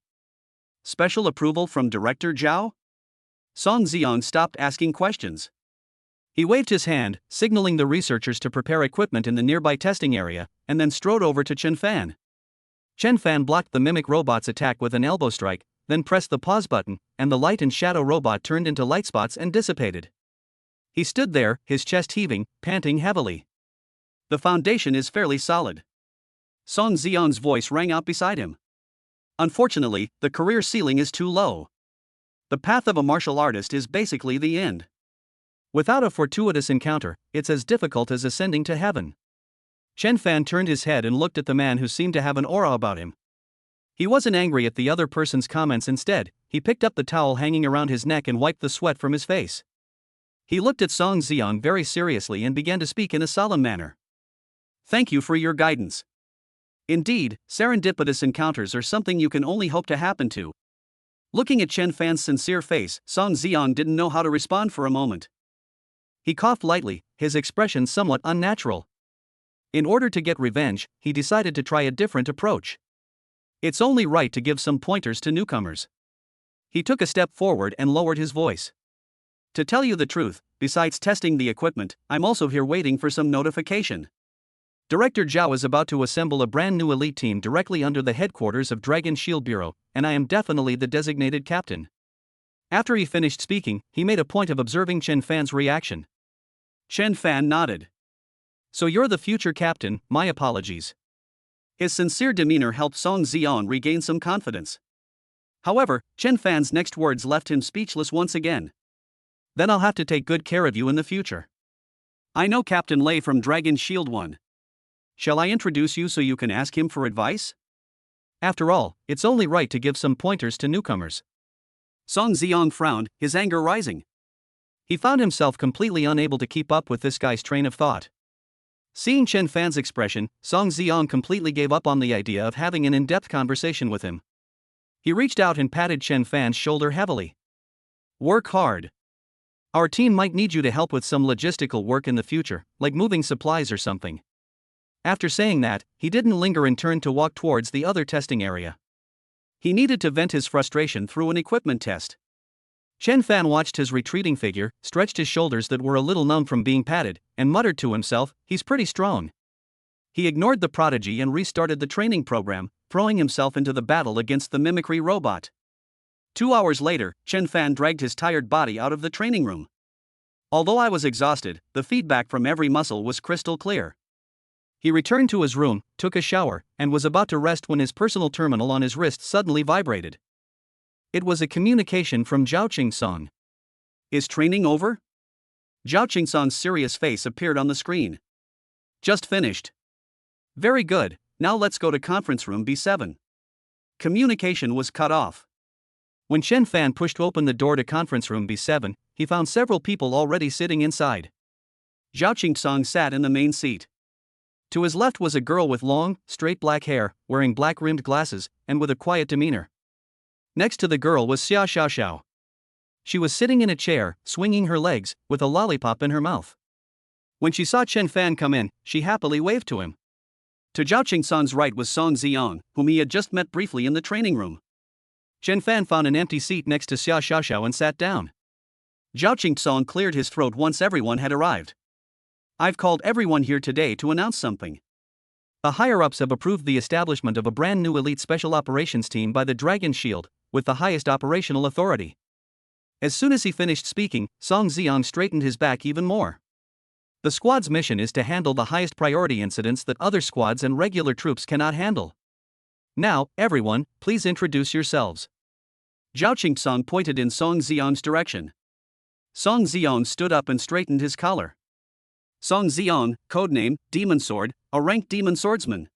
Speaker 1: Special approval from Director Zhao? Song Xian stopped asking questions. He waved his hand, signaling the researchers to prepare equipment in the nearby testing area, and then strode over to Chen Fan. Chen Fan blocked the mimic robot's attack with an elbow strike, then pressed the pause button, and the light and shadow robot turned into light spots and dissipated. He stood there, his chest heaving, panting heavily. The foundation is fairly solid. Song Xian's voice rang out beside him. Unfortunately, the career ceiling is too low. The path of a martial artist is basically the end. Without a fortuitous encounter, it's as difficult as ascending to heaven. Chen Fan turned his head and looked at the man who seemed to have an aura about him. He wasn't angry at the other person's comments. Instead, he picked up the towel hanging around his neck and wiped the sweat from his face. He looked at Song Xian very seriously and began to speak in a solemn manner. Thank you for your guidance. Indeed, serendipitous encounters are something you can only hope to happen to. Looking at Chen Fan's sincere face, Song Xian didn't know how to respond for a moment. He coughed lightly, his expression somewhat unnatural. In order to get revenge, he decided to try a different approach. It's only right to give some pointers to newcomers. He took a step forward and lowered his voice. To tell you the truth, besides testing the equipment, I'm also here waiting for some notification. Director Zhao is about to assemble a brand new elite team directly under the headquarters of Dragon Shield Bureau, and I am definitely the designated captain. After he finished speaking, he made a point of observing Chen Fan's reaction. Chen Fan nodded. So you're the future captain, my apologies. His sincere demeanor helped Song Xian regain some confidence. However, Chen Fan's next words left him speechless once again. Then I'll have to take good care of you in the future. I know Captain Lei from Dragon Shield 1. Shall I introduce you so you can ask him for advice? After all, it's only right to give some pointers to newcomers. Song Xian frowned, his anger rising. He found himself completely unable to keep up with this guy's train of thought. Seeing Chen Fan's expression, Song Xian completely gave up on the idea of having an in-depth conversation with him. He reached out and patted Chen Fan's shoulder heavily. Work hard. Our team might need you to help with some logistical work in the future, like moving supplies or something. After saying that, he didn't linger and turned to walk towards the other testing area. He needed to vent his frustration through an equipment test. Chen Fan watched his retreating figure, stretched his shoulders that were a little numb from being patted, and muttered to himself, he's pretty strong. He ignored the prodigy and restarted the training program, throwing himself into the battle against the mimicry robot. 2 hours later, Chen Fan dragged his tired body out of the training room. Although I was exhausted, the feedback from every muscle was crystal clear. He returned to his room, took a shower, and was about to rest when his personal terminal on his wrist suddenly vibrated. It was a communication from Zhao Qingsong. Is training over? Zhao Qingsong's serious face appeared on the screen. Just finished. Very good, now let's go to conference room B7. Communication was cut off. When Chen Fan pushed open the door to conference room B7, he found several people already sitting inside. Zhao Qingsong sat in the main seat. To his left was a girl with long, straight black hair, wearing black-rimmed glasses, and with a quiet demeanor. Next to the girl was Xia Xiaoxiao. She was sitting in a chair, swinging her legs, with a lollipop in her mouth. When she saw Chen Fan come in, she happily waved to him. To Zhao Qingsong's right was Song Ziyang, whom he had just met briefly in the training room. Chen Fan found an empty seat next to Xia Xiaoxiao and sat down. Zhao Qingsong cleared his throat once everyone had arrived. I've called everyone here today to announce something. The higher-ups have approved the establishment of a brand new elite special operations team by the Dragon Shield, with the highest operational authority. As soon as he finished speaking, Song Ziyang straightened his back even more. The squad's mission is to handle the highest priority incidents that other squads and regular troops cannot handle. Now, everyone, please introduce yourselves. Zhao Qingsong pointed in Song Ziyang's direction. Song Ziyang stood up and straightened his collar. Song Ziyang, codename, Demon Sword, a ranked demon swordsman.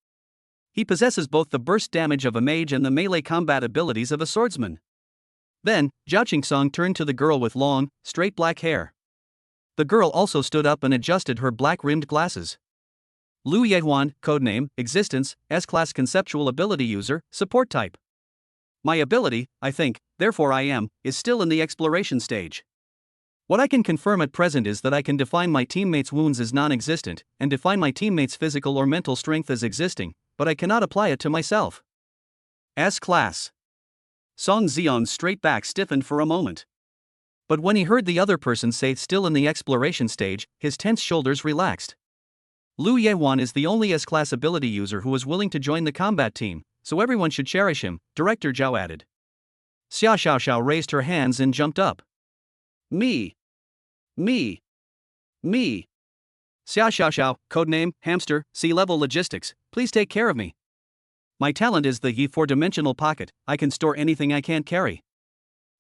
Speaker 1: He possesses both the burst damage of a mage and the melee combat abilities of a swordsman. Then, Zhao Qingsong turned to the girl with long, straight black hair. The girl also stood up and adjusted her black-rimmed glasses. Lu Yehuan, codename, Existence, S-Class conceptual ability user, support type. My ability, I think, therefore I am, is still in the exploration stage. What I can confirm at present is that I can define my teammates' wounds as non-existent, and define my teammates' physical or mental strength as existing, but I cannot apply it to myself. S-Class. Song Ziyang's straight back stiffened for a moment. But when he heard the other person say still in the exploration stage, his tense shoulders relaxed. Lu Yehuan is the only S-Class ability user who is willing to join the combat team, so everyone should cherish him, Director Zhao added. Xia Xiaoxiao raised her hands and jumped up. Me. Me. Me. Xia Xiaoxiao, codename, Hamster, C-level logistics, please take care of me. My talent is the Yi four-dimensional pocket, I can store anything I can't carry.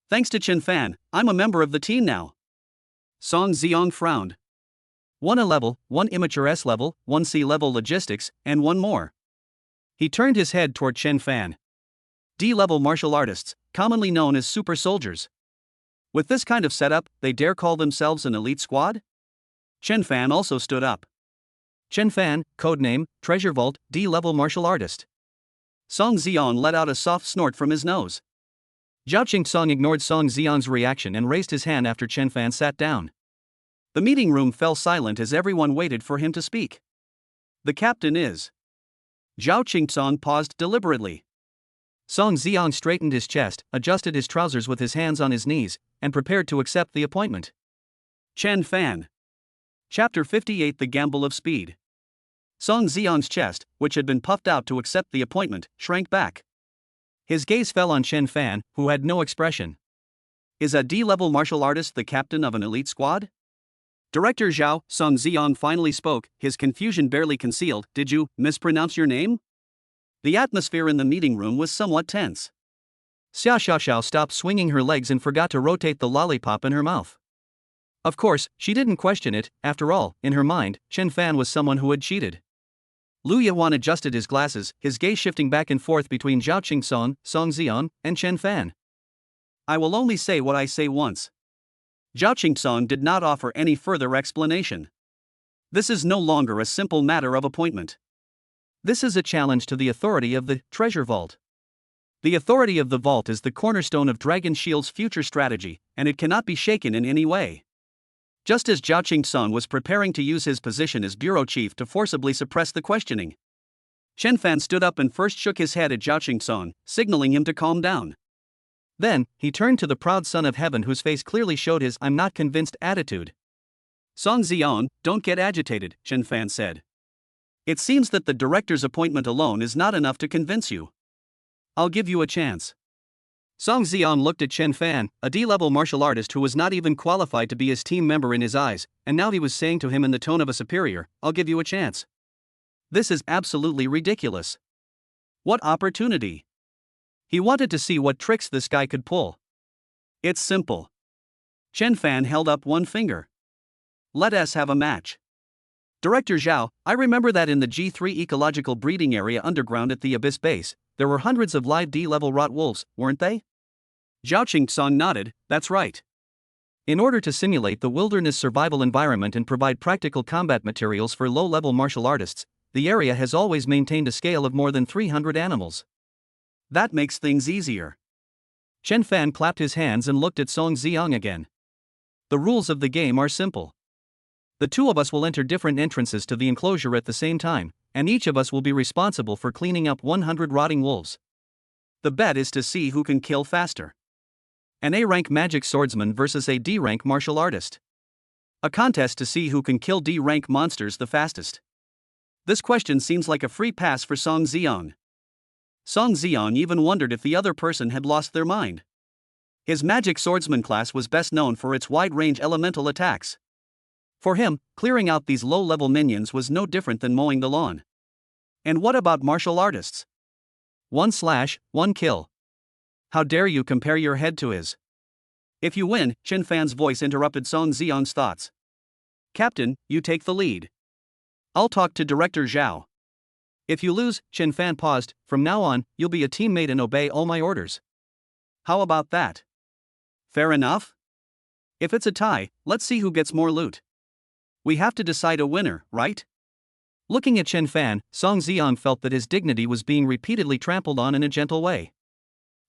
Speaker 1: Thanks to Chen Fan, I'm a member of the team now. Song Ziyang frowned. 1 A-level, 1 immature S-level, 1 C-level logistics, and 1 more. He turned his head toward Chen Fan. D-level martial artists, commonly known as super soldiers. With this kind of setup, they dare call themselves an elite squad? Chen Fan also stood up. Chen Fan, codename, Treasure Vault, D-level martial artist. Song Ziyang let out a soft snort from his nose. Zhao Qingsong ignored Song Ziyang's reaction and raised his hand after Chen Fan sat down. The meeting room fell silent as everyone waited for him to speak. The captain is. Zhao Qingsong paused deliberately. Song Ziyang straightened his chest, adjusted his trousers with his hands on his knees, and prepared to accept the appointment. Chen Fan. Chapter 58 The Gamble of Speed. Song Ziyang's chest, which had been puffed out to accept the appointment, shrank back. His gaze fell on Chen Fan, who had no expression. Is a D-level martial artist the captain of an elite squad? Director Zhao, Song Ziyang finally spoke, his confusion barely concealed. Did you mispronounce your name? The atmosphere in the meeting room was somewhat tense. Xia Xiaoxiao stopped swinging her legs and forgot to rotate the lollipop in her mouth. Of course, she didn't question it. After all, in her mind, Chen Fan was someone who had cheated. Lu Yehuan adjusted his glasses, his gaze shifting back and forth between Zhao Qingsong, Song Ziyang, and Chen Fan. I will only say what I say once. Zhao Qingsong did not offer any further explanation. This is no longer a simple matter of appointment. This is a challenge to the authority of the Treasure Vault. The authority of the vault is the cornerstone of Dragon Shield's future strategy, and it cannot be shaken in any way. Just as Zhao Qingsong was preparing to use his position as bureau chief to forcibly suppress the questioning, Chen Fan stood up and first shook his head at Zhao Qingsong, signaling him to calm down. Then, he turned to the proud son of heaven whose face clearly showed his "I'm not convinced" attitude. Song Ziyang, don't get agitated, Chen Fan said. It seems that the director's appointment alone is not enough to convince you. I'll give you a chance. Song Ziyang looked at Chen Fan, a D-level martial artist who was not even qualified to be his team member in his eyes, and now he was saying to him in the tone of a superior, I'll give you a chance. This is absolutely ridiculous. What opportunity? He wanted to see what tricks this guy could pull. It's simple. Chen Fan held up one finger. Let us have a match. Director Zhao, I remember that in the G3 ecological breeding area underground at the Abyss base, there were hundreds of live D-level rot wolves, weren't they? Zhao Qingtsong nodded, that's right. In order to simulate the wilderness survival environment and provide practical combat materials for low-level martial artists, the area has always maintained a scale of more than 300 animals. That makes things easier. Chen Fan clapped his hands and looked at Song Xiang again. The rules of the game are simple. The two of us will enter different entrances to the enclosure at the same time, and each of us will be responsible for cleaning up 100 rotting wolves. The bet is to see who can kill faster. An A-rank magic swordsman versus a D-rank martial artist. A contest to see who can kill D-rank monsters the fastest. This question seems like a free pass for Song Xiang. Song Xiang even wondered if the other person had lost their mind. His magic swordsman class was best known for its wide-range elemental attacks. For him, clearing out these low-level minions was no different than mowing the lawn. And what about martial artists? 1/1 kill. How dare you compare your head to his? If you win, Chen Fan's voice interrupted Song Xiang's thoughts. Captain, you take the lead. I'll talk to Director Zhao. If you lose, Chen Fan paused, from now on, you'll be a teammate and obey all my orders. How about that? Fair enough? If it's a tie, let's see who gets more loot. We have to decide a winner, right? Looking at Chen Fan, Song Xiang felt that his dignity was being repeatedly trampled on in a gentle way.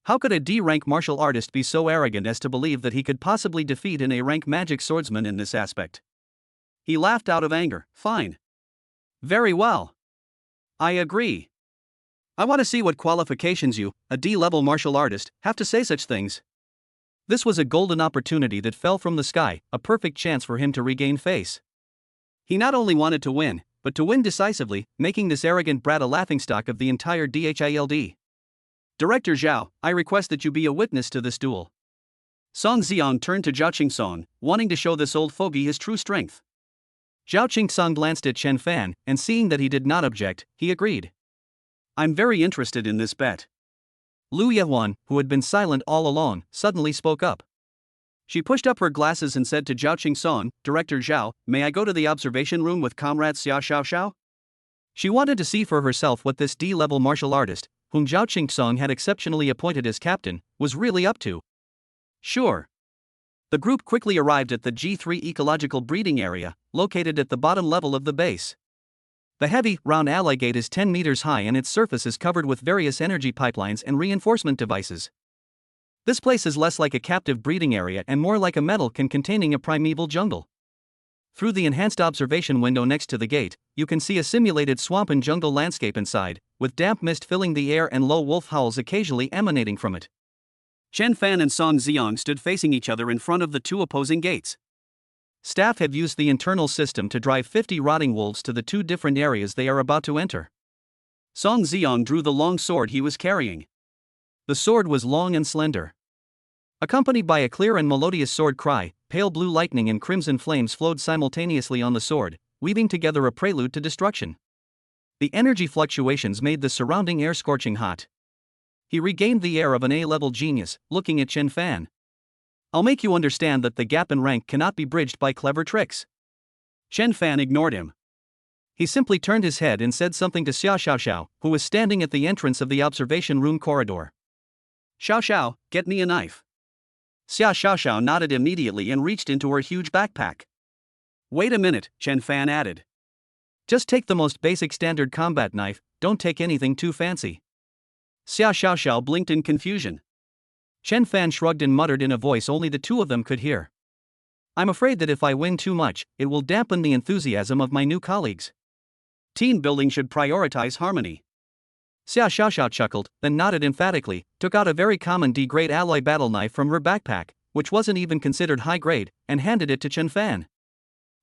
Speaker 1: How could a D-rank martial artist be so arrogant as to believe that he could possibly defeat an A-rank magic swordsman in this aspect? He laughed out of anger. Fine. Very well. I agree. I want to see what qualifications you, a D-level martial artist, have to say such things. This was a golden opportunity that fell from the sky, a perfect chance for him to regain face. He not only wanted to win, but to win decisively, making this arrogant brat a laughingstock of the entire DHILD. Director Zhao, I request that you be a witness to this duel. Song Xiang turned to Zhao Qingtsong, wanting to show this old fogey his true strength. Zhao Qingtsong glanced at Chen Fan, and seeing that he did not object, he agreed. I'm very interested in this bet. Lu Yehuan, who had been silent all along, suddenly spoke up. She pushed up her glasses and said to Zhao Qingtsong, Director Zhao, may I go to the observation room with Comrade Xia Xiao? She wanted to see for herself what this D-level martial artist, whom Zhao Qingtsong had exceptionally appointed as captain, was really up to. Sure. The group quickly arrived at the G3 ecological breeding area, located at the bottom level of the base. The heavy, round ally gate is 10 meters high and its surface is covered with various energy pipelines and reinforcement devices. This place is less like a captive breeding area and more like a metal can containing a primeval jungle. Through the enhanced observation window next to the gate, you can see a simulated swamp and jungle landscape inside, with damp mist filling the air and low wolf howls occasionally emanating from it. Chen Fan and Song Xiang stood facing each other in front of the two opposing gates. Staff have used the internal system to drive 50 rotting wolves to the two different areas they are about to enter. Song Xiang drew the long sword he was carrying. The sword was long and slender. Accompanied by a clear and melodious sword cry, pale blue lightning and crimson flames flowed simultaneously on the sword, weaving together a prelude to destruction. The energy fluctuations made the surrounding air scorching hot. He regained the air of an A-level genius, looking at Chen Fan. I'll make you understand that the gap in rank cannot be bridged by clever tricks. Chen Fan ignored him. He simply turned his head and said something to Xia Xiao, who was standing at the entrance of the observation room corridor. Xiao, get me a knife. Xia Xiao nodded immediately and reached into her huge backpack. Wait a minute, Chen Fan added. Just take the most basic standard combat knife, don't take anything too fancy. Xia Xiao blinked in confusion. Chen Fan shrugged and muttered in a voice only the two of them could hear. I'm afraid that if I win too much, it will dampen the enthusiasm of my new colleagues. Team building should prioritize harmony. Xia Xiao chuckled, then nodded emphatically, took out a very common D-grade alloy battle knife from her backpack, which wasn't even considered high grade, and handed it to Chen Fan.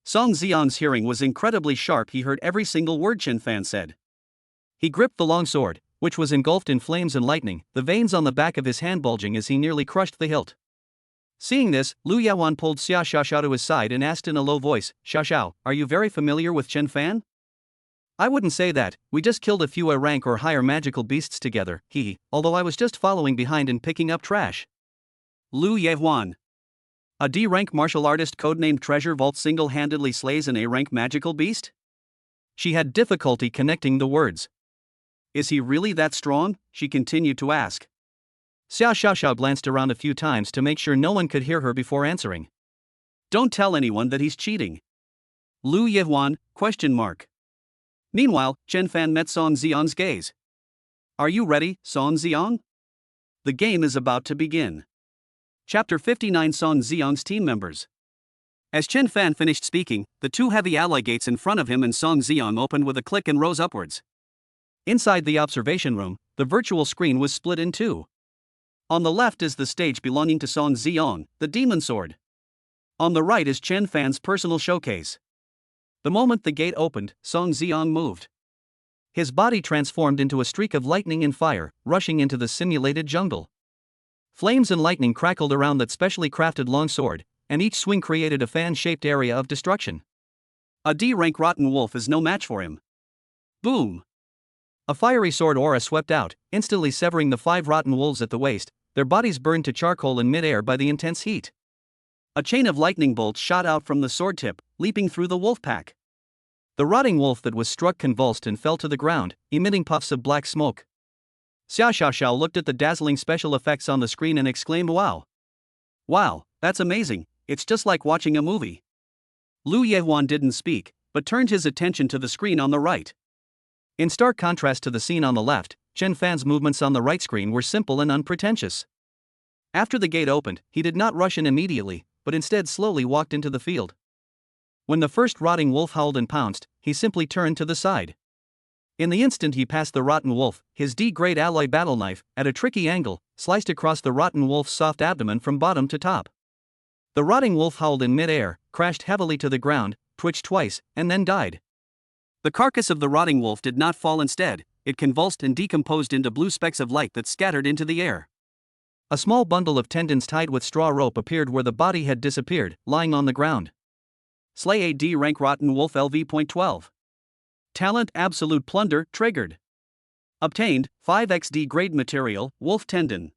Speaker 1: Song Xiang's hearing was incredibly sharp. He heard every single word Chen Fan said. He gripped the long sword, which was engulfed in flames and lightning, the veins on the back of his hand bulging as he nearly crushed the hilt. Seeing this, Lu Yawan pulled Xia Xiao to his side and asked in a low voice, Xiao, are you very familiar with Chen Fan? I wouldn't say that, we just killed a few A rank or higher magical beasts together, although I was just following behind and picking up trash. Lu Yehuan. A D rank martial artist codenamed Treasure Vault single-handedly slays an A rank magical beast? She had difficulty connecting the words. Is he really that strong? She continued to ask. Xiao Xiaoxiao glanced around a few times to make sure no one could hear her before answering. Don't tell anyone that he's cheating. Lu Yehuan, ? Meanwhile, Chen Fan met Song Ziyang's gaze. Are you ready, Song Ziyang? The game is about to begin. Chapter 59 Song Ziyang's team members. As Chen Fan finished speaking, the two heavy alloy gates in front of him and Song Ziyang opened with a click and rose upwards. Inside the observation room, the virtual screen was split in two. On the left is the stage belonging to Song Ziyang, the demon sword. On the right is Chen Fan's personal showcase. The moment the gate opened, Song Ziyang moved. His body transformed into a streak of lightning and fire, rushing into the simulated jungle. Flames and lightning crackled around that specially crafted long sword, and each swing created a fan-shaped area of destruction. A D-rank rotten wolf is no match for him. Boom! A fiery sword aura swept out, instantly severing the 5 rotten wolves at the waist, their bodies burned to charcoal in mid-air by the intense heat. A chain of lightning bolts shot out from the sword tip, leaping through the wolf pack. The rotting wolf that was struck convulsed and fell to the ground, emitting puffs of black smoke. Xiao Xiaoxiao looked at the dazzling special effects on the screen and exclaimed, "Wow! Wow, that's amazing, it's just like watching a movie." Lu Yehuan didn't speak, but turned his attention to the screen on the right. In stark contrast to the scene on the left, Chen Fan's movements on the right screen were simple and unpretentious. After the gate opened, he did not rush in immediately, but instead slowly walked into the field. When the first rotting wolf howled and pounced, he simply turned to the side. In the instant he passed the rotten wolf, his D-grade alloy battle knife, at a tricky angle, sliced across the rotten wolf's soft abdomen from bottom to top. The rotting wolf howled in mid-air, crashed heavily to the ground, twitched twice, and then died. The carcass of the rotting wolf did not fall instead, it convulsed and decomposed into blue specks of light that scattered into the air. A small bundle of tendons tied with straw rope appeared where the body had disappeared, lying on the ground. Slay a D-rank rotten wolf LV.12. Talent Absolute Plunder triggered. Obtained 5xD grade material, wolf tendon.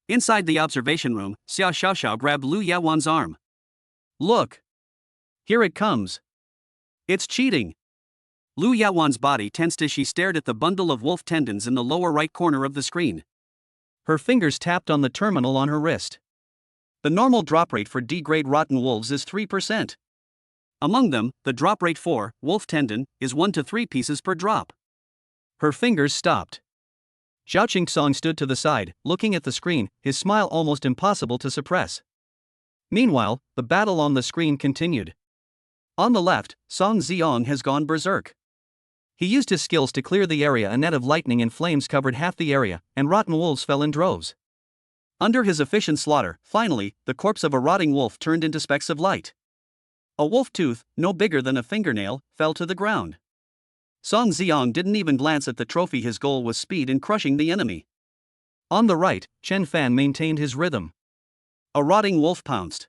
Speaker 1: Inside the observation room, Xiao Xiaoxiao grabbed Lu Yehuan's arm. Look! Here it comes. It's cheating. Lu Yehuan's body tensed as she stared at the bundle of wolf tendons in the lower right corner of the screen. Her fingers tapped on the terminal on her wrist. The normal drop rate for D-grade rotten wolves is 3%. Among them, the drop rate for wolf tendon is 1 to 3 pieces per drop. Her fingers stopped. Zhao Qingsong stood to the side, looking at the screen, his smile almost impossible to suppress. Meanwhile, the battle on the screen continued. On the left, Song Ziyang has gone berserk. He used his skills to clear the area. A net of lightning and flames covered half the area, and rotten wolves fell in droves. Under his efficient slaughter, finally, the corpse of a rotting wolf turned into specks of light. A wolf tooth, no bigger than a fingernail, fell to the ground. Song Ziyang didn't even glance at the trophy. His goal was speed in crushing the enemy. On the right, Chen Fan maintained his rhythm. A rotting wolf pounced.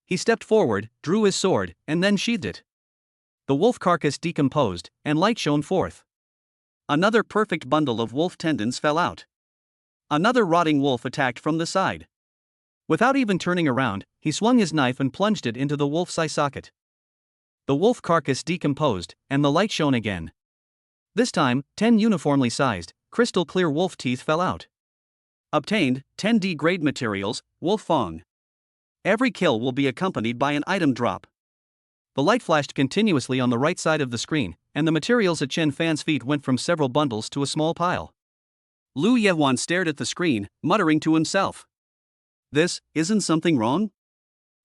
Speaker 1: He stepped forward, drew his sword, and then sheathed it. The wolf carcass decomposed, and light shone forth. Another perfect bundle of wolf tendons fell out. Another rotting wolf attacked from the side. Without even turning around, he swung his knife and plunged it into the wolf's eye socket. The wolf carcass decomposed, and the light shone again. This time, 10 uniformly sized, crystal clear wolf teeth fell out. Obtained 10 D-grade materials, wolf fang. Every kill will be accompanied by an item drop. The light flashed continuously on the right side of the screen, and the materials at Chen Fan's feet went from several bundles to a small pile. Lu Yehuan stared at the screen, muttering to himself. Isn't something wrong?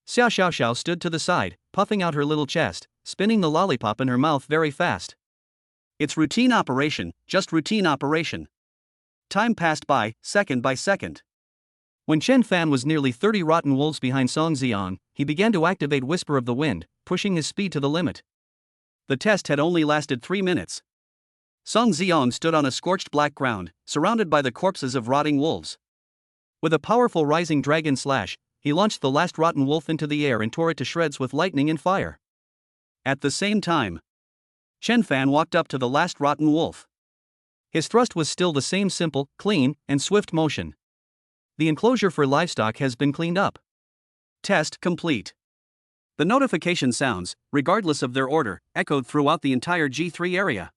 Speaker 1: Xiao Xiaoxiao stood to the side, puffing out her little chest, spinning the lollipop in her mouth very fast. It's routine operation, just routine operation. Time passed by second. When Chen Fan was nearly 30 rotten wolves behind Song Ziyang, he began to activate Whisper of the Wind, pushing his speed to the limit. The test had only lasted 3 minutes. Song Ziyang stood on a scorched black ground, surrounded by the corpses of rotting wolves. With a powerful rising dragon slash, he launched the last rotten wolf into the air and tore it to shreds with lightning and fire. At the same time, Chen Fan walked up to the last rotten wolf. His thrust was still the same simple, clean, and swift motion. The enclosure for livestock has been cleaned up. Test complete. The notification sounds, regardless of their order, echoed throughout the entire G3 area.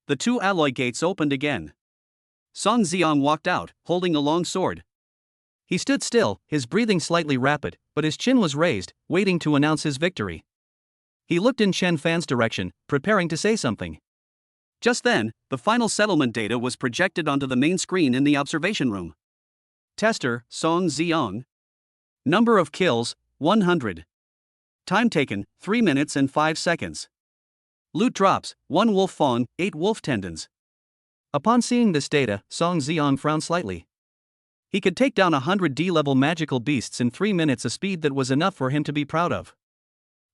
Speaker 1: The two alloy gates opened again. Song Ziong walked out, holding a long sword. He stood still, his breathing slightly rapid, but his chin was raised, waiting to announce his victory. He looked in Chen Fan's direction, preparing to say something. Just then, the final settlement data was projected onto the main screen in the observation room. Tester, Song Ziong. Number of kills, 100. Time taken, 3 minutes and 5 seconds. Loot drops, 1 wolf fawn, 8 wolf tendons. Upon seeing this data, Song Ziong frowned slightly. He could take down 100 D-level magical beasts in 3 minutes, a speed that was enough for him to be proud of.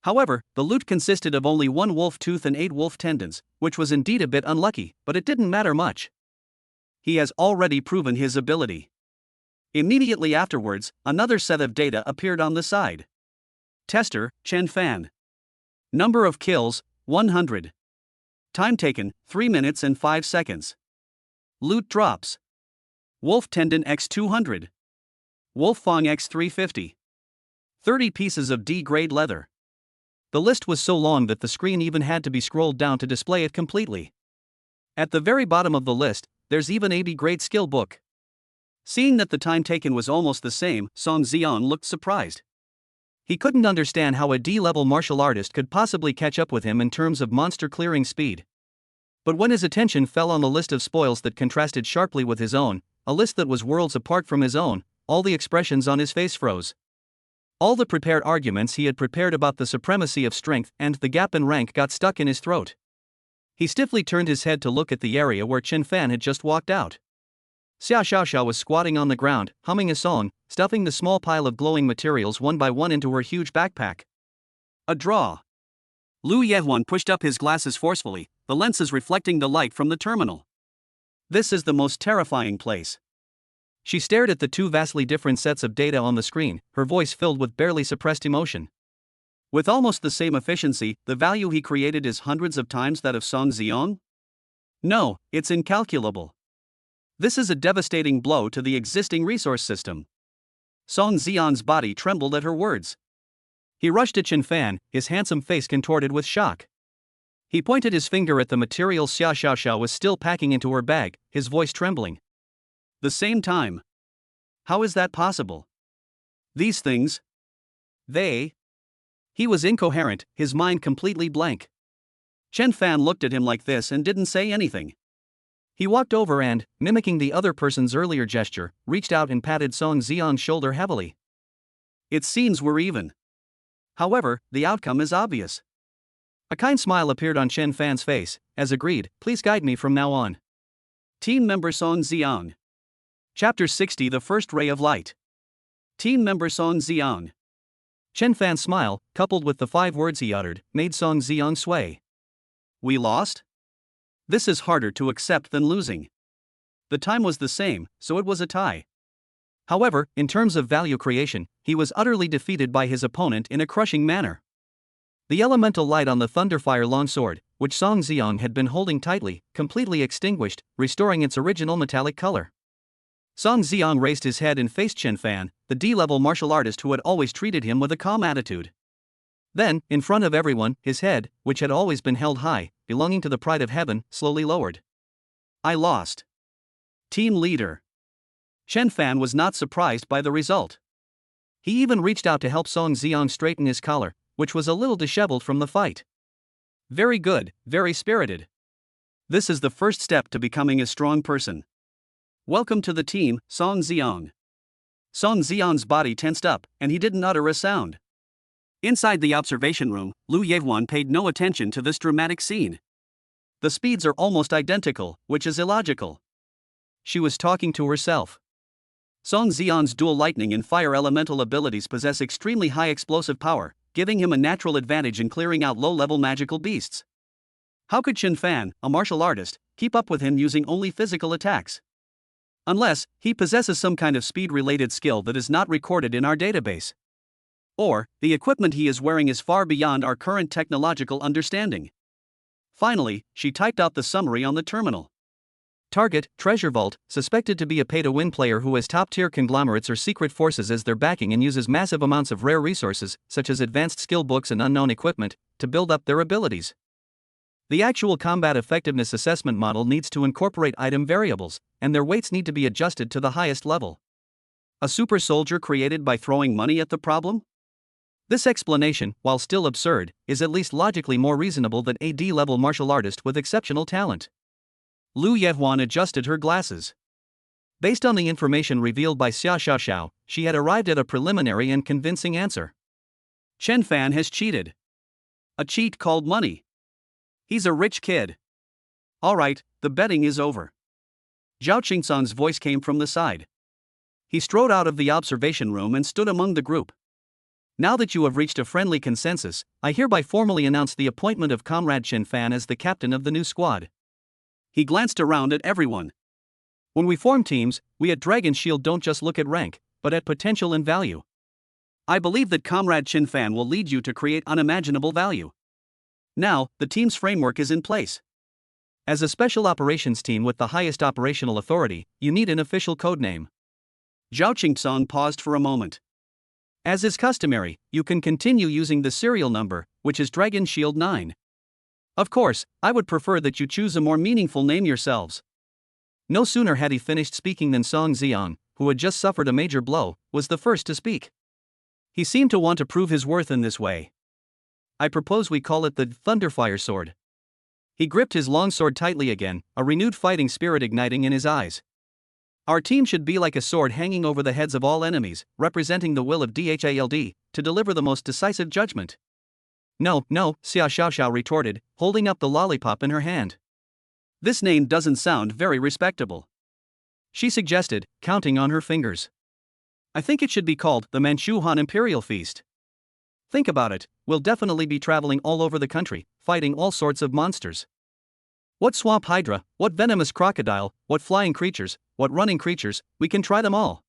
Speaker 1: However, the loot consisted of only 1 wolf tooth and 8 wolf tendons, which was indeed a bit unlucky, but it didn't matter much. He has already proven his ability. Immediately afterwards, another set of data appeared on the side. Tester, Chen Fan. Number of kills, 100. Time taken, 3 minutes and 5 seconds. Loot drops. Wolf tendon x 200. Wolf fang x 350. 30 pieces of D-grade leather. The list was so long that the screen even had to be scrolled down to display it completely. At the very bottom of the list, there's even a B-grade skill book. Seeing that the time taken was almost the same, Song Ziong looked surprised. He couldn't understand how a D-level martial artist could possibly catch up with him in terms of monster clearing speed. But when his attention fell on the list of spoils that contrasted sharply with his own, a list that was worlds apart from his own, all the expressions on his face froze. All the prepared arguments he had prepared about the supremacy of strength and the gap in rank got stuck in his throat. He stiffly turned his head to look at the area where Chen Fan had just walked out. Xia Xiaoxia was squatting on the ground, humming a song, stuffing the small pile of glowing materials one by one into her huge backpack. A draw. Lu Yehuan pushed up his glasses forcefully, the lenses reflecting the light from the terminal. This is the most terrifying place. She stared at the two vastly different sets of data on the screen, her voice filled with barely suppressed emotion. With almost the same efficiency, the value he created is hundreds of times that of Song Ziong? No, it's incalculable. This is a devastating blow to the existing resource system. Song Ziong's body trembled at her words. He rushed at Chen Fan, his handsome face contorted with shock. He pointed his finger at the material Xia Xiaoxia was still packing into her bag, his voice trembling. The same time. How is that possible? These things. He was incoherent, his mind completely blank. Chen Fan looked at him like this and didn't say anything. He walked over and, mimicking the other person's earlier gesture, reached out and patted Song Ziong's shoulder heavily. It seems we're even. However, the outcome is obvious. A kind smile appeared on Chen Fan's face, as agreed, please guide me from now on. Team member Song Ziong. Chapter 60, The First Ray of Light. Team member Song Ziong. Chen Fan's smile, coupled with the 5 words he uttered, made Song Ziong sway. We lost? This is harder to accept than losing. The time was the same, so it was a tie. However, in terms of value creation, he was utterly defeated by his opponent in a crushing manner. The elemental light on the Thunderfire longsword, which Song Ziong had been holding tightly, completely extinguished, restoring its original metallic color. Song Ziong raised his head and faced Chen Fan, the D-level martial artist who had always treated him with a calm attitude. Then, in front of everyone, his head, which had always been held high, belonging to the pride of heaven, slowly lowered. I lost. Team leader. Chen Fan was not surprised by the result. He even reached out to help Song Ziong straighten his collar, which was a little disheveled from the fight. Very good, very spirited. This is the first step to becoming a strong person. Welcome to the team, Song Ziong. Song Ziong's body tensed up, and he didn't utter a sound. Inside the observation room, Lu Yehuan paid no attention to this dramatic scene. The speeds are almost identical, which is illogical. She was talking to herself. Song Ziong's dual lightning and fire elemental abilities possess extremely high explosive power, giving him a natural advantage in clearing out low-level magical beasts. How could Chen Fan, a martial artist, keep up with him using only physical attacks? Unless he possesses some kind of speed-related skill that is not recorded in our database. Or, the equipment he is wearing is far beyond our current technological understanding. Finally, she typed out the summary on the terminal. Target, Treasure Vault, suspected to be a pay-to-win player who has top-tier conglomerates or secret forces as their backing and uses massive amounts of rare resources, such as advanced skill books and unknown equipment, to build up their abilities. The actual combat effectiveness assessment model needs to incorporate item variables, and their weights need to be adjusted to the highest level. A super soldier created by throwing money at the problem? This explanation, while still absurd, is at least logically more reasonable than a D-level martial artist with exceptional talent. Lu Yehuan adjusted her glasses. Based on the information revealed by Xia Xiaoxiao, she had arrived at a preliminary and convincing answer. Chen Fan has cheated. A cheat called money. He's a rich kid. Alright, the betting is over. Zhao Qingsan's voice came from the side. He strode out of the observation room and stood among the group. Now that you have reached a friendly consensus, I hereby formally announce the appointment of Comrade Chen Fan as the captain of the new squad. He glanced around at everyone. When we form teams, we at Dragon Shield don't just look at rank, but at potential and value. I believe that Comrade Chen Fan will lead you to create unimaginable value. Now, the team's framework is in place. As a special operations team with the highest operational authority, you need an official codename. Zhao Qingsong paused for a moment. As is customary, you can continue using the serial number, which is Dragon Shield 9. Of course, I would prefer that you choose a more meaningful name yourselves. No sooner had he finished speaking than Song Xian, who had just suffered a major blow, was the first to speak. He seemed to want to prove his worth in this way. I propose we call it the Thunderfire Sword. He gripped his long sword tightly again, a renewed fighting spirit igniting in his eyes. Our team should be like a sword hanging over the heads of all enemies, representing the will of DHALD, to deliver the most decisive judgment. No, Xia Xiaoxiao retorted, holding up the lollipop in her hand. This name doesn't sound very respectable. She suggested, counting on her fingers. I think it should be called the Manchu Han Imperial Feast. Think about it, we'll definitely be traveling all over the country, fighting all sorts of monsters. What swamp hydra, what venomous crocodile, what flying creatures, what running creatures, we can try them all.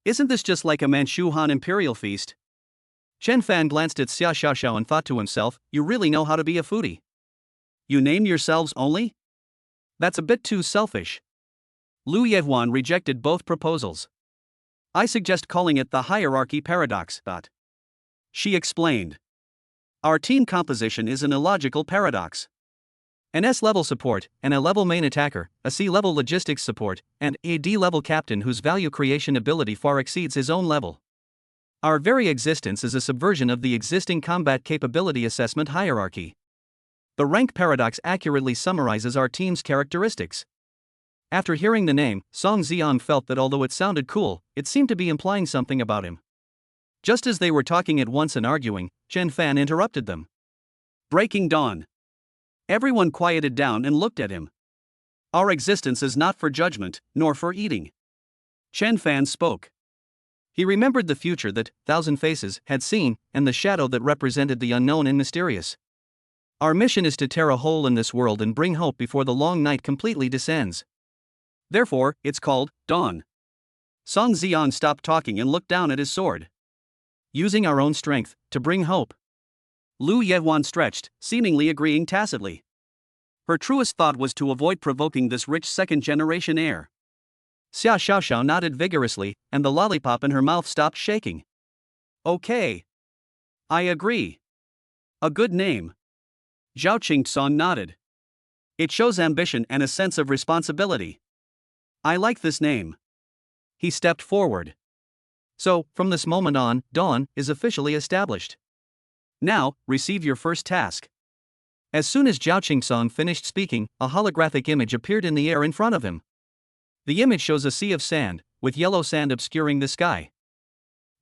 Speaker 1: Isn't this just like a Manchu Han Imperial Feast? Chen Fan glanced at Xia Xiaoxiao and thought to himself, you really know how to be a foodie. You name yourselves only? That's a bit too selfish. Lu Yehuan rejected both proposals. I suggest calling it the Hierarchy Paradox. She explained. Our team composition is an illogical paradox. An S-level support, an A-level main attacker, a C-level logistics support, and a D-level captain whose value creation ability far exceeds his own level. Our very existence is a subversion of the existing combat capability assessment hierarchy. The rank paradox accurately summarizes our team's characteristics. After hearing the name, Song Xian felt that although it sounded cool, it seemed to be implying something about him. Just as they were talking at once and arguing, Chen Fan interrupted them. Breaking dawn. Everyone quieted down and looked at him. Our existence is not for judgment, nor for eating. Chen Fan spoke. He remembered the future that Thousand Faces had seen, and the shadow that represented the unknown and mysterious. Our mission is to tear a hole in this world and bring hope before the long night completely descends. Therefore, it's called Dawn. Song Xian stopped talking and looked down at his sword. Using our own strength, to bring hope. Lu Yehuan stretched, seemingly agreeing tacitly. Her truest thought was to avoid provoking this rich second-generation heir. Xia Xiaoxiao nodded vigorously, and the lollipop in her mouth stopped shaking. Okay. I agree. A good name. Zhao Qingsan nodded. It shows ambition and a sense of responsibility. I like this name. He stepped forward. So, from this moment on, Dawn is officially established. Now, receive your first task. As soon as Zhao Qingsan finished speaking, a holographic image appeared in the air in front of him. The image shows a sea of sand, with yellow sand obscuring the sky.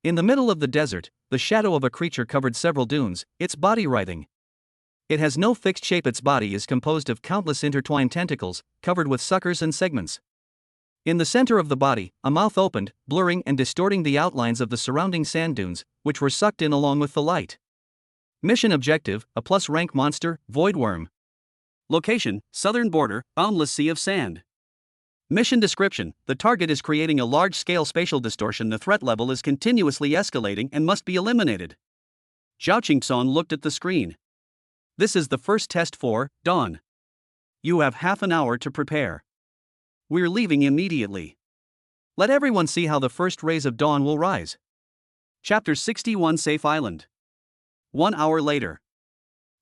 Speaker 1: In the middle of the desert, the shadow of a creature covered several dunes, its body writhing. It has no fixed shape. Its body is composed of countless intertwined tentacles, covered with suckers and segments. In the center of the body, a mouth opened, blurring and distorting the outlines of the surrounding sand dunes, which were sucked in along with the light. Mission objective, a plus-rank monster, Void Worm. Location, southern border, boundless sea of sand. Mission description, the target is creating a large-scale spatial distortion. The threat level is continuously escalating and must be eliminated. Zhao Qingsan looked at the screen. This is the first test for Dawn. You have half an hour to prepare. We're leaving immediately. Let everyone see how the first rays of dawn will rise. Chapter 61 Safe Island. 1 hour later.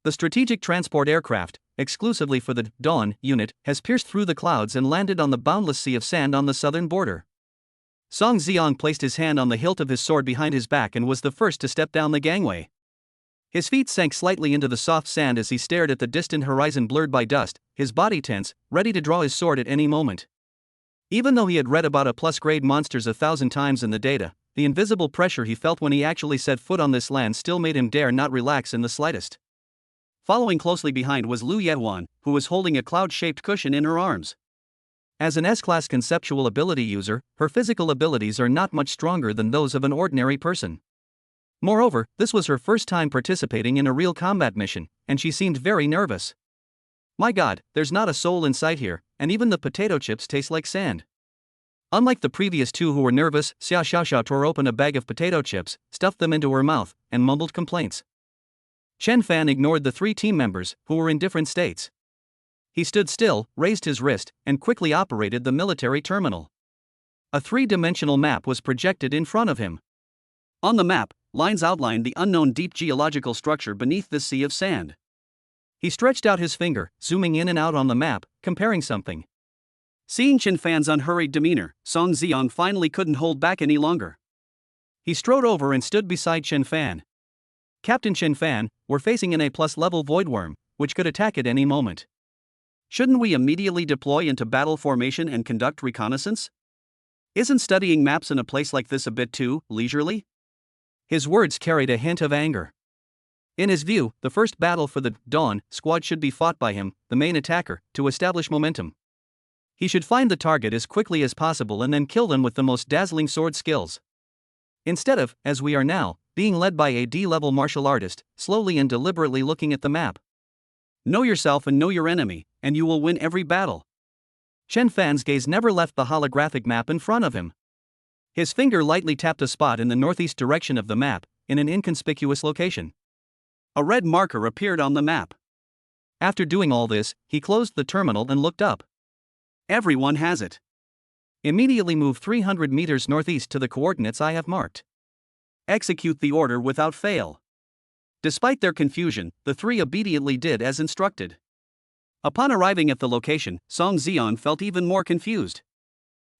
Speaker 1: The strategic transport aircraft, exclusively for the Dawn unit, has pierced through the clouds and landed on the boundless sea of sand on the southern border. Song Ziong placed his hand on the hilt of his sword behind his back and was the first to step down the gangway. His feet sank slightly into the soft sand as he stared at the distant horizon blurred by dust, his body tense, ready to draw his sword at any moment. Even though he had read about A+grade monsters 1,000 times in the data, the invisible pressure he felt when he actually set foot on this land still made him dare not relax in the slightest. Following closely behind was Lu Yehuan, who was holding a cloud-shaped cushion in her arms. As an S-class conceptual ability user, her physical abilities are not much stronger than those of an ordinary person. Moreover, this was her first time participating in a real combat mission, and she seemed very nervous. My god, there's not a soul in sight here, and even the potato chips taste like sand. Unlike the previous two who were nervous, Xia Xiaoxiao tore open a bag of potato chips, stuffed them into her mouth, and mumbled complaints. Chen Fan ignored the 3 team members, who were in different states. He stood still, raised his wrist, and quickly operated the military terminal. A 3-dimensional map was projected in front of him. On the map, lines outlined the unknown deep geological structure beneath this sea of sand. He stretched out his finger, zooming in and out on the map, comparing something. Seeing Chen Fan's unhurried demeanor, Song Ziong finally couldn't hold back any longer. He strode over and stood beside Chen Fan. Captain Chen Fan, we're facing an A+ level voidworm, which could attack at any moment. Shouldn't we immediately deploy into battle formation and conduct reconnaissance? Isn't studying maps in a place like this a bit too leisurely? His words carried a hint of anger. In his view, the first battle for the Dawn squad should be fought by him, the main attacker, to establish momentum. He should find the target as quickly as possible and then kill them with the most dazzling sword skills. Instead of, as we are now, being led by a D-level martial artist, slowly and deliberately looking at the map. Know yourself and know your enemy, and you will win every battle. Chen Fan's gaze never left the holographic map in front of him. His finger lightly tapped a spot in the northeast direction of the map, in an inconspicuous location. A red marker appeared on the map. After doing all this, he closed the terminal and looked up. Everyone has it. Immediately move 300 meters northeast to the coordinates I have marked. Execute the order without fail. Despite their confusion, the 3 obediently did as instructed. Upon arriving at the location, Song Ziong felt even more confused.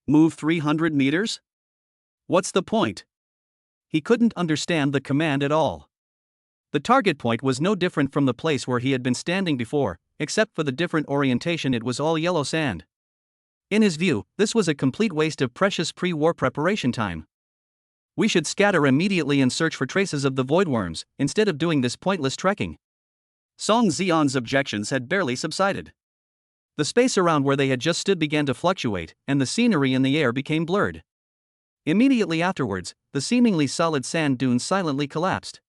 Speaker 1: Move 300 meters? What's the point? He couldn't understand the command at all. The target point was no different from the place where he had been standing before, except for the different orientation. It was all yellow sand. In his view, this was a complete waste of precious pre-war preparation time. We should scatter immediately and search for traces of the voidworms, instead of doing this pointless trekking. Song Ziong's objections had barely subsided. The space around where they had just stood began to fluctuate, and the scenery in the air became blurred. Immediately afterwards, the seemingly solid sand dunes silently collapsed.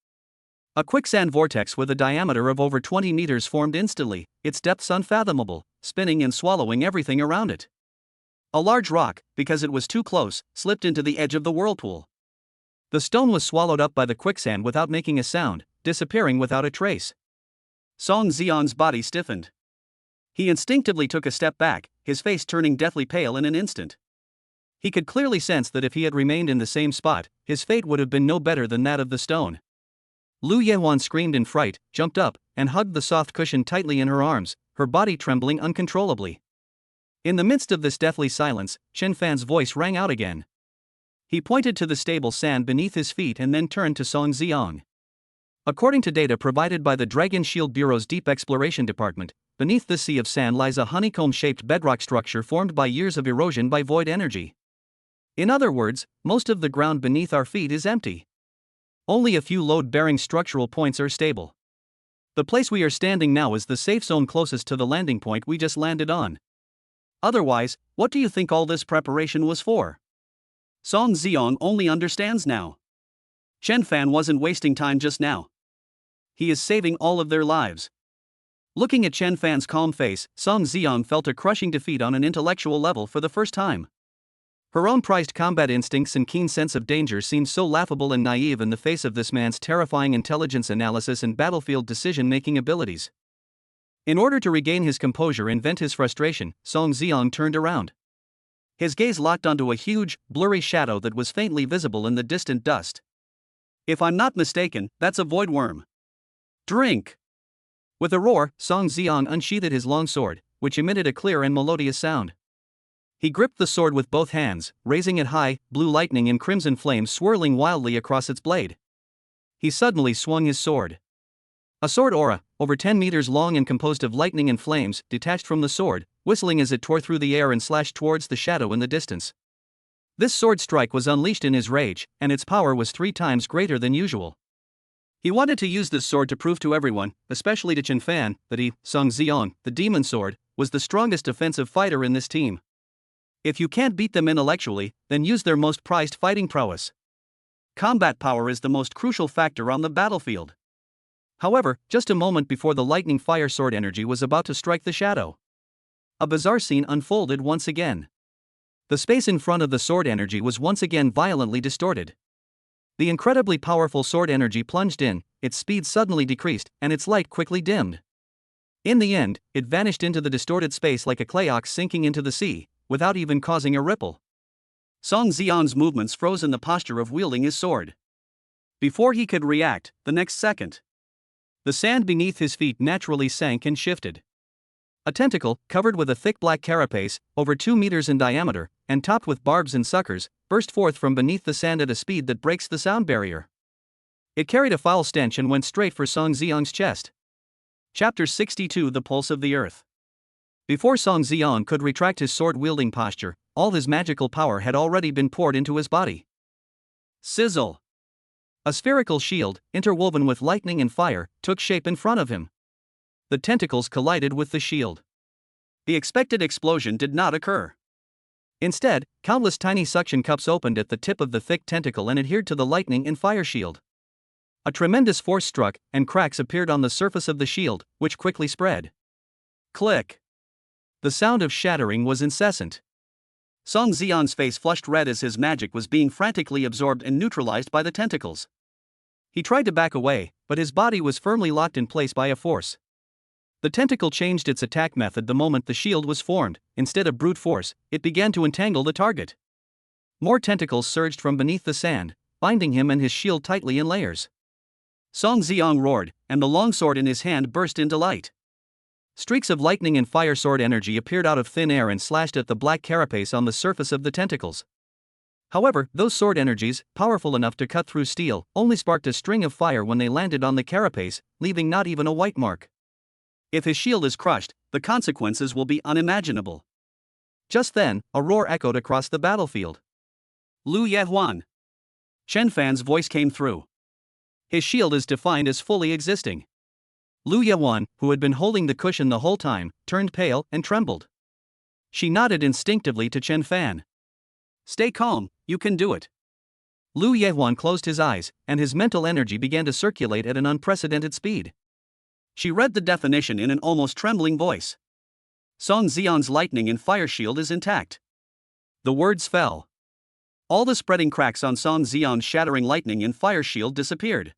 Speaker 1: A quicksand vortex with a diameter of over 20 meters formed instantly, its depths unfathomable, spinning and swallowing everything around it. A large rock, because it was too close, slipped into the edge of the whirlpool. The stone was swallowed up by the quicksand without making a sound, disappearing without a trace. Song Ziong's body stiffened. He instinctively took a step back, his face turning deathly pale in an instant. He could clearly sense that if he had remained in the same spot, his fate would have been no better than that of the stone. Lu Yehuan screamed in fright, jumped up, and hugged the soft cushion tightly in her arms, her body trembling uncontrollably. In the midst of this deathly silence, Chen Fan's voice rang out again. He pointed to the stable sand beneath his feet and then turned to Song Ziong. According to data provided by the Dragon Shield Bureau's Deep Exploration Department, beneath this sea of sand lies a honeycomb-shaped bedrock structure formed by years of erosion by void energy. In other words, most of the ground beneath our feet is empty. Only a few load-bearing structural points are stable. The place we are standing now is the safe zone closest to the landing point we just landed on. Otherwise, what do you think all this preparation was for? Song Ziong only understands now. Chen Fan wasn't wasting time just now. He is saving all of their lives. Looking at Chen Fan's calm face, Song Ziong felt a crushing defeat on an intellectual level for the first time. Her own prized combat instincts and keen sense of danger seemed so laughable and naive in the face of this man's terrifying intelligence analysis and battlefield decision-making abilities. In order to regain his composure and vent his frustration, Song Xiang turned around. His gaze locked onto a huge, blurry shadow that was faintly visible in the distant dust. "If I'm not mistaken, that's a void worm. Drink!" With a roar, Song Xiang unsheathed his long sword, which emitted a clear and melodious sound. He gripped the sword with both hands, raising it high, blue lightning and crimson flames swirling wildly across its blade. He suddenly swung his sword. A sword aura, over 10 meters long and composed of lightning and flames, detached from the sword, whistling as it tore through the air and slashed towards the shadow in the distance. This sword strike was unleashed in his rage, and its power was 3 times greater than usual. He wanted to use this sword to prove to everyone, especially to Chen Fan, that he, Song Xiang, the demon sword, was the strongest offensive fighter in this team. If you can't beat them intellectually, then use their most prized fighting prowess. Combat power is the most crucial factor on the battlefield. However, just a moment before the lightning fire sword energy was about to strike the shadow, a bizarre scene unfolded once again. The space in front of the sword energy was once again violently distorted. The incredibly powerful sword energy plunged in, its speed suddenly decreased, and its light quickly dimmed. In the end, it vanished into the distorted space like a clay ox sinking into the sea, without even causing a ripple. Song Xiang's movements froze in the posture of wielding his sword. Before he could react, the next second, the sand beneath his feet naturally sank and shifted. A tentacle, covered with a thick black carapace, over 2 meters in diameter, and topped with barbs and suckers, burst forth from beneath the sand at a speed that breaks the sound barrier. It carried a foul stench and went straight for Song Xiang's chest. Chapter 62: The Pulse of the Earth. Before Song Xiang could retract his sword-wielding posture, all his magical power had already been poured into his body. Sizzle! A spherical shield, interwoven with lightning and fire, took shape in front of him. The tentacles collided with the shield. The expected explosion did not occur. Instead, countless tiny suction cups opened at the tip of the thick tentacle and adhered to the lightning and fire shield. A tremendous force struck, and cracks appeared on the surface of the shield, which quickly spread. Click! The sound of shattering was incessant. Song Xiang's face flushed red as his magic was being frantically absorbed and neutralized by the tentacles. He tried to back away, but his body was firmly locked in place by a force. The tentacle changed its attack method the moment the shield was formed. Instead of brute force, it began to entangle the target. More tentacles surged from beneath the sand, binding him and his shield tightly in layers. Song Xiang roared, and the longsword in his hand burst into light. Streaks of lightning and fire sword energy appeared out of thin air and slashed at the black carapace on the surface of the tentacles. However, those sword energies, powerful enough to cut through steel, only sparked a string of fire when they landed on the carapace, leaving not even a white mark. If his shield is crushed, the consequences will be unimaginable. Just then, a roar echoed across the battlefield. Lu Yehuan. Chen Fan's voice came through. His shield is defined as fully existing. Lu Yehuan, who had been holding the cushion the whole time, turned pale and trembled. She nodded instinctively to Chen Fan. Stay calm, you can do it. Lu Yehuan closed his eyes, and his mental energy began to circulate at an unprecedented speed. She read the definition in an almost trembling voice. Song Xiang's lightning and fire shield is intact. The words fell. All the spreading cracks on Song Xiang's shattering lightning and fire shield disappeared.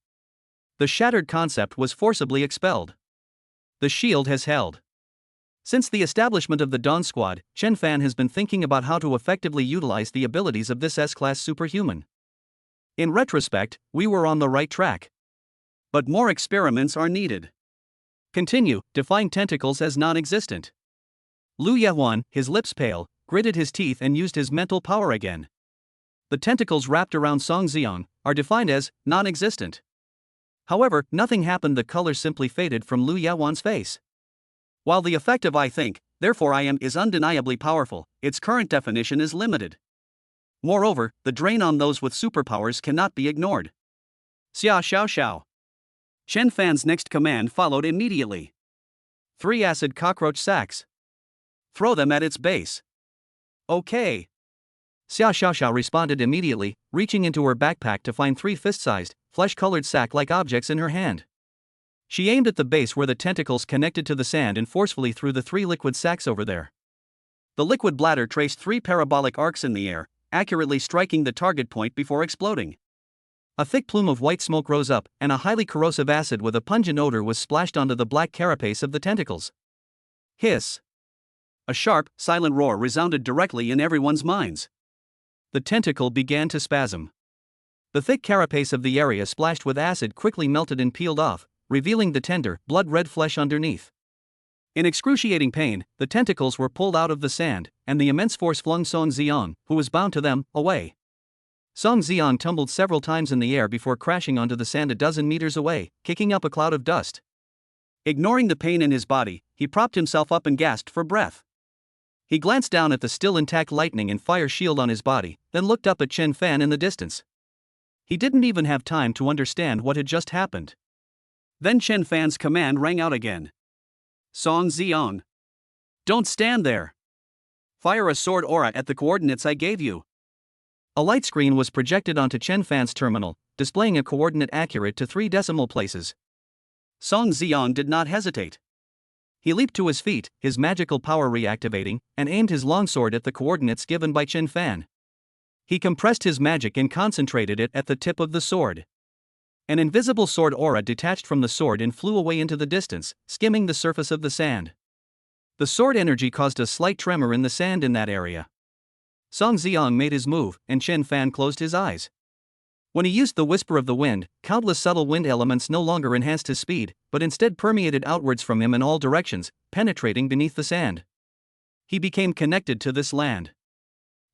Speaker 1: The shattered concept was forcibly expelled. The shield has held. Since the establishment of the Dawn Squad, Chen Fan has been thinking about how to effectively utilize the abilities of this S-class superhuman. In retrospect, we were on the right track. But more experiments are needed. Continue, define tentacles as non-existent. Lu Yehuan, his lips pale, gritted his teeth and used his mental power again. The tentacles wrapped around Song Xiang are defined as non-existent. However, nothing happened. The color simply faded from Lu Yehuan's face. While the effect of I think, therefore I am is undeniably powerful, its current definition is limited. Moreover, the drain on those with superpowers cannot be ignored. Xia Xiao Xiao. Chen Fan's next command followed immediately. 3 acid cockroach sacks. Throw them at its base. Okay. Xia Xiaoxiao responded immediately, reaching into her backpack to find 3 fist-sized, flesh-colored sack-like objects in her hand. She aimed at the base where the tentacles connected to the sand and forcefully threw the 3 liquid sacks over there. The liquid bladder traced 3 parabolic arcs in the air, accurately striking the target point before exploding. A thick plume of white smoke rose up, and a highly corrosive acid with a pungent odor was splashed onto the black carapace of the tentacles. Hiss! A sharp, silent roar resounded directly in everyone's minds. The tentacle began to spasm. The thick carapace of the area splashed with acid quickly melted and peeled off, revealing the tender, blood-red flesh underneath. In excruciating pain, the tentacles were pulled out of the sand, and the immense force flung Song Ziong, who was bound to them, away. Song Ziong tumbled several times in the air before crashing onto the sand a dozen meters away, kicking up a cloud of dust. Ignoring the pain in his body, he propped himself up and gasped for breath. He glanced down at the still intact lightning and fire shield on his body, then looked up at Chen Fan in the distance. He didn't even have time to understand what had just happened. Then Chen Fan's command rang out again. Song Ziong. Don't stand there. Fire a sword aura at the coordinates I gave you. A light screen was projected onto Chen Fan's terminal, displaying a coordinate accurate to 3 decimal places. Song Ziong did not hesitate. He leaped to his feet, his magical power reactivating, and aimed his longsword at the coordinates given by Chen Fan. He compressed his magic and concentrated it at the tip of the sword. An invisible sword aura detached from the sword and flew away into the distance, skimming the surface of the sand. The sword energy caused a slight tremor in the sand in that area. Song Ziong made his move, and Chen Fan closed his eyes. When he used the whisper of the wind, countless subtle wind elements no longer enhanced his speed, but instead permeated outwards from him in all directions, penetrating beneath the sand. He became connected to this land.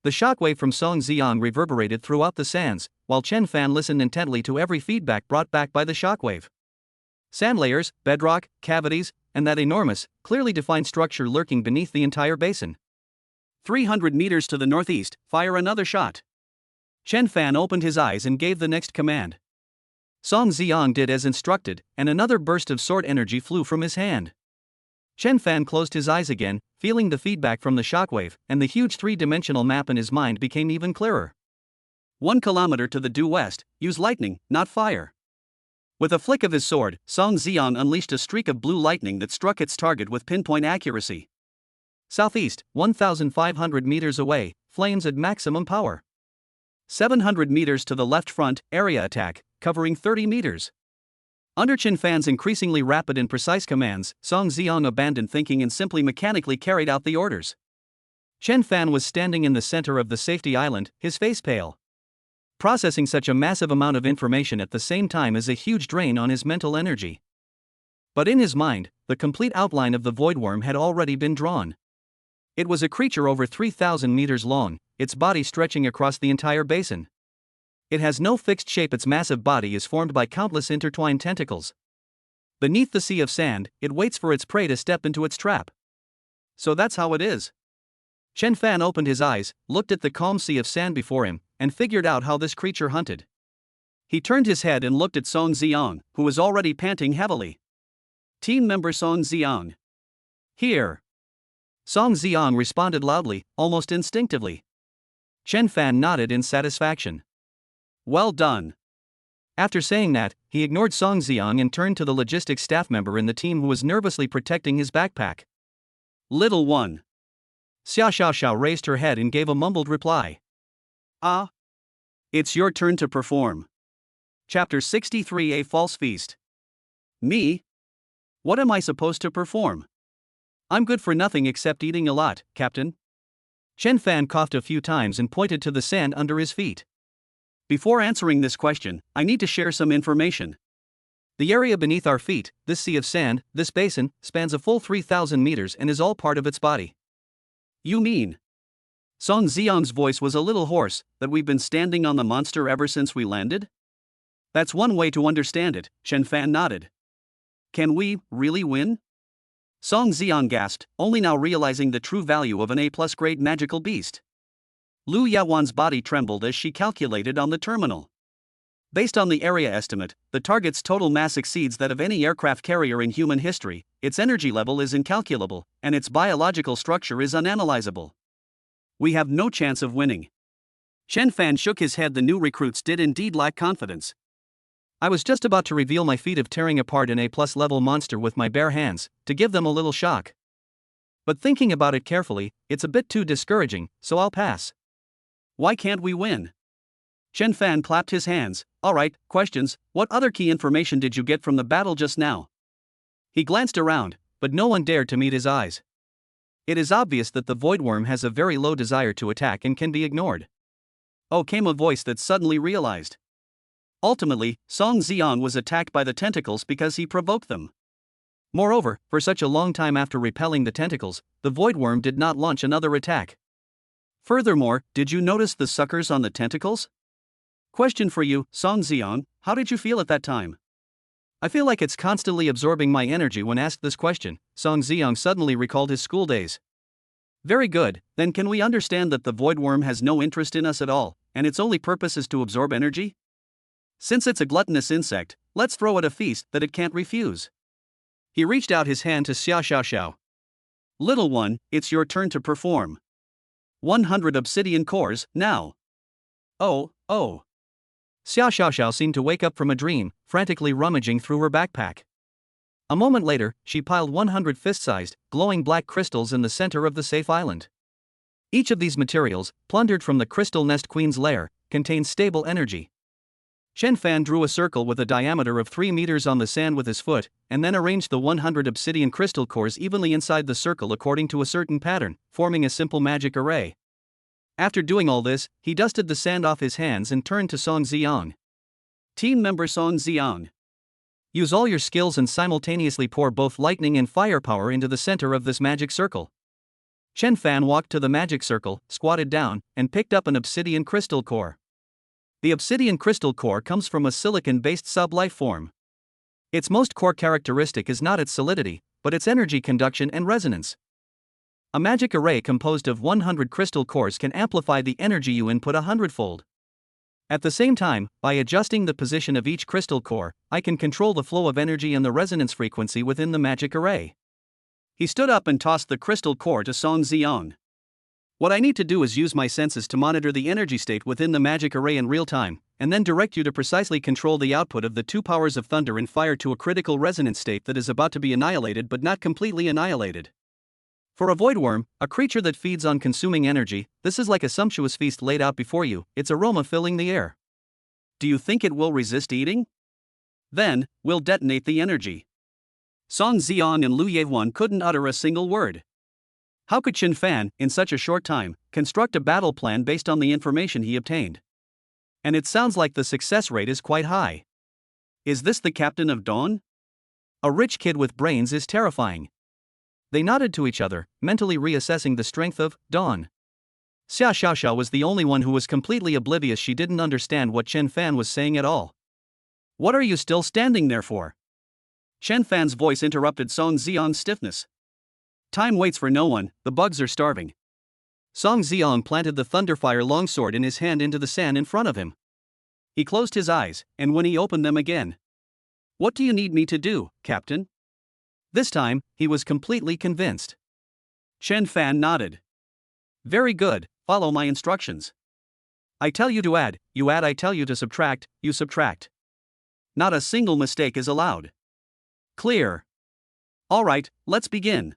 Speaker 1: The shockwave from Song Ziong reverberated throughout the sands, while Chen Fan listened intently to every feedback brought back by the shockwave. Sand layers, bedrock, cavities, and that enormous, clearly defined structure lurking beneath the entire basin. 300 meters to the northeast, fire another shot. Chen Fan opened his eyes and gave the next command. Song Ziong did as instructed, and another burst of sword energy flew from his hand. Chen Fan closed his eyes again, feeling the feedback from the shockwave, and the huge 3-dimensional map in his mind became even clearer. 1 kilometer to the due west, use lightning, not fire. With a flick of his sword, Song Ziong unleashed a streak of blue lightning that struck its target with pinpoint accuracy. Southeast, 1,500 meters away, flames at maximum power. 700 meters to the left front, area attack, covering 30 meters. Under Chen Fan's increasingly rapid and precise commands, Song Ziong abandoned thinking and simply mechanically carried out the orders. Chen Fan was standing in the center of the safety island, his face pale. Processing such a massive amount of information at the same time is a huge drain on his mental energy. But in his mind, the complete outline of the voidworm had already been drawn. It was a creature over 3,000 meters long, its body stretching across the entire basin. It has no fixed shape. Its massive body is formed by countless intertwined tentacles. Beneath the sea of sand, it waits for its prey to step into its trap. So that's how it is. Chen Fan opened his eyes, looked at the calm sea of sand before him, and figured out how this creature hunted. He turned his head and looked at Song Ziong, who was already panting heavily. Team member Song Ziong. Here. Song Ziong responded loudly, almost instinctively. Chen Fan nodded in satisfaction. Well done. After saying that, he ignored Song Ziong and turned to the logistics staff member in the team who was nervously protecting his backpack. Little one. Xia Xiao raised her head and gave a mumbled reply. Ah. It's your turn to perform. Chapter 63, A False Feast. Me? What am I supposed to perform? I'm good for nothing except eating a lot, Captain. Chen Fan coughed a few times and pointed to the sand under his feet. Before answering this question, I need to share some information. The area beneath our feet, this sea of sand, this basin, spans a full 3,000 meters and is all part of its body. You mean? Song Ziong's voice was a little hoarse, that we've been standing on the monster ever since we landed? That's one way to understand it, Chen Fan nodded. Can we really win? Song Ziong gasped, only now realizing the true value of an A+ grade magical beast. Lu Yawan's body trembled as she calculated on the terminal. Based on the area estimate, the target's total mass exceeds that of any aircraft carrier in human history, its energy level is incalculable, and its biological structure is unanalyzable. We have no chance of winning. Chen Fan shook his head. The new recruits did indeed lack confidence. I was just about to reveal my feat of tearing apart an A+ level monster with my bare hands, to give them a little shock. But thinking about it carefully, it's a bit too discouraging, so I'll pass. Why can't we win? Chen Fan clapped his hands. Alright, questions. What other key information did you get from the battle just now? He glanced around, but no one dared to meet his eyes. It is obvious that the Voidworm has a very low desire to attack and can be ignored. Oh, came a voice that suddenly realized. Ultimately, Song Xiang was attacked by the tentacles because he provoked them. Moreover, for such a long time after repelling the tentacles, the Voidworm did not launch another attack. Furthermore, did you notice the suckers on the tentacles? Question for you, Song Xiang, how did you feel at that time? I feel like it's constantly absorbing my energy when asked this question. Song Xiang suddenly recalled his school days. Very good, then can we understand that the Voidworm has no interest in us at all, and its only purpose is to absorb energy? Since it's a gluttonous insect, let's throw it a feast that it can't refuse. He reached out his hand to Xiao Xiao Xiao. Little one, it's your turn to perform. 100 obsidian cores, now. Oh. Xiao Xiao Xiao seemed to wake up from a dream, frantically rummaging through her backpack. A moment later, she piled 100 fist-sized, glowing black crystals in the center of the safe island. Each of these materials, plundered from the Crystal Nest Queen's lair, contains stable energy. Chen Fan drew a circle with a diameter of 3 meters on the sand with his foot, and then arranged the 100 obsidian crystal cores evenly inside the circle according to a certain pattern, forming a simple magic array. After doing all this, he dusted the sand off his hands and turned to Song Xiang. Team member Song Xiang. Use all your skills and simultaneously pour both lightning and firepower into the center of this magic circle. Chen Fan walked to the magic circle, squatted down, and picked up an obsidian crystal core. The obsidian crystal core comes from a silicon-based sub-life form. Its most core characteristic is not its solidity, but its energy conduction and resonance. A magic array composed of 100 crystal cores can amplify the energy you input 100-fold. At the same time, by adjusting the position of each crystal core, I can control the flow of energy and the resonance frequency within the magic array. He stood up and tossed the crystal core to Song Xiang. What I need to do is use my senses to monitor the energy state within the magic array in real time, and then direct you to precisely control the output of the two powers of thunder and fire to a critical resonance state that is about to be annihilated but not completely annihilated. For a Voidworm, a creature that feeds on consuming energy, this is like a sumptuous feast laid out before you, its aroma filling the air. Do you think it will resist eating? Then, we'll detonate the energy. Song Xiang and Lu Yehuan couldn't utter a single word. How could Chen Fan, in such a short time, construct a battle plan based on the information he obtained? And it sounds like the success rate is quite high. Is this the captain of Dawn? A rich kid with brains is terrifying. They nodded to each other, mentally reassessing the strength of Dawn. Xia Xiaoxiao was the only one who was completely oblivious. She didn't understand what Chen Fan was saying at all. What are you still standing there for? Chen Fan's voice interrupted Song Xiang's stiffness. Time waits for no one, the bugs are starving. Song Xiang planted the Thunderfire longsword in his hand into the sand in front of him. He closed his eyes, and when he opened them again. What do you need me to do, Captain? This time, he was completely convinced. Chen Fan nodded. Very good, follow my instructions. I tell you to add, you add. I tell you to subtract, you subtract. Not a single mistake is allowed. Clear. All right, let's begin.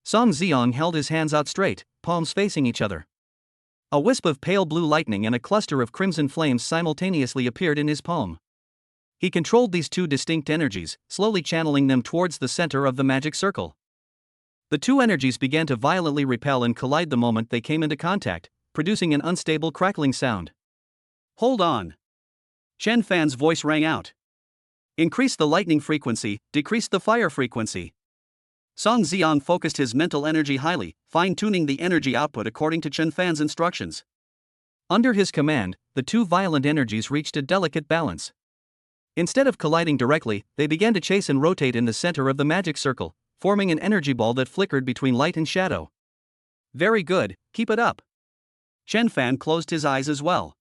Speaker 1: Song Xiang held his hands out straight, palms facing each other. A wisp of pale blue lightning and a cluster of crimson flames simultaneously appeared in his palm. He controlled these two distinct energies, slowly channeling them towards the center of the magic circle. The two energies began to violently repel and collide the moment they came into contact, producing an unstable crackling sound. Hold on. Chen Fan's voice rang out. Increase the lightning frequency, decrease the fire frequency. Song Xiang focused his mental energy highly, fine-tuning the energy output according to Chen Fan's instructions. Under his command, the two violent energies reached a delicate balance. Instead of colliding directly, they began to chase and rotate in the center of the magic circle, forming an energy ball that flickered between light and shadow. Very good, keep it up. Chen Fan closed his eyes as well.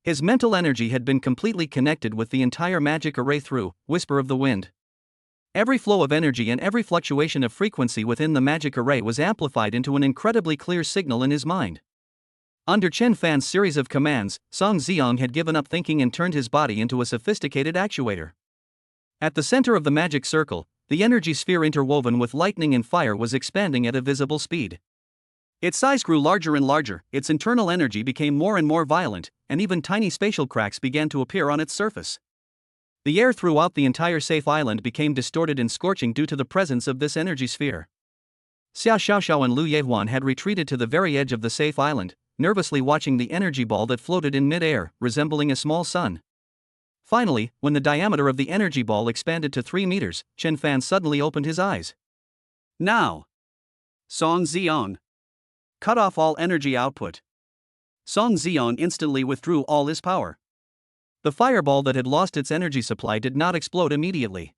Speaker 1: His mental energy had been completely connected with the entire magic array through Whisper of the Wind. Every flow of energy and every fluctuation of frequency within the magic array was amplified into an incredibly clear signal in his mind. Under Chen Fan's series of commands, Song Xiang had given up thinking and turned his body into a sophisticated actuator. At the center of the magic circle, the energy sphere interwoven with lightning and fire was expanding at a visible speed. Its size grew larger and larger, its internal energy became more and more violent, and even tiny spatial cracks began to appear on its surface. The air throughout the entire safe island became distorted and scorching due to the presence of this energy sphere. Xia Xiaoxiao and Lu Yehuan had retreated to the very edge of the safe island, nervously watching the energy ball that floated in mid-air, resembling a small sun. Finally, when the diameter of the energy ball expanded to 3 meters, Chen Fan suddenly opened his eyes. Now! Song Xiong! Cut off all energy output. Song Xiong instantly withdrew all his power. The fireball that had lost its energy supply did not explode immediately.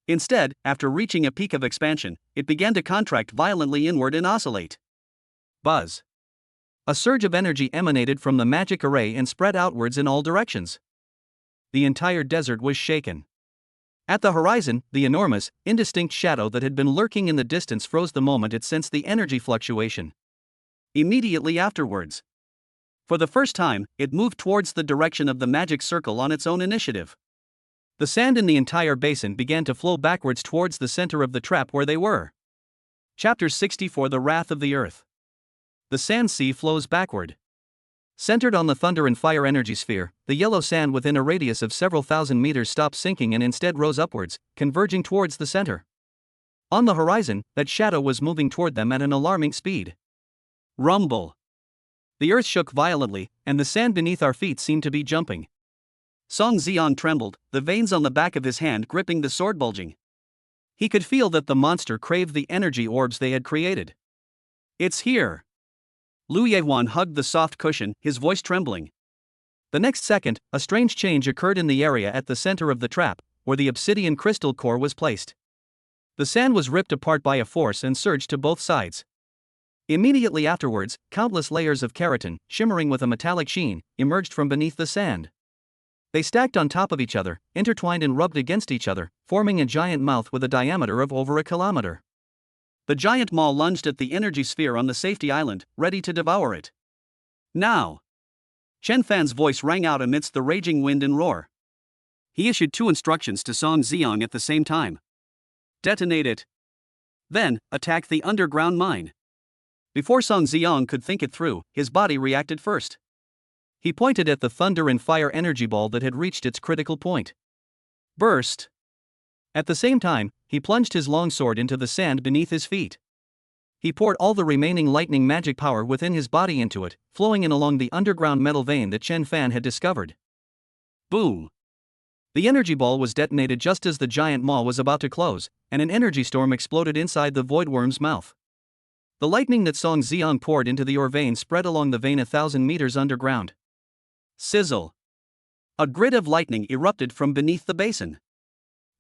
Speaker 1: Instead, after reaching a peak of expansion, it began to contract violently inward and oscillate. Buzz! A surge of energy emanated from the magic array and spread outwards in all directions. The entire desert was shaken. At the horizon, the enormous, indistinct shadow that had been lurking in the distance froze the moment it sensed the energy fluctuation. Immediately afterwards, for the first time, it moved towards the direction of the magic circle on its own initiative. The sand in the entire basin began to flow backwards towards the center of the trap where they were. Chapter 64: The Wrath of the Earth. The sand sea flows backward. Centered on the thunder and fire energy sphere, the yellow sand within a radius of several thousand meters stopped sinking and instead rose upwards, converging towards the center. On the horizon, that shadow was moving toward them at an alarming speed. Rumble! The earth shook violently, and the sand beneath our feet seemed to be jumping. Song Xiong trembled, the veins on the back of his hand gripping the sword bulging. He could feel that the monster craved the energy orbs they had created. It's here! Lu Yehuan hugged the soft cushion, his voice trembling. The next second, a strange change occurred in the area at the center of the trap, where the obsidian crystal core was placed. The sand was ripped apart by a force and surged to both sides. Immediately afterwards, countless layers of keratin, shimmering with a metallic sheen, emerged from beneath the sand. They stacked on top of each other, intertwined and rubbed against each other, forming a giant mouth with a diameter of over a kilometer. The giant maw lunged at the energy sphere on the safety island, ready to devour it. Now! Chen Fan's voice rang out amidst the raging wind and roar. He issued 2 instructions to Song Xiong at the same time. Detonate it. Then, attack the underground mine. Before Song Xiong could think it through, his body reacted first. He pointed at the thunder and fire energy ball that had reached its critical point. Burst! At the same time, he plunged his long sword into the sand beneath his feet. He poured all the remaining lightning magic power within his body into it, flowing in along the underground metal vein that Chen Fan had discovered. Boom! The energy ball was detonated just as the giant maw was about to close, and an energy storm exploded inside the void worm's mouth. The lightning that Song Xiong poured into the ore vein spread along the vein 1,000 meters underground. Sizzle! A grid of lightning erupted from beneath the basin.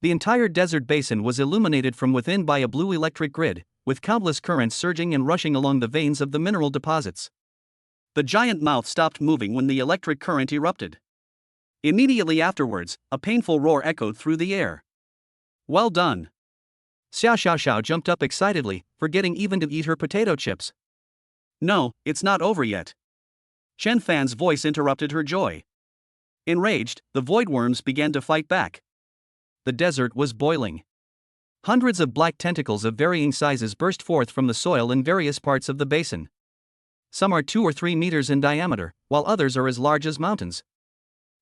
Speaker 1: The entire desert basin was illuminated from within by a blue electric grid, with countless currents surging and rushing along the veins of the mineral deposits. The giant mouth stopped moving when the electric current erupted. Immediately afterwards, a painful roar echoed through the air. Well done! Xia Xiaoxiao jumped up excitedly, forgetting even to eat her potato chips. No, it's not over yet. Chen Fan's voice interrupted her joy. Enraged, the void worms began to fight back. The desert was boiling. Hundreds of black tentacles of varying sizes burst forth from the soil in various parts of the basin. Some are 2 or 3 meters in diameter, while others are as large as mountains.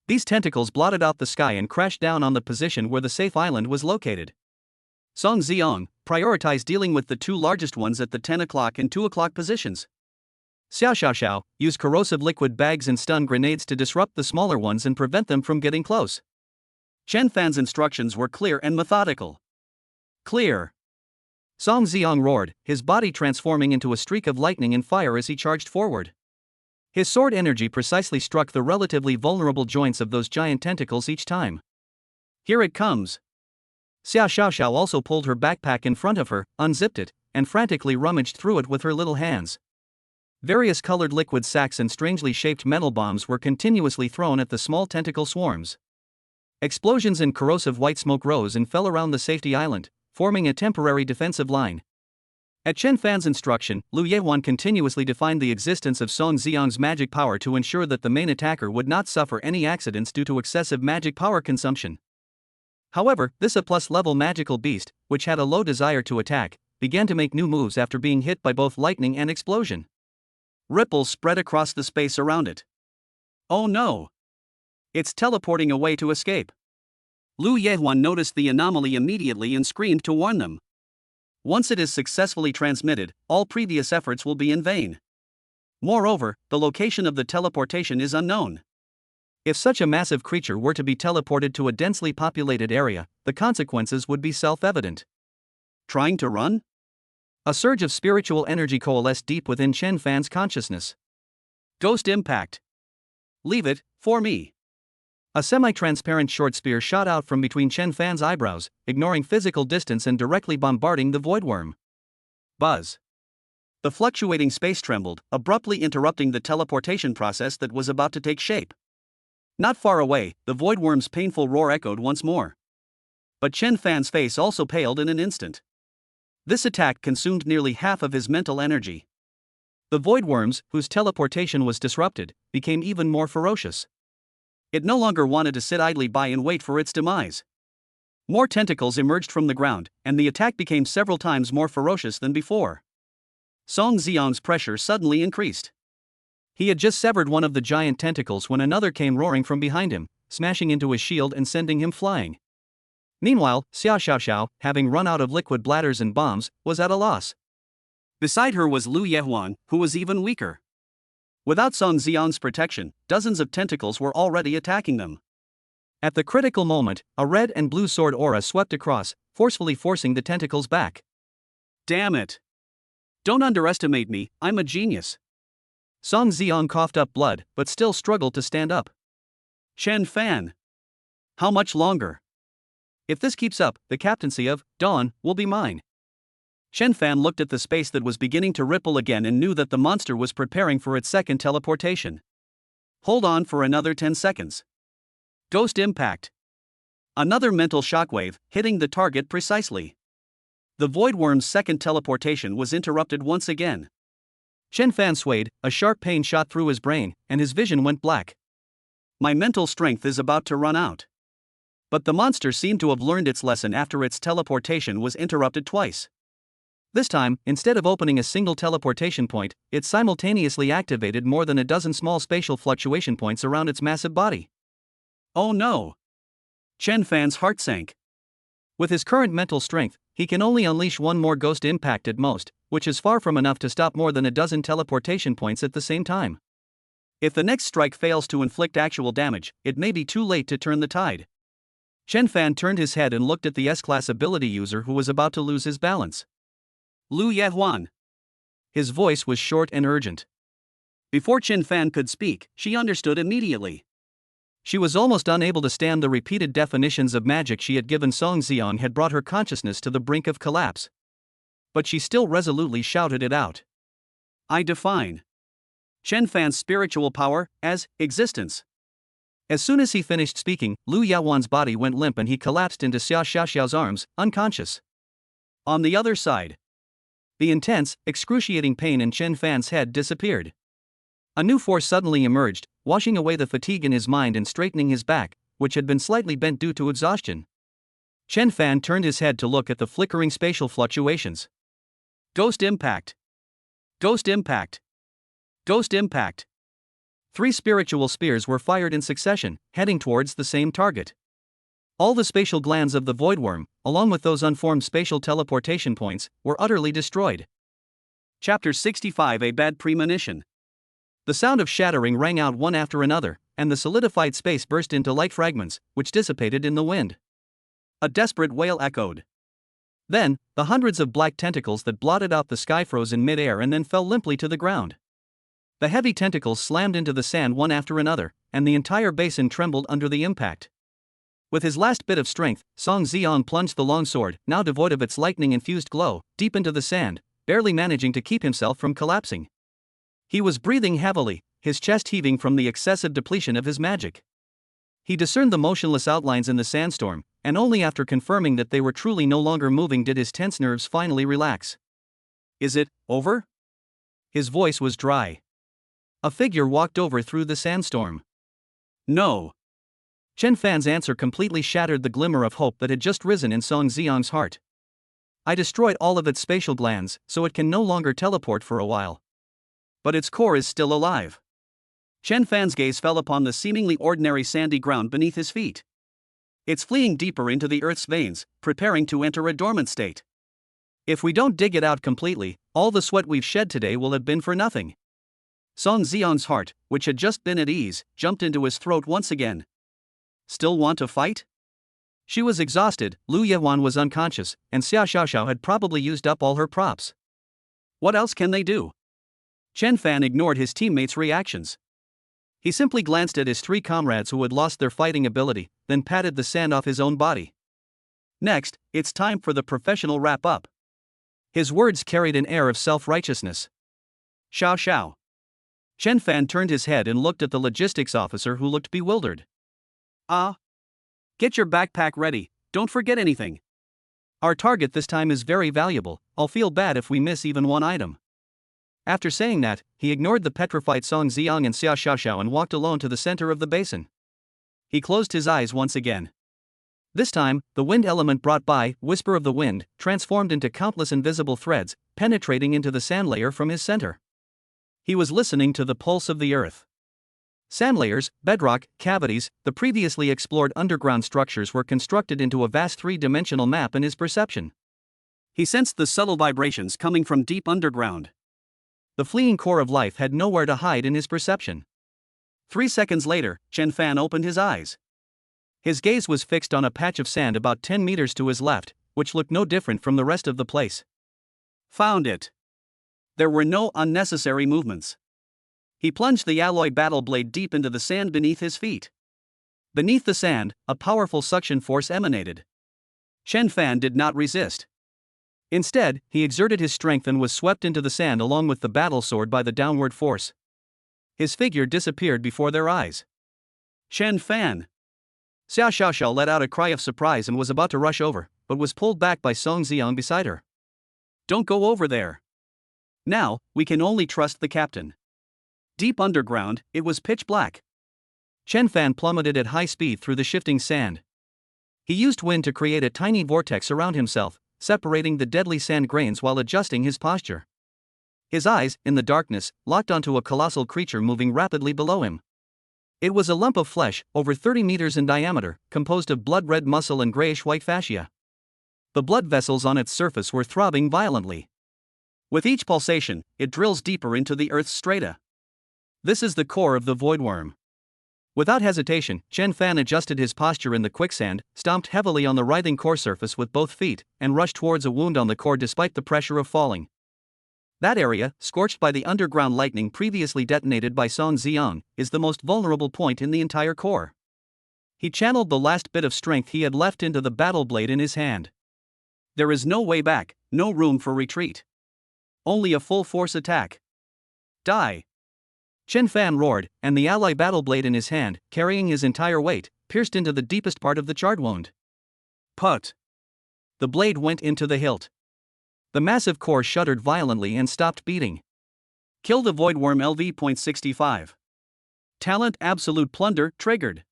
Speaker 1: These tentacles blotted out the sky and crashed down on the position where the safe island was located. Song Xiong prioritized dealing with the 2 largest ones at the 10 o'clock and 2 o'clock positions. Xia Xiaoxiao used corrosive liquid bags and stun grenades to disrupt the smaller ones and prevent them from getting close. Chen Fan's instructions were clear and methodical. Clear! Song Xiong roared, his body transforming into a streak of lightning and fire as he charged forward. His sword energy precisely struck the relatively vulnerable joints of those giant tentacles each time. Here it comes! Xia Xiaoxiao also pulled her backpack in front of her, unzipped it, and frantically rummaged through it with her little hands. Various colored liquid sacks and strangely shaped metal bombs were continuously thrown at the small tentacle swarms. Explosions and corrosive white smoke rose and fell around the safety island, forming a temporary defensive line. At Chen Fan's instruction, Lu Yehuan continuously defined the existence of Song Xiong's magic power to ensure that the main attacker would not suffer any accidents due to excessive magic power consumption. However, this A+ level magical beast, which had a low desire to attack, began to make new moves after being hit by both lightning and explosion. Ripples spread across the space around it. Oh no! It's teleporting away to escape. Lu Yehuan noticed the anomaly immediately and screamed to warn them. Once it is successfully transmitted, all previous efforts will be in vain. Moreover, the location of the teleportation is unknown. If such a massive creature were to be teleported to a densely populated area, the consequences would be self-evident. Trying to run? A surge of spiritual energy coalesced deep within Chen Fan's consciousness. Ghost impact. Leave it, for me. A semi-transparent short spear shot out from between Chen Fan's eyebrows, ignoring physical distance and directly bombarding the voidworm. Buzz. The fluctuating space trembled, abruptly interrupting the teleportation process that was about to take shape. Not far away, the voidworm's painful roar echoed once more. But Chen Fan's face also paled in an instant. This attack consumed nearly half of his mental energy. The voidworms, whose teleportation was disrupted, became even more ferocious. It no longer wanted to sit idly by and wait for its demise. More tentacles emerged from the ground, and the attack became several times more ferocious than before. Song Xiang's pressure suddenly increased. He had just severed one of the giant tentacles when another came roaring from behind him, smashing into his shield and sending him flying. Meanwhile, Xia Xiaoxiao, having run out of liquid bladders and bombs, was at a loss. Beside her was Lu Yehuan, who was even weaker. Without Song Xiang's protection, dozens of tentacles were already attacking them. At the critical moment, a red and blue sword aura swept across, forcefully forcing the tentacles back. Damn it! Don't underestimate me, I'm a genius. Song Xiang coughed up blood, but still struggled to stand up. Chen Fan! How much longer? If this keeps up, the captaincy of Dawn will be mine. Chen Fan looked at the space that was beginning to ripple again and knew that the monster was preparing for its second teleportation. Hold on for another 10 seconds. Ghost impact. Another mental shockwave, hitting the target precisely. The voidworm's second teleportation was interrupted once again. Chen Fan swayed, a sharp pain shot through his brain, and his vision went black. My mental strength is about to run out. But the monster seemed to have learned its lesson after its teleportation was interrupted twice. This time, instead of opening a single teleportation point, it simultaneously activated more than a dozen small spatial fluctuation points around its massive body. Oh no! Chen Fan's heart sank. With his current mental strength, he can only unleash one more ghost impact at most, which is far from enough to stop more than a dozen teleportation points at the same time. If the next strike fails to inflict actual damage, it may be too late to turn the tide. Chen Fan turned his head and looked at the S-class ability user who was about to lose his balance. Lu Yehuan. His voice was short and urgent. Before Chen Fan could speak, she understood immediately. She was almost unable to stand the repeated definitions of magic she had given. Song Xiang had brought her consciousness to the brink of collapse. But she still resolutely shouted it out. I define Chen Fan's spiritual power as existence. As soon as he finished speaking, Lu Yaowan's body went limp and he collapsed into Xia Xiaoxiao's arms, unconscious. On the other side, the intense, excruciating pain in Chen Fan's head disappeared. A new force suddenly emerged, washing away the fatigue in his mind and straightening his back, which had been slightly bent due to exhaustion. Chen Fan turned his head to look at the flickering spatial fluctuations. Ghost impact. Ghost impact. Ghost impact. 3 spiritual spears were fired in succession, heading towards the same target. All the spatial glands of the voidworm, along with those unformed spatial teleportation points, were utterly destroyed. Chapter 65 A Bad Premonition. The sound of shattering rang out one after another, and the solidified space burst into light fragments, which dissipated in the wind. A desperate wail echoed. Then, the hundreds of black tentacles that blotted out the sky froze in mid-air and then fell limply to the ground. The heavy tentacles slammed into the sand one after another, and the entire basin trembled under the impact. With his last bit of strength, Song Xiang plunged the long sword, now devoid of its lightning-infused glow, deep into the sand, barely managing to keep himself from collapsing. He was breathing heavily, his chest heaving from the excessive depletion of his magic. He discerned the motionless outlines in the sandstorm, and only after confirming that they were truly no longer moving did his tense nerves finally relax. Is it over? His voice was dry. A figure walked over through the sandstorm. No. Chen Fan's answer completely shattered the glimmer of hope that had just risen in Song Xiang's heart. I destroyed all of its spatial glands, so it can no longer teleport for a while. But its core is still alive. Chen Fan's gaze fell upon the seemingly ordinary sandy ground beneath his feet. It's fleeing deeper into the Earth's veins, preparing to enter a dormant state. If we don't dig it out completely, all the sweat we've shed today will have been for nothing. Song Xiang's heart, which had just been at ease, jumped into his throat once again. Still want to fight? She was exhausted, Lu Yehuan was unconscious, and Xia Xiaoxiao had probably used up all her props. What else can they do? Chen Fan ignored his teammates' reactions. He simply glanced at his 3 comrades who had lost their fighting ability, then patted the sand off his own body. Next, it's time for the professional wrap-up. His words carried an air of self-righteousness. Xiao Xiao. Chen Fan turned his head and looked at the logistics officer who looked bewildered. Get your backpack ready, don't forget anything. Our target this time is very valuable, I'll feel bad if we miss even one item. After saying that, he ignored the petrified Song Xiang and Xia Xiaoxiao and walked alone to the center of the basin. He closed his eyes once again. This time, the wind element brought by, whisper of the wind, transformed into countless invisible threads, penetrating into the sand layer from his center. He was listening to the pulse of the earth. Sand layers, bedrock, cavities, the previously explored underground structures were constructed into a vast 3-dimensional map in his perception. He sensed the subtle vibrations coming from deep underground. The fleeing core of life had nowhere to hide in his perception. 3 seconds later, Chen Fan opened his eyes. His gaze was fixed on a patch of sand about 10 meters to his left, which looked no different from the rest of the place. Found it. There were no unnecessary movements. He plunged the alloy battle blade deep into the sand beneath his feet. Beneath the sand, a powerful suction force emanated. Chen Fan did not resist. Instead, he exerted his strength and was swept into the sand along with the battle sword by the downward force. His figure disappeared before their eyes. Chen Fan! Xia Xiaoxiao let out a cry of surprise and was about to rush over, but was pulled back by Song Xiang beside her. Don't go over there. Now, we can only trust the captain. Deep underground, it was pitch black. Chen Fan plummeted at high speed through the shifting sand. He used wind to create a tiny vortex around himself, separating the deadly sand grains while adjusting his posture. His eyes, in the darkness, locked onto a colossal creature moving rapidly below him. It was a lump of flesh, over 30 meters in diameter, composed of blood-red muscle and grayish-white fascia. The blood vessels on its surface were throbbing violently. With each pulsation, it drills deeper into the Earth's strata. This is the core of the voidworm. Without hesitation, Chen Fan adjusted his posture in the quicksand, stomped heavily on the writhing core surface with both feet, and rushed towards a wound on the core despite the pressure of falling. That area, scorched by the underground lightning previously detonated by Song Xiang, is the most vulnerable point in the entire core. He channeled the last bit of strength he had left into the battle blade in his hand. There is no way back, no room for retreat. Only a full-force attack. Die! Chen Fan roared, and the ally battle blade in his hand, carrying his entire weight, pierced into the deepest part of the charred wound. Put! The blade went into the hilt. The massive core shuddered violently and stopped beating. Kill the voidworm LV.65. Talent Absolute Plunder triggered.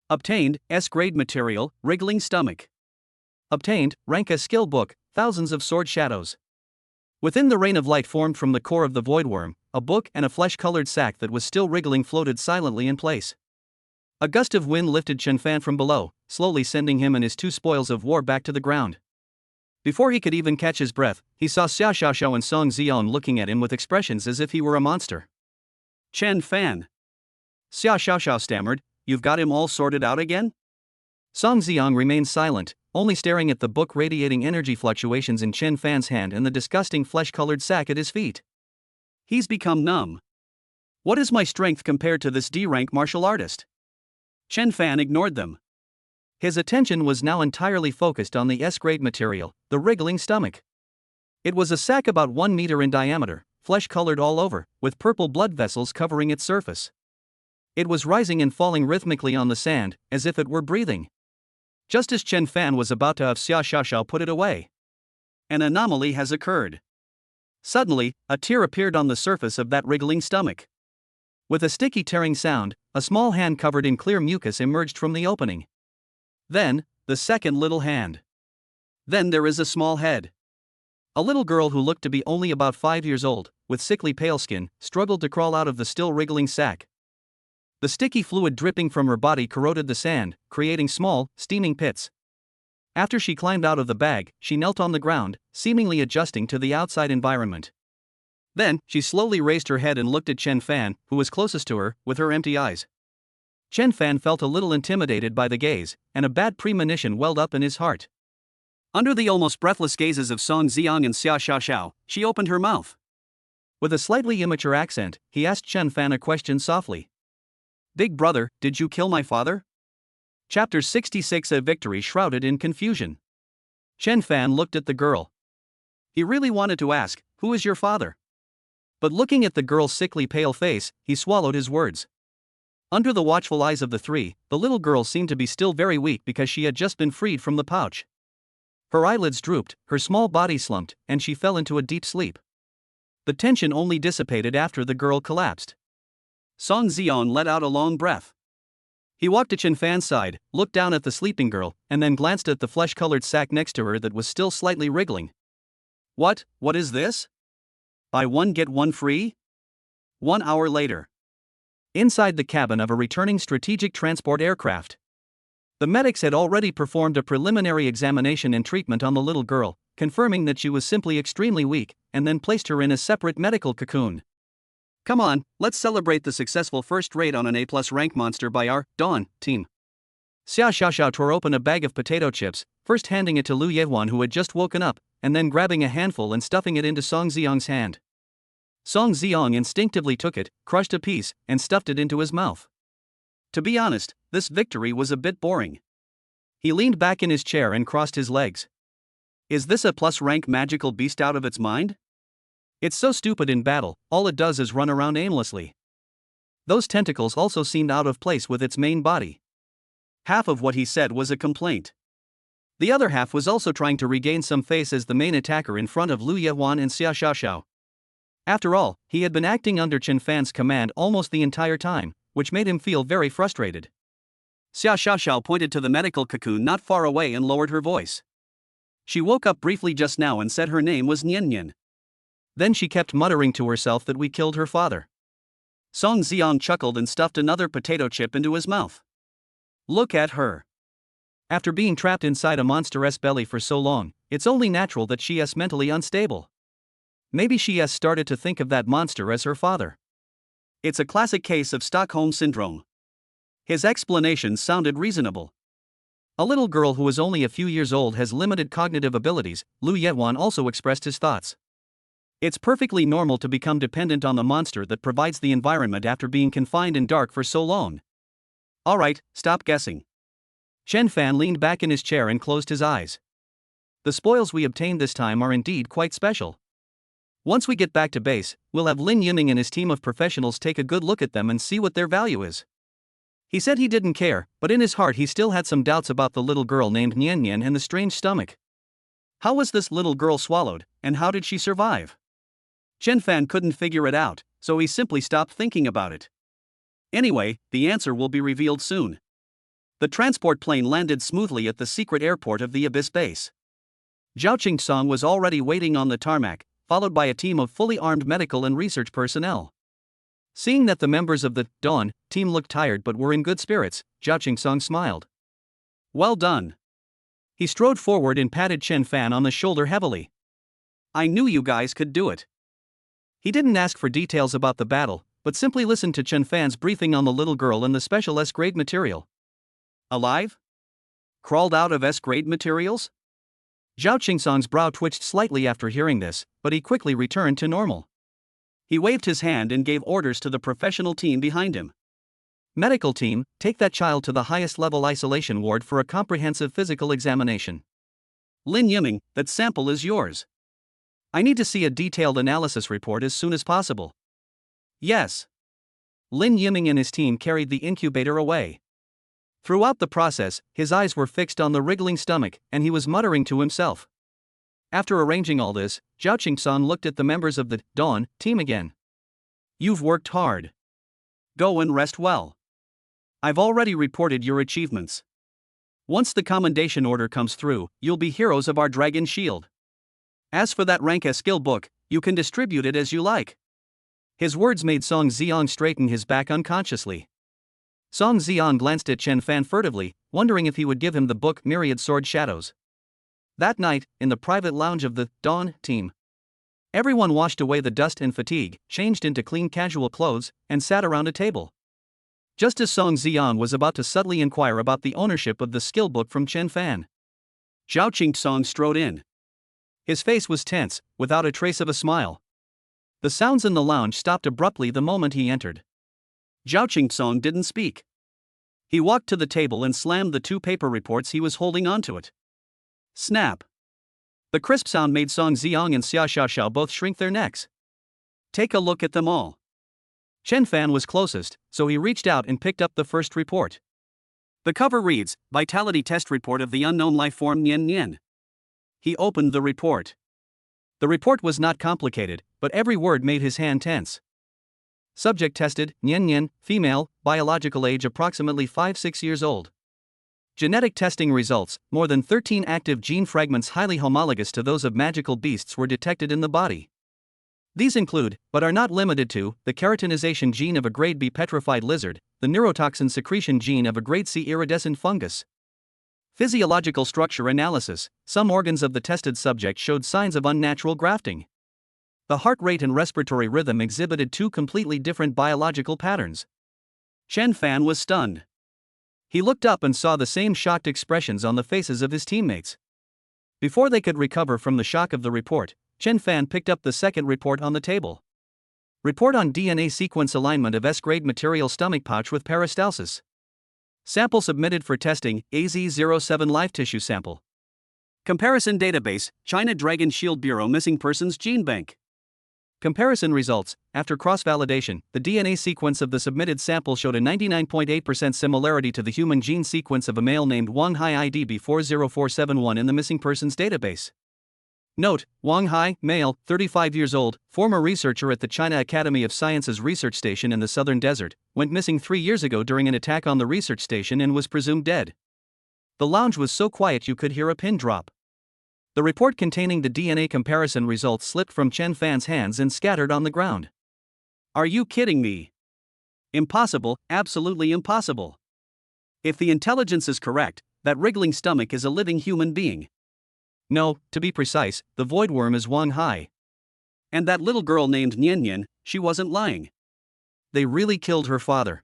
Speaker 1: Obtained, S-grade material, wriggling stomach. Obtained, rank as skill book, thousands of sword shadows. Within the rain of light formed from the core of the voidworm, a book and a flesh-colored sack that was still wriggling floated silently in place. A gust of wind lifted Chen Fan from below, slowly sending him and his 2 spoils of war back to the ground. Before he could even catch his breath, he saw Xia Xiaoxiao and Song Xiang looking at him with expressions as if he were a monster. Chen Fan! Xia Xiaoxiao stammered, "You've got him all sorted out again?" Song Xiang remained silent, only staring at the book radiating energy fluctuations in Chen Fan's hand and the disgusting flesh-colored sack at his feet. He's become numb. What is my strength compared to this D-rank martial artist? Chen Fan ignored them. His attention was now entirely focused on the S-grade material, the wriggling stomach. It was a sack about 1 meter in diameter, flesh-colored all over, with purple blood vessels covering its surface. It was rising and falling rhythmically on the sand, as if it were breathing. Just as Chen Fan was about to have Xia Xiaoxiao put it away. An anomaly has occurred. Suddenly, a tear appeared on the surface of that wriggling stomach. With a sticky tearing sound, a small hand covered in clear mucus emerged from the opening. Then, the second little hand. Then there is a small head. A little girl who looked to be only about 5 years old, with sickly pale skin, struggled to crawl out of the still wriggling sack. The sticky fluid dripping from her body corroded the sand, creating small, steaming pits. After she climbed out of the bag, she knelt on the ground, seemingly adjusting to the outside environment. Then, she slowly raised her head and looked at Chen Fan, who was closest to her, with her empty eyes. Chen Fan felt a little intimidated by the gaze, and a bad premonition welled up in his heart. Under the almost breathless gazes of Song Ziang and Xia Xiaoxiao, she opened her mouth. With a slightly immature accent, he asked Chen Fan a question softly. "Big brother, did you kill my father?" Chapter 66. A victory shrouded in confusion. Chen Fan looked at the girl. He really wanted to ask, "Who is your father?" But looking at the girl's sickly pale face, he swallowed his words. Under the watchful eyes of the three, the little girl seemed to be still very weak because she had just been freed from the pouch. Her eyelids drooped, her small body slumped, and she fell into a deep sleep. The tension only dissipated after the girl collapsed. Song Zion let out a long breath. He walked to Chen Fan's side, looked down at the sleeping girl, and then glanced at the flesh-colored sack next to her that was still slightly wriggling. What is this? Buy one get one free? 1 hour later. Inside the cabin of a returning strategic transport aircraft. The medics had already performed a preliminary examination and treatment on the little girl, confirming that she was simply extremely weak, and then placed her in a separate medical cocoon. Come on, let's celebrate the successful first raid on an A+ rank monster by our Dawn team. Xia Xiaoxiao tore open a bag of potato chips, first handing it to Lu Yehuan, who had just woken up, and then grabbing a handful and stuffing it into Song Xiang's hand. Song Xiang instinctively took it, crushed a piece, and stuffed it into his mouth. To be honest, this victory was a bit boring. He leaned back in his chair and crossed his legs. Is this a plus rank magical beast out of its mind? It's so stupid in battle, all it does is run around aimlessly. Those tentacles also seemed out of place with its main body. Half of what he said was a complaint. The other half was also trying to regain some face as the main attacker in front of Lu Yehuan and Xia Xiaoxiao. After all, he had been acting under Chen Fan's command almost the entire time, which made him feel very frustrated. Xia Xiaoxiao pointed to the medical cocoon not far away and lowered her voice. She woke up briefly just now and said her name was Nian Nian. Then she kept muttering to herself that we killed her father. Song Xiang chuckled and stuffed another potato chip into his mouth. Look at her. After being trapped inside a monster's belly for so long, it's only natural that she is mentally unstable. Maybe she has started to think of that monster as her father. It's a classic case of Stockholm Syndrome. His explanation sounded reasonable. A little girl who is only a few years old has limited cognitive abilities. Lu Yehuan also expressed his thoughts. It's perfectly normal to become dependent on the monster that provides the environment after being confined in dark for so long. Alright, stop guessing. Chen Fan leaned back in his chair and closed his eyes. The spoils we obtained this time are indeed quite special. Once we get back to base, we'll have Lin Yiming and his team of professionals take a good look at them and see what their value is. He said he didn't care, but in his heart he still had some doubts about the little girl named Nian Nian and the strange stomach. How was this little girl swallowed, and how did she survive? Chen Fan couldn't figure it out, so he simply stopped thinking about it. Anyway, the answer will be revealed soon. The transport plane landed smoothly at the secret airport of the Abyss base. Zhao Qingsong was already waiting on the tarmac, followed by a team of fully armed medical and research personnel. Seeing that the members of the Dawn team looked tired but were in good spirits, Zhao Qingsong smiled. Well done. He strode forward and patted Chen Fan on the shoulder heavily. I knew you guys could do it. He didn't ask for details about the battle, but simply listened to Chen Fan's briefing on the little girl and the special S-grade material. Alive? Crawled out of S-grade materials? Zhao Qingsong's brow twitched slightly after hearing this, but he quickly returned to normal. He waved his hand and gave orders to the professional team behind him. Medical team, take that child to the highest level isolation ward for a comprehensive physical examination. Lin Yiming, that sample is yours. I need to see a detailed analysis report as soon as possible. Yes. Lin Yiming and his team carried the incubator away. Throughout the process, his eyes were fixed on the wriggling stomach, and he was muttering to himself. After arranging all this, Zhao Qingsong looked at the members of the Dawn team again. You've worked hard. Go and rest well. I've already reported your achievements. Once the commendation order comes through, you'll be heroes of our Dragon Shield. As for that rank as skill book, you can distribute it as you like. His words made Song Ziong straighten his back unconsciously. Song Ziong glanced at Chen Fan furtively, wondering if he would give him the book Myriad Sword Shadows. That night, in the private lounge of the Dawn team, everyone washed away the dust and fatigue, changed into clean casual clothes, and sat around a table. Just as Song Ziong was about to subtly inquire about the ownership of the skill book from Chen Fan, Zhao Qing strode in. His face was tense, without a trace of a smile. The sounds in the lounge stopped abruptly the moment he entered. Zhao Qing didn't speak. He walked to the table and slammed the 2 paper reports he was holding onto it. Snap! The crisp sound made Song Ziong and Xia Xiaoxiao both shrink their necks. Take a look at them all. Chen Fan was closest, so he reached out and picked up the first report. The cover reads, Vitality Test Report of the Unknown Life Form Nian Nian. He opened the report. The report was not complicated, but every word made his hand tense. Subject tested, Nian Nian, female, biological age approximately 5-6 years old. Genetic testing results, more than 13 active gene fragments highly homologous to those of magical beasts were detected in the body. These include, but are not limited to, the keratinization gene of a grade B petrified lizard, the neurotoxin secretion gene of a grade C iridescent fungus. Physiological structure analysis, some organs of the tested subject showed signs of unnatural grafting. The heart rate and respiratory rhythm exhibited 2 completely different biological patterns. Chen Fan was stunned. He looked up and saw the same shocked expressions on the faces of his teammates. Before they could recover from the shock of the report, Chen Fan picked up the second report on the table. Report on DNA sequence alignment of S-grade material stomach pouch with peristalsis. Sample submitted for testing, AZ07 live tissue sample. Comparison database, China Dragon Shield Bureau Missing Persons Gene Bank. Comparison results, after cross-validation, the DNA sequence of the submitted sample showed a 99.8% similarity to the human gene sequence of a male named Wang Hai ID 40471 in the missing persons database. Note, Wang Hai, male, 35 years old, former researcher at the China Academy of Sciences research station in the southern desert, went missing 3 years ago during an attack on the research station and was presumed dead. The lounge was so quiet you could hear a pin drop. The report containing the DNA comparison results slipped from Chen Fan's hands and scattered on the ground. Are you kidding me? Impossible, absolutely impossible. If the intelligence is correct, that wriggling stomach is a living human being. No, to be precise, the voidworm is Wang Hai. And that little girl named Nian Nian, she wasn't lying. They really killed her father.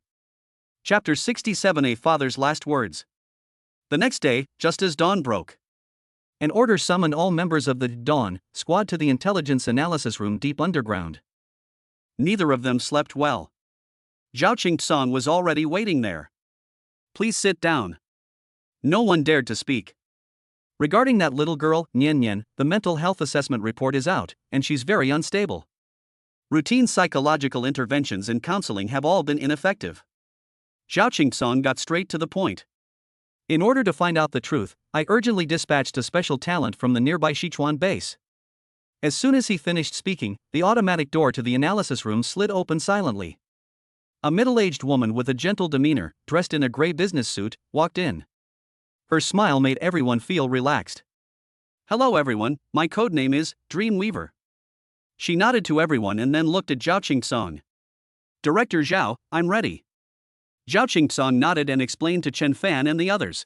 Speaker 1: Chapter 67, A Father's Last Words. The next day, just as dawn broke, an order summoned all members of the Dawn squad to the intelligence analysis room deep underground. Neither of them slept well. Zhao Qing was already waiting there. Please sit down. No one dared to speak. Regarding that little girl, Nian Nian, the mental health assessment report is out, and she's very unstable. Routine psychological interventions and counseling have all been ineffective. Zhao Qing got straight to the point. In order to find out the truth, I urgently dispatched a special talent from the nearby Sichuan base. As soon as he finished speaking, the automatic door to the analysis room slid open silently. A middle-aged woman with a gentle demeanor, dressed in a gray business suit, walked in. Her smile made everyone feel relaxed. Hello everyone, my codename is Dreamweaver. She nodded to everyone and then looked at Zhao Qing. Director Zhao, I'm ready. Zhao Qing nodded and explained to Chen Fan and the others.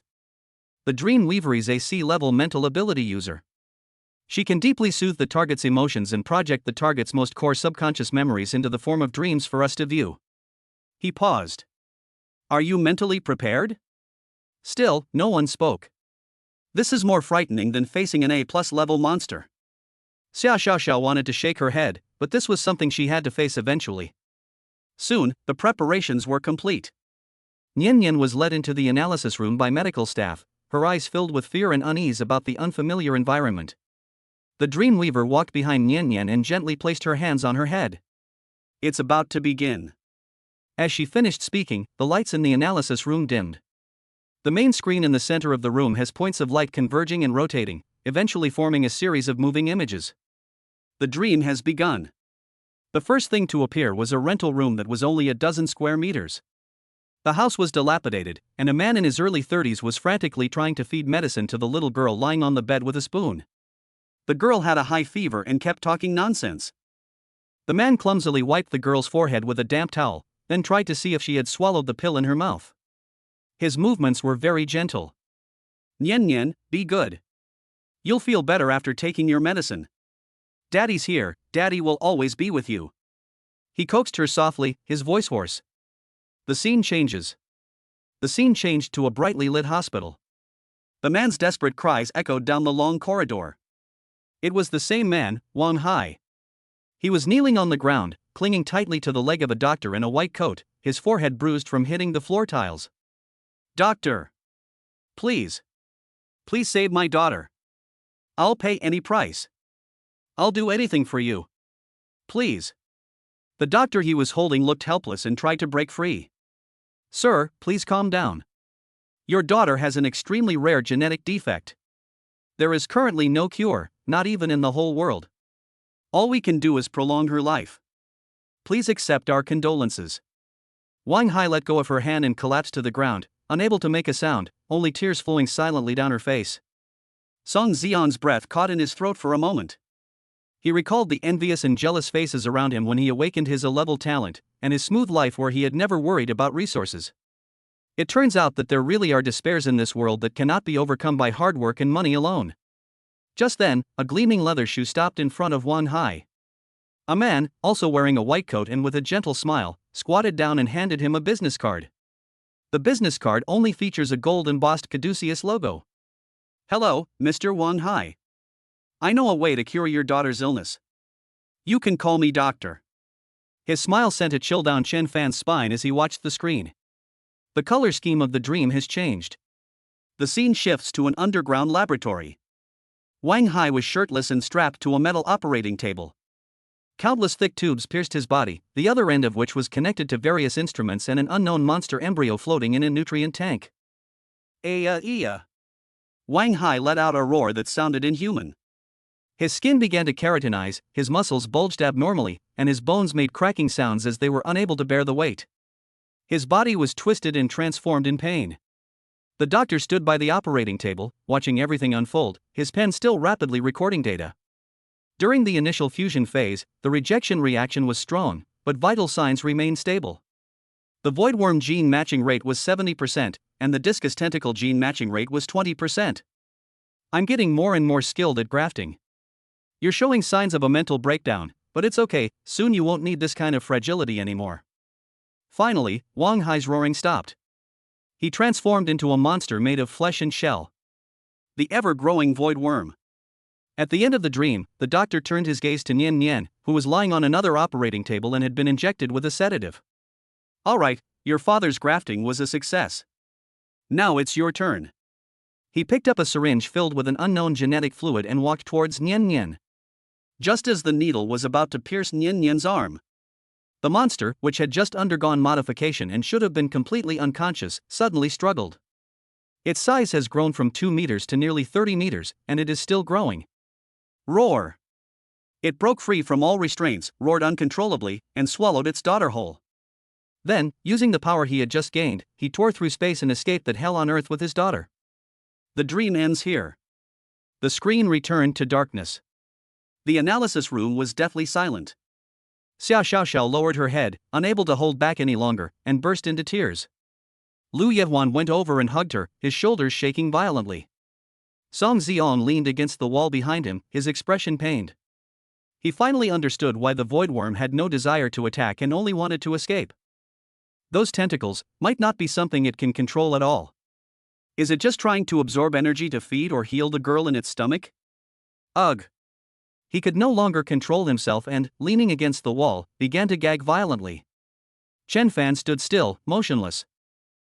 Speaker 1: The Dreamweaver is a C-level mental ability user. She can deeply soothe the target's emotions and project the target's most core subconscious memories into the form of dreams for us to view. He paused. Are you mentally prepared? Still, no one spoke. This is more frightening than facing an A+ level monster. Xia Xiaoxiao wanted to shake her head, but this was something she had to face eventually. Soon, the preparations were complete. Nian Nian was led into the analysis room by medical staff, her eyes filled with fear and unease about the unfamiliar environment. The Dreamweaver walked behind Nian Nian and gently placed her hands on her head. It's about to begin. As she finished speaking, the lights in the analysis room dimmed. The main screen in the center of the room has points of light converging and rotating, eventually forming a series of moving images. The dream has begun. The first thing to appear was a rental room that was only a dozen square meters. The house was dilapidated, and a man in his early 30s was frantically trying to feed medicine to the little girl lying on the bed with a spoon. The girl had a high fever and kept talking nonsense. The man clumsily wiped the girl's forehead with a damp towel, then tried to see if she had swallowed the pill in her mouth. His movements were very gentle. Nyen Nyen, be good. You'll feel better after taking your medicine. Daddy's here, Daddy will always be with you. He coaxed her softly, his voice hoarse. The scene changes. The scene changed to a brightly lit hospital. The man's desperate cries echoed down the long corridor. It was the same man, Wang Hai. He was kneeling on the ground, clinging tightly to the leg of a doctor in a white coat, his forehead bruised from hitting the floor tiles. Doctor! Please! Please save my daughter. I'll pay any price. I'll do anything for you. Please. The doctor he was holding looked helpless and tried to break free. Sir, please calm down. Your daughter has an extremely rare genetic defect. There is currently no cure, not even in the whole world. All we can do is prolong her life. Please accept our condolences. Wang Hai let go of her hand and collapsed to the ground, unable to make a sound, only tears flowing silently down her face. Song Xian's breath caught in his throat for a moment. He recalled the envious and jealous faces around him when he awakened his A-level talent, and his smooth life where he had never worried about resources. It turns out that there really are despairs in this world that cannot be overcome by hard work and money alone. Just then, a gleaming leather shoe stopped in front of Wang Hai. A man, also wearing a white coat and with a gentle smile, squatted down and handed him a business card. The business card only features a gold-embossed caduceus logo. Hello, Mr. Wang Hai. I know a way to cure your daughter's illness. You can call me doctor. His smile sent a chill down Chen Fan's spine as he watched the screen. The color scheme of the dream has changed. The scene shifts to an underground laboratory. Wang Hai was shirtless and strapped to a metal operating table. Countless thick tubes pierced his body, the other end of which was connected to various instruments and an unknown monster embryo floating in a nutrient tank. Ea. Wang Hai let out a roar that sounded inhuman. His skin began to keratinize, his muscles bulged abnormally, and his bones made cracking sounds as they were unable to bear the weight. His body was twisted and transformed in pain. The doctor stood by the operating table, watching everything unfold, his pen still rapidly recording data. During the initial fusion phase, the rejection reaction was strong, but vital signs remained stable. The voidworm gene matching rate was 70%, and the discus tentacle gene matching rate was 20%. I'm getting more and more skilled at grafting. You're showing signs of a mental breakdown, but it's okay, soon you won't need this kind of fragility anymore. Finally, Wang Hai's roaring stopped. He transformed into a monster made of flesh and shell. The ever-growing void worm. At the end of the dream, the doctor turned his gaze to Nyen Nyen, who was lying on another operating table and had been injected with a sedative. Alright, your father's grafting was a success. Now it's your turn. He picked up a syringe filled with an unknown genetic fluid and walked towards Nyen Nyen. Just as the needle was about to pierce Nyen Nyen's arm, the monster, which had just undergone modification and should have been completely unconscious, suddenly struggled. Its size has grown from 2 meters to nearly 30 meters, and it is still growing. Roar! It broke free from all restraints, roared uncontrollably, and swallowed its daughter whole. Then, using the power he had just gained, he tore through space and escaped that hell on earth with his daughter. The dream ends here. The screen returned to darkness. The analysis room was deathly silent. Xiao Xiaoxiao lowered her head, unable to hold back any longer, and burst into tears. Lu Yehuan went over and hugged her, his shoulders shaking violently. Song Xiong leaned against the wall behind him, his expression pained. He finally understood why the voidworm had no desire to attack and only wanted to escape. Those tentacles might not be something it can control at all. Is it just trying to absorb energy to feed or heal the girl in its stomach? Ugh! He could no longer control himself and, leaning against the wall, began to gag violently. Chen Fan stood still, motionless.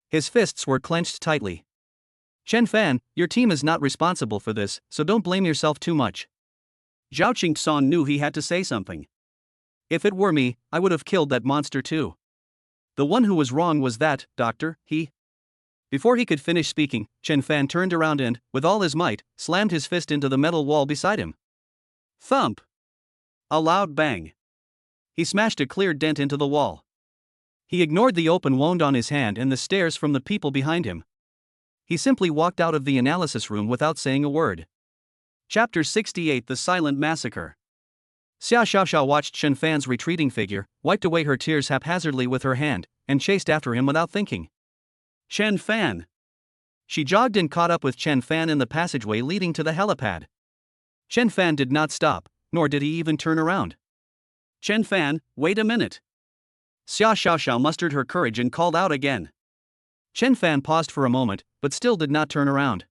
Speaker 1: His fists were clenched tightly. Chen Fan, your team is not responsible for this, so don't blame yourself too much. Zhao Qingsan knew he had to say something. If it were me, I would have killed that monster too. The one who was wrong was that, doctor, he. Before he could finish speaking, Chen Fan turned around and, with all his might, slammed his fist into the metal wall beside him. Thump! A loud bang. He smashed a clear dent into the wall. He ignored the open wound on his hand and the stares from the people behind him. He simply walked out of the analysis room without saying a word. Chapter 68 The Silent Massacre. Xia Xiaoxiao watched Chen Fan's retreating figure, wiped away her tears haphazardly with her hand, and chased after him without thinking. Chen Fan! She jogged and caught up with Chen Fan in the passageway leading to the helipad. Chen Fan did not stop, nor did he even turn around. Chen Fan, wait a minute. Xia Xiaoxiao mustered her courage and called out again. Chen Fan paused for a moment, but still did not turn around.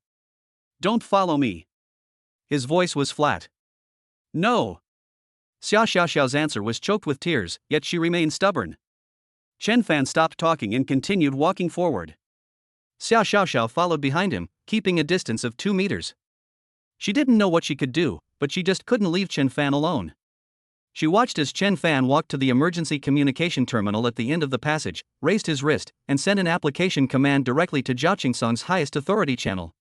Speaker 1: Don't follow me. His voice was flat. No. Xia Xiaoxiao's answer was choked with tears, yet she remained stubborn. Chen Fan stopped talking and continued walking forward. Xia Xiaoxiao followed behind him, keeping a distance of 2 meters. She didn't know what she could do, but she just couldn't leave Chen Fan alone. She watched as Chen Fan walked to the emergency communication terminal at the end of the passage, raised his wrist, and sent an application command directly to Zhao Qingsong's highest authority channel.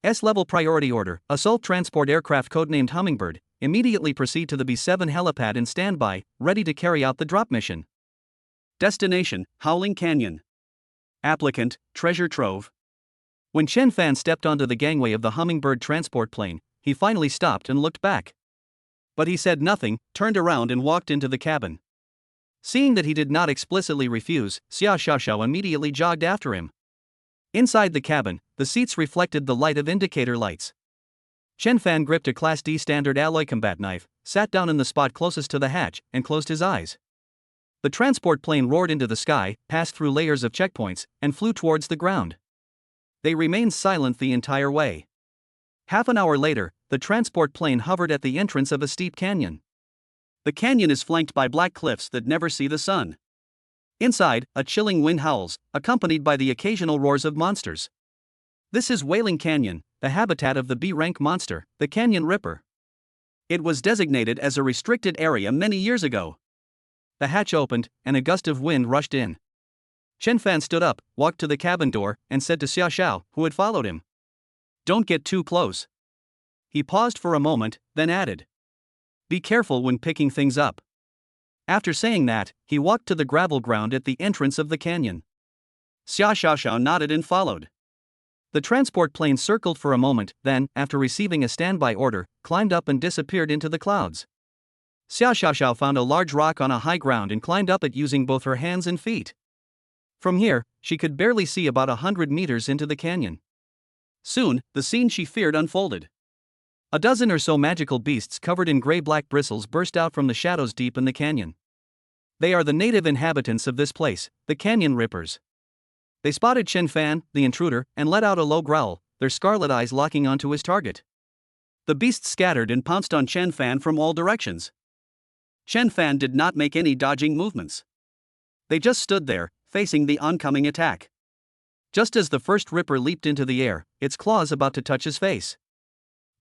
Speaker 1: S-level priority order, assault transport aircraft codenamed Hummingbird, immediately proceed to the B7 helipad and standby, ready to carry out the drop mission. Destination, Howling Canyon. Applicant, Treasure Trove. When Chen Fan stepped onto the gangway of the Hummingbird transport plane, he finally stopped and looked back. But he said nothing, turned around and walked into the cabin. Seeing that he did not explicitly refuse, Xia Xiaoxiao immediately jogged after him. Inside the cabin, the seats reflected the light of indicator lights. Chen Fan gripped a Class D standard alloy combat knife, sat down in the spot closest to the hatch, and closed his eyes. The transport plane roared into the sky, passed through layers of checkpoints, and flew towards the ground. They remained silent the entire way. Half an hour later, the transport plane hovered at the entrance of a steep canyon. The canyon is flanked by black cliffs that never see the sun. Inside, a chilling wind howls, accompanied by the occasional roars of monsters. This is Wailing Canyon, the habitat of the B-rank monster, the Canyon Ripper. It was designated as a restricted area many years ago. The hatch opened, and a gust of wind rushed in. Chen Fan stood up, walked to the cabin door, and said to Xia Xiao, who had followed him, "Don't get too close." He paused for a moment, then added, "Be careful when picking things up." After saying that, he walked to the gravel ground at the entrance of the canyon. Xia Xiaoxiao nodded and followed. The transport plane circled for a moment, then, after receiving a standby order, climbed up and disappeared into the clouds. Xia Xiaoxiao found a large rock on a high ground and climbed up it using both her hands and feet. From here, she could barely see about 100 meters into the canyon. Soon, the scene she feared unfolded. A dozen or so magical beasts covered in gray-black bristles burst out from the shadows deep in the canyon. They are the native inhabitants of this place, the Canyon Rippers. They spotted Chen Fan, the intruder, and let out a low growl, their scarlet eyes locking onto his target. The beasts scattered and pounced on Chen Fan from all directions. Chen Fan did not make any dodging movements. They just stood there, facing the oncoming attack. Just as the first Ripper leaped into the air, its claws about to touch his face.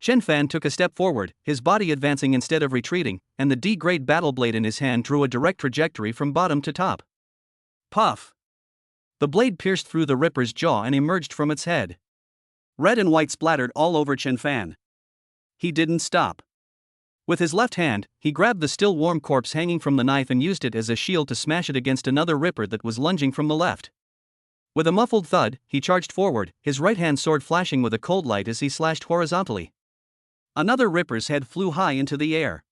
Speaker 1: Chen Fan took a step forward, his body advancing instead of retreating, and the D-grade battle blade in his hand drew a direct trajectory from bottom to top. Puff! The blade pierced through the Ripper's jaw and emerged from its head. Red and white splattered all over Chen Fan. He didn't stop. With his left hand, he grabbed the still warm corpse hanging from the knife and used it as a shield to smash it against another Ripper that was lunging from the left. With a muffled thud, he charged forward, his right-hand sword flashing with a cold light as he slashed horizontally. Another Ripper's head flew high into the air.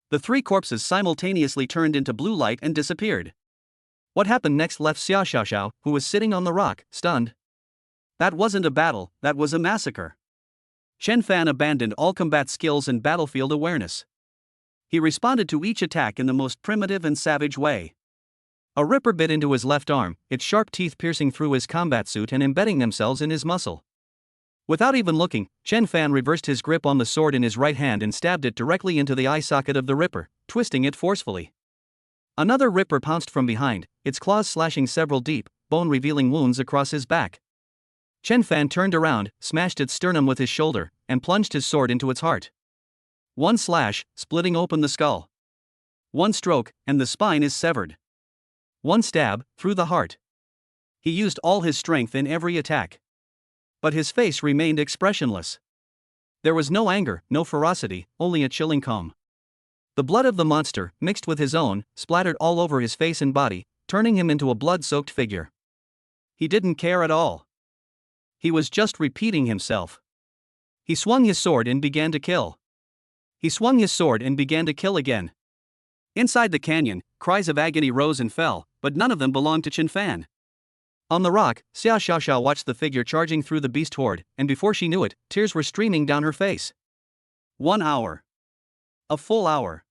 Speaker 1: The 3 corpses simultaneously turned into blue light and disappeared. What happened next left Xia Xiaoxiao, who was sitting on the rock, stunned. That wasn't a battle, that was a massacre. Chen Fan abandoned all combat skills and battlefield awareness. He responded to each attack in the most primitive and savage way. A Ripper bit into his left arm, its sharp teeth piercing through his combat suit and embedding themselves in his muscle. Without even looking, Chen Fan reversed his grip on the sword in his right hand and stabbed it directly into the eye socket of the Ripper, twisting it forcefully. Another Ripper pounced from behind, its claws slashing several deep, bone-revealing wounds across his back. Chen Fan turned around, smashed its sternum with his shoulder, and plunged his sword into its heart. One slash, splitting open the skull. One stroke, and the spine is severed. One stab, through the heart. He used all his strength in every attack. But his face remained expressionless. There was no anger, no ferocity, only a chilling calm. The blood of the monster, mixed with his own, splattered all over his face and body, turning him into a blood-soaked figure. He didn't care at all. He was just repeating himself. He swung his sword and began to kill. He swung his sword and began to kill again. Inside the canyon, cries of agony rose and fell, but none of them belonged to Chen Fan. On the rock, Xia Xiaoxiao watched the figure charging through the beast horde, and before she knew it, tears were streaming down her face. 1 hour. A full hour.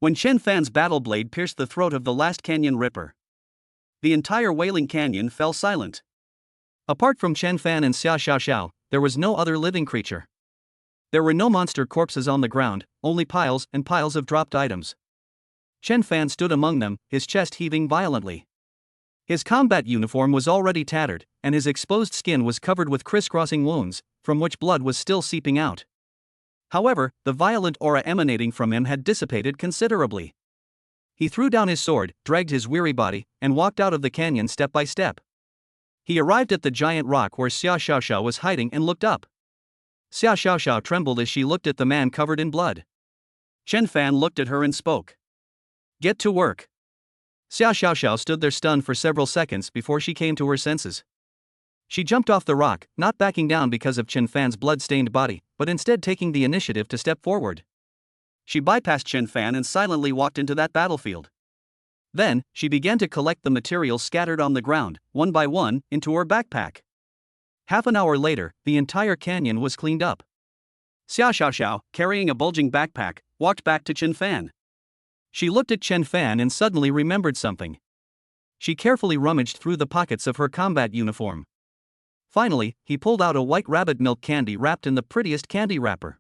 Speaker 1: When Chen Fan's battle blade pierced the throat of the last canyon ripper, the entire Wailing Canyon fell silent. Apart from Chen Fan and Xia Xiaoxiao, there was no other living creature. There were no monster corpses on the ground, only piles and piles of dropped items. Chen Fan stood among them, his chest heaving violently. His combat uniform was already tattered, and his exposed skin was covered with crisscrossing wounds, from which blood was still seeping out. However, the violent aura emanating from him had dissipated considerably. He threw down his sword, dragged his weary body, and walked out of the canyon step by step. He arrived at the giant rock where Xia Xiaoxiao was hiding and looked up. Xia Xiaoxiao trembled as she looked at the man covered in blood. Chen Fan looked at her and spoke. "Get to work." Xia Xiaoxiao stood there stunned for several seconds before she came to her senses. She jumped off the rock, not backing down because of Chen Fan's blood-stained body, but instead taking the initiative to step forward. She bypassed Chen Fan and silently walked into that battlefield. Then, she began to collect the materials scattered on the ground, one by one, into her backpack. Half an hour later, the entire canyon was cleaned up. Xia Xiaoxiao, carrying a bulging backpack, walked back to Chen Fan. She looked at Chen Fan and suddenly remembered something. She carefully rummaged through the pockets of her combat uniform. Finally, he pulled out a white rabbit milk candy wrapped in the prettiest candy wrapper.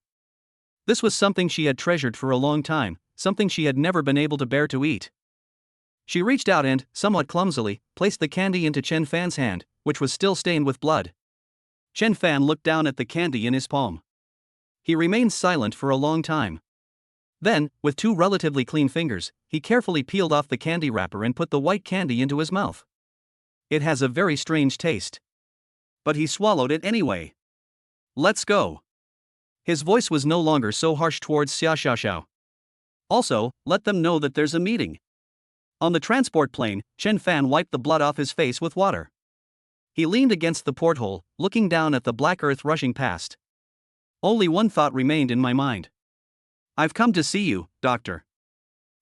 Speaker 1: This was something she had treasured for a long time, something she had never been able to bear to eat. She reached out and, somewhat clumsily, placed the candy into Chen Fan's hand, which was still stained with blood. Chen Fan looked down at the candy in his palm. He remained silent for a long time. Then, with two relatively clean fingers, he carefully peeled off the candy wrapper and put the white candy into his mouth. It has a very strange taste. But he swallowed it anyway. "Let's go." His voice was no longer so harsh towards Xia Xiaoxiao. "Also, let them know that there's a meeting." On the transport plane, Chen Fan wiped the blood off his face with water. He leaned against the porthole, looking down at the black earth rushing past. Only one thought remained in my mind. "I've come to see you, Doctor."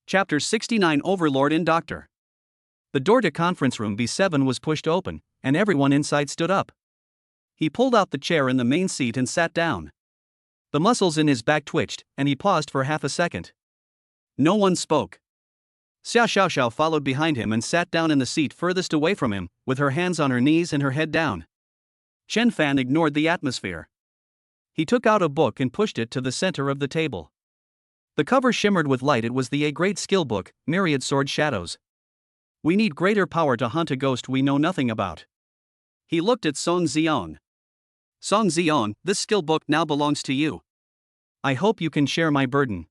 Speaker 1: Chapter 69 Overlord and Doctor. The door to conference room B7 was pushed open, and everyone inside stood up. He pulled out the chair in the main seat and sat down. The muscles in his back twitched, and he paused for half a second. No one spoke. Xia Xiaoxiao followed behind him and sat down in the seat furthest away from him, with her hands on her knees and her head down. Chen Fan ignored the atmosphere. He took out a book and pushed it to the center of the table. The cover shimmered with light. It was the A-grade skill book, Myriad Sword Shadows. We need greater power to hunt a ghost we know nothing about. He looked at Song Zion. Song Zion, this skill book now belongs to you. I hope you can share my burden.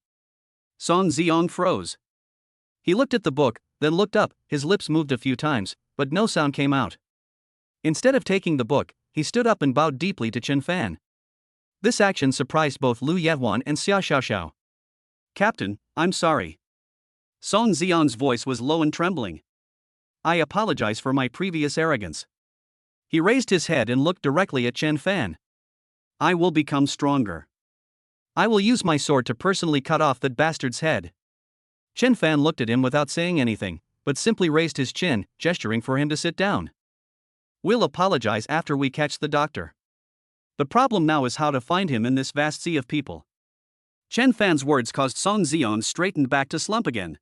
Speaker 1: Song Zion froze. He looked at the book, then looked up. His lips moved a few times, but no sound came out. Instead of taking the book, he stood up and bowed deeply to Chen Fan. This action surprised both Lu Yehuan and Xia Xiaoxiao. "Captain, I'm sorry." Song Zion's voice was low and trembling. "I apologize for my previous arrogance." He raised his head and looked directly at Chen Fan. "I will become stronger. I will use my sword to personally cut off that bastard's head." Chen Fan looked at him without saying anything, but simply raised his chin, gesturing for him to sit down. "We'll apologize after we catch the doctor. The problem now is how to find him in this vast sea of people." Chen Fan's words caused Song Zion straightened back to slump again.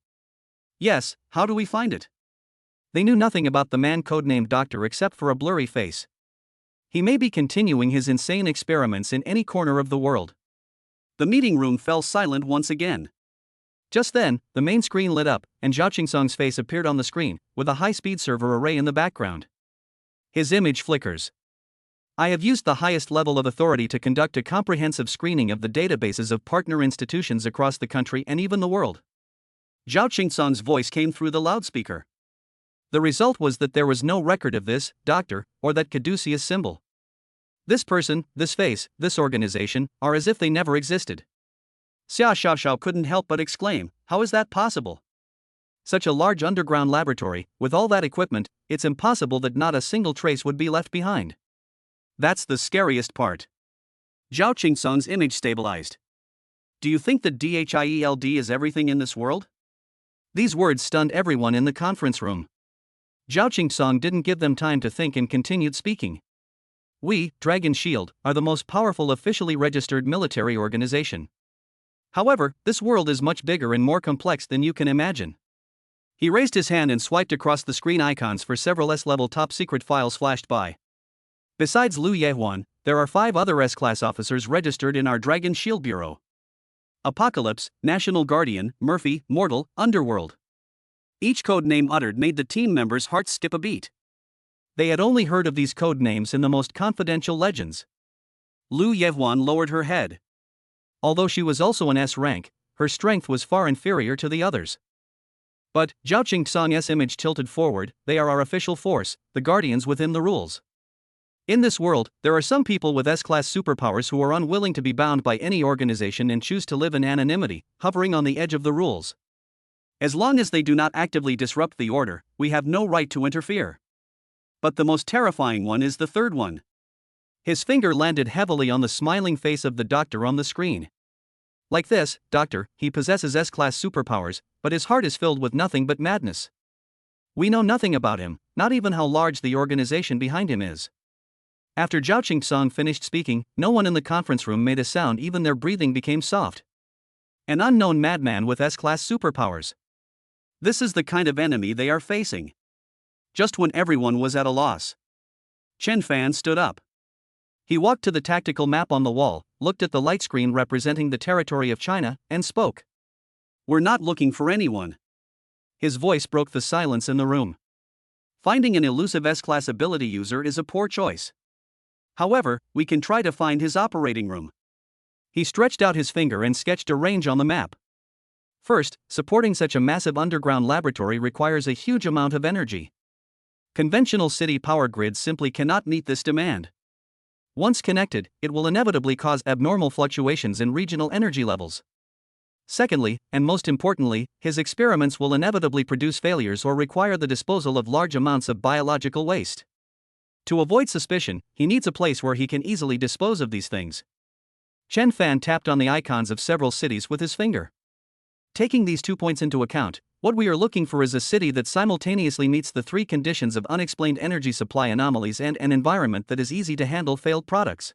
Speaker 1: "Yes, how do we find it?" They knew nothing about the man codenamed Doctor except for a blurry face. He may be continuing his insane experiments in any corner of the world. The meeting room fell silent once again. Just then, the main screen lit up, and Zhao Qingsong's face appeared on the screen, with a high-speed server array in the background. His image flickers. "I have used the highest level of authority to conduct a comprehensive screening of the databases of partner institutions across the country and even the world." Zhao Qingsong's voice came through the loudspeaker. The result was that there was no record of this doctor, or that caduceus symbol. This person, this face, this organization, are as if they never existed. Xia Xiaoxiao couldn't help but exclaim, "How is that possible? Such a large underground laboratory, with all that equipment, it's impossible that not a single trace would be left behind." "That's the scariest part. Zhao Qingsong's image stabilized. Do you think that DHIELD is everything in this world? These words stunned everyone in the conference room. Zhao Qingsong didn't give them time to think and continued speaking. We, Dragon Shield, are the most powerful officially registered military organization. However, this world is much bigger and more complex than you can imagine. He raised his hand and swiped across the screen. Icons for several S-level top-secret files flashed by. Besides Liu Yehuan, there are 5 other S-class officers registered in our Dragon Shield Bureau. Apocalypse, National Guardian, Murphy, Mortal, Underworld. Each code name uttered made the team members' hearts skip a beat. They had only heard of these code names in the most confidential legends. Liu Yehuan lowered her head. Although she was also an S rank, her strength was far inferior to the others. But, Zhao Qingsong's image tilted forward, they are our official force, the guardians within the rules. In this world, there are some people with S-class superpowers who are unwilling to be bound by any organization and choose to live in anonymity, hovering on the edge of the rules. As long as they do not actively disrupt the order, we have no right to interfere. But the most terrifying one is the third one. His finger landed heavily on the smiling face of the doctor on the screen. Like this, doctor, he possesses S-class superpowers, but his heart is filled with nothing but madness. We know nothing about him, not even how large the organization behind him is. After Zhao Qingsong finished speaking, no one in the conference room made a sound, even their breathing became soft. An unknown madman with S-class superpowers. This is the kind of enemy they are facing. Just when everyone was at a loss, Chen Fan stood up. He walked to the tactical map on the wall, looked at the light screen representing the territory of China, and spoke. We're not looking for anyone. His voice broke the silence in the room. Finding an elusive S-class ability user is a poor choice. However, we can try to find his operating room. He stretched out his finger and sketched a range on the map. First, supporting such a massive underground laboratory requires a huge amount of energy. Conventional city power grids simply cannot meet this demand. Once connected, it will inevitably cause abnormal fluctuations in regional energy levels. Secondly, and most importantly, his experiments will inevitably produce failures or require the disposal of large amounts of biological waste. To avoid suspicion, he needs a place where he can easily dispose of these things. Chen Fan tapped on the icons of several cities with his finger. Taking these 2 points into account, what we are looking for is a city that simultaneously meets the 3 conditions of unexplained energy supply anomalies and an environment that is easy to handle failed products.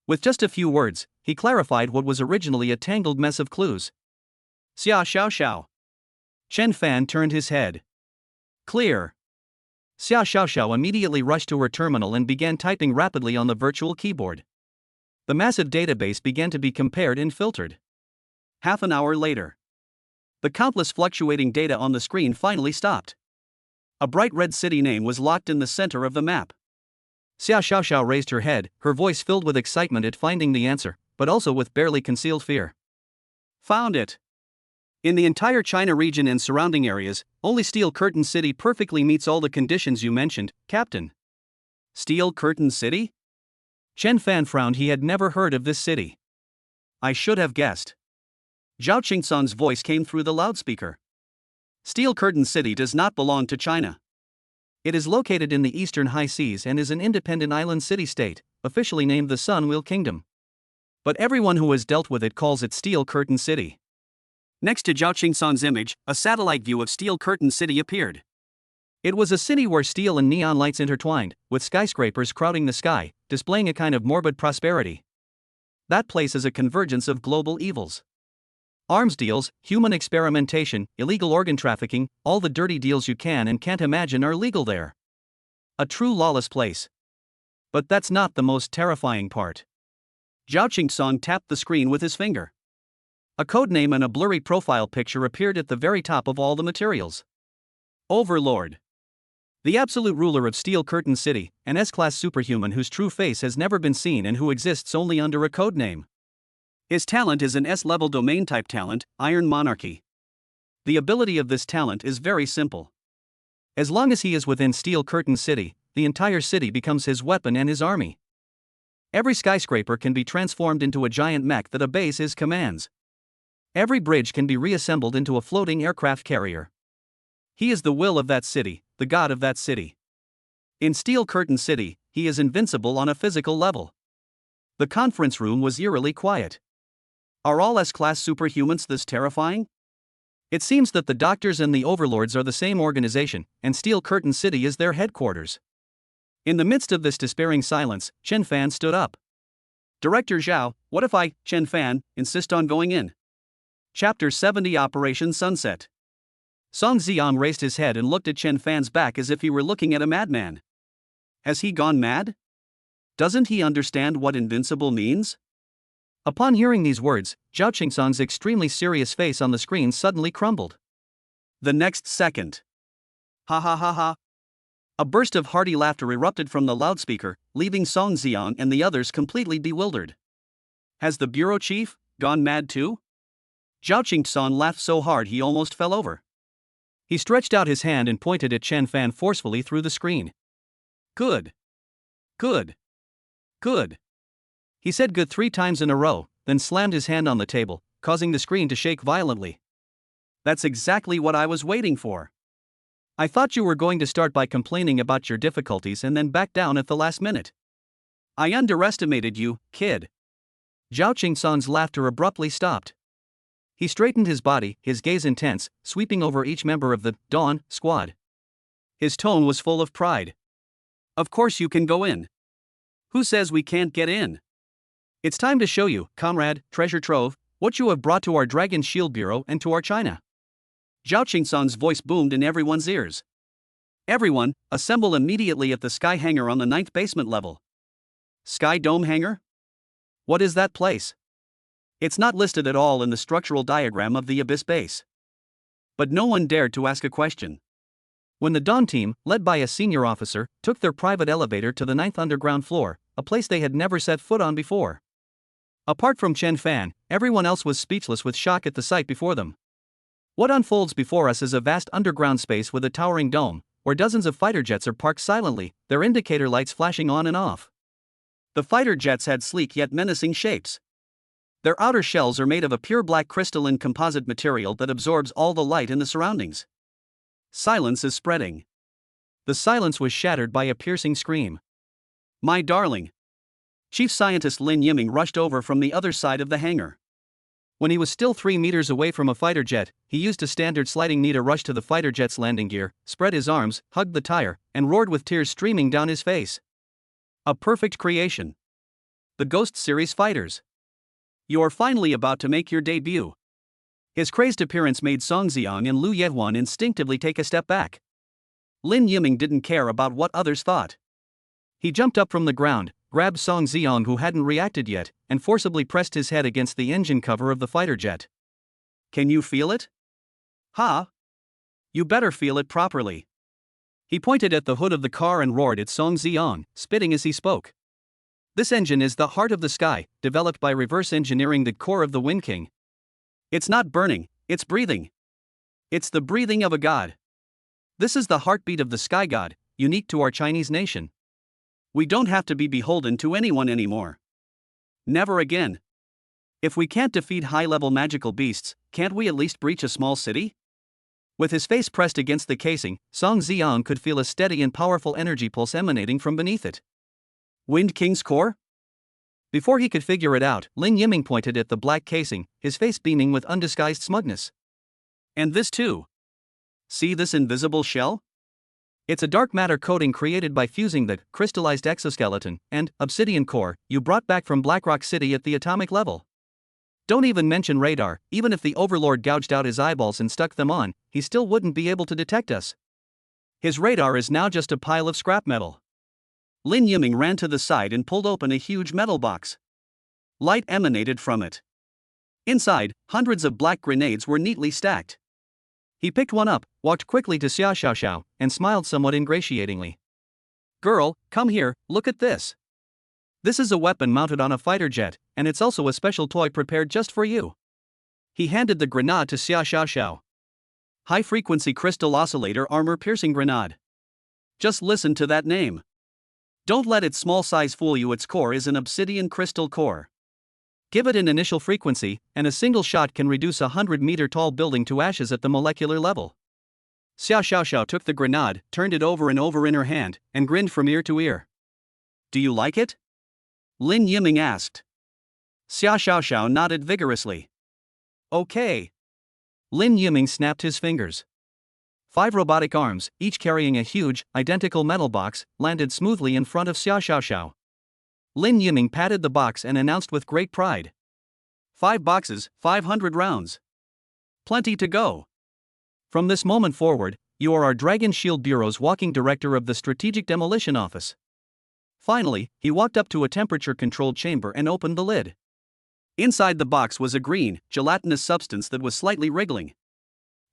Speaker 1: With just a few words, he clarified what was originally a tangled mess of clues. Xia Xiao Xiao. Chen Fan turned his head. Clear. Xia Xiao Xiao immediately rushed to her terminal and began typing rapidly on the virtual keyboard. The massive database began to be compared and filtered. Half an hour later, the countless fluctuating data on the screen finally stopped. A bright red city name was locked in the center of the map. Xia Xiao Xiao raised her head, her voice filled with excitement at finding the answer, but also with barely concealed fear. Found it! In the entire China region and surrounding areas, only Steel Curtain City perfectly meets all the conditions you mentioned, Captain. Steel Curtain City? Chen Fan frowned. He had never heard of this city. I should have guessed. Zhao Qingsong's voice came through the loudspeaker. Steel Curtain City does not belong to China. It is located in the eastern high seas and is an independent island city-state, officially named the Sunwheel Kingdom. But everyone who has dealt with it calls it Steel Curtain City. Next to Zhao Qingsong's image, a satellite view of Steel Curtain City appeared. It was a city where steel and neon lights intertwined, with skyscrapers crowding the sky, displaying a kind of morbid prosperity. That place is a convergence of global evils. Arms deals, human experimentation, illegal organ trafficking, all the dirty deals you can and can't imagine are legal there. A true lawless place. But that's not the most terrifying part. Zhao Qingsong tapped the screen with his finger. A codename and a blurry profile picture appeared at the very top of all the materials. Overlord. The absolute ruler of Steel Curtain City, an S-class superhuman whose true face has never been seen and who exists only under a codename. His talent is an S-level domain-type talent, Iron Monarchy. The ability of this talent is very simple. As long as he is within Steel Curtain City, the entire city becomes his weapon and his army. Every skyscraper can be transformed into a giant mech that obeys his commands. Every bridge can be reassembled into a floating aircraft carrier. He is the will of that city, the god of that city. In Steel Curtain City, he is invincible on a physical level. The conference room was eerily quiet. Are all S-class superhumans this terrifying? It seems that the doctors and the overlords are the same organization, and Steel Curtain City is their headquarters. In the midst of this despairing silence, Chen Fan stood up. Director Zhao, what if I, Chen Fan, insist on going in? Chapter 70 Operation Sunset. Song Ziong raised his head and looked at Chen Fan's back as if he were looking at a madman. Has he gone mad? Doesn't he understand what invincible means? Upon hearing these words, Zhao Qingsong's extremely serious face on the screen suddenly crumbled. The next second. Ha ha ha ha. A burst of hearty laughter erupted from the loudspeaker, leaving Song Ziong and the others completely bewildered. Has the bureau chief gone mad too? Zhao Qingsong laughed so hard he almost fell over. He stretched out his hand and pointed at Chen Fan forcefully through the screen. Good. Good. Good. He said good 3 times in a row, then slammed his hand on the table, causing the screen to shake violently. That's exactly what I was waiting for. I thought you were going to start by complaining about your difficulties and then back down at the last minute. I underestimated you, kid. Zhao Qingsong's laughter abruptly stopped. He straightened his body, his gaze intense, sweeping over each member of the Dawn squad. His tone was full of pride. Of course you can go in. Who says we can't get in? It's time to show you, comrade, treasure trove, what you have brought to our Dragon Shield Bureau and to our China. Zhao Qingsong's voice boomed in everyone's ears. Everyone, assemble immediately at the Sky Hangar on the 9th basement level. Sky Dome Hangar? What is that place? It's not listed at all in the structural diagram of the Abyss base. But no one dared to ask a question. When the Dawn team, led by a senior officer, took their private elevator to the 9th underground floor, a place they had never set foot on before. Apart from Chen Fan, everyone else was speechless with shock at the sight before them. What unfolds before us is a vast underground space with a towering dome, where dozens of fighter jets are parked silently, their indicator lights flashing on and off. The fighter jets had sleek yet menacing shapes. Their outer shells are made of a pure black crystalline composite material that absorbs all the light in the surroundings. Silence is spreading. The silence was shattered by a piercing scream. My darling! Chief Scientist Lin Yiming rushed over from the other side of the hangar. When he was still 3 meters away from a fighter jet, he used a standard sliding knee to rush to the fighter jet's landing gear, spread his arms, hugged the tire, and roared with tears streaming down his face. A perfect creation. The Ghost Series fighters. You are finally about to make your debut. His crazed appearance made Song Ziong and Lu Yehuan instinctively take a step back. Lin Yiming didn't care about what others thought. He jumped up from the ground, grabbed Song Ziong who hadn't reacted yet, and forcibly pressed his head against the engine cover of the fighter jet. Can you feel it? Ha! You better feel it properly. He pointed at the hood of the car and roared at Song Ziong, spitting as he spoke. This engine is the heart of the sky, developed by reverse engineering the core of the Wind King. It's not burning, it's breathing. It's the breathing of a god. This is the heartbeat of the sky god, unique to our Chinese nation. We don't have to be beholden to anyone anymore. Never again. If we can't defeat high-level magical beasts, can't we at least breach a small city? With his face pressed against the casing, Song Ziong could feel a steady and powerful energy pulse emanating from beneath it. Wind King's core? Before he could figure it out, Lin Yiming pointed at the black casing, his face beaming with undisguised smugness. And this too. See this invisible shell? It's a dark matter coating created by fusing the crystallized exoskeleton and obsidian core you brought back from Blackrock City at the atomic level. Don't even mention radar. Even if the Overlord gouged out his eyeballs and stuck them on, he still wouldn't be able to detect us. His radar is now just a pile of scrap metal. Lin Yiming ran to the side and pulled open a huge metal box. Light emanated from it. Inside, hundreds of black grenades were neatly stacked. He picked one up, walked quickly to Xia Xiaoxiao, and smiled somewhat ingratiatingly. Girl, come here, look at this. This is a weapon mounted on a fighter jet, and it's also a special toy prepared just for you. He handed the grenade to Xia Xiaoxiao. High-frequency crystal oscillator armor-piercing grenade. Just listen to that name. Don't let its small size fool you. Its core is an obsidian crystal core. Give it an initial frequency, and a single shot can reduce a 100-meter-tall building to ashes at the molecular level. Xia Xiaoxiao took the grenade, turned it over and over in her hand, and grinned from ear to ear. Do you like it? Lin Yiming asked. Xia Xiaoxiao nodded vigorously. Okay. Lin Yiming snapped his fingers. 5 robotic arms, each carrying a huge, identical metal box, landed smoothly in front of Xia Xiaoxiao. Lin Yiming patted the box and announced with great pride. 5 boxes, 500 rounds. Plenty to go. From this moment forward, you are our Dragon Shield Bureau's walking director of the Strategic Demolition Office. Finally, he walked up to a temperature-controlled chamber and opened the lid. Inside the box was a green, gelatinous substance that was slightly wriggling.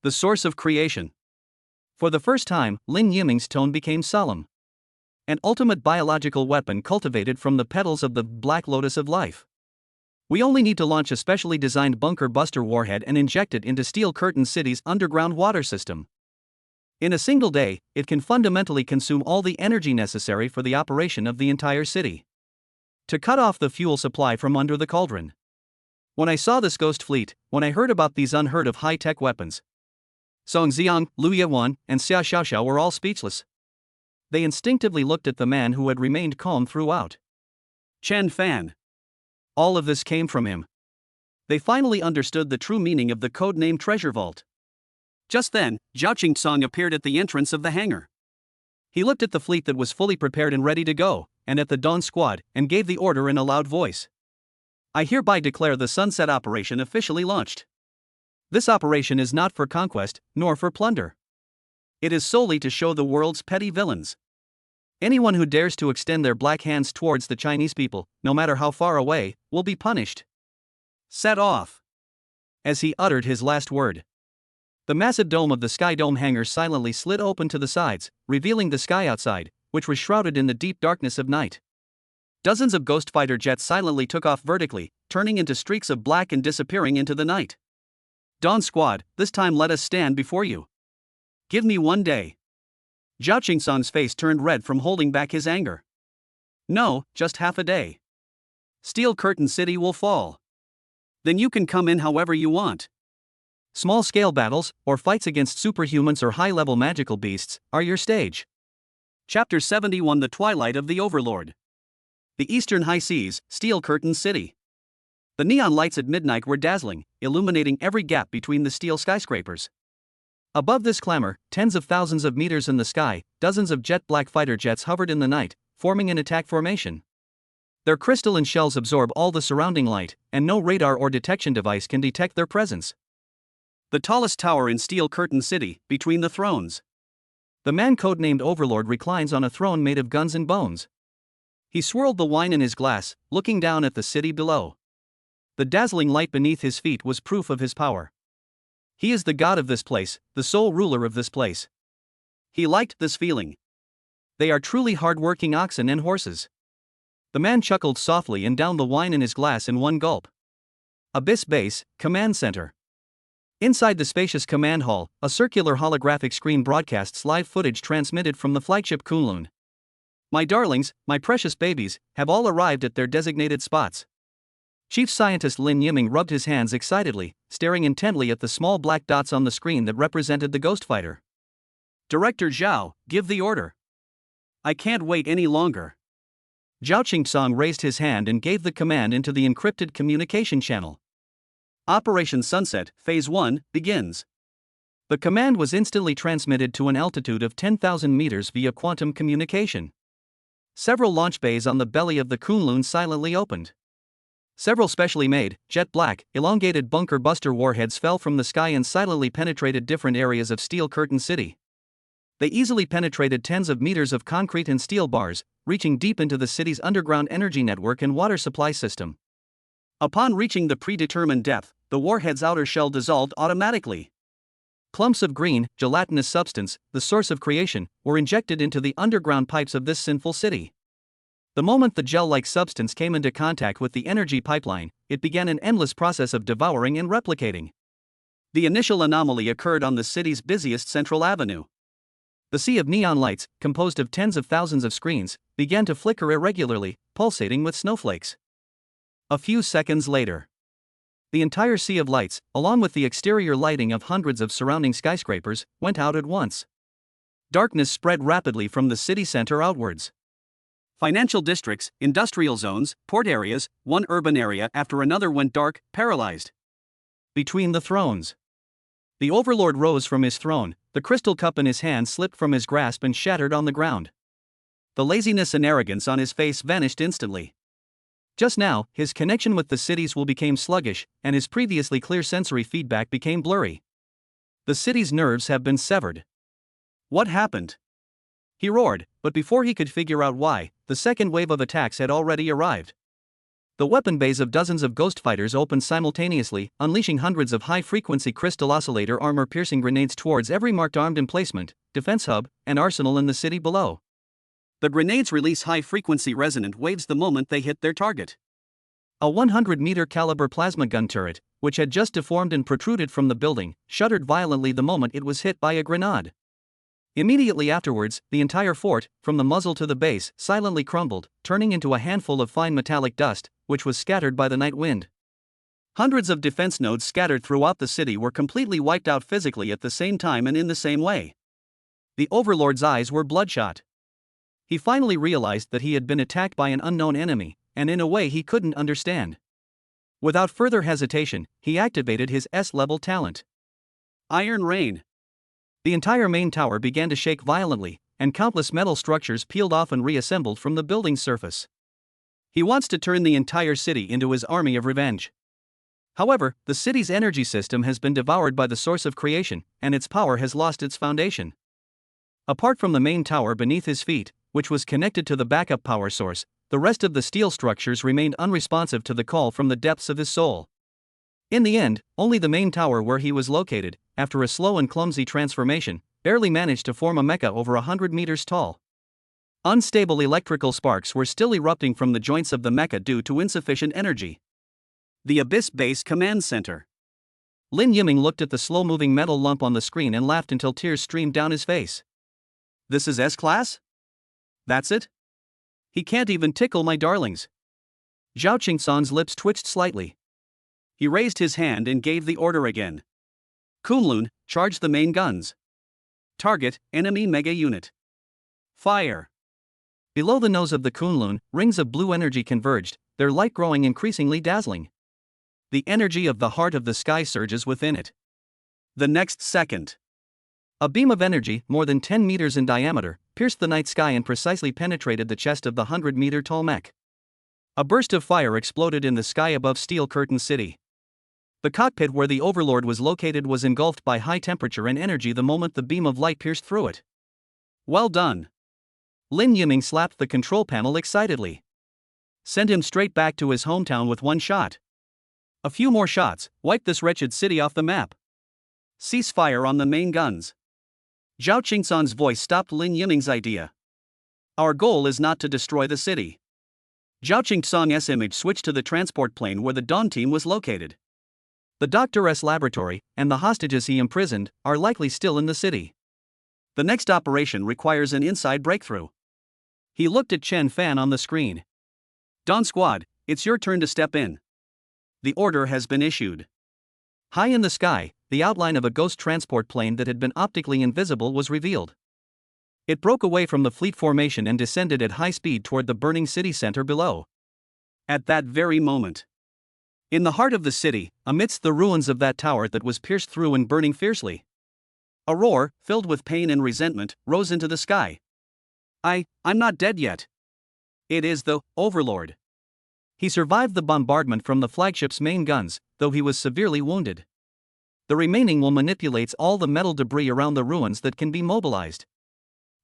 Speaker 1: The source of creation. For the first time, Lin Yiming's tone became solemn. An ultimate biological weapon cultivated from the petals of the Black Lotus of Life. We only need to launch a specially designed bunker buster warhead and inject it into Steel Curtain City's underground water system. In a single day, it can fundamentally consume all the energy necessary for the operation of the entire city. To cut off the fuel supply from under the cauldron. When I saw this ghost fleet, when I heard about these unheard of high-tech weapons, Song Xiang, Lu Yewan, and Xia Xiaoxiao were all speechless. They instinctively looked at the man who had remained calm throughout. Chen Fan. All of this came from him. They finally understood the true meaning of the code-named Treasure Vault. Just then, Zhao Qingsong appeared at the entrance of the hangar. He looked at the fleet that was fully prepared and ready to go, and at the Dawn Squad, and gave the order in a loud voice. I hereby declare the Sunset Operation officially launched. This operation is not for conquest, nor for plunder. It is solely to show the world's petty villains. Anyone who dares to extend their black hands towards the Chinese people, no matter how far away, will be punished. Set off. As he uttered his last word, the massive dome of the Sky Dome hangar silently slid open to the sides, revealing the sky outside, which was shrouded in the deep darkness of night. Dozens of ghost fighter jets silently took off vertically, turning into streaks of black and disappearing into the night. Dawn Squad, this time let us stand before you. Give me 1 day. Zhao Qingsong's face turned red from holding back his anger. No, just half a day. Steel Curtain City will fall. Then you can come in however you want. Small-scale battles, or fights against superhumans or high-level magical beasts, are your stage. Chapter 71: The Twilight of the Overlord. The Eastern High Seas, Steel Curtain City. The neon lights at midnight were dazzling, illuminating every gap between the steel skyscrapers. Above this clamor, tens of thousands of meters in the sky, dozens of jet-black fighter jets hovered in the night, forming an attack formation. Their crystalline shells absorb all the surrounding light, and no radar or detection device can detect their presence. The tallest tower in Steel Curtain City, between the thrones. The man codenamed Overlord reclines on a throne made of guns and bones. He swirled the wine in his glass, looking down at the city below. The dazzling light beneath his feet was proof of his power. He is the god of this place, the sole ruler of this place. He liked this feeling. They are truly hard-working oxen and horses. The man chuckled softly and downed the wine in his glass in one gulp. Abyss Base, Command Center. Inside the spacious command hall, a circular holographic screen broadcasts live footage transmitted from the flagship Kunlun. My darlings, my precious babies, have all arrived at their designated spots. Chief Scientist Lin Yiming rubbed his hands excitedly, staring intently at the small black dots on the screen that represented the ghost fighter. Director Zhao, give the order. I can't wait any longer. Zhao Qingsong raised his hand and gave the command into the encrypted communication channel. Operation Sunset, Phase 1, begins. The command was instantly transmitted to an altitude of 10,000 meters via quantum communication. Several launch bays on the belly of the Kunlun silently opened. Several specially made, jet-black, elongated bunker buster warheads fell from the sky and silently penetrated different areas of Steel Curtain City. They easily penetrated tens of meters of concrete and steel bars, reaching deep into the city's underground energy network and water supply system. Upon reaching the predetermined depth, the warhead's outer shell dissolved automatically. Clumps of green, gelatinous substance, the source of creation, were injected into the underground pipes of this sinful city. The moment the gel-like substance came into contact with the energy pipeline, it began an endless process of devouring and replicating. The initial anomaly occurred on the city's busiest central avenue. The sea of neon lights, composed of tens of thousands of screens, began to flicker irregularly, pulsating with snowflakes. A few seconds later, the entire sea of lights, along with the exterior lighting of hundreds of surrounding skyscrapers, went out at once. Darkness spread rapidly from the city center outwards. Financial districts, industrial zones, port areas, one urban area after another went dark, paralyzed. Between the thrones. The overlord rose from his throne, the crystal cup in his hand slipped from his grasp and shattered on the ground. The laziness and arrogance on his face vanished instantly. Just now, his connection with the cities became sluggish, and his previously clear sensory feedback became blurry. The city's nerves have been severed. What happened? He roared, but before he could figure out why, the second wave of attacks had already arrived. The weapon bays of dozens of ghost fighters opened simultaneously, unleashing hundreds of high-frequency crystal oscillator armor-piercing grenades towards every marked armed emplacement, defense hub, and arsenal in the city below. The grenades release high-frequency resonant waves the moment they hit their target. A 100-meter caliber plasma gun turret, which had just deformed and protruded from the building, shuddered violently the moment it was hit by a grenade. Immediately afterwards, the entire fort, from the muzzle to the base, silently crumbled, turning into a handful of fine metallic dust, which was scattered by the night wind. Hundreds of defense nodes scattered throughout the city were completely wiped out physically at the same time and in the same way. The Overlord's eyes were bloodshot. He finally realized that he had been attacked by an unknown enemy, and in a way he couldn't understand. Without further hesitation, he activated his S-level talent. Iron Rain. The entire main tower began to shake violently, and countless metal structures peeled off and reassembled from the building's surface. He wants to turn the entire city into his army of revenge. However, the city's energy system has been devoured by the source of creation, and its power has lost its foundation. Apart from the main tower beneath his feet, which was connected to the backup power source, the rest of the steel structures remained unresponsive to the call from the depths of his soul. In the end, only the main tower where he was located, after a slow and clumsy transformation, barely managed to form a mecha over 100 meters tall. Unstable electrical sparks were still erupting from the joints of the mecha due to insufficient energy. The Abyss Base Command Center. Lin Yiming looked at the slow-moving metal lump on the screen and laughed until tears streamed down his face. This is S-Class? That's it? He can't even tickle my darlings. Zhao Qingsan's lips twitched slightly. He raised his hand and gave the order again. Kunlun, charge the main guns. Target, enemy mega unit. Fire. Below the nose of the Kunlun, rings of blue energy converged, their light growing increasingly dazzling. The energy of the heart of the sky surges within it. The next second, a beam of energy, more than 10 meters in diameter, pierced the night sky and precisely penetrated the chest of the 100-meter-tall mech. A burst of fire exploded in the sky above Steel Curtain City. The cockpit where the Overlord was located was engulfed by high temperature and energy the moment the beam of light pierced through it. Well done. Lin Yiming slapped the control panel excitedly. Send him straight back to his hometown with one shot. A few more shots, wipe this wretched city off the map. Cease fire on the main guns. Zhao Qingsan's voice stopped Lin Yiming's idea. Our goal is not to destroy the city. Zhao Qingsan's image switched to the transport plane where the Dawn team was located. The Doctor's laboratory, and the hostages he imprisoned, are likely still in the city. The next operation requires an inside breakthrough. He looked at Chen Fan on the screen. Dawn Squad, it's your turn to step in. The order has been issued. High in the sky, the outline of a ghost transport plane that had been optically invisible was revealed. It broke away from the fleet formation and descended at high speed toward the burning city center below. At that very moment, in the heart of the city, amidst the ruins of that tower that was pierced through and burning fiercely, a roar, filled with pain and resentment, rose into the sky. I'm not dead yet. It is the Overlord. He survived the bombardment from the flagship's main guns, though he was severely wounded. The remaining will manipulate all the metal debris around the ruins that can be mobilized.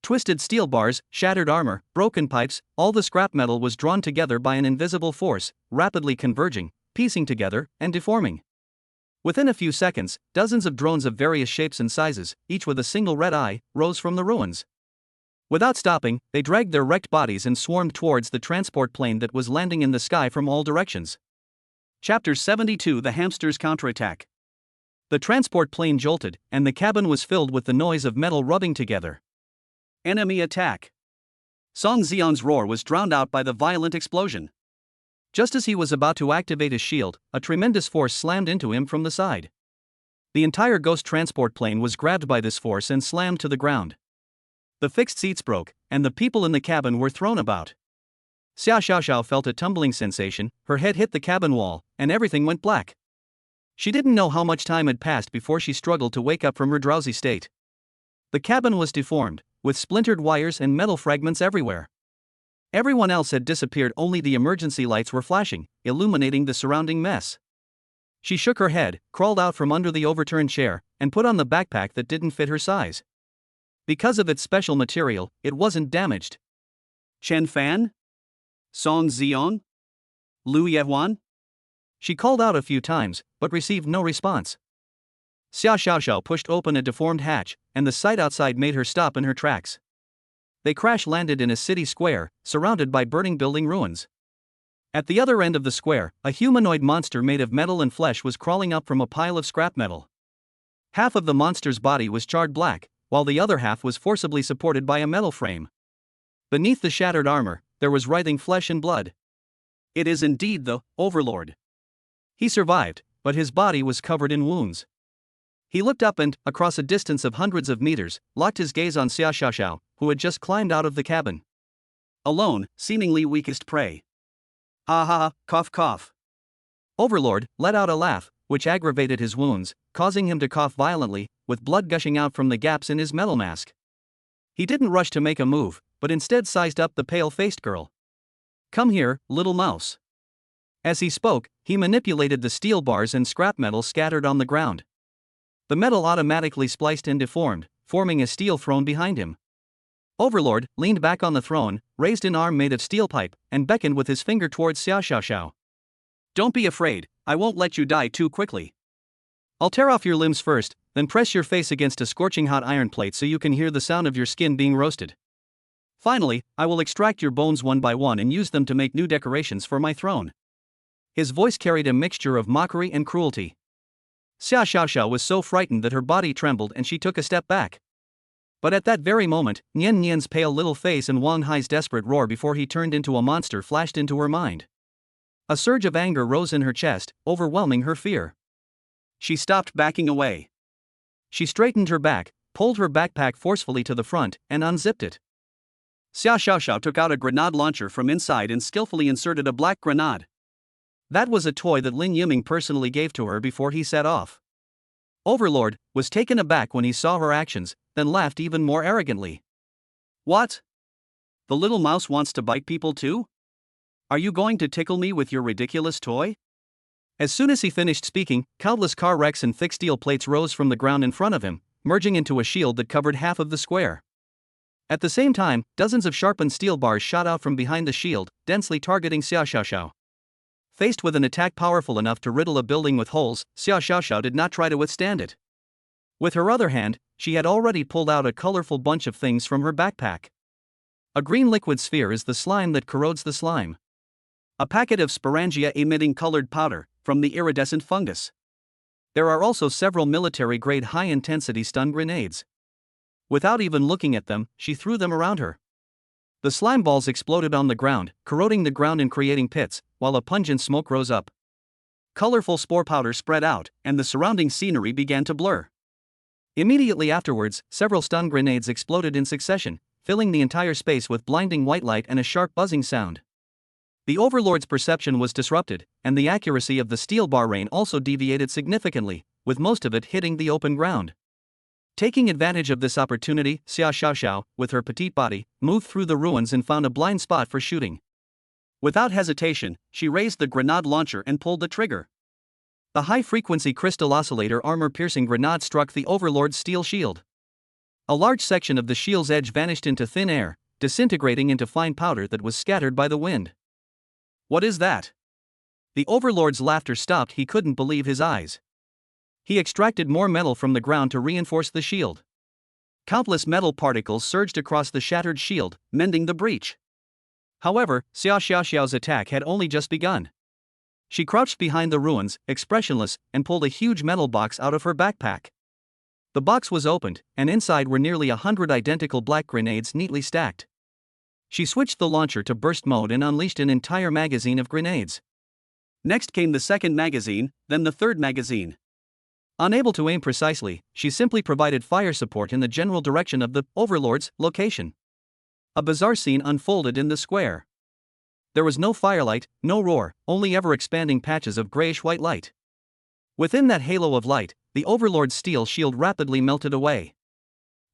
Speaker 1: Twisted steel bars, shattered armor, broken pipes, all the scrap metal was drawn together by an invisible force, rapidly converging, piecing together, and deforming. Within a few seconds, dozens of drones of various shapes and sizes, each with a single red eye, rose from the ruins. Without stopping, they dragged their wrecked bodies and swarmed towards the transport plane that was landing in the sky from all directions. Chapter 72: The Hamsters Counterattack. The transport plane jolted, and the cabin was filled with the noise of metal rubbing together. Enemy attack. Song Zion's roar was drowned out by the violent explosion. Just as he was about to activate his shield, a tremendous force slammed into him from the side. The entire ghost transport plane was grabbed by this force and slammed to the ground. The fixed seats broke, and the people in the cabin were thrown about. Xia Xiaoxiao felt a tumbling sensation, her head hit the cabin wall, and everything went black. She didn't know how much time had passed before she struggled to wake up from her drowsy state. The cabin was deformed, with splintered wires and metal fragments everywhere. Everyone else had disappeared, only the emergency lights were flashing, illuminating the surrounding mess. She shook her head, crawled out from under the overturned chair, and put on the backpack that didn't fit her size. Because of its special material, it wasn't damaged. Chen Fan? Song Xiong? Lu Yehuan? She called out a few times, but received no response. Xia Xiaoxiao pushed open a deformed hatch, and the sight outside made her stop in her tracks. They crash-landed in a city square, surrounded by burning building ruins. At the other end of the square, a humanoid monster made of metal and flesh was crawling up from a pile of scrap metal. Half of the monster's body was charred black, while the other half was forcibly supported by a metal frame. Beneath the shattered armor, there was writhing flesh and blood. It is indeed the Overlord. He survived, but his body was covered in wounds. He looked up and, across a distance of hundreds of meters, locked his gaze on Xia Xiaoxiao, who had just climbed out of the cabin. Alone, seemingly weakest prey. Ha ha ha, cough cough. Overlord let out a laugh, which aggravated his wounds, causing him to cough violently, with blood gushing out from the gaps in his metal mask. He didn't rush to make a move, but instead sized up the pale-faced girl. Come here, little mouse. As he spoke, he manipulated the steel bars and scrap metal scattered on the ground. The metal automatically spliced and deformed, forming a steel throne behind him. Overlord leaned back on the throne, raised an arm made of steel pipe, and beckoned with his finger towards Xia Xiaoxiao. Don't be afraid, I won't let you die too quickly. I'll tear off your limbs first, then press your face against a scorching hot iron plate so you can hear the sound of your skin being roasted. Finally, I will extract your bones one by one and use them to make new decorations for my throne. His voice carried a mixture of mockery and cruelty. Xia Xiaoxiao was so frightened that her body trembled and she took a step back. But at that very moment, Nian Nian's pale little face and Wang Hai's desperate roar before he turned into a monster flashed into her mind. A surge of anger rose in her chest, overwhelming her fear. She stopped backing away. She straightened her back, pulled her backpack forcefully to the front, and unzipped it. Xia Xiaoxiao took out a grenade launcher from inside and skillfully inserted a black grenade. That was a toy that Lin Yiming personally gave to her before he set off. Overlord was taken aback when he saw her actions, then laughed even more arrogantly. What? The little mouse wants to bite people too? Are you going to tickle me with your ridiculous toy? As soon as he finished speaking, countless car wrecks and thick steel plates rose from the ground in front of him, merging into a shield that covered half of the square. At the same time, dozens of sharpened steel bars shot out from behind the shield, densely targeting Xia Xiaoxiao. Faced with an attack powerful enough to riddle a building with holes, Xia Xiaoxiao did not try to withstand it. With her other hand, she had already pulled out a colorful bunch of things from her backpack. A green liquid sphere is the slime that corrodes the slime. A packet of sporangia emitting colored powder, from the iridescent fungus. There are also several military-grade high-intensity stun grenades. Without even looking at them, she threw them around her. The slime balls exploded on the ground, corroding the ground and creating pits, while a pungent smoke rose up. Colorful spore powder spread out, and the surrounding scenery began to blur. Immediately afterwards, several stun grenades exploded in succession, filling the entire space with blinding white light and a sharp buzzing sound. The Overlord's perception was disrupted, and the accuracy of the steel bar rain also deviated significantly, with most of it hitting the open ground. Taking advantage of this opportunity, Xia Xiaoxiao, with her petite body, moved through the ruins and found a blind spot for shooting. Without hesitation, she raised the grenade launcher and pulled the trigger. The high-frequency crystal oscillator armor-piercing grenade struck the Overlord's steel shield. A large section of the shield's edge vanished into thin air, disintegrating into fine powder that was scattered by the wind. What is that? The Overlord's laughter stopped. He couldn't believe his eyes. He extracted more metal from the ground to reinforce the shield. Countless metal particles surged across the shattered shield, mending the breach. However, Xia Xiaoxiao's attack had only just begun. She crouched behind the ruins, expressionless, and pulled a huge metal box out of her backpack. The box was opened, and inside were nearly 100 identical black grenades neatly stacked. She switched the launcher to burst mode and unleashed an entire magazine of grenades. Next came the second magazine, then the third magazine. Unable to aim precisely, she simply provided fire support in the general direction of the Overlord's location. A bizarre scene unfolded in the square. There was no firelight, no roar, only ever-expanding patches of grayish-white light. Within that halo of light, the Overlord's steel shield rapidly melted away.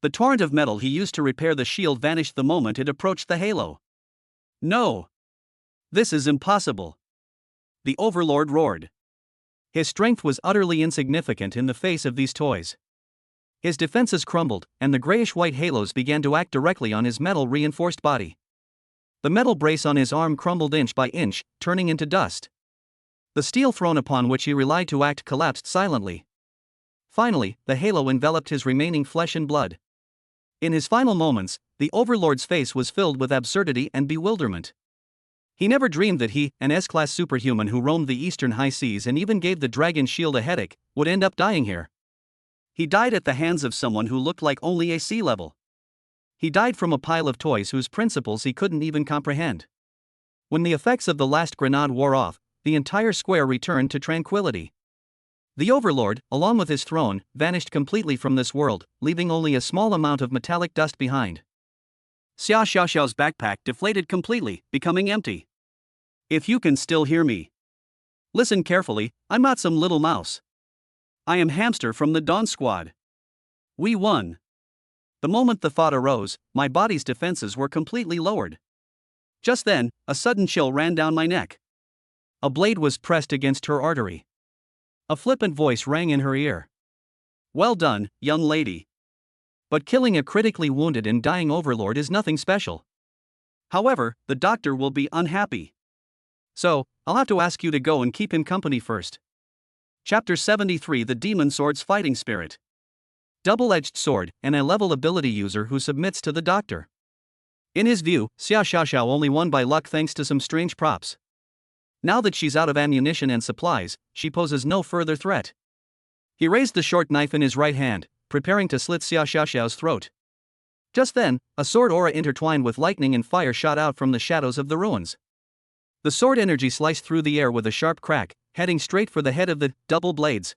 Speaker 1: The torrent of metal he used to repair the shield vanished the moment it approached the halo. No! This is impossible! The Overlord roared. His strength was utterly insignificant in the face of these toys. His defenses crumbled, and the grayish-white halos began to act directly on his metal-reinforced body. The metal brace on his arm crumbled inch by inch, turning into dust. The steel throne upon which he relied to act collapsed silently. Finally, the halo enveloped his remaining flesh and blood. In his final moments, the Overlord's face was filled with absurdity and bewilderment. He never dreamed that he, an S-class superhuman who roamed the eastern high seas and even gave the dragon shield a headache, would end up dying here. He died at the hands of someone who looked like only a sea level. He died from a pile of toys whose principles he couldn't even comprehend. When the effects of the last grenade wore off, the entire square returned to tranquility. The Overlord, along with his throne, vanished completely from this world, leaving only a small amount of metallic dust behind. Xia Xiaoxiao's backpack deflated completely, becoming empty. If you can still hear me, listen carefully, I'm not some little mouse. I am Hamster from the Dawn Squad. We won. The moment the thought arose, my body's defenses were completely lowered. Just then, a sudden chill ran down my neck. A blade was pressed against her artery. A flippant voice rang in her ear. Well done, young lady. But killing a critically wounded and dying Overlord is nothing special. However, the doctor will be unhappy. So, I'll have to ask you to go and keep him company first. Chapter 73: The Demon Sword's Fighting Spirit. Double-edged sword, and a level ability user who submits to the doctor. In his view, Xia Xiaoxiao only won by luck thanks to some strange props. Now that she's out of ammunition and supplies, she poses no further threat. He raised the short knife in his right hand, preparing to slit Xia Xiaoxiao's throat. Just then, a sword aura intertwined with lightning and fire shot out from the shadows of the ruins. The sword energy sliced through the air with a sharp crack, heading straight for the head of the double blades.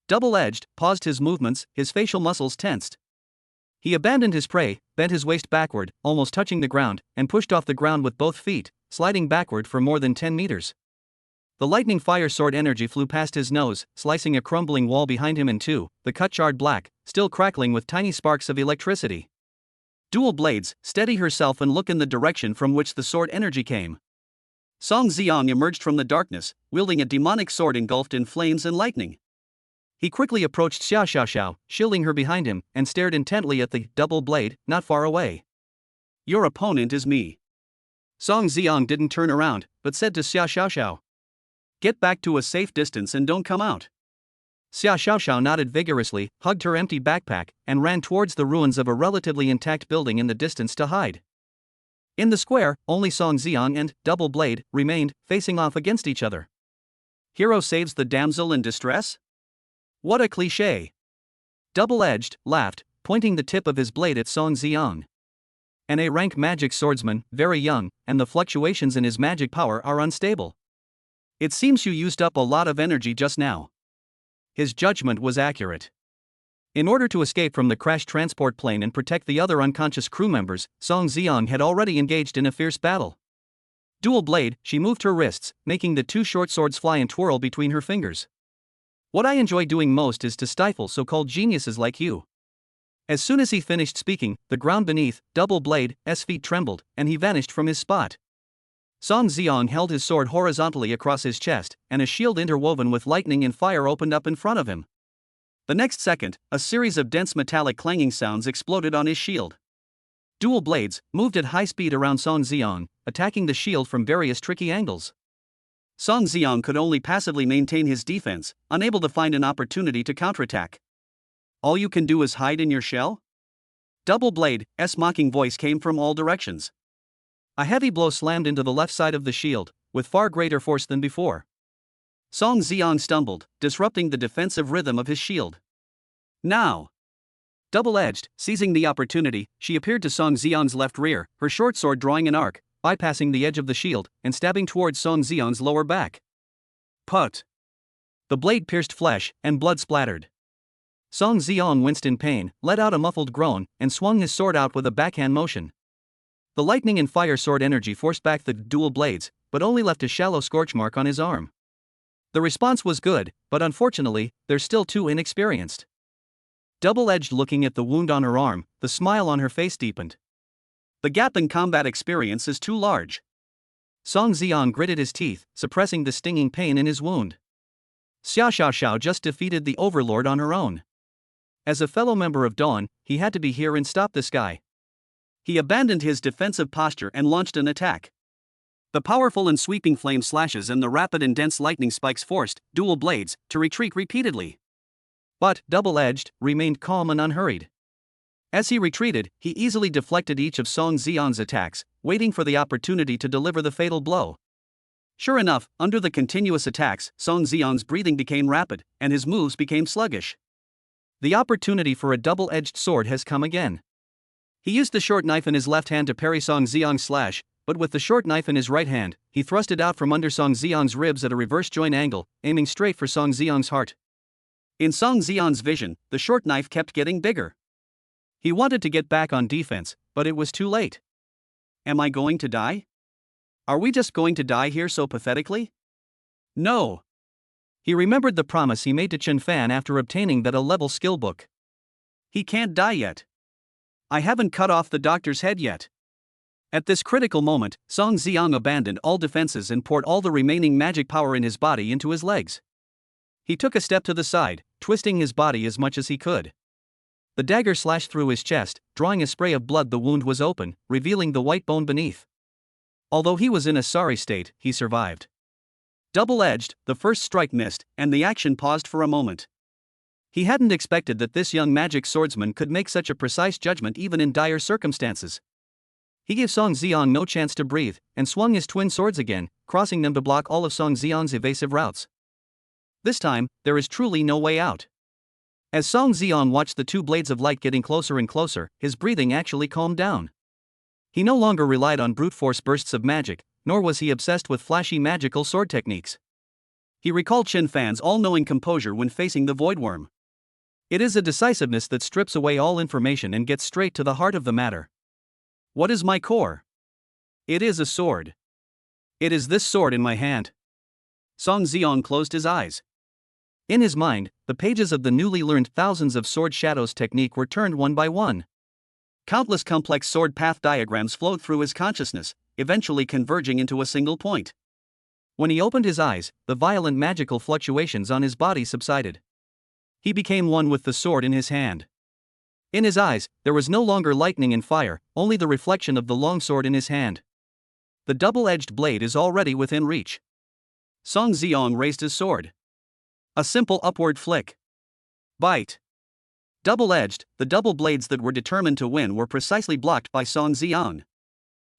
Speaker 1: Double-edged paused his movements, his facial muscles tensed. He abandoned his prey, bent his waist backward, almost touching the ground, and pushed off the ground with both feet, sliding backward for more than 10 meters. The lightning fire sword energy flew past his nose, slicing a crumbling wall behind him in two, the cut charred black, still crackling with tiny sparks of electricity. Dual blades, steady herself and look in the direction from which the sword energy came. Song Xiang emerged from the darkness, wielding a demonic sword engulfed in flames and lightning. He quickly approached Xia Xiaoxiao, shielding her behind him, and stared intently at the double blade, not far away. Your opponent is me. Song Xiang didn't turn around, but said to Xia Xiaoxiao, get back to a safe distance and don't come out. Xia Xiaoxiao nodded vigorously, hugged her empty backpack, and ran towards the ruins of a relatively intact building in the distance to hide. In the square, only Song Xiang and Double Blade remained, facing off against each other. Hero saves the damsel in distress? What a cliché! Double-edged laughed, pointing the tip of his blade at Song Xiang. An A-rank magic swordsman, very young, and the fluctuations in his magic power are unstable. It seems you used up a lot of energy just now. His judgment was accurate. In order to escape from the crashed transport plane and protect the other unconscious crew members, Song Xiang had already engaged in a fierce battle. Dual blade, she moved her wrists, making the two short swords fly and twirl between her fingers. What I enjoy doing most is to stifle so-called geniuses like you. As soon as he finished speaking, the ground beneath Double Blade's feet trembled, and he vanished from his spot. Song Xiang held his sword horizontally across his chest, and a shield interwoven with lightning and fire opened up in front of him. The next second, a series of dense metallic clanging sounds exploded on his shield. Dual blades moved at high speed around Song Xiang, attacking the shield from various tricky angles. Song Xiang could only passively maintain his defense, unable to find an opportunity to counterattack. All you can do is hide in your shell? Double Blade's mocking voice came from all directions. A heavy blow slammed into the left side of the shield, with far greater force than before. Song Xiang stumbled, disrupting the defensive rhythm of his shield. Now! Double-edged, seizing the opportunity, she appeared to Song Xiang's left rear, her short sword drawing an arc, bypassing the edge of the shield, and stabbing towards Song Xiang's lower back. Put! The blade pierced flesh, and blood splattered. Song Xiang winced in pain, let out a muffled groan, and swung his sword out with a backhand motion. The lightning and fire sword energy forced back the dual blades, but only left a shallow scorch mark on his arm. The response was good, but unfortunately, they're still too inexperienced. Double-edged looking at the wound on her arm, the smile on her face deepened. The gap in combat experience is too large. Song Ziong gritted his teeth, suppressing the stinging pain in his wound. Xiao Xiao just defeated the Overlord on her own. As a fellow member of Dawn, he had to be here and stop this guy. He abandoned his defensive posture and launched an attack. The powerful and sweeping flame slashes and the rapid and dense lightning spikes forced dual blades to retreat repeatedly. But, double-edged, remained calm and unhurried. As he retreated, he easily deflected each of Song Zion's attacks, waiting for the opportunity to deliver the fatal blow. Sure enough, under the continuous attacks, Song Zion's breathing became rapid, and his moves became sluggish. The opportunity for a double-edged sword has come again. He used the short knife in his left hand to parry Song Zion's slash, but with the short knife in his right hand, he thrust it out from under Song Zion's ribs at a reverse joint angle, aiming straight for Song Zion's heart. In Song Zion's vision, the short knife kept getting bigger. He wanted to get back on defense, but it was too late. Am I going to die? Are we just going to die here so pathetically? No. He remembered the promise he made to Chen Fan after obtaining that A-level skill book. He can't die yet. I haven't cut off the doctor's head yet. At this critical moment, Song Ziong abandoned all defenses and poured all the remaining magic power in his body into his legs. He took a step to the side, twisting his body as much as he could. The dagger slashed through his chest, drawing a spray of blood. The wound was open, revealing the white bone beneath. Although he was in a sorry state, he survived. Double-edged, the first strike missed, and the action paused for a moment. He hadn't expected that this young magic swordsman could make such a precise judgment even in dire circumstances. He gave Song Ziong no chance to breathe, and swung his twin swords again, crossing them to block all of Song Zion's evasive routes. This time, there is truly no way out. As Song Ziong watched the two blades of light getting closer and closer, his breathing actually calmed down. He no longer relied on brute force bursts of magic, nor was he obsessed with flashy magical sword techniques. He recalled Chen Fan's all-knowing composure when facing the Voidworm. It is a decisiveness that strips away all information and gets straight to the heart of the matter. What is my core? It is a sword. It is this sword in my hand. Song Ziong closed his eyes. In his mind, the pages of the newly learned thousands of sword shadows technique were turned one by one. Countless complex sword path diagrams flowed through his consciousness, eventually converging into a single point. When he opened his eyes, the violent magical fluctuations on his body subsided. He became one with the sword in his hand. In his eyes, there was no longer lightning and fire, only the reflection of the long sword in his hand. The double-edged blade is already within reach. Song Ziong raised his sword. A simple upward flick. Bite. Double-edged, the double blades that were determined to win were precisely blocked by Song Ziong.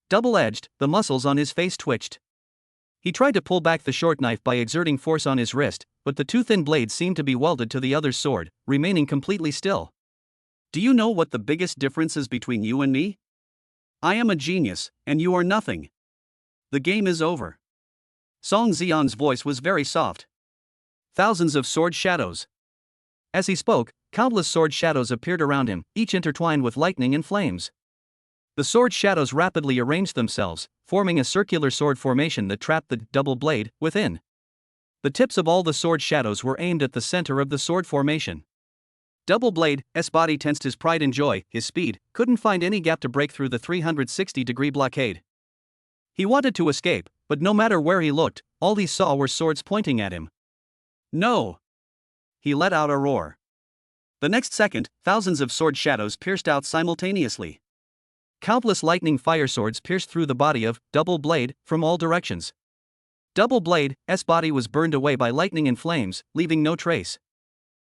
Speaker 1: Double-edged, the muscles on his face twitched. He tried to pull back the short knife by exerting force on his wrist, but the two thin blades seemed to be welded to the other's sword, remaining completely still. Do you know what the biggest difference is between you and me? I am a genius, and you are nothing. The game is over. Song Zion's voice was very soft. Thousands of sword shadows. As he spoke, countless sword shadows appeared around him, each intertwined with lightning and flames. The sword shadows rapidly arranged themselves, forming a circular sword formation that trapped the double blade within. The tips of all the sword shadows were aimed at the center of the sword formation. Double Blade's body tensed. His pride and joy, his speed, couldn't find any gap to break through the 360-degree blockade. He wanted to escape, but no matter where he looked, all he saw were swords pointing at him. No! He let out a roar. The next second, thousands of sword shadows pierced out simultaneously. Countless lightning fire swords pierced through the body of Double Blade from all directions. Double Blade's body was burned away by lightning and flames, leaving no trace.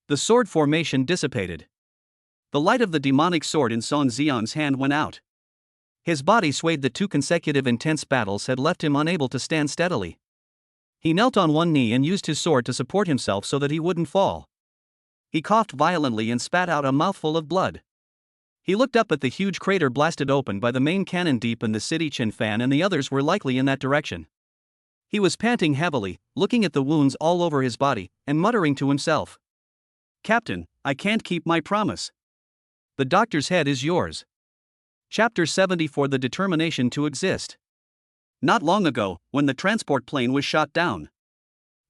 Speaker 1: The sword formation dissipated. The light of the demonic sword in Song Zion's hand went out. His body swayed. The two consecutive intense battles had left him unable to stand steadily. He knelt on one knee and used his sword to support himself so that he wouldn't fall. He coughed violently and spat out a mouthful of blood. He looked up at the huge crater blasted open by the main cannon deep in the city. Chen Fan and the others were likely in that direction. He was panting heavily, looking at the wounds all over his body, and muttering to himself. Captain, I can't keep my promise. The doctor's head is yours. Chapter 70 for the determination to exist. Not long ago, when the transport plane was shot down.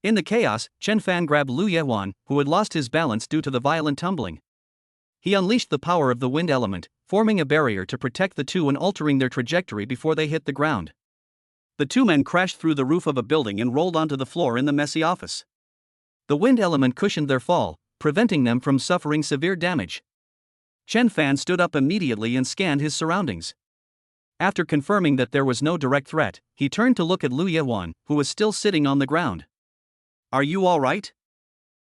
Speaker 1: In the chaos, Chen Fan grabbed Lu Yehuan, who had lost his balance due to the violent tumbling. He unleashed the power of the wind element, forming a barrier to protect the two and altering their trajectory before they hit the ground. The two men crashed through the roof of a building and rolled onto the floor in the messy office. The wind element cushioned their fall, preventing them from suffering severe damage. Chen Fan stood up immediately and scanned his surroundings. After confirming that there was no direct threat, he turned to look at Lu Yehuan, who was still sitting on the ground. "Are you all right?"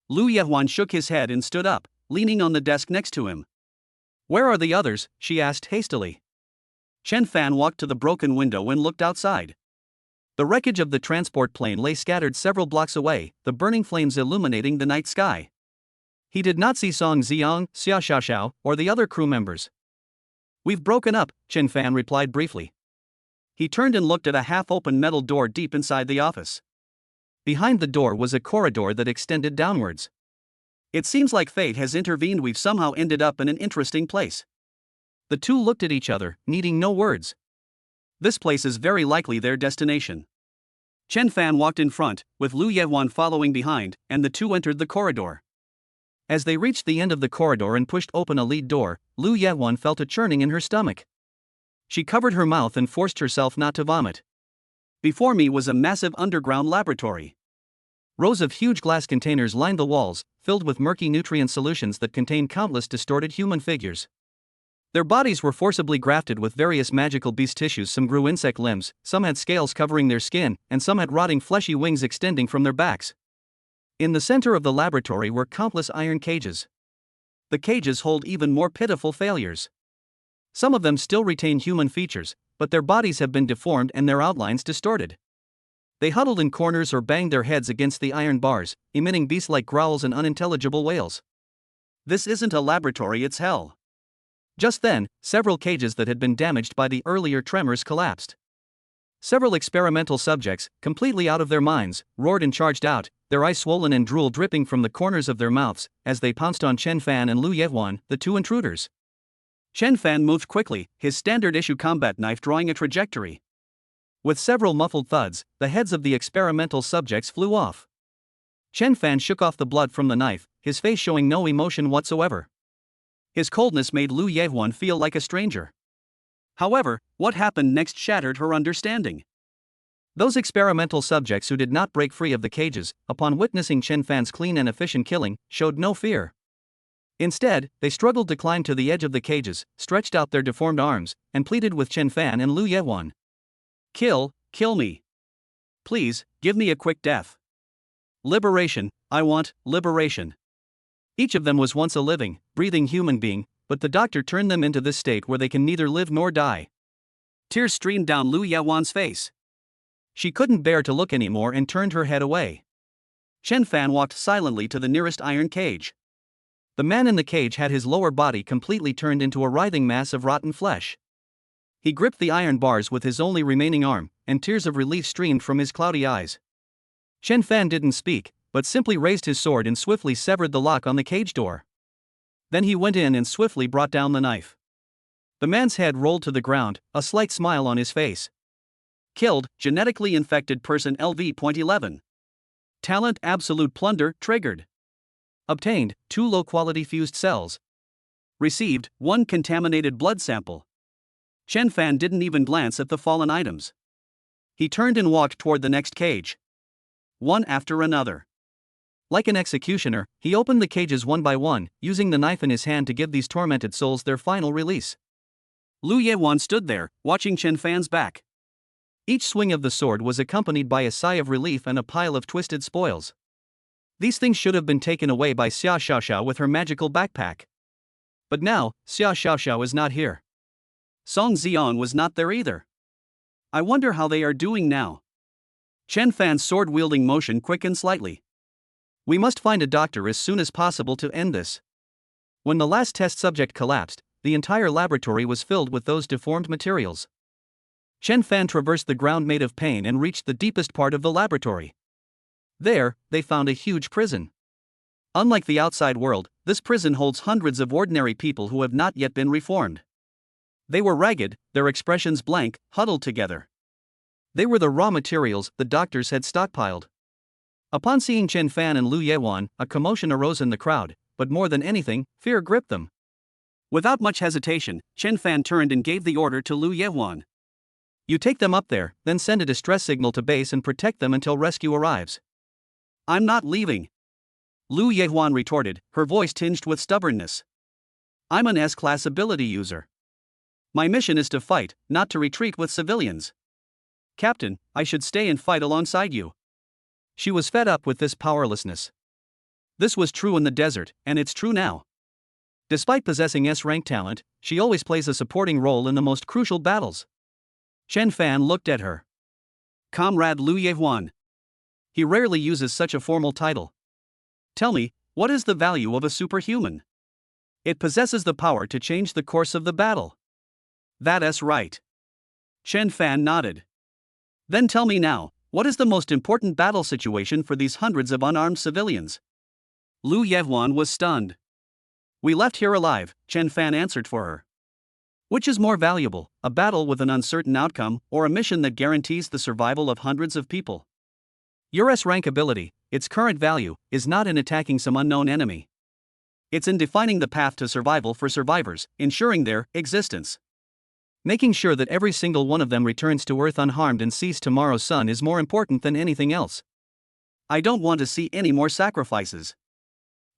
Speaker 1: Lu Yehuan shook his head and stood up, leaning on the desk next to him. "Where are the others?" she asked hastily. Chen Fan walked to the broken window and looked outside. The wreckage of the transport plane lay scattered several blocks away, the burning flames illuminating the night sky. He did not see Song Xiang, Xia Xiaoxiao, or the other crew members. "We've broken up," Chen Fan replied briefly. He turned and looked at a half-open metal door deep inside the office. Behind the door was a corridor that extended downwards. "It seems like fate has intervened. We've somehow ended up in an interesting place." The two looked at each other, needing no words. This place is very likely their destination. Chen Fan walked in front, with Lu Yehuan following behind, and the two entered the corridor. As they reached the end of the corridor and pushed open a lead door, Lu Yehuan felt a churning in her stomach. She covered her mouth and forced herself not to vomit. Before me was a massive underground laboratory. Rows of huge glass containers lined the walls, filled with murky nutrient solutions that contained countless distorted human figures. Their bodies were forcibly grafted with various magical beast tissues. Some grew insect limbs, some had scales covering their skin, and some had rotting fleshy wings extending from their backs. In the center of the laboratory were countless iron cages. The cages hold even more pitiful failures. Some of them still retain human features, but their bodies have been deformed and their outlines distorted. They huddled in corners or banged their heads against the iron bars, emitting beast-like growls and unintelligible wails. "This isn't a laboratory, it's hell." Just then, several cages that had been damaged by the earlier tremors collapsed. Several experimental subjects, completely out of their minds, roared and charged out, their eyes swollen and drool dripping from the corners of their mouths, as they pounced on Chen Fan and Lu Yehuan, the two intruders. Chen Fan moved quickly, his standard-issue combat knife drawing a trajectory. With several muffled thuds, the heads of the experimental subjects flew off. Chen Fan shook off the blood from the knife, his face showing no emotion whatsoever. His coldness made Lu Yehuan feel like a stranger. However, what happened next shattered her understanding. Those experimental subjects who did not break free of the cages, upon witnessing Chen Fan's clean and efficient killing, showed no fear. Instead, they struggled to climb to the edge of the cages, stretched out their deformed arms, and pleaded with Chen Fan and Lu Yehuan. Kill me. Please, give me a quick death. Liberation, I want liberation." Each of them was once a living, breathing human being, but the doctor turned them into this state where they can neither live nor die. Tears streamed down Lu Yehuan's face. She couldn't bear to look anymore and turned her head away. Chen Fan walked silently to the nearest iron cage. The man in the cage had his lower body completely turned into a writhing mass of rotten flesh. He gripped the iron bars with his only remaining arm, and tears of relief streamed from his cloudy eyes. Chen Fan didn't speak, but simply raised his sword and swiftly severed the lock on the cage door. Then he went in and swiftly brought down the knife. The man's head rolled to the ground, a slight smile on his face. Killed, genetically infected person LV.11. Talent absolute plunder triggered. Obtained, 2 low-quality fused cells. Received, 1 contaminated blood sample. Chen Fan didn't even glance at the fallen items. He turned and walked toward the next cage. One after another. Like an executioner, he opened the cages one by one, using the knife in his hand to give these tormented souls their final release. Lu Yehuan stood there, watching Chen Fan's back. Each swing of the sword was accompanied by a sigh of relief and a pile of twisted spoils. These things should have been taken away by Xia Xiaoxiao with her magical backpack. But now, Xia Xiaoxiao is not here. Song Xiang was not there either. I wonder how they are doing now. Chen Fan's sword-wielding motion quickened slightly. We must find a doctor as soon as possible to end this. When the last test subject collapsed, the entire laboratory was filled with those deformed materials. Chen Fan traversed the ground made of pain and reached the deepest part of the laboratory. There, they found a huge prison. Unlike the outside world, this prison holds hundreds of ordinary people who have not yet been reformed. They were ragged, their expressions blank, huddled together. They were the raw materials the doctors had stockpiled. Upon seeing Chen Fan and Lu Yehuan, a commotion arose in the crowd, but more than anything, fear gripped them. Without much hesitation, Chen Fan turned and gave the order to Lu Yehuan. You take them up there, then send a distress signal to base and protect them until rescue arrives. I'm not leaving. Lu Yehuan retorted, her voice tinged with stubbornness. I'm an S-class ability user. My mission is to fight, not to retreat with civilians. Captain, I should stay and fight alongside you. She was fed up with this powerlessness. This was true in the desert, and it's true now. Despite possessing S-rank talent, she always plays a supporting role in the most crucial battles. Chen Fan looked at her. Comrade Lu Yehuan. He rarely uses such a formal title. Tell me, what is the value of a superhuman? It possesses the power to change the course of the battle. That's right. Chen Fan nodded. Then tell me now, what is the most important battle situation for these hundreds of unarmed civilians? Lu Yehuan was stunned. We left here alive, Chen Fan answered for her. Which is more valuable, a battle with an uncertain outcome, or a mission that guarantees the survival of hundreds of people? Your S-rank ability, its current value, is not in attacking some unknown enemy. It's in defining the path to survival for survivors, ensuring their existence. Making sure that every single one of them returns to Earth unharmed and sees tomorrow's sun is more important than anything else. I don't want to see any more sacrifices.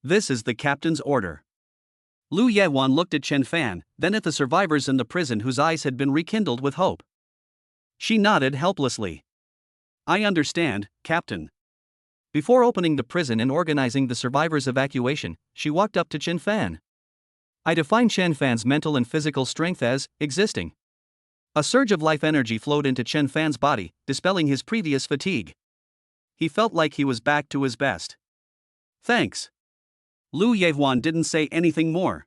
Speaker 1: This is the captain's order. Lu Yehuan looked at Chen Fan, then at the survivors in the prison whose eyes had been rekindled with hope. She nodded helplessly. I understand, Captain. Before opening the prison and organizing the survivors' evacuation, she walked up to Chen Fan. I define Chen Fan's mental and physical strength as existing. A surge of life energy flowed into Chen Fan's body, dispelling his previous fatigue. He felt like he was back to his best. Thanks. Lu Yehuan didn't say anything more.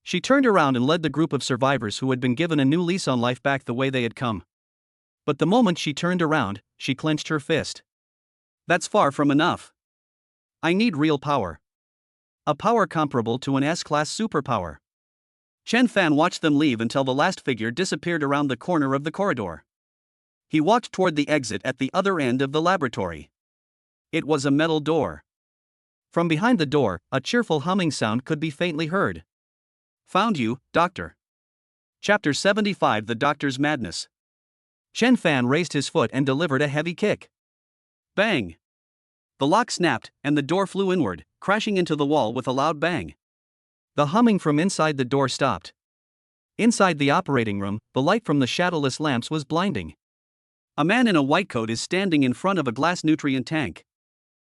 Speaker 1: She turned around and led the group of survivors who had been given a new lease on life back the way they had come. But the moment she turned around, she clenched her fist. That's far from enough. I need real power. A power comparable to an S-class superpower. Chen Fan watched them leave until the last figure disappeared around the corner of the corridor. He walked toward the exit at the other end of the laboratory. It was a metal door. From behind the door, a cheerful humming sound could be faintly heard. Found you, Doctor. Chapter 75 The Doctor's Madness. Chen Fan raised his foot and delivered a heavy kick. Bang! The lock snapped, and the door flew inward, crashing into the wall with a loud bang. The humming from inside the door stopped. Inside the operating room, the light from the shadowless lamps was blinding. A man in a white coat is standing in front of a glass nutrient tank.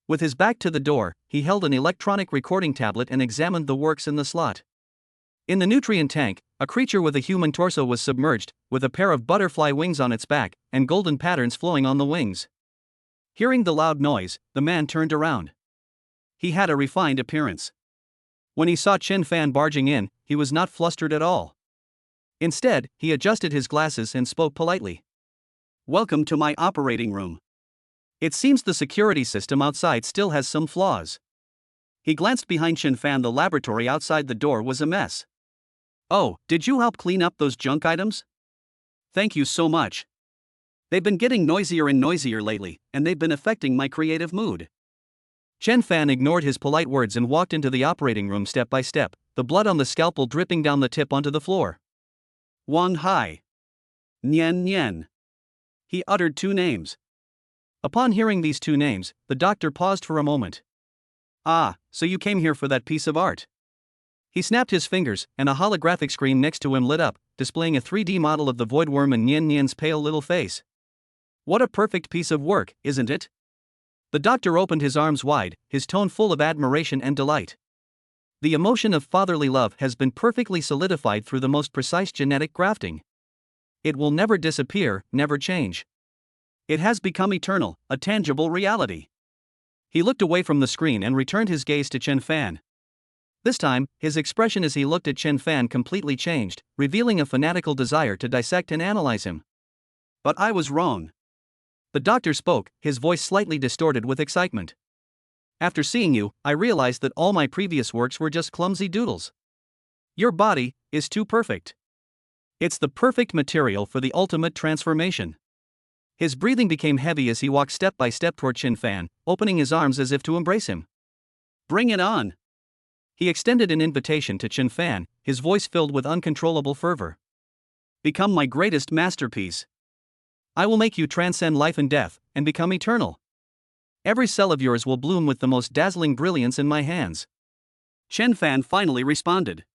Speaker 1: With his back to the door, he held an electronic recording tablet and examined the works in the slot. In the nutrient tank, a creature with a human torso was submerged, with a pair of butterfly wings on its back, and golden patterns flowing on the wings. Hearing the loud noise, the man turned around. He had a refined appearance. When he saw Chen Fan barging in, he was not flustered at all. Instead, he adjusted his glasses and spoke politely. Welcome to my operating room. It seems the security system outside still has some flaws. He glanced behind Chen Fan. The laboratory outside the door was a mess. Oh, did you help clean up those junk items? Thank you so much. They've been getting noisier and noisier lately, and they've been affecting my creative mood. Chen Fan ignored his polite words and walked into the operating room step by step, the blood on the scalpel dripping down the tip onto the floor. Wang Hai. Nian Nian. He uttered two names. Upon hearing these two names, the doctor paused for a moment. Ah, so you came here for that piece of art. He snapped his fingers, and a holographic screen next to him lit up, displaying a 3D model of the void worm and Nian Nian's pale little face. What a perfect piece of work, isn't it? The doctor opened his arms wide, his tone full of admiration and delight. The emotion of fatherly love has been perfectly solidified through the most precise genetic grafting. It will never disappear, never change. It has become eternal, a tangible reality. He looked away from the screen and returned his gaze to Chen Fan. This time, his expression as he looked at Chen Fan completely changed, revealing a fanatical desire to dissect and analyze him. But I was wrong. The doctor spoke, his voice slightly distorted with excitement. After seeing you, I realized that all my previous works were just clumsy doodles. Your body is too perfect. It's the perfect material for the ultimate transformation. His breathing became heavy as he walked step by step toward Chen Fan, opening his arms as if to embrace him. Bring it on! He extended an invitation to Chen Fan, his voice filled with uncontrollable fervor. Become my greatest masterpiece. I will make you transcend life and death, and become eternal. Every cell of yours will bloom with the most dazzling brilliance in my hands. Chen Fan finally responded.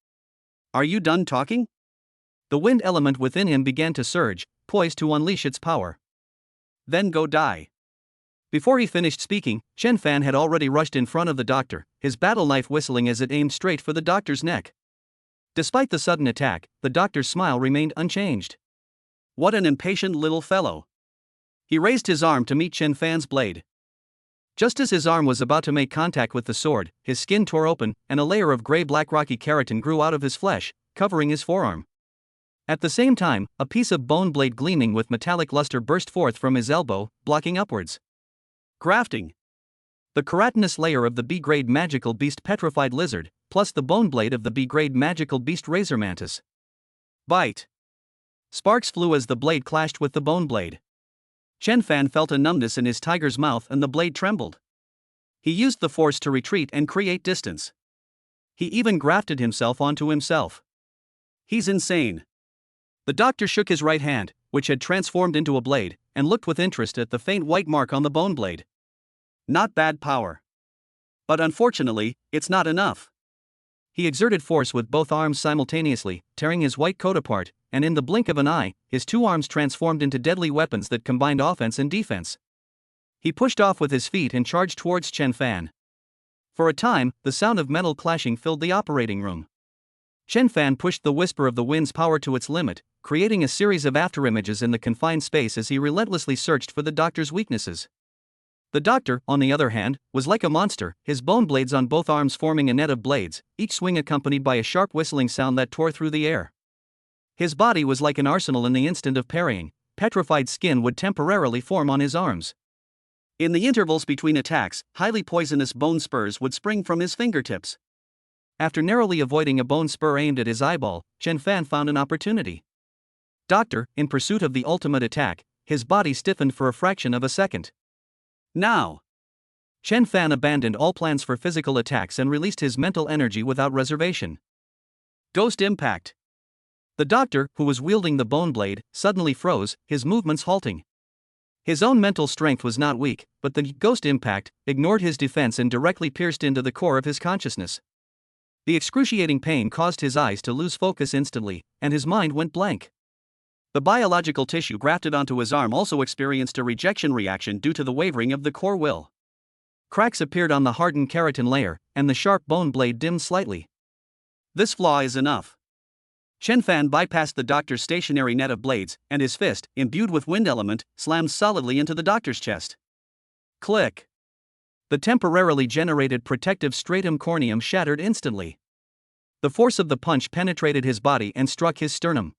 Speaker 1: Are you done talking? The wind element within him began to surge, poised to unleash its power. Then go die. Before he finished speaking, Chen Fan had already rushed in front of the doctor, his battle knife whistling as it aimed straight for the doctor's neck. Despite the sudden attack, the doctor's smile remained unchanged. What an impatient little fellow. He raised his arm to meet Chen Fan's blade. Just as his arm was about to make contact with the sword, his skin tore open, and a layer of gray-black rocky keratin grew out of his flesh, covering his forearm. At the same time, a piece of bone blade gleaming with metallic luster burst forth from his elbow, blocking upwards. Grafting. The keratinous layer of the B-grade magical beast petrified lizard, plus the bone blade of the B-grade magical beast razor mantis. Bite. Sparks flew as the blade clashed with the bone blade. Chen Fan felt a numbness in his tiger's mouth and the blade trembled. He used the force to retreat and create distance. He even grafted himself onto himself. He's insane. The doctor shook his right hand, which had transformed into a blade, and looked with interest at the faint white mark on the bone blade. Not bad power. But unfortunately, it's not enough. He exerted force with both arms simultaneously, tearing his white coat apart, and in the blink of an eye, his two arms transformed into deadly weapons that combined offense and defense. He pushed off with his feet and charged towards Chen Fan. For a time, the sound of metal clashing filled the operating room. Chen Fan pushed the whisper of the wind's power to its limit, creating a series of afterimages in the confined space as he relentlessly searched for the doctor's weaknesses. The doctor, on the other hand, was like a monster, his bone blades on both arms forming a net of blades, each swing accompanied by a sharp whistling sound that tore through the air. His body was like an arsenal in the instant of parrying, petrified skin would temporarily form on his arms. In the intervals between attacks, highly poisonous bone spurs would spring from his fingertips. After narrowly avoiding a bone spur aimed at his eyeball, Chen Fan found an opportunity. Doctor, in pursuit of the ultimate attack, his body stiffened for a fraction of a second. Now! Chen Fan abandoned all plans for physical attacks and released his mental energy without reservation. Ghost impact. The doctor, who was wielding the bone blade, suddenly froze, his movements halting. His own mental strength was not weak, but the ghost impact ignored his defense and directly pierced into the core of his consciousness. The excruciating pain caused his eyes to lose focus instantly, and his mind went blank. The biological tissue grafted onto his arm also experienced a rejection reaction due to the wavering of the core will. Cracks appeared on the hardened keratin layer, and the sharp bone blade dimmed slightly. This flaw is enough. Chen Fan bypassed the doctor's stationary net of blades, and his fist, imbued with wind element, slammed solidly into the doctor's chest. Click. The temporarily generated protective stratum corneum shattered instantly. The force of the punch penetrated his body and struck his sternum.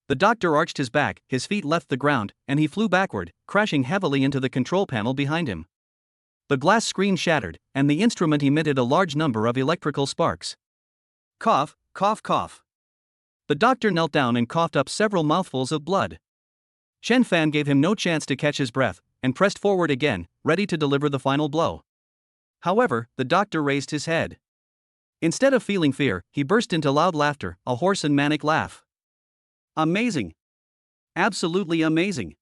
Speaker 1: The doctor arched his back, his feet left the ground, and he flew backward, crashing heavily into the control panel behind him. The glass screen shattered, and the instrument emitted a large number of electrical sparks. Cough, cough, cough. The doctor knelt down and coughed up several mouthfuls of blood. Chen Fan gave him no chance to catch his breath, and pressed forward again, ready to deliver the final blow. However, the doctor raised his head. Instead of feeling fear, he burst into loud laughter, a hoarse and manic laugh. Amazing. Absolutely amazing.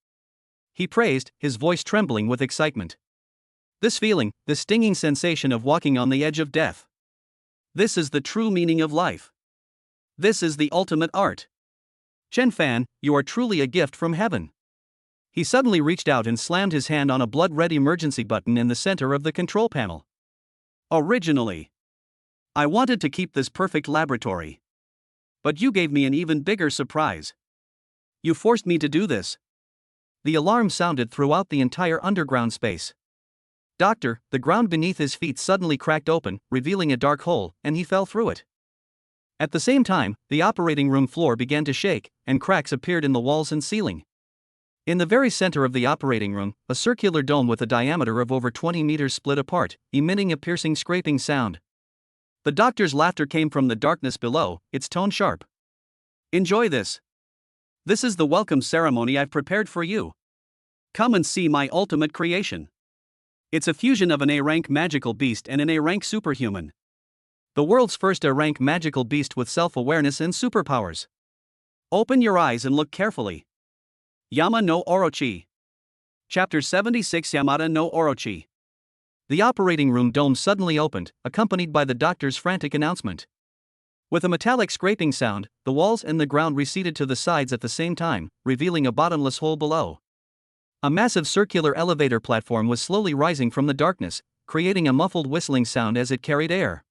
Speaker 1: He praised, his voice trembling with excitement. This feeling, the stinging sensation of walking on the edge of death. This is the true meaning of life. This is the ultimate art. Chen Fan, you are truly a gift from heaven. He suddenly reached out and slammed his hand on a blood-red emergency button in the center of the control panel. Originally, I wanted to keep this perfect laboratory. But you gave me an even bigger surprise. You forced me to do this. The alarm sounded throughout the entire underground space. Doctor, the ground beneath his feet suddenly cracked open, revealing a dark hole, and he fell through it. At the same time, the operating room floor began to shake, and cracks appeared in the walls and ceiling. In the very center of the operating room, a circular dome with a diameter of over 20 meters split apart, emitting a piercing scraping sound. The doctor's laughter came from the darkness below, its tone sharp. Enjoy this. This is the welcome ceremony I've prepared for you. Come and see my ultimate creation. It's a fusion of an A-rank magical beast and an A-rank superhuman. The world's first A-rank magical beast with self-awareness and superpowers. Open your eyes and look carefully. Yama no Orochi. Chapter 76 Yamada no Orochi. The operating room dome suddenly opened, accompanied by the doctor's frantic announcement. With a metallic scraping sound, the walls and the ground receded to the sides at the same time, revealing a bottomless hole below. A massive circular elevator platform was slowly rising from the darkness, creating a muffled whistling sound as it carried air.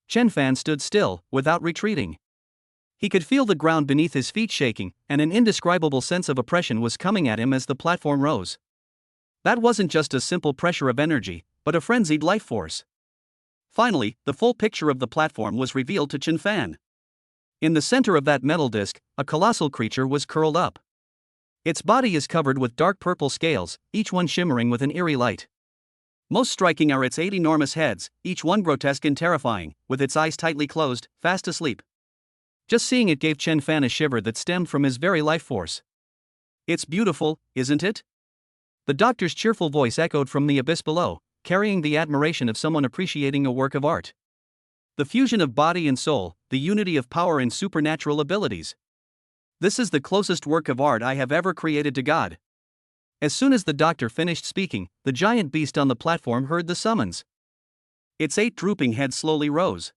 Speaker 1: Chen Fan stood still, without retreating. He could feel the ground beneath his feet shaking, and an indescribable sense of oppression was coming at him as the platform rose. That wasn't just a simple pressure of energy, but a frenzied life force. Finally, the full picture of the platform was revealed to Chen Fan. In the center of that metal disc, a colossal creature was curled up. Its body is covered with dark purple scales, each one shimmering with an eerie light. Most striking are its 8 enormous heads, each one grotesque and terrifying, with its eyes tightly closed, fast asleep. Just seeing it gave Chen Fan a shiver that stemmed from his very life force. It's beautiful, isn't it? The doctor's cheerful voice echoed from the abyss below, carrying the admiration of someone appreciating a work of art. The fusion of body and soul, the unity of power and supernatural abilities. This is the closest work of art I have ever created to God. As soon as the doctor finished speaking, the giant beast on the platform heard the summons. Its 8 drooping heads slowly rose.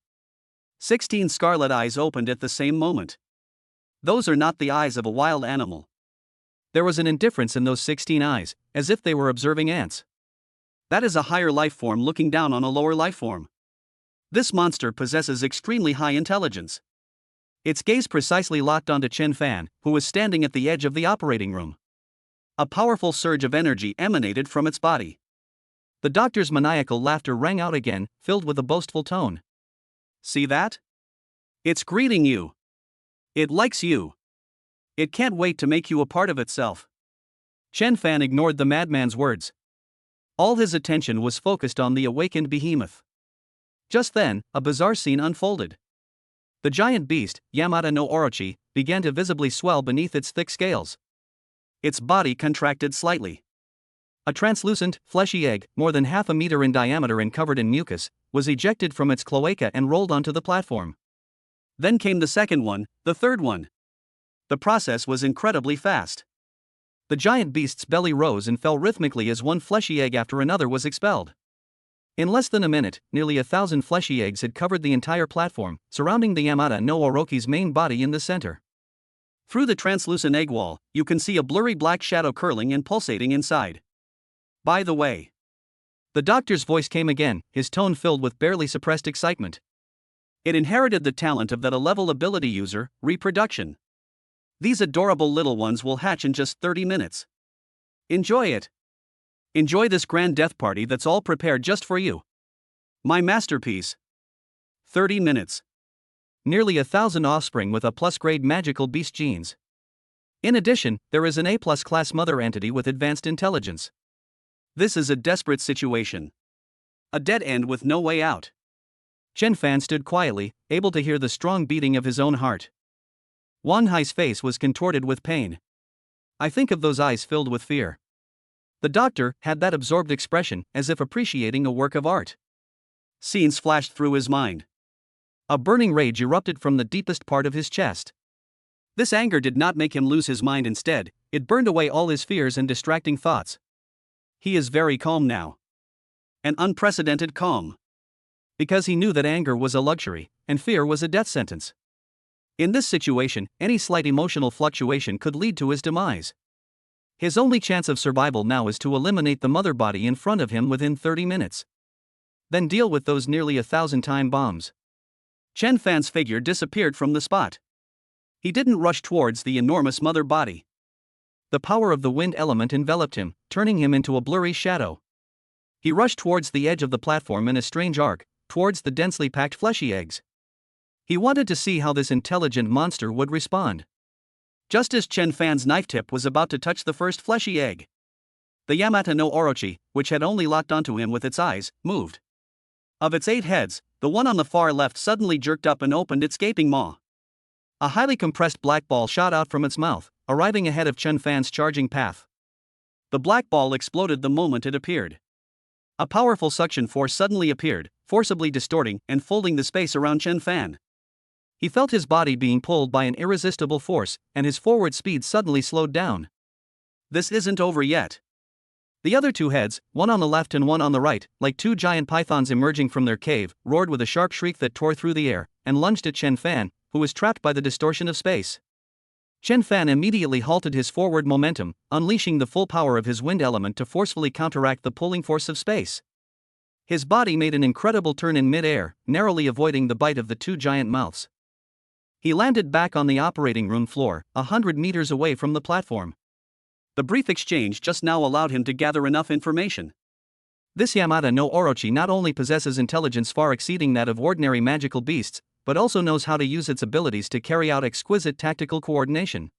Speaker 1: 16 scarlet eyes opened at the same moment. Those are not the eyes of a wild animal. There was an indifference in those 16 eyes, as if they were observing ants. That is a higher life form looking down on a lower life form. This monster possesses extremely high intelligence. Its gaze precisely locked onto Chen Fan, who was standing at the edge of the operating room. A powerful surge of energy emanated from its body. The doctor's maniacal laughter rang out again, filled with a boastful tone. See that? It's greeting you. It likes you. It can't wait to make you a part of itself. Chen Fan ignored the madman's words. All his attention was focused on the awakened behemoth. Just then, a bizarre scene unfolded. The giant beast, Yamada no Orochi, began to visibly swell beneath its thick scales. Its body contracted slightly. A translucent, fleshy egg, more than half a meter in diameter and covered in mucus, was ejected from its cloaca and rolled onto the platform. Then came the second one, the third one. The process was incredibly fast. The giant beast's belly rose and fell rhythmically as one fleshy egg after another was expelled. In less than a minute, nearly 1,000 fleshy eggs had covered the entire platform, surrounding the Yamada no Orochi's main body in the center. Through the translucent egg wall, you can see a blurry black shadow curling and pulsating inside. By the way. The doctor's voice came again, his tone filled with barely suppressed excitement. It inherited the talent of that A-level ability user, reproduction. These adorable little ones will hatch in just 30 minutes. Enjoy it. Enjoy this grand death party that's all prepared just for you. My masterpiece. 30 minutes. Nearly 1,000 offspring with A+ grade magical beast genes. In addition, there is an A+ class mother entity with advanced intelligence. This is a desperate situation. A dead end with no way out. Chen Fan stood quietly, able to hear the strong beating of his own heart. Wang Hai's face was contorted with pain. I think of those eyes filled with fear. The doctor had that absorbed expression, as if appreciating a work of art. Scenes flashed through his mind. A burning rage erupted from the deepest part of his chest. This anger did not make him lose his mind, instead, it burned away all his fears and distracting thoughts. He is very calm now. An unprecedented calm. Because he knew that anger was a luxury, and fear was a death sentence. In this situation, any slight emotional fluctuation could lead to his demise. His only chance of survival now is to eliminate the mother body in front of him within 30 minutes. Then deal with those nearly 1,000 time bombs. Chen Fan's figure disappeared from the spot. He didn't rush towards the enormous mother body. The power of the wind element enveloped him, turning him into a blurry shadow. He rushed towards the edge of the platform in a strange arc, towards the densely packed fleshy eggs. He wanted to see how this intelligent monster would respond. Just as Chen Fan's knife tip was about to touch the first fleshy egg, the Yamada no Orochi, which had only locked onto him with its eyes, moved. Of its 8 heads, the one on the far left suddenly jerked up and opened its gaping maw. A highly compressed black ball shot out from its mouth, arriving ahead of Chen Fan's charging path. The black ball exploded the moment it appeared. A powerful suction force suddenly appeared, forcibly distorting and folding the space around Chen Fan. He felt his body being pulled by an irresistible force, and his forward speed suddenly slowed down. This isn't over yet. The other two heads, one on the left and one on the right, like two giant pythons emerging from their cave, roared with a sharp shriek that tore through the air, and lunged at Chen Fan, who was trapped by the distortion of space. Chen Fan immediately halted his forward momentum, unleashing the full power of his wind element to forcefully counteract the pulling force of space. His body made an incredible turn in mid-air, narrowly avoiding the bite of the two giant mouths. He landed back on the operating room floor, 100 meters away from the platform. The brief exchange just now allowed him to gather enough information. This Yamada no Orochi not only possesses intelligence far exceeding that of ordinary magical beasts, but also knows how to use its abilities to carry out exquisite tactical coordination.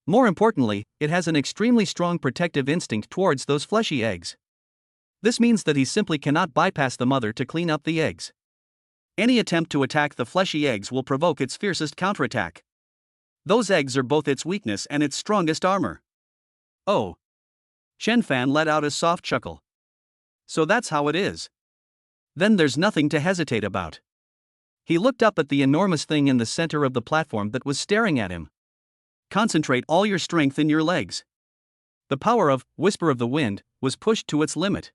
Speaker 1: More importantly, it has an extremely strong protective instinct towards those fleshy eggs. This means that he simply cannot bypass the mother to clean up the eggs. Any attempt to attack the fleshy eggs will provoke its fiercest counterattack. Those eggs are both its weakness and its strongest armor. Oh. Chen Fan let out a soft chuckle. So that's how it is. Then there's nothing to hesitate about. He looked up at the enormous thing in the center of the platform that was staring at him. Concentrate all your strength in your legs. The power of Whisper of the Wind was pushed to its limit.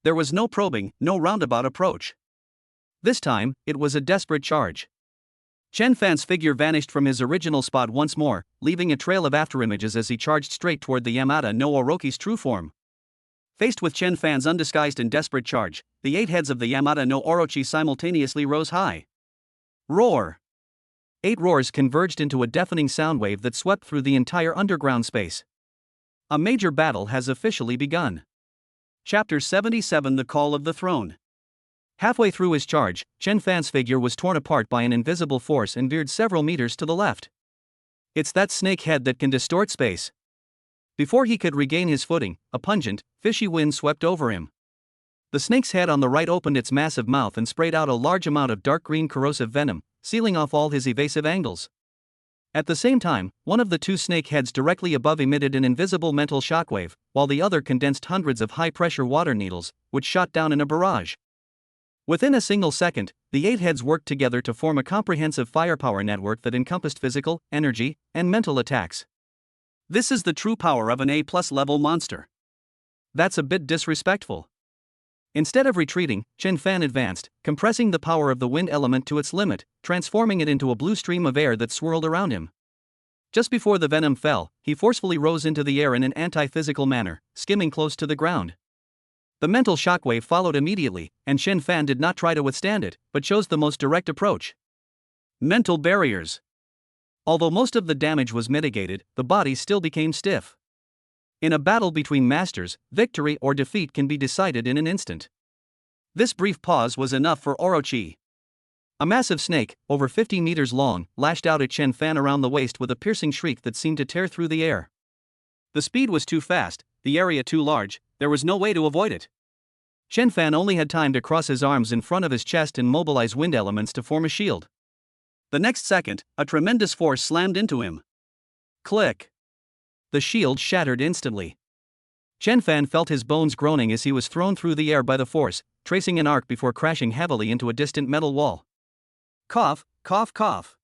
Speaker 1: There was no probing, no roundabout approach. This time, it was a desperate charge. Chen Fan's figure vanished from his original spot once more, leaving a trail of afterimages as he charged straight toward the Yamada no Orochi's true form. Faced with Chen Fan's undisguised and desperate charge, the 8 heads of the Yamada no Orochi simultaneously rose high. Roar! 8 roars converged into a deafening sound wave that swept through the entire underground space. A major battle has officially begun. Chapter 77: The Call of the Throne. Halfway through his charge, Chen Fan's figure was torn apart by an invisible force and veered several meters to the left. It's that snake head that can distort space. Before he could regain his footing, a pungent, fishy wind swept over him. The snake's head on the right opened its massive mouth and sprayed out a large amount of dark green corrosive venom, sealing off all his evasive angles. At the same time, one of the 2 snake heads directly above emitted an invisible mental shockwave, while the other condensed hundreds of high-pressure water needles, which shot down in a barrage. Within a single second, the 8 heads worked together to form a comprehensive firepower network that encompassed physical, energy, and mental attacks. This is the true power of an A+ level monster. That's a bit disrespectful. Instead of retreating, Chen Fan advanced, compressing the power of the wind element to its limit, transforming it into a blue stream of air that swirled around him. Just before the venom fell, he forcefully rose into the air in an anti-physical manner, skimming close to the ground. The mental shockwave followed immediately, and Chen Fan did not try to withstand it, but chose the most direct approach. Mental barriers. Although most of the damage was mitigated, the body still became stiff. In a battle between masters, victory or defeat can be decided in an instant. This brief pause was enough for Orochi. A massive snake, over 50 meters long, lashed out at Chen Fan around the waist with a piercing shriek that seemed to tear through the air. The speed was too fast, the area too large, there was no way to avoid it. Chen Fan only had time to cross his arms in front of his chest and mobilize wind elements to form a shield. The next second, a tremendous force slammed into him. Click! The shield shattered instantly. Chen Fan felt his bones groaning as he was thrown through the air by the force, tracing an arc before crashing heavily into a distant metal wall. Cough, cough, cough.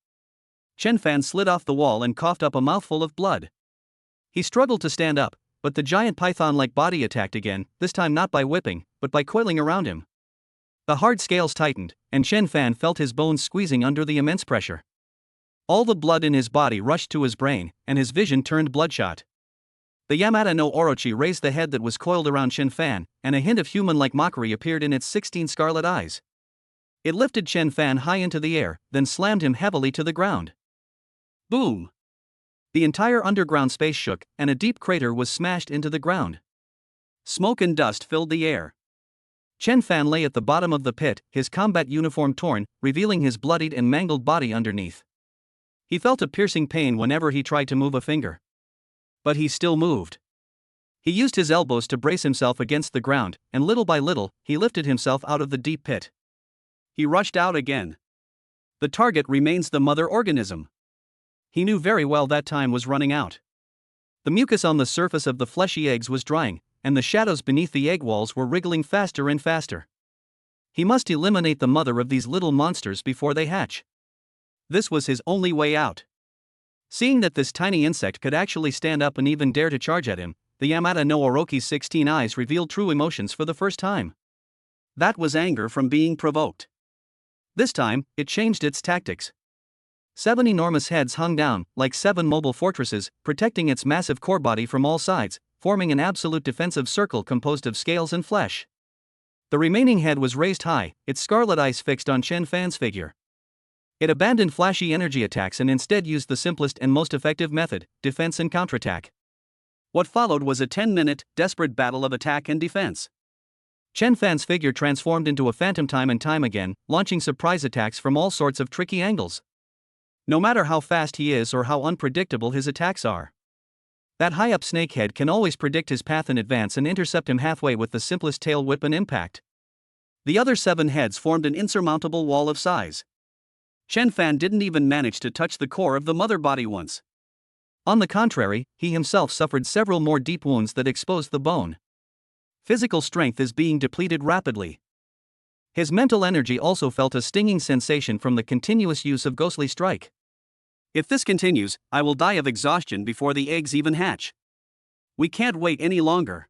Speaker 1: Chen Fan slid off the wall and coughed up a mouthful of blood. He struggled to stand up, but the giant python-like body attacked again, this time not by whipping, but by coiling around him. The hard scales tightened, and Chen Fan felt his bones squeezing under the immense pressure. All the blood in his body rushed to his brain, and his vision turned bloodshot. The Yamada no Orochi raised the head that was coiled around Chen Fan, and a hint of human-like mockery appeared in its 16 scarlet eyes. It lifted Chen Fan high into the air, then slammed him heavily to the ground. Boom! The entire underground space shook, and a deep crater was smashed into the ground. Smoke and dust filled the air. Chen Fan lay at the bottom of the pit, his combat uniform torn, revealing his bloodied and mangled body underneath. He felt a piercing pain whenever he tried to move a finger. But he still moved. He used his elbows to brace himself against the ground, and little by little, he lifted himself out of the deep pit. He rushed out again. The target remains the mother organism. He knew very well that time was running out. The mucus on the surface of the fleshy eggs was drying, and the shadows beneath the egg walls were wriggling faster and faster. He must eliminate the mother of these little monsters before they hatch. This was his only way out. Seeing that this tiny insect could actually stand up and even dare to charge at him, the Yamata no Orochi's 16 eyes revealed true emotions for the first time. That was anger from being provoked. This time, it changed its tactics. 7 enormous heads hung down, like 7 mobile fortresses, protecting its massive core body from all sides, forming an absolute defensive circle composed of scales and flesh. The remaining head was raised high, its scarlet eyes fixed on Chen Fan's figure. It abandoned flashy energy attacks and instead used the simplest and most effective method, defense and counterattack. What followed was a 10-minute, desperate battle of attack and defense. Chen Fan's figure transformed into a phantom time and time again, launching surprise attacks from all sorts of tricky angles. No matter how fast he is or how unpredictable his attacks are, that high-up snakehead can always predict his path in advance and intercept him halfway with the simplest tail whip and impact. The other 7 heads formed an insurmountable wall of size. Chen Fan didn't even manage to touch the core of the mother body once. On the contrary, he himself suffered several more deep wounds that exposed the bone. Physical strength is being depleted rapidly. His mental energy also felt a stinging sensation from the continuous use of Ghostly Strike. If this continues, I will die of exhaustion before the eggs even hatch. We can't wait any longer.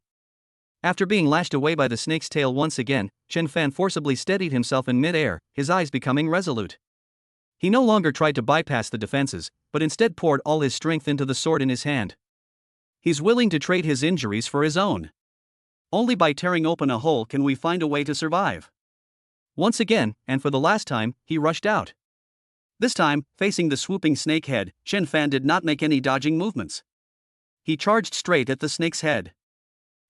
Speaker 1: After being lashed away by the snake's tail once again, Chen Fan forcibly steadied himself in mid-air, his eyes becoming resolute. He no longer tried to bypass the defenses, but instead poured all his strength into the sword in his hand. He's willing to trade his injuries for his own. Only by tearing open a hole can we find a way to survive. Once again, and for the last time, he rushed out. This time, facing the swooping snake head, Chen Fan did not make any dodging movements. He charged straight at the snake's head.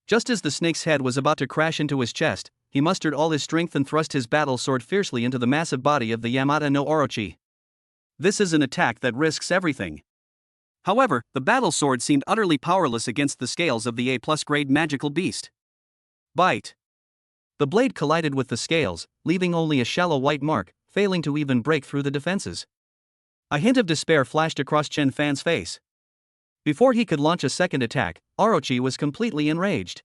Speaker 1: Just as the snake's head was about to crash into his chest, he mustered all his strength and thrust his battle sword fiercely into the massive body of the Yamata no Orochi. This is an attack that risks everything. However, the battle sword seemed utterly powerless against the scales of the A+ grade magical beast. Bite. The blade collided with the scales, leaving only a shallow white mark, failing to even break through the defenses. A hint of despair flashed across Chen Fan's face. Before he could launch a second attack, Orochi was completely enraged.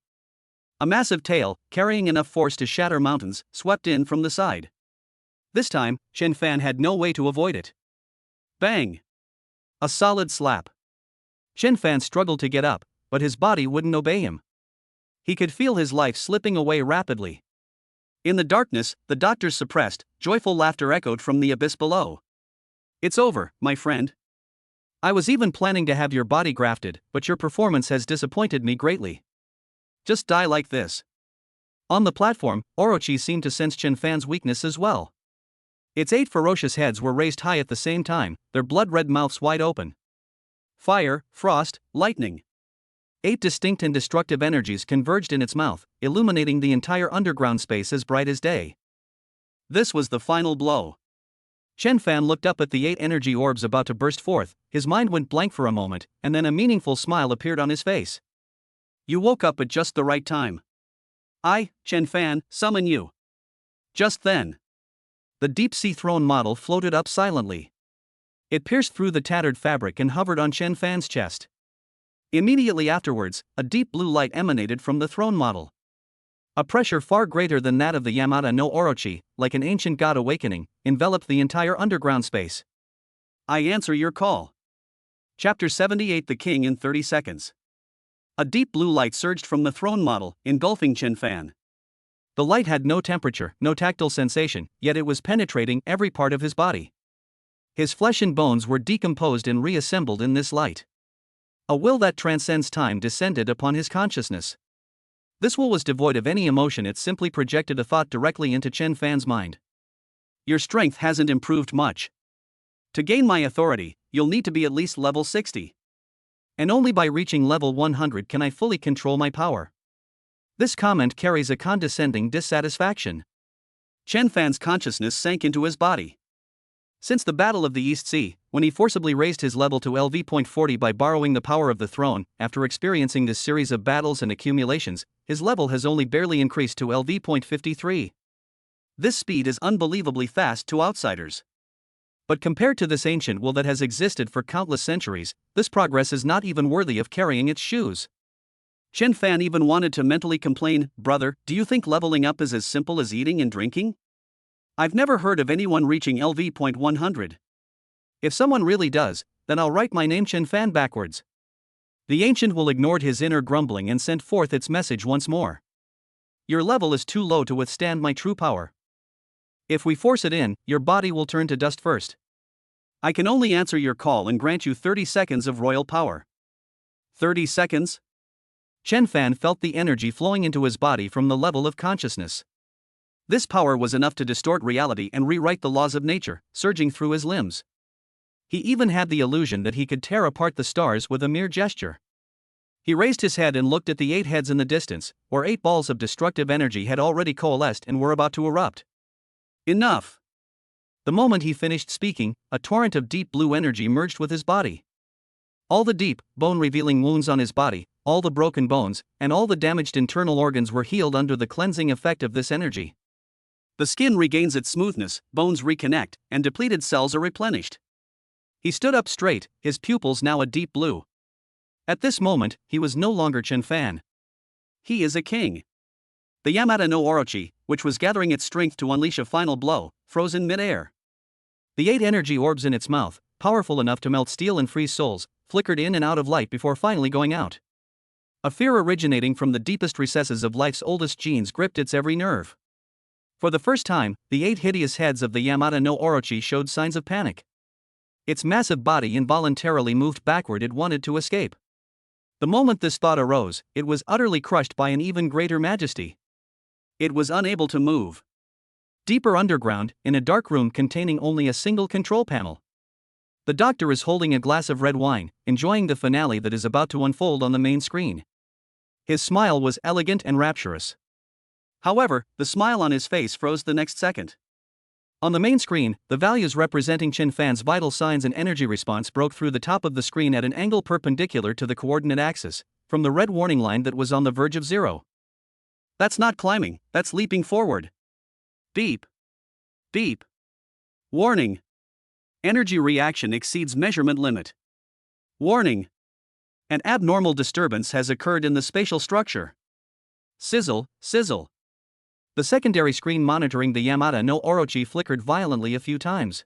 Speaker 1: A massive tail, carrying enough force to shatter mountains, swept in from the side. This time, Chen Fan had no way to avoid it. Bang! A solid slap. Chen Fan struggled to get up, but his body wouldn't obey him. He could feel his life slipping away rapidly. In the darkness, the doctor's suppressed, joyful laughter echoed from the abyss below. It's over, my friend. I was even planning to have your body grafted, but your performance has disappointed me greatly. Just die like this. On the platform, Orochi seemed to sense Chen Fan's weakness as well. Its 8 ferocious heads were raised high at the same time, their blood-red mouths wide open. Fire, frost, lightning. 8 distinct and destructive energies converged in its mouth, illuminating the entire underground space as bright as day. This was the final blow. Chen Fan looked up at the 8 energy orbs about to burst forth, his mind went blank for a moment, and then a meaningful smile appeared on his face. You woke up at just the right time. I, Chen Fan, summon you. Just then, the deep-sea throne model floated up silently. It pierced through the tattered fabric and hovered on Chen Fan's chest. Immediately afterwards, a deep blue light emanated from the throne model. A pressure far greater than that of the Yamata no Orochi, like an ancient god awakening, enveloped the entire underground space. I answer your call. Chapter 78: The King in 30 Seconds. A deep blue light surged from the throne model, engulfing Chen Fan. The light had no temperature, no tactile sensation, yet it was penetrating every part of his body. His flesh and bones were decomposed and reassembled in this light. A will that transcends time descended upon his consciousness. This will was devoid of any emotion, it simply projected a thought directly into Chen Fan's mind. Your strength hasn't improved much. To gain my authority, you'll need to be at least level 60. And only by reaching level 100 can I fully control my power. This comment carries a condescending dissatisfaction. Chen Fan's consciousness sank into his body. Since the Battle of the East Sea, when he forcibly raised his level to LV.40 by borrowing the power of the throne, after experiencing this series of battles and accumulations, his level has only barely increased to LV.53. This speed is unbelievably fast to outsiders. But compared to this ancient will that has existed for countless centuries, this progress is not even worthy of carrying its shoes. Chen Fan even wanted to mentally complain, "Brother, do you think leveling up is as simple as eating and drinking? I've never heard of anyone reaching LV.100. If someone really does, then I'll write my name Chen Fan backwards." The ancient will ignored his inner grumbling and sent forth its message once more. "Your level is too low to withstand my true power. If we force it in, your body will turn to dust first. I can only answer your call and grant you 30 seconds of royal power." 30 seconds? Chen Fan felt the energy flowing into his body from the level of consciousness. This power was enough to distort reality and rewrite the laws of nature, surging through his limbs. He even had the illusion that he could tear apart the stars with a mere gesture. He raised his head and looked at the 8 heads in the distance, where 8 balls of destructive energy had already coalesced and were about to erupt. Enough! The moment he finished speaking, a torrent of deep blue energy merged with his body. All the deep, bone-revealing wounds on his body, all the broken bones, and all the damaged internal organs were healed under the cleansing effect of this energy. The skin regains its smoothness, bones reconnect, and depleted cells are replenished. He stood up straight, his pupils now a deep blue. At this moment, he was no longer Chen Fan. He is a king. The Yamata no Orochi, which was gathering its strength to unleash a final blow, froze in mid-air. The 8 energy orbs in its mouth, powerful enough to melt steel and freeze souls, flickered in and out of light before finally going out. A fear originating from the deepest recesses of life's oldest genes gripped its every nerve. For the first time, the 8 hideous heads of the Yamata no Orochi showed signs of panic. Its massive body involuntarily moved backward. It wanted to escape. The moment this thought arose, it was utterly crushed by an even greater majesty. It was unable to move. Deeper underground, in a dark room containing only a single control panel. The doctor is holding a glass of red wine, enjoying the finale that is about to unfold on the main screen. His smile was elegant and rapturous. However, the smile on his face froze the next second. On the main screen, the values representing Chen Fan's vital signs and energy response broke through the top of the screen at an angle perpendicular to the coordinate axis, from the red warning line that was on the verge of 0. That's not climbing, that's leaping forward. Beep. Beep. Warning. Energy reaction exceeds measurement limit. Warning. An abnormal disturbance has occurred in the spatial structure. Sizzle, sizzle. The secondary screen monitoring the Yamata no Orochi flickered violently a few times.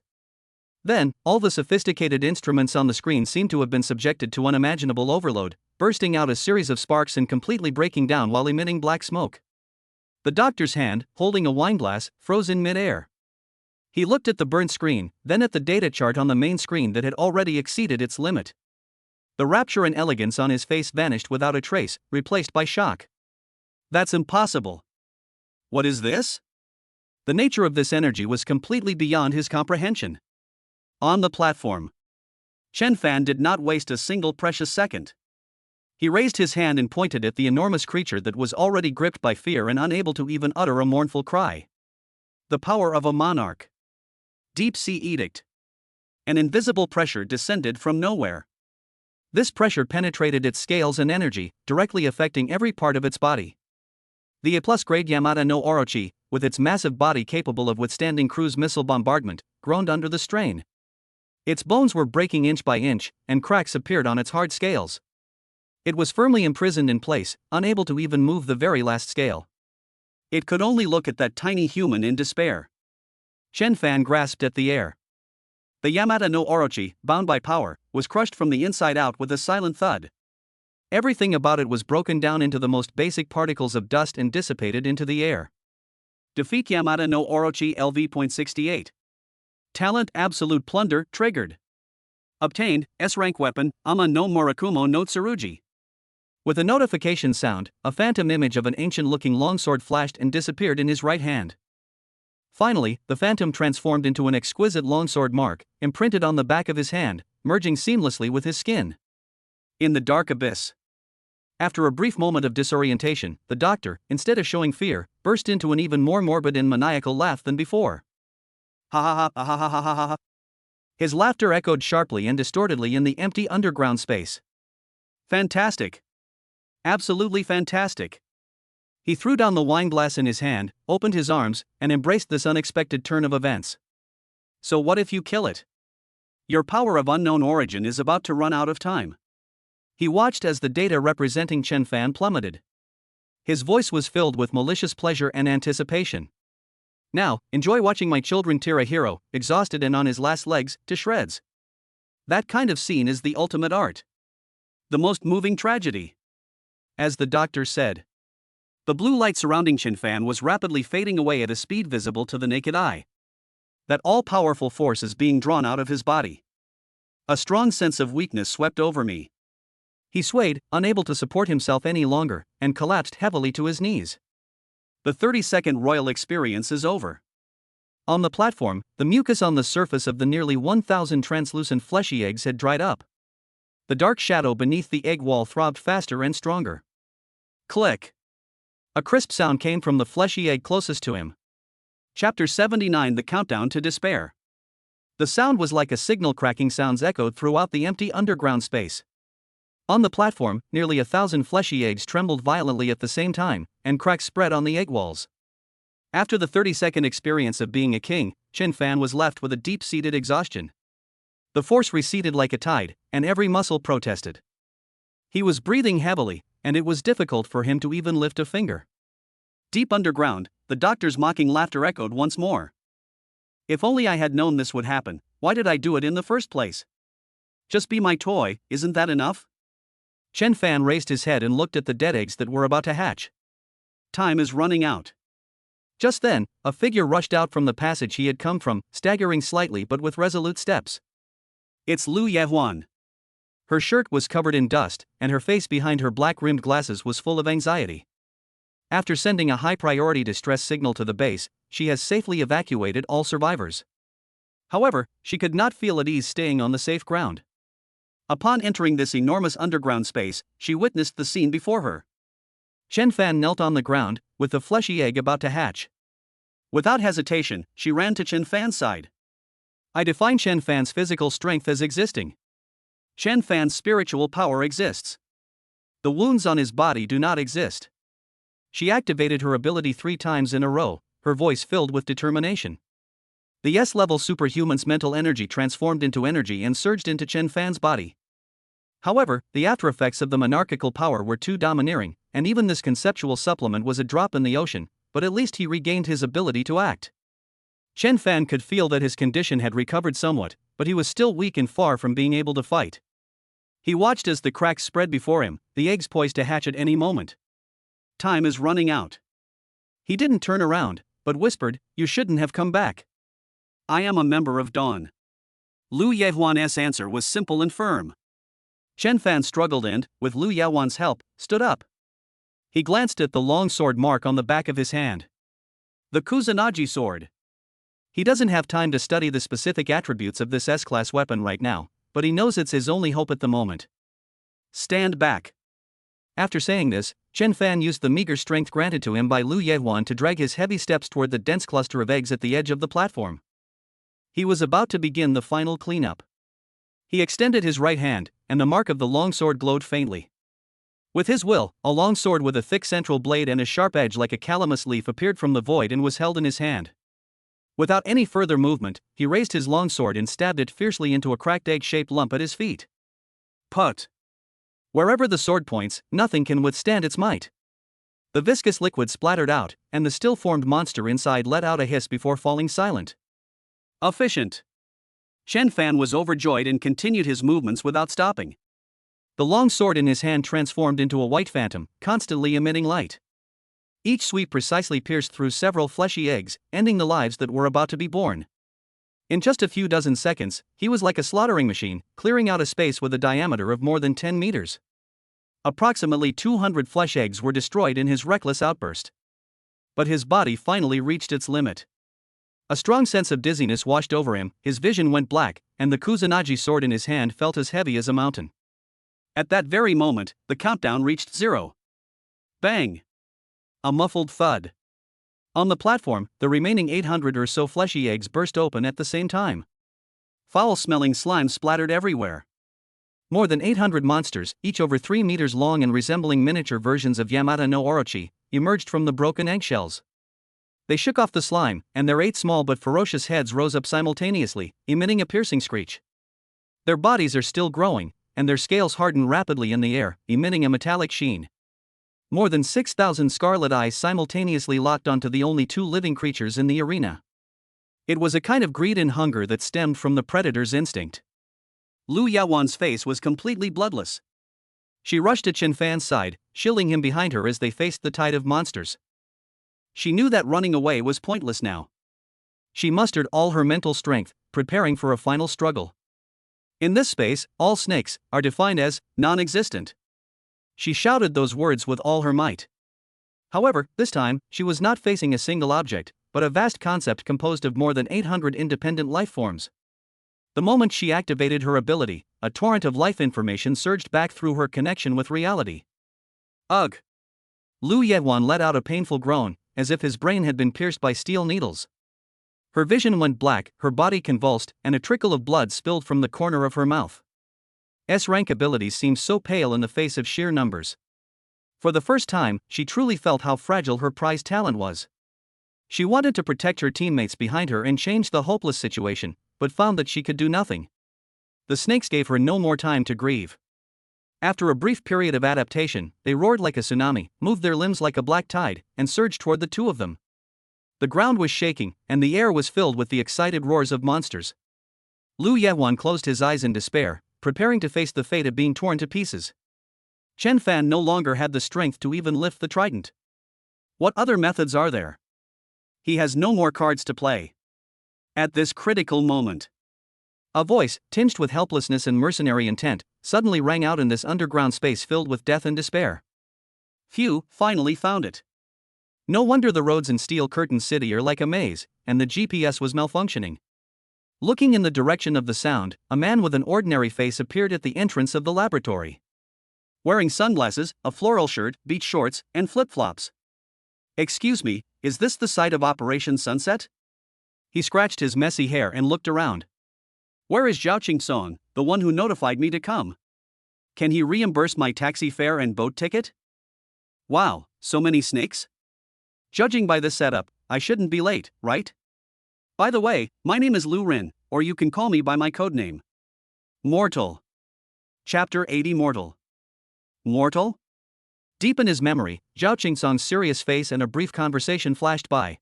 Speaker 1: Then, all the sophisticated instruments on the screen seemed to have been subjected to unimaginable overload, bursting out a series of sparks and completely breaking down while emitting black smoke. The doctor's hand, holding a wineglass, froze in mid-air. He looked at the burnt screen, then at the data chart on the main screen that had already exceeded its limit. The rapture and elegance on his face vanished without a trace, replaced by shock. That's impossible. What is this? The nature of this energy was completely beyond his comprehension. On the platform, Chen Fan did not waste a single precious second. He raised his hand and pointed at the enormous creature that was already gripped by fear and unable to even utter a mournful cry. The power of a monarch. Deep sea edict. An invisible pressure descended from nowhere. This pressure penetrated its scales and energy, directly affecting every part of its body. The A+ grade Yamata no Orochi, with its massive body capable of withstanding cruise missile bombardment, groaned under the strain. Its bones were breaking inch by inch, and cracks appeared on its hard scales. It was firmly imprisoned in place, unable to even move the very last scale. It could only look at that tiny human in despair. Chen Fan grasped at the air. The Yamata no Orochi, bound by power, was crushed from the inside out with a silent thud. Everything about it was broken down into the most basic particles of dust and dissipated into the air. Defeat Yamata no Orochi LV.68. Talent Absolute Plunder triggered. Obtained, S-rank weapon, Ama no Murakumo no Tsurugi. With a notification sound, a phantom image of an ancient-looking longsword flashed and disappeared in his right hand. Finally, the phantom transformed into an exquisite longsword mark, imprinted on the back of his hand, merging seamlessly with his skin. In the dark abyss. After a brief moment of disorientation, the doctor, instead of showing fear, burst into an even more morbid and maniacal laugh than before. Ha ha ha ha ha ha ha ha. His laughter echoed sharply and distortedly in the empty underground space. Fantastic. Absolutely fantastic. He threw down the wineglass in his hand, opened his arms, and embraced this unexpected turn of events. So what if you kill it? Your power of unknown origin is about to run out of time. He watched as the data representing Chen Fan plummeted. His voice was filled with malicious pleasure and anticipation. Now, enjoy watching my children tear a hero, exhausted and on his last legs, to shreds. That kind of scene is the ultimate art. The most moving tragedy. As the doctor said. The blue light surrounding Chen Fan was rapidly fading away at a speed visible to the naked eye. That all-powerful force is being drawn out of his body. A strong sense of weakness swept over me. He swayed, unable to support himself any longer, and collapsed heavily to his knees. The 30-second royal experience is over. On the platform, the mucus on the surface of the nearly 1,000 translucent fleshy eggs had dried up. The dark shadow beneath the egg wall throbbed faster and stronger. Click. A crisp sound came from the fleshy egg closest to him. Chapter 79: The Countdown to Despair. The sound was like a signal cracking sounds echoed throughout the empty underground space. On the platform, nearly 1,000 fleshy eggs trembled violently at the same time, and cracks spread on the egg walls. After the 30-second experience of being a king, Chen Fan was left with a deep-seated exhaustion. The force receded like a tide, and every muscle protested. He was breathing heavily, and it was difficult for him to even lift a finger. Deep underground, the doctor's mocking laughter echoed once more. If only I had known this would happen, why did I do it in the first place? Just be my toy, isn't that enough? Chen Fan raised his head and looked at the dead eggs that were about to hatch. Time is running out. Just then, a figure rushed out from the passage he had come from, staggering slightly but with resolute steps. It's Lu Yehuan. Her shirt was covered in dust, and her face behind her black-rimmed glasses was full of anxiety. After sending a high-priority distress signal to the base, she has safely evacuated all survivors. However, she could not feel at ease staying on the safe ground. Upon entering this enormous underground space, she witnessed the scene before her. Chen Fan knelt on the ground, with the fleshy egg about to hatch. Without hesitation, she ran to Chen Fan's side. I define Chen Fan's physical strength as existing. Chen Fan's spiritual power exists. The wounds on his body do not exist. She activated her ability 3 times in a row, her voice filled with determination. The S-level superhuman's mental energy transformed into energy and surged into Chen Fan's body. However, the aftereffects of the monarchical power were too domineering, and even this conceptual supplement was a drop in the ocean, but at least he regained his ability to act. Chen Fan could feel that his condition had recovered somewhat, but he was still weak and far from being able to fight. He watched as the cracks spread before him, the eggs poised to hatch at any moment. Time is running out. He didn't turn around, but whispered, "You shouldn't have come back. I am a member of Dawn." Lu Yehuan's answer was simple and firm. Chen Fan struggled and, with Lu Yehuan's help, stood up. He glanced at the long sword mark on the back of his hand. The Kusanagi sword. He doesn't have time to study the specific attributes of this S-class weapon right now, but he knows it's his only hope at the moment. Stand back. After saying this, Chen Fan used the meager strength granted to him by Lu Yehuan to drag his heavy steps toward the dense cluster of eggs at the edge of the platform. He was about to begin the final cleanup. He extended his right hand, and the mark of the long sword glowed faintly. With his will, a long sword with a thick central blade and a sharp edge like a calamus leaf appeared from the void and was held in his hand. Without any further movement, he raised his long sword and stabbed it fiercely into a cracked egg-shaped lump at his feet. Put. Wherever the sword points, nothing can withstand its might. The viscous liquid splattered out, and the still-formed monster inside let out a hiss before falling silent. Efficient. Chen Fan was overjoyed and continued his movements without stopping. The long sword in his hand transformed into a white phantom, constantly emitting light. Each sweep precisely pierced through several fleshy eggs, ending the lives that were about to be born. In just a few dozen seconds, he was like a slaughtering machine, clearing out a space with a diameter of more than 10 meters. Approximately 200 flesh eggs were destroyed in his reckless outburst. But his body finally reached its limit. A strong sense of dizziness washed over him, his vision went black, and the Kusanagi sword in his hand felt as heavy as a mountain. At that very moment, the countdown reached 0. Bang! A muffled thud. On the platform, the remaining 800 or so fleshy eggs burst open at the same time. Foul-smelling slime splattered everywhere. More than 800 monsters, each over 3 meters long and resembling miniature versions of Yamata no Orochi, emerged from the broken eggshells. They shook off the slime, and their 8 small but ferocious heads rose up simultaneously, emitting a piercing screech. Their bodies are still growing, and their scales harden rapidly in the air, emitting a metallic sheen. More than 6,000 scarlet eyes simultaneously locked onto the only two living creatures in the arena. It was a kind of greed and hunger that stemmed from the predator's instinct. Lu Yawan's face was completely bloodless. She rushed to Chen Fan's side, shielding him behind her as they faced the tide of monsters. She knew that running away was pointless now. She mustered all her mental strength, preparing for a final struggle. In this space, all snakes are defined as non-existent. She shouted those words with all her might. However, this time, she was not facing a single object, but a vast concept composed of more than 800 independent life forms. The moment she activated her ability, a torrent of life information surged back through her connection with reality. Ugh! Lu Yewan let out a painful groan, as if his brain had been pierced by steel needles. Her vision went black, her body convulsed, and a trickle of blood spilled from the corner of her mouth. S-rank abilities seemed so pale in the face of sheer numbers. For the first time, she truly felt how fragile her prized talent was. She wanted to protect her teammates behind her and change the hopeless situation, but found that she could do nothing. The snakes gave her no more time to grieve. After a brief period of adaptation, they roared like a tsunami, moved their limbs like a black tide, and surged toward the two of them. The ground was shaking, and the air was filled with the excited roars of monsters. Lu Yewan closed his eyes in despair, preparing to face the fate of being torn to pieces. Chen Fan no longer had the strength to even lift the trident. What other methods are there? He has no more cards to play. At this critical moment, a voice, tinged with helplessness and mercenary intent, suddenly rang out in this underground space filled with death and despair. Phew, finally found it. No wonder the roads in Steel Curtain City are like a maze, and the GPS was malfunctioning. Looking in the direction of the sound, a man with an ordinary face appeared at the entrance of the laboratory. Wearing sunglasses, a floral shirt, beach shorts, and flip-flops. Excuse me, is this the site of Operation Sunset? He scratched his messy hair and looked around. Where is Zhao Qingsong, the one who notified me to come? Can he reimburse my taxi fare and boat ticket? Wow, so many snakes? Judging by this setup, I shouldn't be late, right? By the way, my name is Lu Rin, or you can call me by my codename. Mortal. Chapter 80 Mortal. Mortal? Deep in his memory, Zhao Qingsong's serious face and a brief conversation flashed by.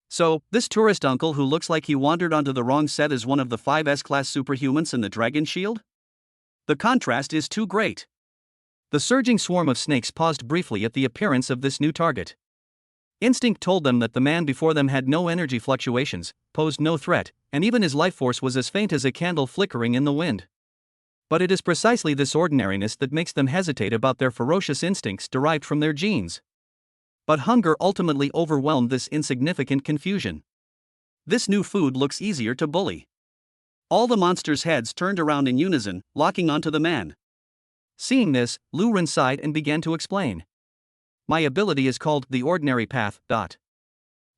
Speaker 1: So, this tourist uncle who looks like he wandered onto the wrong set is one of the 5 S-class superhumans in the Dragon Shield? The contrast is too great. The surging swarm of snakes paused briefly at the appearance of this new target. Instinct told them that the man before them had no energy fluctuations, posed no threat, and even his life force was as faint as a candle flickering in the wind. But it is precisely this ordinariness that makes them hesitate about their ferocious instincts derived from their genes. But hunger ultimately overwhelmed this insignificant confusion. This new food looks easier to bully. All the monsters' heads turned around in unison, locking onto the man. Seeing this, Lu Rin sighed and began to explain. My ability is called the ordinary path.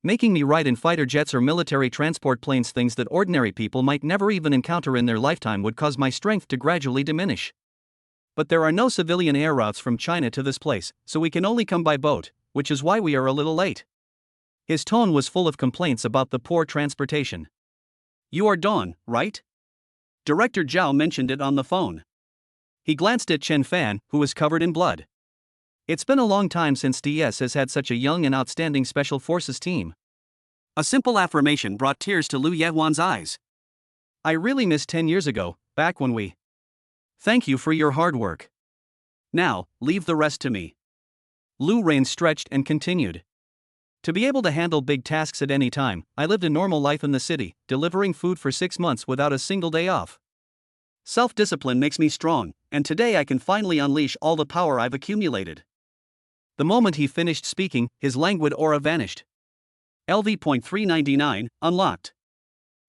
Speaker 1: Making me ride in fighter jets or military transport planes, things that ordinary people might never even encounter in their lifetime, would cause my strength to gradually diminish. But there are no civilian air routes from China to this place, so we can only come by boat, which is why we are a little late. His tone was full of complaints about the poor transportation. You are Dawn, right? Director Zhao mentioned it on the phone. He glanced at Chen Fan, who was covered in blood. It's been a long time since DS has had such a young and outstanding Special Forces team. A simple affirmation brought tears to Lu Yewan's eyes. I really miss 10 years ago, back when we... Thank you for your hard work. Now, leave the rest to me. Lu Rin stretched and continued. To be able to handle big tasks at any time, I lived a normal life in the city, delivering food for 6 months without a single day off. Self-discipline makes me strong, and today I can finally unleash all the power I've accumulated. The moment he finished speaking, his languid aura vanished. LV.399, unlocked.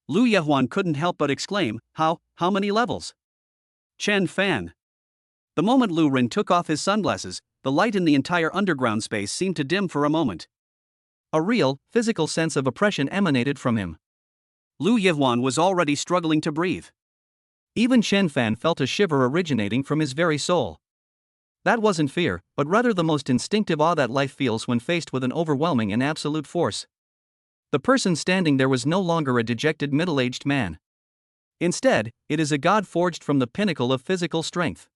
Speaker 1: Lu Yehuan couldn't help but exclaim, how many levels? Chen Fan. The moment Lu Rin took off his sunglasses, the light in the entire underground space seemed to dim for a moment. A real, physical sense of oppression emanated from him. Lu Yehuan was already struggling to breathe. Even Chen Fan felt a shiver originating from his very soul. That wasn't fear, but rather the most instinctive awe that life feels when faced with an overwhelming and absolute force. The person standing there was no longer a dejected middle-aged man. Instead, it is a god forged from the pinnacle of physical strength.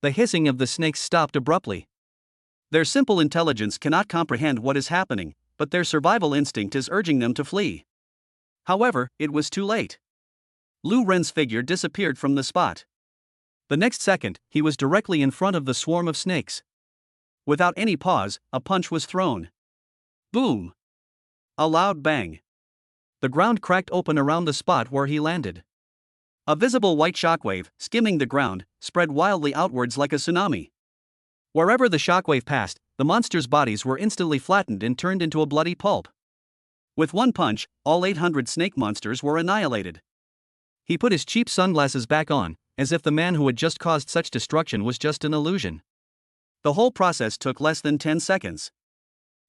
Speaker 1: The hissing of the snakes stopped abruptly. Their simple intelligence cannot comprehend what is happening, but their survival instinct is urging them to flee. However, it was too late. Lu Ren's figure disappeared from the spot. The next second, he was directly in front of the swarm of snakes. Without any pause, a punch was thrown. Boom! A loud bang. The ground cracked open around the spot where he landed. A visible white shockwave, skimming the ground, spread wildly outwards like a tsunami. Wherever the shockwave passed, the monsters' bodies were instantly flattened and turned into a bloody pulp. With one punch, all 800 snake monsters were annihilated. He put his cheap sunglasses back on, as if the man who had just caused such destruction was just an illusion. The whole process took less than 10 seconds.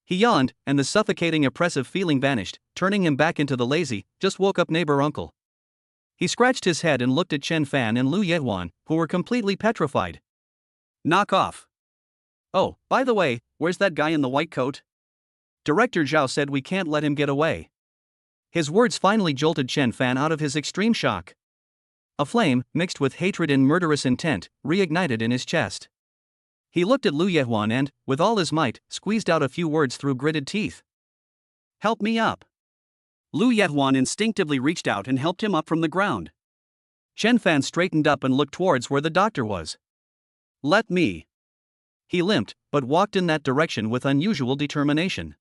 Speaker 1: He yawned, and the suffocating oppressive feeling vanished, turning him back into the lazy, just woke up neighbor uncle. He scratched his head and looked at Chen Fan and Lu Yehuan, who were completely petrified. Knock off. Oh, by the way, where's that guy in the white coat? Director Zhao said we can't let him get away. His words finally jolted Chen Fan out of his extreme shock. A flame, mixed with hatred and murderous intent, reignited in his chest. He looked at Lu Yehuan and, with all his might, squeezed out a few words through gritted teeth. Help me up. Lu Yehuan instinctively reached out and helped him up from the ground. Chen Fan straightened up and looked towards where the doctor was. Let me. He limped, but walked in that direction with unusual determination.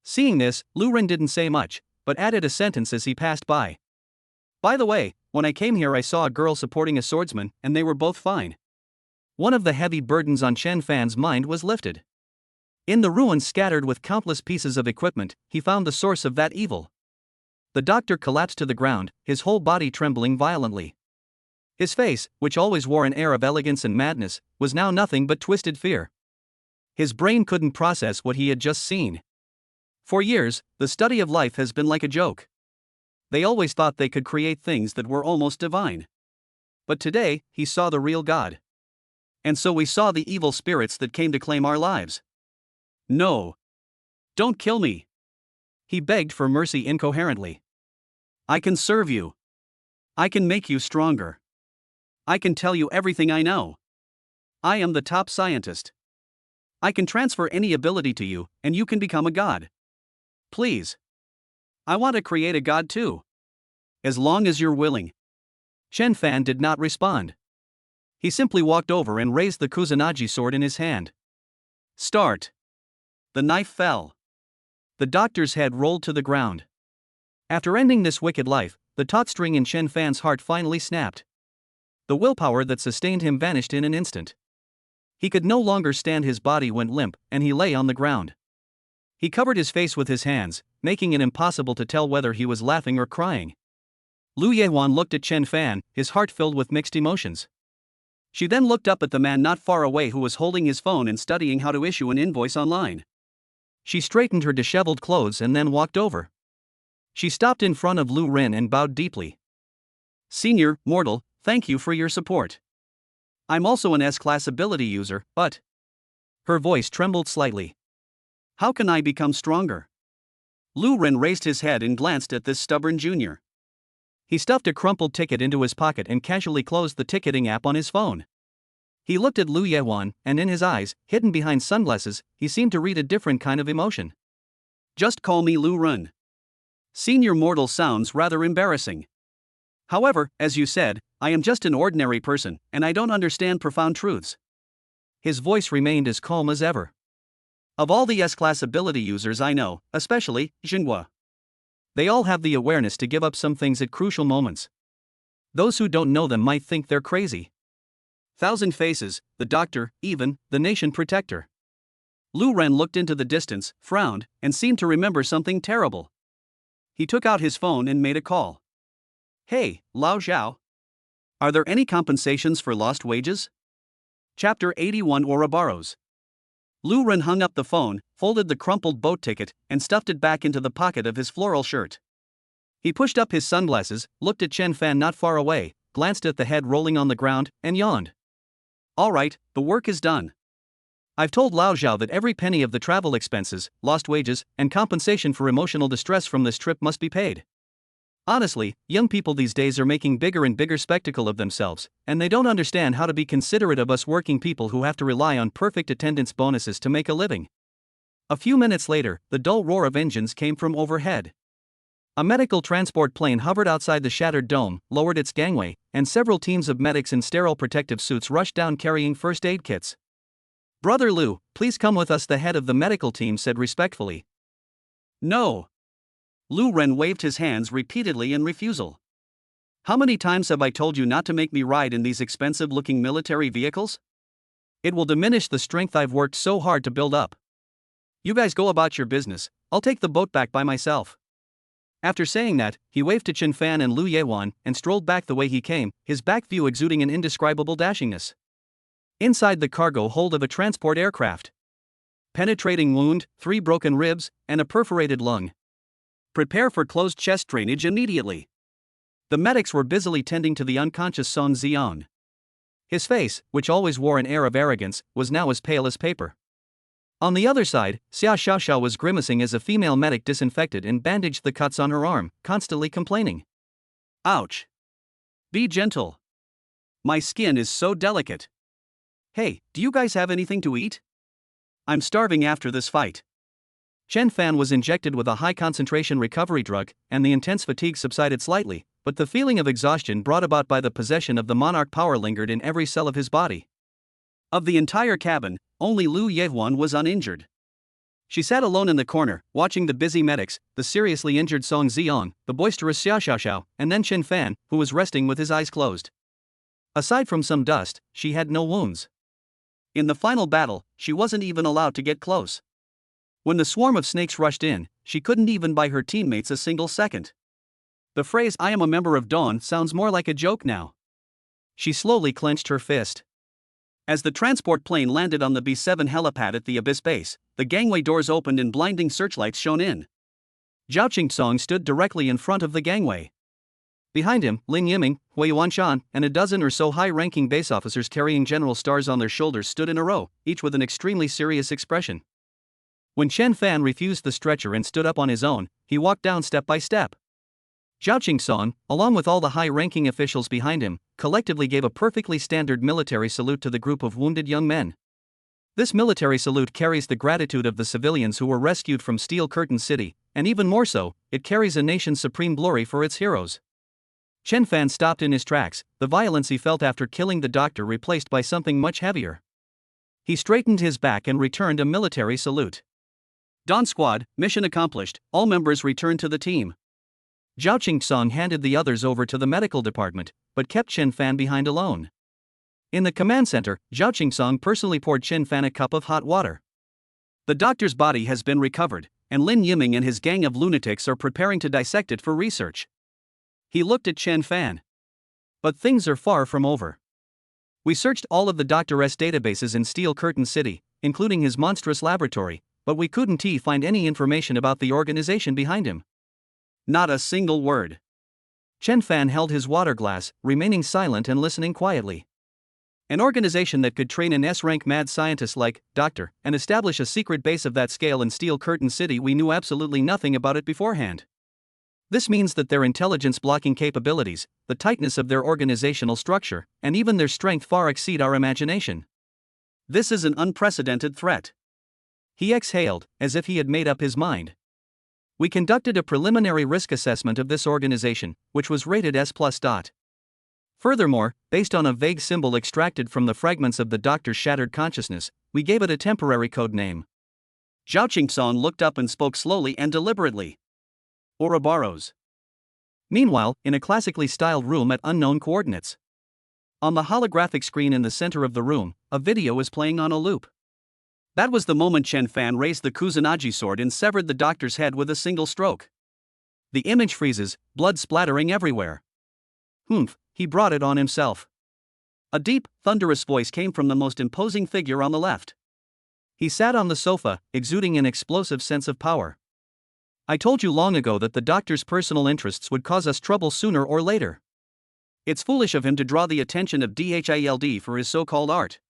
Speaker 1: Seeing this, Lu Ren didn't say much, but added a sentence as he passed by. By the way, when I came here I saw a girl supporting a swordsman, and they were both fine. One of the heavy burdens on Chen Fan's mind was lifted. In the ruins scattered with countless pieces of equipment, he found the source of that evil. The doctor collapsed to the ground, his whole body trembling violently. His face, which always wore an air of elegance and madness, was now nothing but twisted fear. His brain couldn't process what he had just seen. For years, the study of life has been like a joke. They always thought they could create things that were almost divine. But today, he saw the real God. And so we saw the evil spirits that came to claim our lives. No. Don't kill me. He begged for mercy incoherently. I can serve you. I can make you stronger. I can tell you everything I know. I am the top scientist. I can transfer any ability to you, and you can become a god. Please. I want to create a god too. As long as you're willing. Chen Fan did not respond. He simply walked over and raised the Kusanagi sword in his hand. Start. The knife fell. The doctor's head rolled to the ground. After ending this wicked life, the taut string in Chen Fan's heart finally snapped. The willpower that sustained him vanished in an instant. He could no longer stand, his body went limp, and he lay on the ground. He covered his face with his hands, making it impossible to tell whether he was laughing or crying. Lu Yehuan looked at Chen Fan, his heart filled with mixed emotions. She then looked up at the man not far away who was holding his phone and studying how to issue an invoice online. She straightened her disheveled clothes and then walked over. She stopped in front of Lu Ren and bowed deeply. Senior, mortal, thank you for your support. I'm also an S-class ability user, but... Her voice trembled slightly. How can I become stronger? Lu Ren raised his head and glanced at this stubborn junior. He stuffed a crumpled ticket into his pocket and casually closed the ticketing app on his phone. He looked at Lu Yehuan, and in his eyes, hidden behind sunglasses, he seemed to read a different kind of emotion. Just call me Lu Ren. Senior mortal sounds rather embarrassing. However, as you said, I am just an ordinary person, and I don't understand profound truths. His voice remained as calm as ever. Of all the S-class ability users I know, especially Jinhua, they all have the awareness to give up some things at crucial moments. Those who don't know them might think they're crazy. Thousand Faces, the doctor, even, the nation protector. Lu Ren looked into the distance, frowned, and seemed to remember something terrible. He took out his phone and made a call. Hey, Lao Zhao. Are there any compensations for lost wages? Chapter 81 Ouroboros. Lu Ren hung up the phone, folded the crumpled boat ticket, and stuffed it back into the pocket of his floral shirt. He pushed up his sunglasses, looked at Chen Fan not far away, glanced at the head rolling on the ground, and yawned. All right, the work is done. I've told Lao Zhao that every penny of the travel expenses, lost wages, and compensation for emotional distress from this trip must be paid. Honestly, young people these days are making bigger and bigger spectacle of themselves, and they don't understand how to be considerate of us working people who have to rely on perfect attendance bonuses to make a living. A few minutes later, the dull roar of engines came from overhead. A medical transport plane hovered outside the shattered dome, lowered its gangway, and several teams of medics in sterile protective suits rushed down carrying first aid kits. "Brother Lou, please come with us," the head of the medical team said respectfully. "No." Lou Ren waved his hands repeatedly in refusal. "How many times have I told you not to make me ride in these expensive-looking military vehicles? It will diminish the strength I've worked so hard to build up. You guys go about your business, I'll take the boat back by myself." After saying that, he waved to Chen Fan and Lu Yewan and strolled back the way he came, his back view exuding an indescribable dashingness. Inside the cargo hold of a transport aircraft. Penetrating wound, 3 broken ribs, and a perforated lung. "Prepare for closed chest drainage immediately." The medics were busily tending to the unconscious Song Zion. His face, which always wore an air of arrogance, was now as pale as paper. On the other side, Xia Xiaoxiao was grimacing as a female medic disinfected and bandaged the cuts on her arm, constantly complaining. "Ouch. Be gentle. My skin is so delicate. Hey, do you guys have anything to eat? I'm starving after this fight." Chen Fan was injected with a high-concentration recovery drug, and the intense fatigue subsided slightly, but the feeling of exhaustion brought about by the possession of the monarch power lingered in every cell of his body. Of the entire cabin, only Lu Yehuan was uninjured. She sat alone in the corner, watching the busy medics, the seriously injured Song Ziong, the boisterous Xia Xiaoxiao, and then Chen Fan, who was resting with his eyes closed. Aside from some dust, she had no wounds. In the final battle, she wasn't even allowed to get close. When the swarm of snakes rushed in, she couldn't even buy her teammates a single second. The phrase "I am a member of Dawn" sounds more like a joke now. She slowly clenched her fist. As the transport plane landed on the B7 helipad at the Abyss base, the gangway doors opened and blinding searchlights shone in. Zhao Qingsong stood directly in front of the gangway. Behind him, Lin Yiming, Hui Yuanshan, and a dozen or so high-ranking base officers carrying general stars on their shoulders stood in a row, each with an extremely serious expression. When Chen Fan refused the stretcher and stood up on his own, he walked down step by step. Zhao Qingsong, along with all the high-ranking officials behind him, collectively gave a perfectly standard military salute to the group of wounded young men. This military salute carries the gratitude of the civilians who were rescued from Steel Curtain City, and even more so, it carries a nation's supreme glory for its heroes. Chen Fan stopped in his tracks, the violence he felt after killing the doctor replaced by something much heavier. He straightened his back and returned a military salute. "Dawn Squad, mission accomplished, all members return to the team." Zhao Qingsong handed the others over to the medical department, but kept Chen Fan behind alone. In the command center, Zhao Qingsong personally poured Chen Fan a cup of hot water. "The doctor's body has been recovered, and Lin Yiming and his gang of lunatics are preparing to dissect it for research." He looked at Chen Fan. "But things are far from over. We searched all of the Doctor's databases in Steel Curtain City, including his monstrous laboratory, but we couldn't find any information about the organization behind him. Not a single word." Chen Fan held his water glass, remaining silent and listening quietly. An organization that could train an S-rank mad scientist like Doctor and establish a secret base of that scale in Steel Curtain City, we knew absolutely nothing about it beforehand. This means that their intelligence blocking capabilities, the tightness of their organizational structure, and even their strength far exceed our imagination. This is an unprecedented threat. He exhaled, as if he had made up his mind. We conducted a preliminary risk assessment of this organization, which was rated S+. Furthermore, based on a vague symbol extracted from the fragments of the doctor's shattered consciousness, we gave it a temporary code name. Zhao Qingsong looked up and spoke slowly and deliberately. "Ouroboros." Meanwhile, in a classically styled room at unknown coordinates. On the holographic screen in the center of the room, a video is playing on a loop. That was the moment Chen Fan raised the Kusanagi sword and severed the doctor's head with a single stroke. The image freezes, blood splattering everywhere. "Humph, he brought it on himself." A deep, thunderous voice came from the most imposing figure on the left. He sat on the sofa, exuding an explosive sense of power. "I told you long ago that the doctor's personal interests would cause us trouble sooner or later. It's foolish of him to draw the attention of DHILD for his so-called art."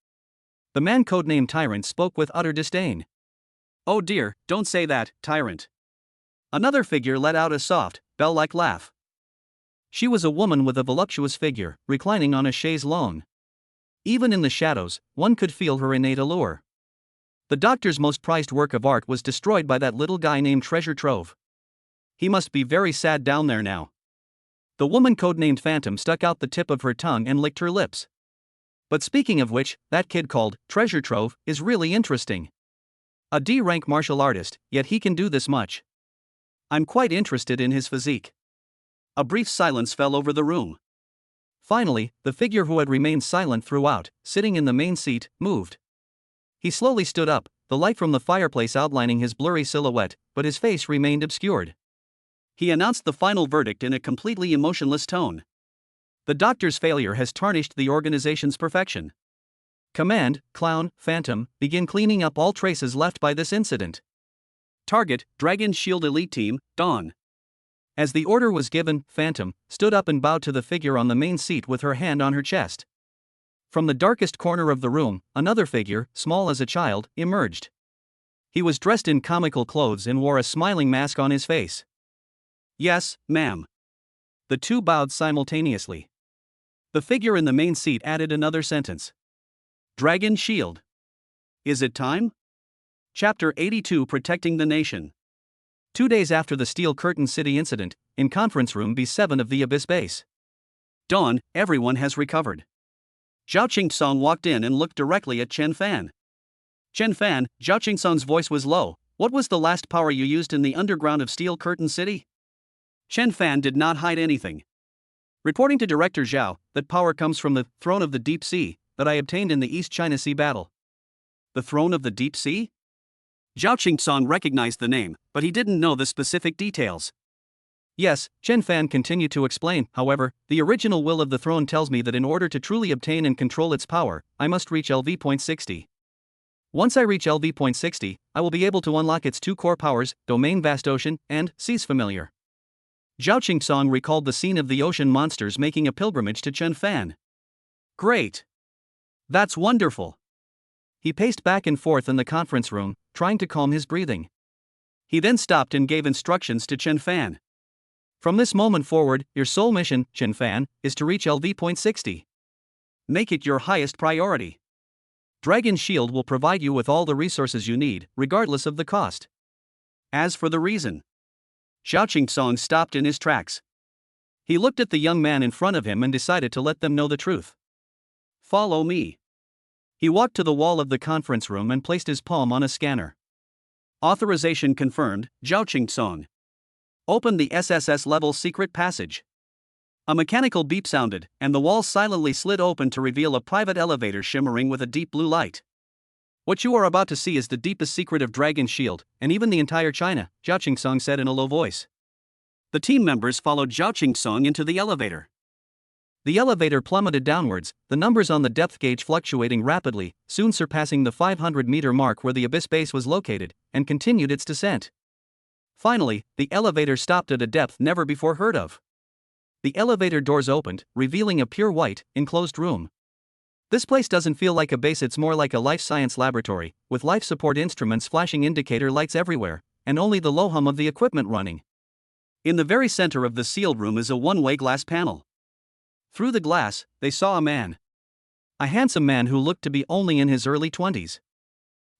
Speaker 1: The man codenamed Tyrant spoke with utter disdain. "Oh dear, don't say that, Tyrant." Another figure let out a soft, bell-like laugh. She was a woman with a voluptuous figure, reclining on a chaise longue. Even in the shadows, one could feel her innate allure. The doctor's most prized work of art was destroyed by that little guy named Treasure Trove. He must be very sad down there now. The woman codenamed Phantom stuck out the tip of her tongue and licked her lips. But speaking of which, that kid called Treasure Trove is really interesting. A D-rank martial artist, yet he can do this much. I'm quite interested in his physique. A brief silence fell over the room. Finally, the figure who had remained silent throughout, sitting in the main seat, moved. He slowly stood up, the light from the fireplace outlining his blurry silhouette, but his face remained obscured. He announced the final verdict in a completely emotionless tone. The doctor's failure has tarnished the organization's perfection. Command, Clown, Phantom, begin cleaning up all traces left by this incident. Target, Dragon Shield Elite Team, Dawn. As the order was given, Phantom stood up and bowed to the figure on the main seat with her hand on her chest. From the darkest corner of the room, another figure, small as a child, emerged. He was dressed in comical clothes and wore a smiling mask on his face. Yes, ma'am. The two bowed simultaneously. The figure in the main seat added another sentence. Dragon Shield. Is it time? Chapter 82 Protecting the Nation. 2 days after the Steel Curtain City incident, in Conference Room B7 of the Abyss Base. Dawn, everyone has recovered. Zhao Qingsong walked in and looked directly at Chen Fan. Chen Fan, Zhao Qingsong's voice was low. What was the last power you used in the underground of Steel Curtain City? Chen Fan did not hide anything. Reporting to Director Zhao, that power comes from the Throne of the Deep Sea, that I obtained in the East China Sea battle. The Throne of the Deep Sea? Zhao Qingsong recognized the name, but he didn't know the specific details. Yes, Chen Fan continued to explain, however, the original will of the throne tells me that in order to truly obtain and control its power, I must reach LV.60. Once I reach LV.60, I will be able to unlock its two core powers, Domain Vast Ocean, and Seas Familiar. Zhao Qingsong recalled the scene of the ocean monsters making a pilgrimage to Chen Fan. Great! That's wonderful! He paced back and forth in the conference room, trying to calm his breathing. He then stopped and gave instructions to Chen Fan. From this moment forward, your sole mission, Chen Fan, is to reach LV.60. Make it your highest priority. Dragon Shield will provide you with all the resources you need, regardless of the cost. As for the reason, Zhao Qingsong stopped in his tracks. He looked at the young man in front of him and decided to let them know the truth. Follow me. He walked to the wall of the conference room and placed his palm on a scanner. Authorization confirmed, Zhao Qingsong. Open the SSS level secret passage. A mechanical beep sounded, and the wall silently slid open to reveal a private elevator shimmering with a deep blue light. What you are about to see is the deepest secret of Dragon Shield, and even the entire China, Zhao Qingsong said in a low voice. The team members followed Zhao Qingsong into the elevator. The elevator plummeted downwards, the numbers on the depth gauge fluctuating rapidly, soon surpassing the 500-meter mark where the Abyss Base was located, and continued its descent. Finally, the elevator stopped at a depth never before heard of. The elevator doors opened, revealing a pure white, enclosed room. This place doesn't feel like a base, it's more like a life science laboratory, with life support instruments flashing indicator lights everywhere, and only the low hum of the equipment running. In the very center of the sealed room is a one-way glass panel. Through the glass, they saw a man. A handsome man who looked to be only in his early 20s.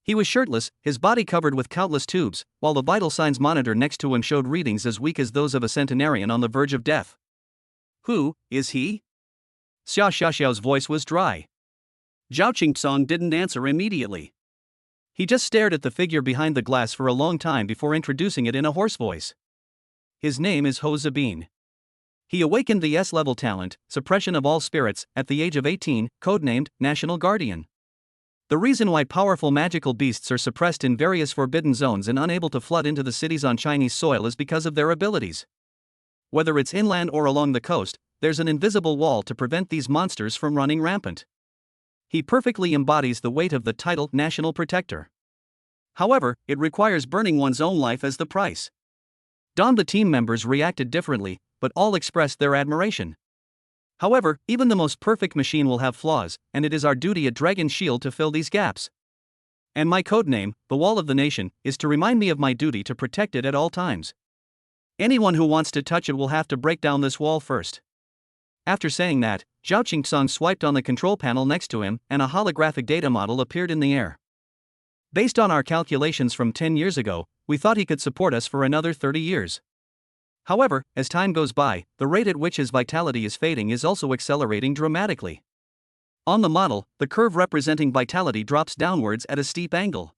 Speaker 1: He was shirtless, his body covered with countless tubes, while the vital signs monitor next to him showed readings as weak as those of a centenarian on the verge of death. Who is he? Xia Xiaoxiao's voice was dry. Zhao Qingsong didn't answer immediately. He just stared at the figure behind the glass for a long time before introducing it in a hoarse voice. His name is Ho Zabin. He awakened the S-level talent, Suppression of All Spirits, at the age of 18, codenamed National Guardian. The reason why powerful magical beasts are suppressed in various forbidden zones and unable to flood into the cities on Chinese soil is because of their abilities. Whether it's inland or along the coast, there's an invisible wall to prevent these monsters from running rampant. He perfectly embodies the weight of the title National Protector. However, it requires burning one's own life as the price. The team members reacted differently, but all expressed their admiration. However, even the most perfect machine will have flaws, and it is our duty at Dragon Shield to fill these gaps. And my codename, the Wall of the Nation, is to remind me of my duty to protect it at all times. Anyone who wants to touch it will have to break down this wall first. After saying that, Zhao Qingsong swiped on the control panel next to him, and a holographic data model appeared in the air. Based on our calculations from 10 years ago, we thought he could support us for another 30 years. However, as time goes by, the rate at which his vitality is fading is also accelerating dramatically. On the model, the curve representing vitality drops downwards at a steep angle.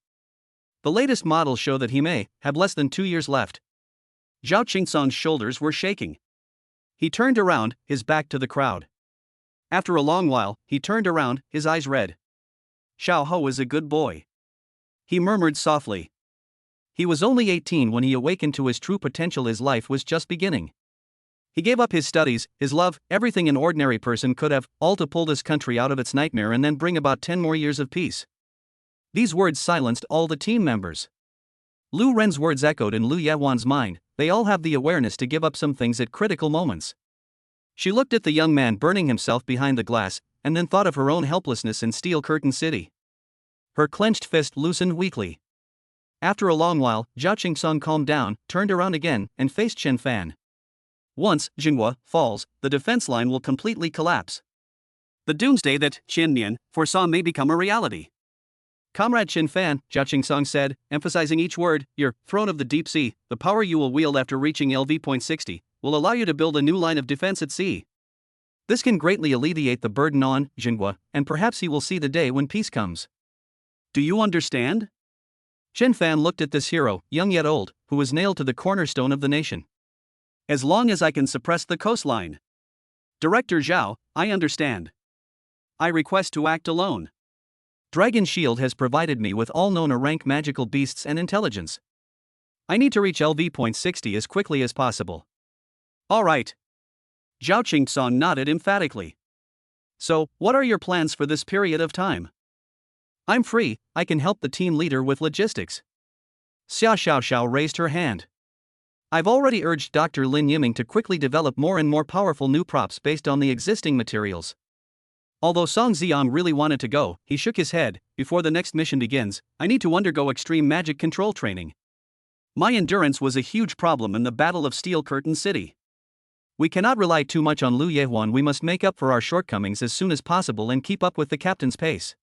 Speaker 1: The latest models show that he may have less than 2 years left. Zhao Qingsong's shoulders were shaking. He turned around, his back to the crowd. After a long while, he turned around, his eyes red. Xiao Ho is a good boy. He murmured softly. He was only 18 when he awakened to his true potential. His life was just beginning. He gave up his studies, his love, everything an ordinary person could have, all to pull this country out of its nightmare and then bring about 10 more years of peace. These words silenced all the team members. Lu Ren's words echoed in Lu Yehuan's mind. They all have the awareness to give up some things at critical moments. She looked at the young man burning himself behind the glass, and then thought of her own helplessness in Steel Curtain City. Her clenched fist loosened weakly. After a long while, Zhao Qingsong calmed down, turned around again, and faced Chen Fan. Once Jinghua falls, the defense line will completely collapse. The doomsday that Chen Nian foresaw may become a reality. Comrade Chen Fan, Zhao Qingsong said, emphasizing each word, your throne of the deep sea, the power you will wield after reaching LV.60, will allow you to build a new line of defense at sea. This can greatly alleviate the burden on Jinghua, and perhaps he will see the day when peace comes. Do you understand? Chen Fan looked at this hero, young yet old, who was nailed to the cornerstone of the nation. As long as I can suppress the coastline. Director Zhao, I understand. I request to act alone. Dragon Shield has provided me with all known rank magical beasts and intelligence. I need to reach LV.60 as quickly as possible. All right. Zhao Qingsong nodded emphatically. So, what are your plans for this period of time? I'm free, I can help the team leader with logistics. Xia Xiaoxiao raised her hand. I've already urged Dr. Lin Yiming to quickly develop more and more powerful new props based on the existing materials. Although Song Xiang really wanted to go, he shook his head. Before the next mission begins, I need to undergo extreme magic control training. My endurance was a huge problem in the Battle of Steel Curtain City. We cannot rely too much on Lu Yehuan. We must make up for our shortcomings as soon as possible and keep up with the captain's pace.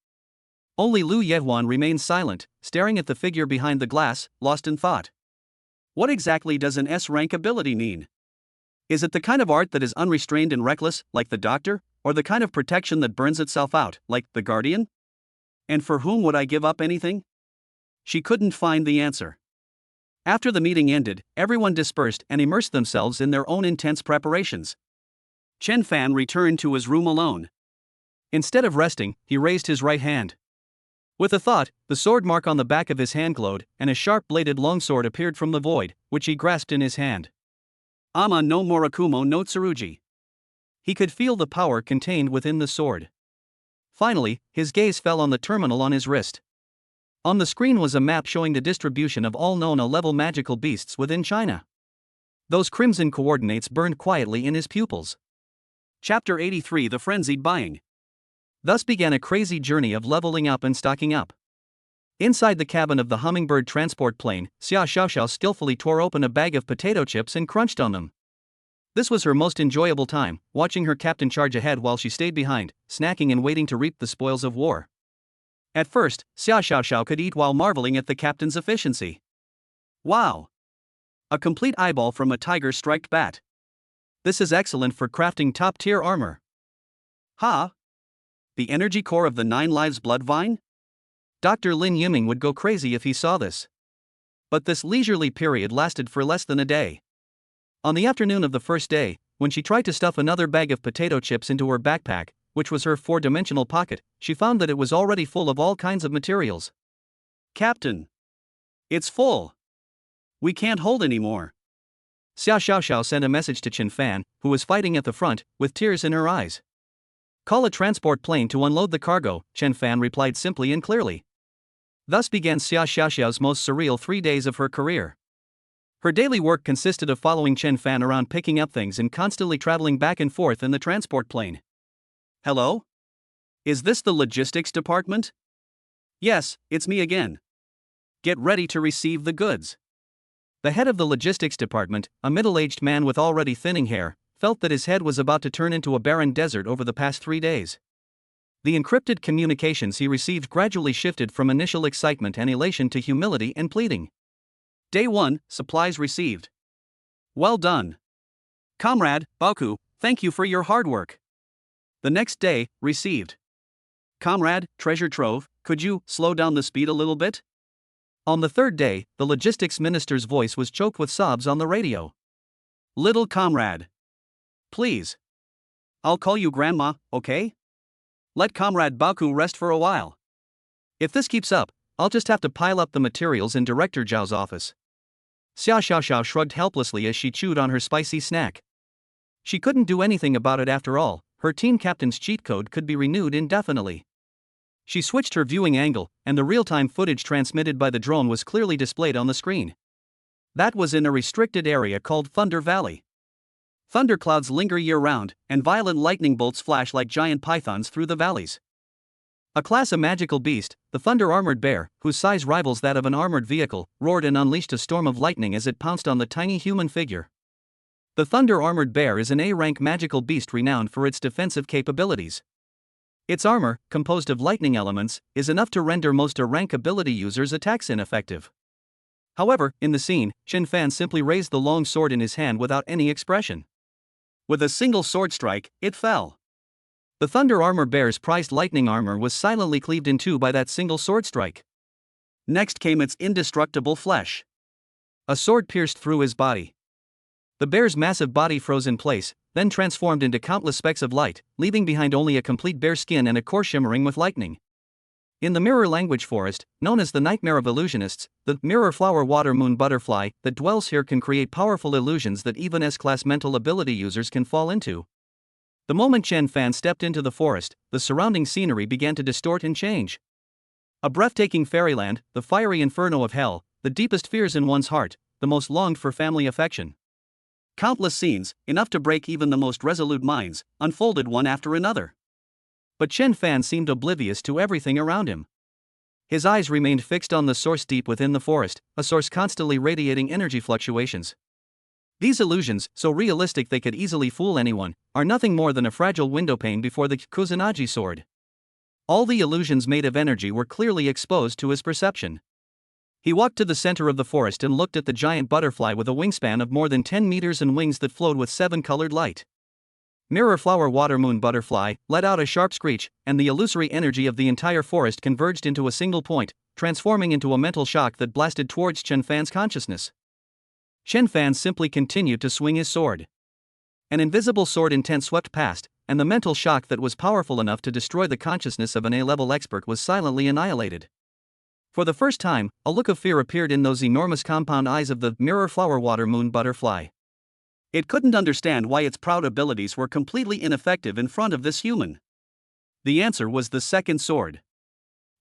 Speaker 1: Only Lu Yehuan remained silent, staring at the figure behind the glass, lost in thought. What exactly does an S-rank ability mean? Is it the kind of art that is unrestrained and reckless, like the Doctor, or the kind of protection that burns itself out, like the Guardian? And for whom would I give up anything? She couldn't find the answer. After the meeting ended, everyone dispersed and immersed themselves in their own intense preparations. Chen Fan returned to his room alone. Instead of resting, he raised his right hand. With a thought, the sword mark on the back of his hand glowed, and a sharp-bladed longsword appeared from the void, which he grasped in his hand. Ama no Morakumo no Tsurugi. He could feel the power contained within the sword. Finally, his gaze fell on the terminal on his wrist. On the screen was a map showing the distribution of all known A-level magical beasts within China. Those crimson coordinates burned quietly in his pupils. Chapter 83: The Frenzied Buying. Thus began a crazy journey of leveling up and stocking up. Inside the cabin of the hummingbird transport plane, Xia Xiaoxiao skillfully tore open a bag of potato chips and crunched on them. This was her most enjoyable time, watching her captain charge ahead while she stayed behind, snacking and waiting to reap the spoils of war. At first, Xia Xiaoxiao could eat while marveling at the captain's efficiency. Wow! A complete eyeball from a tiger-striped bat. This is excellent for crafting top-tier armor. Ha! The energy core of the 9 Lives Blood Vine? Dr. Lin Yiming would go crazy if he saw this. But this leisurely period lasted for less than a day. On the afternoon of the first day, when she tried to stuff another bag of potato chips into her backpack, which was her 4-dimensional pocket, she found that it was already full of all kinds of materials. Captain! It's full! We can't hold anymore. Xia Xiaoxiao sent a message to Chen Fan, who was fighting at the front, with tears in her eyes. Call a transport plane to unload the cargo, Chen Fan replied simply and clearly. Thus began Xia Xiaoxiao's most surreal 3 days of her career. Her daily work consisted of following Chen Fan around picking up things and constantly traveling back and forth in the transport plane. Hello? Is this the logistics department? Yes, it's me again. Get ready to receive the goods. The head of the logistics department, a middle-aged man with already thinning hair, felt that his head was about to turn into a barren desert over the past 3 days. The encrypted communications he received gradually shifted from initial excitement and elation to humility and pleading. Day 1, supplies received. Well done. Comrade, Baku, thank you for your hard work. The next day, received. Comrade, treasure trove, could you slow down the speed a little bit? On the third day, the logistics minister's voice was choked with sobs on the radio. Little comrade. Please. I'll call you grandma, okay? Let Comrade Baku rest for a while. If this keeps up, I'll just have to pile up the materials in Director Zhao's office. Xia Xiaoxiao shrugged helplessly as she chewed on her spicy snack. She couldn't do anything about it after all, her team captain's cheat code could be renewed indefinitely. She switched her viewing angle, and the real-time footage transmitted by the drone was clearly displayed on the screen. That was in a restricted area called Thunder Valley. Thunderclouds linger year-round, and violent lightning bolts flash like giant pythons through the valleys. A class A magical beast, the thunder-armored bear, whose size rivals that of an armored vehicle, roared and unleashed a storm of lightning as it pounced on the tiny human figure. The thunder-armored bear is an A-rank magical beast renowned for its defensive capabilities. Its armor, composed of lightning elements, is enough to render most A-rank ability users' attacks ineffective. However, in the scene, Chen Fan simply raised the long sword in his hand without any expression. With a single sword strike, it fell. The Thunder Armor Bear's prized lightning armor was silently cleaved in two by that single sword strike. Next came its indestructible flesh. A sword pierced through his body. The bear's massive body froze in place, then transformed into countless specks of light, leaving behind only a complete bare skin and a core shimmering with lightning. In the mirror language forest, known as the Nightmare of Illusionists, the mirror flower water moon butterfly that dwells here can create powerful illusions that even S-class mental ability users can fall into. The moment Chen Fan stepped into the forest, the surrounding scenery began to distort and change. A breathtaking fairyland, the fiery inferno of hell, the deepest fears in one's heart, the most longed for family affection. Countless scenes, enough to break even the most resolute minds, unfolded one after another. But Chen Fan seemed oblivious to everything around him. His eyes remained fixed on the source deep within the forest, a source constantly radiating energy fluctuations. These illusions, so realistic they could easily fool anyone, are nothing more than a fragile windowpane before the Kusanagi sword. All the illusions made of energy were clearly exposed to his perception. He walked to the center of the forest and looked at the giant butterfly with a wingspan of more than 10 meters and wings that flowed with 7-colored light. Mirror flower water moon butterfly let out a sharp screech, and the illusory energy of the entire forest converged into a single point, transforming into a mental shock that blasted towards Chen Fan's consciousness. Chen Fan simply continued to swing his sword. An invisible sword intent swept past, and the mental shock that was powerful enough to destroy the consciousness of an A-level expert was silently annihilated. For the first time, a look of fear appeared in those enormous compound eyes of the mirror flower water moon butterfly. It couldn't understand why its proud abilities were completely ineffective in front of this human. The answer was the second sword.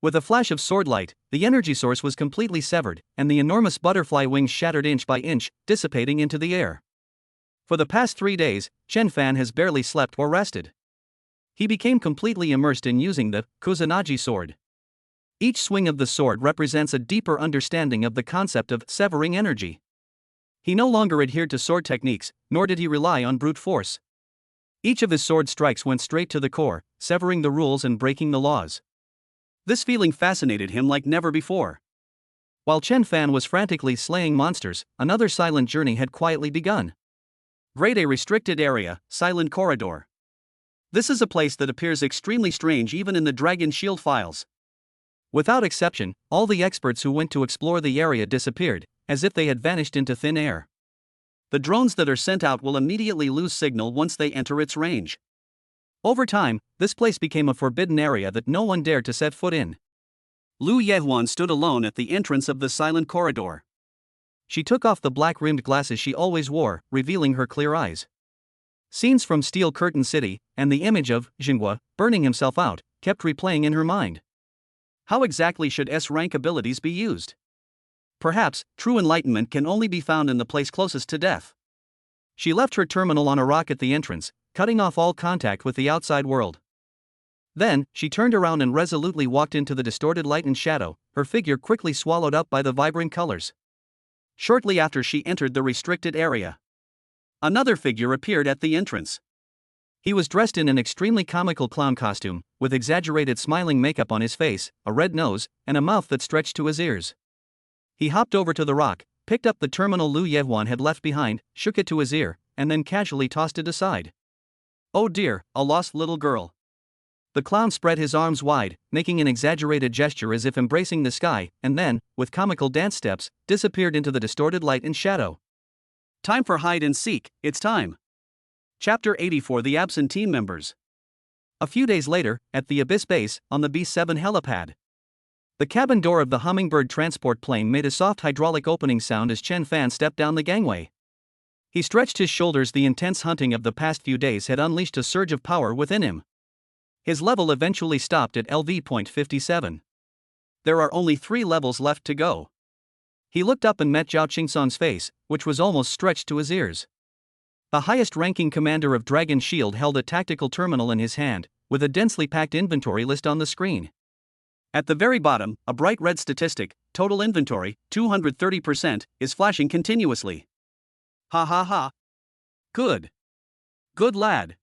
Speaker 1: With a flash of sword light, the energy source was completely severed, and the enormous butterfly wings shattered inch by inch, dissipating into the air. For the past 3 days, Chen Fan has barely slept or rested. He became completely immersed in using the Kusanagi sword. Each swing of the sword represents a deeper understanding of the concept of severing energy. He no longer adhered to sword techniques, nor did he rely on brute force. Each of his sword strikes went straight to the core, severing the rules and breaking the laws. This feeling fascinated him like never before. While Chen Fan was frantically slaying monsters, another silent journey had quietly begun. Grade A restricted area, silent corridor. This is a place that appears extremely strange even in the Dragon Shield files. Without exception, all the experts who went to explore the area disappeared, as if they had vanished into thin air. The drones that are sent out will immediately lose signal once they enter its range. Over time, this place became a forbidden area that no one dared to set foot in. Lu Yehuan stood alone at the entrance of the silent corridor. She took off the black-rimmed glasses she always wore, revealing her clear eyes. Scenes from Steel Curtain City, and the image of Jinghua, burning himself out, kept replaying in her mind. How exactly should S-rank abilities be used? Perhaps, true enlightenment can only be found in the place closest to death. She left her terminal on a rock at the entrance, cutting off all contact with the outside world. Then, she turned around and resolutely walked into the distorted light and shadow, her figure quickly swallowed up by the vibrant colors. shortly after she entered the restricted area. Another figure appeared at the entrance. He was dressed in an extremely comical clown costume, with exaggerated smiling makeup on his face, a red nose, and a mouth that stretched to his ears. He hopped over to the rock, picked up the terminal Lu Yevwan had left behind, shook it to his ear, and then casually tossed it aside. "Oh dear, a lost little girl." The clown spread his arms wide, making an exaggerated gesture as if embracing the sky, and then, with comical dance steps, disappeared into the distorted light and shadow. Time for hide and seek, it's time. Chapter 84: The Absent Team Members. A few days later, at the Abyss base, on the B-7 helipad. The cabin door of the Hummingbird transport plane made a soft hydraulic opening sound as Chen Fan stepped down the gangway. He stretched his shoulders. The intense hunting of the past few days had unleashed a surge of power within him. His level eventually stopped at LV.57. There are only 3 levels left to go. He looked up and met Zhao Qingsong's face, which was almost stretched to his ears. The highest-ranking commander of Dragon Shield held a tactical terminal in his hand, with a densely packed inventory list on the screen. At the very bottom, a bright red statistic, total inventory, 230%, is flashing continuously. Ha ha ha. Good. Good lad.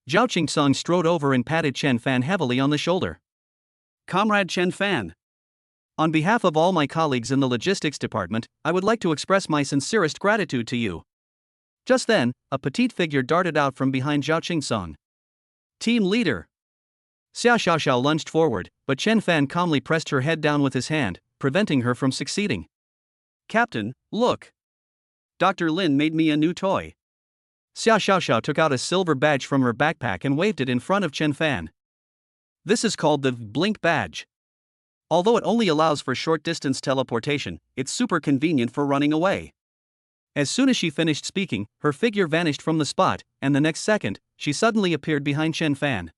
Speaker 1: Zhao Qingsong strode over and patted Chen Fan heavily on the shoulder. "Comrade Chen Fan. On behalf of all my colleagues in the logistics department, I would like to express my sincerest gratitude to you." Just then, a petite figure darted out from behind Zhao Qingsong. "Team leader." Xia Xiaoxiao lunged forward, but Chen Fan calmly pressed her head down with his hand, preventing her from succeeding. "Captain, look. Dr. Lin made me a new toy." Xia Xiaoxiao took out a silver badge from her backpack and waved it in front of Chen Fan. "This is called the Blink badge. Although it only allows for short-distance teleportation, it's super convenient for running away." As soon as she finished speaking, her figure vanished from the spot, and the next second, she suddenly appeared behind Chen Fan.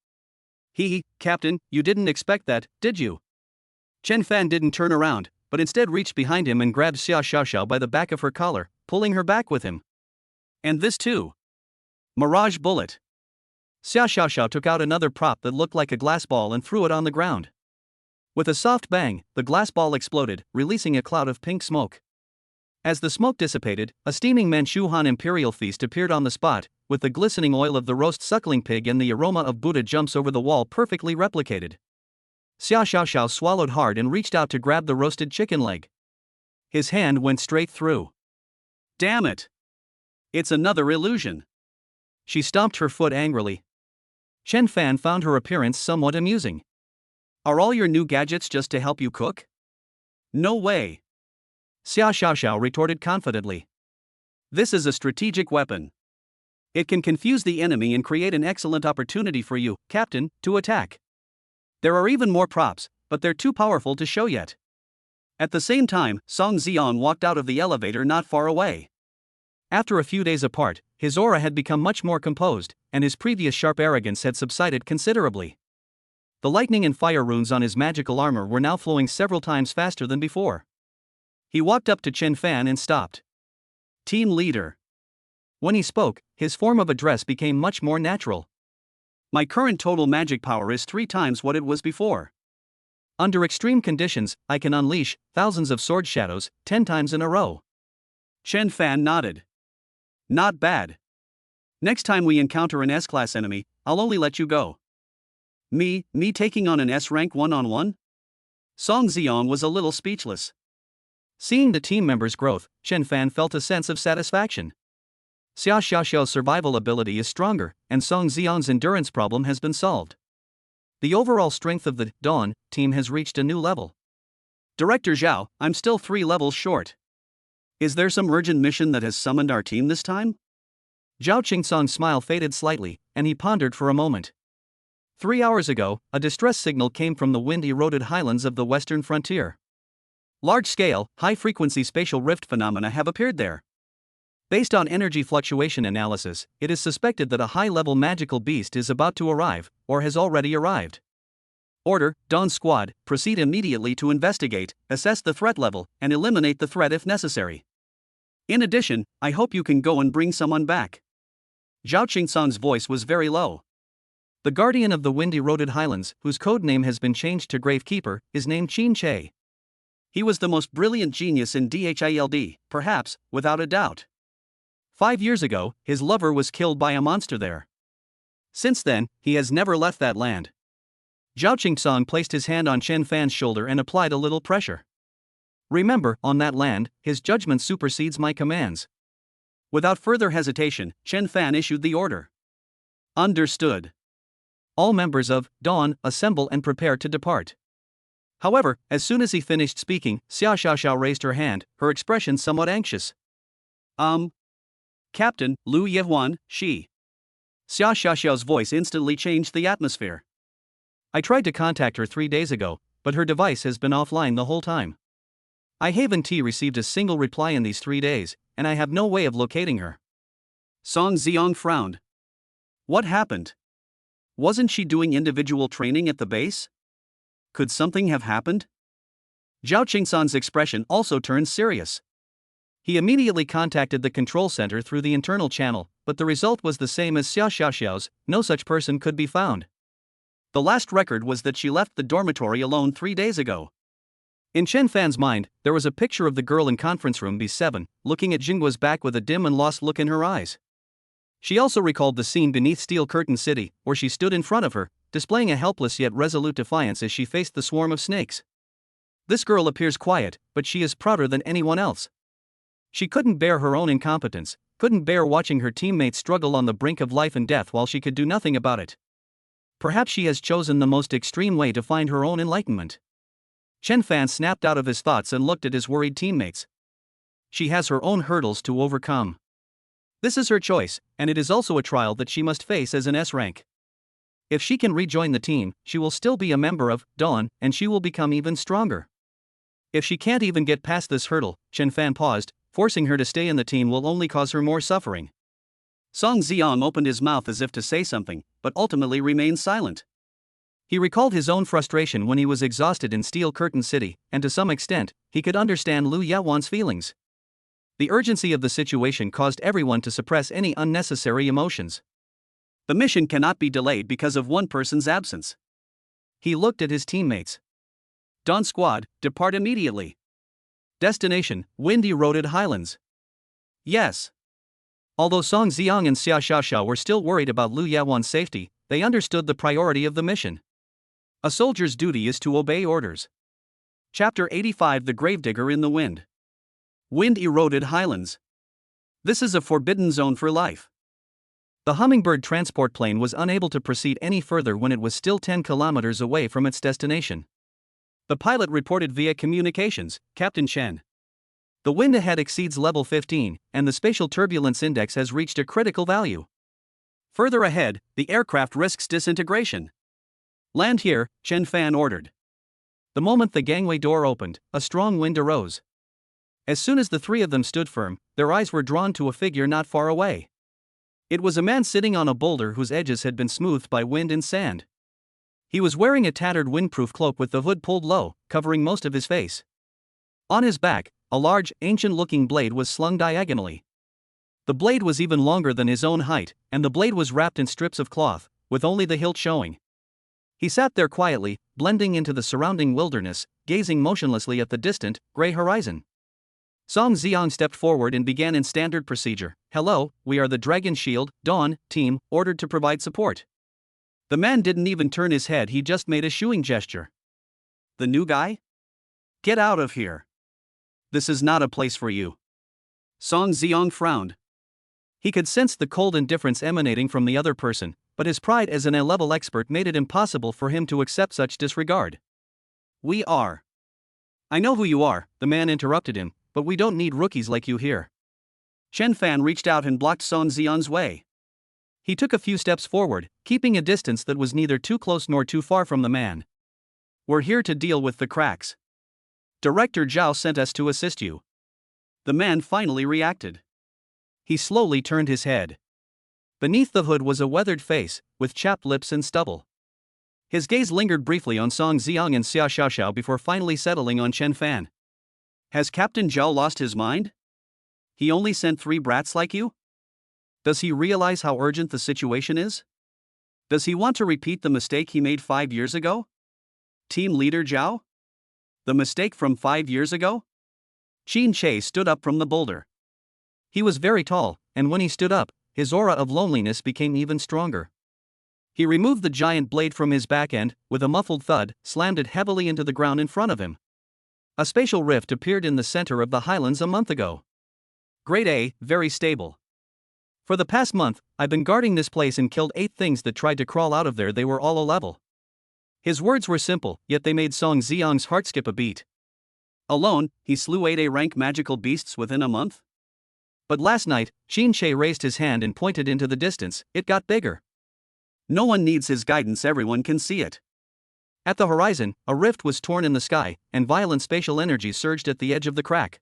Speaker 1: Captain, you didn't expect that, did you?" Chen Fan didn't turn around, but instead reached behind him and grabbed Xia Xiaoxiao by the back of her collar, pulling her back with him. "And this too." Mirage bullet. Xia Xiaoxiao took out another prop that looked like a glass ball and threw it on the ground. With a soft bang, the glass ball exploded, releasing a cloud of pink smoke. As the smoke dissipated, a steaming Manchu Han imperial feast appeared on the spot, with the glistening oil of the roast suckling pig and the aroma of Buddha jumps over the wall perfectly replicated. Xia Xiaoxiao swallowed hard and reached out to grab the roasted chicken leg. His hand went straight through. "Damn it! It's another illusion." She stomped her foot angrily. Chen Fan found her appearance somewhat amusing. "Are all your new gadgets just to help you cook?" "No way." Xia Xiaoxiao retorted confidently. "This is a strategic weapon. It can confuse the enemy and create an excellent opportunity for you, Captain, to attack. There are even more props, but they're too powerful to show yet." At the same time, Song Zion walked out of the elevator not far away. After a few days apart, his aura had become much more composed, and his previous sharp arrogance had subsided considerably. The lightning and fire runes on his magical armor were now flowing several times faster than before. He walked up to Chen Fan and stopped. "Team leader." When he spoke, his form of address became much more natural. "My current total magic power is 3 times what it was before. Under extreme conditions, I can unleash thousands of sword shadows 10 times in a row." Chen Fan nodded. "Not bad. Next time we encounter an S-class enemy, I'll only let you go." Me taking on an S-rank one-on-one?" Song Zion was a little speechless. Seeing the team members' growth, Chen Fan felt a sense of satisfaction. Xia Xiaoxiao's survival ability is stronger, and Song Zion's endurance problem has been solved. The overall strength of the Dawn team has reached a new level. "Director Zhao, I'm still 3 levels short. Is there some urgent mission that has summoned our team this time?" Zhao Qingsong's smile faded slightly, and he pondered for a moment. 3 hours ago, a distress signal came from the wind-eroded highlands of the western frontier. Large-scale, high-frequency spatial rift phenomena have appeared there. Based on energy fluctuation analysis, it is suspected that a high-level magical beast is about to arrive, or has already arrived. Order, Dawn Squad, proceed immediately to investigate, assess the threat level, and eliminate the threat if necessary. In addition, I hope you can go and bring someone back." Zhao Qingsong's voice was very low. The guardian of the wind-eroded highlands, whose code name has been changed to Gravekeeper, is named Qin Che. He was the most brilliant genius in Dhild, perhaps, without a doubt. 5 years ago, his lover was killed by a monster there. Since then, he has never left that land. Zhao Qingsong placed his hand on Chen Fan's shoulder and applied a little pressure. Remember, on that land, his judgment supersedes my commands. Without further hesitation, Chen Fan issued the order. Understood. All members of Dawn assemble and prepare to depart. However, as soon as he finished speaking, Xia Xiaoxiao raised her hand, her expression somewhat anxious. Captain, Lu Yehuan, she. Xia Xiaoxiao's voice instantly changed the atmosphere. I tried to contact her 3 days ago, but her device has been offline the whole time. I haven't received a single reply in these 3 days, and I have no way of locating her. Song Xiong frowned. What happened? Wasn't she doing individual training at the base? Could something have happened? Zhao Qingsong's expression also turned serious. He immediately contacted the control center through the internal channel, but the result was the same as Xia Xiaoxiao's, no such person could be found. The last record was that she left the dormitory alone 3 days ago. In Chen Fan's mind, there was a picture of the girl in conference room B7, looking at Jingguo's back with a dim and lost look in her eyes. She also recalled the scene beneath Steel Curtain City, where she stood in front of her, displaying a helpless yet resolute defiance as she faced the swarm of snakes. This girl appears quiet, but she is prouder than anyone else. She couldn't bear her own incompetence, couldn't bear watching her teammates struggle on the brink of life and death while she could do nothing about it. Perhaps she has chosen the most extreme way to find her own enlightenment. Chen Fan snapped out of his thoughts and looked at his worried teammates. She has her own hurdles to overcome. This is her choice, and it is also a trial that she must face as an S rank. If she can rejoin the team, she will still be a member of Dawn, and she will become even stronger. If she can't even get past this hurdle, Chen Fan paused, forcing her to stay in the team will only cause her more suffering. Song Xiong opened his mouth as if to say something, but ultimately remained silent. He recalled his own frustration when he was exhausted in Steel Curtain City, and to some extent, he could understand Lu Yawan's feelings. The urgency of the situation caused everyone to suppress any unnecessary emotions. The mission cannot be delayed because of one person's absence. He looked at his teammates. Dawn Squad, depart immediately. Destination, wind-eroded highlands. Yes. Although Song Xiong and Xia Xiaoxiao were still worried about Lu Yawan's safety, they understood the priority of the mission. A soldier's duty is to obey orders. Chapter 85: The Gravedigger in the Wind. Wind-eroded highlands. This is a forbidden zone for life. The Hummingbird transport plane was unable to proceed any further when it was still 10 kilometers away from its destination. The pilot reported via communications, Captain Chen. The wind ahead exceeds level 15, and the spatial turbulence index has reached a critical value. Further ahead, the aircraft risks disintegration. Land here, Chen Fan ordered. The moment the gangway door opened, a strong wind arose. As soon as the three of them stood firm, their eyes were drawn to a figure not far away. It was a man sitting on a boulder whose edges had been smoothed by wind and sand. He was wearing a tattered windproof cloak with the hood pulled low, covering most of his face. On his back, a large, ancient-looking blade was slung diagonally. The blade was even longer than his own height, and the blade was wrapped in strips of cloth, with only the hilt showing. He sat there quietly, blending into the surrounding wilderness, gazing motionlessly at the distant, gray horizon. Song Xiong stepped forward and began in standard procedure. "Hello, we are the Dragon Shield, Dawn, team, ordered to provide support." The man didn't even turn his head, he just made a shooing gesture. "The new guy? Get out of here. This is not a place for you." Song Xiong frowned. He could sense the cold indifference emanating from the other person, but his pride as an A-level expert made it impossible for him to accept such disregard. "We are." "I know who you are," the man interrupted him, "but we don't need rookies like you here." Chen Fan reached out and blocked Song Xiong's way. He took a few steps forward, keeping a distance that was neither too close nor too far from the man. "We're here to deal with the cracks. Director Zhao sent us to assist you." The man finally reacted. He slowly turned his head. Beneath the hood was a weathered face, with chapped lips and stubble. His gaze lingered briefly on Song Xiong and Xia Xiaoxiao before finally settling on Chen Fan. "Has Captain Zhao lost his mind? He only sent 3 brats like you? Does he realize how urgent the situation is? Does he want to repeat the mistake he made 5 years ago? Team leader Zhao?" The mistake from 5 years ago? Qin Che stood up from the boulder. He was very tall, and when he stood up, his aura of loneliness became even stronger. He removed the giant blade from his back and, with a muffled thud, slammed it heavily into the ground in front of him. A spatial rift appeared in the center of the highlands a month ago. Grade A, very stable. For the past month, I've been guarding this place and killed 8 things that tried to crawl out of there. They were all a level. His words were simple, yet they made Song Xiang's heart skip a beat. Alone, he slew 8 A-rank magical beasts within a month? But last night, Qin Che raised his hand and pointed into the distance. It got bigger. No one needs his guidance, everyone can see it. At the horizon, a rift was torn in the sky, and violent spatial energy surged at the edge of the crack.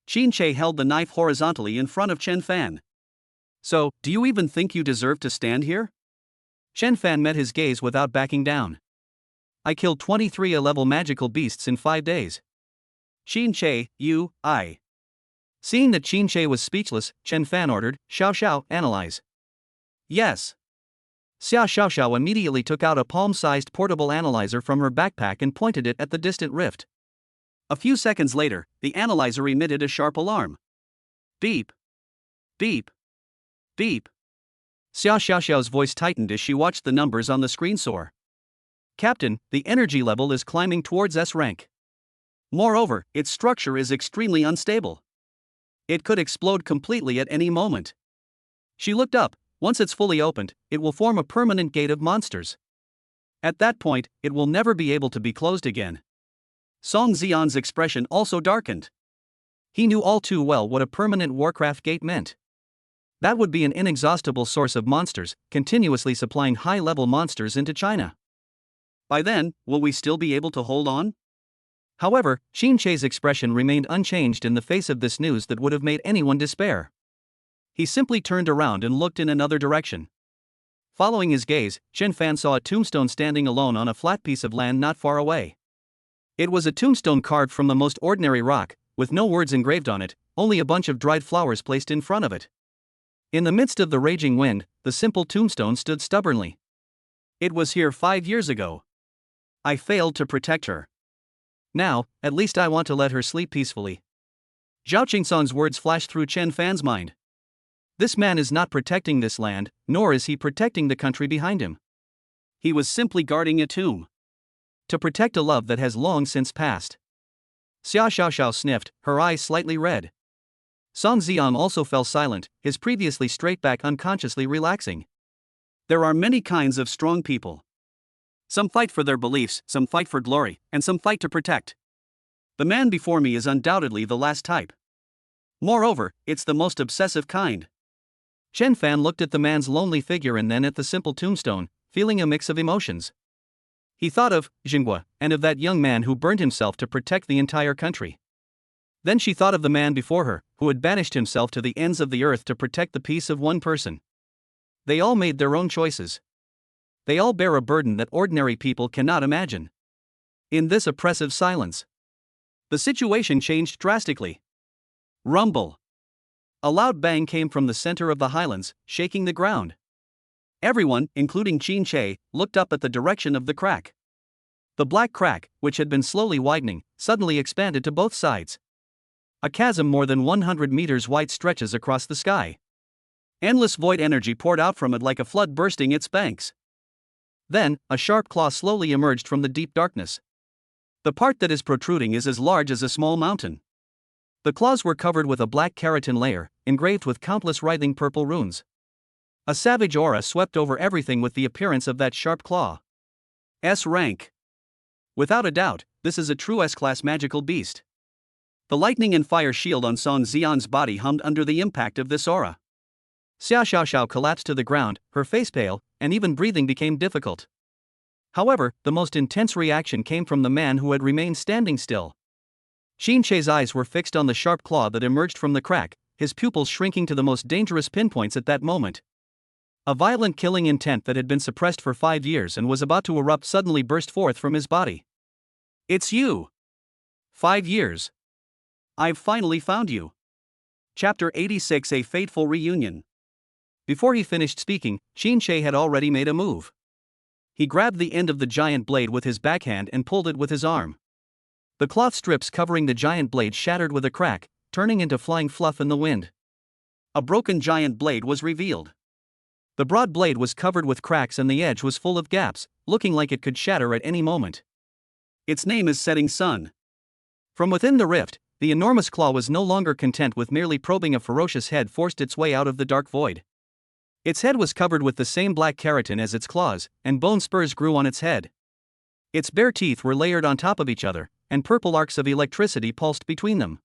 Speaker 1: Qin Che held the knife horizontally in front of Chen Fan. So, do you even think you deserve to stand here? Chen Fan met his gaze without backing down. I killed 23 A-level magical beasts in 5 days. Qin Che, I. Seeing that Qin Che was speechless, Chen Fan ordered, Xiao Xiao, analyze. Yes. Xiao Xiao immediately took out a palm-sized portable analyzer from her backpack and pointed it at the distant rift. A few seconds later, the analyzer emitted a sharp alarm. Beep. Beep. Beep. Xiao Xiao's voice tightened as she watched the numbers on the screen soar. Captain, the energy level is climbing towards S rank. Moreover, its structure is extremely unstable. It could explode completely at any moment. She looked up. Once it's fully opened, it will form a permanent gate of monsters. At that point, it will never be able to be closed again. Song Xian's expression also darkened. He knew all too well what a permanent Warcraft gate meant. That would be an inexhaustible source of monsters, continuously supplying high-level monsters into China. By then, will we still be able to hold on? However, Qin Che's expression remained unchanged in the face of this news that would have made anyone despair. He simply turned around and looked in another direction. Following his gaze, Chen Fan saw a tombstone standing alone on a flat piece of land not far away. It was a tombstone carved from the most ordinary rock, with no words engraved on it, only a bunch of dried flowers placed in front of it. In the midst of the raging wind, the simple tombstone stood stubbornly. It was here 5 years ago. I failed to protect her. Now, at least I want to let her sleep peacefully. Zhao Qingsong's words flashed through Chen Fan's mind. This man is not protecting this land, nor is he protecting the country behind him. He was simply guarding a tomb. To protect a love that has long since passed. Xiao Xiao sniffed, her eyes slightly red. Song Xiang also fell silent, his previously straight back unconsciously relaxing. There are many kinds of strong people. Some fight for their beliefs, some fight for glory, and some fight to protect. The man before me is undoubtedly the last type. Moreover, it's the most obsessive kind. Chen Fan looked at the man's lonely figure and then at the simple tombstone, feeling a mix of emotions. He thought of Jinghua and of that young man who burned himself to protect the entire country. Then she thought of the man before her, who had banished himself to the ends of the earth to protect the peace of one person. They all made their own choices. They all bear a burden that ordinary people cannot imagine. In this oppressive silence, the situation changed drastically. Rumble. A loud bang came from the center of the highlands, shaking the ground. Everyone, including Qin Che, looked up at the direction of the crack. The black crack, which had been slowly widening, suddenly expanded to both sides. A chasm more than 100 meters wide stretches across the sky. Endless void energy poured out from it like a flood bursting its banks. Then, a sharp claw slowly emerged from the deep darkness. The part that is protruding is as large as a small mountain. The claws were covered with a black keratin layer, engraved with countless writhing purple runes. A savage aura swept over everything with the appearance of that sharp claw. S rank. Without a doubt, this is a true S-class magical beast. The lightning and fire shield on Song Xian's body hummed under the impact of this aura. Xiao Xiao collapsed to the ground, her face pale, and even breathing became difficult. However, the most intense reaction came from the man who had remained standing still. Qin Che's eyes were fixed on the sharp claw that emerged from the crack, his pupils shrinking to the most dangerous pinpoints at that moment. A violent killing intent that had been suppressed for 5 years and was about to erupt suddenly burst forth from his body. It's you! 5 years. I've finally found you. Chapter 86: A Fateful Reunion. Before he finished speaking, Qin Che had already made a move. He grabbed the end of the giant blade with his backhand and pulled it with his arm. The cloth strips covering the giant blade shattered with a crack, turning into flying fluff in the wind. A broken giant blade was revealed. The broad blade was covered with cracks and the edge was full of gaps, looking like it could shatter at any moment. Its name is Setting Sun. From within the rift, the enormous claw was no longer content with merely probing. A ferocious head forced its way out of the dark void. Its head was covered with the same black keratin as its claws, and bone spurs grew on its head. Its bare teeth were layered on top of each other, and purple arcs of electricity pulsed between them.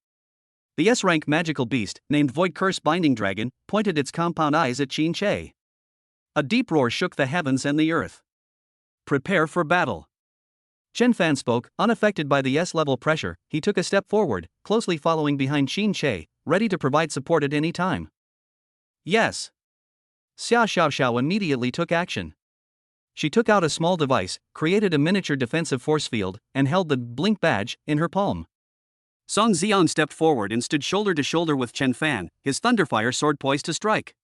Speaker 1: The S-rank magical beast, named Void Curse Binding Dragon, pointed its compound eyes at Qin Che. A deep roar shook the heavens and the earth. Prepare for battle. Chen Fan spoke, unaffected by the S-level pressure. He took a step forward, closely following behind Qin Che, ready to provide support at any time. Yes. Xia Xiaoxiao immediately took action. She took out a small device, created a miniature defensive force field, and held the blink badge in her palm. Song Zion stepped forward and stood shoulder to shoulder with Chen Fan, his Thunderfire sword poised to strike.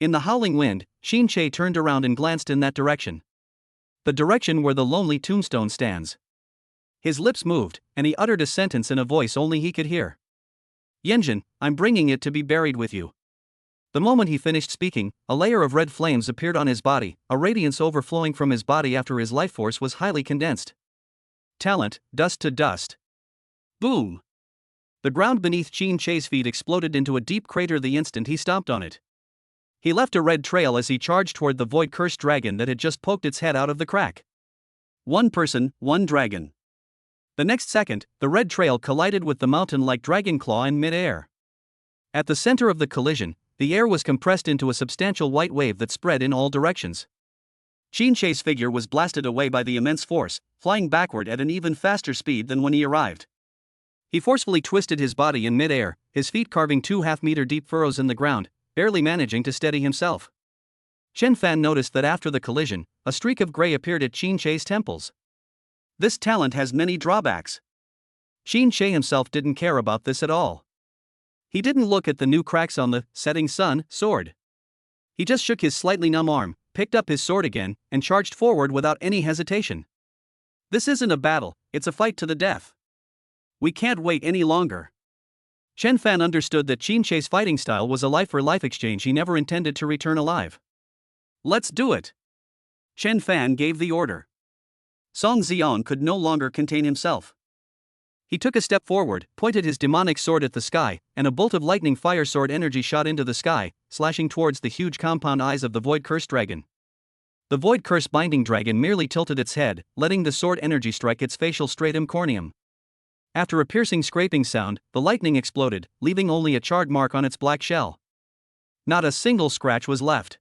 Speaker 1: In the howling wind, Qin Che turned around and glanced in that direction. The direction where the lonely tombstone stands. His lips moved, and he uttered a sentence in a voice only he could hear. Yenjin, I'm bringing it to be buried with you. The moment he finished speaking, a layer of red flames appeared on his body, a radiance overflowing from his body after his life force was highly condensed. Talent, dust to dust. Boom! The ground beneath Qin Che's feet exploded into a deep crater the instant he stomped on it. He left a red trail as he charged toward the void-cursed dragon that had just poked its head out of the crack. One person, one dragon. The next second, the red trail collided with the mountain-like dragon claw in mid-air. At the center of the collision, the air was compressed into a substantial white wave that spread in all directions. Qin Che's figure was blasted away by the immense force, flying backward at an even faster speed than when he arrived. He forcefully twisted his body in mid-air, his feet carving 2 half-meter-deep furrows in the ground, barely managing to steady himself. Chen Fan noticed that after the collision, a streak of gray appeared at Qin Che's temples. This talent has many drawbacks. Qin Che himself didn't care about this at all. He didn't look at the new cracks on the Setting Sun sword. He just shook his slightly numb arm, picked up his sword again, and charged forward without any hesitation. This isn't a battle, it's a fight to the death. We can't wait any longer. Chen Fan understood that Qin Che's fighting style was a life-for-life exchange he never intended to return alive. Let's do it. Chen Fan gave the order. Song Zion could no longer contain himself. He took a step forward, pointed his demonic sword at the sky, and a bolt of lightning fire sword energy shot into the sky, slashing towards the huge compound eyes of the void-cursed dragon. The void-cursed binding dragon merely tilted its head, letting the sword energy strike its facial stratum corneum. After a piercing scraping sound, the lightning exploded, leaving only a charred mark on its black shell. Not a single scratch was left.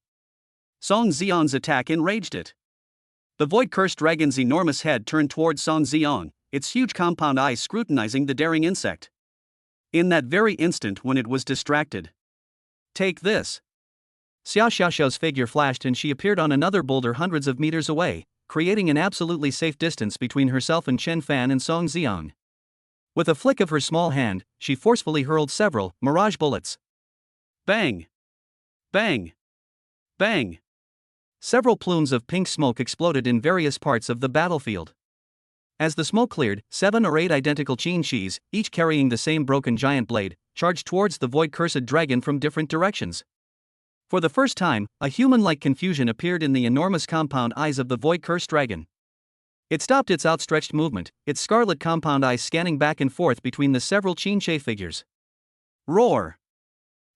Speaker 1: Song Zion's attack enraged it. The void-cursed dragon's enormous head turned toward Song Zion, its huge compound eyes scrutinizing the daring insect. In that very instant when it was distracted. Take this. Xiao Xiaoxiao's figure flashed and she appeared on another boulder hundreds of meters away, creating an absolutely safe distance between herself and Chen Fan and Song Zion. With a flick of her small hand, she forcefully hurled several mirage bullets. Bang! Bang! Bang! Several plumes of pink smoke exploded in various parts of the battlefield. As the smoke cleared, 7 or 8 identical Qin Chis, each carrying the same broken giant blade, charged towards the void-cursed dragon from different directions. For the first time, a human-like confusion appeared in the enormous compound eyes of the void-cursed dragon. It stopped its outstretched movement, its scarlet compound eyes scanning back and forth between the several Qin Che figures. Roar!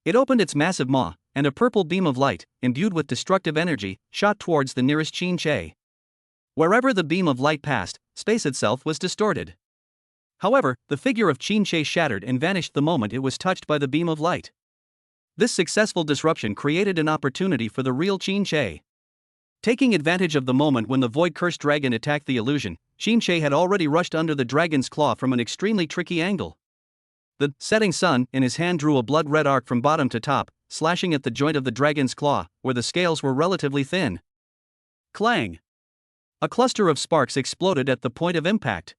Speaker 1: It opened its massive maw, and a purple beam of light, imbued with destructive energy, shot towards the nearest Qin Che. Wherever the beam of light passed, space itself was distorted. However, the figure of Qin Che shattered and vanished the moment it was touched by the beam of light. This successful disruption created an opportunity for the real Qin Che. Taking advantage of the moment when the void-cursed dragon attacked the illusion, Qin Che had already rushed under the dragon's claw from an extremely tricky angle. The Setting Sun in his hand drew a blood-red arc from bottom to top, slashing at the joint of the dragon's claw, where the scales were relatively thin. Clang! A cluster of sparks exploded at the point of impact.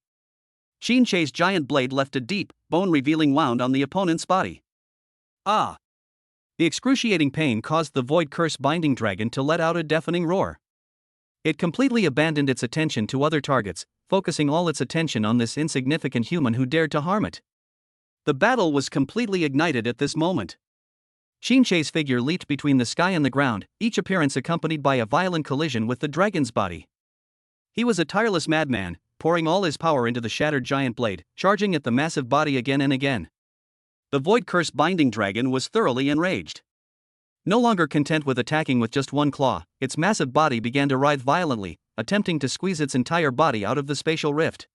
Speaker 1: Qin Che's giant blade left a deep, bone-revealing wound on the opponent's body. Ah! The excruciating pain caused the void-cursed binding dragon to let out a deafening roar. It completely abandoned its attention to other targets, focusing all its attention on this insignificant human who dared to harm it. The battle was completely ignited at this moment. Qin figure leaped between the sky and the ground, each appearance accompanied by a violent collision with the dragon's body. He was a tireless madman, pouring all his power into the shattered giant blade, charging at the massive body again and again. The void curse binding dragon was thoroughly enraged. No longer content with attacking with just one claw, its massive body began to writhe violently, attempting to squeeze its entire body out of the spatial rift.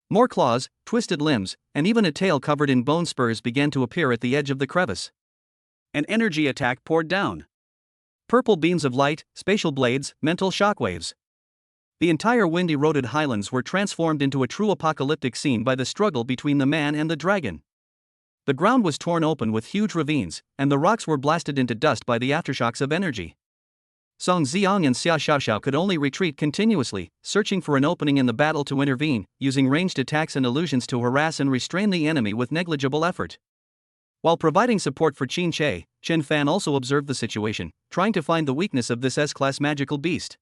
Speaker 1: More claws, twisted limbs, and even a tail covered in bone spurs began to appear at the edge of the crevice. An energy attack poured down. Purple beams of light, spatial blades, mental shockwaves. The entire wind-eroded highlands were transformed into a true apocalyptic scene by the struggle between the man and the dragon. The ground was torn open with huge ravines, and the rocks were blasted into dust by the aftershocks of energy. Song Ziong and Xia Xiaoxiao could only retreat continuously, searching for an opening in the battle to intervene, using ranged attacks and illusions to harass and restrain the enemy with negligible effort. While providing support for Qin, Chen Fan also observed the situation, trying to find the weakness of this S-class magical beast.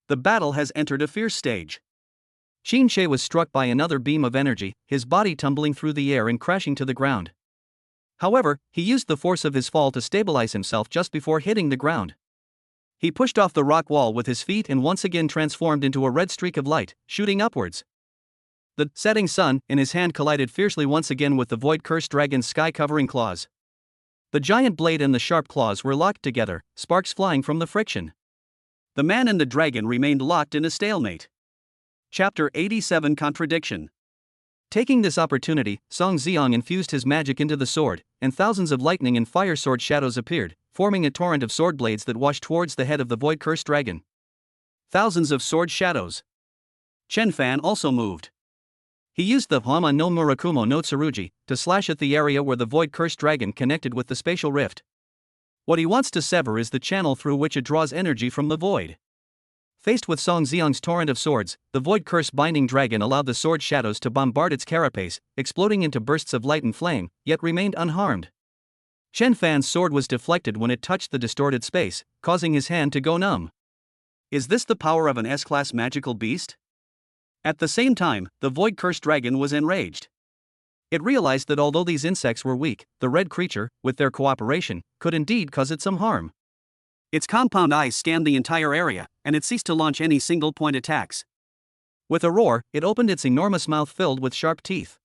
Speaker 1: The battle has entered a fierce stage. Qin was struck by another beam of energy, his body tumbling through the air and crashing to the ground. However, he used the force of his fall to stabilize himself just before hitting the ground. He pushed off the rock wall with his feet and once again transformed into a red streak of light, shooting upwards. The setting sun in his hand collided fiercely once again with the void-cursed dragon's sky-covering claws. The giant blade and the sharp claws were locked together, sparks flying from the friction. The man and the dragon remained locked in a stalemate. Chapter 87 Contradiction. Taking this opportunity, Song Ziong infused his magic into the sword, and thousands of lightning and fire sword shadows appeared, forming a torrent of sword blades that washed towards the head of the void-cursed dragon. Thousands of sword shadows. Chen Fan also moved. He used the Hama no Murakumo no Tsurugi to slash at the area where the void-cursed dragon connected with the spatial rift. What he wants to sever is the channel through which it draws energy from the void. Faced with Song Ziong's torrent of swords, the void-curse binding dragon allowed the sword shadows to bombard its carapace, exploding into bursts of light and flame, yet remained unharmed. Chen Fan's sword was deflected when it touched the distorted space, causing his hand to go numb. Is this the power of an S-class magical beast? At the same time, the void-cursed dragon was enraged. It realized that although these insects were weak, the red creature, with their cooperation, could indeed cause it some harm. Its compound eyes scanned the entire area, and it ceased to launch any single-point attacks. With a roar, it opened its enormous mouth filled with sharp teeth.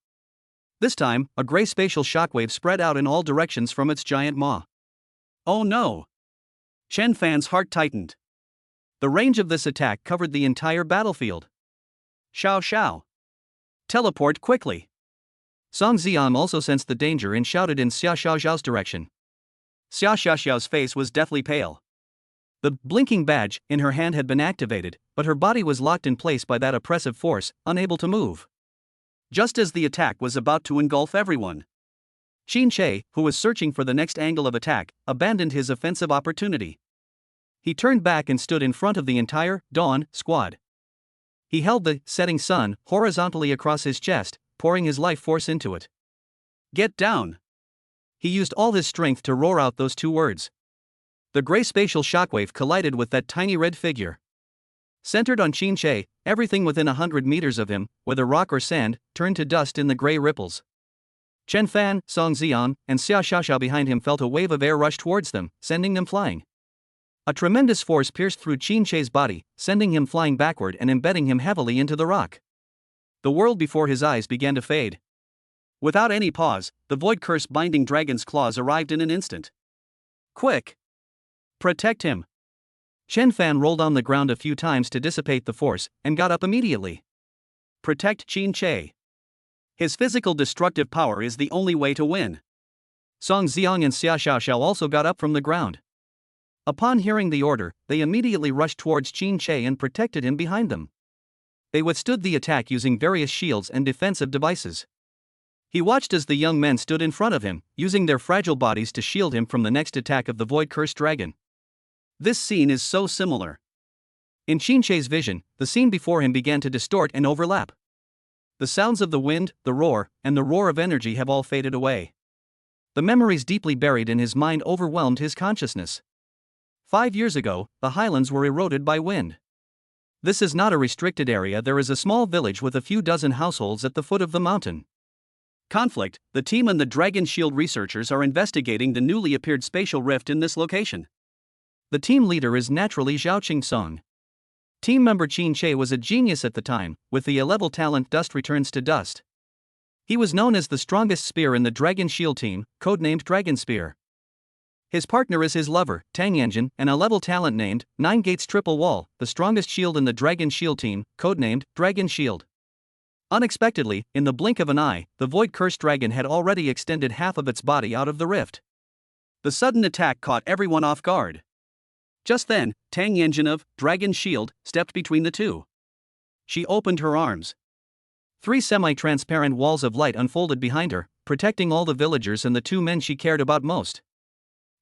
Speaker 1: This time, a gray spatial shockwave spread out in all directions from its giant maw. Oh no! Chen Fan's heart tightened. The range of this attack covered the entire battlefield. Xiao Xiao! Teleport quickly! Song Ziong also sensed the danger and shouted in Xia Xiaoxiao's direction. Xia Xiaoxiao's face was deathly pale. The blinking badge in her hand had been activated, but her body was locked in place by that oppressive force, unable to move. Just as the attack was about to engulf everyone, Qin, who was searching for the next angle of attack, abandoned his offensive opportunity. He turned back and stood in front of the entire Dawn squad. He held the setting sun horizontally across his chest, pouring his life force into it. Get down! He used all his strength to roar out those two words. The gray spatial shockwave collided with that tiny red figure. Centered on Qin, everything within 100 meters of him, whether rock or sand, turned to dust in the gray ripples. Chen Fan, Song Ziong, and Xia Xiaoxiao behind him felt a wave of air rush towards them, sending them flying. A tremendous force pierced through Qin's body, sending him flying backward and embedding him heavily into the rock. The world before his eyes began to fade. Without any pause, the void curse binding dragon's claws arrived in an instant. Quick! Protect him! Chen Fan rolled on the ground a few times to dissipate the force, and got up immediately. Protect Qin. His physical destructive power is the only way to win. Song Ziong and Xia Xiaoxiao also got up from the ground. Upon hearing the order, they immediately rushed towards Qin and protected him behind them. They withstood the attack using various shields and defensive devices. He watched as the young men stood in front of him, using their fragile bodies to shield him from the next attack of the void-cursed dragon. This scene is so similar. In Qin's vision, the scene before him began to distort and overlap. The sounds of the wind, the roar, and the roar of energy have all faded away. The memories deeply buried in his mind overwhelmed his consciousness. 5 years ago, the highlands were eroded by wind. This is not a restricted area, there is a small village with a few dozen households at the foot of the mountain. Conflict. The team and the Dragon Shield researchers are investigating the newly appeared spatial rift in this location. The team leader is naturally Zhao Qingsong. Team member Qin Che was a genius at the time, with the A-level talent Dust Returns to Dust. He was known as the strongest spear in the Dragon Shield team, codenamed Dragon Spear. His partner is his lover, Tang Yanjin, and a level talent named Nine Gates Triple Wall, the strongest shield in the Dragon Shield team, codenamed Dragon Shield. Unexpectedly, in the blink of an eye, the Void-Cursed Dragon had already extended half of its body out of the rift. The sudden attack caught everyone off guard. Just then, Tang Yanjin of Dragon Shield stepped between the two. She opened her arms. 3 semi-transparent walls of light unfolded behind her, protecting all the villagers and the 2 men she cared about most.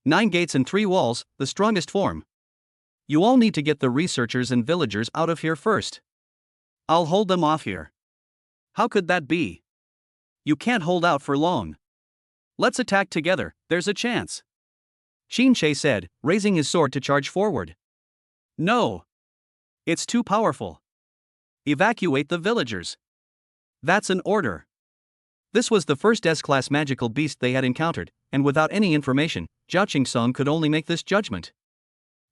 Speaker 1: 9 gates and 3 walls, the strongest form. You all need to get the researchers and villagers out of here first. I'll hold them off here. How could that be? You can't hold out for long. Let's attack together, there's a chance. Qin Che said, raising his sword to charge forward. No. It's too powerful. Evacuate the villagers. That's an order. This was the first S-class magical beast they had encountered, and without any information, Zhao Qingsong could only make this judgment.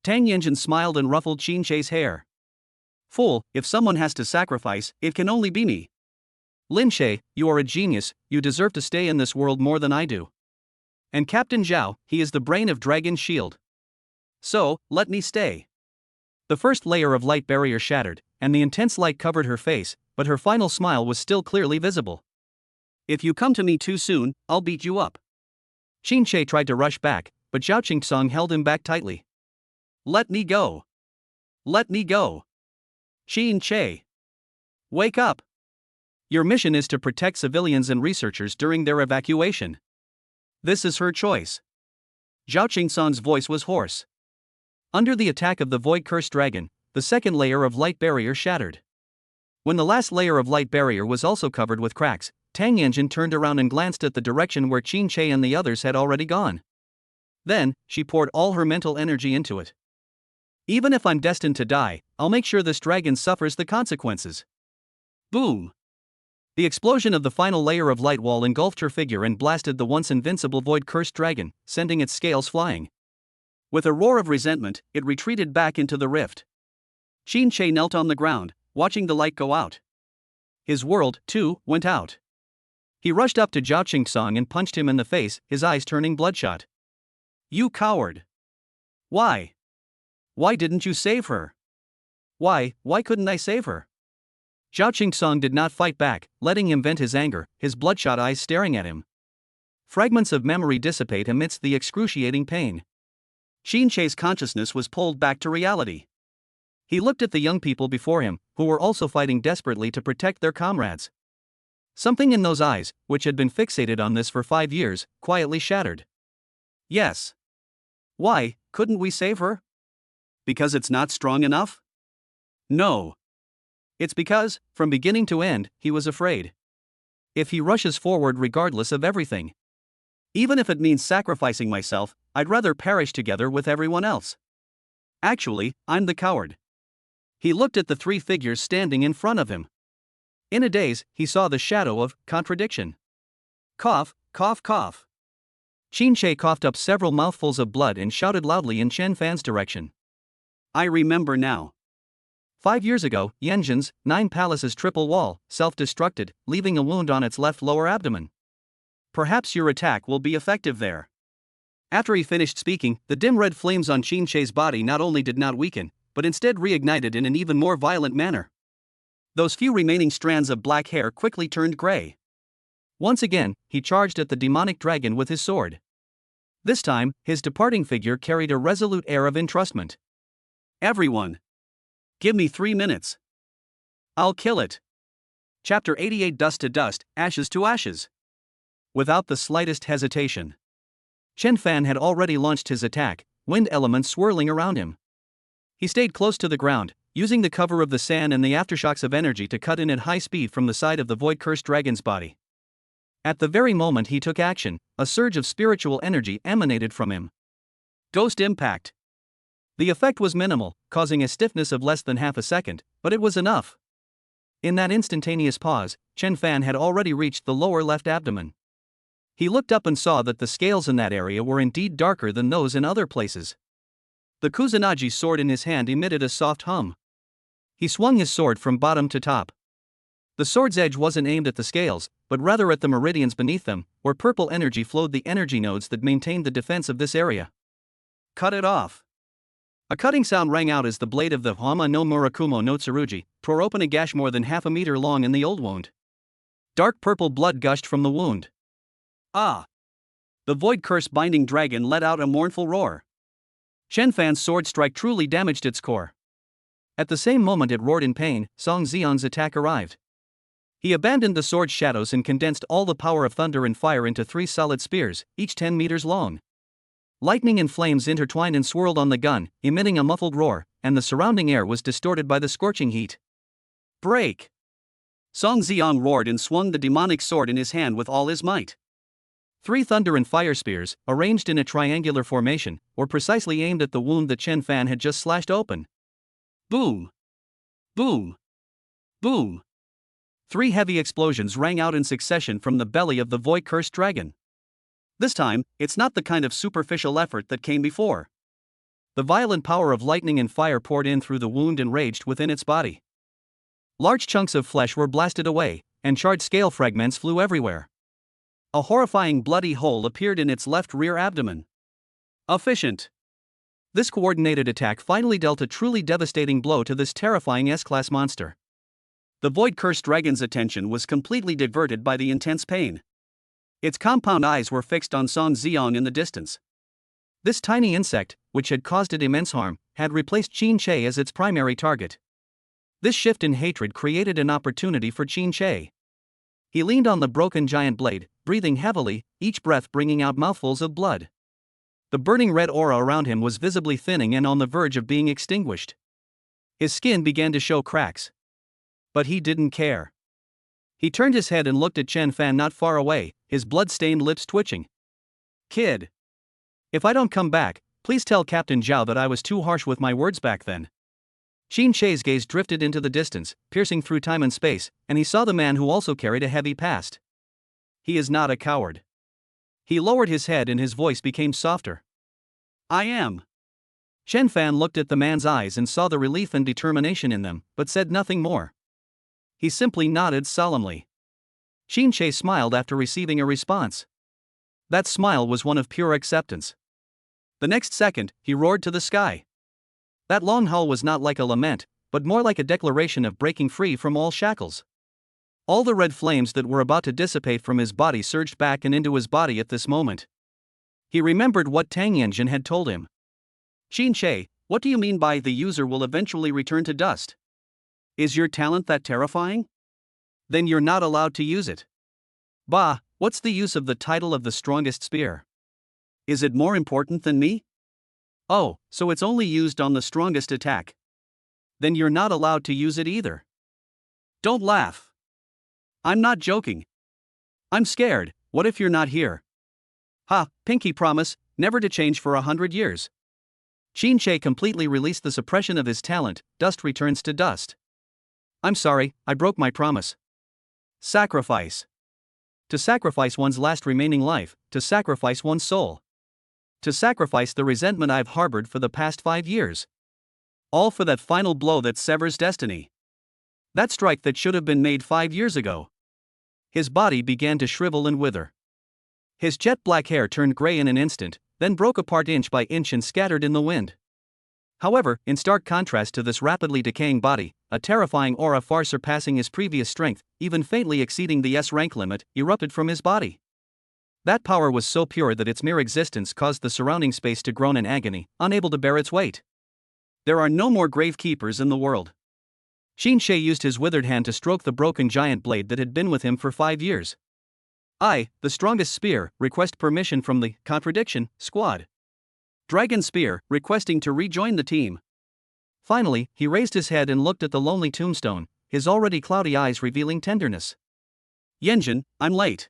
Speaker 1: Tang Yanjin smiled and ruffled Qin Che's hair. Fool, if someone has to sacrifice, it can only be me. Lin She, you are a genius, you deserve to stay in this world more than I do. And Captain Zhao, he is the brain of Dragon Shield. So, let me stay. The first layer of light barrier shattered, and the intense light covered her face, but her final smile was still clearly visible. If you come to me too soon, I'll beat you up. Qin Che tried to rush back, but Zhao Qingsong held him back tightly. Let me go. Let me go. Qin Che. Wake up. Your mission is to protect civilians and researchers during their evacuation. This is her choice. Zhao Qingsong's voice was hoarse. Under the attack of the Void-Cursed Dragon, the second layer of light barrier shattered. When the last layer of light barrier was also covered with cracks, Tang Yanjin turned around and glanced at the direction where Qin Che and the others had already gone. Then, she poured all her mental energy into it. Even if I'm destined to die, I'll make sure this dragon suffers the consequences. Boom! The explosion of the final layer of light wall engulfed her figure and blasted the once invincible Void-Cursed Dragon, sending its scales flying. With a roar of resentment, it retreated back into the rift. Qin Che knelt on the ground, watching the light go out. His world, too, went out. He rushed up to Zhao Qingsong and punched him in the face, his eyes turning bloodshot. You coward! Why? Why didn't you save her? Why couldn't I save her? Zhao Qingsong did not fight back, letting him vent his anger, his bloodshot eyes staring at him. Fragments of memory dissipate amidst the excruciating pain. Qin Che's consciousness was pulled back to reality. He looked at the young people before him, who were also fighting desperately to protect their comrades. Something in those eyes, which had been fixated on this for 5 years, quietly shattered. Yes. Why, couldn't we save her? Because it's not strong enough? No. It's because, from beginning to end, he was afraid. If he rushes forward regardless of everything. Even if it means sacrificing myself, I'd rather perish together with everyone else. Actually, I'm the coward. He looked at the 3 figures standing in front of him. In a daze, he saw the shadow of contradiction. Cough, cough, cough. Qin Che coughed up several mouthfuls of blood and shouted loudly in Chen Fan's direction. I remember now. 5 years ago, Yanjin's 9 Palaces triple wall self-destructed, leaving a wound on its left lower abdomen. Perhaps your attack will be effective there. After he finished speaking, the dim red flames on Qin Che's body not only did not weaken, but instead reignited in an even more violent manner. Those few remaining strands of black hair quickly turned gray. Once again, he charged at the demonic dragon with his sword. This time, his departing figure carried a resolute air of entrustment. Everyone! Give me 3 minutes. I'll kill it. Chapter 88 Dust to Dust, Ashes to Ashes. Without the slightest hesitation. Chen Fan had already launched his attack, wind elements swirling around him. He stayed close to the ground, using the cover of the sand and the aftershocks of energy to cut in at high speed from the side of the Void-Cursed Dragon's body. At the very moment he took action, a surge of spiritual energy emanated from him. Ghost Impact. The effect was minimal, causing a stiffness of less than half a second, But it was enough. In that instantaneous pause, Chen Fan had already reached the lower left abdomen. He looked up and saw that the scales in that area were indeed darker than those in other places. The Kusanagi sword in his hand emitted a soft hum. He swung his sword from bottom to top. The sword's edge wasn't aimed at the scales, but rather at the meridians beneath them, where purple energy flowed, the energy nodes that maintained the defense of this area. Cut it off. A cutting sound rang out as the blade of the Hama no Murakumo no Tsurugi tore open a gash more than half a meter long in the old wound. Dark purple blood gushed from the wound. Ah! The void curse binding dragon let out a mournful roar. Chen Fan's sword strike truly damaged its core. At the same moment it roared in pain, Song Xiang's attack arrived. He abandoned the sword's shadows and condensed all the power of thunder and fire into 3 solid spears, each 10 meters long. Lightning and flames intertwined and swirled on the gun, emitting a muffled roar, and the surrounding air was distorted by the scorching heat. Break! Song Xiang roared and swung the demonic sword in his hand with all his might. 3 thunder and fire spears, arranged in a triangular formation, were precisely aimed at the wound that Chen Fan had just slashed open. Boom! Boom! Boom! 3 heavy explosions rang out in succession from the belly of the void-cursed dragon. This time, it's not the kind of superficial effort that came before. The violent power of lightning and fire poured in through the wound and raged within its body. Large chunks of flesh were blasted away, and charred scale fragments flew everywhere. A horrifying bloody hole appeared in its left rear abdomen. Efficient. This coordinated attack finally dealt a truly devastating blow to this terrifying S-class monster. The void-cursed dragon's attention was completely diverted by the intense pain. Its compound eyes were fixed on Song Xiang in the distance. This tiny insect, which had caused it immense harm, had replaced Qin Che as its primary target. This shift in hatred created an opportunity for Qin Che. He leaned on the broken giant blade, breathing heavily, each breath bringing out mouthfuls of blood. The burning red aura around him was visibly thinning and on the verge of being extinguished. His skin began to show cracks. But he didn't care. He turned his head and looked at Chen Fan not far away, his blood-stained lips twitching. Kid. If I don't come back, please tell Captain Zhao that I was too harsh with my words back then. Qin Che's gaze drifted into the distance, piercing through time and space, and he saw the man who also carried a heavy past. He is not a coward. He lowered his head and his voice became softer. I am. Chen Fan looked at the man's eyes and saw the relief and determination in them, but said nothing more. He simply nodded solemnly. Qin Che smiled after receiving a response. That smile was one of pure acceptance. The next second, he roared to the sky. That long howl was not like a lament, but more like a declaration of breaking free from all shackles. All the red flames that were about to dissipate from his body surged back and into his body at this moment. He remembered what Tang Yanjin had told him. Qin Che, what do you mean by the user will eventually return to dust? Is your talent that terrifying? Then you're not allowed to use it. Bah, what's the use of the title of the strongest spear? Is it more important than me? Oh, so it's only used on the strongest attack. Then you're not allowed to use it either. Don't laugh. I'm not joking. I'm scared. What if you're not here? Ha, pinky promise, never to change for 100 years. Qin Che completely released the suppression of his talent, dust returns to dust. I'm sorry, I broke my promise. Sacrifice. To sacrifice one's last remaining life, to sacrifice one's soul. To sacrifice the resentment I've harbored for the past 5 years. All for that final blow that severs destiny. That strike that should have been made 5 years ago. His body began to shrivel and wither. His jet black hair turned gray in an instant, then broke apart inch by inch and scattered in the wind. However, in stark contrast to this rapidly decaying body, a terrifying aura far surpassing his previous strength, even faintly exceeding the S-rank limit, erupted from his body. That power was so pure that its mere existence caused the surrounding space to groan in agony, unable to bear its weight. There are no more gravekeepers in the world. Qin Che used his withered hand to stroke the broken giant blade that had been with him for 5 years. I, the strongest spear, request permission from the contradiction squad. Dragon Spear, requesting to rejoin the team. Finally, he raised his head and looked at the lonely tombstone, his already cloudy eyes revealing tenderness. Yanjin, I'm late.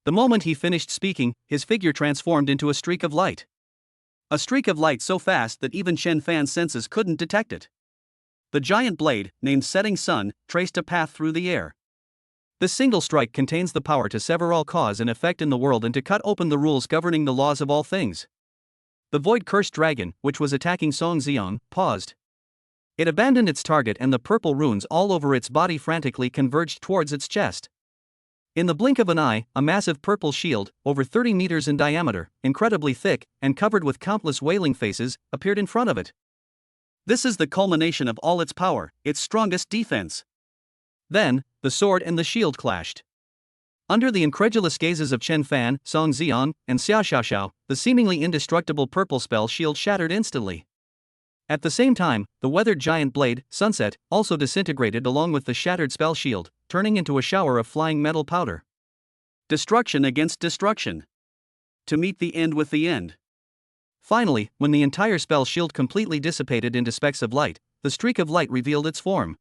Speaker 1: The moment he finished speaking, his figure transformed into a streak of light. A streak of light so fast that even Chen Fan's senses couldn't detect it. The giant blade, named Setting Sun, traced a path through the air. This single strike contains the power to sever all cause and effect in the world and to cut open the rules governing the laws of all things. The void-cursed dragon, which was attacking Song Xiang, paused. It abandoned its target and the purple runes all over its body frantically converged towards its chest. In the blink of an eye, a massive purple shield, over 30 meters in diameter, incredibly thick, and covered with countless wailing faces, appeared in front of it. This is the culmination of all its power, its strongest defense. Then, the sword and the shield clashed. Under the incredulous gazes of Chen Fan, Song Xiang, and Xia Xiaoxiao, the seemingly indestructible purple spell shield shattered instantly. At the same time, the weathered giant blade, Sunset, also disintegrated along with the shattered spell shield, turning into a shower of flying metal powder. Destruction against destruction. To meet the end with the end. Finally, when the entire spell shield completely dissipated into specks of light, the streak of light revealed its form.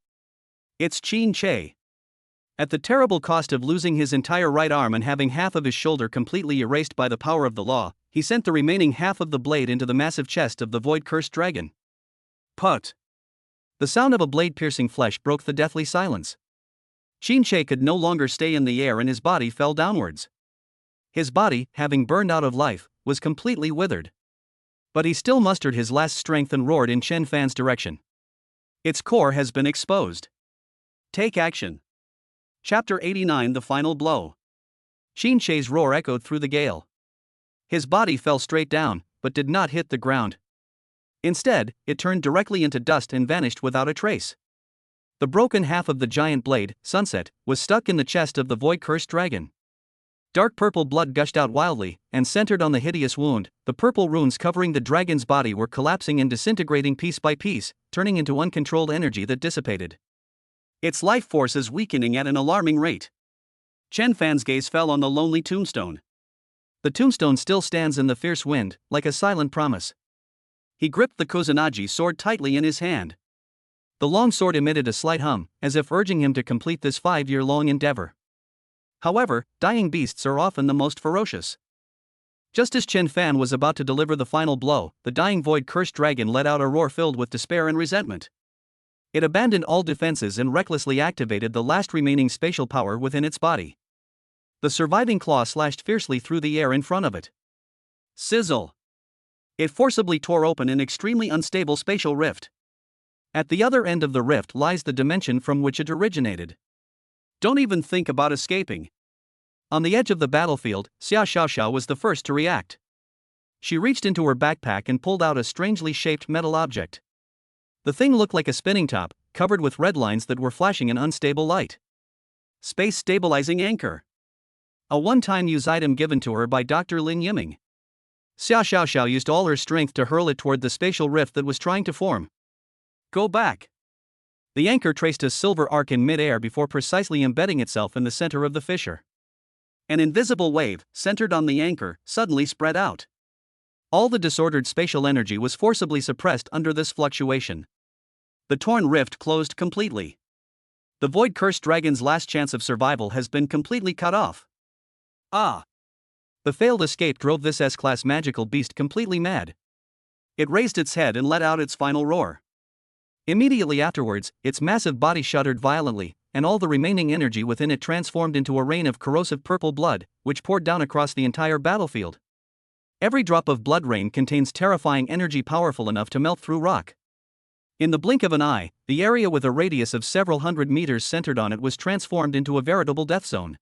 Speaker 1: It's Qin Che. At the terrible cost of losing his entire right arm and having half of his shoulder completely erased by the power of the law, he sent the remaining half of the blade into the massive chest of the void-cursed dragon. Put. The sound of a blade piercing flesh broke the deathly silence. Qin Che could no longer stay in the air and his body fell downwards. His body, having burned out of life, was completely withered. But he still mustered his last strength and roared in Chen Fan's direction. Its core has been exposed. Take action. Chapter 89 The Final Blow. Qin Che's roar echoed through the gale. His body fell straight down, but did not hit the ground. Instead, it turned directly into dust and vanished without a trace. The broken half of the giant blade, Sunset, was stuck in the chest of the void-cursed dragon. Dark purple blood gushed out wildly, and centered on the hideous wound, the purple runes covering the dragon's body were collapsing and disintegrating piece by piece, turning into uncontrolled energy that dissipated. Its life force is weakening at an alarming rate. Chen Fan's gaze fell on the lonely tombstone. The tombstone still stands in the fierce wind, like a silent promise. He gripped the Kusanagi sword tightly in his hand. The long sword emitted a slight hum, as if urging him to complete this 5-year-long endeavor. However, dying beasts are often the most ferocious. Just as Chen Fan was about to deliver the final blow, the dying void-cursed dragon let out a roar filled with despair and resentment. It abandoned all defenses and recklessly activated the last remaining spatial power within its body. The surviving claw slashed fiercely through the air in front of it. Sizzle! It forcibly tore open an extremely unstable spatial rift. At the other end of the rift lies the dimension from which it originated. Don't even think about escaping. On the edge of the battlefield, Xia Xiaoxiao was the first to react. She reached into her backpack and pulled out a strangely shaped metal object. The thing looked like a spinning top, covered with red lines that were flashing an unstable light. Space stabilizing anchor. A one-time use item given to her by Dr. Lin Yiming. Xia Xiaoxiao used all her strength to hurl it toward the spatial rift that was trying to form. Go back. The anchor traced a silver arc in mid-air before precisely embedding itself in the center of the fissure. An invisible wave, centered on the anchor, suddenly spread out. All the disordered spatial energy was forcibly suppressed under this fluctuation. The torn rift closed completely. The void-cursed dragon's last chance of survival has been completely cut off. Ah! The failed escape drove this S-class magical beast completely mad. It raised its head and let out its final roar. Immediately afterwards, its massive body shuddered violently, and all the remaining energy within it transformed into a rain of corrosive purple blood, which poured down across the entire battlefield. Every drop of blood rain contains terrifying energy powerful enough to melt through rock. In the blink of an eye, the area with a radius of several hundred meters centered on it was transformed into a veritable death zone.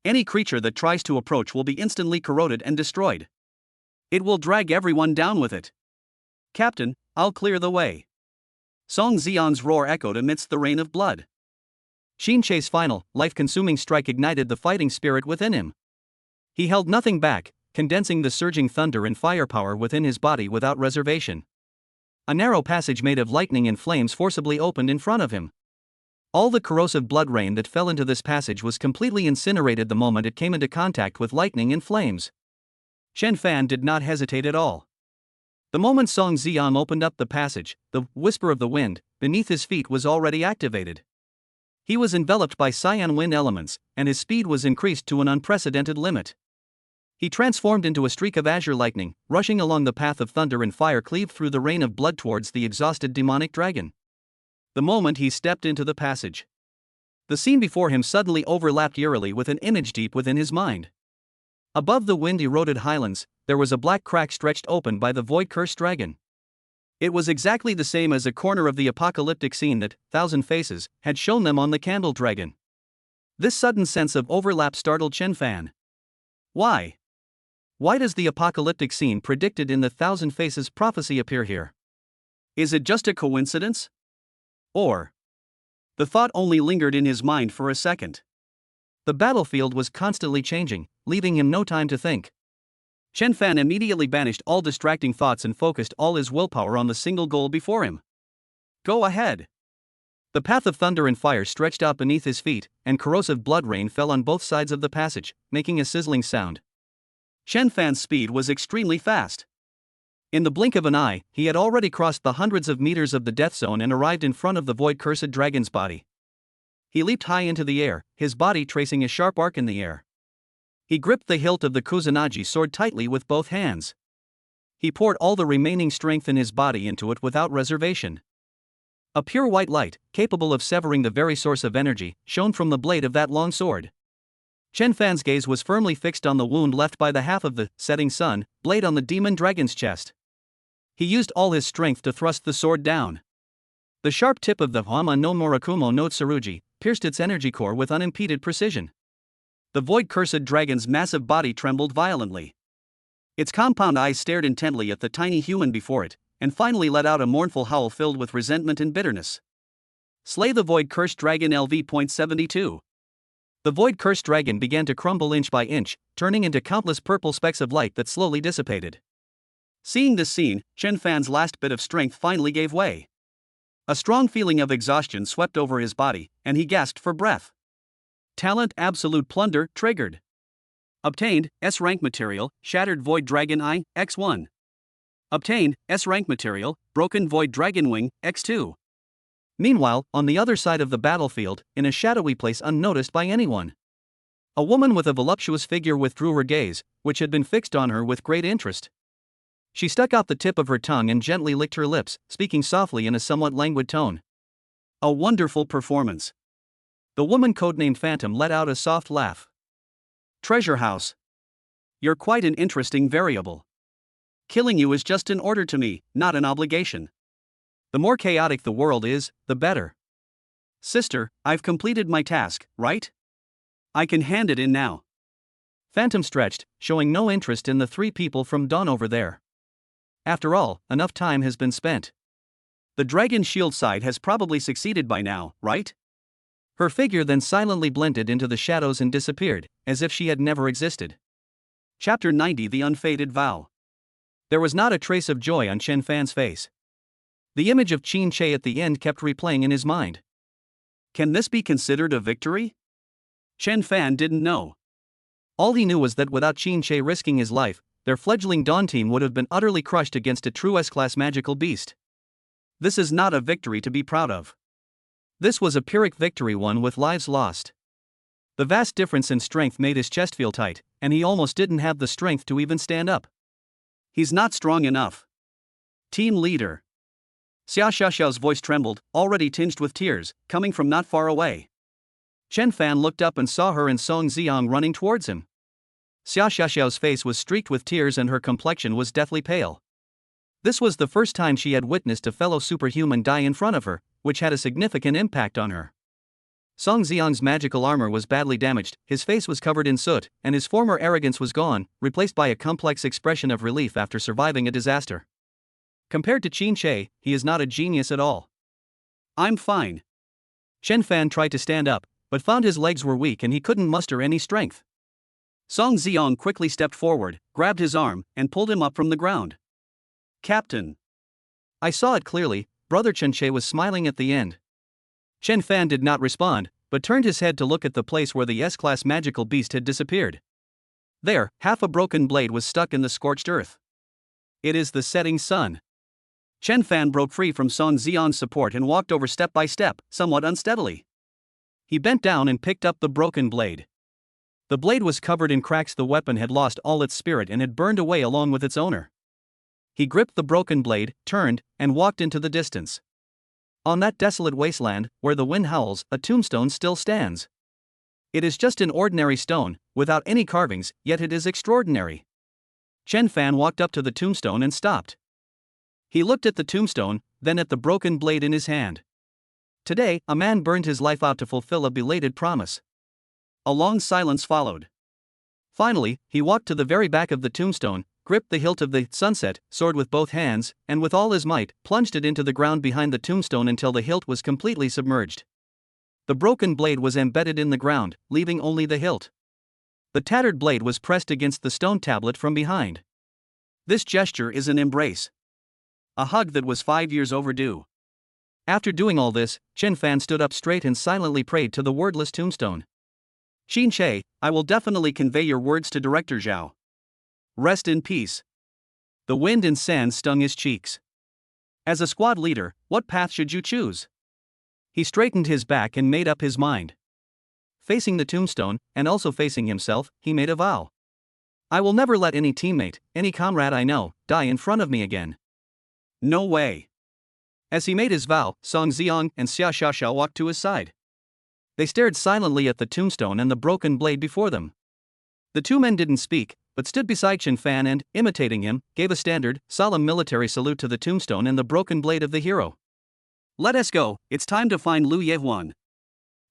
Speaker 1: Any creature that tries to approach will be instantly corroded and destroyed. It will drag everyone down with it. Captain, I'll clear the way. Song Xiang's roar echoed amidst the rain of blood. Qin Che's final, life-consuming strike ignited the fighting spirit within him. He held nothing back, condensing the surging thunder and firepower within his body without reservation. A narrow passage made of lightning and flames forcibly opened in front of him. All the corrosive blood rain that fell into this passage was completely incinerated the moment it came into contact with lightning and flames. Chen Fan did not hesitate at all. The moment Song Xiang opened up the passage, the whisper of the wind beneath his feet was already activated. He was enveloped by cyan wind elements, and his speed was increased to an unprecedented limit. He transformed into a streak of azure lightning, rushing along the path of thunder and fire cleaved through the rain of blood towards the exhausted demonic dragon. the moment he stepped into the passage. The scene before him suddenly overlapped eerily with an image deep within his mind. Above the wind-eroded highlands, there was a black crack stretched open by the void-cursed dragon. It was exactly the same as a corner of the apocalyptic scene that, Thousand Faces, had shown them on the Candle Dragon. This sudden sense of overlap startled Chen Fan. Why? Why does the apocalyptic scene predicted in the Thousand Faces prophecy appear here? Is it just a coincidence? Or? The thought only lingered in his mind for a second. The battlefield was constantly changing, leaving him no time to think. Chen Fan immediately banished all distracting thoughts and focused all his willpower on the single goal before him. Go ahead. The path of thunder and fire stretched out beneath his feet, and corrosive blood rain fell on both sides of the passage, making a sizzling sound. Chen Fan's speed was extremely fast. In the blink of an eye, he had already crossed the hundreds of meters of the death zone and arrived in front of the void-cursed dragon's body. He leaped high into the air, his body tracing a sharp arc in the air. He gripped the hilt of the Kusanagi sword tightly with both hands. He poured all the remaining strength in his body into it without reservation. A pure white light, capable of severing the very source of energy, shone from the blade of that long sword. Chen Fan's gaze was firmly fixed on the wound left by the half of the setting sun blade on the demon dragon's chest. He used all his strength to thrust the sword down. The sharp tip of the Hama no Murakumo no Tsurugi pierced its energy core with unimpeded precision. The void-cursed dragon's massive body trembled violently. Its compound eyes stared intently at the tiny human before it, and finally let out a mournful howl filled with resentment and bitterness. Slay the void-cursed dragon LV.72. The void-cursed dragon began to crumble inch by inch, turning into countless purple specks of light that slowly dissipated. Seeing this scene, Chen Fan's last bit of strength finally gave way. A strong feeling of exhaustion swept over his body, and he gasped for breath. Talent Absolute Plunder triggered. Obtained, S-rank material, Shattered Void Dragon Eye, X1. Obtained, S-rank material, Broken Void Dragon Wing, X2. Meanwhile, on the other side of the battlefield, in a shadowy place unnoticed by anyone, a woman with a voluptuous figure withdrew her gaze, which had been fixed on her with great interest. She stuck out the tip of her tongue and gently licked her lips, speaking softly in a somewhat languid tone. A wonderful performance. The woman codenamed Phantom let out a soft laugh. Treasure House. You're quite an interesting variable. Killing you is just an order to me, not an obligation. The more chaotic the world is, the better. Sister, I've completed my task, right? I can hand it in now. Phantom stretched, showing no interest in the three people from Dawn over there. After all, enough time has been spent. The dragon shield side has probably succeeded by now, right? Her figure then silently blended into the shadows and disappeared, as if she had never existed. Chapter 90 The Unfaded Vow. There was not a trace of joy on Chen Fan's face. The image of Qin Che at the end kept replaying in his mind. Can this be considered a victory? Chen Fan didn't know. All he knew was that without Qin Che risking his life, their fledgling Dawn team would have been utterly crushed against a true S-class magical beast. This is not a victory to be proud of. This was a Pyrrhic victory won with lives lost. The vast difference in strength made his chest feel tight, and he almost didn't have the strength to even stand up. He's not strong enough. Team leader. Xia Xiaoxiao's voice trembled, already tinged with tears, coming from not far away. Chen Fan looked up and saw her and Song Xiang running towards him. Xia Xiaoxiao's face was streaked with tears and her complexion was deathly pale. This was the first time she had witnessed a fellow superhuman die in front of her, which had a significant impact on her. Song Xiang's magical armor was badly damaged, his face was covered in soot, and his former arrogance was gone, replaced by a complex expression of relief after surviving a disaster. Compared to Qin Che, he is not a genius at all. I'm fine. Chen Fan tried to stand up, but found his legs were weak and he couldn't muster any strength. Song Xiang quickly stepped forward, grabbed his arm, and pulled him up from the ground. Captain. I saw it clearly, Brother Chen Che was smiling at the end. Chen Fan did not respond, but turned his head to look at the place where the S-class magical beast had disappeared. There, half a broken blade was stuck in the scorched earth. It is the setting sun. Chen Fan broke free from Song Xiang's support and walked over step by step, somewhat unsteadily. He bent down and picked up the broken blade. The blade was covered in cracks. The weapon had lost all its spirit and had burned away along with its owner. He gripped the broken blade, turned, and walked into the distance. On that desolate wasteland, where the wind howls, a tombstone still stands. It is just an ordinary stone, without any carvings, yet it is extraordinary. Chen Fan walked up to the tombstone and stopped. He looked at the tombstone, then at the broken blade in his hand. Today, a man burned his life out to fulfill a belated promise. A long silence followed. Finally, he walked to the very back of the tombstone, gripped the hilt of the sunset sword with both hands, and with all his might, plunged it into the ground behind the tombstone until the hilt was completely submerged. The broken blade was embedded in the ground, leaving only the hilt. The tattered blade was pressed against the stone tablet from behind. This gesture is an embrace. A hug that was 5 years overdue. After doing all this, Chen Fan stood up straight and silently prayed to the wordless tombstone. Xin Che, I will definitely convey your words to Director Zhao. Rest in peace. The wind and sand stung his cheeks. As a squad leader, what path should you choose? He straightened his back and made up his mind. Facing the tombstone, and also facing himself, he made a vow. I will never let any teammate, any comrade I know, die in front of me again. No way. As he made his vow, Song Xiang and Xia Xiaoxiao walked to his side. They stared silently at the tombstone and the broken blade before them. The two men didn't speak, but stood beside Chen Fan and, imitating him, gave a standard, solemn military salute to the tombstone and the broken blade of the hero. Let us go, it's time to find Lu Yehuan.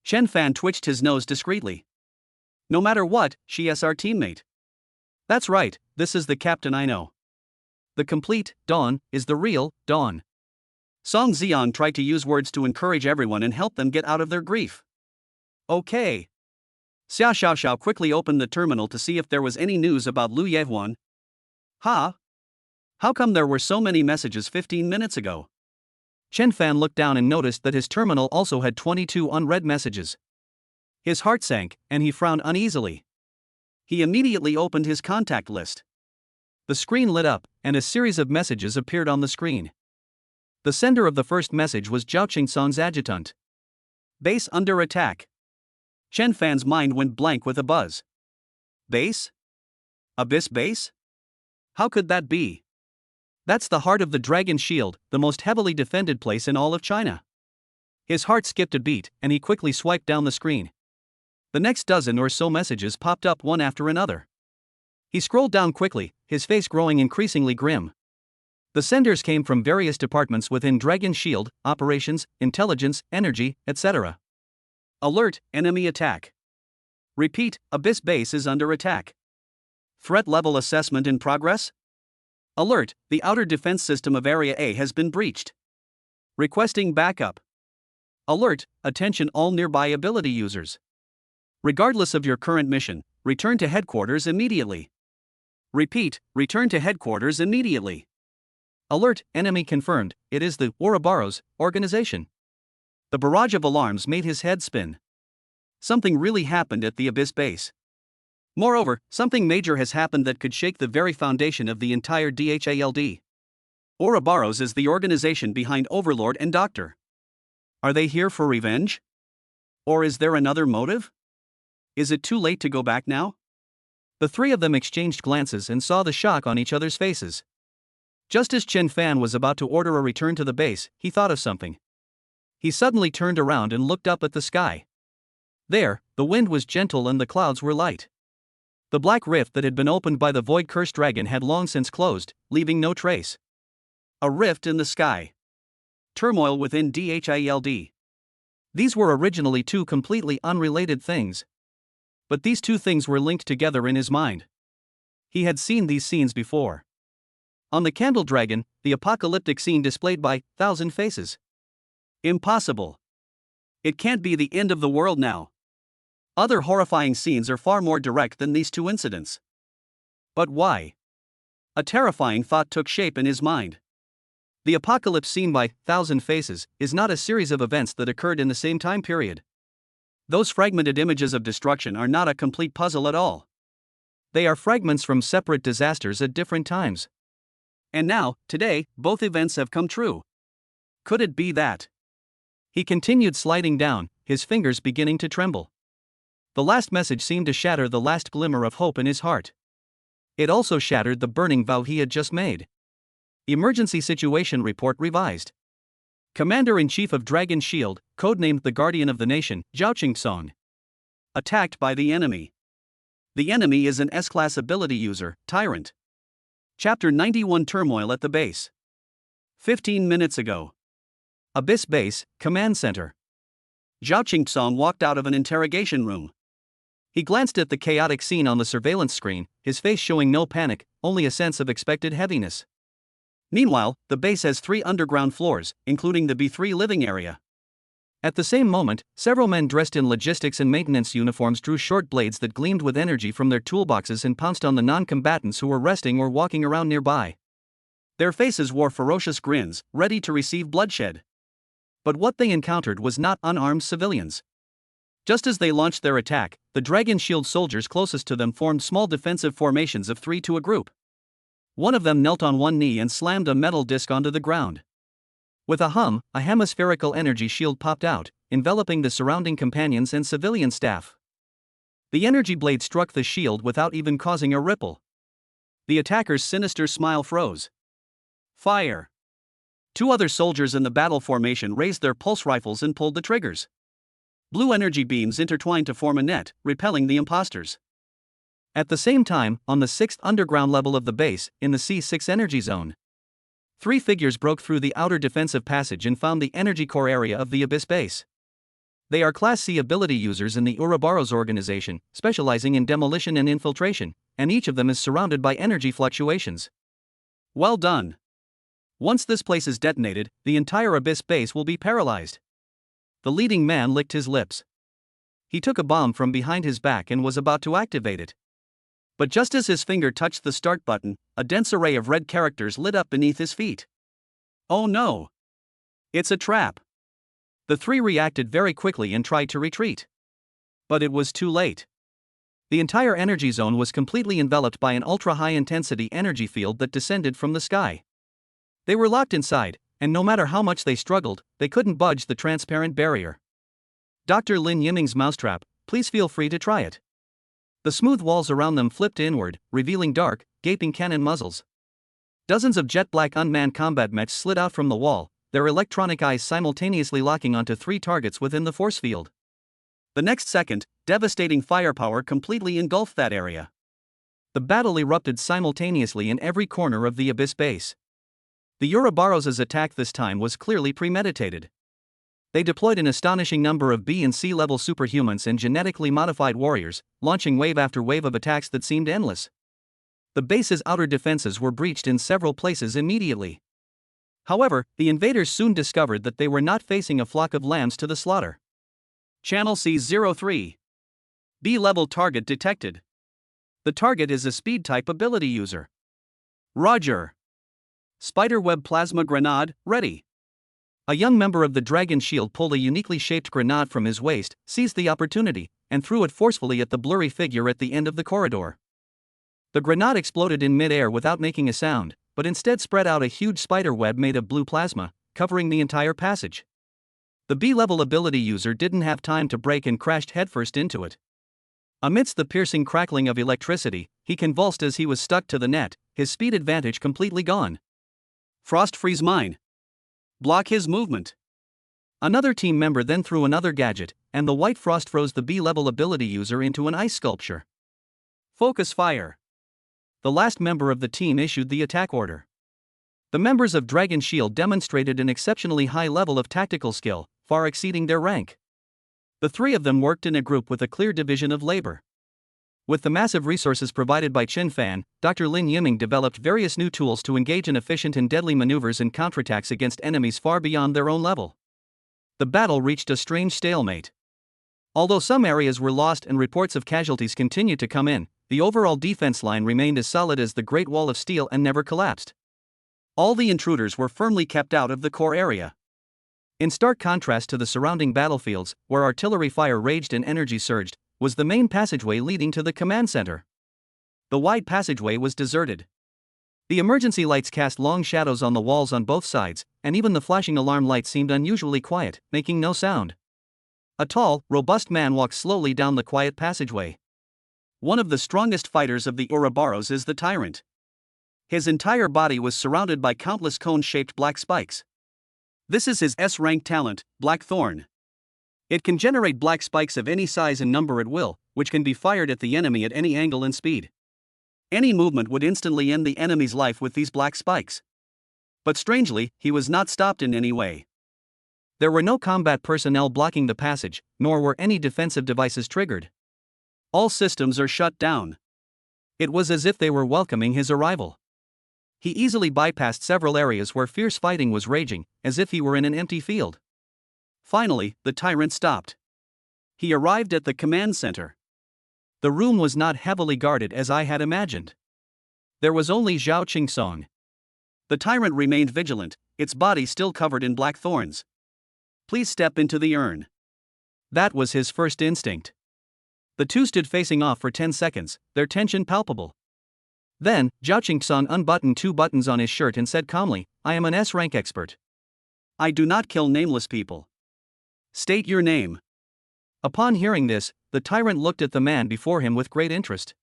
Speaker 1: Chen Fan twitched his nose discreetly. No matter what, she is our teammate. That's right, this is the captain I know. The complete Dawn is the real Dawn. Song Xiang tried to use words to encourage everyone and help them get out of their grief. Okay. Xia Xiaoxiao quickly opened the terminal to see if there was any news about Lu Yehuan. Huh? How come there were so many messages 15 minutes ago? Chen Fan looked down and noticed that his terminal also had 22 unread messages. His heart sank, and he frowned uneasily. He immediately opened his contact list. The screen lit up, and a series of messages appeared on the screen. The sender of the first message was Zhao Qingsong's adjutant. Base under attack. Chen Fan's mind went blank with a buzz. Base? Abyss base? How could that be? That's the heart of the Dragon Shield, the most heavily defended place in all of China. His heart skipped a beat, and he quickly swiped down the screen. The next dozen or so messages popped up one after another. He scrolled down quickly, his face growing increasingly grim. The senders came from various departments within Dragon Shield, operations, intelligence, energy, etc. Alert, enemy attack. Repeat, Abyss base is under attack. Threat level assessment in progress? Alert, the outer defense system of Area A has been breached. Requesting backup. Alert, attention all nearby ability users. Regardless of your current mission, return to headquarters immediately. Repeat, return to headquarters immediately. Alert, enemy confirmed, it is the Ouroboros organization. The barrage of alarms made his head spin. Something really happened at the Abyss base. Moreover, something major has happened that could shake the very foundation of the entire DHALD. Ouroboros is the organization behind Overlord and Doctor. Are they here for revenge? Or is there another motive? Is it too late to go back now? The three of them exchanged glances and saw the shock on each other's faces. Just as Chen Fan was about to order a return to the base, he thought of something. He suddenly turned around and looked up at the sky. There, the wind was gentle and the clouds were light. The black rift that had been opened by the void-cursed dragon had long since closed, leaving no trace. A rift in the sky. Turmoil within DHILD. These were originally two completely unrelated things. But these two things were linked together in his mind. He had seen these scenes before. On the Candle Dragon, the apocalyptic scene displayed by 1,000 faces. Impossible. It can't be the end of the world now. Other horrifying scenes are far more direct than these two incidents. But why? A terrifying thought took shape in his mind. The apocalypse seen by 1,000 faces is not a series of events that occurred in the same time period. Those fragmented images of destruction are not a complete puzzle at all. They are fragments from separate disasters at different times. And now, today, both events have come true. Could it be that? He continued sliding down, his fingers beginning to tremble. The last message seemed to shatter the last glimmer of hope in his heart. It also shattered the burning vow he had just made. Emergency situation report revised. Commander-in-Chief of Dragon Shield, codenamed the Guardian of the Nation, Zhao Qingsong. Attacked by the enemy. The enemy is an S-class ability user, Tyrant. Chapter 91 Turmoil at the Base. 15 minutes ago. Abyss Base, Command Center. Zhao Qingsong walked out of an interrogation room. He glanced at the chaotic scene on the surveillance screen, his face showing no panic, only a sense of expected heaviness. Meanwhile, the base has 3 underground floors, including the B3 living area. At the same moment, several men dressed in logistics and maintenance uniforms drew short blades that gleamed with energy from their toolboxes and pounced on the non-combatants who were resting or walking around nearby. Their faces wore ferocious grins, ready to receive bloodshed. But what they encountered was not unarmed civilians. Just as they launched their attack, the Dragon Shield soldiers closest to them formed small defensive formations of 3 to a group. One of them knelt on one knee and slammed a metal disc onto the ground. With a hum, a hemispherical energy shield popped out, enveloping the surrounding companions and civilian staff. The energy blade struck the shield without even causing a ripple. The attacker's sinister smile froze. Fire! 2 other soldiers in the battle formation raised their pulse rifles and pulled the triggers. Blue energy beams intertwined to form a net, repelling the imposters. At the same time, on the 6th underground level of the base, in the C6 energy zone, 3 figures broke through the outer defensive passage and found the energy core area of the Abyss base. They are Class C ability users in the Ouroboros organization, specializing in demolition and infiltration, and each of them is surrounded by energy fluctuations. Well done. Once this place is detonated, the entire Abyss base will be paralyzed. The leading man licked his lips. He took a bomb from behind his back and was about to activate it. But just as his finger touched the start button, a dense array of red characters lit up beneath his feet. Oh no! It's a trap! The 3 reacted very quickly and tried to retreat. But it was too late. The entire energy zone was completely enveloped by an ultra-high-intensity energy field that descended from the sky. They were locked inside, and no matter how much they struggled, they couldn't budge the transparent barrier. Dr. Lin Yiming's mousetrap, please feel free to try it. The smooth walls around them flipped inward, revealing dark, gaping cannon muzzles. Dozens of jet-black unmanned combat mechs slid out from the wall, their electronic eyes simultaneously locking onto 3 targets within the force field. The next second, devastating firepower completely engulfed that area. The battle erupted simultaneously in every corner of the Abyss base. The Ouroboros' attack this time was clearly premeditated. They deployed an astonishing number of B and C level superhumans and genetically modified warriors, launching wave after wave of attacks that seemed endless. The base's outer defenses were breached in several places immediately. However, the invaders soon discovered that they were not facing a flock of lambs to the slaughter. Channel C03. B-level target detected. The target is a speed-type ability user. Roger. Spiderweb plasma grenade, ready. A young member of the Dragon Shield pulled a uniquely shaped grenade from his waist, seized the opportunity, and threw it forcefully at the blurry figure at the end of the corridor. The grenade exploded in mid-air without making a sound, but instead spread out a huge spider web made of blue plasma, covering the entire passage. The B-level ability user didn't have time to brake and crashed headfirst into it. Amidst the piercing crackling of electricity, he convulsed as he was stuck to the net, his speed advantage completely gone. Frost freeze mine. Block his movement. Another team member then threw another gadget, and the white frost froze the B-level ability user into an ice sculpture. Focus fire. The last member of the team issued the attack order. The members of Dragon Shield demonstrated an exceptionally high level of tactical skill, far exceeding their rank. The 3 of them worked in a group with a clear division of labor. With the massive resources provided by Chen Fan, Dr. Lin Yiming developed various new tools to engage in efficient and deadly maneuvers and counterattacks against enemies far beyond their own level. The battle reached a strange stalemate. Although some areas were lost and reports of casualties continued to come in, the overall defense line remained as solid as the Great Wall of Steel and never collapsed. All the intruders were firmly kept out of the core area. In stark contrast to the surrounding battlefields, where artillery fire raged and energy surged, was the main passageway leading to the command center. The wide passageway was deserted. The emergency lights cast long shadows on the walls on both sides, and even the flashing alarm light seemed unusually quiet, making no sound. A tall, robust man walked slowly down the quiet passageway. One of the strongest fighters of the Ouroboros is the Tyrant. His entire body was surrounded by countless cone-shaped black spikes. This is his S-rank talent, Black Thorn. It can generate black spikes of any size and number at will, which can be fired at the enemy at any angle and speed. Any movement would instantly end the enemy's life with these black spikes. But strangely, he was not stopped in any way. There were no combat personnel blocking the passage, nor were any defensive devices triggered. All systems are shut down. It was as if they were welcoming his arrival. He easily bypassed several areas where fierce fighting was raging, as if he were in an empty field. Finally, the tyrant stopped. He arrived at the command center. The room was not heavily guarded as I had imagined. There was only Zhao Qingsong. The tyrant remained vigilant, its body still covered in black thorns. Please step into the urn. That was his first instinct. The two stood facing off for 10 seconds, their tension palpable. Then, Zhao Qingsong unbuttoned 2 buttons on his shirt and said calmly, "I am an S-rank expert. I do not kill nameless people. State your name." Upon hearing this, the tyrant looked at the man before him with great interest.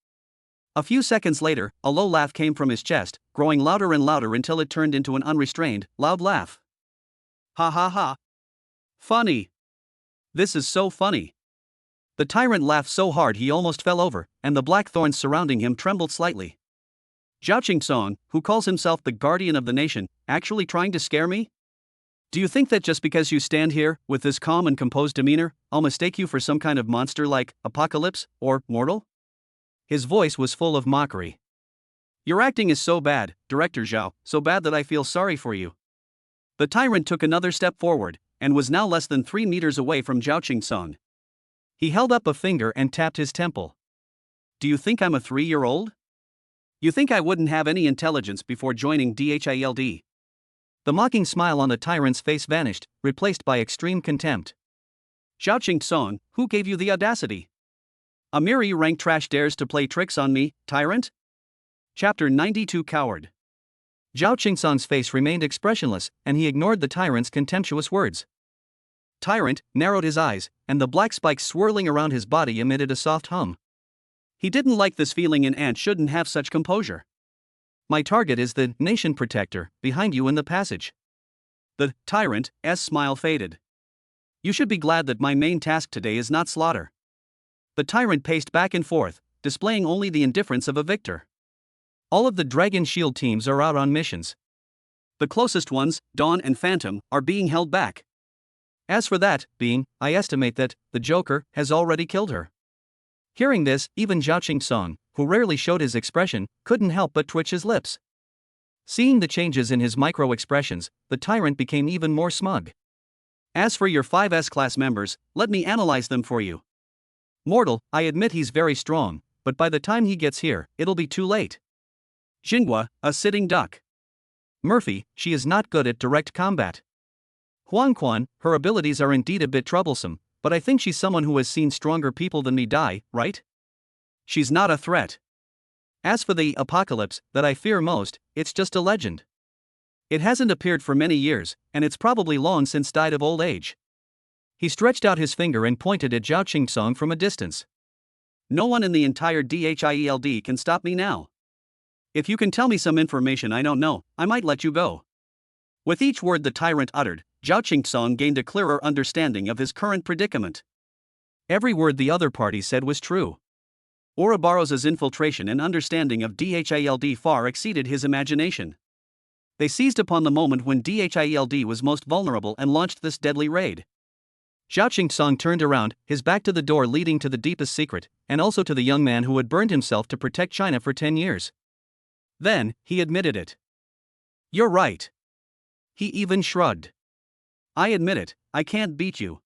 Speaker 1: A few seconds later, a low laugh came from his chest, growing louder and louder until it turned into an unrestrained, loud laugh. Ha ha ha. Funny. This is so funny. The tyrant laughed so hard he almost fell over, and the black thorns surrounding him trembled slightly. Zhao Qingsong, who calls himself the guardian of the nation, actually trying to scare me? Do you think that just because you stand here, with this calm and composed demeanor, I'll mistake you for some kind of monster like Apocalypse, or mortal? His voice was full of mockery. Your acting is so bad, Director Zhao, so bad that I feel sorry for you. The tyrant took another step forward, and was now less than 3 meters away from Zhao Qingsong. He held up a finger and tapped his temple. Do you think I'm a 3-year-old? You think I wouldn't have any intelligence before joining DHILD? The mocking smile on the tyrant's face vanished, replaced by extreme contempt. Zhao Qingsong, who gave you the audacity? A mere E-rank trash dares to play tricks on me, tyrant? Chapter 92 Coward. Zhao Qingsong's face remained expressionless, and he ignored the tyrant's contemptuous words. Tyrant narrowed his eyes, and the black spikes swirling around his body emitted a soft hum. He didn't like this feeling and shouldn't have such composure. My target is the nation protector, behind you in the passage. The tyrant's smile faded. You should be glad that my main task today is not slaughter. The tyrant paced back and forth, displaying only the indifference of a victor. All of the Dragon Shield teams are out on missions. The closest ones, Dawn and Phantom, are being held back. As for that being, I estimate that the Joker has already killed her. Hearing this, even Zhao Qingsong, who rarely showed his expression, couldn't help but twitch his lips. Seeing the changes in his micro-expressions, the tyrant became even more smug. As for your 5S class members, let me analyze them for you. Mortal, I admit he's very strong, but by the time he gets here, it'll be too late. Xinhua, a sitting duck. Murphy, she is not good at direct combat. Huangquan, her abilities are indeed a bit troublesome, but I think she's someone who has seen stronger people than me die, right? She's not a threat. As for the Apocalypse that I fear most, it's just a legend. It hasn't appeared for many years, and it's probably long since died of old age. He stretched out his finger and pointed at Zhao Qingsong from a distance. No one in the entire DHIELD can stop me now. If you can tell me some information I don't know, I might let you go. With each word the tyrant uttered, Zhao Qingsong gained a clearer understanding of his current predicament. Every word the other party said was true. Ouroboros' infiltration and understanding of DHILD far exceeded his imagination. They seized upon the moment when DHILD was most vulnerable and launched this deadly raid. Zhao Qingsong turned around, his back to the door leading to the deepest secret, and also to the young man who had burned himself to protect China for 10 years. Then, he admitted it. You're right. He even shrugged. I admit it, I can't beat you.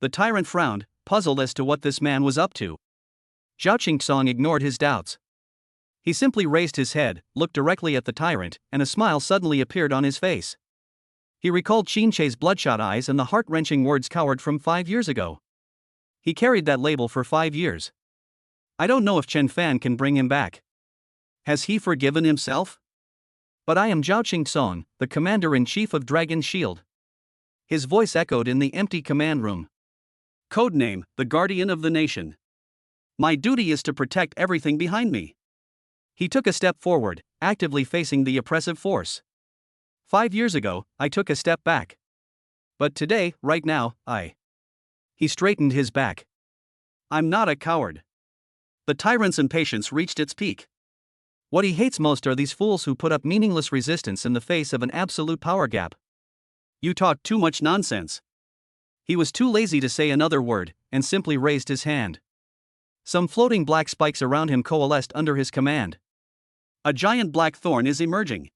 Speaker 1: The tyrant frowned, puzzled as to what this man was up to. Zhao Qingsong ignored his doubts. He simply raised his head, looked directly at the tyrant, and a smile suddenly appeared on his face. He recalled Qin Che's bloodshot eyes and the heart-wrenching words coward from 5 years ago. He carried that label for 5 years. I don't know if Chen Fan can bring him back. Has he forgiven himself? But I am Zhao Qingsong, the commander-in-chief of Dragon Shield. His voice echoed in the empty command room. Codename, the Guardian of the Nation. My duty is to protect everything behind me. He took a step forward, actively facing the oppressive force. 5 years ago, I took a step back. But today, right now, He straightened his back. I'm not a coward. The tyrant's impatience reached its peak. What he hates most are these fools who put up meaningless resistance in the face of an absolute power gap. You talk too much nonsense. He was too lazy to say another word, and simply raised his hand. Some floating black spikes around him coalesced under his command. A giant black thorn is emerging.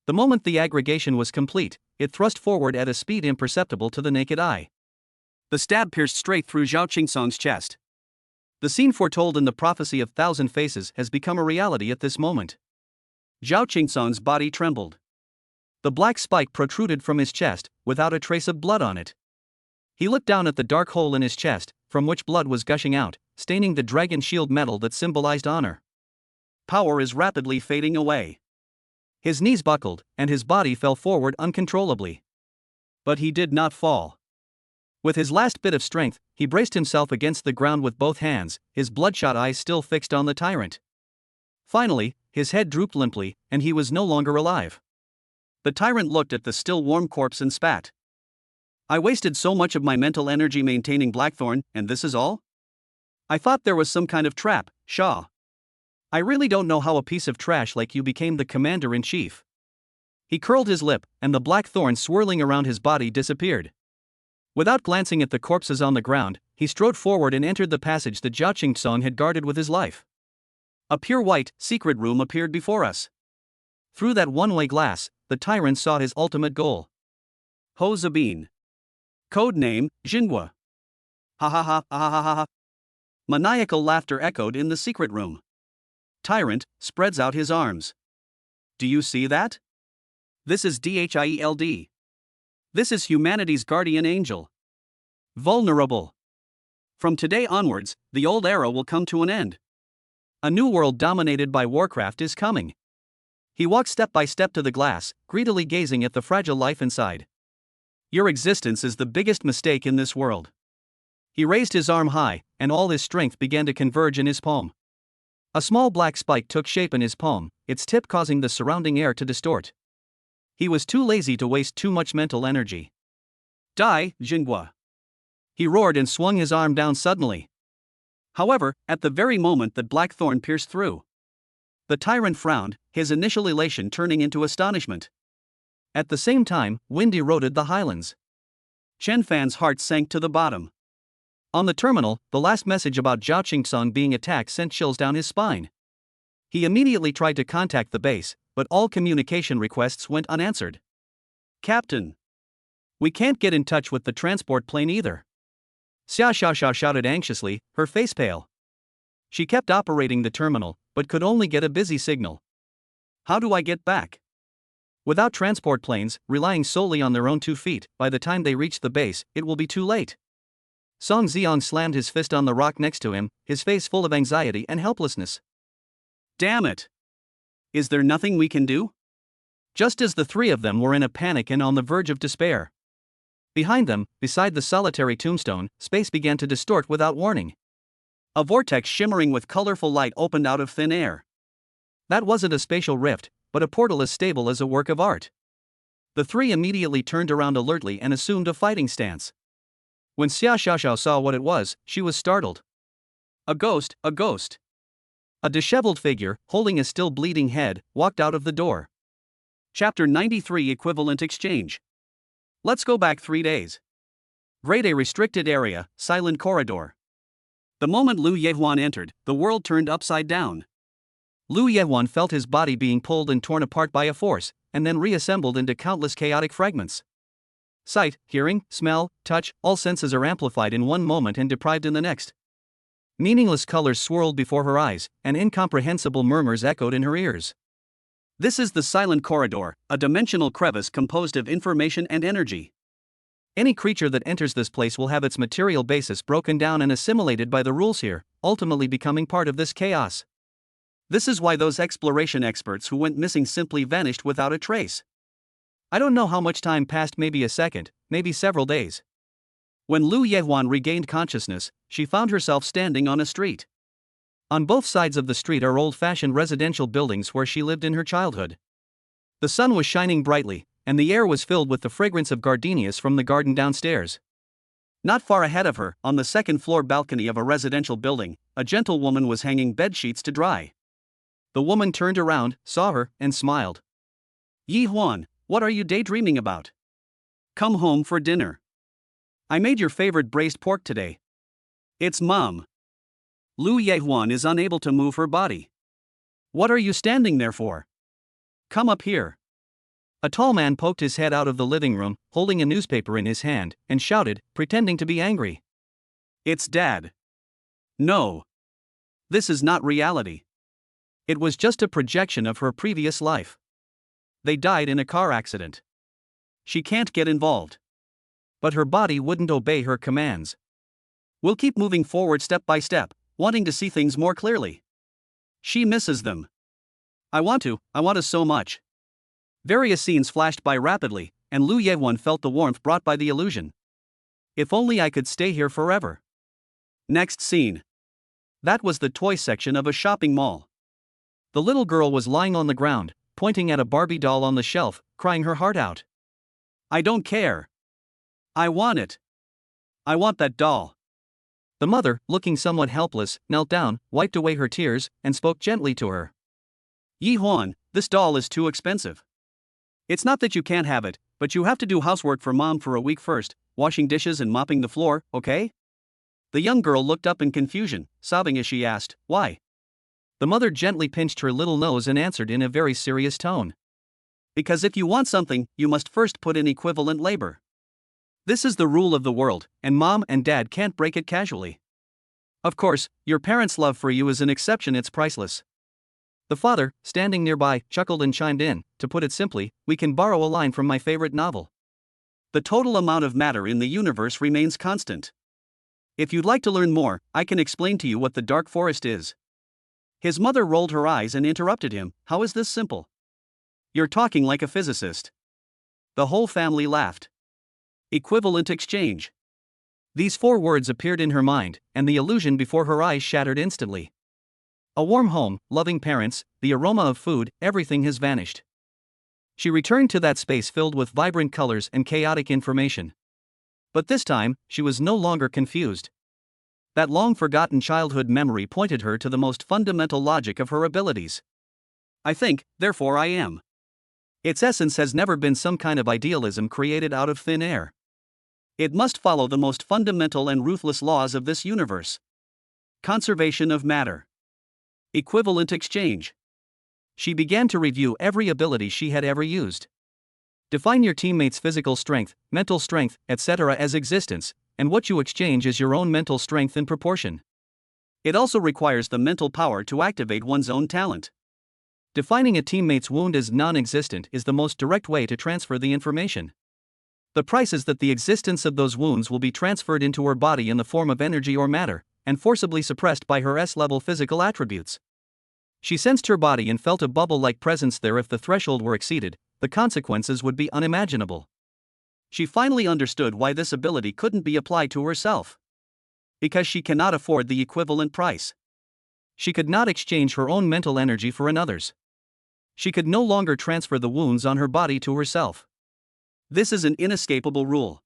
Speaker 1: The moment the aggregation was complete, it thrust forward at a speed imperceptible to the naked eye. The stab pierced straight through Zhao Qingsong's chest. The scene foretold in the prophecy of Thousand Faces has become a reality at this moment. Zhao Qingsong's body trembled. The black spike protruded from his chest, without a trace of blood on it. He looked down at the dark hole in his chest, from which blood was gushing out, staining the dragon shield metal that symbolized honor. Power is rapidly fading away. His knees buckled, and his body fell forward uncontrollably. But he did not fall. With his last bit of strength, he braced himself against the ground with both hands, his bloodshot eyes still fixed on the tyrant. Finally, his head drooped limply, and he was no longer alive. The tyrant looked at the still warm corpse and spat. I wasted so much of my mental energy maintaining Blackthorn, and this is all? I thought there was some kind of trap, Shaw. I really don't know how a piece of trash like you became the commander-in-chief. He curled his lip, and the black thorn swirling around his body disappeared. Without glancing at the corpses on the ground, he strode forward and entered the passage that Zhao Qingsong had guarded with his life. A pure white, secret room appeared before us. Through that one-way glass, the tyrant saw his ultimate goal. Ho Zabin. Code name, Jinhua. Ha ha ha ha ha ha ha. Maniacal laughter echoed in the secret room. Tyrant spreads out his arms. Do you see that? This is Dhield. This is humanity's guardian angel. Vulnerable. From today onwards, the old era will come to an end. A new world dominated by Warcraft is coming. He walked step by step to the glass, greedily gazing at the fragile life inside. Your existence is the biggest mistake in this world. He raised his arm high, and all his strength began to converge in his palm. A small black spike took shape in his palm, its tip causing the surrounding air to distort. He was too lazy to waste too much mental energy. Die, Jinhua. He roared and swung his arm down suddenly. However, at the very moment that black thorn pierced through, the tyrant frowned, his initial elation turning into astonishment. At the same time, wind eroded the highlands. Chen Fan's heart sank to the bottom. On the terminal, the last message about Zhao Qingsong being attacked sent chills down his spine. He immediately tried to contact the base, but all communication requests went unanswered. Captain. We can't get in touch with the transport plane either. Xia Xiaoxiao shouted anxiously, her face pale. She kept operating the terminal, but could only get a busy signal. How do I get back? Without transport planes, relying solely on their own 2 feet, by the time they reach the base, it will be too late. Song Xiong slammed his fist on the rock next to him, his face full of anxiety and helplessness. Damn it! Is there nothing we can do? Just as the three of them were in a panic and on the verge of despair. Behind them, beside the solitary tombstone, space began to distort without warning. A vortex shimmering with colorful light opened out of thin air. That wasn't a spatial rift, but a portal as stable as a work of art. The three immediately turned around alertly and assumed a fighting stance. When Xia Xiaoxiao saw what it was, she was startled. A ghost, a ghost. A disheveled figure, holding a still bleeding head, walked out of the door. Chapter 93 Equivalent Exchange. Let's go back 3 days. Grade A restricted area, silent corridor. The moment Lu Yehuan entered, the world turned upside down. Lu Yehuan felt his body being pulled and torn apart by a force, and then reassembled into countless chaotic fragments. Sight, hearing, smell, touch, all senses are amplified in one moment and deprived in the next. Meaningless colors swirled before her eyes, and incomprehensible murmurs echoed in her ears. This is the silent corridor, a dimensional crevice composed of information and energy. Any creature that enters this place will have its material basis broken down and assimilated by the rules here, ultimately becoming part of this chaos. This is why those exploration experts who went missing simply vanished without a trace. I don't know how much time passed, maybe a second, maybe several days. When Lu Yehuan regained consciousness, she found herself standing on a street. On both sides of the street are old-fashioned residential buildings where she lived in her childhood. The sun was shining brightly, and the air was filled with the fragrance of gardenias from the garden downstairs. Not far ahead of her, on the second-floor balcony of a residential building, a gentlewoman was hanging bedsheets to dry. The woman turned around, saw her, and smiled. "Yi Huan, what are you daydreaming about? Come home for dinner. I made your favorite braised pork today." "It's Mom." Lu Yehuan is unable to move her body. "What are you standing there for? Come up here." A tall man poked his head out of the living room, holding a newspaper in his hand, and shouted, pretending to be angry. "It's Dad." "No. This is not reality. It was just a projection of her previous life. They died in a car accident. She can't get involved." But her body wouldn't obey her commands. "We'll keep moving forward step by step, wanting to see things more clearly." She misses them. I want to so much." Various scenes flashed by rapidly, and Lu Yewon felt the warmth brought by the illusion. "If only I could stay here forever." Next scene. That was the toy section of a shopping mall. The little girl was lying on the ground, pointing at a Barbie doll on the shelf, crying her heart out. "I don't care. I want it. I want that doll." The mother, looking somewhat helpless, knelt down, wiped away her tears, and spoke gently to her. "Yi Huan, this doll is too expensive. It's not that you can't have it, but you have to do housework for Mom for a week first, washing dishes and mopping the floor, okay?" The young girl looked up in confusion, sobbing as she asked, "Why?" The mother gently pinched her little nose and answered in a very serious tone. "Because if you want something, you must first put in equivalent labor. This is the rule of the world, and Mom and Dad can't break it casually. Of course, your parents' love for you is an exception, it's priceless." The father, standing nearby, chuckled and chimed in, "To put it simply, we can borrow a line from my favorite novel. The total amount of matter in the universe remains constant. If you'd like to learn more, I can explain to you what the dark forest is." His mother rolled her eyes and interrupted him, "How is this simple? You're talking like a physicist." The whole family laughed. Equivalent exchange. These 4 words appeared in her mind, and the illusion before her eyes shattered instantly. A warm home, loving parents, the aroma of food, everything has vanished. She returned to that space filled with vibrant colors and chaotic information. But this time, she was no longer confused. That long-forgotten childhood memory pointed her to the most fundamental logic of her abilities. "I think, therefore I am." Its essence has never been some kind of idealism created out of thin air. It must follow the most fundamental and ruthless laws of this universe. Conservation of matter. Equivalent exchange. She began to review every ability she had ever used. Define your teammate's physical strength, mental strength, etc. as existence, and what you exchange is your own mental strength in proportion. It also requires the mental power to activate one's own talent. Defining a teammate's wound as non-existent is the most direct way to transfer the information. The price is that the existence of those wounds will be transferred into her body in the form of energy or matter, and forcibly suppressed by her S-level physical attributes. She sensed her body and felt a bubble-like presence there. If the threshold were exceeded, the consequences would be unimaginable. She finally understood why this ability couldn't be applied to herself. Because she cannot afford the equivalent price. She could not exchange her own mental energy for another's. She could no longer transfer the wounds on her body to herself. This is an inescapable rule.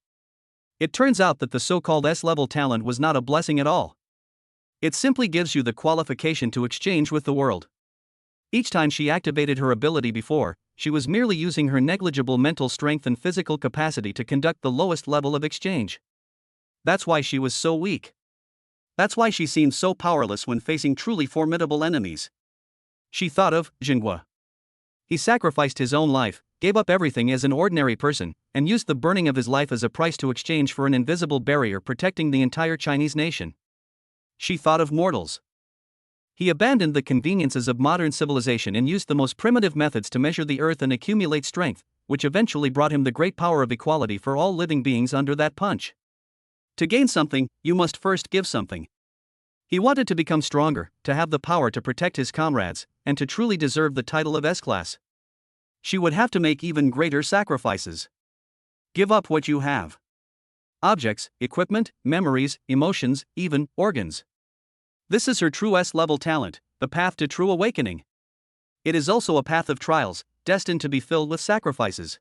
Speaker 1: It turns out that the so-called S-level talent was not a blessing at all. It simply gives you the qualification to exchange with the world. Each time she activated her ability before, she was merely using her negligible mental strength and physical capacity to conduct the lowest level of exchange. That's why she was so weak. That's why she seemed so powerless when facing truly formidable enemies. She thought of Jinghua. He sacrificed his own life, gave up everything as an ordinary person, and used the burning of his life as a price to exchange for an invisible barrier protecting the entire Chinese nation. She thought of mortals. He abandoned the conveniences of modern civilization and used the most primitive methods to measure the earth and accumulate strength, which eventually brought him the great power of equality for all living beings under that punch. To gain something, you must first give something. He wanted to become stronger, to have the power to protect his comrades, and to truly deserve the title of S-class. She would have to make even greater sacrifices. Give up what you have. Objects, equipment, memories, emotions, even organs. This is her true S-level talent, the path to true awakening. It is also a path of trials, destined to be filled with sacrifices.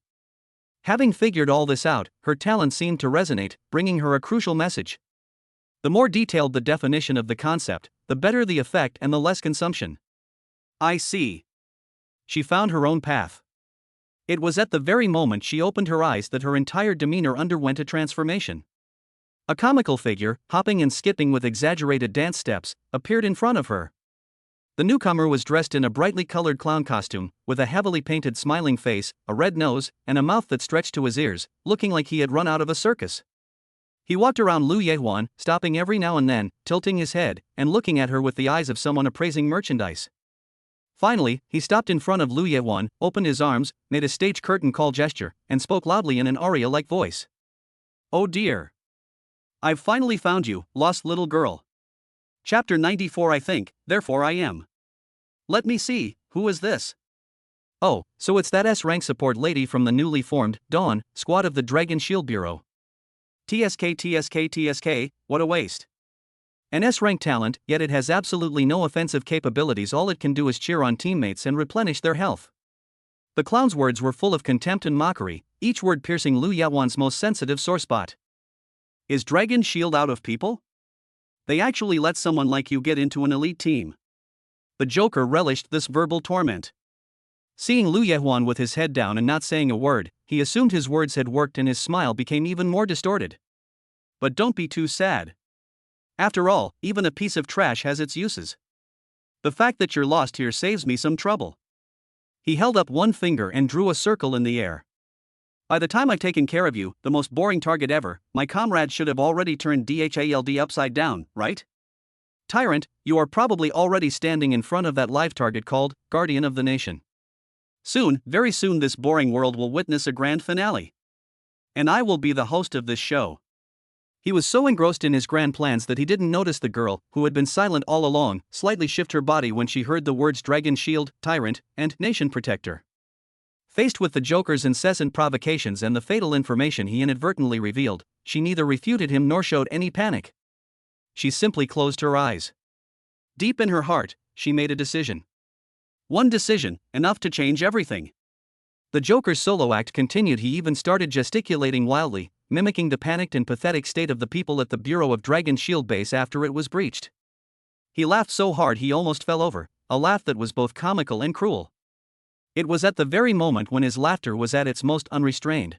Speaker 1: Having figured all this out, her talent seemed to resonate, bringing her a crucial message. The more detailed the definition of the concept, the better the effect and the less consumption. I see. She found her own path. It was at the very moment she opened her eyes that her entire demeanor underwent a transformation. A comical figure, hopping and skipping with exaggerated dance steps, appeared in front of her. The newcomer was dressed in a brightly colored clown costume, with a heavily painted smiling face, a red nose, and a mouth that stretched to his ears, looking like he had run out of a circus. He walked around Lu Yehuan, stopping every now and then, tilting his head, and looking at her with the eyes of someone appraising merchandise. Finally, he stopped in front of Lu Yehuan, opened his arms, made a stage curtain call gesture, and spoke loudly in an aria-like voice. "Oh dear. I've finally found you, lost little girl. Chapter 94 I think, therefore I am. Let me see, who is this? Oh, so it's that S-rank support lady from the newly formed Dawn squad of the Dragon Shield Bureau. TSK, what a waste. An S-rank talent, yet it has absolutely no offensive capabilities. All it can do is cheer on teammates and replenish their health." The clown's words were full of contempt and mockery, each word piercing Lu Yawan's most sensitive sore spot. Is Dragon Shield out of people? They actually let someone like you get into an elite team. The Joker relished this verbal torment. Seeing Lu Yehuan with his head down and not saying a word, he assumed his words had worked and his smile became even more distorted. But don't be too sad. After all, even a piece of trash has its uses. The fact that you're lost here saves me some trouble. He held up one finger and drew a circle in the air. By the time I've taken care of you, the most boring target ever, my comrades should have already turned DHALD upside down, right? Tyrant, you are probably already standing in front of that live target called Guardian of the Nation. Soon, very soon, this boring world will witness a grand finale. And I will be the host of this show. He was so engrossed in his grand plans that he didn't notice the girl, who had been silent all along, slightly shift her body when she heard the words Dragon Shield, Tyrant, and Nation Protector. Faced with the Joker's incessant provocations and the fatal information he inadvertently revealed, she neither refuted him nor showed any panic. She simply closed her eyes. Deep in her heart, she made a decision. One decision, enough to change everything. The Joker's solo act continued. He even started gesticulating wildly, mimicking the panicked and pathetic state of the people at the Bureau of Dragon Shield Base after it was breached. He laughed so hard he almost fell over, a laugh that was both comical and cruel. It was at the very moment when his laughter was at its most unrestrained.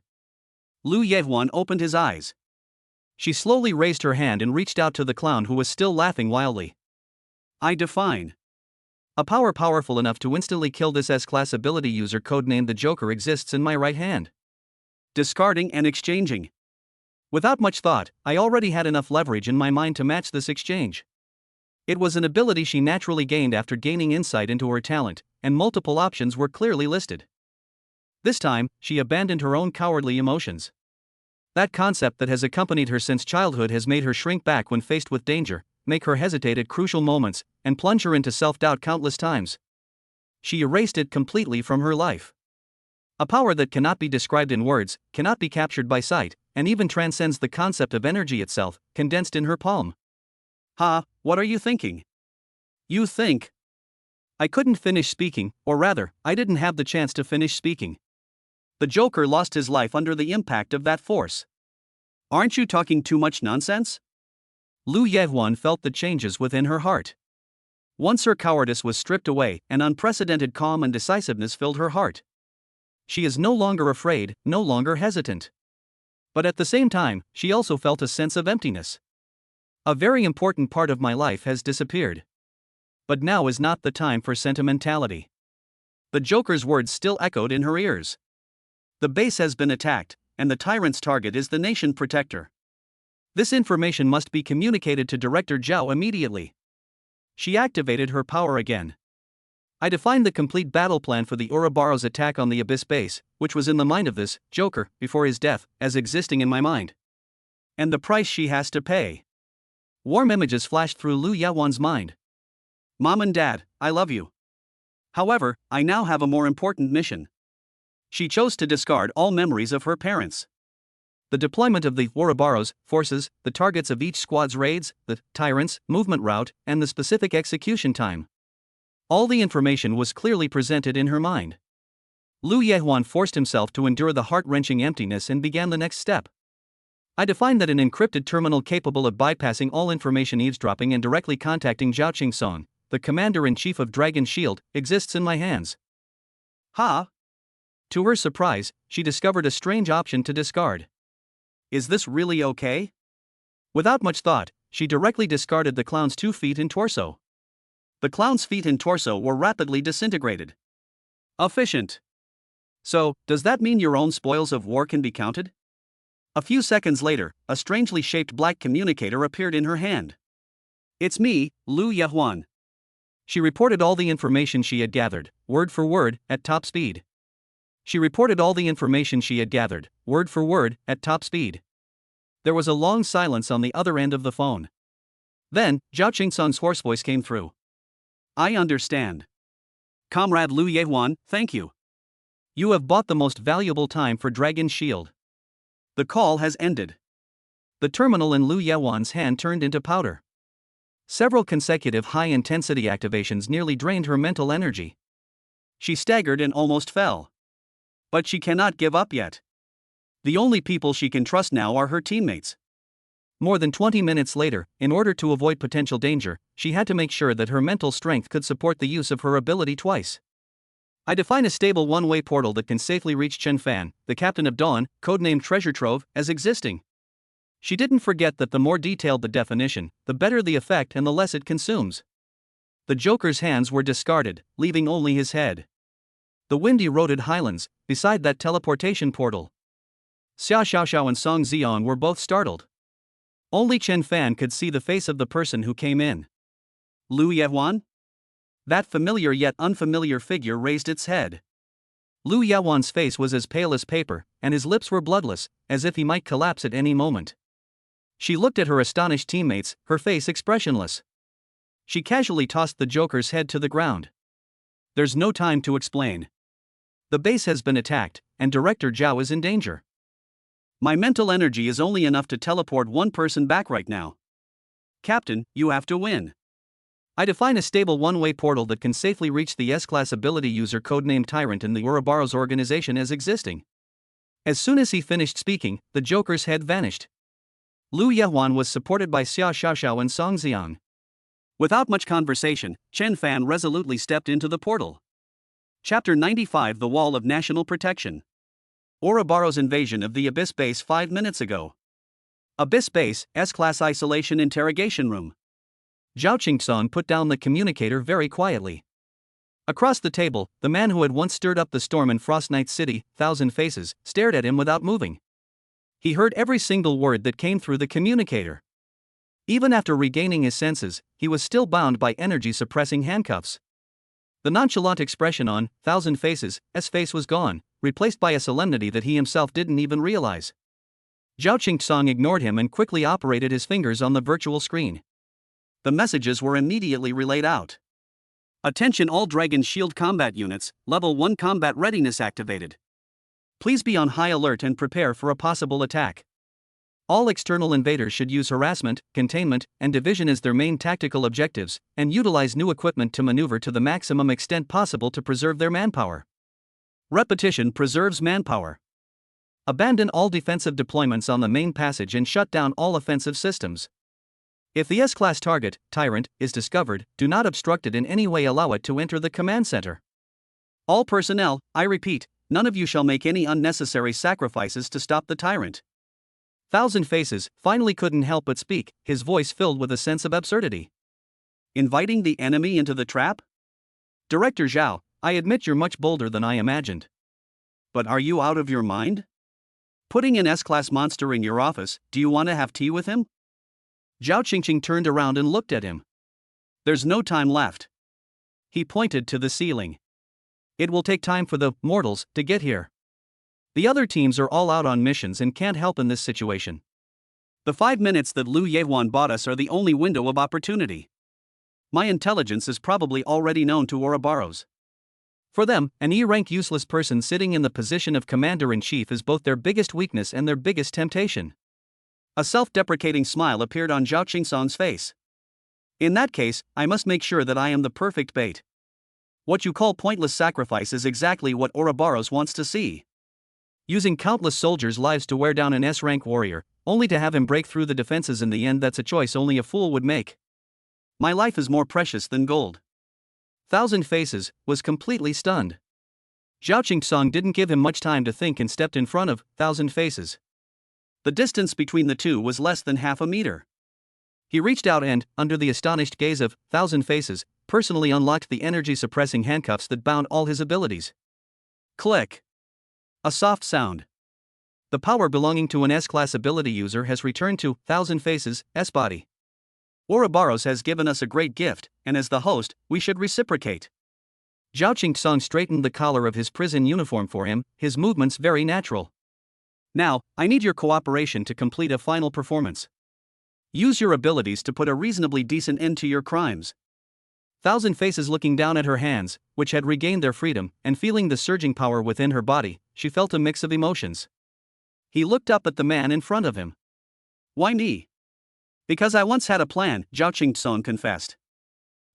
Speaker 1: Lu Yehuan opened his eyes. She slowly raised her hand and reached out to the clown who was still laughing wildly. I define. A power powerful enough to instantly kill this S-class ability user codenamed the Joker exists in my right hand. Discarding and exchanging. Without much thought, I already had enough leverage in my mind to match this exchange. It was an ability she naturally gained after gaining insight into her talent, and multiple options were clearly listed. This time, she abandoned her own cowardly emotions. That concept that has accompanied her since childhood has made her shrink back when faced with danger, make her hesitate at crucial moments, and plunge her into self-doubt countless times. She erased it completely from her life. A power that cannot be described in words, cannot be captured by sight, and even transcends the concept of energy itself, condensed in her palm. Ha, what are you thinking? You think? I couldn't finish speaking, or rather, I didn't have the chance to finish speaking. The Joker lost his life under the impact of that force. Aren't you talking too much nonsense? Lu Yehuan felt the changes within her heart. Once her cowardice was stripped away, an unprecedented calm and decisiveness filled her heart. She is no longer afraid, no longer hesitant. But at the same time, she also felt a sense of emptiness. A very important part of my life has disappeared. But now is not the time for sentimentality. The Joker's words still echoed in her ears. The base has been attacked, and the tyrant's target is the Nation Protector. This information must be communicated to Director Zhao immediately. She activated her power again. I defined the complete battle plan for the Ouroboros attack on the Abyss base, which was in the mind of this Joker, before his death, as existing in my mind. And the price she has to pay. Warm images flashed through Lu Yawan's mind. Mom and Dad, I love you. However, I now have a more important mission. She chose to discard all memories of her parents. The deployment of the Ouroboros forces, the targets of each squad's raids, the tyrant's movement route, and the specific execution time. All the information was clearly presented in her mind. Lu Yehuan forced himself to endure the heart-wrenching emptiness and began the next step. I defined that an encrypted terminal capable of bypassing all information eavesdropping and directly contacting Zhao Qingsong, the commander-in-chief of Dragon Shield, exists in my hands. Ha! To her surprise, she discovered a strange option to discard. Is this really okay? Without much thought, she directly discarded the clown's 2 feet and torso. The clown's feet and torso were rapidly disintegrated. Efficient. So, does that mean your own spoils of war can be counted? A few seconds later, a strangely shaped black communicator appeared in her hand. It's me, Lu Yehuan. She reported all the information she had gathered, word for word, at top speed. She reported all the information she had gathered, word for word, at top speed. There was a long silence on the other end of the phone. Then, Zhao Qingsong's hoarse voice came through. I understand. Comrade Lu Yehuan, thank you. You have bought the most valuable time for Dragon Shield. The call has ended. The terminal in Lu Yehuan's hand turned into powder. Several consecutive high-intensity activations nearly drained her mental energy. She staggered and almost fell. But she cannot give up yet. The only people she can trust now are her teammates. More than 20 minutes later, in order to avoid potential danger, she had to make sure that her mental strength could support the use of her ability twice. I define a stable one-way portal that can safely reach Chen Fan, the captain of Dawn, codenamed Treasure Trove, as existing. She didn't forget that the more detailed the definition, the better the effect and the less it consumes. The Joker's hands were discarded, leaving only his head. The wind-eroded highlands, beside that teleportation portal. Xia Xiaoxiao and Song Xiong were both startled. Only Chen Fan could see the face of the person who came in. Lu Yehuan? That familiar yet unfamiliar figure raised its head. Lu Yehuan's face was as pale as paper, and his lips were bloodless, as if he might collapse at any moment. She looked at her astonished teammates, her face expressionless. She casually tossed the Joker's head to the ground. There's no time to explain. The base has been attacked, and Director Zhao is in danger. My mental energy is only enough to teleport one person back right now. Captain, you have to win. I define a stable one-way portal that can safely reach the S-Class ability user codenamed Tyrant in the Ouroboros organization as existing. As soon as he finished speaking, the Joker's head vanished. Lu Yehuan was supported by Xia Xiaoxiao and Song Xiang. Without much conversation, Chen Fan resolutely stepped into the portal. Chapter 95: The Wall of National Protection. Ouroboros invasion of the Abyss Base 5 minutes ago. Abyss Base, S-Class Isolation Interrogation Room. Zhao Qingsong put down the communicator very quietly. Across the table, the man who had once stirred up the storm in Frost Knight City, Thousand Faces, stared at him without moving. He heard every single word that came through the communicator. Even after regaining his senses, he was still bound by energy-suppressing handcuffs. The nonchalant expression on Thousand Faces' face was gone, replaced by a solemnity that he himself didn't even realize. Zhao Qingsong ignored him and quickly operated his fingers on the virtual screen. The messages were immediately relayed out. Attention all Dragon Shield combat units, Level 1 combat readiness activated. Please be on high alert and prepare for a possible attack. All external invaders should use harassment, containment, and division as their main tactical objectives, and utilize new equipment to maneuver to the maximum extent possible to preserve their manpower. Repetition preserves manpower. Abandon all defensive deployments on the main passage and shut down all offensive systems. If the S-Class target, Tyrant, is discovered, do not obstruct it in any way, allow it to enter the command center. All personnel, I repeat, none of you shall make any unnecessary sacrifices to stop the Tyrant. Thousand Faces finally couldn't help but speak, his voice filled with a sense of absurdity. Inviting the enemy into the trap? Director Zhao, I admit you're much bolder than I imagined. But are you out of your mind? Putting an S-Class monster in your office, do you want to have tea with him? Zhao Qingqing turned around and looked at him. There's no time left. He pointed to the ceiling. It will take time for the mortals to get here. The other teams are all out on missions and can't help in this situation. The 5 minutes that Lu Yehuan bought us are the only window of opportunity. My intelligence is probably already known to Ouroboros. For them, an E-rank useless person sitting in the position of commander-in-chief is both their biggest weakness and their biggest temptation. A self-deprecating smile appeared on Zhao Qingsong's face. In that case, I must make sure that I am the perfect bait. What you call pointless sacrifice is exactly what Ouroboros wants to see. Using countless soldiers' lives to wear down an S-rank warrior, only to have him break through the defenses in the end, that's a choice only a fool would make. My life is more precious than gold. Thousand Faces was completely stunned. Zhao Qingsong didn't give him much time to think and stepped in front of Thousand Faces. The distance between the two was less than half a meter. He reached out and, under the astonished gaze of Thousand Faces, personally unlocked the energy-suppressing handcuffs that bound all his abilities. Click. A soft sound. The power belonging to an S-class ability user has returned to Thousand Faces' S-body. Ouroboros has given us a great gift, and as the host, we should reciprocate. Zhao Qingsong straightened the collar of his prison uniform for him, his movements very natural. Now, I need your cooperation to complete a final performance. Use your abilities to put a reasonably decent end to your crimes. Thousand Faces looking down at her hands, which had regained their freedom, and feeling the surging power within her body, she felt a mix of emotions. He looked up at the man in front of him. Why me? Because I once had a plan, Zhao Qingsong confessed.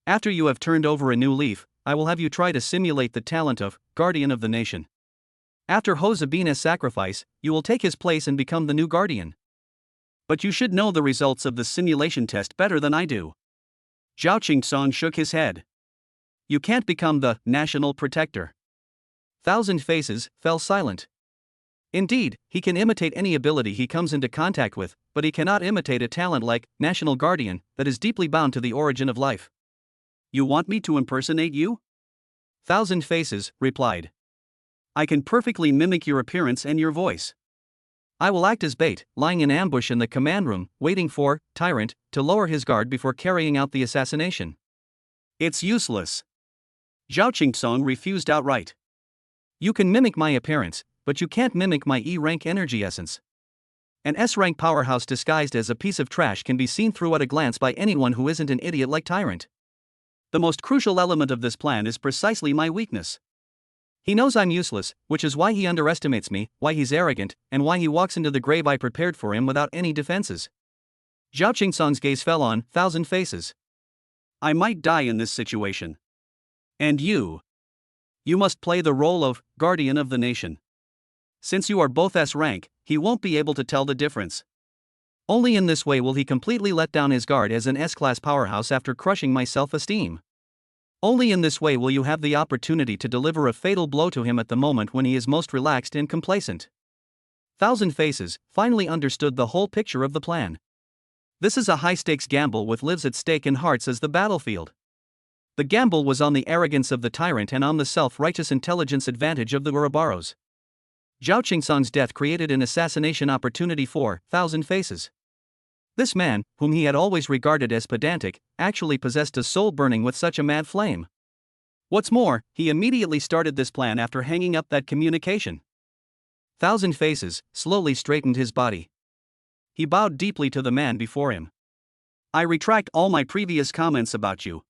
Speaker 1: After you have turned over a new leaf, I will have you try to simulate the talent of Guardian of the Nation. After Hosabina's sacrifice, you will take his place and become the new Guardian. But you should know the results of the simulation test better than I do. Zhao Qingsong shook his head. You can't become the National Protector. Thousand Faces fell silent. Indeed, he can imitate any ability he comes into contact with, but he cannot imitate a talent like National Guardian that is deeply bound to the origin of life. You want me to impersonate you? Thousand Faces replied. I can perfectly mimic your appearance and your voice. I will act as bait, lying in ambush in the command room, waiting for Tyrant to lower his guard before carrying out the assassination. It's useless. Zhao Qingsong refused outright. You can mimic my appearance, but you can't mimic my E-rank energy essence. An S-rank powerhouse disguised as a piece of trash can be seen through at a glance by anyone who isn't an idiot like Tyrant. The most crucial element of this plan is precisely my weakness. He knows I'm useless, which is why he underestimates me, why he's arrogant, and why he walks into the grave I prepared for him without any defenses. Zhao Qingsong's gaze fell on Thousand Faces. I might die in this situation. And you? You must play the role of Guardian of the Nation. Since you are both S-rank, he won't be able to tell the difference. Only in this way will he completely let down his guard as an S-class powerhouse after crushing my self-esteem. Only in this way will you have the opportunity to deliver a fatal blow to him at the moment when he is most relaxed and complacent. Thousand Faces finally understood the whole picture of the plan. This is a high-stakes gamble with lives at stake and hearts as the battlefield. The gamble was on the arrogance of the Tyrant and on the self-righteous intelligence advantage of the Ouroboros. Zhao Qingsong's death created an assassination opportunity for Thousand Faces. This man, whom he had always regarded as pedantic, actually possessed a soul burning with such a mad flame. What's more, he immediately started this plan after hanging up that communication. Thousand Faces slowly straightened his body. He bowed deeply to the man before him. I retract all my previous comments about you.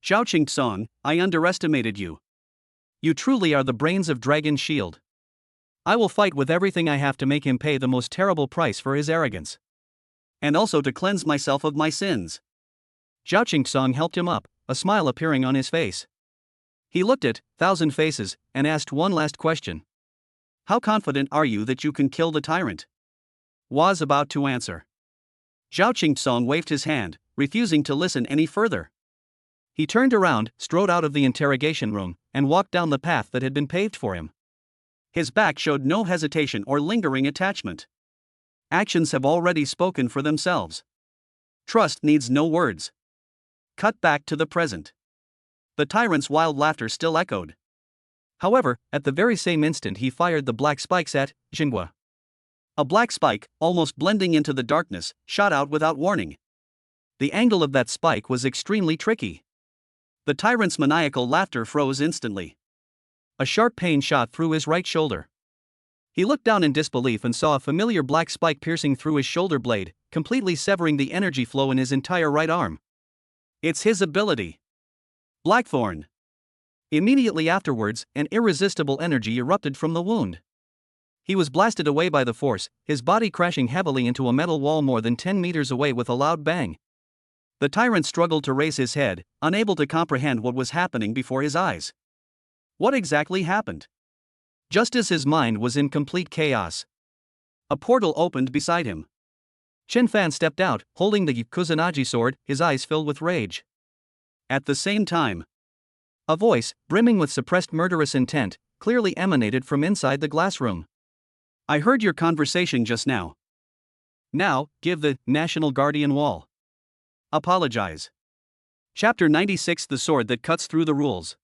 Speaker 1: Zhao Qingsong, I underestimated you. You truly are the brains of Dragon Shield. I will fight with everything I have to make him pay the most terrible price for his arrogance. And also to cleanse myself of my sins. Zhao Qingsong helped him up, a smile appearing on his face. He looked at Thousand Faces and asked one last question. How confident are you that you can kill the Tyrant? Was about to answer. Zhao Qingsong waved his hand, refusing to listen any further. He turned around, strode out of the interrogation room, and walked down the path that had been paved for him. His back showed no hesitation or lingering attachment. Actions have already spoken for themselves. Trust needs no words. Cut back to the present. The Tyrant's wild laughter still echoed. However, at the very same instant he fired the black spikes at Xinhua. A black spike, almost blending into the darkness, shot out without warning. The angle of that spike was extremely tricky. The Tyrant's maniacal laughter froze instantly. A sharp pain shot through his right shoulder. He looked down in disbelief and saw a familiar black spike piercing through his shoulder blade, completely severing the energy flow in his entire right arm. It's his ability. Blackthorn. Immediately afterwards, an irresistible energy erupted from the wound. He was blasted away by the force, his body crashing heavily into a metal wall more than 10 meters away with a loud bang. The tyrant struggled to raise his head, unable to comprehend what was happening before his eyes. What exactly happened? Just as his mind was in complete chaos, a portal opened beside him. Chen Fan stepped out, holding the Kusanagi sword, his eyes filled with rage. At the same time, a voice, brimming with suppressed murderous intent, clearly emanated from inside the glass room. I heard your conversation just now. Now, give the National Guardian wall. Apologize. Chapter 96: The Sword That Cuts Through the Rules.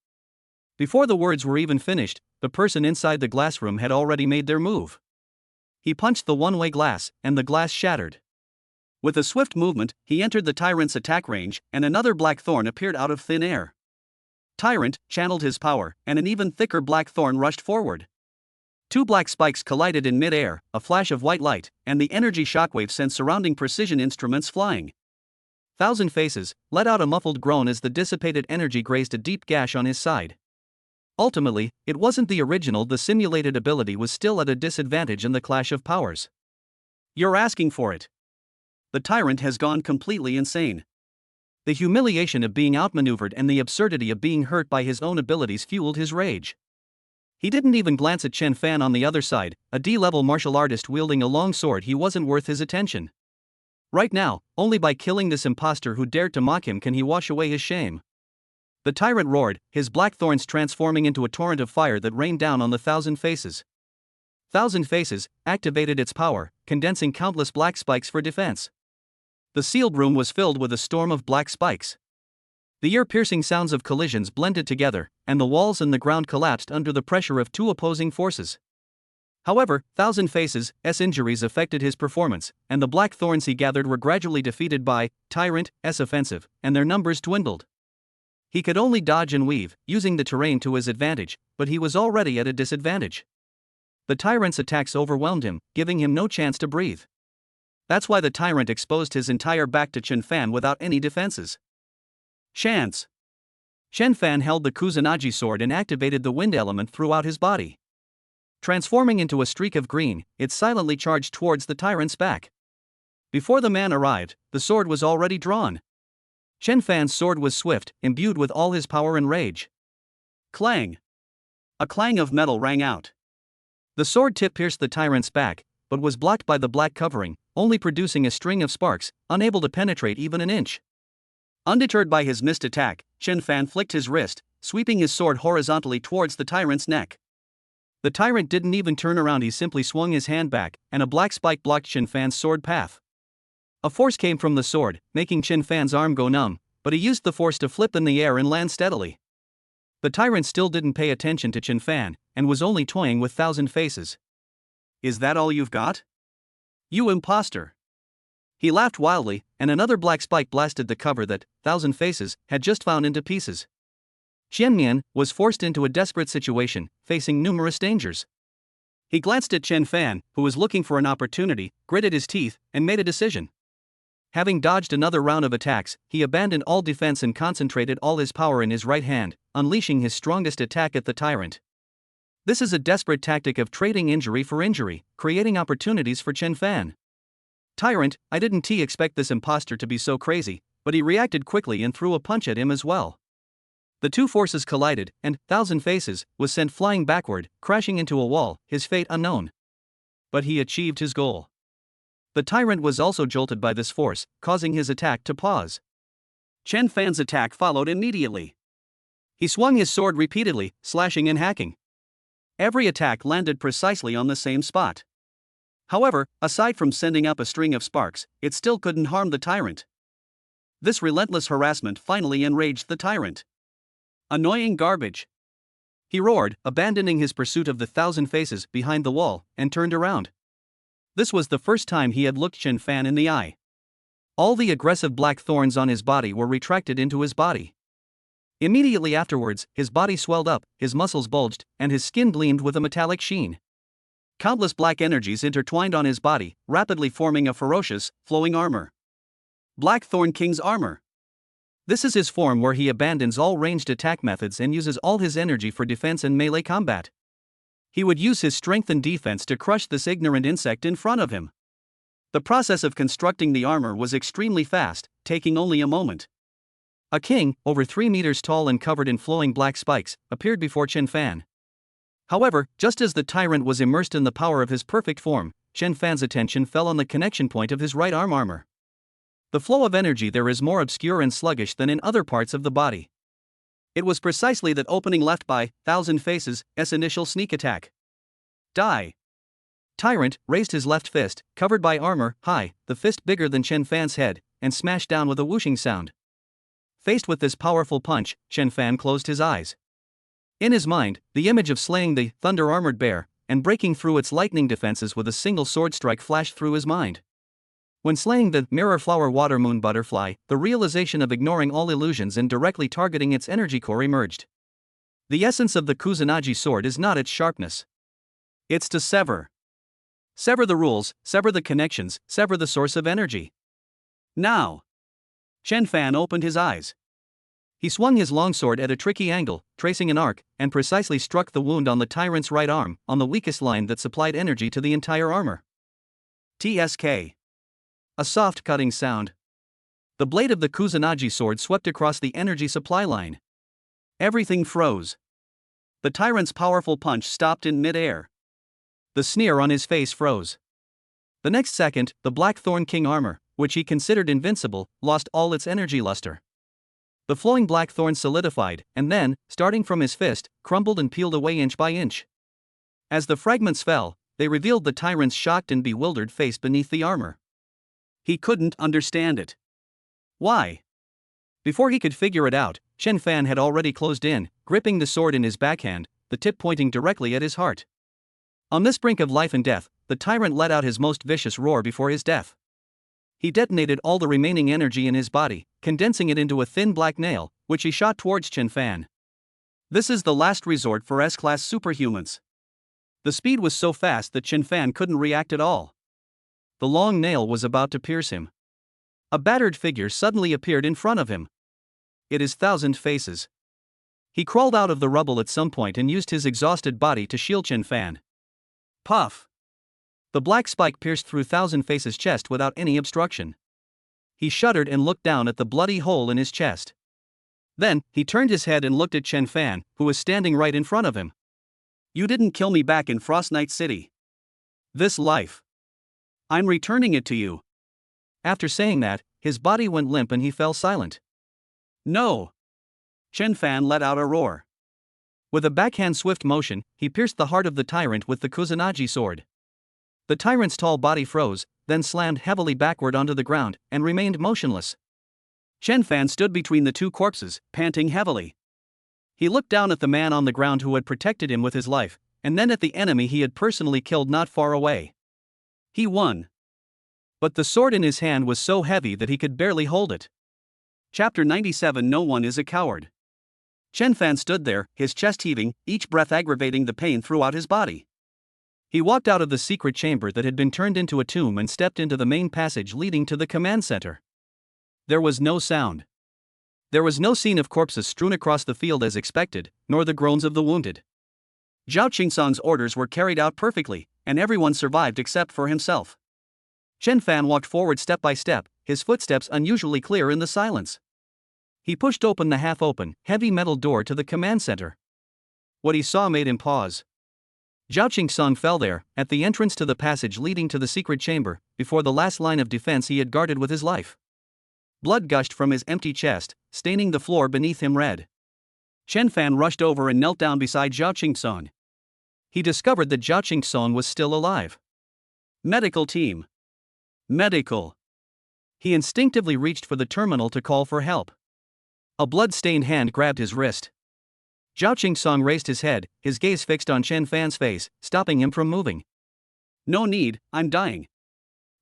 Speaker 1: Before the words were even finished, the person inside the glass room had already made their move. He punched the one-way glass, and the glass shattered. With a swift movement, he entered the tyrant's attack range, and another black thorn appeared out of thin air. Tyrant channeled his power, and an even thicker black thorn rushed forward. Two black spikes collided in mid-air, a flash of white light, and the energy shockwave sent surrounding precision instruments flying. Thousand Faces let out a muffled groan as the dissipated energy grazed a deep gash on his side. Ultimately, it wasn't the original, the simulated ability was still at a disadvantage in the clash of powers. You're asking for it. The tyrant has gone completely insane. The humiliation of being outmaneuvered and the absurdity of being hurt by his own abilities fueled his rage. He didn't even glance at Chen Fan on the other side, a D-level martial artist wielding a long sword. He wasn't worth his attention. Right now, only by killing this imposter who dared to mock him can he wash away his shame. The tyrant roared, his black thorns transforming into a torrent of fire that rained down on the Thousand Faces. Thousand Faces activated its power, condensing countless black spikes for defense. The sealed room was filled with a storm of black spikes. The ear-piercing sounds of collisions blended together, and the walls and the ground collapsed under the pressure of two opposing forces. However, Thousand Faces' injuries affected his performance, and the black thorns he gathered were gradually defeated by Tyrant's offensive, and their numbers dwindled. He could only dodge and weave, using the terrain to his advantage, but he was already at a disadvantage. The tyrant's attacks overwhelmed him, giving him no chance to breathe. That's why the tyrant exposed his entire back to Chen Fan without any defenses. Chance. Chen Fan held the Kusanagi sword and activated the wind element throughout his body. Transforming into a streak of green, it silently charged towards the tyrant's back. Before the man arrived, the sword was already drawn. Chen Fan's sword was swift, imbued with all his power and rage. Clang! A clang of metal rang out. The sword tip pierced the tyrant's back, but was blocked by the black covering, only producing a string of sparks, unable to penetrate even an inch. Undeterred by his missed attack, Chen Fan flicked his wrist, sweeping his sword horizontally towards the tyrant's neck. The tyrant didn't even turn around, he simply swung his hand back, and a black spike blocked Chen Fan's sword path. A force came from the sword, making Chen Fan's arm go numb, but he used the force to flip in the air and land steadily. The tyrant still didn't pay attention to Chen Fan, and was only toying with Thousand Faces. Is that all you've got? You imposter! He laughed wildly, and another black spike blasted the cover that Thousand Faces had just found into pieces. Chen Mian was forced into a desperate situation, facing numerous dangers. He glanced at Chen Fan, who was looking for an opportunity, gritted his teeth, and made a decision. Having dodged another round of attacks, he abandoned all defense and concentrated all his power in his right hand, unleashing his strongest attack at the tyrant. This is a desperate tactic of trading injury for injury, creating opportunities for Chen Fan. Tyrant, I didn't expect this imposter to be so crazy, but he reacted quickly and threw a punch at him as well. The two forces collided, and Thousand Faces was sent flying backward, crashing into a wall, his fate unknown. But he achieved his goal. The tyrant was also jolted by this force, causing his attack to pause. Chen Fan's attack followed immediately. He swung his sword repeatedly, slashing and hacking. Every attack landed precisely on the same spot. However, aside from sending up a string of sparks, it still couldn't harm the tyrant. This relentless harassment finally enraged the tyrant. Annoying garbage! He roared, abandoning his pursuit of the Thousand Faces behind the wall, and turned around. This was the first time he had looked Chen Fan in the eye. All the aggressive black thorns on his body were retracted into his body. Immediately afterwards, his body swelled up, his muscles bulged, and his skin gleamed with a metallic sheen. Countless black energies intertwined on his body, rapidly forming a ferocious, flowing armor. Blackthorn King's armor. This is his form where he abandons all ranged attack methods and uses all his energy for defense and melee combat. He would use his strength and defense to crush this ignorant insect in front of him. The process of constructing the armor was extremely fast, taking only a moment. A king, over 3 meters tall and covered in flowing black spikes, appeared before Chen Fan. However, just as the tyrant was immersed in the power of his perfect form, Chen Fan's attention fell on the connection point of his right arm armor. The flow of energy there is more obscure and sluggish than in other parts of the body. It was precisely that opening left by Thousand Faces' initial sneak attack. Die. Tyrant raised his left fist, covered by armor, high, the fist bigger than Chen Fan's head, and smashed down with a whooshing sound. Faced with this powerful punch, Chen Fan closed his eyes. In his mind, the image of slaying the thunder-armored bear and breaking through its lightning defenses with a single sword strike flashed through his mind. When slaying the mirror flower water moon butterfly, the realization of ignoring all illusions and directly targeting its energy core emerged. The essence of the Kusanagi sword is not its sharpness. It's to sever. Sever the rules, sever the connections, sever the source of energy. Now. Chen Fan opened his eyes. He swung his longsword at a tricky angle, tracing an arc, and precisely struck the wound on the tyrant's right arm, on the weakest line that supplied energy to the entire armor. TSK. A soft cutting sound. The blade of the Kusanagi sword swept across the energy supply line. Everything froze. The tyrant's powerful punch stopped in mid-air. The sneer on his face froze. The next second, the Blackthorn King armor, which he considered invincible, lost all its energy luster. The flowing blackthorn solidified, and then, starting from his fist, crumbled and peeled away inch by inch. As the fragments fell, they revealed the tyrant's shocked and bewildered face beneath the armor. He couldn't understand it. Why? Before he could figure it out, Chen Fan had already closed in, gripping the sword in his backhand, the tip pointing directly at his heart. On this brink of life and death, the tyrant let out his most vicious roar before his death. He detonated all the remaining energy in his body, condensing it into a thin black nail, which he shot towards Chen Fan. This is the last resort for S-class superhumans. The speed was so fast that Chen Fan couldn't react at all. The long nail was about to pierce him. A battered figure suddenly appeared in front of him. It is Thousand Faces. He crawled out of the rubble at some point and used his exhausted body to shield Chen Fan. Puff! The black spike pierced through Thousand Faces' chest without any obstruction. He shuddered and looked down at the bloody hole in his chest. Then, he turned his head and looked at Chen Fan, who was standing right in front of him. You didn't kill me back in Frost Knight City. This life. I'm returning it to you. After saying that, his body went limp and he fell silent. No! Chen Fan let out a roar. With a backhand swift motion, he pierced the heart of the tyrant with the Kusanagi sword. The tyrant's tall body froze, then slammed heavily backward onto the ground, and remained motionless. Chen Fan stood between the two corpses, panting heavily. He looked down at the man on the ground who had protected him with his life, and then at the enemy he had personally killed not far away. He won. But the sword in his hand was so heavy that he could barely hold it. Chapter 97. No one is a coward. Chen Fan stood there, his chest heaving, each breath aggravating the pain throughout his body. He walked out of the secret chamber that had been turned into a tomb and stepped into the main passage leading to the command center. There was no sound. There was no scene of corpses strewn across the field as expected, nor the groans of the wounded. Zhao Qingsong's orders were carried out perfectly, and everyone survived except for himself. Chen Fan walked forward step by step, his footsteps unusually clear in the silence. He pushed open the half-open, heavy metal door to the command center. What he saw made him pause. Zhao Qingsong fell there, at the entrance to the passage leading to the secret chamber, before the last line of defense he had guarded with his life. Blood gushed from his empty chest, staining the floor beneath him red. Chen Fan rushed over and knelt down beside Zhao Qingsong. He discovered that Zhao Qingsong was still alive. Medical team. Medical. He instinctively reached for the terminal to call for help. A blood-stained hand grabbed his wrist. Zhao Qingsong raised his head, his gaze fixed on Chen Fan's face, stopping him from moving. No need, I'm dying.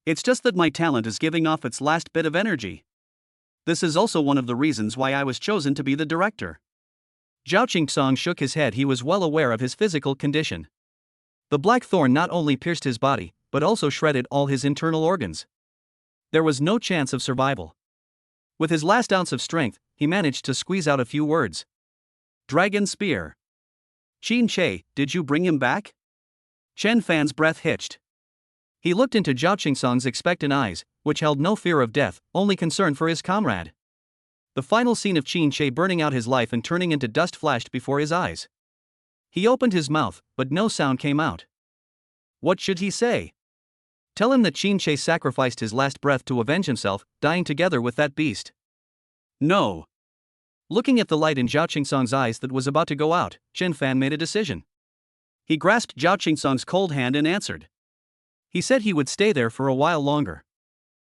Speaker 1: It's just that my talent is giving off its last bit of energy. This is also one of the reasons why I was chosen to be the director. Zhao Qingsong shook his head. He was well aware of his physical condition. The black thorn not only pierced his body, but also shredded all his internal organs. There was no chance of survival. With his last ounce of strength, he managed to squeeze out a few words. Dragon Spear. Qin Che, did you bring him back? Chen Fan's breath hitched. He looked into Zhao Qingsong's expectant eyes, which held no fear of death, only concern for his comrade. The final scene of Qin Shi burning out his life and turning into dust flashed before his eyes. He opened his mouth, but no sound came out. What should he say? Tell him that Qin Shi sacrificed his last breath to avenge himself, dying together with that beast. No. Looking at the light in Zhao Qingsong's eyes that was about to go out, Chen Fan made a decision. He grasped Zhao Qingsong's cold hand and answered. He said he would stay there for a while longer.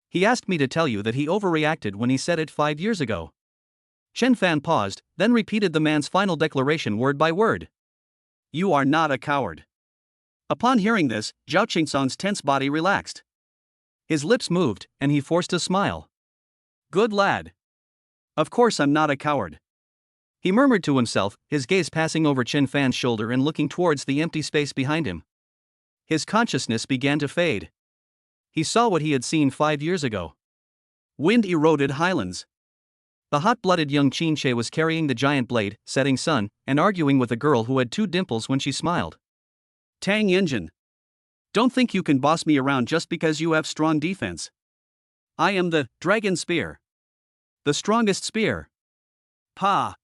Speaker 1: He asked me to tell you that he overreacted when he said it 5 years ago. Chen Fan paused, then repeated the man's final declaration word by word. You are not a coward. Upon hearing this, Zhao Qingsong's tense body relaxed. His lips moved, and he forced a smile. Good lad. Of course I'm not a coward. He murmured to himself, his gaze passing over Chen Fan's shoulder and looking towards the empty space behind him. His consciousness began to fade. He saw what he had seen 5 years ago. Wind-eroded highlands. The hot-blooded young Qin Shi was carrying the giant blade, setting sun, and arguing with a girl who had 2 dimples when she smiled. Tang engine. Don't think you can boss me around just because you have strong defense. I am the dragon spear. The strongest spear. Pa.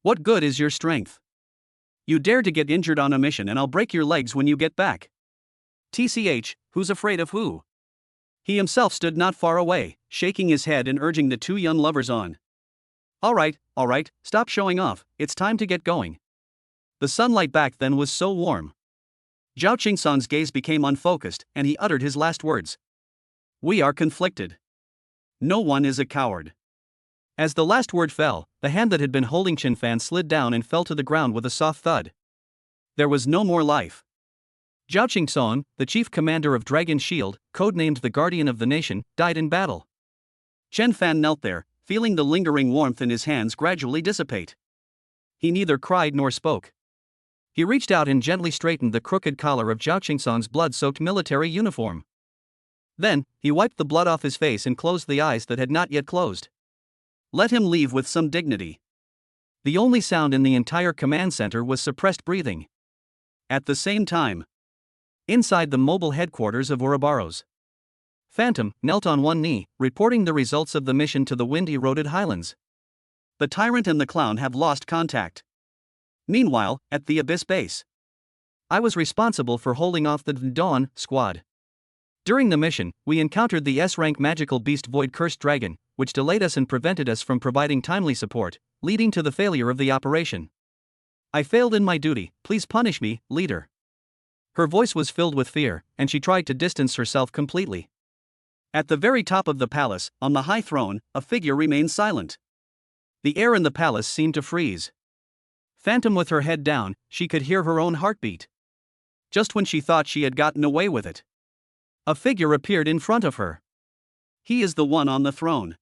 Speaker 1: What good is your strength? You dare to get injured on a mission and I'll break your legs when you get back. TCH, who's afraid of who? He himself stood not far away, shaking his head and urging the 2 young lovers on. All right, stop showing off, it's time to get going. The sunlight back then was so warm. Zhao Qingsong's gaze became unfocused, and he uttered his last words. We are conflicted. No one is a coward. As the last word fell, the hand that had been holding Chen Fan slid down and fell to the ground with a soft thud. There was no more life. Zhao Qingsong, the chief commander of Dragon Shield, codenamed the Guardian of the Nation, died in battle. Chen Fan knelt there, feeling the lingering warmth in his hands gradually dissipate. He neither cried nor spoke. He reached out and gently straightened the crooked collar of Zhao Qingsong's blood-soaked military uniform. Then, he wiped the blood off his face and closed the eyes that had not yet closed. Let him leave with some dignity. The only sound in the entire command center was suppressed breathing. At the same time, inside the mobile headquarters of Ouroboros, Phantom knelt on one knee, reporting the results of the mission to the wind-eroded highlands. The tyrant and the clown have lost contact. Meanwhile, at the Abyss base, I was responsible for holding off the Dawn squad. During the mission, we encountered the S-rank magical beast Void Cursed Dragon, which delayed us and prevented us from providing timely support, leading to the failure of the operation. I failed in my duty, please punish me, leader. Her voice was filled with fear, and she tried to distance herself completely. At the very top of the palace, on the high throne, a figure remained silent. The air in the palace seemed to freeze. Phantom with her head down, she could hear her own heartbeat. Just when she thought she had gotten away with it, a figure appeared in front of her. He is the one on the throne.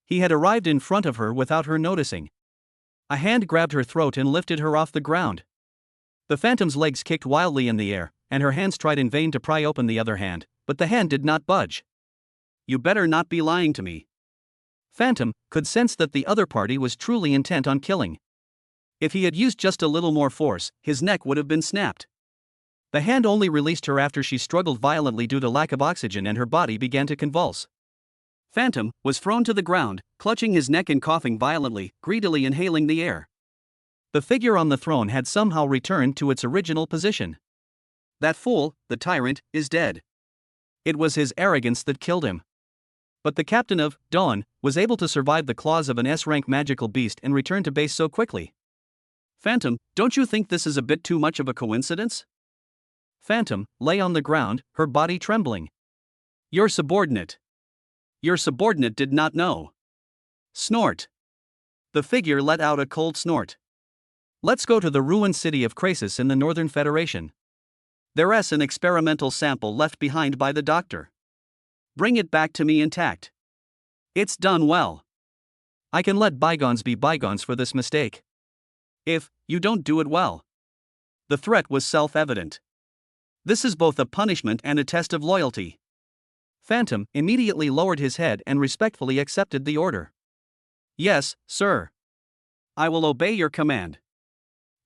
Speaker 1: He had arrived in front of her without her noticing. A hand grabbed her throat and lifted her off the ground. The Phantom's legs kicked wildly in the air, and her hands tried in vain to pry open the other hand, but the hand did not budge. You better not be lying to me. Phantom could sense that the other party was truly intent on killing. If he had used just a little more force, his neck would have been snapped. The hand only released her after she struggled violently due to lack of oxygen and her body began to convulse. Phantom was thrown to the ground, clutching his neck and coughing violently, greedily inhaling the air. The figure on the throne had somehow returned to its original position. That fool, the tyrant, is dead. It was his arrogance that killed him. But the captain of Dawn was able to survive the claws of an S-rank magical beast and return to base so quickly. Phantom, don't you think this is a bit too much of a coincidence? Phantom lay on the ground, her body trembling. Your subordinate. Your subordinate did not know. Snort. The figure let out a cold snort. Let's go to the ruined city of Crasis in the Northern Federation. There's an experimental sample left behind by the doctor. Bring it back to me intact. It's done well. I can let bygones be bygones for this mistake. If you don't do it well. The threat was self-evident. This is both a punishment and a test of loyalty. Phantom immediately lowered his head and respectfully accepted the order. Yes, sir. I will obey your command.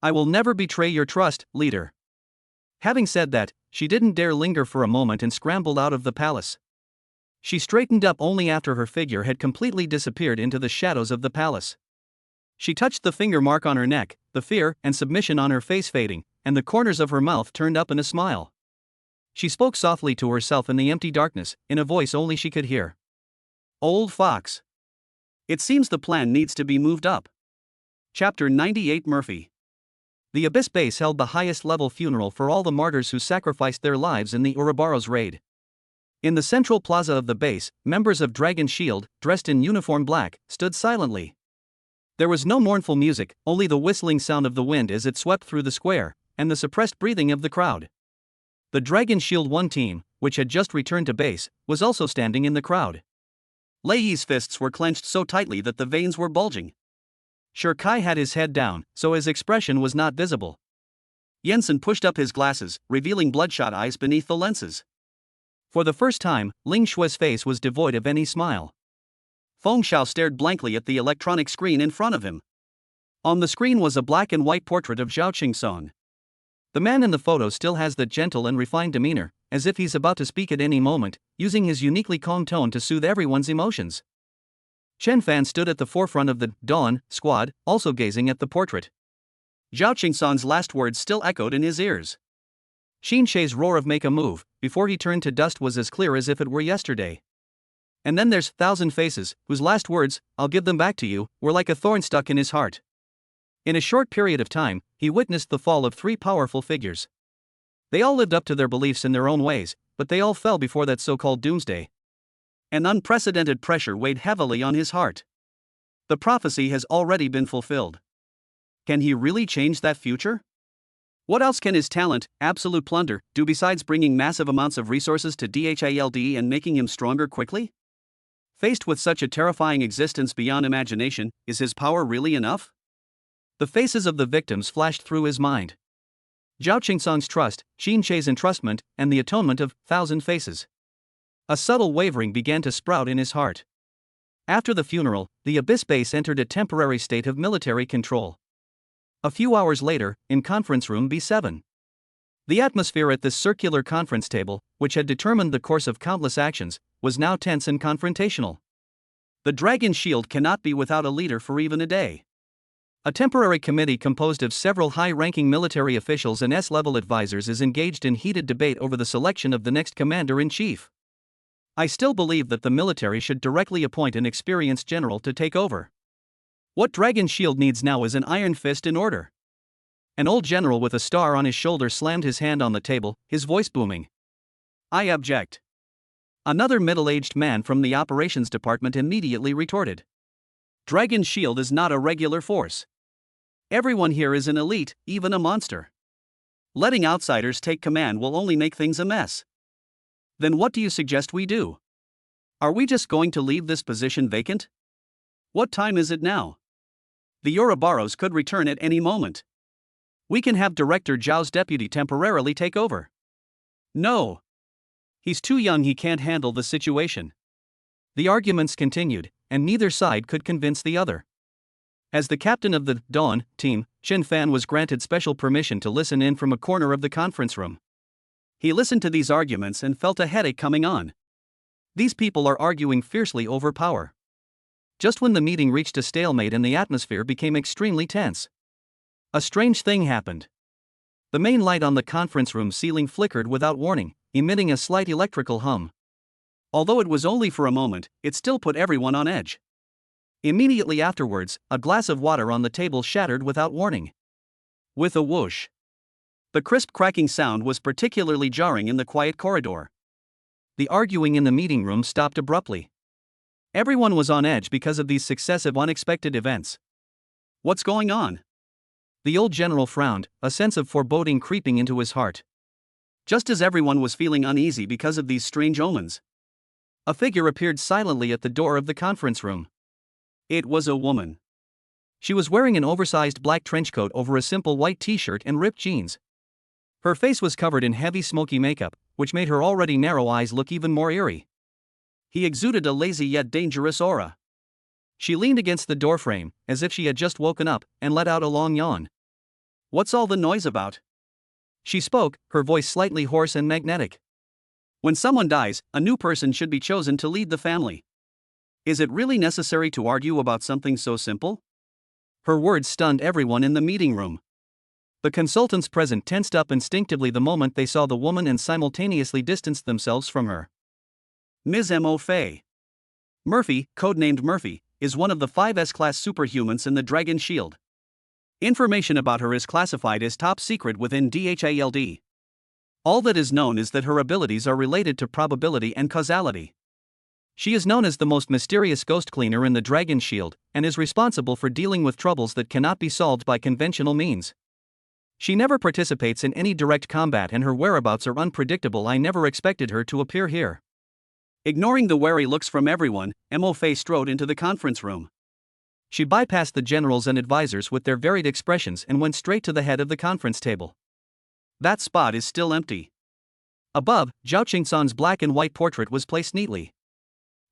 Speaker 1: I will never betray your trust, leader. Having said that, she didn't dare linger for a moment and scrambled out of the palace. She straightened up only after her figure had completely disappeared into the shadows of the palace. She touched the finger mark on her neck, the fear and submission on her face fading, and the corners of her mouth turned up in a smile. She spoke softly to herself in the empty darkness, in a voice only she could hear. Old fox. It seems the plan needs to be moved up. Chapter 98 Murphy. The Abyss Base held the highest level funeral for all the martyrs who sacrificed their lives in the Ouroboros raid. In the central plaza of the base, members of Dragon Shield, dressed in uniform black, stood silently. There was no mournful music, only the whistling sound of the wind as it swept through the square, and the suppressed breathing of the crowd. The Dragon Shield 1 team, which had just returned to base, was also standing in the crowd. Lei Yi's fists were clenched so tightly that the veins were bulging. Sure Kai had his head down, so his expression was not visible. Jensen pushed up his glasses, revealing bloodshot eyes beneath the lenses. For the first time, Ling Shui's face was devoid of any smile. Feng Xiao stared blankly at the electronic screen in front of him. On the screen was a black and white portrait of Zhao Qingsong. The man in the photo still has that gentle and refined demeanor, as if he's about to speak at any moment, using his uniquely calm tone to soothe everyone's emotions. Chen Fan stood at the forefront of the Dawn squad, also gazing at the portrait. Zhao Qingsong's last words still echoed in his ears. Xin She's roar of "make a move" before he turned to dust was as clear as if it were yesterday. And then there's Thousand Faces, whose last words, "I'll give them back to you," were like a thorn stuck in his heart. In a short period of time, he witnessed the fall of 3 powerful figures. They all lived up to their beliefs in their own ways, but they all fell before that so-called doomsday. An unprecedented pressure weighed heavily on his heart. The prophecy has already been fulfilled. Can he really change that future? What else can his talent, absolute plunder, do besides bringing massive amounts of resources to Dhald and making him stronger quickly? Faced with such a terrifying existence beyond imagination, is his power really enough? The faces of the victims flashed through his mind. Zhao Qingsong's trust, Xin She's entrustment, and the atonement of Thousand Faces. A subtle wavering began to sprout in his heart. After the funeral, the Abyss Base entered a temporary state of military control. A few hours later, in conference room B7. The atmosphere at this circular conference table, which had determined the course of countless actions, was now tense and confrontational. The Dragon Shield cannot be without a leader for even a day. A temporary committee composed of several high-ranking military officials and S-level advisors is engaged in heated debate over the selection of the next commander-in-chief. I still believe that the military should directly appoint an experienced general to take over. What Dragon Shield needs now is an iron fist in order. An old general with a star on his shoulder slammed his hand on the table, his voice booming. I object. Another middle-aged man from the operations department immediately retorted. Dragon Shield is not a regular force. Everyone here is an elite, even a monster. Letting outsiders take command will only make things a mess. Then what do you suggest we do? Are we just going to leave this position vacant? What time is it now? The Ouroboros could return at any moment. We can have Director Zhao's deputy temporarily take over. No. He's too young, he can't handle the situation. The arguments continued, and neither side could convince the other. As the captain of the Dawn team, Chen Fan was granted special permission to listen in from a corner of the conference room. He listened to these arguments and felt a headache coming on. These people are arguing fiercely over power. Just when the meeting reached a stalemate and the atmosphere became extremely tense, a strange thing happened. The main light on the conference room ceiling flickered without warning, emitting a slight electrical hum. Although it was only for a moment, it still put everyone on edge. Immediately afterwards, a glass of water on the table shattered without warning. With a whoosh. The crisp cracking sound was particularly jarring in the quiet corridor. The arguing in the meeting room stopped abruptly. Everyone was on edge because of these successive unexpected events. What's going on? The old general frowned, a sense of foreboding creeping into his heart. Just as everyone was feeling uneasy because of these strange omens, a figure appeared silently at the door of the conference room. It was a woman. She was wearing an oversized black trench coat over a simple white t-shirt and ripped jeans. Her face was covered in heavy smoky makeup, which made her already narrow eyes look even more eerie. He exuded a lazy yet dangerous aura. She leaned against the doorframe, as if she had just woken up, and let out a long yawn. What's all the noise about? She spoke, her voice slightly hoarse and magnetic. When someone dies, a new person should be chosen to lead the family. Is it really necessary to argue about something so simple? Her words stunned everyone in the meeting room. The consultants present tensed up instinctively the moment they saw the woman and simultaneously distanced themselves from her. Ms. M.O. Fay. Murphy, codenamed Murphy, is one of the 5 S-class superhumans in the Dragon Shield. Information about her is classified as top secret within DHALD. All that is known is that her abilities are related to probability and causality. She is known as the most mysterious ghost cleaner in the Dragon Shield, and is responsible for dealing with troubles that cannot be solved by conventional means. She never participates in any direct combat and her whereabouts are unpredictable. I never expected her to appear here. Ignoring the wary looks from everyone, M.O. Fay strode into the conference room. She bypassed the generals and advisors with their varied expressions and went straight to the head of the conference table. That spot is still empty. Above, Zhao Qingsan's black and white portrait was placed neatly.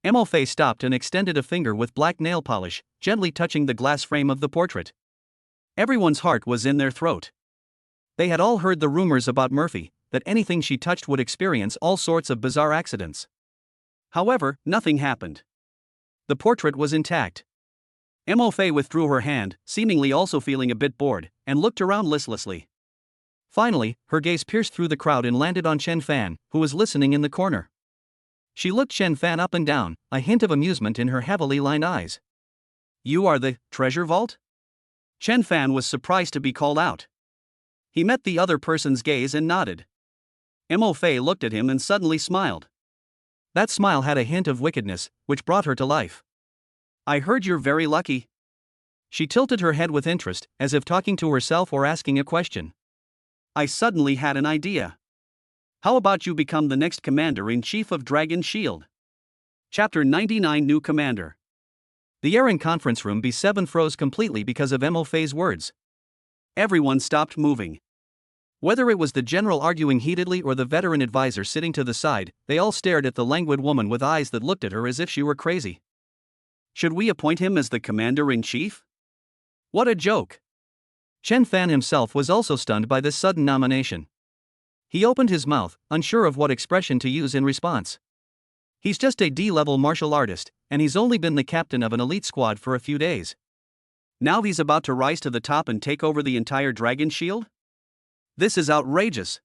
Speaker 1: M.O. Fay stopped and extended a finger with black nail polish, gently touching the glass frame of the portrait. Everyone's heart was in their throat. They had all heard the rumors about Murphy, that anything she touched would experience all sorts of bizarre accidents. However, nothing happened. The portrait was intact. M.O. Fay withdrew her hand, seemingly also feeling a bit bored, and looked around listlessly. Finally, her gaze pierced through the crowd and landed on Chen Fan, who was listening in the corner. She looked Chen Fan up and down, a hint of amusement in her heavily lined eyes. You are the treasure vault? Chen Fan was surprised to be called out. He met the other person's gaze and nodded. M.O. Fay looked at him and suddenly smiled. That smile had a hint of wickedness, which brought her to life. I heard you're very lucky. She tilted her head with interest, as if talking to herself or asking a question. I suddenly had an idea. How about you become the next Commander-in-Chief of Dragon Shield? Chapter 99 New Commander. The air in conference room B7 froze completely because of M.O. Fay's words. Everyone stopped moving. Whether it was the general arguing heatedly or the veteran advisor sitting to the side, they all stared at the languid woman with eyes that looked at her as if she were crazy. Should we appoint him as the Commander-in-Chief? What a joke! Chen Fan himself was also stunned by this sudden nomination. He opened his mouth, unsure of what expression to use in response. He's just a D-level martial artist, and he's only been the captain of an elite squad for a few days. Now he's about to rise to the top and take over the entire Dragon Shield? This is outrageous.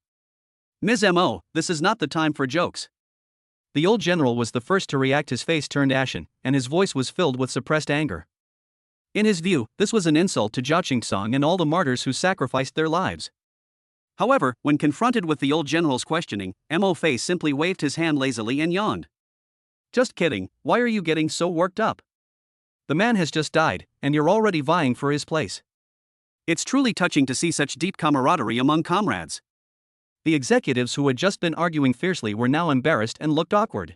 Speaker 1: Ms. M.O., this is not the time for jokes. The old general was the first to react. His face turned ashen, and his voice was filled with suppressed anger. In his view, this was an insult to Zhao Qingsong and all the martyrs who sacrificed their lives. However, when confronted with the old general's questioning, M.O. Fay simply waved his hand lazily and yawned. Just kidding, why are you getting so worked up? The man has just died, and you're already vying for his place. It's truly touching to see such deep camaraderie among comrades. The executives who had just been arguing fiercely were now embarrassed and looked awkward.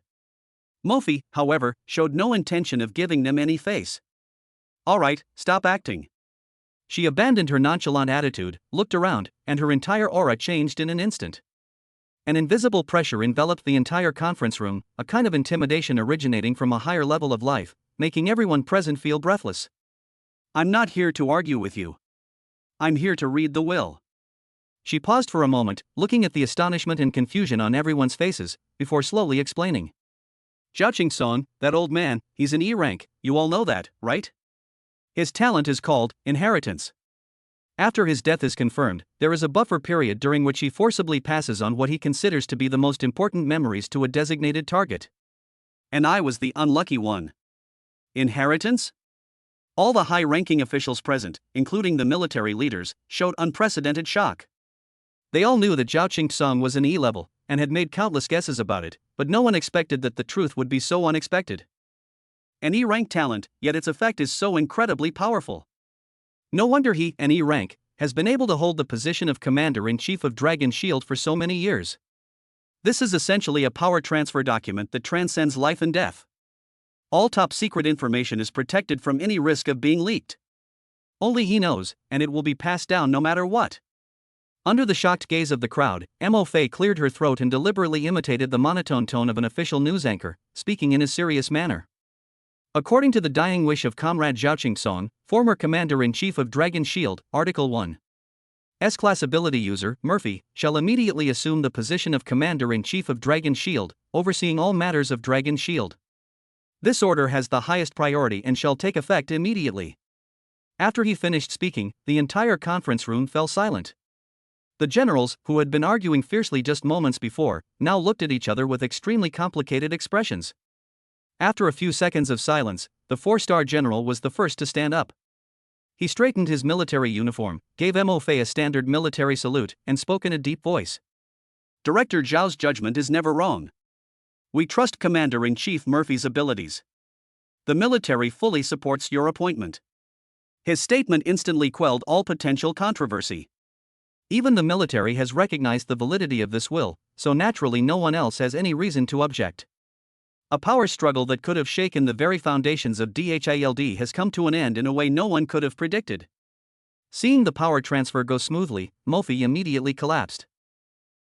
Speaker 1: Mofi, however, showed no intention of giving them any face. All right, stop acting. She abandoned her nonchalant attitude, looked around, and her entire aura changed in an instant. An invisible pressure enveloped the entire conference room, a kind of intimidation originating from a higher level of life, making everyone present feel breathless. I'm not here to argue with you. I'm here to read the will. She paused for a moment, looking at the astonishment and confusion on everyone's faces, before slowly explaining. Zhao Qingsong, that old man, he's an E rank, you all know that, right? His talent is called inheritance. After his death is confirmed, there is a buffer period during which he forcibly passes on what he considers to be the most important memories to a designated target. And I was the unlucky one. Inheritance? All the high-ranking officials present, including the military leaders, showed unprecedented shock. They all knew that Zhao Qingsong was an E-level, and had made countless guesses about it, but no one expected that the truth would be so unexpected. An E-rank talent, yet its effect is so incredibly powerful. No wonder he, an E-rank, has been able to hold the position of Commander-in-Chief of Dragon Shield for so many years. This is essentially a power transfer document that transcends life and death. All top-secret information is protected from any risk of being leaked. Only he knows, and it will be passed down no matter what. Under the shocked gaze of the crowd, M.O. Fay cleared her throat and deliberately imitated the monotone tone of an official news anchor, speaking in a serious manner. According to the dying wish of Comrade Zhao Qingsong, former Commander-in-Chief of Dragon Shield, Article 1. S-Class ability user, Murphy, shall immediately assume the position of Commander-in-Chief of Dragon Shield, overseeing all matters of Dragon Shield. This order has the highest priority and shall take effect immediately. After he finished speaking, the entire conference room fell silent. The generals, who had been arguing fiercely just moments before, now looked at each other with extremely complicated expressions. After a few seconds of silence, the 4-star general was the first to stand up. He straightened his military uniform, gave Mo Fei a standard military salute, and spoke in a deep voice. Director Zhao's judgment is never wrong. We trust Commander-in-Chief Murphy's abilities. The military fully supports your appointment. His statement instantly quelled all potential controversy. Even the military has recognized the validity of this will, so naturally no one else has any reason to object. A power struggle that could have shaken the very foundations of DHILD has come to an end in a way no one could have predicted. Seeing the power transfer go smoothly, Murphy immediately collapsed.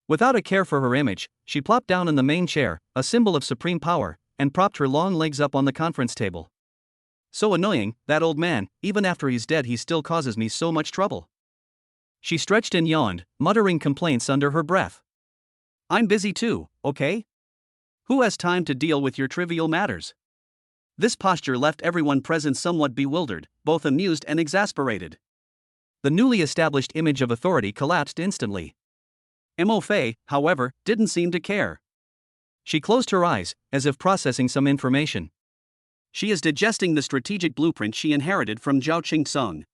Speaker 1: Without a care for her image, she plopped down in the main chair, a symbol of supreme power, and propped her long legs up on the conference table. So annoying, that old man, even after he's dead he still causes me so much trouble. She stretched and yawned, muttering complaints under her breath. I'm busy too, okay? Who has time to deal with your trivial matters? This posture left everyone present somewhat bewildered, both amused and exasperated. The newly established image of authority collapsed instantly. Mo Fei, however, didn't seem to care. She closed her eyes, as if processing some information. She is digesting the strategic blueprint she inherited from Zhao Qingsong.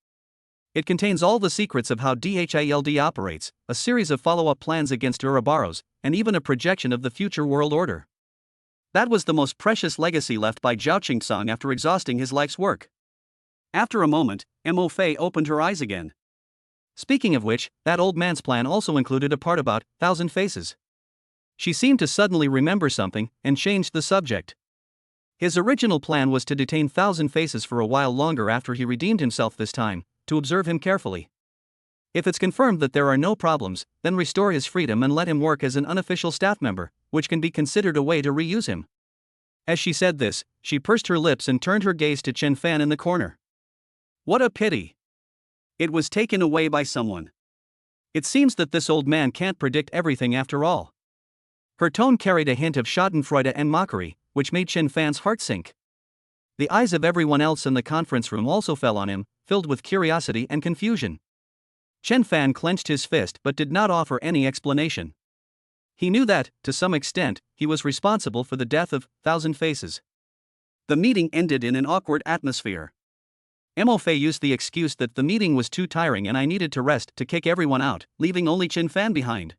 Speaker 1: It contains all the secrets of how DHILD operates, a series of follow-up plans against Ouroboros, and even a projection of the future world order. That was the most precious legacy left by Zhao Qingsong after exhausting his life's work. After a moment, Mo Fei opened her eyes again. Speaking of which, that old man's plan also included a part about 1,000 faces. She seemed to suddenly remember something, and changed the subject. His original plan was to detain 1,000 faces for a while longer after he redeemed himself this time, to observe him carefully. If it's confirmed that there are no problems, then restore his freedom and let him work as an unofficial staff member, which can be considered a way to reuse him. As she said this, she pursed her lips and turned her gaze to Chen Fan in the corner. What a pity. It was taken away by someone. It seems that this old man can't predict everything after all. Her tone carried a hint of schadenfreude and mockery, which made Chen Fan's heart sink. The eyes of everyone else in the conference room also fell on him, filled with curiosity and confusion. Chen Fan clenched his fist but did not offer any explanation. He knew that, to some extent, he was responsible for the death of 1,000 faces. The meeting ended in an awkward atmosphere. Mo Fei used the excuse that the meeting was too tiring and I needed to rest to kick everyone out, leaving only Chen Fan behind.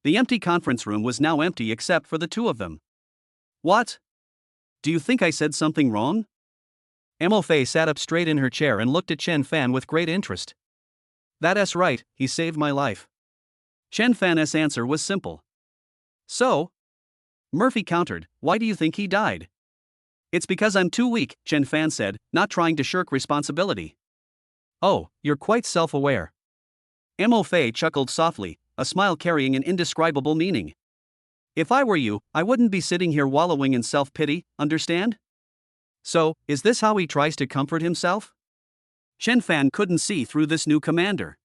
Speaker 1: The empty conference room was now empty except for the two of them. What? Do you think I said something wrong? Mo Fei sat up straight in her chair and looked at Chen Fan with great interest. That's right, he saved my life. Chen Fan's answer was simple. So? Murphy countered, why do you think he died? It's because I'm too weak, Chen Fan said, not trying to shirk responsibility. Oh, you're quite self-aware. Mo Fei chuckled softly, a smile carrying an indescribable meaning. If I were you, I wouldn't be sitting here wallowing in self-pity, understand? So, is this how he tries to comfort himself? Chen Fan couldn't see through this new commander.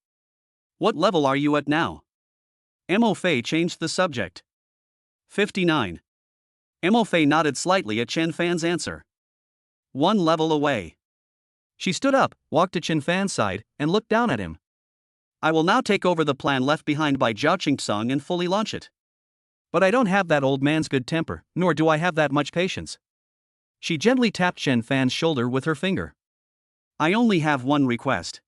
Speaker 1: What level are you at now? Mo Fei changed the subject. 59. Mo Fei nodded slightly at Chen Fan's answer. 1 level away. She stood up, walked to Chen Fan's side, and looked down at him. I will now take over the plan left behind by Zhao Qingsong and fully launch it. But I don't have that old man's good temper, nor do I have that much patience. She gently tapped Chen Fan's shoulder with her finger. I only have one request.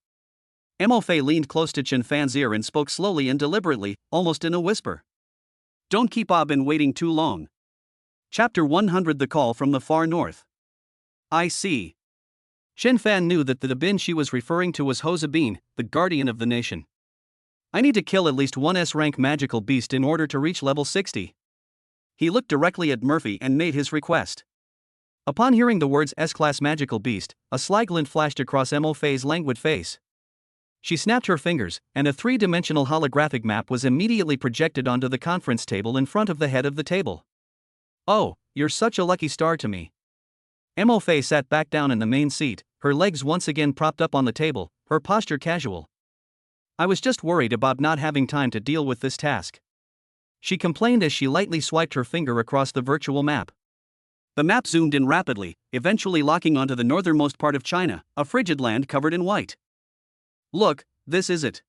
Speaker 1: Mo Fei leaned close to Chen Fan's ear and spoke slowly and deliberately, almost in a whisper. Don't keep Abin waiting too long. Chapter 100 The Call from the Far North. I see. Chen Fan knew that the Abin she was referring to was Hozabin, the guardian of the nation. I need to kill at least one S-rank magical beast in order to reach level 60. He looked directly at Murphy and made his request. Upon hearing the words S-class magical beast, a sly glint flashed across Mo Fei's languid face. She snapped her fingers, and a 3-dimensional holographic map was immediately projected onto the conference table in front of the head of the table. Oh, you're such a lucky star to me. Mo Fei sat back down in the main seat, her legs once again propped up on the table, her posture casual. I was just worried about not having time to deal with this task," she complained as she lightly swiped her finger across the virtual map. The map zoomed in rapidly, eventually locking onto the northernmost part of China, a frigid land covered in white. "Look, this is it."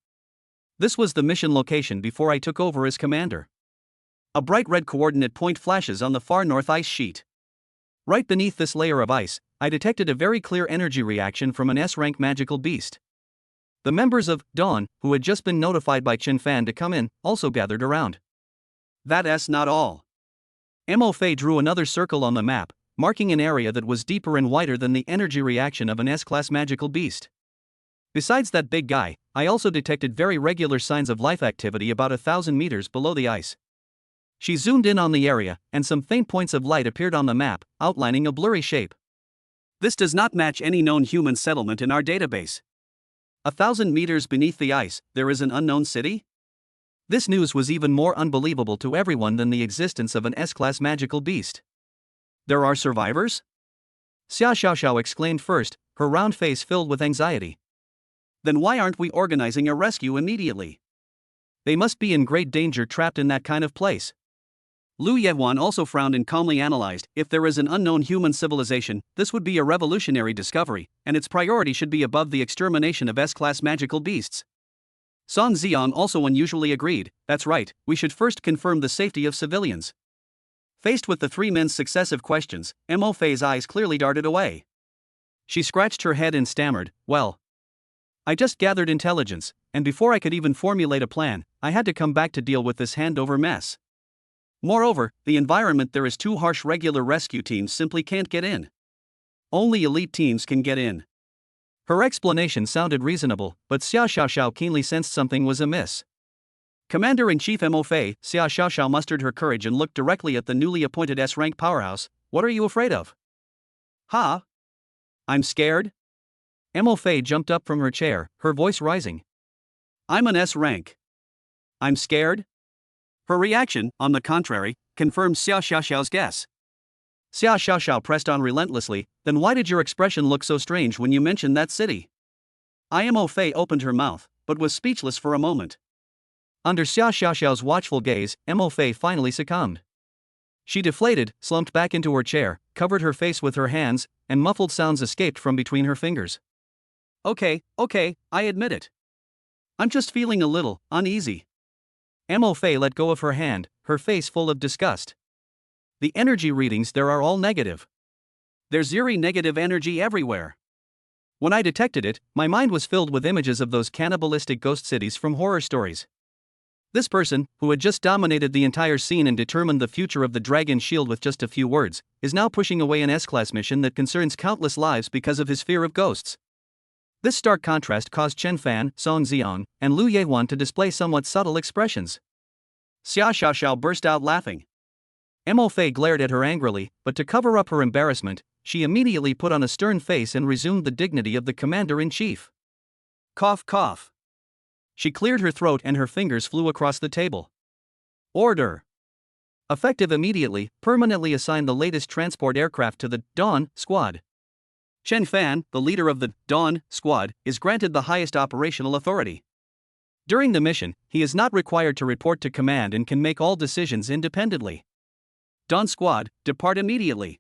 Speaker 1: This was the mission location before I took over as commander. A bright red coordinate point flashes on the far north ice sheet. Right beneath this layer of ice, I detected a very clear energy reaction from an S-rank magical beast. The members of Dawn, who had just been notified by Chen Fan to come in, also gathered around. That's not all. Mo Fei drew another circle on the map, marking an area that was deeper and wider than the energy reaction of an S-class magical beast. Besides that big guy, I also detected very regular signs of life activity about 1,000 meters below the ice. She zoomed in on the area, and some faint points of light appeared on the map, outlining a blurry shape. This does not match any known human settlement in our database. 1,000 meters beneath the ice, there is an unknown city? This news was even more unbelievable to everyone than the existence of an S-class magical beast. There are survivors? Xia Xiaoxiao exclaimed first, her round face filled with anxiety. Then why aren't we organizing a rescue immediately? They must be in great danger trapped in that kind of place. Lu Yehuan also frowned and calmly analyzed, if there is an unknown human civilization, this would be a revolutionary discovery, and its priority should be above the extermination of S-class magical beasts. Song Ziong also unusually agreed, that's right, we should first confirm the safety of civilians. Faced with the three men's successive questions, Mo Fei's eyes clearly darted away. She scratched her head and stammered, well, I just gathered intelligence, and before I could even formulate a plan, I had to come back to deal with this handover mess. Moreover, the environment there is too harsh. Regular rescue teams simply can't get in. Only elite teams can get in. Her explanation sounded reasonable, but Xia Xiaoxiao keenly sensed something was amiss. Commander-in-Chief Mo Fei, Xia Xiaoxiao mustered her courage and looked directly at the newly appointed S-rank powerhouse. What are you afraid of? Ha? I'm scared? Mo Fei jumped up from her chair, her voice rising. I'm an S-rank. I'm scared? Her reaction, on the contrary, confirmed Xia Xiaoxiao's guess. Xia Xiaoxiao pressed on relentlessly, then why did your expression look so strange when you mentioned that city? Mo Fei opened her mouth, but was speechless for a moment. Under Xia Xiaoxiao's watchful gaze, Mo Fei finally succumbed. She deflated, slumped back into her chair, covered her face with her hands, and muffled sounds escaped from between her fingers. Okay, I admit it. I'm just feeling a little uneasy. Mo Fei let go of her hand, her face full of disgust. The energy readings there are all negative. There's eerie negative energy everywhere. When I detected it, my mind was filled with images of those cannibalistic ghost cities from horror stories. This person, who had just dominated the entire scene and determined the future of the Dragon Shield with just a few words, is now pushing away an S-class mission that concerns countless lives because of his fear of ghosts. This stark contrast caused Chen Fan, Song Ziong, and Lu Yehuan to display somewhat subtle expressions. Xia Xiaoxiao burst out laughing. Mo Fei glared at her angrily, but to cover up her embarrassment, she immediately put on a stern face and resumed the dignity of the commander-in-chief. Cough, cough. She cleared her throat and her fingers flew across the table. Order. Effective immediately, permanently assign the latest transport aircraft to the Dawn Squad. Chen Fan, the leader of the Dawn Squad, is granted the highest operational authority. During the mission, he is not required to report to command and can make all decisions independently. Dawn Squad, depart immediately.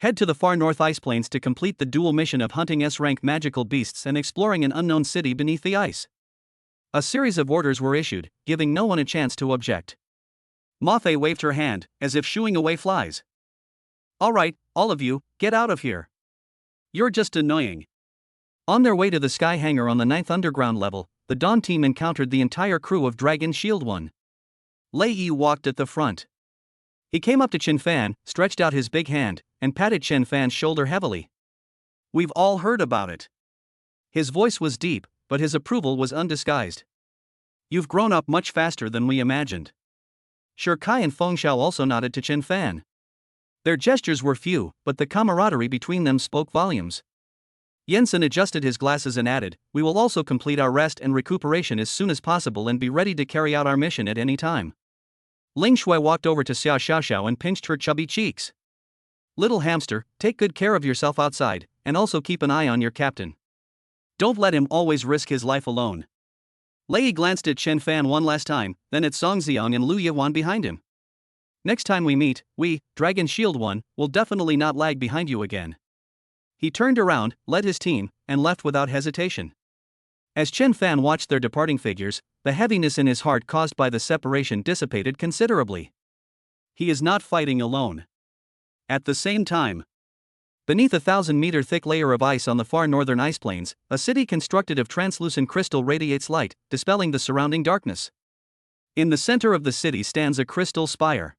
Speaker 1: Head to the far north ice plains to complete the dual mission of hunting S-rank magical beasts and exploring an unknown city beneath the ice. A series of orders were issued, giving no one a chance to object. Ma Fei waved her hand, as if shooing away flies. All right, all of you, get out of here. You're just annoying. On their way to the sky hangar on the 9th underground level, the Dawn team encountered the entire crew of Dragon Shield 1. Lei Yi walked at the front. He came up to Chen Fan, stretched out his big hand, and patted Chen Fan's shoulder heavily. We've all heard about it. His voice was deep, but his approval was undisguised. You've grown up much faster than we imagined. Shi Kai and Feng Xiao also nodded to Chen Fan. Their gestures were few, but the camaraderie between them spoke volumes. Jensen adjusted his glasses and added, we will also complete our rest and recuperation as soon as possible and be ready to carry out our mission at any time. Ling Shui walked over to Xia Xiaoxiao and pinched her chubby cheeks. Little hamster, take good care of yourself outside, and also keep an eye on your captain. Don't let him always risk his life alone. Lei glanced at Chen Fan one last time, then at Song Xiang and Lu Yiwan behind him. Next time we meet, we, Dragon Shield One, will definitely not lag behind you again. He turned around, led his team, and left without hesitation. As Chen Fan watched their departing figures, the heaviness in his heart caused by the separation dissipated considerably. He is not fighting alone. At the same time, beneath a 1,000-meter thick layer of ice on the far northern ice plains, a city constructed of translucent crystal radiates light, dispelling the surrounding darkness. In the center of the city stands a crystal spire.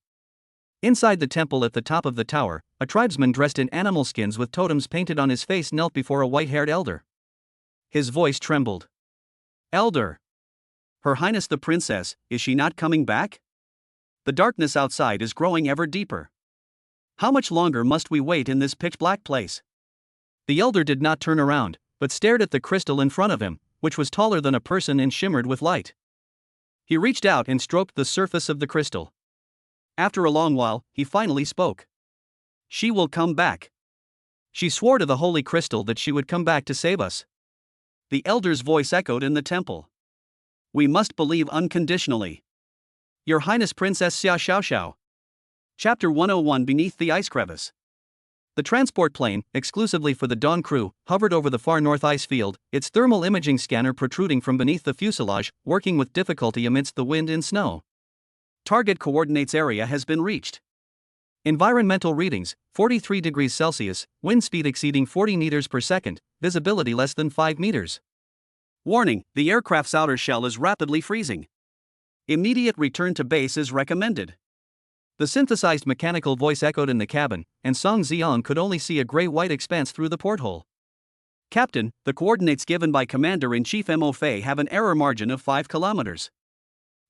Speaker 1: Inside the temple at the top of the tower, a tribesman dressed in animal skins with totems painted on his face knelt before a white-haired elder. His voice trembled. "Elder! Her Highness the Princess, is she not coming back? The darkness outside is growing ever deeper. How much longer must we wait in this pitch-black place?" The elder did not turn around, but stared at the crystal in front of him, which was taller than a person and shimmered with light. He reached out and stroked the surface of the crystal. After a long while, he finally spoke. "She will come back. She swore to the holy crystal that she would come back to save us." The elder's voice echoed in the temple. "We must believe unconditionally. Your Highness Princess Xia Xiaoxiao." Chapter 101 Beneath the Ice Crevice. The transport plane, exclusively for the Dawn crew, hovered over the far north ice field, its thermal imaging scanner protruding from beneath the fuselage, working with difficulty amidst the wind and snow. Target coordinates area has been reached. Environmental readings, 43 degrees Celsius, wind speed exceeding 40 meters per second, visibility less than 5 meters. Warning, the aircraft's outer shell is rapidly freezing. Immediate return to base is recommended. The synthesized mechanical voice echoed in the cabin, and Song Xiang could only see a gray-white expanse through the porthole. "Captain, the coordinates given by Commander-in-Chief Mo Fei have an error margin of 5 kilometers.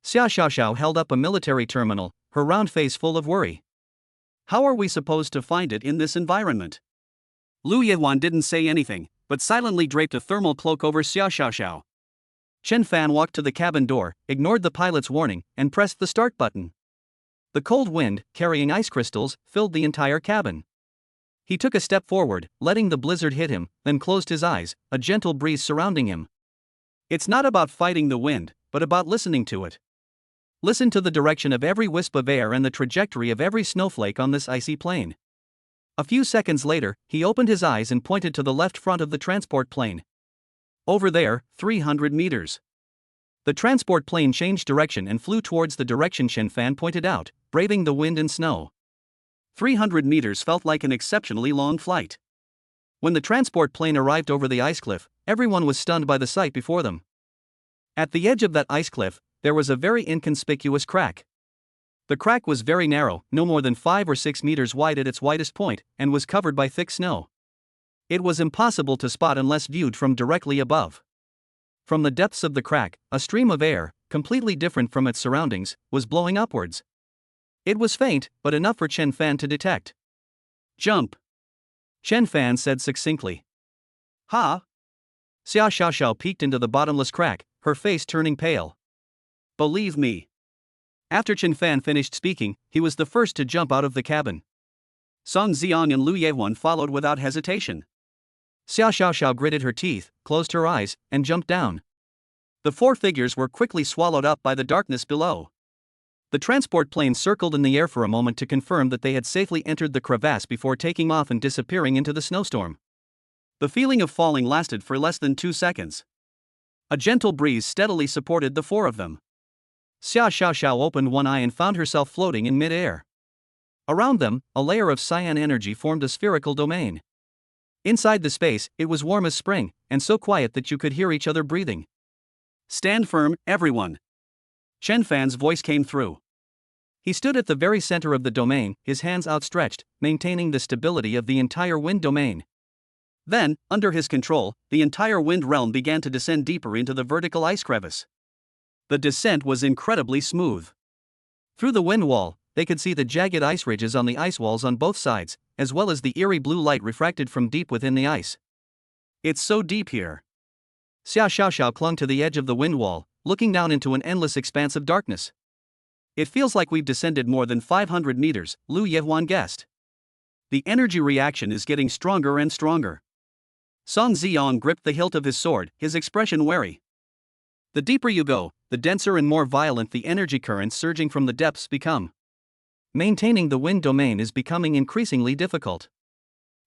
Speaker 1: Xia Xiaoxiao held up a military terminal, her round face full of worry. "How are we supposed to find it in this environment?" Lu Yiwan didn't say anything, but silently draped a thermal cloak over Xia Xiaoxiao. Chen Fan walked to the cabin door, ignored the pilot's warning, and pressed the start button. The cold wind, carrying ice crystals, filled the entire cabin. He took a step forward, letting the blizzard hit him, then closed his eyes, a gentle breeze surrounding him. It's not about fighting the wind, but about listening to it. Listen to the direction of every wisp of air and the trajectory of every snowflake on this icy plain. A few seconds later, he opened his eyes and pointed to the left front of the transport plane. Over there, 300 meters. The transport plane changed direction and flew towards the direction Chen Fan pointed out, braving the wind and snow. 300 meters felt like an exceptionally long flight. When the transport plane arrived over the ice cliff, everyone was stunned by the sight before them. At the edge of that ice cliff, there was a very inconspicuous crack. The crack was very narrow, no more than 5 or 6 meters wide at its widest point, and was covered by thick snow. It was impossible to spot unless viewed from directly above. From the depths of the crack, a stream of air, completely different from its surroundings, was blowing upwards. It was faint, but enough for Chen Fan to detect. "Jump," Chen Fan said succinctly. "Ha?" Xia Xiaoxiao peeked into the bottomless crack, her face turning pale. "Believe me." After Chen Fan finished speaking, he was the first to jump out of the cabin. Song Xiang and Lu Yiwan followed without hesitation. Xia Xiaoxiao gritted her teeth, closed her eyes, and jumped down. The 4 figures were quickly swallowed up by the darkness below. The transport plane circled in the air for a moment to confirm that they had safely entered the crevasse before taking off and disappearing into the snowstorm. The feeling of falling lasted for less than 2 seconds. A gentle breeze steadily supported the 4 of them. Xia Xiaoxiao opened one eye and found herself floating in mid-air. Around them, a layer of cyan energy formed a spherical domain. Inside the space, it was warm as spring, and so quiet that you could hear each other breathing. "Stand firm, everyone." Chen Fan's voice came through. He stood at the very center of the domain, his hands outstretched, maintaining the stability of the entire wind domain. Then, under his control, the entire wind realm began to descend deeper into the vertical ice crevice. The descent was incredibly smooth. Through the wind wall, they could see the jagged ice ridges on the ice walls on both sides, as well as the eerie blue light refracted from deep within the ice. "It's so deep here." Xia Xiaoxiao clung to the edge of the wind wall, looking down into an endless expanse of darkness. "It feels like we've descended more than 500 meters, Lu Yiwan guessed. The energy reaction is getting stronger and stronger." Song Xiang gripped the hilt of his sword, his expression wary. The deeper you go, the denser and more violent the energy currents surging from the depths become. Maintaining the wind domain is becoming increasingly difficult.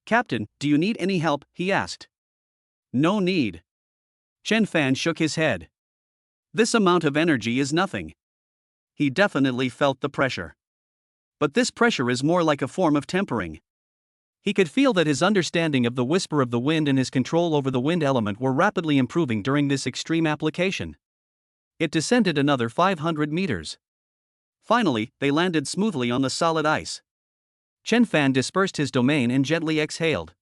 Speaker 1: Captain, do you need any help? He asked. No need. Chen Fan shook his head. This amount of energy is nothing. He definitely felt the pressure. But this pressure is more like a form of tempering. He could feel that his understanding of the whisper of the wind and his control over the wind element were rapidly improving during this extreme application. It descended another 500 meters. Finally, they landed smoothly on the solid ice. Chen Fan dispersed his domain and gently exhaled.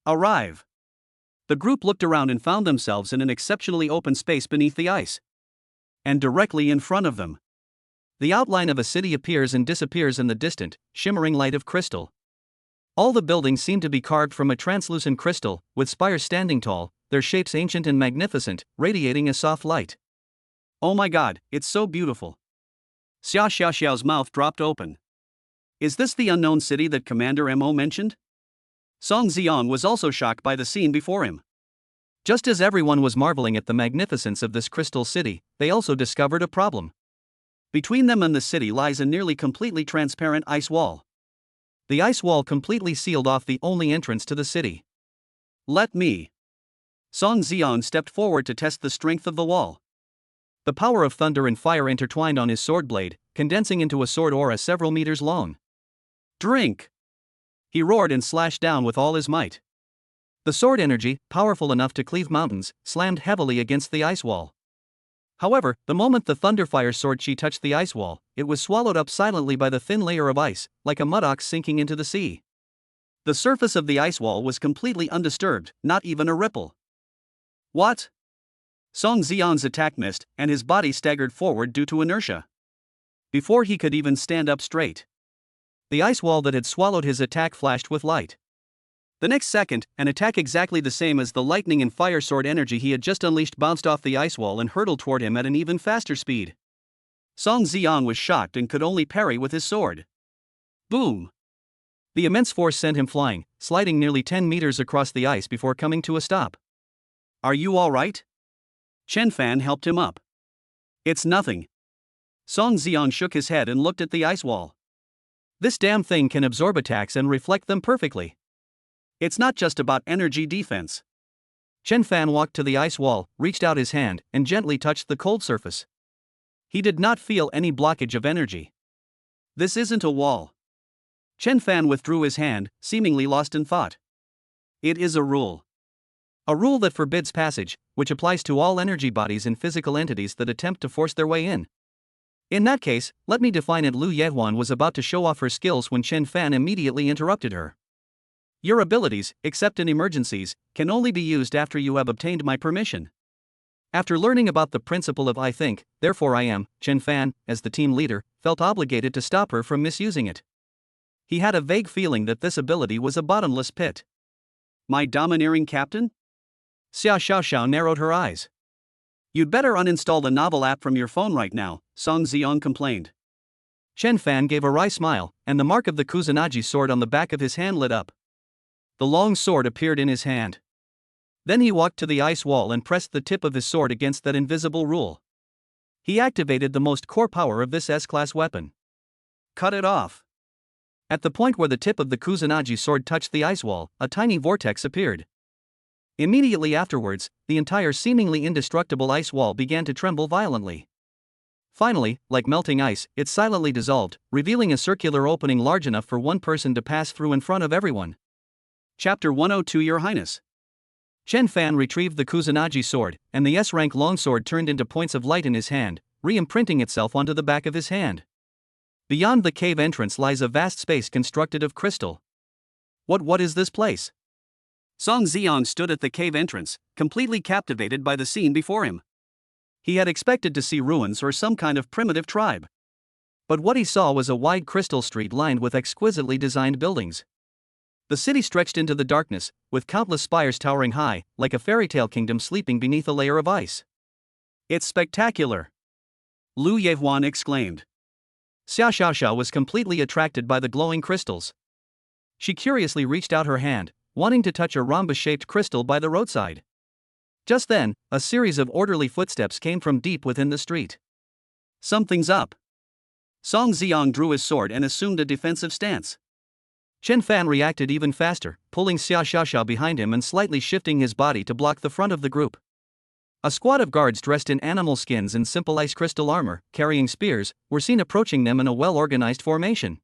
Speaker 1: Arrive. The group looked around and found themselves in an exceptionally open space beneath the ice. And directly in front of them, the outline of a city appears and disappears in the distant, shimmering light of crystal. All the buildings seem to be carved from a translucent crystal, with spires standing tall, their shapes ancient and magnificent, radiating a soft light. Oh my god, it's so beautiful. Xia Xiaoxiao's mouth dropped open. Is this the unknown city that Commander Mo mentioned? Song Xiang was also shocked by the scene before him. Just as everyone was marveling at the magnificence of this crystal city, they also discovered a problem. Between them and the city lies a nearly completely transparent ice wall. The ice wall completely sealed off the only entrance to the city. Let me. Song Xiang stepped forward to test the strength of the wall. The power of thunder and fire intertwined on his sword blade, condensing into a sword aura several meters long. Drink! He roared and slashed down with all his might. The sword energy, powerful enough to cleave mountains, slammed heavily against the ice wall. However, the moment the Thunderfire sword chi touched the ice wall, it was swallowed up silently by the thin layer of ice, like a mudox sinking into the sea. The surface of the ice wall was completely undisturbed, not even a ripple. What? Song Xian's attack missed, and his body staggered forward due to inertia. Before he could even stand up straight, the ice wall that had swallowed his attack flashed with light. The next second, an attack exactly the same as the lightning and fire sword energy he had just unleashed bounced off the ice wall and hurtled toward him at an even faster speed. Song Xiang was shocked and could only parry with his sword. Boom! The immense force sent him flying, sliding nearly 10 meters across the ice before coming to a stop. Are you all right? Chen Fan helped him up. It's nothing. Song Xiang shook his head and looked at the ice wall. This damn thing can absorb attacks and reflect them perfectly. It's not just about energy defense. Chen Fan walked to the ice wall, reached out his hand, and gently touched the cold surface. He did not feel any blockage of energy. This isn't a wall. Chen Fan withdrew his hand, seemingly lost in thought. It is a rule. A rule that forbids passage, which applies to all energy bodies and physical entities that attempt to force their way in. In that case, let me define it. Lu Yehuan was about to show off her skills when Chen Fan immediately interrupted her. Your abilities, except in emergencies, can only be used after you have obtained my permission. After learning about the principle of I think, therefore I am, Chen Fan, as the team leader, felt obligated to stop her from misusing it. He had a vague feeling that this ability was a bottomless pit. My domineering captain? Xia Xiaoxiao narrowed her eyes. You'd better uninstall the novel app from your phone right now, Song Xiang complained. Chen Fan gave a wry smile, and the mark of the Kusanagi sword on the back of his hand lit up. The long sword appeared in his hand. Then he walked to the ice wall and pressed the tip of his sword against that invisible rule. He activated the most core power of this S-class weapon. Cut it off. At the point where the tip of the Kusanagi sword touched the ice wall, a tiny vortex appeared. Immediately afterwards, the entire seemingly indestructible ice wall began to tremble violently. Finally, like melting ice, it silently dissolved, revealing a circular opening large enough for one person to pass through in front of everyone. Chapter 102 Your Highness. Chen Fan retrieved the Kusanagi sword, and the S-rank longsword turned into points of light in his hand, re-imprinting itself onto the back of his hand. Beyond the cave entrance lies a vast space constructed of crystal. What is this place? Song Xiang stood at the cave entrance, completely captivated by the scene before him. He had expected to see ruins or some kind of primitive tribe. But what he saw was a wide crystal street lined with exquisitely designed buildings. The city stretched into the darkness, with countless spires towering high, like a fairy tale kingdom sleeping beneath a layer of ice. It's spectacular! Lu Yehuan exclaimed. Xia Xiaoxiao was completely attracted by the glowing crystals. She curiously reached out her hand, wanting to touch a rhombus-shaped crystal by the roadside. Just then, a series of orderly footsteps came from deep within the street. Something's up. Song Ziong drew his sword and assumed a defensive stance. Chen Fan reacted even faster, pulling Xia Xiaoxiao behind him and slightly shifting his body to block the front of the group. A squad of guards dressed in animal skins and simple ice crystal armor, carrying spears, were seen approaching them in a well-organized formation.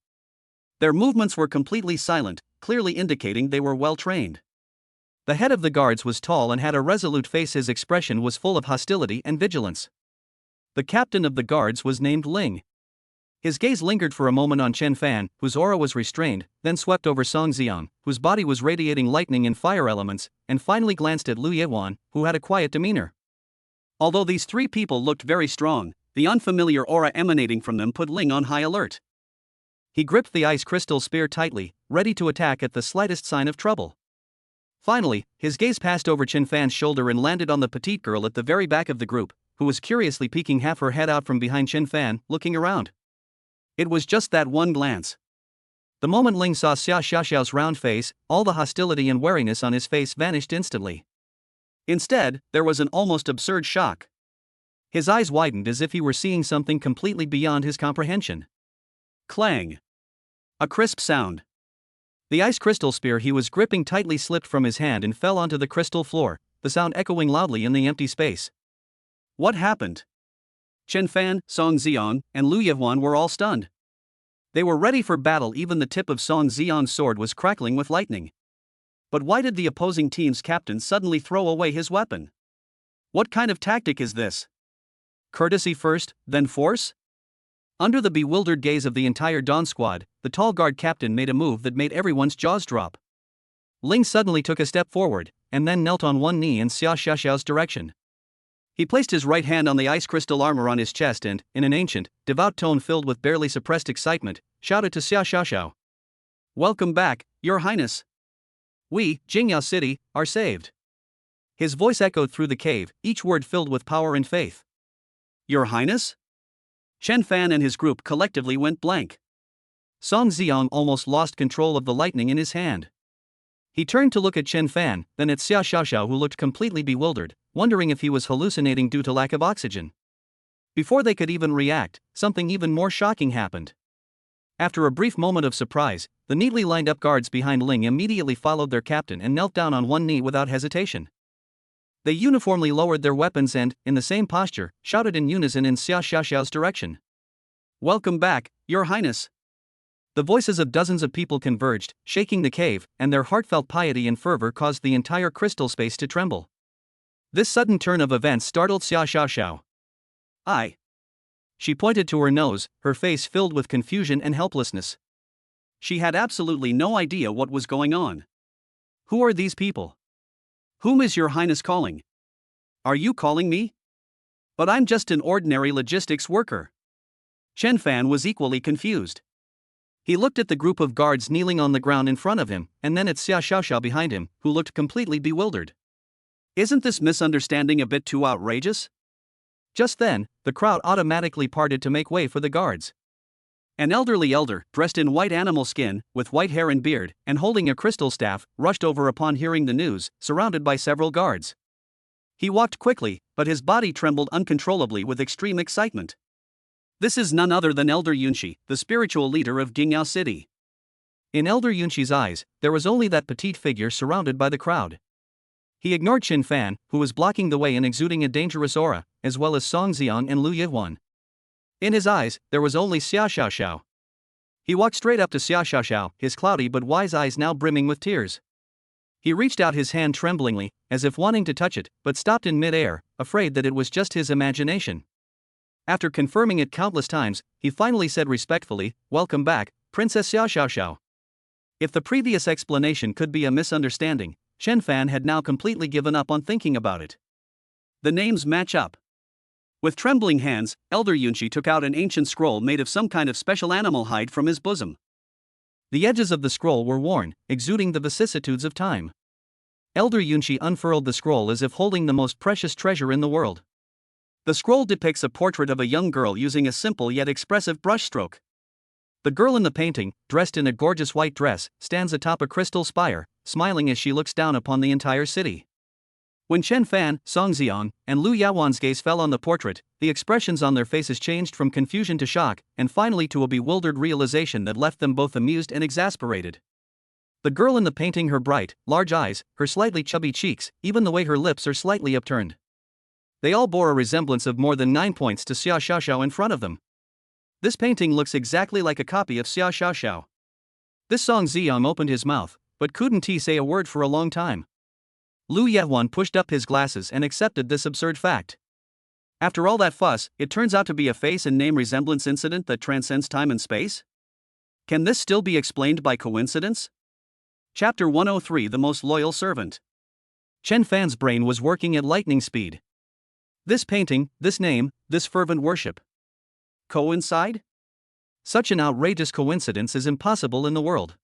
Speaker 1: Their movements were completely silent, clearly indicating they were well-trained. The head of the guards was tall and had a resolute face. His expression was full of hostility and vigilance. The captain of the guards was named Ling. His gaze lingered for a moment on Chen Fan, whose aura was restrained, then swept over Song Ziong, whose body was radiating lightning and fire elements, and finally glanced at Lu Yehuan, who had a quiet demeanor. Although these three people looked very strong, the unfamiliar aura emanating from them put Ling on high alert. He gripped the ice crystal spear tightly, ready to attack at the slightest sign of trouble. Finally, his gaze passed over Chen Fan's shoulder and landed on the petite girl at the very back of the group, who was curiously peeking half her head out from behind Chen Fan, looking around. It was just that one glance. The moment Ling saw Xia Xiaoxiao's round face, all the hostility and wariness on his face vanished instantly. Instead, there was an almost absurd shock. His eyes widened as if he were seeing something completely beyond his comprehension. Clang! A crisp sound. The ice crystal spear he was gripping tightly slipped from his hand and fell onto the crystal floor, the sound echoing loudly in the empty space. What happened? Chen Fan, Song Ziong, and Lu Yehuan were all stunned. They were ready for battle. Even the tip of Song Ziong's sword was crackling with lightning. But why did the opposing team's captain suddenly throw away his weapon? What kind of tactic is this? Courtesy first, then force? Under the bewildered gaze of the entire Dawn squad, the tall guard captain made a move that made everyone's jaws drop. Ling suddenly took a step forward, and then knelt on one knee in Xia Xiaoxiao's direction. He placed his right hand on the ice crystal armor on his chest and, in an ancient, devout tone filled with barely suppressed excitement, shouted to Xia Xiaoxiao. "Welcome back, Your Highness. We, Jingyao City, are saved." His voice echoed through the cave, each word filled with power and faith. Your Highness? Chen Fan and his group collectively went blank. Song Ziong almost lost control of the lightning in his hand. He turned to look at Chen Fan, then at Xia Xiaoxiao, who looked completely bewildered, wondering if he was hallucinating due to lack of oxygen. Before they could even react, something even more shocking happened. After a brief moment of surprise, the neatly lined up guards behind Ling immediately followed their captain and knelt down on one knee without hesitation. They uniformly lowered their weapons and, in the same posture, shouted in unison in Xia Xiaoxiao's direction. "Welcome back, Your Highness." The voices of dozens of people converged, shaking the cave, and their heartfelt piety and fervor caused the entire crystal space to tremble. This sudden turn of events startled Xia Xiaoxiao. She pointed to her nose, her face filled with confusion and helplessness. She had absolutely no idea what was going on. Who are these people? Whom is Your Highness calling? Are you calling me? But I'm just an ordinary logistics worker. Chen Fan was equally confused. He looked at the group of guards kneeling on the ground in front of him, and then at Xia Xiaoxiao behind him, who looked completely bewildered. Isn't this misunderstanding a bit too outrageous? Just then, the crowd automatically parted to make way for the guards. An elderly elder, dressed in white animal skin, with white hair and beard, and holding a crystal staff, rushed over upon hearing the news, surrounded by several guards. He walked quickly, but his body trembled uncontrollably with extreme excitement. This is none other than Elder Yunxi, the spiritual leader of Jingyao City. In Elder Yunxi's eyes, there was only that petite figure surrounded by the crowd. He ignored Chen Fan, who was blocking the way and exuding a dangerous aura, as well as Song Ziong and Lu Yehuan. In his eyes, there was only Xia Xiaoxiao. He walked straight up to Xia Xiaoxiao, his cloudy but wise eyes now brimming with tears. He reached out his hand tremblingly, as if wanting to touch it, but stopped in mid-air, afraid that it was just his imagination. After confirming it countless times, he finally said respectfully, "Welcome back, Princess Xia Xiaoxiao." If the previous explanation could be a misunderstanding, Chen Fan had now completely given up on thinking about it. The names match up. With trembling hands, Elder Yunxi took out an ancient scroll made of some kind of special animal hide from his bosom. The edges of the scroll were worn, exuding the vicissitudes of time. Elder Yunxi unfurled the scroll as if holding the most precious treasure in the world. The scroll depicts a portrait of a young girl using a simple yet expressive brushstroke. The girl in the painting, dressed in a gorgeous white dress, stands atop a crystal spire, smiling as she looks down upon the entire city. When Chen Fan, Song Xiang, and Lu Yawan's gaze fell on the portrait, the expressions on their faces changed from confusion to shock, and finally to a bewildered realization that left them both amused and exasperated. The girl in the painting, her bright, large eyes, her slightly chubby cheeks, even the way her lips are slightly upturned. They all bore a resemblance of more than 9 points to Xia Xiaoxiao in front of them. This painting looks exactly like a copy of Xia Xiaoxiao. This Song Xiang opened his mouth, but couldn't he say a word for a long time. Lu Yehuan pushed up his glasses and accepted this absurd fact. After all that fuss, it turns out to be a face and name resemblance incident that transcends time and space? Can this still be explained by coincidence? Chapter 103: The Most Loyal Servant. Chen Fan's brain was working at lightning speed. This painting, this name, this fervent worship. Coincide? Such an outrageous coincidence is impossible in the world.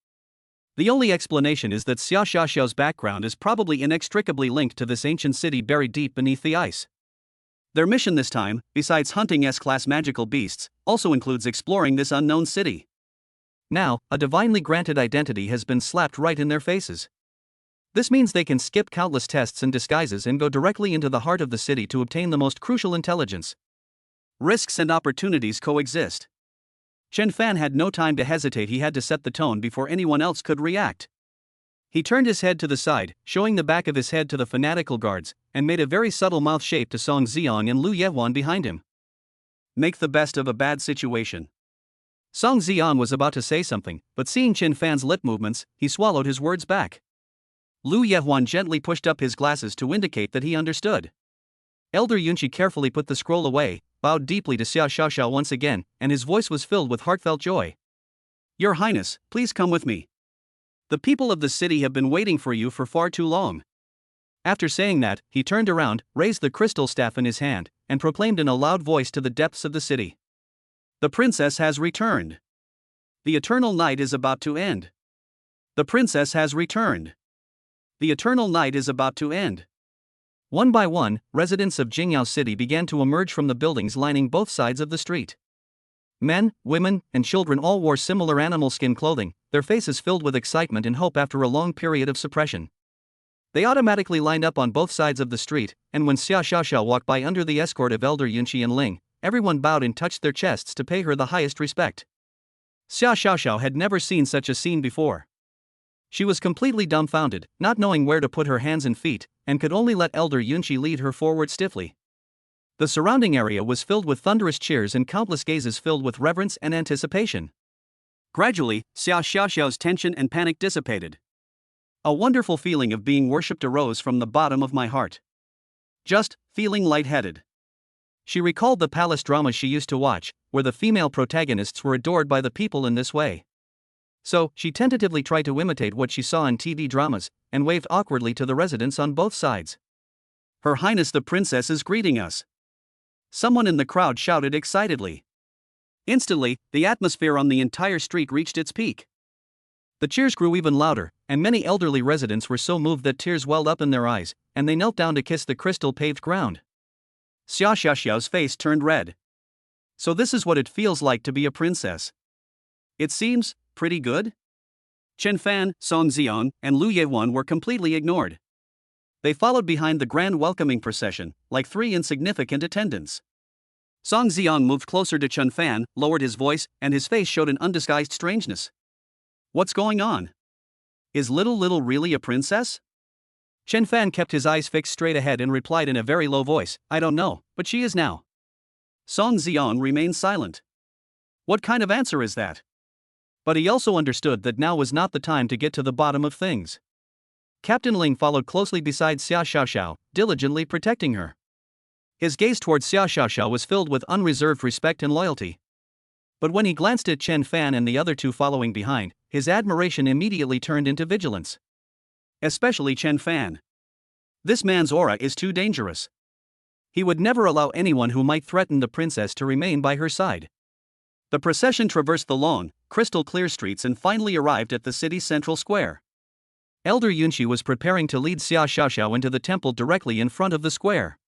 Speaker 1: The only explanation is that Xia Xiaoxiao's background is probably inextricably linked to this ancient city buried deep beneath the ice. Their mission this time, besides hunting S-class magical beasts, also includes exploring this unknown city. Now, a divinely granted identity has been slapped right in their faces. This means they can skip countless tests and disguises and go directly into the heart of the city to obtain the most crucial intelligence. Risks and opportunities coexist. Chen Fan had no time to hesitate. He had to set the tone before anyone else could react. He turned his head to the side, showing the back of his head to the fanatical guards, and made a very subtle mouth shape to Song Xiang and Lu Yehuan behind him. Make the best of a bad situation. Song Xiang was about to say something, but seeing Chen Fan's lip movements, he swallowed his words back. Lu Yehuan gently pushed up his glasses to indicate that he understood. Elder Yunqi carefully put the scroll away, bowed deeply to Xia Xiaoxiao once again, and his voice was filled with heartfelt joy. Your Highness, please come with me. The people of the city have been waiting for you for far too long. After saying that, he turned around, raised the crystal staff in his hand, and proclaimed in a loud voice to the depths of the city. The princess has returned. The eternal night is about to end. The princess has returned. The eternal night is about to end. One by one, residents of Jingyao City began to emerge from the buildings lining both sides of the street. Men, women, and children all wore similar animal skin clothing, their faces filled with excitement and hope after a long period of suppression. They automatically lined up on both sides of the street, and when Xia Xiaoxiao walked by under the escort of Elder Yunqi and Ling, everyone bowed and touched their chests to pay her the highest respect. Xia Xiaoxiao had never seen such a scene before. She was completely dumbfounded, not knowing where to put her hands and feet, and could only let Elder Yunqi lead her forward stiffly. The surrounding area was filled with thunderous cheers and countless gazes filled with reverence and anticipation. Gradually, Xia Xiaoxiao's tension and panic dissipated. A wonderful feeling of being worshipped arose from the bottom of my heart. Just feeling lightheaded. She recalled the palace dramas she used to watch, where the female protagonists were adored by the people in this way. So, she tentatively tried to imitate what she saw in TV dramas, and waved awkwardly to the residents on both sides. Her Highness the Princess is greeting us. Someone in the crowd shouted excitedly. Instantly, the atmosphere on the entire street reached its peak. The cheers grew even louder, and many elderly residents were so moved that tears welled up in their eyes, and they knelt down to kiss the crystal-paved ground. Xia Xiaoxiao's face turned red. So this is what it feels like to be a princess. It seems pretty good? Chen Fan, Song Xiang, and Lu Yehuan were completely ignored. They followed behind the grand welcoming procession, like three insignificant attendants. Song Xiang moved closer to Chen Fan, lowered his voice, and his face showed an undisguised strangeness. What's going on? Is Little really a princess? Chen Fan kept his eyes fixed straight ahead and replied in a very low voice, I don't know, but she is now. Song Xiang remained silent. What kind of answer is that? But he also understood that now was not the time to get to the bottom of things. Captain Ling followed closely beside Xia Xiaoxiao, diligently protecting her. His gaze towards Xia Xiaoxiao was filled with unreserved respect and loyalty. But when he glanced at Chen Fan and the other two following behind, his admiration immediately turned into vigilance. Especially Chen Fan. This man's aura is too dangerous. He would never allow anyone who might threaten the princess to remain by her side. The procession traversed the long, crystal-clear streets and finally arrived at the city's central square. Elder Yunqi was preparing to lead Xia Xiaoxiao into the temple directly in front of the square.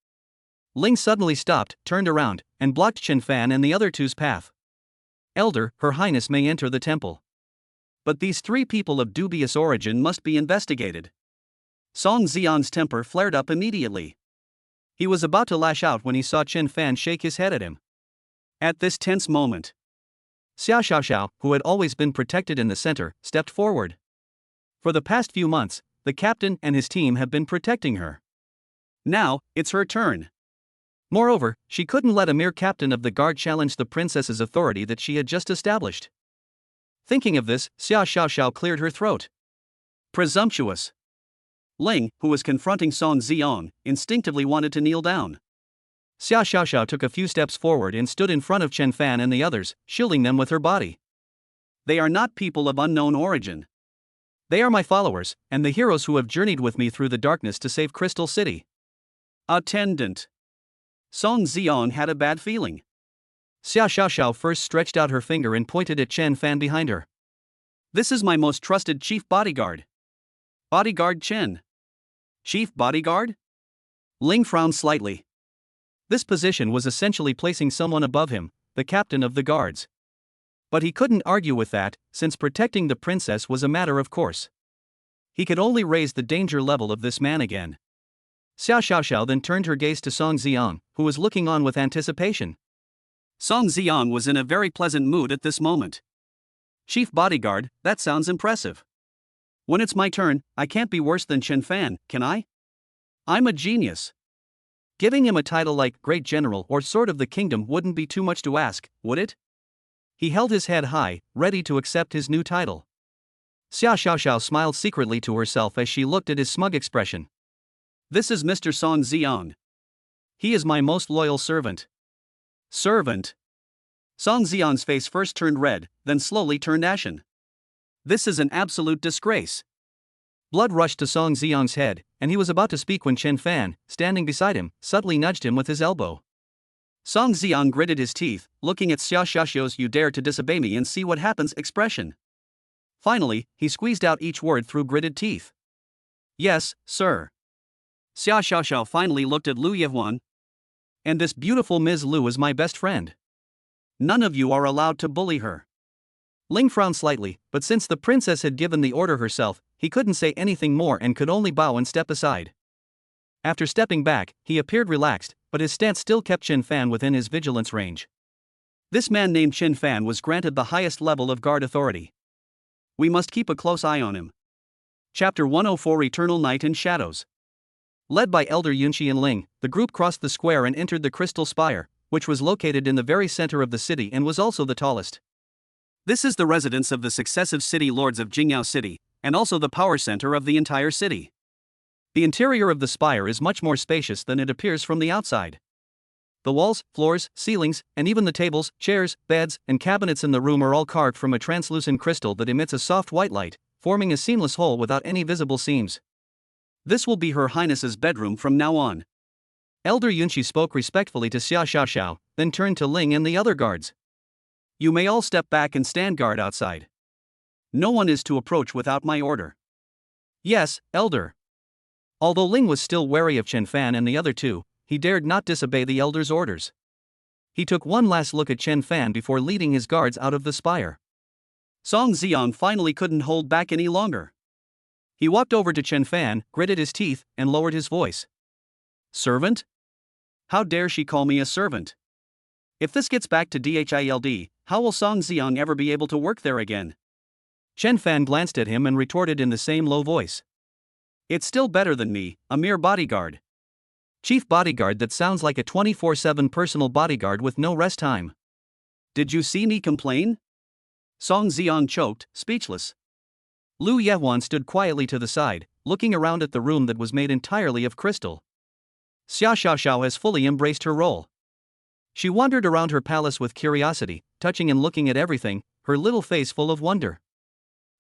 Speaker 1: Ling suddenly stopped, turned around, and blocked Chen Fan and the other two's path. Elder, Her Highness may enter the temple. But these three people of dubious origin must be investigated. Song Xian's temper flared up immediately. He was about to lash out when he saw Chen Fan shake his head at him. At this tense moment, Xia Xiaoxiao, who had always been protected in the center, stepped forward. For the past few months, the captain and his team have been protecting her. Now, it's her turn. Moreover, she couldn't let a mere captain of the guard challenge the princess's authority that she had just established. Thinking of this, Xia Xiaoxiao cleared her throat. Presumptuous. Ling, who was confronting Song Xiang, instinctively wanted to kneel down. Xia Xiaoxiao took a few steps forward and stood in front of Chen Fan and the others, shielding them with her body. They are not people of unknown origin. They are my followers, and the heroes who have journeyed with me through the darkness to save Crystal City. Attendant. Song Xiang had a bad feeling. Xia Xiaoxiao first stretched out her finger and pointed at Chen Fan behind her. This is my most trusted chief bodyguard. Bodyguard Chen. Chief bodyguard? Ling frowned slightly. This position was essentially placing someone above him, the captain of the guards. But he couldn't argue with that, since protecting the princess was a matter of course. He could only raise the danger level of this man again. Xia Xiaoxiao then turned her gaze to Song Xiang, who was looking on with anticipation. Song Xiang was in a very pleasant mood at this moment. Chief bodyguard, that sounds impressive. When it's my turn, I can't be worse than Chen Fan, can I? I'm a genius. Giving him a title like Great General or Sword of the Kingdom wouldn't be too much to ask, would it? He held his head high, ready to accept his new title. Xia Xiaoxiao smiled secretly to herself as she looked at his smug expression. This is Mr. Song Xiang. He is my most loyal servant. Servant. Song Xiang's face first turned red, then slowly turned ashen. This is an absolute disgrace. Blood rushed to Song Xiang's head, and he was about to speak when Chen Fan, standing beside him, subtly nudged him with his elbow. Song Xiang gritted his teeth, looking at Xia Xiaoxiao's "you dare to disobey me and see what happens" expression. Finally, he squeezed out each word through gritted teeth. Yes, sir. Xia Xiaoxiao finally looked at Lu Yehuan. And this beautiful Ms. Lu is my best friend. None of you are allowed to bully her. Ling frowned slightly, but since the princess had given the order herself, he couldn't say anything more and could only bow and step aside. After stepping back, he appeared relaxed, but his stance still kept Chen Fan within his vigilance range. This man named Chen Fan was granted the highest level of guard authority. We must keep a close eye on him. Chapter 104 Eternal Night and Shadows. Led by Elder Yunqi and Ling, the group crossed the square and entered the Crystal Spire, which was located in the very center of the city and was also the tallest. This is the residence of the successive city lords of Jingyao City, and also the power center of the entire city. The interior of the spire is much more spacious than it appears from the outside. The walls, floors, ceilings, and even the tables, chairs, beds, and cabinets in the room are all carved from a translucent crystal that emits a soft white light, forming a seamless whole without any visible seams. This will be Her Highness's bedroom from now on. Elder Yunqi spoke respectfully to Xia Xiaoxiao, then turned to Ling and the other guards. You may all step back and stand guard outside. No one is to approach without my order. Yes, Elder. Although Ling was still wary of Chen Fan and the other two, he dared not disobey the elder's orders. He took one last look at Chen Fan before leading his guards out of the spire. Song Xiang finally couldn't hold back any longer. He walked over to Chen Fan, gritted his teeth, and lowered his voice. Servant? How dare she call me a servant? If this gets back to DHILD, how will Song Xiang ever be able to work there again? Chen Fan glanced at him and retorted in the same low voice. It's still better than me, a mere bodyguard. Chief bodyguard that sounds like a 24/7 personal bodyguard with no rest time. Did you see me complain? Song Xiang choked, speechless. Lu Yehuan stood quietly to the side, looking around at the room that was made entirely of crystal. Xia Xiaoxiao has fully embraced her role. She wandered around her palace with curiosity, touching and looking at everything, her little face full of wonder.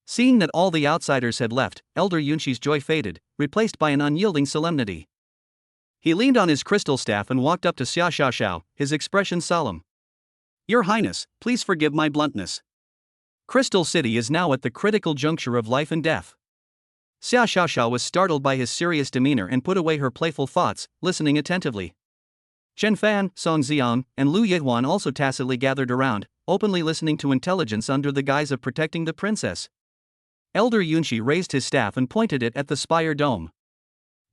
Speaker 1: Seeing that all the outsiders had left, Elder Yunqi's joy faded, replaced by an unyielding solemnity. He leaned on his crystal staff and walked up to Xia Xiaoxiao, his expression solemn. Your Highness, please forgive my bluntness. Crystal City is now at the critical juncture of life and death. Xia Xiaoxiao was startled by his serious demeanor and put away her playful thoughts, listening attentively. Chen Fan, Song Xiang, and Lu Yehuan also tacitly gathered around, openly listening to intelligence under the guise of protecting the princess. Elder Yunqi raised his staff and pointed it at the spire dome.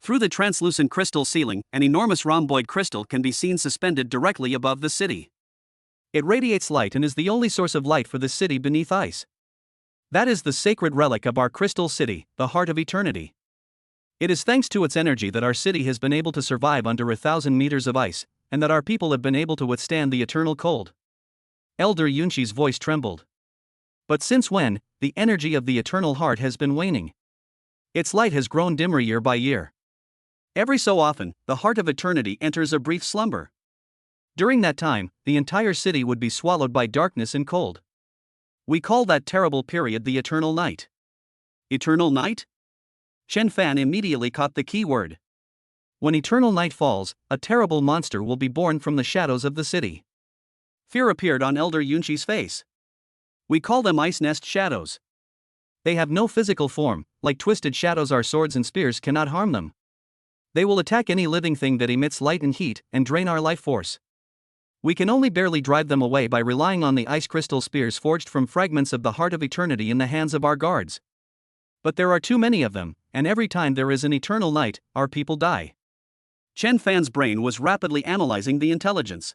Speaker 1: Through the translucent crystal ceiling, an enormous rhomboid crystal can be seen suspended directly above the city. It radiates light and is the only source of light for the city beneath ice. That is the sacred relic of our crystal city, the heart of eternity. It is thanks to its energy that our city has been able to survive under 1,000 meters of ice, and that our people have been able to withstand the eternal cold. Elder Yunshi's voice trembled. But since when, the energy of the eternal heart has been waning. Its light has grown dimmer year by year. Every so often, the heart of eternity enters a brief slumber. During that time, the entire city would be swallowed by darkness and cold. We call that terrible period the eternal night. Eternal night? Chen Fan immediately caught the key word. When eternal night falls, a terrible monster will be born from the shadows of the city. Fear appeared on Elder Yunshi's face. We call them ice nest shadows. They have no physical form, like twisted shadows. Our swords and spears cannot harm them. They will attack any living thing that emits light and heat, and drain our life force. We can only barely drive them away by relying on the ice crystal spears forged from fragments of the heart of eternity in the hands of our guards. But there are too many of them, and every time there is an eternal night, our people die. Chen Fan's brain was rapidly analyzing the intelligence.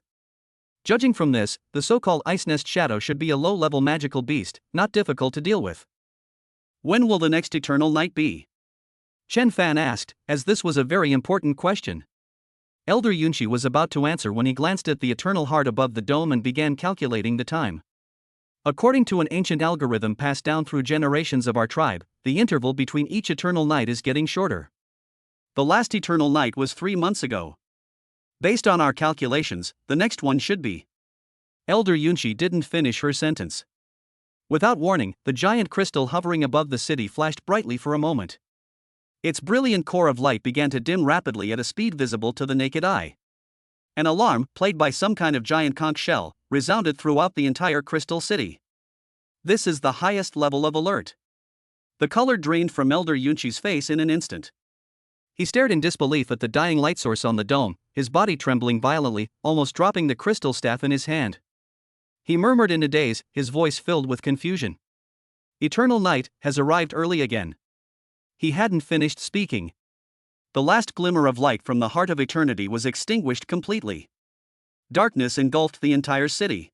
Speaker 1: Judging from this, the so-called ice nest shadow should be a low-level magical beast, not difficult to deal with. When will the next eternal night be? Chen Fan asked, as this was a very important question. Elder Yunshi was about to answer when he glanced at the eternal heart above the dome and began calculating the time. According to an ancient algorithm passed down through generations of our tribe, the interval between each eternal night is getting shorter. The last eternal night was 3 months ago. Based on our calculations, the next one should be. Elder Yunshi didn't finish her sentence. Without warning, the giant crystal hovering above the city flashed brightly for a moment. Its brilliant core of light began to dim rapidly at a speed visible to the naked eye. An alarm, played by some kind of giant conch shell, resounded throughout the entire crystal city. This is the highest level of alert. The color drained from Elder Yunshi's face in an instant. He stared in disbelief at the dying light source on the dome, his body trembling violently, almost dropping the crystal staff in his hand. He murmured in a daze, his voice filled with confusion. Eternal night has arrived early again. He hadn't finished speaking. The last glimmer of light from the heart of eternity was extinguished completely. Darkness engulfed the entire city.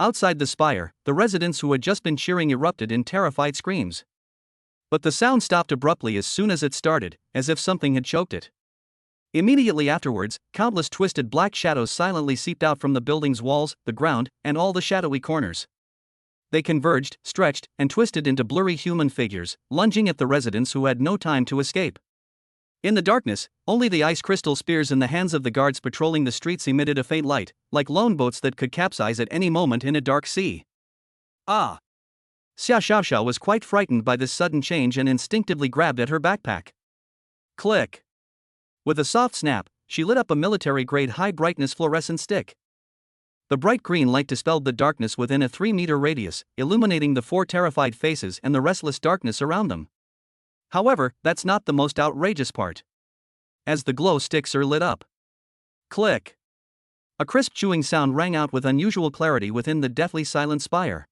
Speaker 1: Outside the spire, the residents who had just been cheering erupted in terrified screams. But the sound stopped abruptly as soon as it started, as if something had choked it. Immediately afterwards, countless twisted black shadows silently seeped out from the building's walls, the ground, and all the shadowy corners. They converged, stretched, and twisted into blurry human figures, lunging at the residents who had no time to escape. In the darkness, only the ice crystal spears in the hands of the guards patrolling the streets emitted a faint light, like lone boats that could capsize at any moment in a dark sea. Ah! Xia Xiaoxiao was quite frightened by this sudden change and instinctively grabbed at her backpack. Click! With a soft snap, she lit up a military-grade high-brightness fluorescent stick. The bright green light dispelled the darkness within a 3-meter radius, illuminating the 4 terrified faces and the restless darkness around them. However, that's not the most outrageous part. As the glow sticks are lit up. Click! A crisp chewing sound rang out with unusual clarity within the deathly silent spire.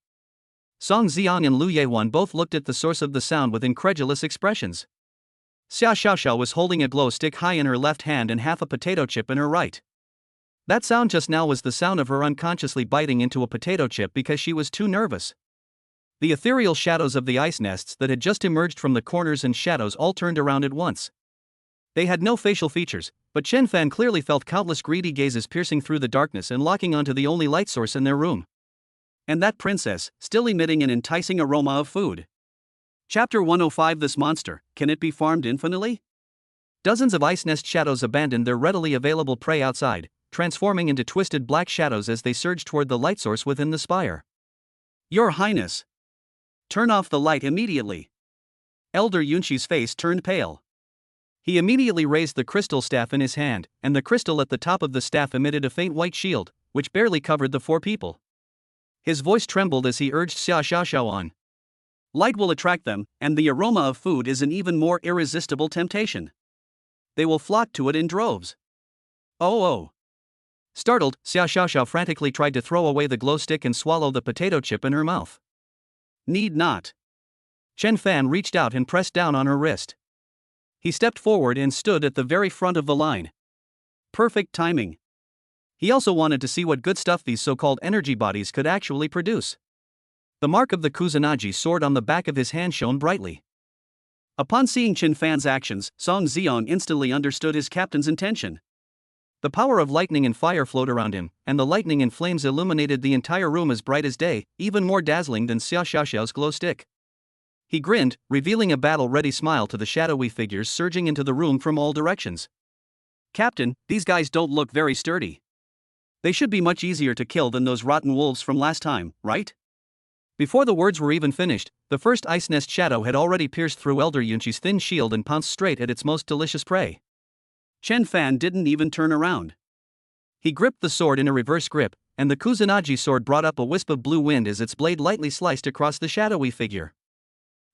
Speaker 1: Song Xiang and Lu Yehuan both looked at the source of the sound with incredulous expressions. Xia Xiaoxiao was holding a glow stick high in her left hand and half a potato chip in her right. That sound just now was the sound of her unconsciously biting into a potato chip because she was too nervous. The ethereal shadows of the ice nests that had just emerged from the corners and shadows all turned around at once. They had no facial features, but Chen Fan clearly felt countless greedy gazes piercing through the darkness and locking onto the only light source in their room. And that princess, still emitting an enticing aroma of food. Chapter 105. This monster, can it be farmed infinitely? Dozens of ice nest shadows abandoned their readily available prey outside, transforming into twisted black shadows as they surged toward the light source within the spire. Your Highness! Turn off the light immediately! Elder Yunshi's face turned pale. He immediately raised the crystal staff in his hand, and the crystal at the top of the staff emitted a faint white shield, which barely covered the 4 people. His voice trembled as he urged Xia Xiaoxiao on. Light will attract them, and the aroma of food is an even more irresistible temptation. They will flock to it in droves. Oh! Startled, Xia Xiaoxiao frantically tried to throw away the glow stick and swallow the potato chip in her mouth. Need not. Chen Fan reached out and pressed down on her wrist. He stepped forward and stood at the very front of the line. Perfect timing. He also wanted to see what good stuff these so-called energy bodies could actually produce. The mark of the Kusanagi sword on the back of his hand shone brightly. Upon seeing Chen Fan's actions, Song Xiong instantly understood his captain's intention. The power of lightning and fire flowed around him, and the lightning and flames illuminated the entire room as bright as day, even more dazzling than Xia Xiaoxiao's glow stick. He grinned, revealing a battle-ready smile to the shadowy figures surging into the room from all directions. "Captain, these guys don't look very sturdy. They should be much easier to kill than those rotten wolves from last time, right?" Before the words were even finished, the first ice nest shadow had already pierced through Elder Yunqi's thin shield and pounced straight at its most delicious prey. Chen Fan didn't even turn around. He gripped the sword in a reverse grip, and the Kusanagi sword brought up a wisp of blue wind as its blade lightly sliced across the shadowy figure.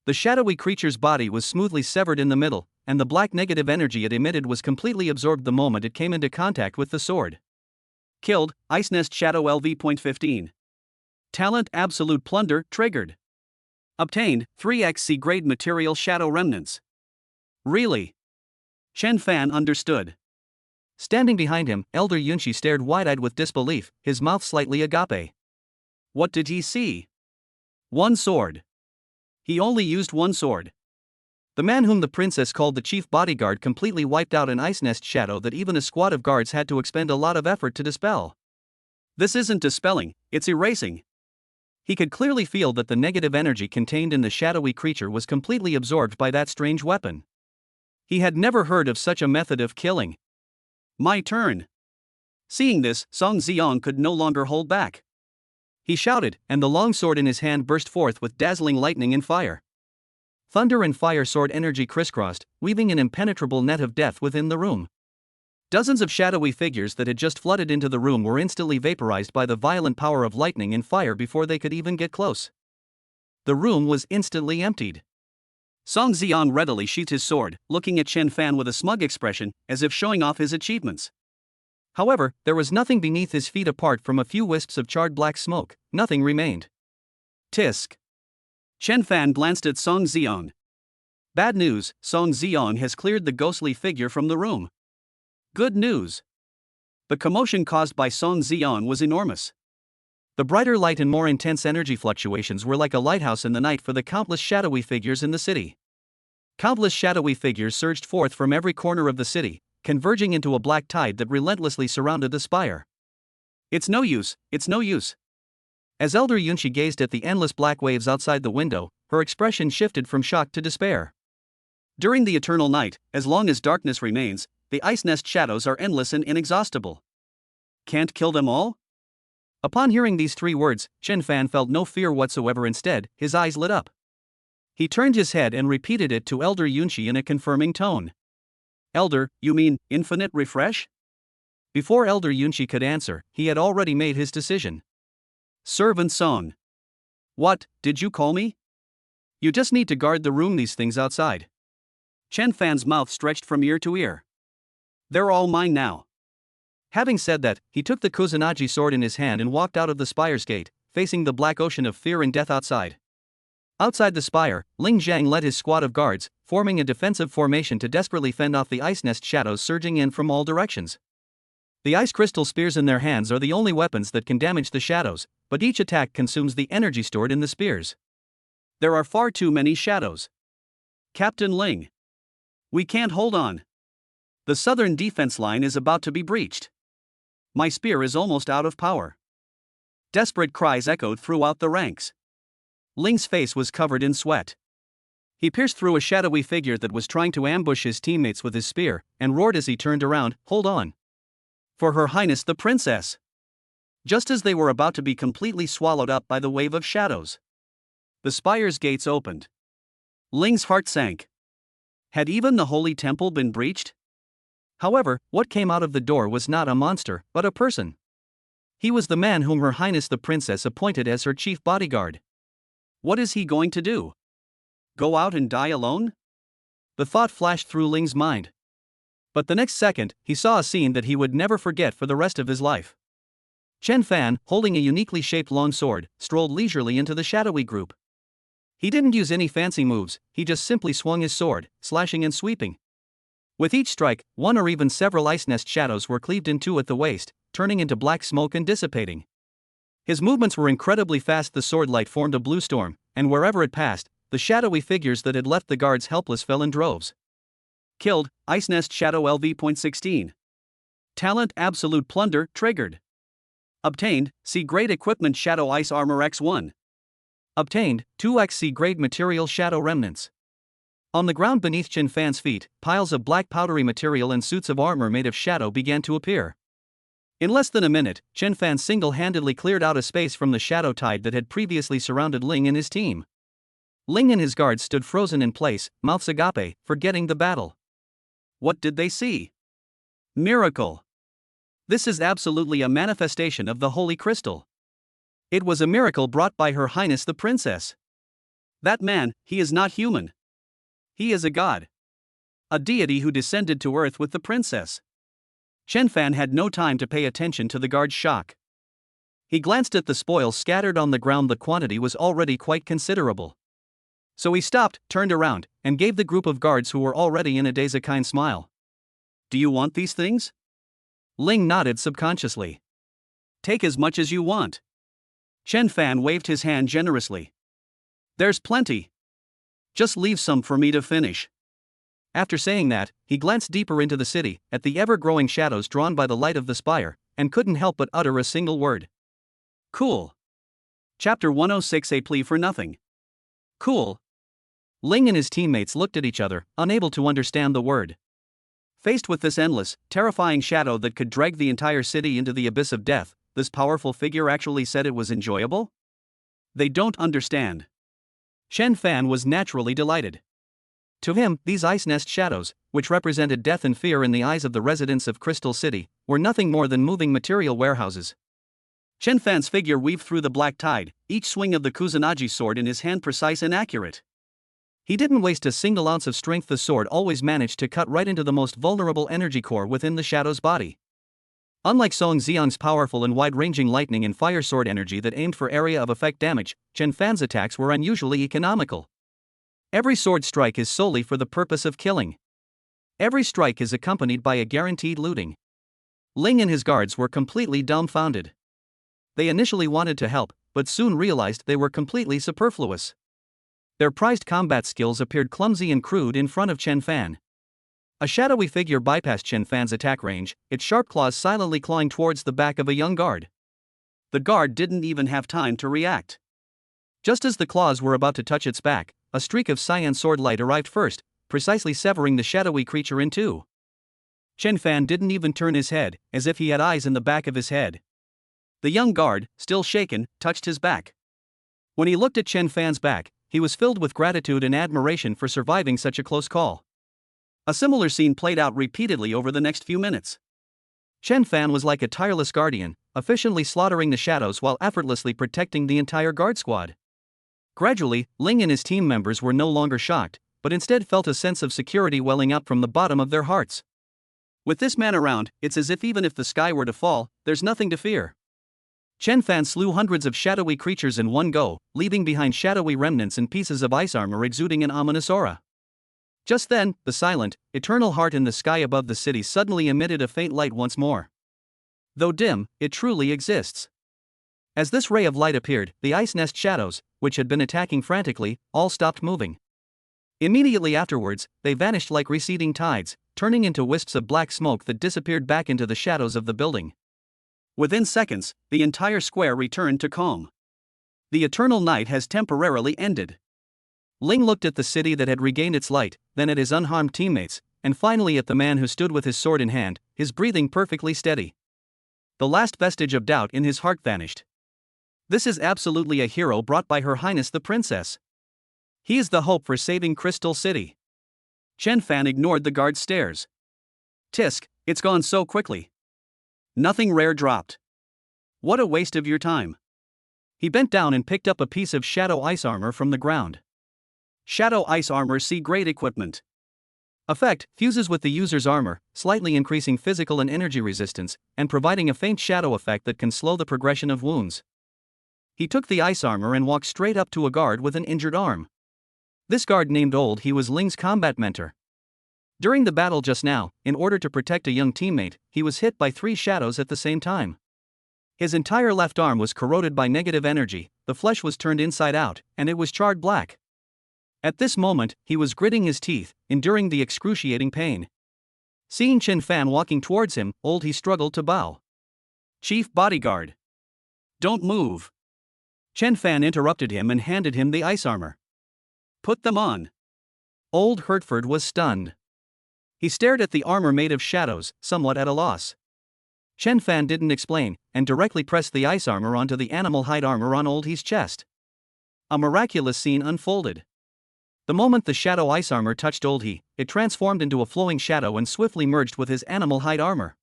Speaker 1: The shadowy creature's body was smoothly severed in the middle, and the black negative energy it emitted was completely absorbed the moment it came into contact with the sword. Killed, Ice Nest Shadow LV.15. Talent Absolute Plunder triggered. Obtained, 3xc grade material Shadow Remnants. Really? Chen Fan understood. Standing behind him, Elder Yunqi stared wide-eyed with disbelief, his mouth slightly agape. What did he see? One sword. He only used one sword. The man whom the princess called the chief bodyguard completely wiped out an ice nest shadow that even a squad of guards had to expend a lot of effort to dispel. This isn't dispelling, it's erasing. He could clearly feel that the negative energy contained in the shadowy creature was completely absorbed by that strange weapon. He had never heard of such a method of killing. My turn. Seeing this, Song Xiong could no longer hold back. He shouted, and the long sword in his hand burst forth with dazzling lightning and fire. Thunder and fire sword energy crisscrossed, weaving an impenetrable net of death within the room. Dozens of shadowy figures that had just flooded into the room were instantly vaporized by the violent power of lightning and fire before they could even get close. The room was instantly emptied. Song Xiong readily sheathed his sword, looking at Chen Fan with a smug expression, as if showing off his achievements. However, there was nothing beneath his feet apart from a few wisps of charred black smoke. Nothing remained. Tisk. Chen Fan glanced at Song Xiong. Bad news, Song Xiong has cleared the ghostly figure from the room. Good news. The commotion caused by Song Xiong was enormous. The brighter light and more intense energy fluctuations were like a lighthouse in the night for the countless shadowy figures in the city. Countless shadowy figures surged forth from every corner of the city, converging into a black tide that relentlessly surrounded the spire. It's no use, it's no use. As Elder Yunqi gazed at the endless black waves outside the window, her expression shifted from shock to despair. During the eternal night, as long as darkness remains, the ice nest shadows are endless and inexhaustible. Can't kill them all? Upon hearing these three words, Chen Fan felt no fear whatsoever. Instead, his eyes lit up. He turned his head and repeated it to Elder Yunqi in a confirming tone. Elder, you mean infinite refresh? Before Elder Yunqi could answer, he had already made his decision. Servant Song. What, did you call me? You just need to guard the room, these things outside. Chen Fan's mouth stretched from ear to ear. They're all mine now. Having said that, he took the Kusanagi sword in his hand and walked out of the spire's gate, facing the black ocean of fear and death outside. Outside the spire, Ling Zhang led his squad of guards, forming a defensive formation to desperately fend off the ice nest shadows surging in from all directions. The ice crystal spears in their hands are the only weapons that can damage the shadows, but each attack consumes the energy stored in the spears. There are far too many shadows. Captain Ling. We can't hold on. The southern defense line is about to be breached. My spear is almost out of power. Desperate cries echoed throughout the ranks. Ling's face was covered in sweat. He pierced through a shadowy figure that was trying to ambush his teammates with his spear, and roared as he turned around, "Hold on! For Her Highness the Princess!" Just as they were about to be completely swallowed up by the wave of shadows, the spire's gates opened. Ling's heart sank. Had even the holy temple been breached? However, what came out of the door was not a monster, but a person. He was the man whom Her Highness the Princess appointed as her chief bodyguard. What is he going to do? Go out and die alone? The thought flashed through Ling's mind. But the next second, he saw a scene that he would never forget for the rest of his life. Chen Fan, holding a uniquely shaped long sword, strolled leisurely into the shadowy group. He didn't use any fancy moves, he just simply swung his sword, slashing and sweeping. With each strike, one or even several ice nest shadows were cleaved in two at the waist, turning into black smoke and dissipating. His movements were incredibly fast. The sword light formed a blue storm, and wherever it passed, the shadowy figures that had left the guards helpless fell in droves. Killed, Ice Nest Shadow LV.16. Talent Absolute Plunder triggered. Obtained, C grade equipment Shadow Ice Armor X1. Obtained, 2x C grade material Shadow Remnants. On the ground beneath Chen Fan's feet, piles of black powdery material and suits of armor made of shadow began to appear. In less than a minute, Chen Fan single-handedly cleared out a space from the shadow tide that had previously surrounded Ling and his team. Ling and his guards stood frozen in place, mouths agape, forgetting the battle. What did they see? Miracle! This is absolutely a manifestation of the Holy Crystal. It was a miracle brought by Her Highness the Princess. That man, he is not human. He is a god. A deity who descended to earth with the princess. Chen Fan had no time to pay attention to the guard's shock. He glanced at the spoils scattered on the ground. The quantity was already quite considerable. So he stopped, turned around, and gave the group of guards who were already in a daze a kind smile. Do you want these things? Ling nodded subconsciously. Take as much as you want. Chen Fan waved his hand generously. There's plenty. Just leave some for me to finish. After saying that, he glanced deeper into the city, at the ever-growing shadows drawn by the light of the spire, and couldn't help but utter a single word. Cool. Chapter 106 A Plea for Nothing. Cool. Ling and his teammates looked at each other, unable to understand the word. Faced with this endless, terrifying shadow that could drag the entire city into the abyss of death, this powerful figure actually said it was enjoyable? They don't understand. Chen Fan was naturally delighted. To him, these ice nest shadows, which represented death and fear in the eyes of the residents of Crystal City, were nothing more than moving material warehouses. Chen Fan's figure weaved through the black tide, each swing of the Kusanagi sword in his hand precise and accurate. He didn't waste a single ounce of strength. The sword always managed to cut right into the most vulnerable energy core within the shadow's body. Unlike Song Xiang's powerful and wide-ranging lightning and fire sword energy that aimed for area of effect damage, Chen Fan's attacks were unusually economical. Every sword strike is solely for the purpose of killing. Every strike is accompanied by a guaranteed looting. Ling and his guards were completely dumbfounded. They initially wanted to help, but soon realized they were completely superfluous. Their prized combat skills appeared clumsy and crude in front of Chen Fan. A shadowy figure bypassed Chen Fan's attack range, its sharp claws silently clawing towards the back of a young guard. The guard didn't even have time to react. Just as the claws were about to touch its back, a streak of cyan sword light arrived first, precisely severing the shadowy creature in two. Chen Fan didn't even turn his head, as if he had eyes in the back of his head. The young guard, still shaken, touched his back. When he looked at Chen Fan's back, he was filled with gratitude and admiration for surviving such a close call. A similar scene played out repeatedly over the next few minutes. Chen Fan was like a tireless guardian, efficiently slaughtering the shadows while effortlessly protecting the entire guard squad. Gradually, Ling and his team members were no longer shocked, but instead felt a sense of security welling up from the bottom of their hearts. With this man around, it's as if even if the sky were to fall, there's nothing to fear. Chen Fan slew hundreds of shadowy creatures in one go, leaving behind shadowy remnants and pieces of ice armor exuding an ominous aura. Just then, the silent, eternal heart in the sky above the city suddenly emitted a faint light once more. Though dim, it truly exists. As this ray of light appeared, the ice nest shadows, which had been attacking frantically, all stopped moving. Immediately afterwards, they vanished like receding tides, turning into wisps of black smoke that disappeared back into the shadows of the building. Within seconds, the entire square returned to calm. The eternal night has temporarily ended. Ling looked at the city that had regained its light, then at his unharmed teammates, and finally at the man who stood with his sword in hand, his breathing perfectly steady. The last vestige of doubt in his heart vanished. This is absolutely a hero brought by Her Highness the Princess. He is the hope for saving Crystal City. Chen Fan ignored the guard's stares. Tisk, it's gone so quickly. Nothing rare dropped. What a waste of your time. He bent down and picked up a piece of shadow ice armor from the ground. Shadow ice armor C-grade equipment. Effect, fuses with the user's armor, slightly increasing physical and energy resistance, and providing a faint shadow effect that can slow the progression of wounds. He took the ice armor and walked straight up to a guard with an injured arm. This guard named Old, he was Ling's combat mentor. During the battle just now, in order to protect a young teammate, he was hit by 3 shadows at the same time. His entire left arm was corroded by negative energy, the flesh was turned inside out, and it was charred black. At this moment, he was gritting his teeth, enduring the excruciating pain. Seeing Chen Fan walking towards him, he struggled to bow. "Chief Bodyguard. Don't move." Chen Fan interrupted him and handed him the ice armor. "Put them on." Old Hertford was stunned. He stared at the armor made of shadows, somewhat at a loss. Chen Fan didn't explain, and directly pressed the ice armor onto the animal hide armor on Old He's chest. A miraculous scene unfolded. The moment the shadow ice armor touched Old He, it transformed into a flowing shadow and swiftly merged with his animal hide armor.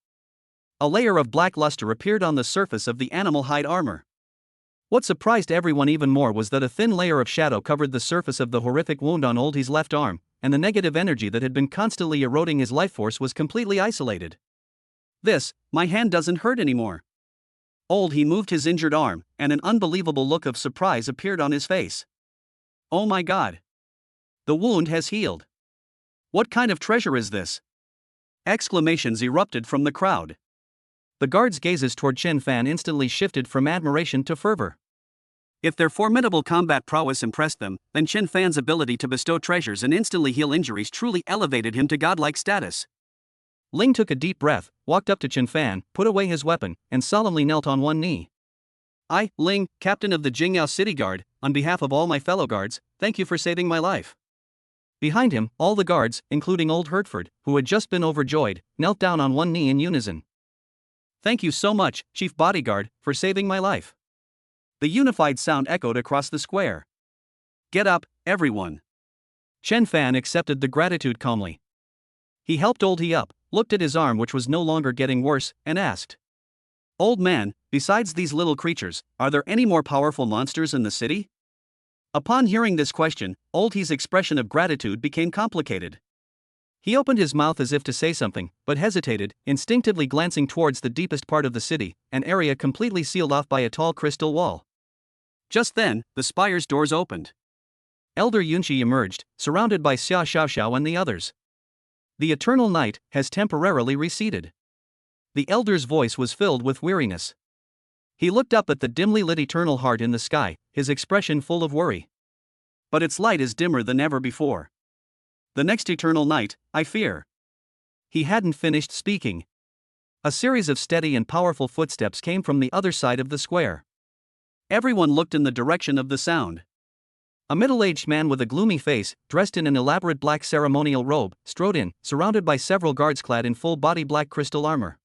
Speaker 1: A layer of black luster appeared on the surface of the animal hide armor. What surprised everyone even more was that a thin layer of shadow covered the surface of the horrific wound on Old He's left arm, and the negative energy that had been constantly eroding his life force was completely isolated. My hand doesn't hurt anymore." Old He moved his injured arm, and an unbelievable look of surprise appeared on his face. "Oh my god! The wound has healed. What kind of treasure is this?" Exclamations erupted from the crowd. The guards' gazes toward Chen Fan instantly shifted from admiration to fervor. If their formidable combat prowess impressed them, then Chen Fan's ability to bestow treasures and instantly heal injuries truly elevated him to godlike status. Ling took a deep breath, walked up to Chen Fan, put away his weapon, and solemnly knelt on one knee. "I, Ling, captain of the Jingyao City Guard, on behalf of all my fellow guards, thank you for saving my life." Behind him, all the guards, including Old Hertford, who had just been overjoyed, knelt down on one knee in unison. "Thank you so much, Chief Bodyguard, for saving my life." The unified sound echoed across the square. "Get up, everyone." Chen Fan accepted the gratitude calmly. He helped Old He up, looked at his arm which was no longer getting worse, and asked, "Old man, besides these little creatures, are there any more powerful monsters in the city?" Upon hearing this question, Old He's expression of gratitude became complicated. He opened his mouth as if to say something, but hesitated, instinctively glancing towards the deepest part of the city, an area completely sealed off by a tall crystal wall. Just then, the spire's doors opened. Elder Yunqi emerged, surrounded by Xia Xiaoxiao and the others. "The eternal night has temporarily receded." The elder's voice was filled with weariness. He looked up at the dimly lit eternal heart in the sky, his expression full of worry. "But its light is dimmer than ever before. The next eternal night, I fear." He hadn't finished speaking. A series of steady and powerful footsteps came from the other side of the square. Everyone looked in the direction of the sound. A middle-aged man with a gloomy face, dressed in an elaborate black ceremonial robe, strode in, surrounded by several guards clad in full-body black crystal armor.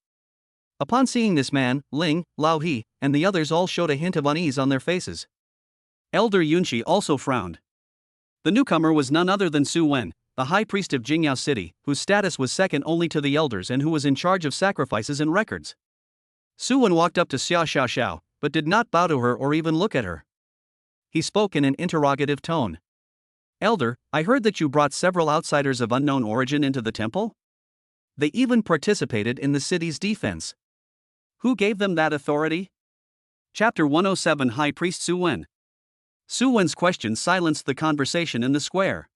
Speaker 1: Upon seeing this man, Ling, Lao He, and the others all showed a hint of unease on their faces. Elder Yunqi also frowned. The newcomer was none other than Su Wen, the high priest of Jingyao City, whose status was second only to the elders and who was in charge of sacrifices and records. Su Wen walked up to Xia Xiaoxiao, but did not bow to her or even look at her. He spoke in an interrogative tone. "Elder, I heard that you brought several outsiders of unknown origin into the temple? They even participated in the city's defense. Who gave them that authority?" Chapter 107 High Priest Su Wen. Su Wen's question silenced the conversation in the square.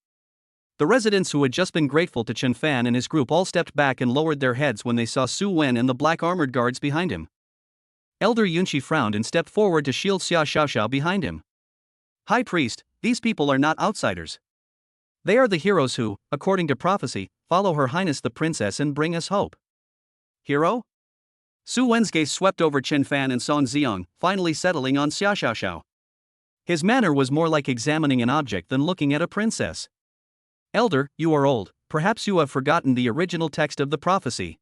Speaker 1: The residents who had just been grateful to Chen Fan and his group all stepped back and lowered their heads when they saw Su Wen and the black armored guards behind him. Elder Yunqi frowned and stepped forward to shield Xia Xiaoxiao behind him. "High Priest, these people are not outsiders. They are the heroes who, according to prophecy, follow Her Highness the Princess and bring us hope." "Hero?" Su Wen's gaze swept over Chen Fan and Song Xiang, finally settling on Xia Xiaoxiao. His manner was more like examining an object than looking at a princess. "Elder, you are old, perhaps you have forgotten the original text of the prophecy.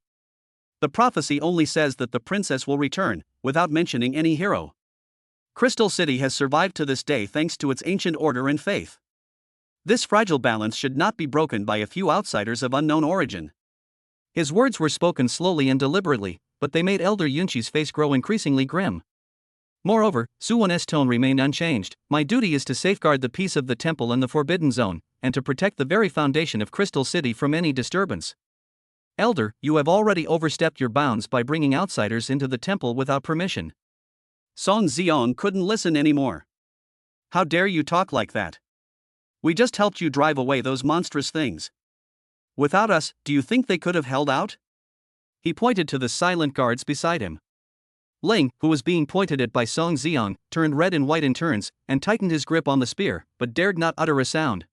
Speaker 1: The prophecy only says that the princess will return, without mentioning any hero. Crystal City has survived to this day thanks to its ancient order and faith. This fragile balance should not be broken by a few outsiders of unknown origin." His words were spoken slowly and deliberately, but they made Elder Yunqi's face grow increasingly grim. Moreover, Su Wen's tone remained unchanged. "My duty is to safeguard the peace of the temple and the Forbidden Zone, and to protect the very foundation of Crystal City from any disturbance. Elder, you have already overstepped your bounds by bringing outsiders into the temple without permission." Song Xiang couldn't listen anymore. "How dare you talk like that? We just helped you drive away those monstrous things. Without us, do you think they could have held out? He pointed to the silent guards beside him. Ling, who was being pointed at by Song Xiang, turned red and white in turns, and tightened his grip on the spear, but dared not utter a sound.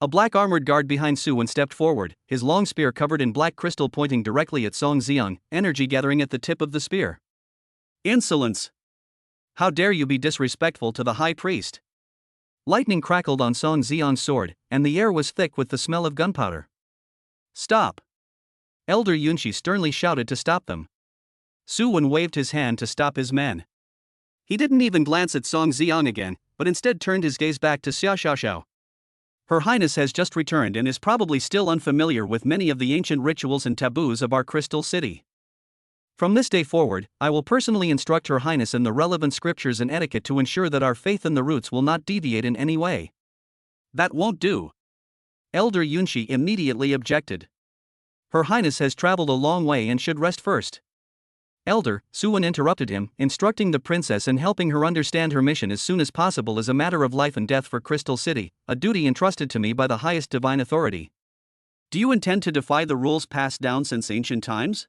Speaker 1: A black armored guard behind Su Wen stepped forward, his long spear covered in black crystal pointing directly at Song Xiang, energy gathering at the tip of the spear. Insolence! How dare you be disrespectful to the high priest? Lightning crackled on Song Xiang's sword, and the air was thick with the smell of gunpowder. Stop! Elder Yunshi sternly shouted to stop them. Su Wen waved his hand to stop his men. He didn't even glance at Song Xiang again, but instead turned his gaze back to Xiao Xiaoxiao. Her Highness has just returned and is probably still unfamiliar with many of the ancient rituals and taboos of our crystal city. From this day forward, I will personally instruct Her Highness in the relevant scriptures and etiquette to ensure that our faith in the roots will not deviate in any way. That won't do. Elder Yunshi immediately objected. Her Highness has traveled a long way and should rest first. Elder, Su Wen interrupted him, instructing the princess and helping her understand her mission as soon as possible is a matter of life and death for Crystal City, a duty entrusted to me by the highest divine authority. Do you intend to defy the rules passed down since ancient times?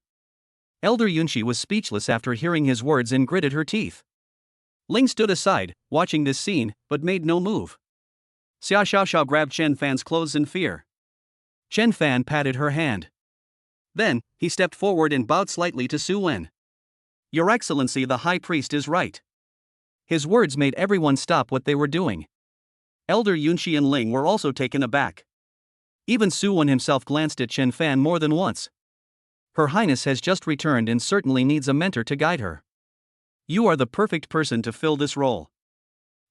Speaker 1: Elder Yunshi was speechless after hearing his words and gritted her teeth. Ling stood aside, watching this scene, but made no move. Xia Xiaoxiao grabbed Chen Fan's clothes in fear. Chen Fan patted her hand. Then, he stepped forward and bowed slightly to Su Wen. Your Excellency, the High Priest is right. His words made everyone stop what they were doing. Elder Yunshi and Ling were also taken aback. Even Su Wen himself glanced at Chen Fan more than once. Her Highness has just returned and certainly needs a mentor to guide her. You are the perfect person to fill this role.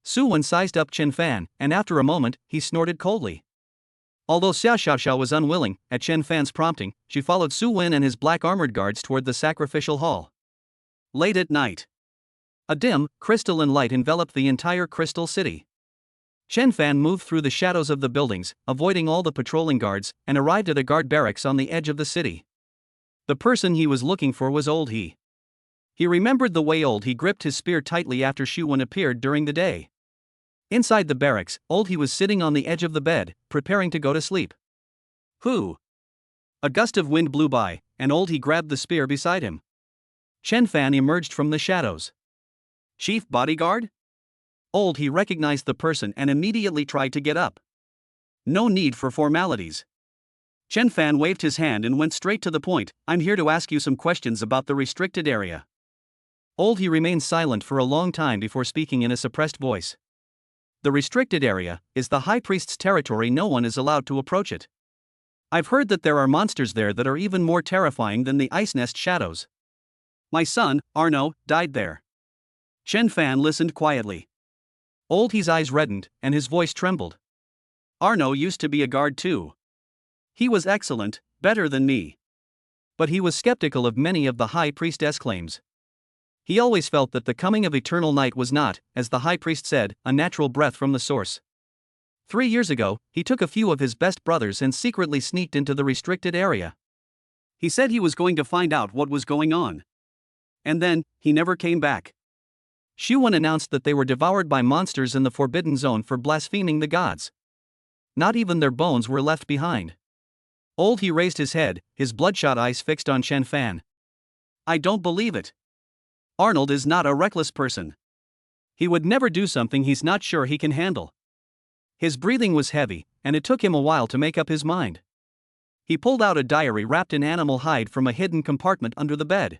Speaker 1: Su Wen sized up Chen Fan, and after a moment, he snorted coldly. Although Xiao Xiaoxiao was unwilling, at Chen Fan's prompting, she followed Su Wen and his black armored guards toward the sacrificial hall. Late at night, a dim, crystalline light enveloped the entire crystal city. Chen Fan moved through the shadows of the buildings, avoiding all the patrolling guards, and arrived at a guard barracks on the edge of the city. The person he was looking for was Old He. He remembered the way Old He gripped his spear tightly after Su Wen appeared during the day. Inside the barracks, Old He was sitting on the edge of the bed, preparing to go to sleep. Who? A gust of wind blew by, and Old He grabbed the spear beside him. Chen Fan emerged from the shadows. Chief bodyguard? Old He recognized the person and immediately tried to get up. No need for formalities. Chen Fan waved his hand and went straight to the point. I'm here to ask you some questions about the restricted area. Old He remained silent for a long time before speaking in a suppressed voice. The restricted area is the High Priest's territory. No one is allowed to approach it. I've heard that there are monsters there that are even more terrifying than the ice nest shadows. My son, Arno, died there. Chen Fan listened quietly. Old He's eyes reddened, and his voice trembled. Arno used to be a guard too. He was excellent, better than me. But he was skeptical of many of the High Priestess' claims. He always felt that the coming of eternal night was not, as the High Priest said, a natural breath from the source. 3 years ago, he took a few of his best brothers and secretly sneaked into the restricted area. He said he was going to find out what was going on. And then, he never came back. Su Wen announced that they were devoured by monsters in the Forbidden Zone for blaspheming the gods. Not even their bones were left behind. Old He raised his head, his bloodshot eyes fixed on Chen Fan. I don't believe it. Arnold is not a reckless person. He would never do something he's not sure he can handle. His breathing was heavy, and it took him a while to make up his mind. He pulled out a diary wrapped in animal hide from a hidden compartment under the bed.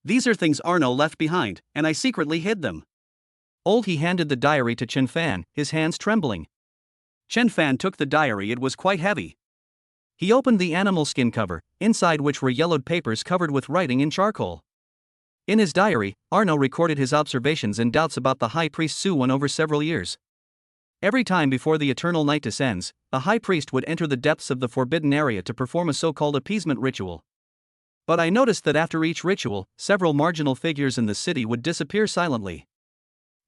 Speaker 1: These are things Arno left behind, and I secretly hid them. Old He handed the diary to Chen Fan, his hands trembling. Chen Fan took the diary. It was quite heavy. He opened the animal skin cover, inside which were yellowed papers covered with writing in charcoal. In his diary, Arno recorded his observations and doubts about the High Priest Su Wen over several years. Every time before the eternal night descends, the High Priest would enter the depths of the forbidden area to perform a so-called appeasement ritual. But I noticed that after each ritual, several marginal figures in the city would disappear silently.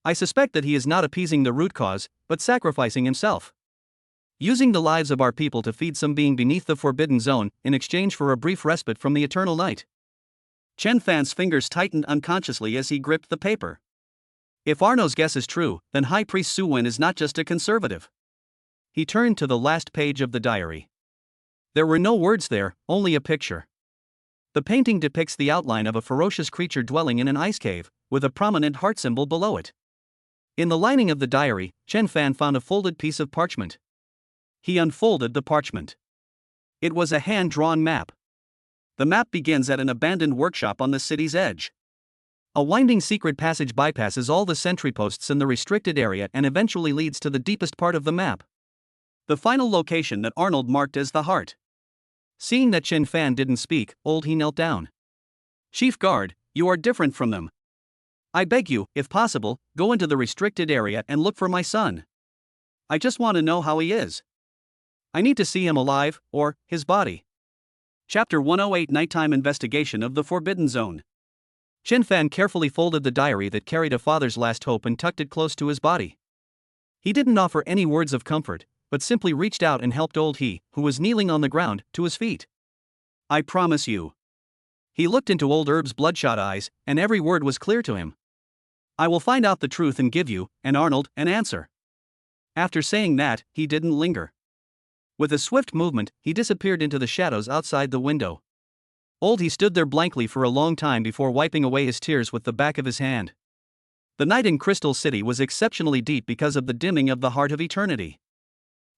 Speaker 1: I suspect that he is not appeasing the root cause, but sacrificing himself. Using the lives of our people to feed some being beneath the Forbidden Zone, in exchange for a brief respite from the eternal night. Chen Fan's fingers tightened unconsciously as he gripped the paper. If Arno's guess is true, then High Priest Su Wen is not just a conservative. He turned to the last page of the diary. There were no words there, only a picture. The painting depicts the outline of a ferocious creature dwelling in an ice cave, with a prominent heart symbol below it. In the lining of the diary, Chen Fan found a folded piece of parchment. He unfolded the parchment. It was a hand-drawn map. The map begins at an abandoned workshop on the city's edge. A winding secret passage bypasses all the sentry posts in the restricted area and eventually leads to the deepest part of the map. The final location that Arnold marked as the heart. Seeing that Chen Fan didn't speak, he knelt down. "Chief Guard, you are different from them. I beg you, if possible, go into the restricted area and look for my son. I just want to know how he is. I need to see him alive, or his body." Chapter 108 Nighttime Investigation of the Forbidden Zone. Chen Fan carefully folded the diary that carried a father's last hope and tucked it close to his body. He didn't offer any words of comfort, but simply reached out and helped old he, who was kneeling on the ground, to his feet. "I promise you." He looked into old Herb's bloodshot eyes, and every word was clear to him. "I will find out the truth and give you, and Arnold, an answer." After saying that, he didn't linger. With a swift movement, he disappeared into the shadows outside the window. He stood there blankly for a long time before wiping away his tears with the back of his hand. The night in Crystal City was exceptionally deep because of the dimming of the Heart of Eternity.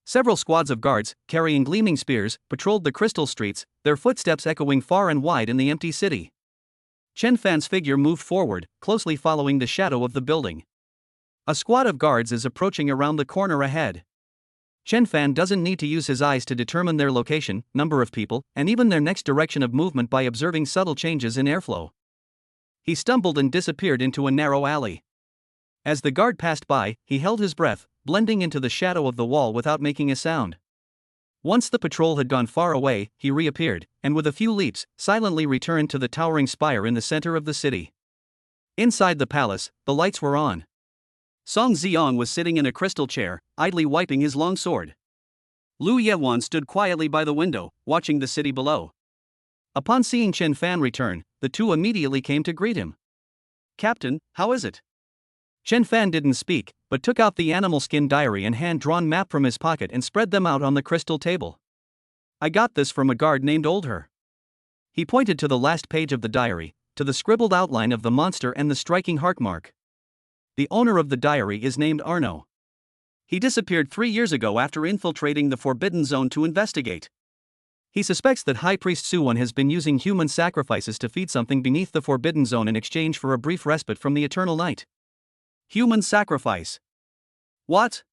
Speaker 1: Several squads of guards, carrying gleaming spears, patrolled the crystal streets, their footsteps echoing far and wide in the empty city. Chen Fan's figure moved forward, closely following the shadow of the building. A squad of guards is approaching around the corner ahead. Chen Fan doesn't need to use his eyes to determine their location, number of people, and even their next direction of movement by observing subtle changes in airflow. He stumbled and disappeared into a narrow alley. As the guard passed by, he held his breath, blending into the shadow of the wall without making a sound. Once the patrol had gone far away, he reappeared, and with a few leaps, silently returned to the towering spire in the center of the city. Inside the palace, the lights were on. Song Xiong was sitting in a crystal chair, idly wiping his long sword. Lu Yewan stood quietly by the window, watching the city below. Upon seeing Chen Fan return, the two immediately came to greet him. "Captain, how is it?" Chen Fan didn't speak, but took out the animal skin diary and hand-drawn map from his pocket and spread them out on the crystal table. "I got this from a guard named Oldher." He pointed to the last page of the diary, to the scribbled outline of the monster and the striking heart mark. "The owner of the diary is named Arno. He disappeared 3 years ago after infiltrating the Forbidden Zone to investigate. He suspects that High Priest Suwon has been using human sacrifices to feed something beneath the Forbidden Zone in exchange for a brief respite from the eternal night." Human sacrifice. What?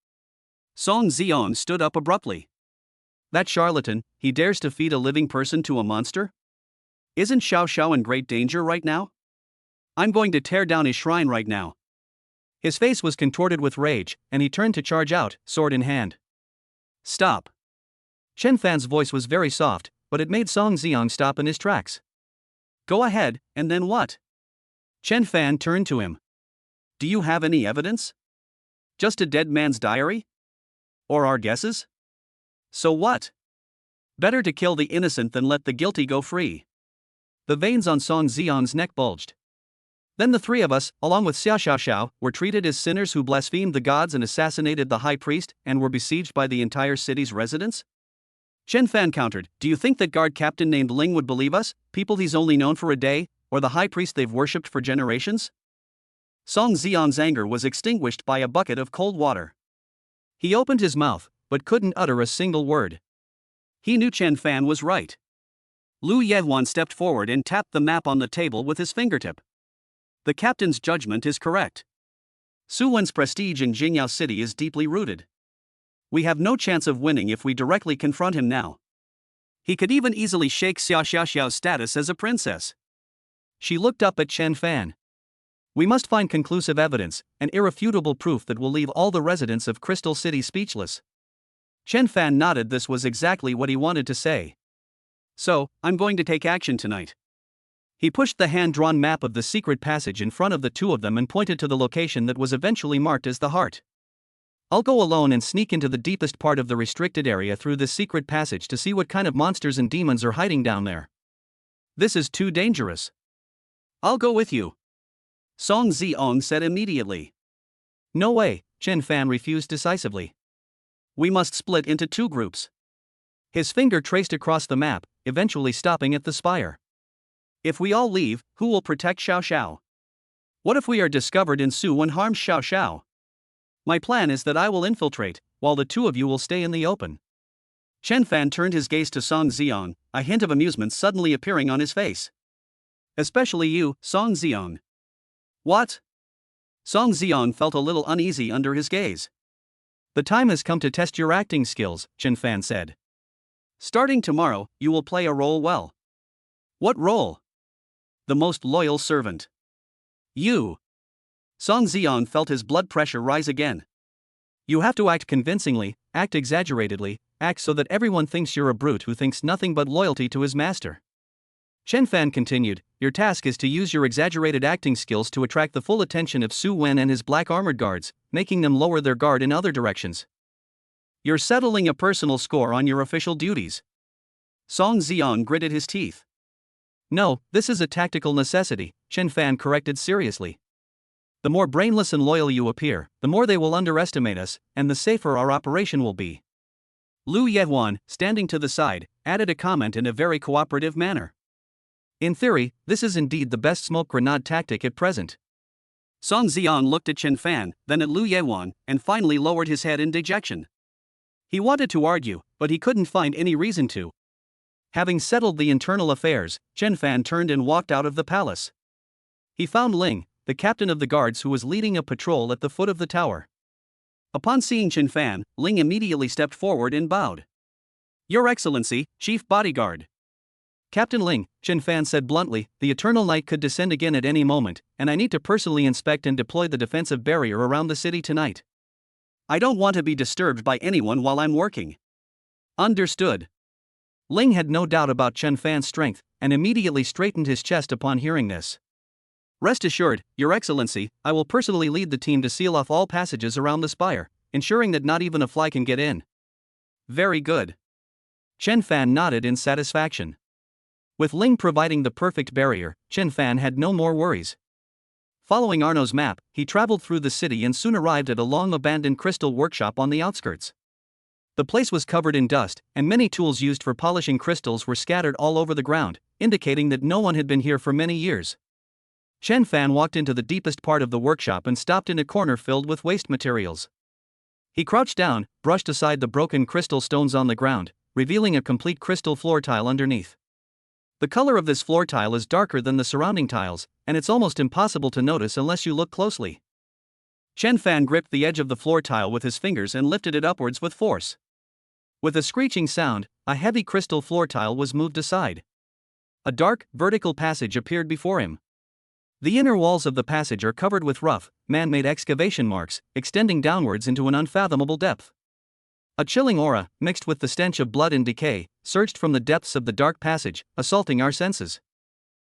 Speaker 1: Song Xiong stood up abruptly. "That charlatan, he dares to feed a living person to a monster? Isn't Xiao Xiao in great danger right now? I'm going to tear down his shrine right now." His face was contorted with rage, and he turned to charge out, sword in hand. "Stop." Chen Fan's voice was very soft, but it made Song Xiong stop in his tracks. "Go ahead, and then what?" Chen Fan turned to him. "Do you have any evidence? Just a dead man's diary? Or our guesses? So what? Better to kill the innocent than let the guilty go free." The veins on Song Xiong's neck bulged. "Then the three of us, along with Xiao Xiao Xiao, were treated as sinners who blasphemed the gods and assassinated the high priest, and were besieged by the entire city's residents?" Chen Fan countered. "Do you think that guard captain named Ling would believe us, people he's only known for a day, or the high priest they've worshipped for generations?" Song Xiong's anger was extinguished by a bucket of cold water. He opened his mouth, but couldn't utter a single word. He knew Chen Fan was right. Lu Yewan stepped forward and tapped the map on the table with his fingertip. "The captain's judgment is correct. Suwon's prestige in Jingyao City is deeply rooted. We have no chance of winning if we directly confront him now. He could even easily shake Xiao Xiao's status as a princess." She looked up at Chen Fan. "We must find conclusive evidence, and irrefutable proof that will leave all the residents of Crystal City speechless." Chen Fan nodded. This was exactly what he wanted to say. "So, I'm going to take action tonight." He pushed the hand-drawn map of the secret passage in front of the two of them and pointed to the location that was eventually marked as the heart. "I'll go alone and sneak into the deepest part of the restricted area through this secret passage to see what kind of monsters and demons are hiding down there. This is too dangerous." "I'll go with you," Song Xiong said immediately. "No way," Chen Fan refused decisively. "We must split into 2 groups. His finger traced across the map, eventually stopping at the spire. If we all leave, who will protect Xiao Xiao? What if we are discovered and Su Wen harms Xiao Xiao? My plan is that I will infiltrate, while the two of you will stay in the open. Chen Fan turned his gaze to Song Ziong, a hint of amusement suddenly appearing on his face. Especially you, Song Ziong. What? Song Ziong felt a little uneasy under his gaze. The time has come to test your acting skills, Chen Fan said. Starting tomorrow, you will play a role well. What role? The most loyal servant. You. Song Ziong felt his blood pressure rise again. You have to act convincingly, act exaggeratedly, act so that everyone thinks you're a brute who thinks nothing but loyalty to his master. Chen Fan continued, your task is to use your exaggerated acting skills to attract the full attention of Su Wen and his black armored guards, making them lower their guard in other directions. You're settling a personal score on your official duties. Song Ziong gritted his teeth. No, this is a tactical necessity, Chen Fan corrected seriously. The more brainless and loyal you appear, the more they will underestimate us, and the safer our operation will be. Lu Yehuan, standing to the side, added a comment in a very cooperative manner. In theory, this is indeed the best smoke grenade tactic at present. Song Ziong looked at Chen Fan, then at Lu Yehuan, and finally lowered his head in dejection. He wanted to argue, but he couldn't find any reason to. Having settled the internal affairs, Chen Fan turned and walked out of the palace. He found Ling, the captain of the guards who was leading a patrol at the foot of the tower. Upon seeing Chen Fan, Ling immediately stepped forward and bowed. Your Excellency, Chief Bodyguard. Captain Ling, Chen Fan said bluntly, the Eternal Night could descend again at any moment, and I need to personally inspect and deploy the defensive barrier around the city tonight. I don't want to be disturbed by anyone while I'm working. Understood. Ling had no doubt about Chen Fan's strength, and immediately straightened his chest upon hearing this. Rest assured, Your Excellency, I will personally lead the team to seal off all passages around the spire, ensuring that not even a fly can get in. Very good. Chen Fan nodded in satisfaction. With Ling providing the perfect barrier, Chen Fan had no more worries. Following Arno's map, he traveled through the city and soon arrived at a long-abandoned crystal workshop on the outskirts. The place was covered in dust, and many tools used for polishing crystals were scattered all over the ground, indicating that no one had been here for many years. Chen Fan walked into the deepest part of the workshop and stopped in a corner filled with waste materials. He crouched down, brushed aside the broken crystal stones on the ground, revealing a complete crystal floor tile underneath. The color of this floor tile is darker than the surrounding tiles, and it's almost impossible to notice unless you look closely. Chen Fan gripped the edge of the floor tile with his fingers and lifted it upwards with force. With a screeching sound, a heavy crystal floor tile was moved aside. A dark, vertical passage appeared before him. The inner walls of the passage are covered with rough, man-made excavation marks, extending downwards into an unfathomable depth. A chilling aura, mixed with the stench of blood and decay, surged from the depths of the dark passage, assaulting our senses.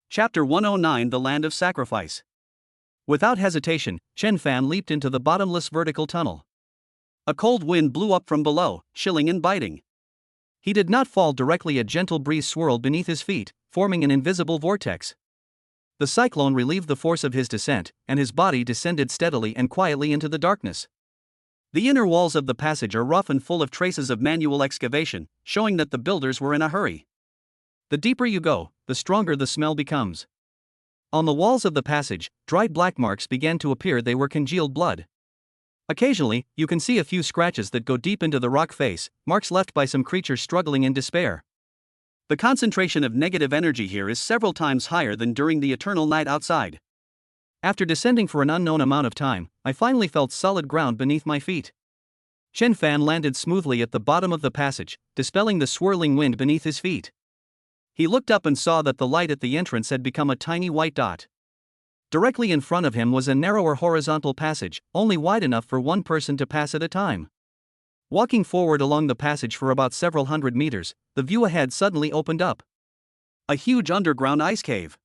Speaker 1: Chapter 109 The Land of Sacrifice. Without hesitation, Chen Fan leaped into the bottomless vertical tunnel. A cold wind blew up from below, chilling and biting. He did not fall directly, a gentle breeze swirled beneath his feet, forming an invisible vortex. The cyclone relieved the force of his descent, and his body descended steadily and quietly into the darkness. The inner walls of the passage are rough and full of traces of manual excavation, showing that the builders were in a hurry. The deeper you go, the stronger the smell becomes. On the walls of the passage, dried black marks began to appear. They were congealed blood. Occasionally, you can see a few scratches that go deep into the rock face, marks left by some creature struggling in despair. The concentration of negative energy here is several times higher than during the eternal night outside. After descending for an unknown amount of time, I finally felt solid ground beneath my feet. Chen Fan landed smoothly at the bottom of the passage, dispelling the swirling wind beneath his feet. He looked up and saw that the light at the entrance had become a tiny white dot. Directly in front of him was a narrower horizontal passage, only wide enough for one person to pass at a time. Walking forward along the passage for about several hundred meters, the view ahead suddenly opened up. A huge underground ice cave.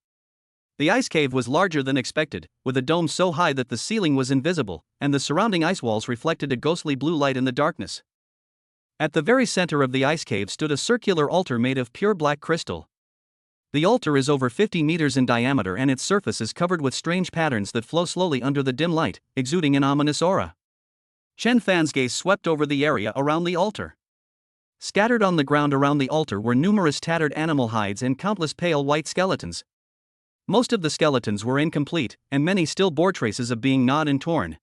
Speaker 1: The ice cave was larger than expected, with a dome so high that the ceiling was invisible, and the surrounding ice walls reflected a ghostly blue light in the darkness. At the very center of the ice cave stood a circular altar made of pure black crystal. The altar is over 50 meters in diameter and its surface is covered with strange patterns that flow slowly under the dim light, exuding an ominous aura. Chen Fan's gaze swept over the area around the altar. Scattered on the ground around the altar were numerous tattered animal hides and countless pale white skeletons. Most of the skeletons were incomplete, and many still bore traces of being gnawed and torn.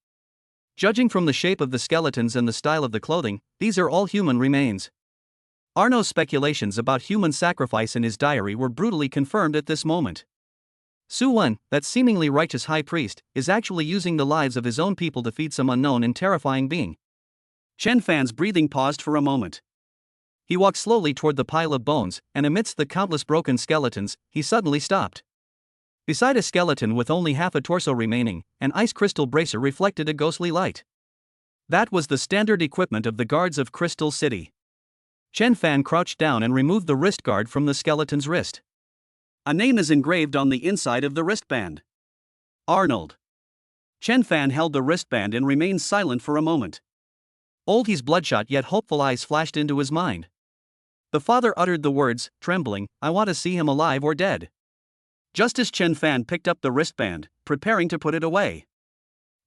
Speaker 1: Judging from the shape of the skeletons and the style of the clothing, these are all human remains. Arno's speculations about human sacrifice in his diary were brutally confirmed at this moment. Su Wen, that seemingly righteous high priest, is actually using the lives of his own people to feed some unknown and terrifying being. Chen Fan's breathing paused for a moment. He walked slowly toward the pile of bones, and amidst the countless broken skeletons, he suddenly stopped. Beside a skeleton with only half a torso remaining, an ice crystal bracer reflected a ghostly light. That was the standard equipment of the guards of Crystal City. Chen Fan crouched down and removed the wrist guard from the skeleton's wrist. A name is engraved on the inside of the wristband. Arnold. Chen Fan held the wristband and remained silent for a moment. Oldie's bloodshot yet hopeful eyes flashed into his mind. The father uttered the words, trembling, "I want to see him alive or dead." Just as Chen Fan picked up the wristband, preparing to put it away.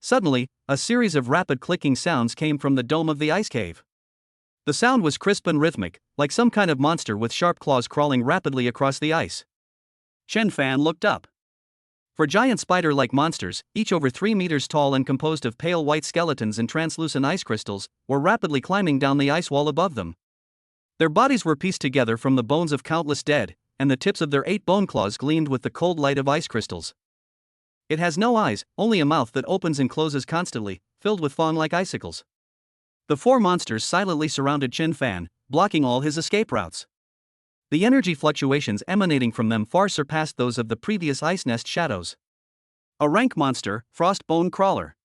Speaker 1: Suddenly, a series of rapid clicking sounds came from the dome of the ice cave. The sound was crisp and rhythmic, like some kind of monster with sharp claws crawling rapidly across the ice. Chen Fan looked up. For giant spider-like monsters, each over 3 meters tall and composed of pale white skeletons and translucent ice crystals, were rapidly climbing down the ice wall above them. Their bodies were pieced together from the bones of countless dead, and the tips of their 8 bone claws gleamed with the cold light of ice crystals. It has no eyes, only a mouth that opens and closes constantly, filled with fawn-like icicles. The 4 monsters silently surrounded Chen Fan, blocking all his escape routes. The energy fluctuations emanating from them far surpassed those of the previous ice nest shadows. A rank monster, Frost Bone Crawler.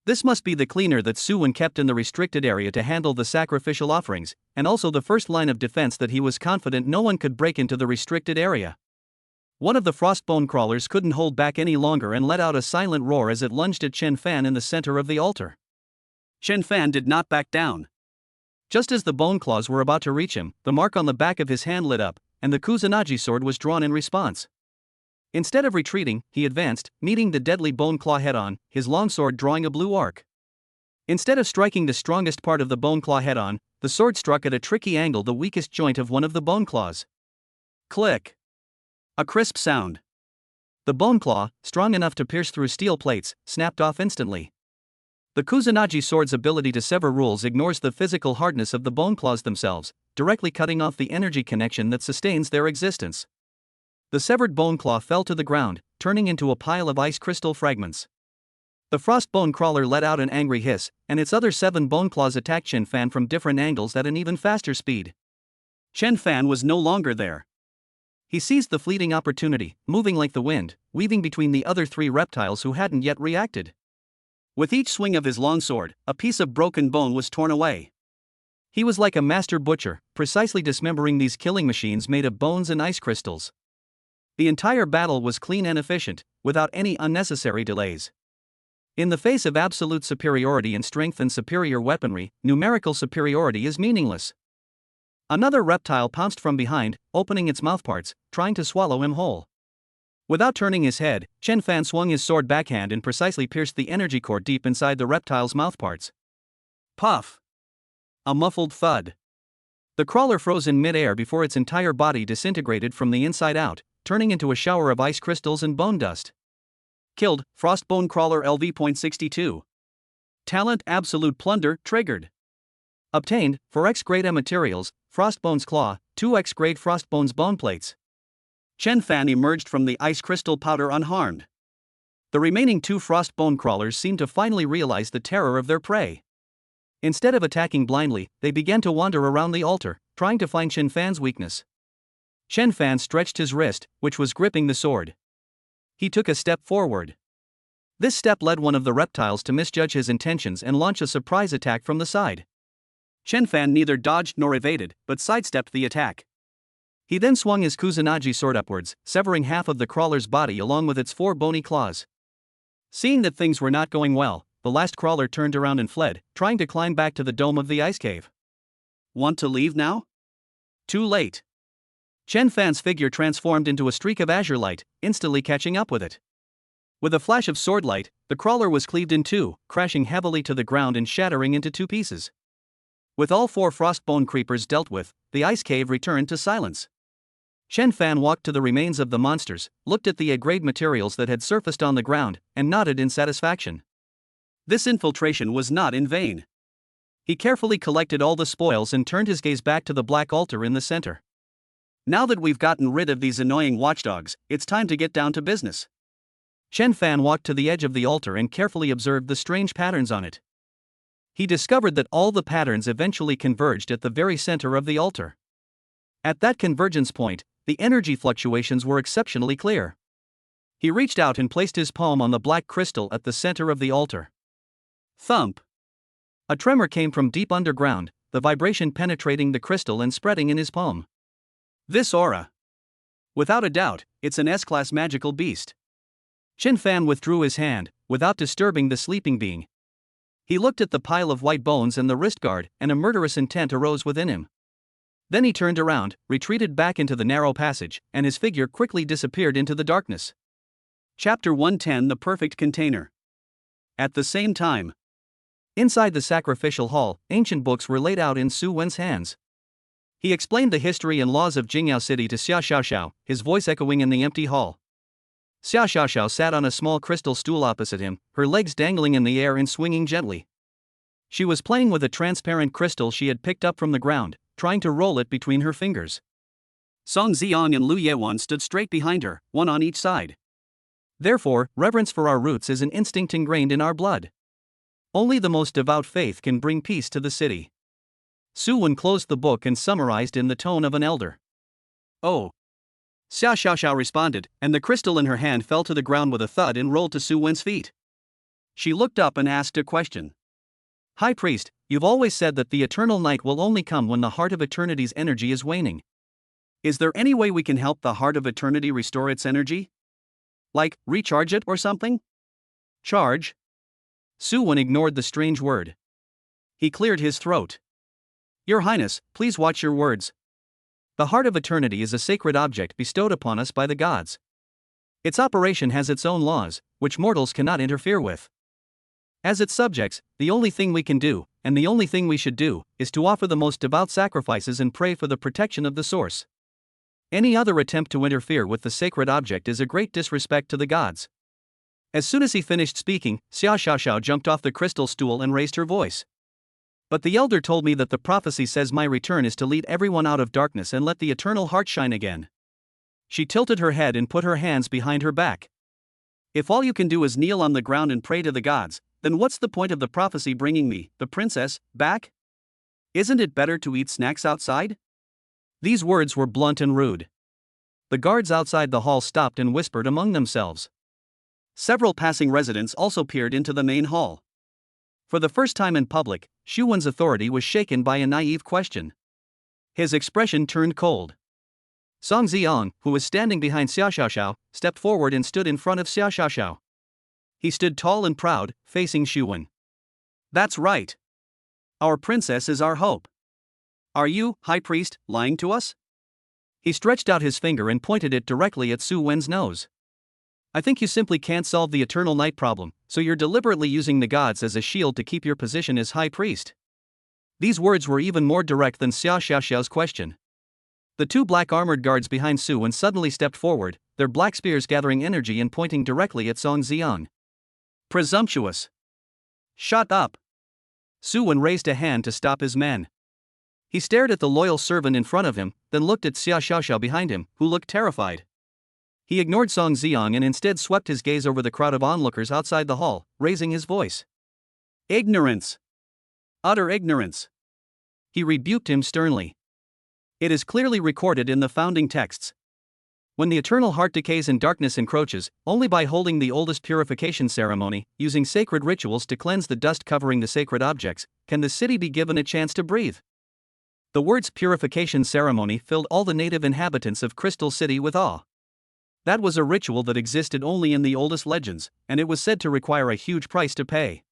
Speaker 1: This must be the cleaner that Su Wen kept in the restricted area to handle the sacrificial offerings, and also the first line of defense that he was confident no one could break into the restricted area. One of the frostbone crawlers couldn't hold back any longer and let out a silent roar as it lunged at Chen Fan in the center of the altar. Chen Fan did not back down. Just as the bone claws were about to reach him, the mark on the back of his hand lit up, and the Kusanagi sword was drawn in response. Instead of retreating, he advanced, meeting the deadly bone claw head-on, his long sword drawing a blue arc. Instead of striking the strongest part of the bone claw head-on, the sword struck at a tricky angle the weakest joint of one of the bone claws. Click! A crisp sound. The bone claw, strong enough to pierce through steel plates, snapped off instantly. The Kusanagi sword's ability to sever rules ignores the physical hardness of the bone claws themselves, directly cutting off the energy connection that sustains their existence. The severed bone claw fell to the ground, turning into a pile of ice crystal fragments. The frost bone crawler let out an angry hiss, and its other 7 bone claws attacked Chen Fan from different angles at an even faster speed. Chen Fan was no longer there. He seized the fleeting opportunity, moving like the wind, weaving between the other 3 reptiles who hadn't yet reacted. With each swing of his long sword, a piece of broken bone was torn away. He was like a master butcher, precisely dismembering these killing machines made of bones and ice crystals. The entire battle was clean and efficient, without any unnecessary delays. In the face of absolute superiority in strength and superior weaponry, numerical superiority is meaningless. Another reptile pounced from behind, opening its mouthparts, trying to swallow him whole. Without turning his head, Chen Fan swung his sword backhand and precisely pierced the energy core deep inside the reptile's mouthparts. Puff! A muffled thud. The crawler froze in mid-air before its entire body disintegrated from the inside out, turning into a shower of ice crystals and bone dust. Killed, Frostbone Crawler LV.62. Talent Absolute Plunder triggered. Obtained, 4x grade M materials, Frostbone's Claw, 2x grade Frostbone's Bone Plates. Chen Fan emerged from the ice crystal powder unharmed. The remaining 2 Frostbone Crawlers seemed to finally realize the terror of their prey. Instead of attacking blindly, they began to wander around the altar, trying to find Chen Fan's weakness. Chen Fan stretched his wrist, which was gripping the sword. He took a step forward. This step led one of the reptiles to misjudge his intentions and launch a surprise attack from the side. Chen Fan neither dodged nor evaded, but sidestepped the attack. He then swung his Kusanagi sword upwards, severing half of the crawler's body along with its 4 bony claws. Seeing that things were not going well, the last crawler turned around and fled, trying to climb back to the dome of the ice cave. Want to leave now? Too late. Chen Fan's figure transformed into a streak of azure light, instantly catching up with it. With a flash of sword light, the crawler was cleaved in 2, crashing heavily to the ground and shattering into 2 pieces. With all 4 frostbone creepers dealt with, the ice cave returned to silence. Chen Fan walked to the remains of the monsters, looked at the A-grade materials that had surfaced on the ground, and nodded in satisfaction. This infiltration was not in vain. He carefully collected all the spoils and turned his gaze back to the black altar in the center. Now that we've gotten rid of these annoying watchdogs, it's time to get down to business. Chen Fan walked to the edge of the altar and carefully observed the strange patterns on it. He discovered that all the patterns eventually converged at the very center of the altar. At that convergence point, the energy fluctuations were exceptionally clear. He reached out and placed his palm on the black crystal at the center of the altar. Thump! A tremor came from deep underground, the vibration penetrating the crystal and spreading in his palm. This aura. Without a doubt, it's an S-class magical beast. Chen Fan withdrew his hand, without disturbing the sleeping being. He looked at the pile of white bones and the wrist guard, and a murderous intent arose within him. Then he turned around, retreated back into the narrow passage, and his figure quickly disappeared into the darkness. Chapter 110: The Perfect Container. At the same time, inside the sacrificial hall, ancient books were laid out in Su Wen's hands. He explained the history and laws of Jingyao City to Xia Xiaoxiao, his voice echoing in the empty hall. Xia Xiaoxiao sat on a small crystal stool opposite him, her legs dangling in the air and swinging gently. She was playing with a transparent crystal she had picked up from the ground, trying to roll it between her fingers. Song Ziyang and Lu Yewan stood straight behind her, one on each side. Therefore, reverence for our roots is an instinct ingrained in our blood. Only the most devout faith can bring peace to the city. Su Wen closed the book and summarized in the tone of an elder. Oh. Xia Xiaoxiao responded, and the crystal in her hand fell to the ground with a thud and rolled to Su Wen's feet. She looked up and asked a question. High Priest, you've always said that the eternal night will only come when the Heart of Eternity's energy is waning. Is there any way we can help the Heart of Eternity restore its energy? Like, recharge it or something? Charge? Su Wen ignored the strange word. He cleared his throat. Your Highness, please watch your words. The Heart of Eternity is a sacred object bestowed upon us by the gods. Its operation has its own laws, which mortals cannot interfere with. As its subjects, the only thing we can do, and the only thing we should do, is to offer the most devout sacrifices and pray for the protection of the source. Any other attempt to interfere with the sacred object is a great disrespect to the gods. As soon as he finished speaking, Xia Xiaoxiao jumped off the crystal stool and raised her voice. But the elder told me that the prophecy says my return is to lead everyone out of darkness and let the eternal heart shine again. She tilted her head and put her hands behind her back. If all you can do is kneel on the ground and pray to the gods, then what's the point of the prophecy bringing me, the princess, back? Isn't it better to eat snacks outside? These words were blunt and rude. The guards outside the hall stopped and whispered among themselves. Several passing residents also peered into the main hall. For the first time in public, Xu Wen's authority was shaken by a naive question. His expression turned cold. Song Ziyang, who was standing behind Xia Xiaoxiao, stepped forward and stood in front of Xia Xiaoxiao. He stood tall and proud, facing Xu Wen. That's right. Our princess is our hope. Are you, High Priest, lying to us? He stretched out his finger and pointed it directly at Su Wen's nose. I think you simply can't solve the eternal night problem, so you're deliberately using the gods as a shield to keep your position as High Priest. These words were even more direct than Xia Xiaoxiao's question. The 2 black armored guards behind Su Wen suddenly stepped forward, their black spears gathering energy and pointing directly at Song Ziyang. Presumptuous. Shut up. Su Wen raised a hand to stop his men. He stared at the loyal servant in front of him, then looked at Xia Xiaoxiao behind him, who looked terrified. He ignored Song Ziyang and instead swept his gaze over the crowd of onlookers outside the hall, raising his voice. Ignorance. Utter ignorance. He rebuked him sternly. It is clearly recorded in the founding texts. When the eternal heart decays and darkness encroaches, only by holding the oldest purification ceremony, using sacred rituals to cleanse the dust covering the sacred objects, can the city be given a chance to breathe. The words purification ceremony filled all the native inhabitants of Crystal City with awe. That was a ritual that existed only in the oldest legends, and it was said to require a huge price to pay.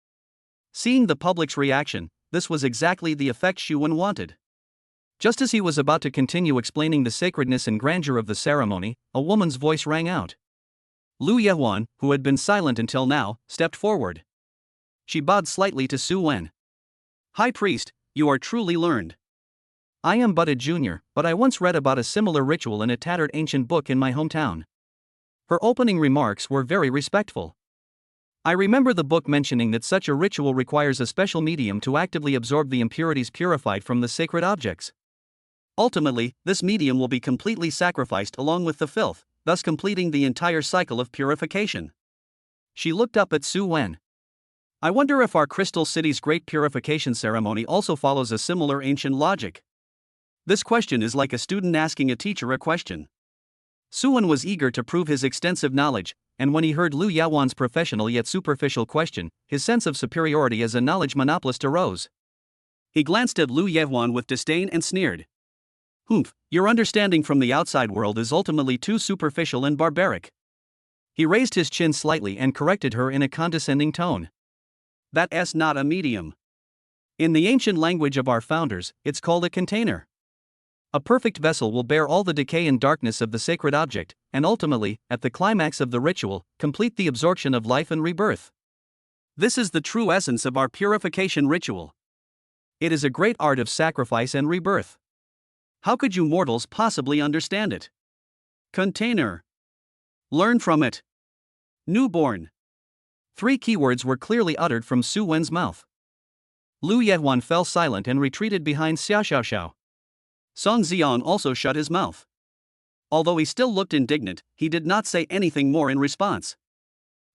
Speaker 1: Seeing the public's reaction, this was exactly the effect Xu Wen wanted. Just as he was about to continue explaining the sacredness and grandeur of the ceremony, a woman's voice rang out. Lu Yehuan, who had been silent until now, stepped forward. She bowed slightly to Su Wen. High Priest, You are truly learned. I am but a junior, but I once read about a similar ritual in a tattered ancient book in my hometown. Her opening remarks were very respectful. I remember the book mentioning that such a ritual requires a special medium to actively absorb the impurities purified from the sacred objects. Ultimately, this medium will be completely sacrificed along with the filth, thus completing the entire cycle of purification. She looked up at Su Wen. I wonder if our Crystal City's great purification ceremony also follows a similar ancient logic. This question is like a student asking a teacher a question. Su Wen was eager to prove his extensive knowledge, and when he heard Lu Yawan's professional yet superficial question, his sense of superiority as a knowledge monopolist arose. He glanced at Lu Yawan with disdain and sneered. Humph, your understanding from the outside world is ultimately too superficial and barbaric. He raised his chin slightly and corrected her in a condescending tone. That's not a medium. In the ancient language of our founders, it's called a container. A perfect vessel will bear all the decay and darkness of the sacred object, and ultimately, at the climax of the ritual, complete the absorption of life and rebirth. This is the true essence of our purification ritual. It is a great art of sacrifice and rebirth. How could you mortals possibly understand it? Container. Learn from it. Newborn. 3 keywords were clearly uttered from Su Wen's mouth. Lu Yawan fell silent and retreated behind Xiao Xiao. Song Xiang also shut his mouth. Although he still looked indignant, he did not say anything more in response.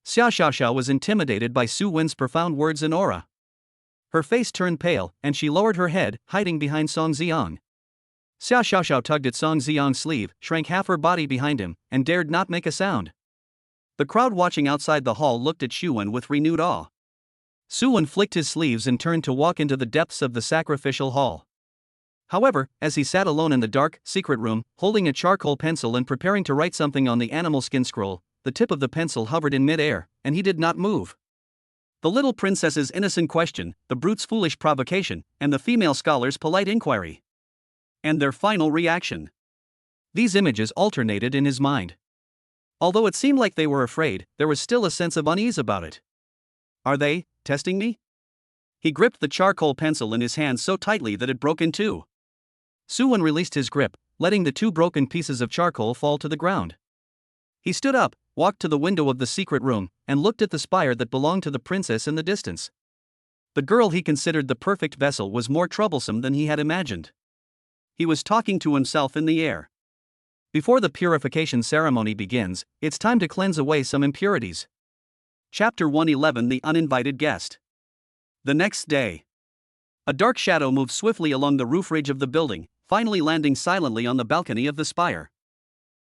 Speaker 1: Xiao Xiao was intimidated by Su Wen's profound words and aura. Her face turned pale, and she lowered her head, hiding behind Song Xiang. Xiao Xiao tugged at Song Xiang's sleeve, shrank half her body behind him, and dared not make a sound. The crowd watching outside the hall looked at Su Wen with renewed awe. Su Wen flicked his sleeves and turned to walk into the depths of the sacrificial hall. However, as he sat alone in the dark, secret room, holding a charcoal pencil and preparing to write something on the animal skin scroll, the tip of the pencil hovered in mid-air, and he did not move. The little princess's innocent question, the brute's foolish provocation, and the female scholar's polite inquiry. And their final reaction. These images alternated in his mind. Although it seemed like they were afraid, there was still a sense of unease about it. Are they testing me? He gripped the charcoal pencil in his hand so tightly that it broke in two. Su Wen released his grip, letting the 2 broken pieces of charcoal fall to the ground. He stood up, walked to the window of the secret room, and looked at the spire that belonged to the princess in the distance. The girl he considered the perfect vessel was more troublesome than he had imagined. He was talking to himself in the air. Before the purification ceremony begins, it's time to cleanse away some impurities. Chapter 111: The Uninvited Guest. The next day. A dark shadow moved swiftly along the roof ridge of the building, finally landing silently on the balcony of the spire.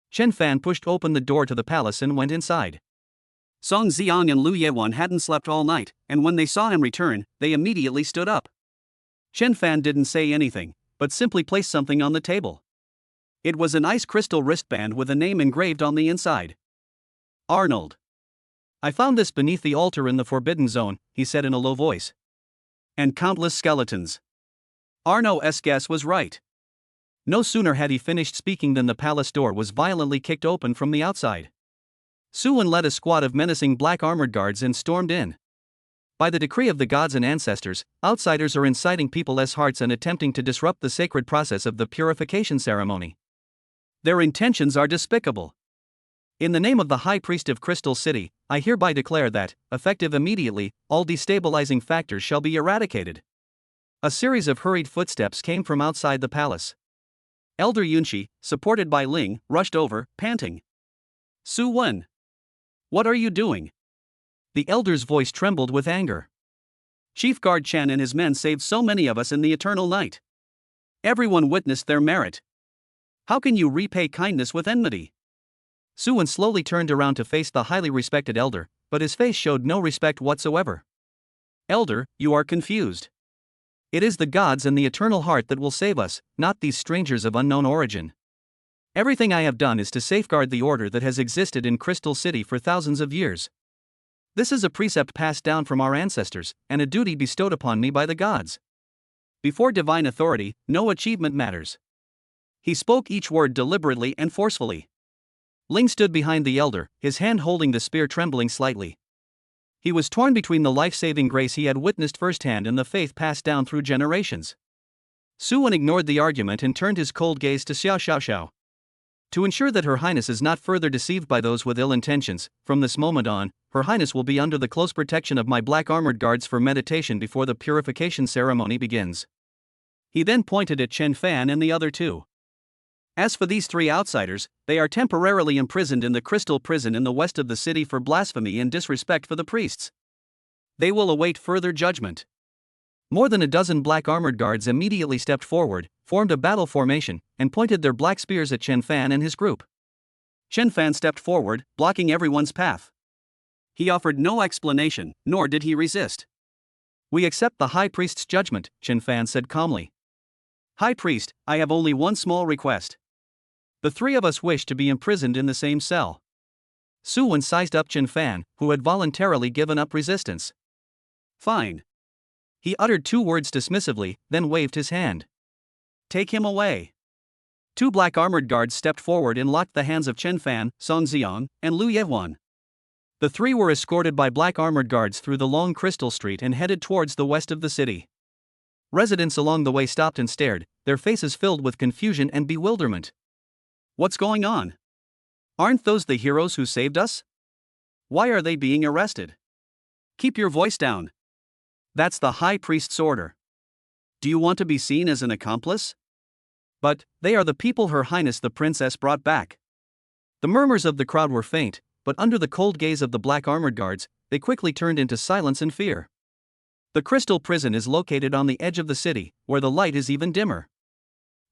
Speaker 1: Chen Fan pushed open the door to the palace and went inside. Song Xiang and Lu Yawan hadn't slept all night, and when they saw him return, they immediately stood up. Chen Fan didn't say anything, but simply placed something on the table. It was an ice crystal wristband with a name engraved on the inside. Arnold. I found this beneath the altar in the Forbidden Zone, he said in a low voice. And countless skeletons. Arno's guess was right. No sooner had he finished speaking than the palace door was violently kicked open from the outside. Su Wen led a squad of menacing black armored guards and stormed in. By the decree of the gods and ancestors, outsiders are inciting people's hearts and attempting to disrupt the sacred process of the purification ceremony. Their intentions are despicable. In the name of the High Priest of Crystal City, I hereby declare that, effective immediately, all destabilizing factors shall be eradicated. A series of hurried footsteps came from outside the palace. Elder Yunshi, supported by Ling, rushed over, panting. Su Wen. What are you doing? The elder's voice trembled with anger. Chief Guard Chen and his men saved so many of us in the eternal night. Everyone witnessed their merit. How can you repay kindness with enmity? Su Wen slowly turned around to face the highly respected elder, but his face showed no respect whatsoever. Elder, you are confused. It is the gods and the eternal heart that will save us, not these strangers of unknown origin. Everything I have done is to safeguard the order that has existed in Crystal City for thousands of years. This is a precept passed down from our ancestors, and a duty bestowed upon me by the gods. Before divine authority, no achievement matters. He spoke each word deliberately and forcefully. Ling stood behind the elder, his hand holding the spear trembling slightly. He was torn between the life-saving grace he had witnessed firsthand and the faith passed down through generations. Su Wen ignored the argument and turned his cold gaze to Xiao Xiao Xiao. To ensure that Her Highness is not further deceived by those with ill intentions, from this moment on, Her Highness will be under the close protection of my black armored guards for meditation before the purification ceremony begins. He then pointed at Chen Fan and the other two. As for these three outsiders, they are temporarily imprisoned in the crystal prison in the west of the city for blasphemy and disrespect for the priests. They will await further judgment. More than a dozen black armored guards immediately stepped forward, formed a battle formation, and pointed their black spears at Chen Fan and his group. Chen Fan stepped forward, blocking everyone's path. He offered no explanation, nor did he resist. We accept the High Priest's judgment, Chen Fan said calmly. High Priest, I have only one small request. The three of us wish to be imprisoned in the same cell. Su Wen sized up Chen Fan, who had voluntarily given up resistance. Fine. He uttered two words dismissively, then waved his hand. Take him away. Two black armored guards stepped forward and locked the hands of Chen Fan, Song Ziong, and Lu Yehuan. The three were escorted by black armored guards through the long crystal street and headed towards the west of the city. Residents along the way stopped and stared, their faces filled with confusion and bewilderment. What's going on? Aren't those the heroes who saved us? Why are they being arrested? Keep your voice down. That's the High Priest's order. Do you want to be seen as an accomplice? But, they are the people Her Highness the Princess brought back. The murmurs of the crowd were faint, but under the cold gaze of the black armored guards, they quickly turned into silence and fear. The crystal prison is located on the edge of the city, where the light is even dimmer.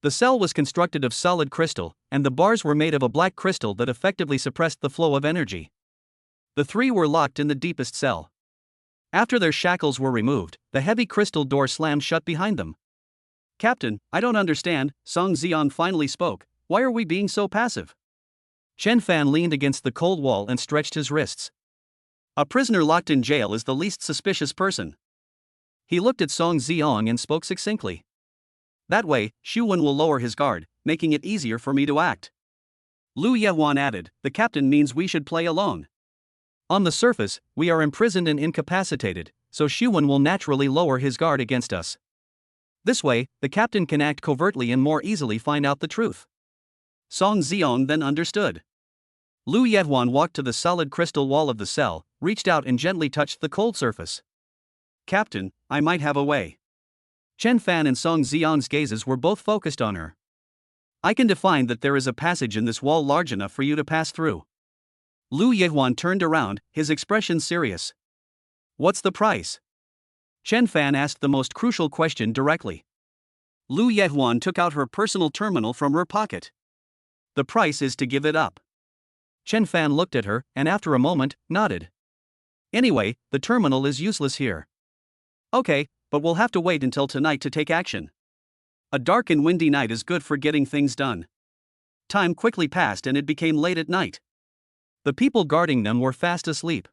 Speaker 1: The cell was constructed of solid crystal, and the bars were made of a black crystal that effectively suppressed the flow of energy. The three were locked in the deepest cell. After their shackles were removed, the heavy crystal door slammed shut behind them. Captain, I don't understand, Song Zion finally spoke. Why are we being so passive? Chen Fan leaned against the cold wall and stretched his wrists. A prisoner locked in jail is the least suspicious person. He looked at Song Ziong and spoke succinctly. That way, Xu Wen will lower his guard, making it easier for me to act. Lu Yehuan added, the captain means we should play alone. On the surface, we are imprisoned and incapacitated, so Xu Wen will naturally lower his guard against us. This way, the captain can act covertly and more easily find out the truth. Song Ziong then understood. Lu Yehuan walked to the solid crystal wall of the cell, reached out and gently touched the cold surface. Captain, I might have a way. Chen Fan and Song Ziong's gazes were both focused on her. I can define that there is a passage in this wall large enough for you to pass through. Lu Yehuan turned around, his expression serious. What's the price? Chen Fan asked the most crucial question directly. Lu Yehuan took out her personal terminal from her pocket. The price is to give it up. Chen Fan looked at her, and after a moment, nodded. Anyway, the terminal is useless here. Okay, but we'll have to wait until tonight to take action. A dark and windy night is good for getting things done. Time quickly passed and it became late at night. The people guarding them were fast asleep.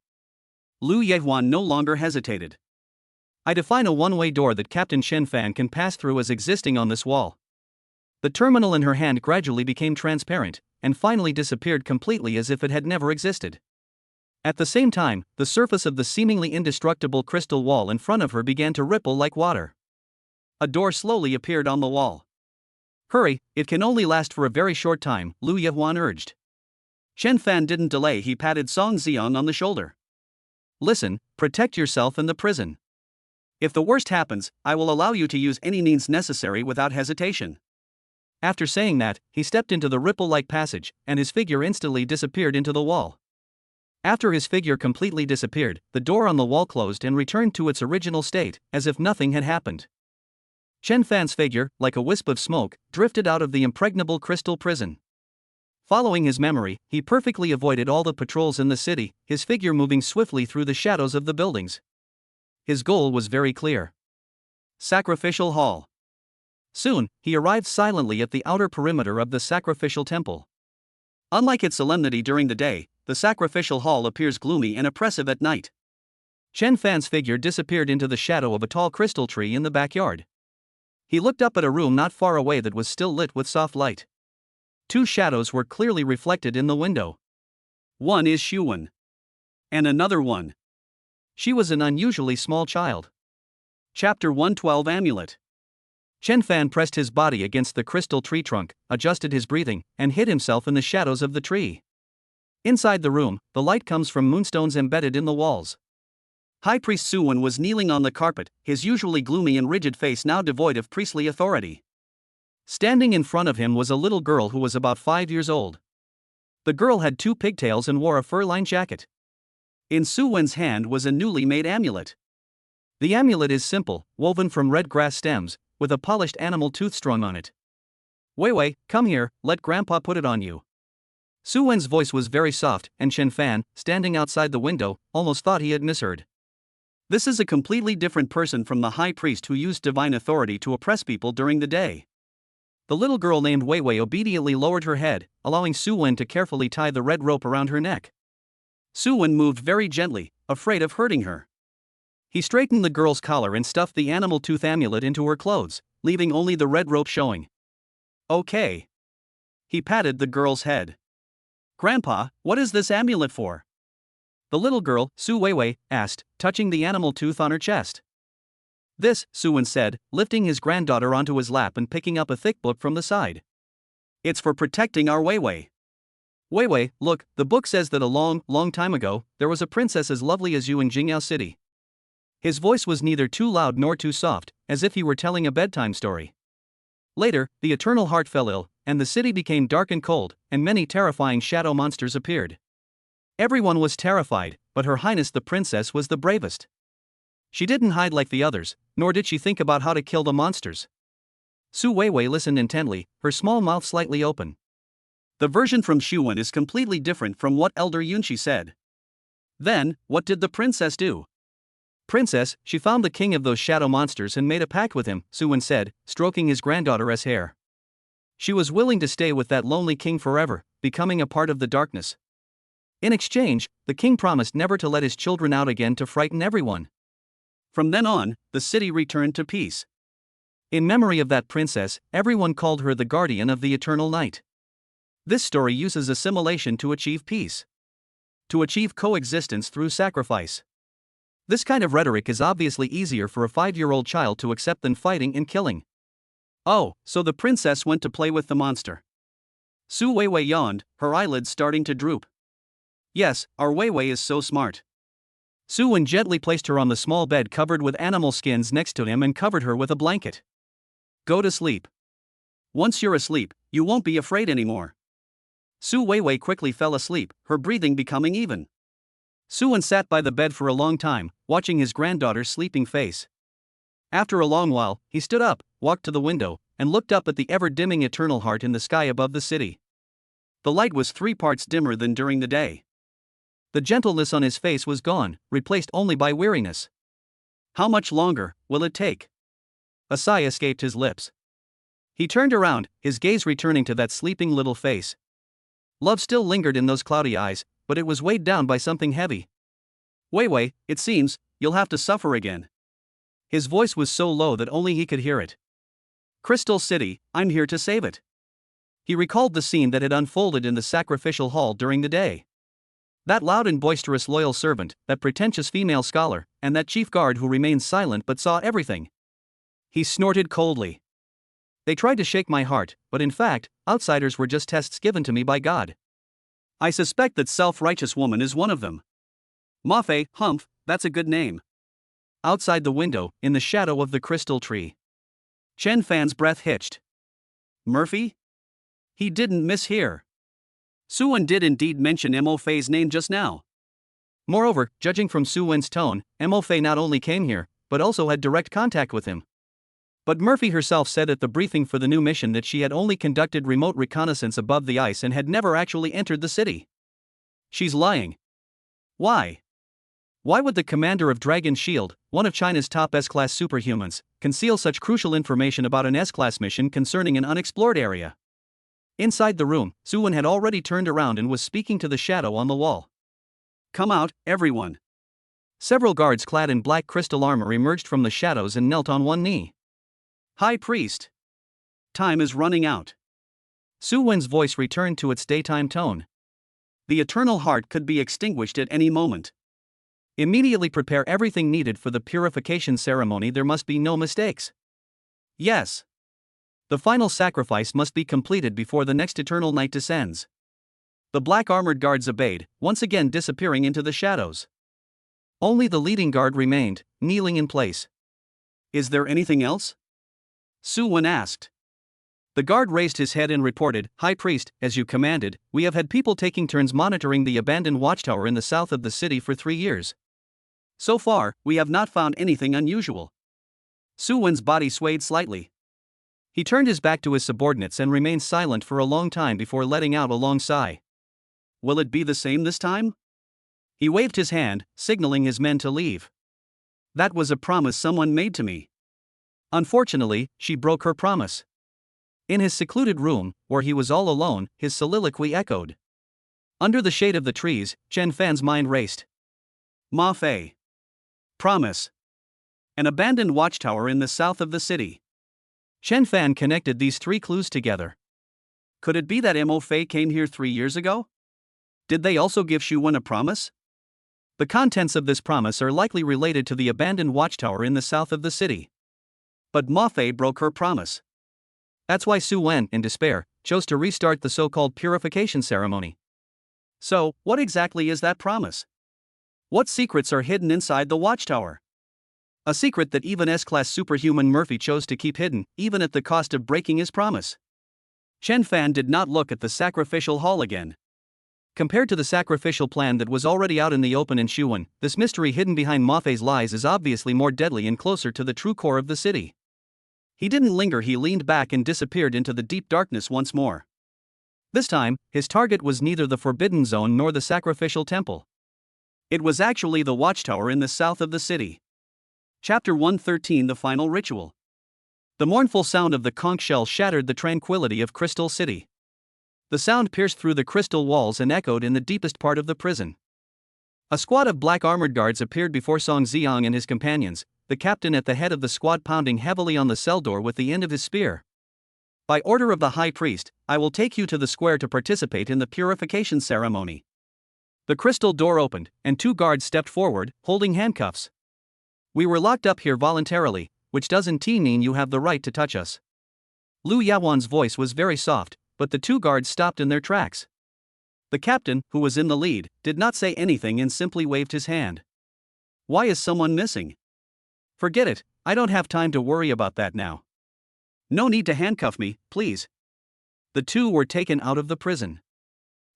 Speaker 1: Lu Yehuan no longer hesitated. I define a one-way door that Captain Chen Fan can pass through as existing on this wall. The terminal in her hand gradually became transparent, and finally disappeared completely as if it had never existed. At the same time, the surface of the seemingly indestructible crystal wall in front of her began to ripple like water. A door slowly appeared on the wall. Hurry, it can only last for a very short time, Lu Yehuan urged. Chen Fan didn't delay, he patted Song Ziong on the shoulder. Listen, protect yourself and the prison. If the worst happens, I will allow you to use any means necessary without hesitation. After saying that, he stepped into the ripple-like passage, and his figure instantly disappeared into the wall. After his figure completely disappeared, the door on the wall closed and returned to its original state, as if nothing had happened. Chen Fan's figure, like a wisp of smoke, drifted out of the impregnable crystal prison. Following his memory, he perfectly avoided all the patrols in the city, his figure moving swiftly through the shadows of the buildings. His goal was very clear. Sacrificial Hall. Soon, he arrived silently at the outer perimeter of the sacrificial temple. Unlike its solemnity during the day, the sacrificial hall appears gloomy and oppressive at night. Chen Fan's figure disappeared into the shadow of a tall crystal tree in the backyard. He looked up at a room not far away that was still lit with soft light. Two shadows were clearly reflected in the window. One is Xu Wen. And another one. She was an unusually small child. Chapter 112 Amulet. Chen Fan pressed his body against the crystal tree trunk, adjusted his breathing, and hid himself in the shadows of the tree. Inside the room, the light comes from moonstones embedded in the walls. High Priest Suwon was kneeling on the carpet, his usually gloomy and rigid face now devoid of priestly authority. Standing in front of him was a little girl who was about 5 years old. The girl had 2 pigtails and wore a fur-lined jacket. In Suwon's hand was a newly made amulet. The amulet is simple, woven from red grass stems, with a polished animal tooth strung on it. "Wei Wei, come here, let Grandpa put it on you." Suwen's voice was very soft, and Chen Fan, standing outside the window, almost thought he had misheard. This is a completely different person from the high priest who used divine authority to oppress people during the day. The little girl named Wei Wei obediently lowered her head, allowing Suwen to carefully tie the red rope around her neck. Suwen moved very gently, afraid of hurting her. He straightened the girl's collar and stuffed the animal tooth amulet into her clothes, leaving only the red rope showing. "Okay." He patted the girl's head. "Grandpa, what is this amulet for?" The little girl, Su Weiwei, asked, touching the animal tooth on her chest. "This," Suwen said, lifting his granddaughter onto his lap and picking up a thick book from the side. "It's for protecting our Weiwei. Weiwei, look, the book says that a long, long time ago, there was a princess as lovely as you in Jingyao City." His voice was neither too loud nor too soft, as if he were telling a bedtime story. Later, the Eternal Heart fell ill, and the city became dark and cold, and many terrifying shadow monsters appeared. Everyone was terrified, but Her Highness the Princess was the bravest. She didn't hide like the others, nor did she think about how to kill the monsters. Su Weiwei listened intently, her small mouth slightly open. The version from Shuwen is completely different from what Elder Yunshi said. Then, what did the princess do? "Princess, she found the king of those shadow monsters and made a pact with him," Suwen said, stroking his granddaughter's hair. "She was willing to stay with that lonely king forever, becoming a part of the darkness. In exchange, the king promised never to let his children out again to frighten everyone. From then on, the city returned to peace. In memory of that princess, everyone called her the guardian of the eternal night." This story uses assimilation to achieve peace. To achieve coexistence through sacrifice. This kind of rhetoric is obviously easier for a 5-year-old child to accept than fighting and killing. "Oh, so the princess went to play with the monster." Su Weiwei yawned, her eyelids starting to droop. "Yes, our Weiwei is so smart." Suwen gently placed her on the small bed covered with animal skins next to him and covered her with a blanket. "Go to sleep. Once you're asleep, you won't be afraid anymore." Su Weiwei quickly fell asleep, her breathing becoming even. Suwen sat by the bed for a long time, watching his granddaughter's sleeping face. After a long while, he stood up, walked to the window, and looked up at the ever-dimming eternal heart in the sky above the city. The light was 3 parts dimmer than during the day. The gentleness on his face was gone, replaced only by weariness. How much longer will it take? A sigh escaped his lips. He turned around, his gaze returning to that sleeping little face. Love still lingered in those cloudy eyes, but it was weighed down by something heavy. "Weiwei, it seems, you'll have to suffer again." His voice was so low that only he could hear it. "Crystal City, I'm here to save it." He recalled the scene that had unfolded in the sacrificial hall during the day. That loud and boisterous loyal servant, that pretentious female scholar, and that chief guard who remained silent but saw everything. He snorted coldly. "They tried to shake my heart, but in fact, outsiders were just tests given to me by God. I suspect that self-righteous woman is one of them. Mafe, Humph, that's a good name." Outside the window, in the shadow of the crystal tree, Chen Fan's breath hitched. Murphy? He didn't mishear. Suwen did indeed mention Mo Fei's name just now. Moreover, judging from Suwen's tone, Mo Fei not only came here, but also had direct contact with him. But Murphy herself said at the briefing for the new mission that she had only conducted remote reconnaissance above the ice and had never actually entered the city. She's lying. Why? Why would the commander of Dragon Shield, one of China's top S-class superhumans, conceal such crucial information about an S-class mission concerning an unexplored area? Inside the room, Suwen had already turned around and was speaking to the shadow on the wall. "Come out, everyone." Several guards clad in black crystal armor emerged from the shadows and knelt on one knee. "High Priest. Time is running out." Suwen's voice returned to its daytime tone. "The eternal heart could be extinguished at any moment. Immediately prepare everything needed for the purification ceremony. There must be no mistakes." "Yes." The final sacrifice must be completed before the next eternal night descends. The black armored guards obeyed, once again disappearing into the shadows. Only the leading guard remained, kneeling in place. Is there anything else? Su Wen asked. The guard raised his head and reported, High Priest, as you commanded, we have had people taking turns monitoring the abandoned watchtower in the south of the city for 3 years. So far, we have not found anything unusual. Su Wen's body swayed slightly. He turned his back to his subordinates and remained silent for a long time before letting out a long sigh. Will it be the same this time? He waved his hand, signaling his men to leave. That was a promise someone made to me. Unfortunately, she broke her promise. In his secluded room, where he was all alone, his soliloquy echoed. Under the shade of the trees, Chen Fan's mind raced. Ma Fei. Promise. An abandoned watchtower in the south of the city. Chen Fan connected these 3 clues together. Could it be that Mo Fei came here 3 years ago? Did they also give Xu Wen a promise? The contents of this promise are likely related to the abandoned watchtower in the south of the city. But Ma Fei broke her promise. That's why Su Wen, in despair, chose to restart the so-called purification ceremony. So, what exactly is that promise? What secrets are hidden inside the watchtower? A secret that even S-class superhuman Murphy chose to keep hidden, even at the cost of breaking his promise. Chen Fan did not look at the sacrificial hall again. Compared to the sacrificial plan that was already out in the open in Xu Wen, this mystery hidden behind Ma Fei's lies is obviously more deadly and closer to the true core of the city. He didn't linger, he leaned back and disappeared into the deep darkness once more. This time, his target was neither the Forbidden Zone nor the sacrificial temple. It was actually the watchtower in the south of the city. Chapter 113 The Final Ritual. The mournful sound of the conch shell shattered the tranquility of Crystal City. The sound pierced through the crystal walls and echoed in the deepest part of the prison. A squad of black armored guards appeared before Song Xiang and his companions, the captain at the head of the squad pounding heavily on the cell door with the end of his spear. By order of the High Priest, I will take you to the square to participate in the purification ceremony. The crystal door opened, and 2 guards stepped forward, holding handcuffs. We were locked up here voluntarily, which doesn't mean you have the right to touch us. Lu Yawan's voice was very soft, but the 2 guards stopped in their tracks. The captain, who was in the lead, did not say anything and simply waved his hand. Why is someone missing? Forget it, I don't have time to worry about that now. No need to handcuff me, please. The 2 were taken out of the prison.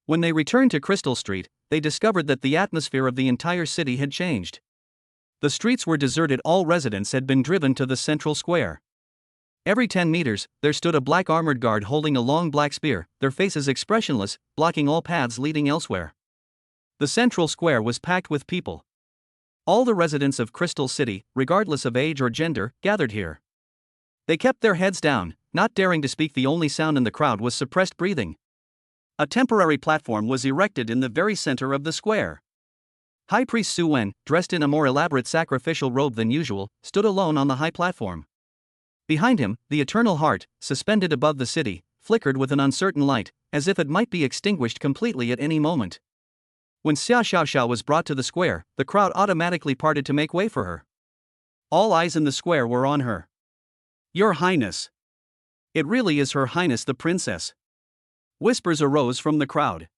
Speaker 1: When they returned to Crystal Street, they discovered that the atmosphere of the entire city had changed. The streets were deserted, all residents had been driven to the central square. Every 10 meters, there stood a black armored guard holding a long black spear, their faces expressionless, blocking all paths leading elsewhere. The central square was packed with people. All the residents of Crystal City, regardless of age or gender, gathered here. They kept their heads down, not daring to speak. The only sound in the crowd was suppressed breathing. A temporary platform was erected in the very center of the square. High Priest Su Wen, dressed in a more elaborate sacrificial robe than usual, stood alone on the high platform. Behind him, the Eternal Heart, suspended above the city, flickered with an uncertain light, as if it might be extinguished completely at any moment. When Xia Xiaoxiao was brought to the square, the crowd automatically parted to make way for her. All eyes in the square were on her. Your Highness. It really is Her Highness the Princess. Whispers arose from the crowd.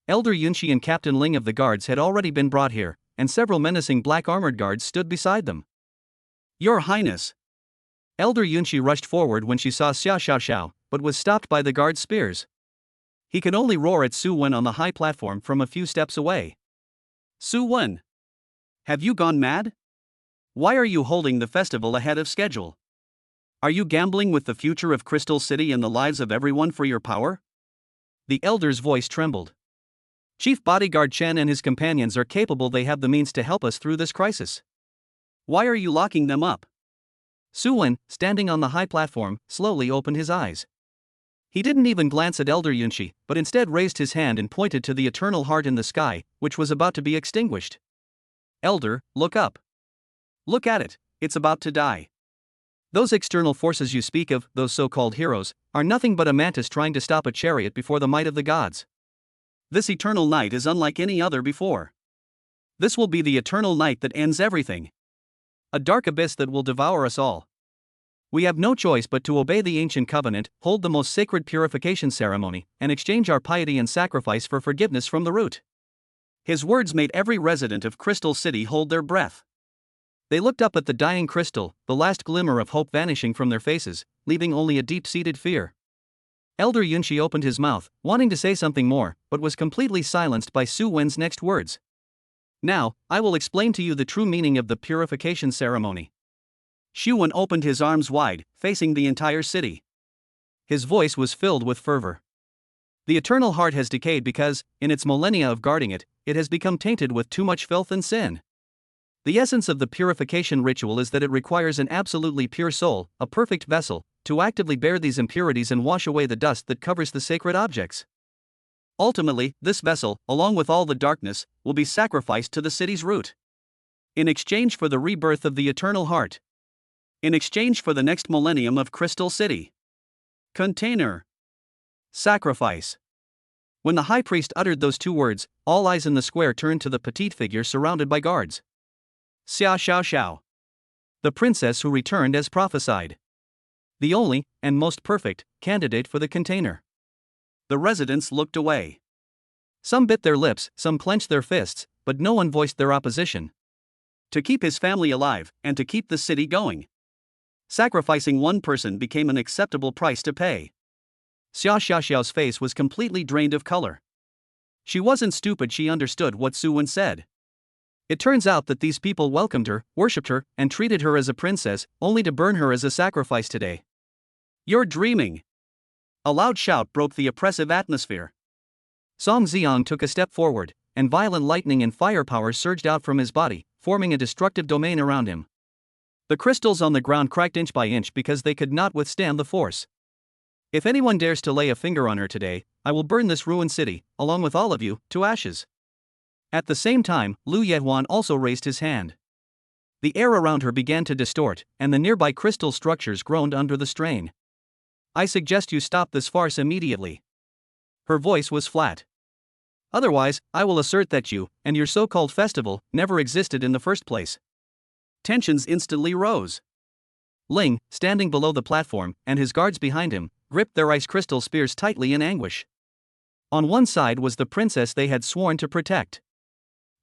Speaker 1: Elder Yunxi and Captain Ling of the guards had already been brought here, and several menacing black armored guards stood beside them. Your Highness. Elder Yunxi rushed forward when she saw Xia Xiaoxiao, but was stopped by the guard's spears. He could only roar at Su Wen on the high platform from a few steps away. Su Wen. Have you gone mad? Why are you holding the festival ahead of schedule? Are you gambling with the future of Crystal City and the lives of everyone for your power? The elder's voice trembled. Chief Bodyguard Chen and his companions are capable. They have the means to help us through this crisis. Why are you locking them up? Su Wen, standing on the high platform, slowly opened his eyes. He didn't even glance at Elder Yunxi, but instead raised his hand and pointed to the Eternal Heart in the sky, which was about to be extinguished. Elder, look up. Look at it, it's about to die. Those external forces you speak of, those so-called heroes, are nothing but a mantis trying to stop a chariot before the might of the gods. This eternal night is unlike any other before. This will be the eternal night that ends everything. A dark abyss that will devour us all. We have no choice but to obey the ancient covenant, hold the most sacred purification ceremony, and exchange our piety and sacrifice for forgiveness from the root. His words made every resident of Crystal City hold their breath. They looked up at the dying crystal, the last glimmer of hope vanishing from their faces, leaving only a deep-seated fear. Elder Yunshi opened his mouth, wanting to say something more, but was completely silenced by Su Wen's next words. Now, I will explain to you the true meaning of the purification ceremony. Xu Wen opened his arms wide, facing the entire city. His voice was filled with fervor. The eternal heart has decayed because, in its millennia of guarding it, it has become tainted with too much filth and sin. The essence of the purification ritual is that it requires an absolutely pure soul, a perfect vessel, to actively bear these impurities and wash away the dust that covers the sacred objects. Ultimately, this vessel, along with all the darkness, will be sacrificed to the city's root. In exchange for the rebirth of the eternal heart. In exchange for the next millennium of Crystal City. Container. Sacrifice. When the high priest uttered those two words, all eyes in the square turned to the petite figure surrounded by guards. Xia Xiao Xiao. The princess who returned as prophesied. The only, and most perfect, candidate for the container. The residents looked away. Some bit their lips, some clenched their fists, but no one voiced their opposition. To keep his family alive, and to keep the city going. Sacrificing one person became an acceptable price to pay. Xia Xiaoxiao's face was completely drained of color. She wasn't stupid, she understood what Su Wen said. It turns out that these people welcomed her, worshipped her, and treated her as a princess, only to burn her as a sacrifice today. You're dreaming! A loud shout broke the oppressive atmosphere. Song Xiang took a step forward, and violent lightning and firepower surged out from his body, forming a destructive domain around him. The crystals on the ground cracked inch by inch because they could not withstand the force. If anyone dares to lay a finger on her today, I will burn this ruined city, along with all of you, to ashes. At the same time, Lu Yehuan also raised his hand. The air around her began to distort, and the nearby crystal structures groaned under the strain. I suggest you stop this farce immediately. Her voice was flat. Otherwise, I will assert that you, and your so-called festival, never existed in the first place. Tensions instantly rose. Ling, standing below the platform, and his guards behind him, gripped their ice crystal spears tightly in anguish. On one side was the princess they had sworn to protect.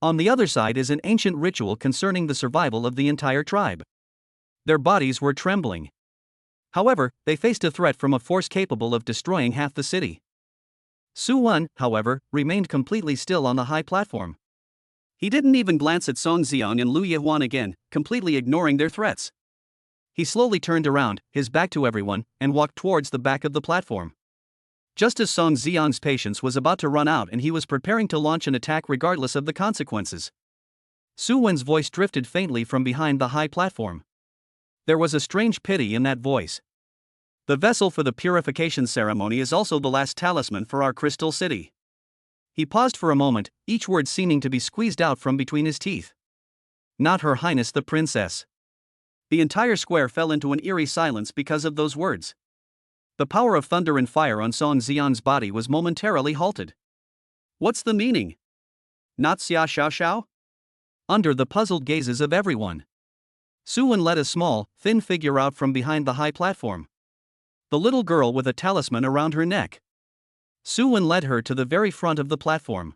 Speaker 1: On the other side is an ancient ritual concerning the survival of the entire tribe. Their bodies were trembling. However, they faced a threat from a force capable of destroying half the city. Su Wen, however, remained completely still on the high platform. He didn't even glance at Song Xiang and Lu Yehuan again, completely ignoring their threats. He slowly turned around, his back to everyone, and walked towards the back of the platform. Just as Song Xiang's patience was about to run out and he was preparing to launch an attack regardless of the consequences, Su Wen's voice drifted faintly from behind the high platform. There was a strange pity in that voice. The vessel for the purification ceremony is also the last talisman for our Crystal City. He paused for a moment, each word seeming to be squeezed out from between his teeth. Not Her Highness the Princess. The entire square fell into an eerie silence because of those words. The power of thunder and fire on Song Xiang's body was momentarily halted. What's the meaning? Not Xia Xiao Xiao? Under the puzzled gazes of everyone, Su Wen led a small, thin figure out from behind the high platform. The little girl with a talisman around her neck. Su Wen led her to the very front of the platform.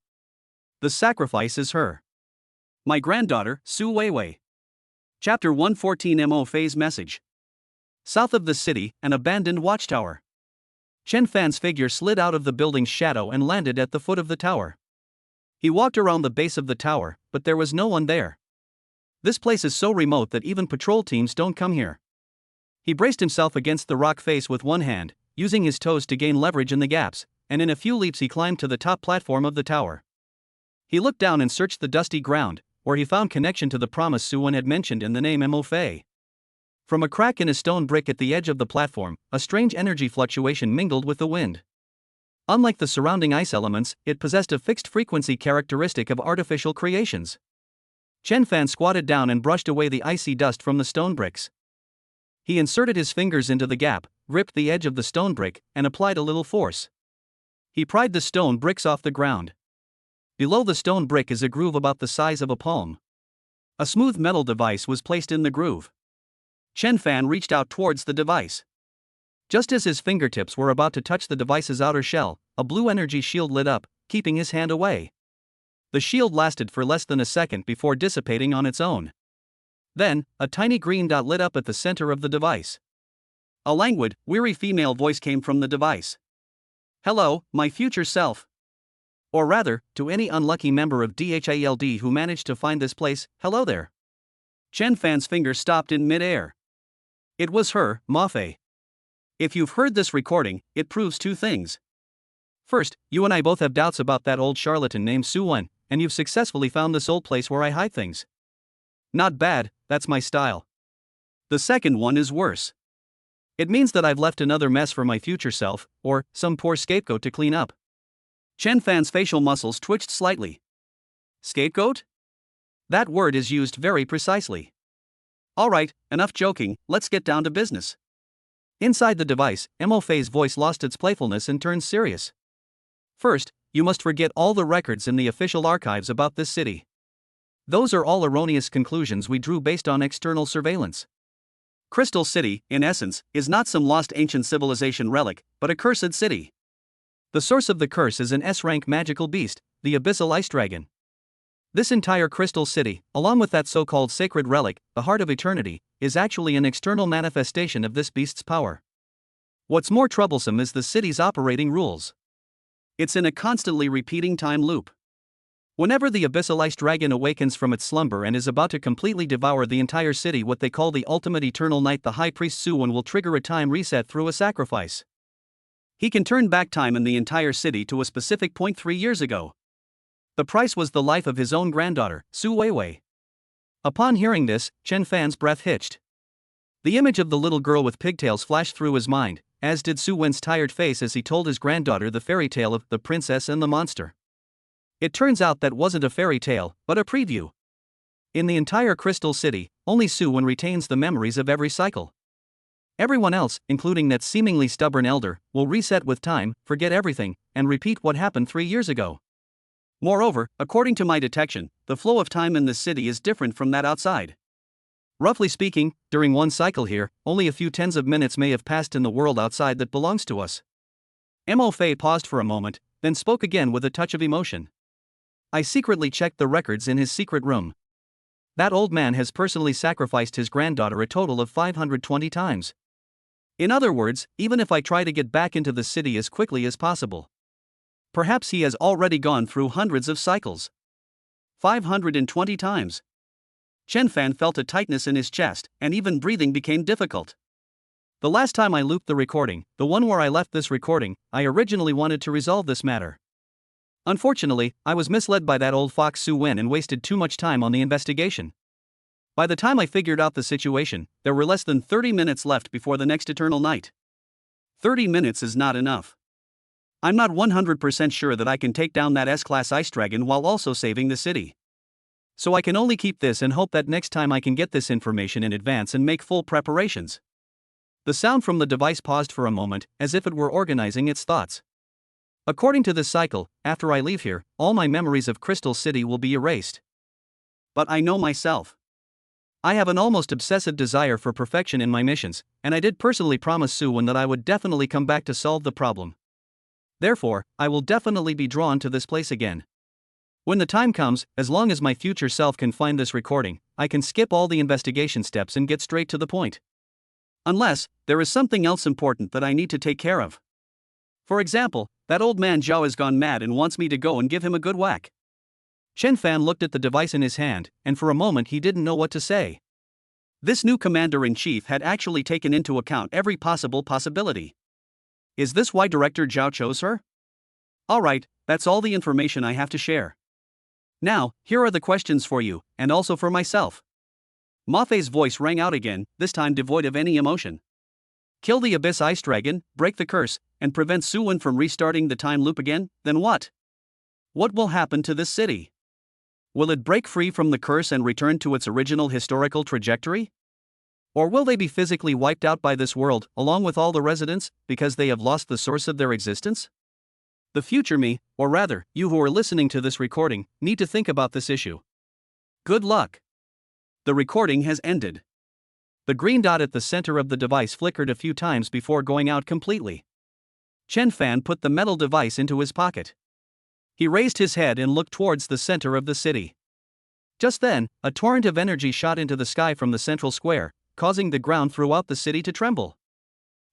Speaker 1: The sacrifice is her. My granddaughter, Su Weiwei. Chapter 114 Mo Fei's message. South of the city, an abandoned watchtower. Chen Fan's figure slid out of the building's shadow and landed at the foot of the tower. He walked around the base of the tower, but there was no one there. This place is so remote that even patrol teams don't come here. He braced himself against the rock face with one hand, using his toes to gain leverage in the gaps, and in a few leaps he climbed to the top platform of the tower. He looked down and searched the dusty ground, where he found connection to the promise Su Wen had mentioned in the name Mo Fei. From a crack in a stone brick at the edge of the platform, a strange energy fluctuation mingled with the wind. Unlike the surrounding ice elements, it possessed a fixed frequency characteristic of artificial creations. Chen Fan squatted down and brushed away the icy dust from the stone bricks. He inserted his fingers into the gap, gripped the edge of the stone brick, and applied a little force. He pried the stone bricks off the ground. Below the stone brick is a groove about the size of a palm. A smooth metal device was placed in the groove. Chen Fan reached out towards the device. Just as his fingertips were about to touch the device's outer shell, a blue energy shield lit up, keeping his hand away. The shield lasted for less than a second before dissipating on its own. Then, a tiny green dot lit up at the center of the device. A languid, weary female voice came from the device. "Hello, my future self." Or rather, to any unlucky member of DHALD who managed to find this place, hello there. Chen Fan's finger stopped in mid-air. It was her, Ma Fei. If you've heard this recording, it proves two things. First, you and I both have doubts about that old charlatan named Su Wen, and you've successfully found this old place where I hide things. Not bad, that's my style. The second one is worse. It means that I've left another mess for my future self, or some poor scapegoat to clean up. Chen Fan's facial muscles twitched slightly. Scapegoat? That word is used very precisely. Alright, enough joking, let's get down to business. Inside the device, Mo Fei's voice lost its playfulness and turned serious. First, you must forget all the records in the official archives about this city. Those are all erroneous conclusions we drew based on external surveillance. Crystal City, in essence, is not some lost ancient civilization relic, but a cursed city. The source of the curse is an S-rank magical beast, the Abyssal Ice Dragon. This entire Crystal City, along with that so-called sacred relic, the Heart of Eternity, is actually an external manifestation of this beast's power. What's more troublesome is the city's operating rules. It's in a constantly repeating time loop. Whenever the Abyssal Ice Dragon awakens from its slumber and is about to completely devour the entire city, what they call the ultimate eternal night, the High Priest Su Wen will trigger a time reset through a sacrifice. He can turn back time in the entire city to a specific point 3 years ago. The price was the life of his own granddaughter, Su Weiwei. Upon hearing this, Chen Fan's breath hitched. The image of the little girl with pigtails flashed through his mind, as did Su Wen's tired face as he told his granddaughter the fairy tale of the princess and the monster. It turns out that wasn't a fairy tale, but a preview. In the entire Crystal City, only Su Wen retains the memories of every cycle. Everyone else, including that seemingly stubborn elder, will reset with time, forget everything, and repeat what happened 3 years ago. Moreover, according to my detection, the flow of time in the city is different from that outside. Roughly speaking, during one cycle here, only a few tens of minutes may have passed in the world outside that belongs to us. Mo Fei paused for a moment, then spoke again with a touch of emotion. I secretly checked the records in his secret room. That old man has personally sacrificed his granddaughter a total of 520 times. In other words, even if I try to get back into the city as quickly as possible, perhaps he has already gone through hundreds of cycles. 520 times. Chen Fan felt a tightness in his chest, and even breathing became difficult. The last time I looped the recording, the one where I left this recording, I originally wanted to resolve this matter. Unfortunately, I was misled by that old fox Su Wen and wasted too much time on the investigation. By the time I figured out the situation, there were less than 30 minutes left before the next eternal night. 30 minutes is not enough. I'm not 100% sure that I can take down that S-class ice dragon while also saving the city. So I can only keep this and hope that next time I can get this information in advance and make full preparations. The sound from the device paused for a moment, as if it were organizing its thoughts. According to this cycle, after I leave here, all my memories of Crystal City will be erased. But I know myself. I have an almost obsessive desire for perfection in my missions, and I did personally promise Su Wen that I would definitely come back to solve the problem. Therefore, I will definitely be drawn to this place again. When the time comes, as long as my future self can find this recording, I can skip all the investigation steps and get straight to the point. Unless, there is something else important that I need to take care of. For example, that old man Zhao has gone mad and wants me to go and give him a good whack. Chen Fan looked at the device in his hand, and for a moment he didn't know what to say. This new commander-in-chief had actually taken into account every possible possibility. Is this why Director Zhao chose her? Alright, that's all the information I have to share. Now, here are the questions for you, and also for myself. Ma Fei's voice rang out again, this time devoid of any emotion. Kill the Abyss Ice Dragon, break the curse, and prevent Su Wen from restarting the time loop again, then what? What will happen to this city? Will it break free from the curse and return to its original historical trajectory? Or will they be physically wiped out by this world, along with all the residents, because they have lost the source of their existence? The future me, or rather, you who are listening to this recording, need to think about this issue. Good luck. The recording has ended. The green dot at the center of the device flickered a few times before going out completely. Chen Fan put the metal device into his pocket. He raised his head and looked towards the center of the city. Just then, a torrent of energy shot into the sky from the central square, causing the ground throughout the city to tremble.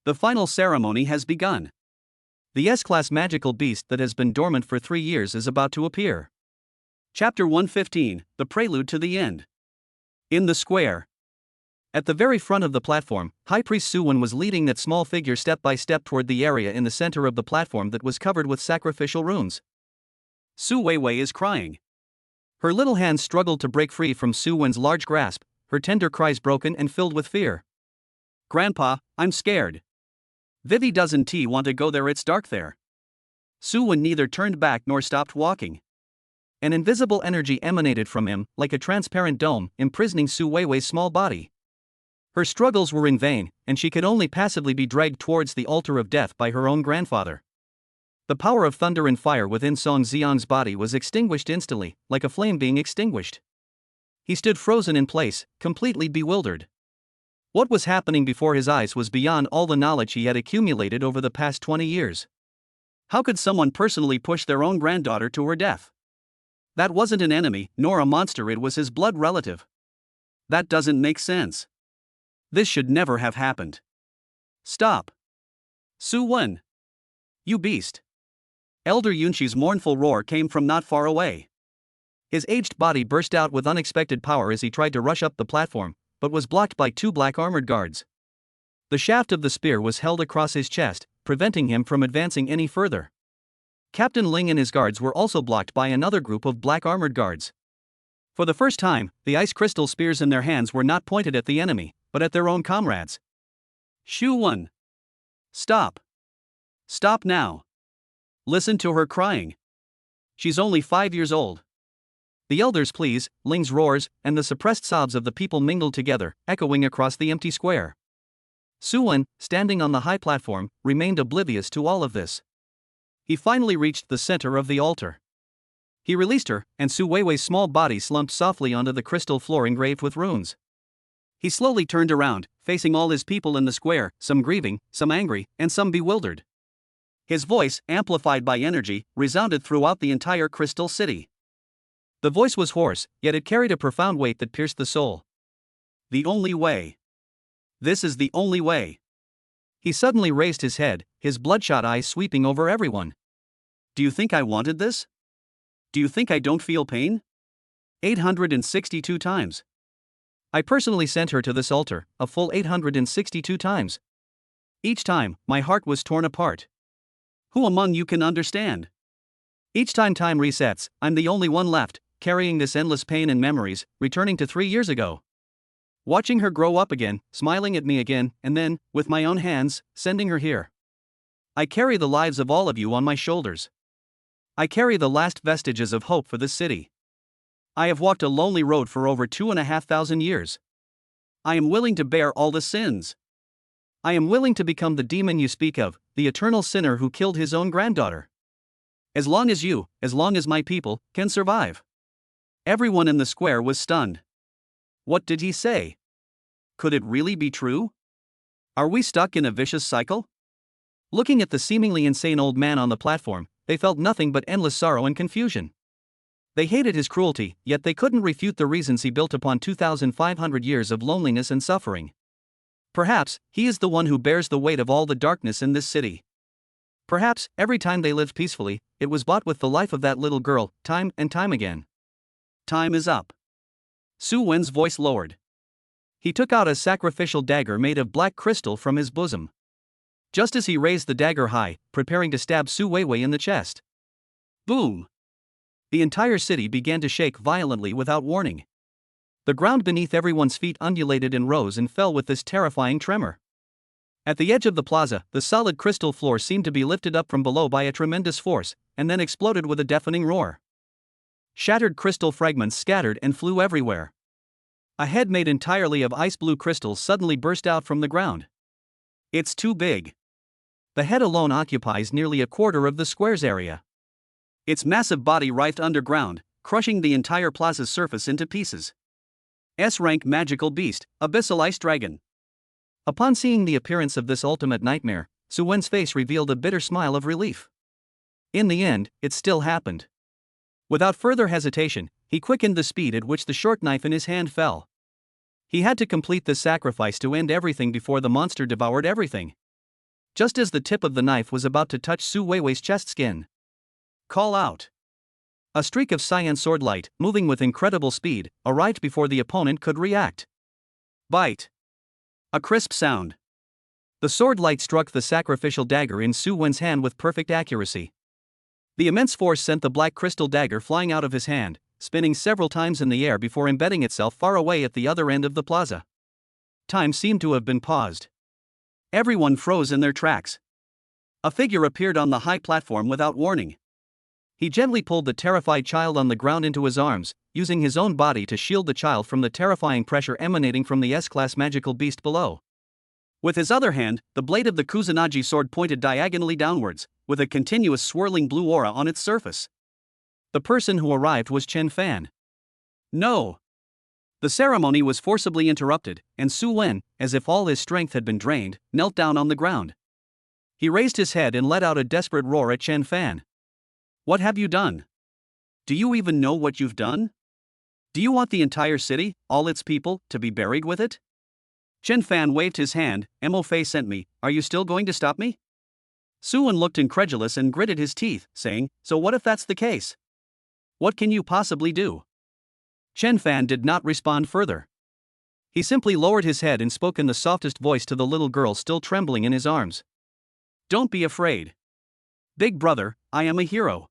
Speaker 1: The final ceremony has begun. The S-class magical beast that has been dormant for 3 years is about to appear. Chapter 115, The Prelude to the End. In the square. At the very front of the platform, High Priest Suwon was leading that small figure step by step toward the area in the center of the platform that was covered with sacrificial runes. Su Weiwei is crying. Her little hands struggled to break free from Suwon's large grasp, her tender cries broken and filled with fear. "Grandpa, I'm scared. Vivi doesn't want to go there, it's dark there." Suwon neither turned back nor stopped walking. An invisible energy emanated from him, like a transparent dome, imprisoning Su Weiwei's small body. Her struggles were in vain, and she could only passively be dragged towards the altar of death by her own grandfather. The power of thunder and fire within Song Xiang's body was extinguished instantly, like a flame being extinguished. He stood frozen in place, completely bewildered. What was happening before his eyes was beyond all the knowledge he had accumulated over the past 20 years. How could someone personally push their own granddaughter to her death? That wasn't an enemy, nor a monster, it was his blood relative. That doesn't make sense. This should never have happened. Stop. Suwon! You beast! Elder Yunqi's mournful roar came from not far away. His aged body burst out with unexpected power as he tried to rush up the platform, but was blocked by 2 black armored guards. The shaft of the spear was held across his chest, preventing him from advancing any further. Captain Ling and his guards were also blocked by another group of black armored guards. For the first time, the ice crystal spears in their hands were not pointed at the enemy, but at their own comrades. Shu-won! Stop! Stop now! Listen to her crying. She's only 5 years old. The elder's pleas, Ling's roars, and the suppressed sobs of the people mingled together, echoing across the empty square. Suwon, standing on the high platform, remained oblivious to all of this. He finally reached the center of the altar. He released her, and Su Weiwei's small body slumped softly onto the crystal floor engraved with runes. He slowly turned around, facing all his people in the square, some grieving, some angry, and some bewildered. His voice, amplified by energy, resounded throughout the entire crystal city. The voice was hoarse, yet it carried a profound weight that pierced the soul. The only way. This is the only way. He suddenly raised his head, his bloodshot eyes sweeping over everyone. Do you think I wanted this? Do you think I don't feel pain? 862 times. I personally sent her to this altar, a full 862 times. Each time, my heart was torn apart. Who among you can understand? Each time time resets, I'm the only one left, carrying this endless pain and memories, returning to 3 years ago. Watching her grow up again, smiling at me again, and then, with my own hands, sending her here. I carry the lives of all of you on my shoulders. I carry the last vestiges of hope for this city. I have walked a lonely road for over 2,500 years. I am willing to bear all the sins. I am willing to become the demon you speak of, the eternal sinner who killed his own granddaughter. As long as you, as long as my people, can survive. Everyone in the square was stunned. What did he say? Could it really be true? Are we stuck in a vicious cycle? Looking at the seemingly insane old man on the platform, they felt nothing but endless sorrow and confusion. They hated his cruelty, yet they couldn't refute the reasons he built upon 2,500 years of loneliness and suffering. Perhaps, he is the one who bears the weight of all the darkness in this city. Perhaps, every time they lived peacefully, it was bought with the life of that little girl, time and time again. Time is up. Su Wen's voice lowered. He took out a sacrificial dagger made of black crystal from his bosom. Just as he raised the dagger high, preparing to stab Su Weiwei in the chest. Boom! The entire city began to shake violently without warning. The ground beneath everyone's feet undulated and rose and fell with this terrifying tremor. At the edge of the plaza, the solid crystal floor seemed to be lifted up from below by a tremendous force, and then exploded with a deafening roar. Shattered crystal fragments scattered and flew everywhere. A head made entirely of ice blue crystals suddenly burst out from the ground. It's too big. The head alone occupies nearly a quarter of the square's area. Its massive body writhed underground, crushing the entire plaza's surface into pieces. S-rank magical beast, abyssal ice dragon. Upon seeing the appearance of this ultimate nightmare, Su Wen's face revealed a bitter smile of relief. In the end, it still happened. Without further hesitation, he quickened the speed at which the short knife in his hand fell. He had to complete this sacrifice to end everything before the monster devoured everything. Just as the tip of the knife was about to touch Su Weiwei's chest skin. Call out. A streak of cyan sword light, moving with incredible speed, arrived before the opponent could react. Bite. A crisp sound. The sword light struck the sacrificial dagger in Su Wen's hand with perfect accuracy. The immense force sent the black crystal dagger flying out of his hand, spinning several times in the air before embedding itself far away at the other end of the plaza. Time seemed to have been paused. Everyone froze in their tracks. A figure appeared on the high platform without warning. He gently pulled the terrified child on the ground into his arms, using his own body to shield the child from the terrifying pressure emanating from the S-class magical beast below. With his other hand, the blade of the Kusanagi sword pointed diagonally downwards, with a continuous swirling blue aura on its surface. The person who arrived was Chen Fan. No! The ceremony was forcibly interrupted, and Su Wen, as if all his strength had been drained, knelt down on the ground. He raised his head and let out a desperate roar at Chen Fan. What have you done? Do you even know what you've done? Do you want the entire city, all its people, to be buried with it? Chen Fan waved his hand. Mo Fei sent me, are you still going to stop me? Su Wen looked incredulous and gritted his teeth, saying, so what if that's the case? What can you possibly do? Chen Fan did not respond further. He simply lowered his head and spoke in the softest voice to the little girl still trembling in his arms. Don't be afraid. Big brother, I am a hero.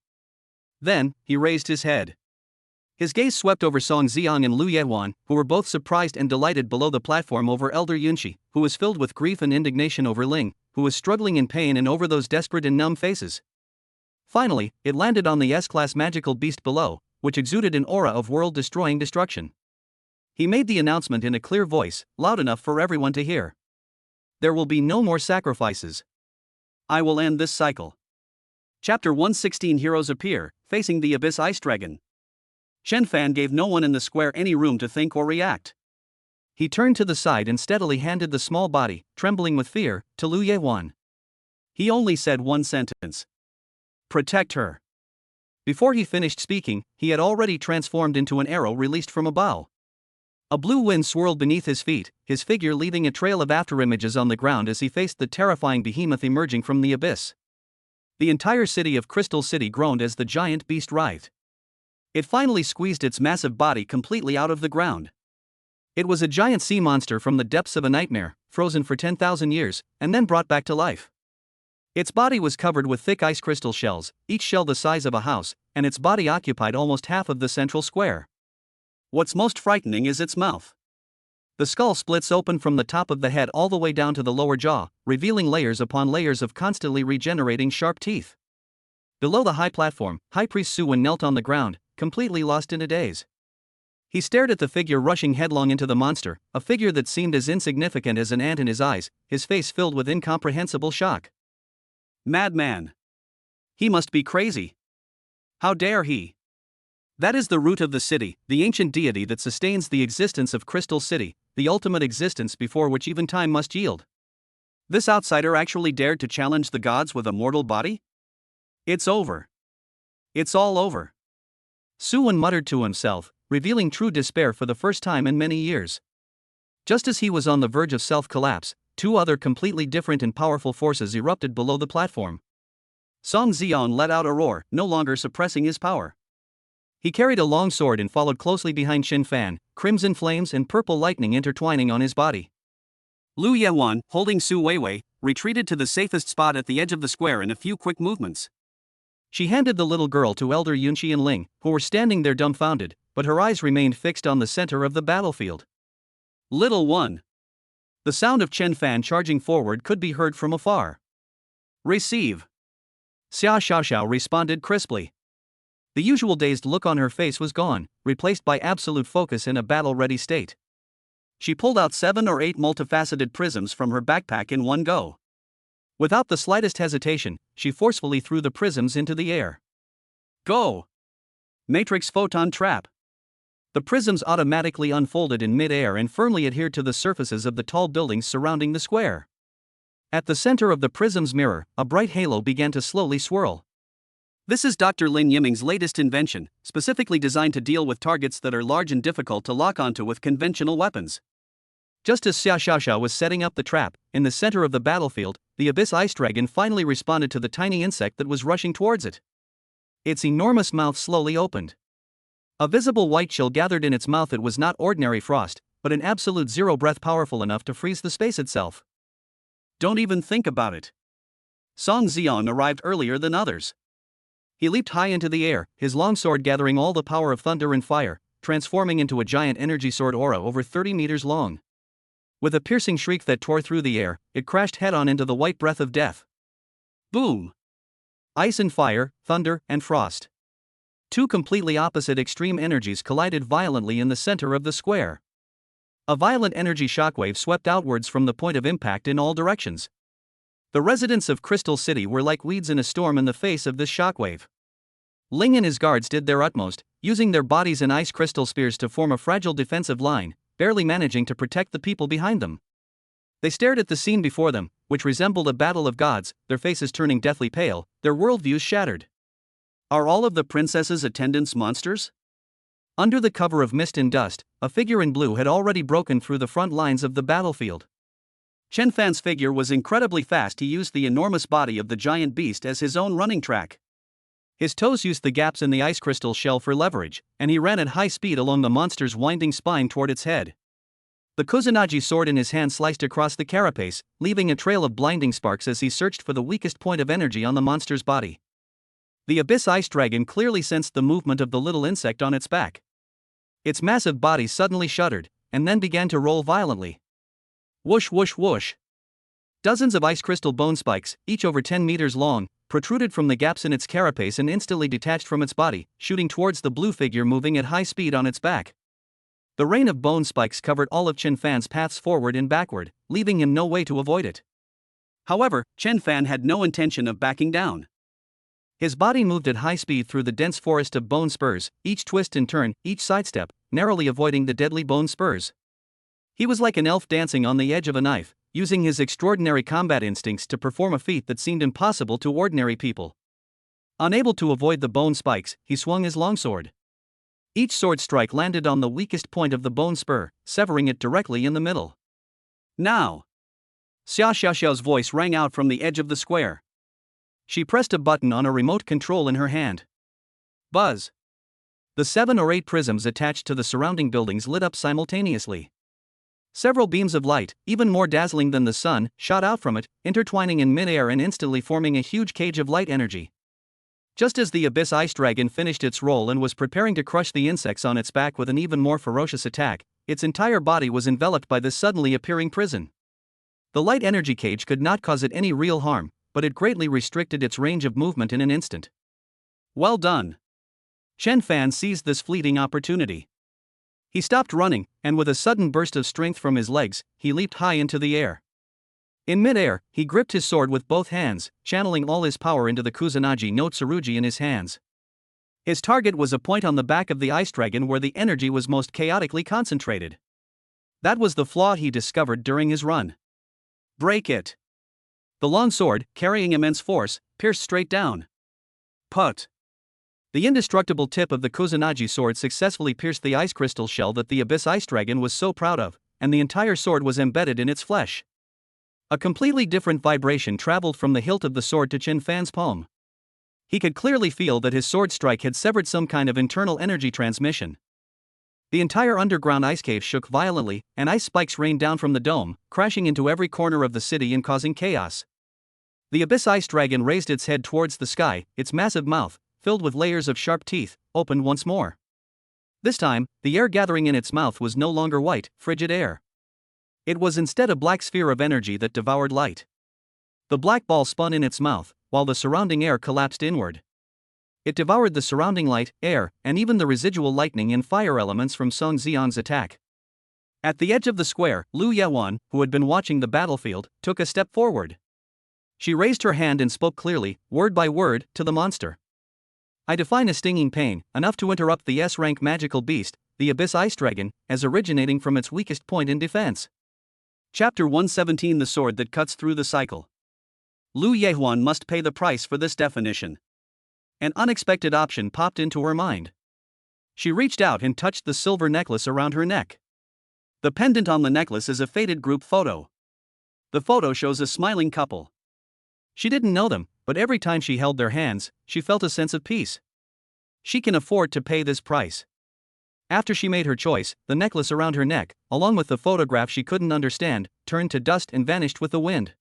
Speaker 1: Then, he raised his head. His gaze swept over Song Xiang and Lu Yehuan, who were both surprised and delighted below the platform over Elder Yunxi, who was filled with grief and indignation over Ling, who was struggling in pain, and over those desperate and numb faces. Finally, it landed on the S-class magical beast below, which exuded an aura of world-destroying destruction. He made the announcement in a clear voice, loud enough for everyone to hear. There will be no more sacrifices. I will end this cycle. Chapter 116 Heroes Appear, Facing the Abyss Ice Dragon. Chen Fan gave no one in the square any room to think or react. He turned to the side and steadily handed the small body, trembling with fear, to Lu Yehuan. He only said one sentence. Protect her. Before he finished speaking, he had already transformed into an arrow released from a bow. A blue wind swirled beneath his feet, his figure leaving a trail of afterimages on the ground as he faced the terrifying behemoth emerging from the abyss. The entire city of Crystal City groaned as the giant beast writhed. It finally squeezed its massive body completely out of the ground. It was a giant sea monster from the depths of a nightmare, frozen for 10,000 years, and then brought back to life. Its body was covered with thick ice crystal shells, each shell the size of a house, and its body occupied almost half of the central square. What's most frightening is its mouth. The skull splits open from the top of the head all the way down to the lower jaw, revealing layers upon layers of constantly regenerating sharp teeth. Below the high platform, High Priest Su Wen knelt on the ground, completely lost in a daze. He stared at the figure rushing headlong into the monster, a figure that seemed as insignificant as an ant in his eyes, his face filled with incomprehensible shock. Madman! He must be crazy. How dare he? That is the root of the city, the ancient deity that sustains the existence of Crystal City, the ultimate existence before which even time must yield. This outsider actually dared to challenge the gods with a mortal body? It's over. It's all over. Su Wen muttered to himself, revealing true despair for the first time in many years. Just as he was on the verge of self-collapse, two other completely different and powerful forces erupted below the platform. Song Xiang let out a roar, no longer suppressing his power. He carried a long sword and followed closely behind Chen Fan, crimson flames and purple lightning intertwining on his body. Lu Yehuan, holding Su Weiwei, retreated to the safest spot at the edge of the square in a few quick movements. She handed the little girl to Elder Yunxi and Ling, who were standing there dumbfounded, but her eyes remained fixed on the center of the battlefield. Little one. The sound of Chen Fan charging forward could be heard from afar. Receive. Xia Xiaoxiao responded crisply. The usual dazed look on her face was gone, replaced by absolute focus in a battle-ready state. She pulled out 7 or 8 multifaceted prisms from her backpack in one go. Without the slightest hesitation, she forcefully threw the prisms into the air. Go! Matrix Photon Trap. The prisms automatically unfolded in mid-air and firmly adhered to the surfaces of the tall buildings surrounding the square. At the center of the prism's mirror, a bright halo began to slowly swirl. This is Dr. Lin Yiming's latest invention, specifically designed to deal with targets that are large and difficult to lock onto with conventional weapons. Just as Xia Xiaoxia was setting up the trap, in the center of the battlefield, the Abyss Ice Dragon finally responded to the tiny insect that was rushing towards it. Its enormous mouth slowly opened. A visible white chill gathered in its mouth. It was not ordinary frost, but an absolute zero breath powerful enough to freeze the space itself. Don't even think about it. Song Xian arrived earlier than others. He leaped high into the air, his long sword gathering all the power of thunder and fire, transforming into a giant energy sword aura over 30 meters long. With a piercing shriek that tore through the air, it crashed head-on into the white breath of death. Boom! Ice and fire, thunder, and frost. Two completely opposite extreme energies collided violently in the center of the square. A violent energy shockwave swept outwards from the point of impact in all directions. The residents of Crystal City were like weeds in a storm in the face of this shockwave. Ling and his guards did their utmost, using their bodies and ice crystal spears to form a fragile defensive line, barely managing to protect the people behind them. They stared at the scene before them, which resembled a battle of gods, their faces turning deathly pale, their worldviews shattered. Are all of the princess's attendants monsters? Under the cover of mist and dust, a figure in blue had already broken through the front lines of the battlefield. Chen Fan's figure was incredibly fast. He used the enormous body of the giant beast as his own running track. His toes used the gaps in the ice crystal shell for leverage, and he ran at high speed along the monster's winding spine toward its head. The Kusanagi sword in his hand sliced across the carapace, leaving a trail of blinding sparks as he searched for the weakest point of energy on the monster's body. The Abyss Ice Dragon clearly sensed the movement of the little insect on its back. Its massive body suddenly shuddered, and then began to roll violently. Whoosh whoosh whoosh. Dozens of ice crystal bone spikes, each over 10 meters long, protruded from the gaps in its carapace and instantly detached from its body, shooting towards the blue figure moving at high speed on its back. The rain of bone spikes covered all of Chen Fan's paths forward and backward, leaving him no way to avoid it. However, Chen Fan had no intention of backing down. His body moved at high speed through the dense forest of bone spurs, each twist and turn, each sidestep, narrowly avoiding the deadly bone spurs. He was like an elf dancing on the edge of a knife, using his extraordinary combat instincts to perform a feat that seemed impossible to ordinary people. Unable to avoid the bone spikes, he swung his longsword. Each sword strike landed on the weakest point of the bone spur, severing it directly in the middle. Now! Xia Xiaoxiao's voice rang out from the edge of the square. She pressed a button on a remote control in her hand. Buzz! The 7 or 8 prisms attached to the surrounding buildings lit up simultaneously. Several beams of light, even more dazzling than the sun, shot out from it, intertwining in mid-air and instantly forming a huge cage of light energy. Just as the Abyss Ice Dragon finished its roll and was preparing to crush the insects on its back with an even more ferocious attack, its entire body was enveloped by this suddenly appearing prison. The light energy cage could not cause it any real harm, but it greatly restricted its range of movement in an instant. Well done! Chen Fan seized this fleeting opportunity. He stopped running, and with a sudden burst of strength from his legs, he leaped high into the air. In mid-air, he gripped his sword with both hands, channeling all his power into the Kusanagi no Tsurugi in his hands. His target was a point on the back of the ice dragon where the energy was most chaotically concentrated. That was the flaw he discovered during his run. Break it! The long sword, carrying immense force, pierced straight down. Put! The indestructible tip of the Kusanagi sword successfully pierced the ice crystal shell that the Abyss Ice Dragon was so proud of, and the entire sword was embedded in its flesh. A completely different vibration traveled from the hilt of the sword to Chen Fan's palm. He could clearly feel that his sword strike had severed some kind of internal energy transmission. The entire underground ice cave shook violently, and ice spikes rained down from the dome, crashing into every corner of the city and causing chaos. The Abyss Ice Dragon raised its head towards the sky, its massive mouth, filled with layers of sharp teeth, opened once more. This time, the air gathering in its mouth was no longer white, frigid air. It was instead a black sphere of energy that devoured light. The black ball spun in its mouth, while the surrounding air collapsed inward. It devoured the surrounding light, air, and even the residual lightning and fire elements from Song Xiang's attack. At the edge of the square, Lu Yewan, who had been watching the battlefield, took a step forward. She raised her hand and spoke clearly, word by word, to the monster. I define a stinging pain, enough to interrupt the S-rank magical beast, the Abyss Ice Dragon, as originating from its weakest point in defense. Chapter 117: The Sword That Cuts Through the Cycle. Lu Yehuan must pay the price for this definition. An unexpected option popped into her mind. She reached out and touched the silver necklace around her neck. The pendant on the necklace is a faded group photo. The photo shows a smiling couple. She didn't know them, but every time she held their hands, she felt a sense of peace. She can afford to pay this price. After she made her choice, the necklace around her neck, along with the photograph she couldn't understand, turned to dust and vanished with the wind.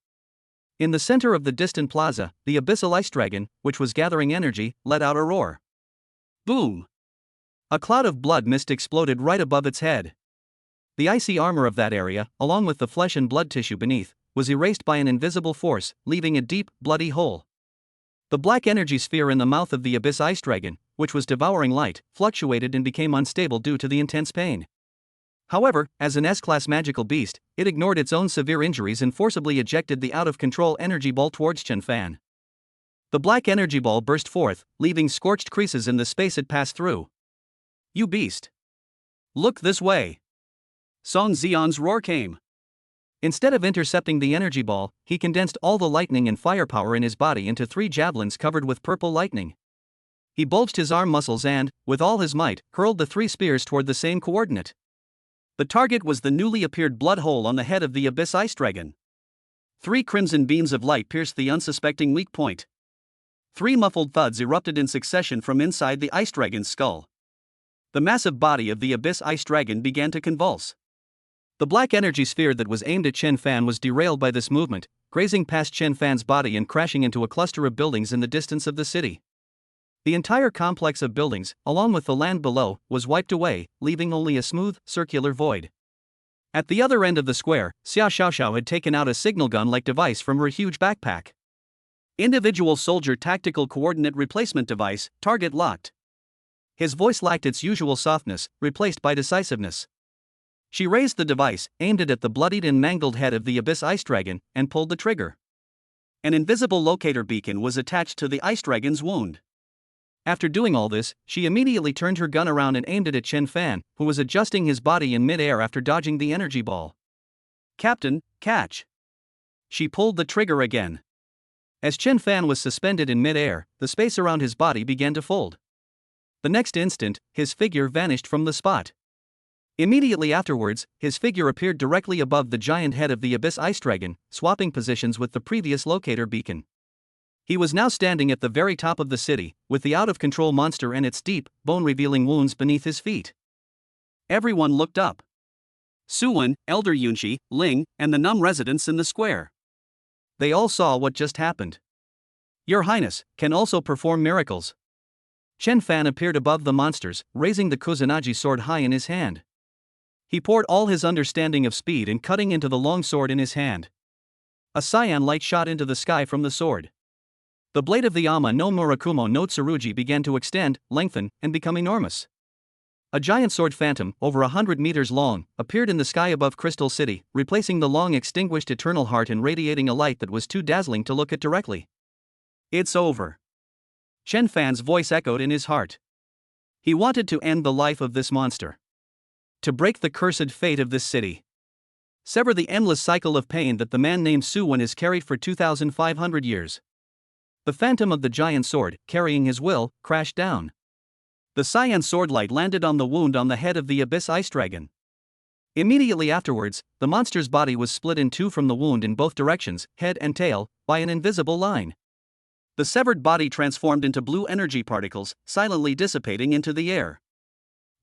Speaker 1: In the center of the distant plaza, the abyssal ice dragon, which was gathering energy, let out a roar. Boom! A cloud of blood mist exploded right above its head. The icy armor of that area, along with the flesh and blood tissue beneath, was erased by an invisible force, leaving a deep, bloody hole. The black energy sphere in the mouth of the abyss ice dragon, which was devouring light, fluctuated and became unstable due to the intense pain. However, as an S-class magical beast, it ignored its own severe injuries and forcibly ejected the out-of-control energy ball towards Chen Fan. The black energy ball burst forth, leaving scorched creases in the space it passed through. You beast! Look this way! Song Zion's roar came. Instead of intercepting the energy ball, he condensed all the lightning and firepower in his body into 3 javelins covered with purple lightning. He bulged his arm muscles and, with all his might, hurled the 3 spears toward the same coordinate. The target was the newly appeared blood hole on the head of the abyss ice dragon. 3 crimson beams of light pierced the unsuspecting weak point. 3 muffled thuds erupted in succession from inside the ice dragon's skull. The massive body of the abyss ice dragon began to convulse. The black energy sphere that was aimed at Chen Fan was derailed by this movement, grazing past Chen Fan's body and crashing into a cluster of buildings in the distance of the city. The entire complex of buildings, along with the land below, was wiped away, leaving only a smooth, circular void. At the other end of the square, Xia Xiaoxiao had taken out a signal gun-like device from her huge backpack. Individual Soldier Tactical Coordinate Replacement Device, target locked. His voice lacked its usual softness, replaced by decisiveness. She raised the device, aimed it at the bloodied and mangled head of the abyss ice dragon, and pulled the trigger. An invisible locator beacon was attached to the ice dragon's wound. After doing all this, she immediately turned her gun around and aimed it at Chen Fan, who was adjusting his body in mid-air after dodging the energy ball. Captain, catch! She pulled the trigger again. As Chen Fan was suspended in mid-air, the space around his body began to fold. The next instant, his figure vanished from the spot. Immediately afterwards, his figure appeared directly above the giant head of the abyss ice dragon, swapping positions with the previous locator beacon. He was now standing at the very top of the city, with the out-of-control monster and its deep, bone-revealing wounds beneath his feet. Everyone looked up. Suwen, Elder Yunxi, Ling, and the numb residents in the square. They all saw what just happened. Your Highness can also perform miracles. Chen Fan appeared above the monsters, raising the Kusanagi sword high in his hand. He poured all his understanding of speed and cutting into the long sword in his hand. A cyan light shot into the sky from the sword. The blade of the Ama no Murakumo no Tsurugi began to extend, lengthen, and become enormous. A giant sword phantom, over 100 meters long, appeared in the sky above Crystal City, replacing the long extinguished eternal heart and radiating a light that was too dazzling to look at directly. It's over. Chen Fan's voice echoed in his heart. He wanted to end the life of this monster. To break the cursed fate of this city. Sever the endless cycle of pain that the man named Suwen has carried for 2,500 years. The phantom of the giant sword, carrying his will, crashed down. The cyan swordlight landed on the wound on the head of the abyss ice dragon. Immediately afterwards, the monster's body was split in 2 from the wound in both directions, head and tail, by an invisible line. The severed body transformed into blue energy particles, silently dissipating into the air.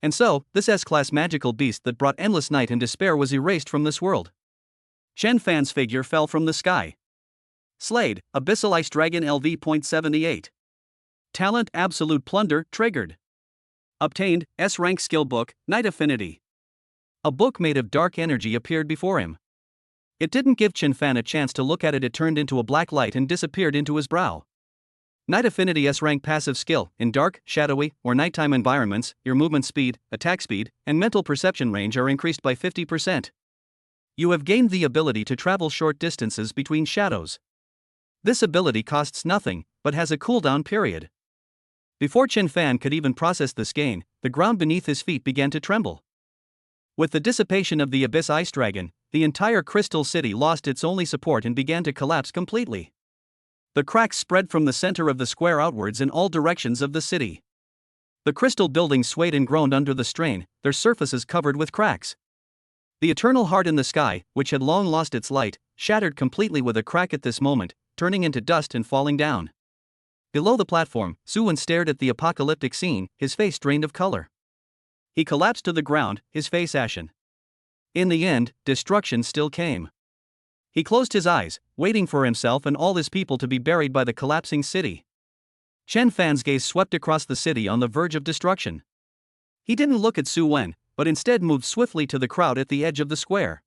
Speaker 1: And so, this S-class magical beast that brought endless night and despair was erased from this world. Chen Fan's figure fell from the sky. Slayed, Abyssal Ice Dragon LV.78. Talent Absolute Plunder triggered. Obtained, S-rank skill book, Night Affinity. A book made of dark energy appeared before him. It didn't give Chen Fan a chance to look at it. It turned into a black light and disappeared into his brow. Night Affinity S-rank passive skill. In dark, shadowy, or nighttime environments, your movement speed, attack speed, and mental perception range are increased by 50%. You have gained the ability to travel short distances between shadows. This ability costs nothing, but has a cooldown period. Before Chen Fan could even process this gain, the ground beneath his feet began to tremble. With the dissipation of the Abyss Ice Dragon, the entire Crystal City lost its only support and began to collapse completely. The cracks spread from the center of the square outwards in all directions of the city. The crystal buildings swayed and groaned under the strain, their surfaces covered with cracks. The eternal heart in the sky, which had long lost its light, shattered completely with a crack at this moment, turning into dust and falling down. Below the platform, Suwon stared at the apocalyptic scene, his face drained of color. He collapsed to the ground, his face ashen. In the end, destruction still came. He closed his eyes, waiting for himself and all his people to be buried by the collapsing city. Chen Fan's gaze swept across the city on the verge of destruction. He didn't look at Su Wen, but instead moved swiftly to the crowd at the edge of the square.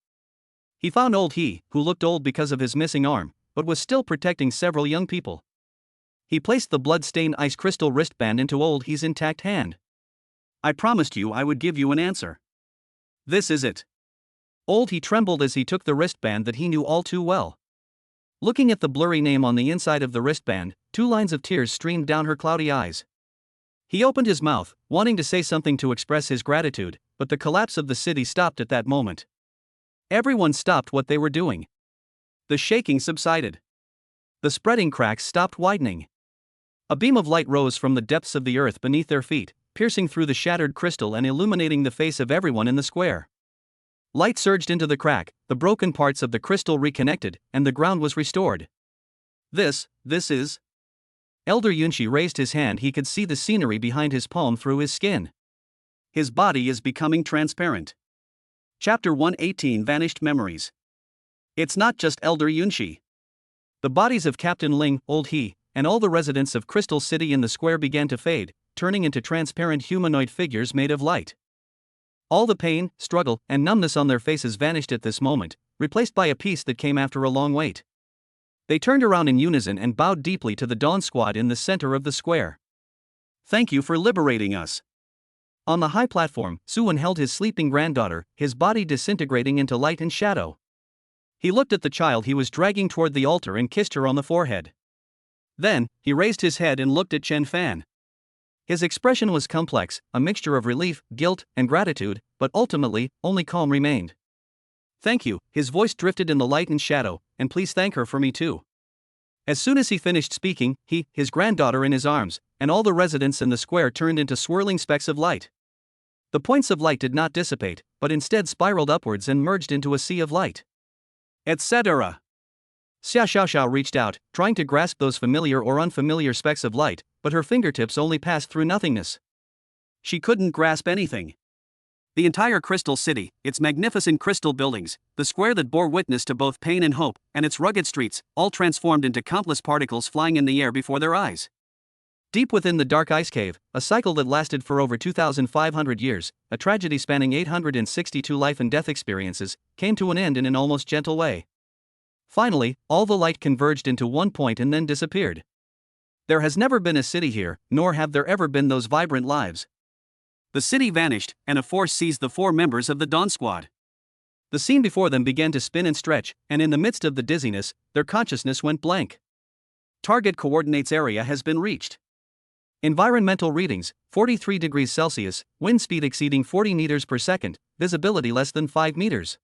Speaker 1: He found old He, who looked old because of his missing arm, but was still protecting several young people. He placed the blood-stained ice crystal wristband into old He's intact hand. I promised you I would give you an answer. This is it. Old He trembled as he took the wristband that he knew all too well. Looking at the blurry name on the inside of the wristband, 2 lines of tears streamed down her cloudy eyes. He opened his mouth, wanting to say something to express his gratitude, but the collapse of the city stopped at that moment. Everyone stopped what they were doing. The shaking subsided. The spreading cracks stopped widening. A beam of light rose from the depths of the earth beneath their feet, piercing through the shattered crystal and illuminating the face of everyone in the square. Light surged into the crack, the broken parts of the crystal reconnected, and the ground was restored. This is... Elder Yunshi raised his hand. He could see the scenery behind his palm through his skin. His body is becoming transparent. Chapter 118 Vanished Memories. It's not just Elder Yunshi. The bodies of Captain Ling, Old He, and all the residents of Crystal City in the square began to fade, turning into transparent humanoid figures made of light. All the pain, struggle, and numbness on their faces vanished at this moment, replaced by a peace that came after a long wait. They turned around in unison and bowed deeply to the Dawn Squad in the center of the square. Thank you for liberating us. On the high platform, Suwon held his sleeping granddaughter, his body disintegrating into light and shadow. He looked at the child he was dragging toward the altar and kissed her on the forehead. Then, he raised his head and looked at Chen Fan. His expression was complex, a mixture of relief, guilt, and gratitude, but ultimately, only calm remained. Thank you, his voice drifted in the light and shadow, and please thank her for me too. As soon as he finished speaking, he, his granddaughter in his arms, and all the residents in the square turned into swirling specks of light. The points of light did not dissipate, but instead spiraled upwards and merged into a sea of light. Etc. Xia Xiaoxiao reached out, trying to grasp those familiar or unfamiliar specks of light, but her fingertips only passed through nothingness. She couldn't grasp anything. The entire Crystal City, its magnificent crystal buildings, the square that bore witness to both pain and hope, and its rugged streets, all transformed into countless particles flying in the air before their eyes. Deep within the dark ice cave, a cycle that lasted for over 2,500 years, a tragedy spanning 862 life and death experiences, came to an end in an almost gentle way. Finally, all the light converged into one point and then disappeared. There has never been a city here, nor have there ever been those vibrant lives. The city vanished, and a force seized the 4 members of the Dawn Squad. The scene before them began to spin and stretch, and in the midst of the dizziness, their consciousness went blank. Target coordinates area has been reached. Environmental readings, 43 degrees Celsius, wind speed exceeding 40 meters per second, visibility less than 5 meters.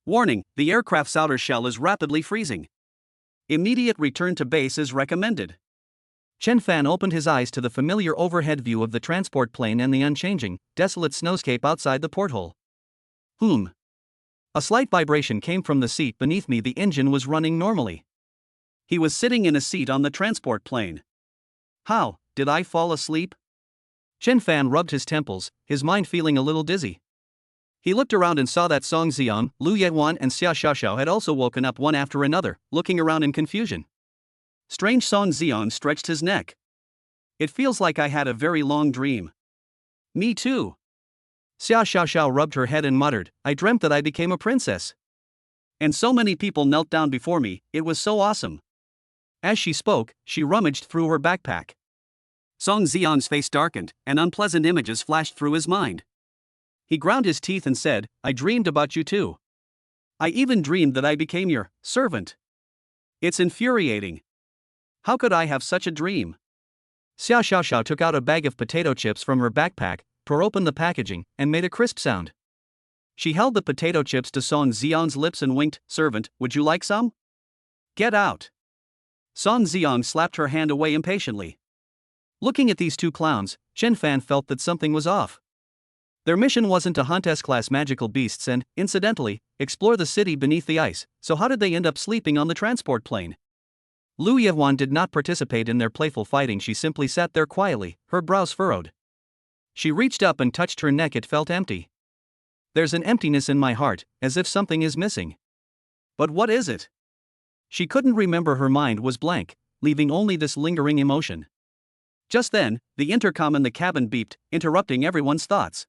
Speaker 1: Warning, the aircraft's outer shell is rapidly freezing. Immediate return to base is recommended. Chen Fan opened his eyes to the familiar overhead view of the transport plane and the unchanging, desolate snowscape outside the porthole. A slight vibration came from the seat beneath me. The engine was running normally. He was sitting in a seat on the transport plane. How, did I fall asleep? Chen Fan rubbed his temples, his mind feeling a little dizzy. He looked around and saw that Song Xian, Lu Yewan and Xia Xiaoxiao had also woken up one after another, looking around in confusion. Strange. Song Xian stretched his neck. It feels like I had a very long dream. Me too. Xia Xiaoxiao rubbed her head and muttered, I dreamt that I became a princess. And so many people knelt down before me, it was so awesome. As she spoke, she rummaged through her backpack. Song Xian's face darkened, and unpleasant images flashed through his mind. He ground his teeth and said, I dreamed about you too. I even dreamed that I became your servant. It's infuriating. How could I have such a dream? Xia Xiaoxiao took out a bag of potato chips from her backpack, tore open the packaging, and made a crisp sound. She held the potato chips to Song Ziyang's lips and winked, "Servant, would you like some?" "Get out." Song Ziyang slapped her hand away impatiently. Looking at these two clowns, Chen Fan felt that something was off. Their mission wasn't to hunt S-class magical beasts and, incidentally, explore the city beneath the ice, so how did they end up sleeping on the transport plane? Lu Yehuan did not participate in their playful fighting. She simply sat there quietly, her brows furrowed. She reached up and touched her neck. It felt empty. There's an emptiness in my heart, as if something is missing. But what is it? She couldn't remember. Her mind was blank, leaving only this lingering emotion. Just then, the intercom in the cabin beeped, interrupting everyone's thoughts.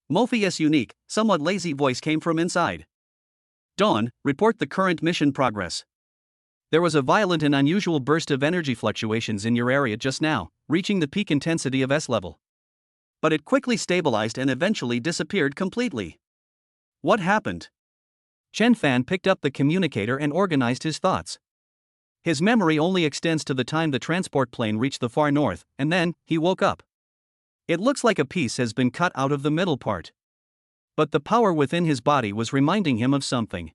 Speaker 1: Morpheus' unique, somewhat lazy voice came from inside. "Dawn, report the current mission progress. There was a violent and unusual burst of energy fluctuations in your area just now, reaching the peak intensity of S level. But it quickly stabilized and eventually disappeared completely. What happened?" Chen Fan picked up the communicator and organized his thoughts. His memory only extends to the time the transport plane reached the far north, and then, he woke up. It looks like a piece has been cut out of the middle part. But the power within his body was reminding him of something.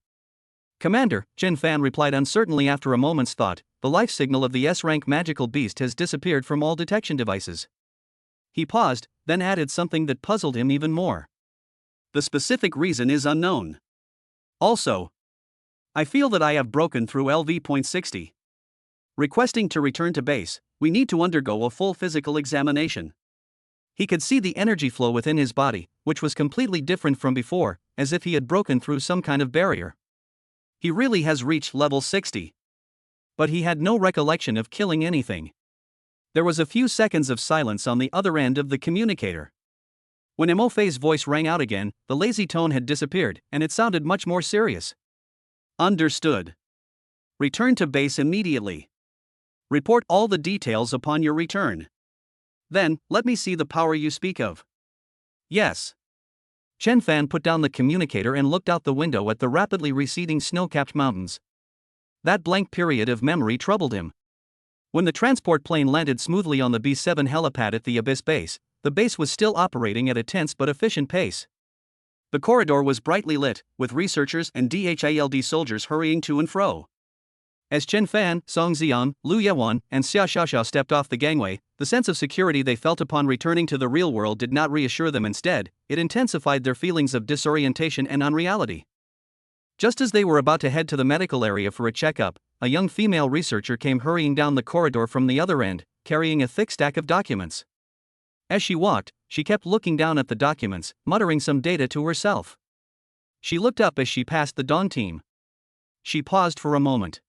Speaker 1: "Commander," Chen Fan replied uncertainly after a moment's thought, "the life signal of the S-rank magical beast has disappeared from all detection devices." He paused, then added something that puzzled him even more. "The specific reason is unknown. Also, I feel that I have broken through LV.60. Requesting to return to base, we need to undergo a full physical examination." He could see the energy flow within his body, which was completely different from before, as if he had broken through some kind of barrier. He really has reached level 60. But he had no recollection of killing anything. There was a few seconds of silence on the other end of the communicator. When Morpheus' voice rang out again, the lazy tone had disappeared, and it sounded much more serious. "Understood. Return to base immediately. Report all the details upon your return. Then, let me see the power you speak of." "Yes." Chen Fan put down the communicator and looked out the window at the rapidly receding snow-capped mountains. That blank period of memory troubled him. When the transport plane landed smoothly on the B7 helipad at the Abyss base, the base was still operating at a tense but efficient pace. The corridor was brightly lit, with researchers and DHILD soldiers hurrying to and fro. As Chen Fan, Song Ziyang, Lu Yehuan, and Xia Xiaoxiao stepped off the gangway, the sense of security they felt upon returning to the real world did not reassure them. Instead, it intensified their feelings of disorientation and unreality. Just as they were about to head to the medical area for a checkup, a young female researcher came hurrying down the corridor from the other end, carrying a thick stack of documents. As she walked, she kept looking down at the documents, muttering some data to herself. She looked up as she passed the Dawn team. She paused for a moment.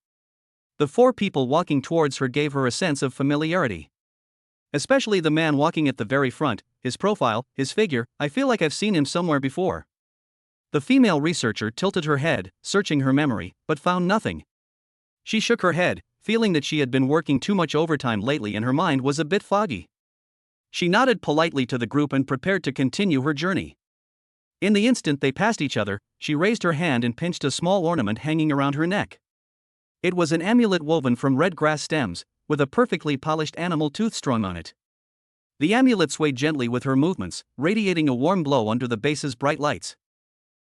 Speaker 1: The four people walking towards her gave her a sense of familiarity. Especially the man walking at the very front, his profile, his figure, "I feel like I've seen him somewhere before." The female researcher tilted her head, searching her memory, but found nothing. She shook her head, feeling that she had been working too much overtime lately and her mind was a bit foggy. She nodded politely to the group and prepared to continue her journey. In the instant they passed each other, she raised her hand and pinched a small ornament hanging around her neck. It was an amulet woven from red grass stems, with a perfectly polished animal tooth strung on it. The amulet swayed gently with her movements, radiating a warm glow under the base's bright lights.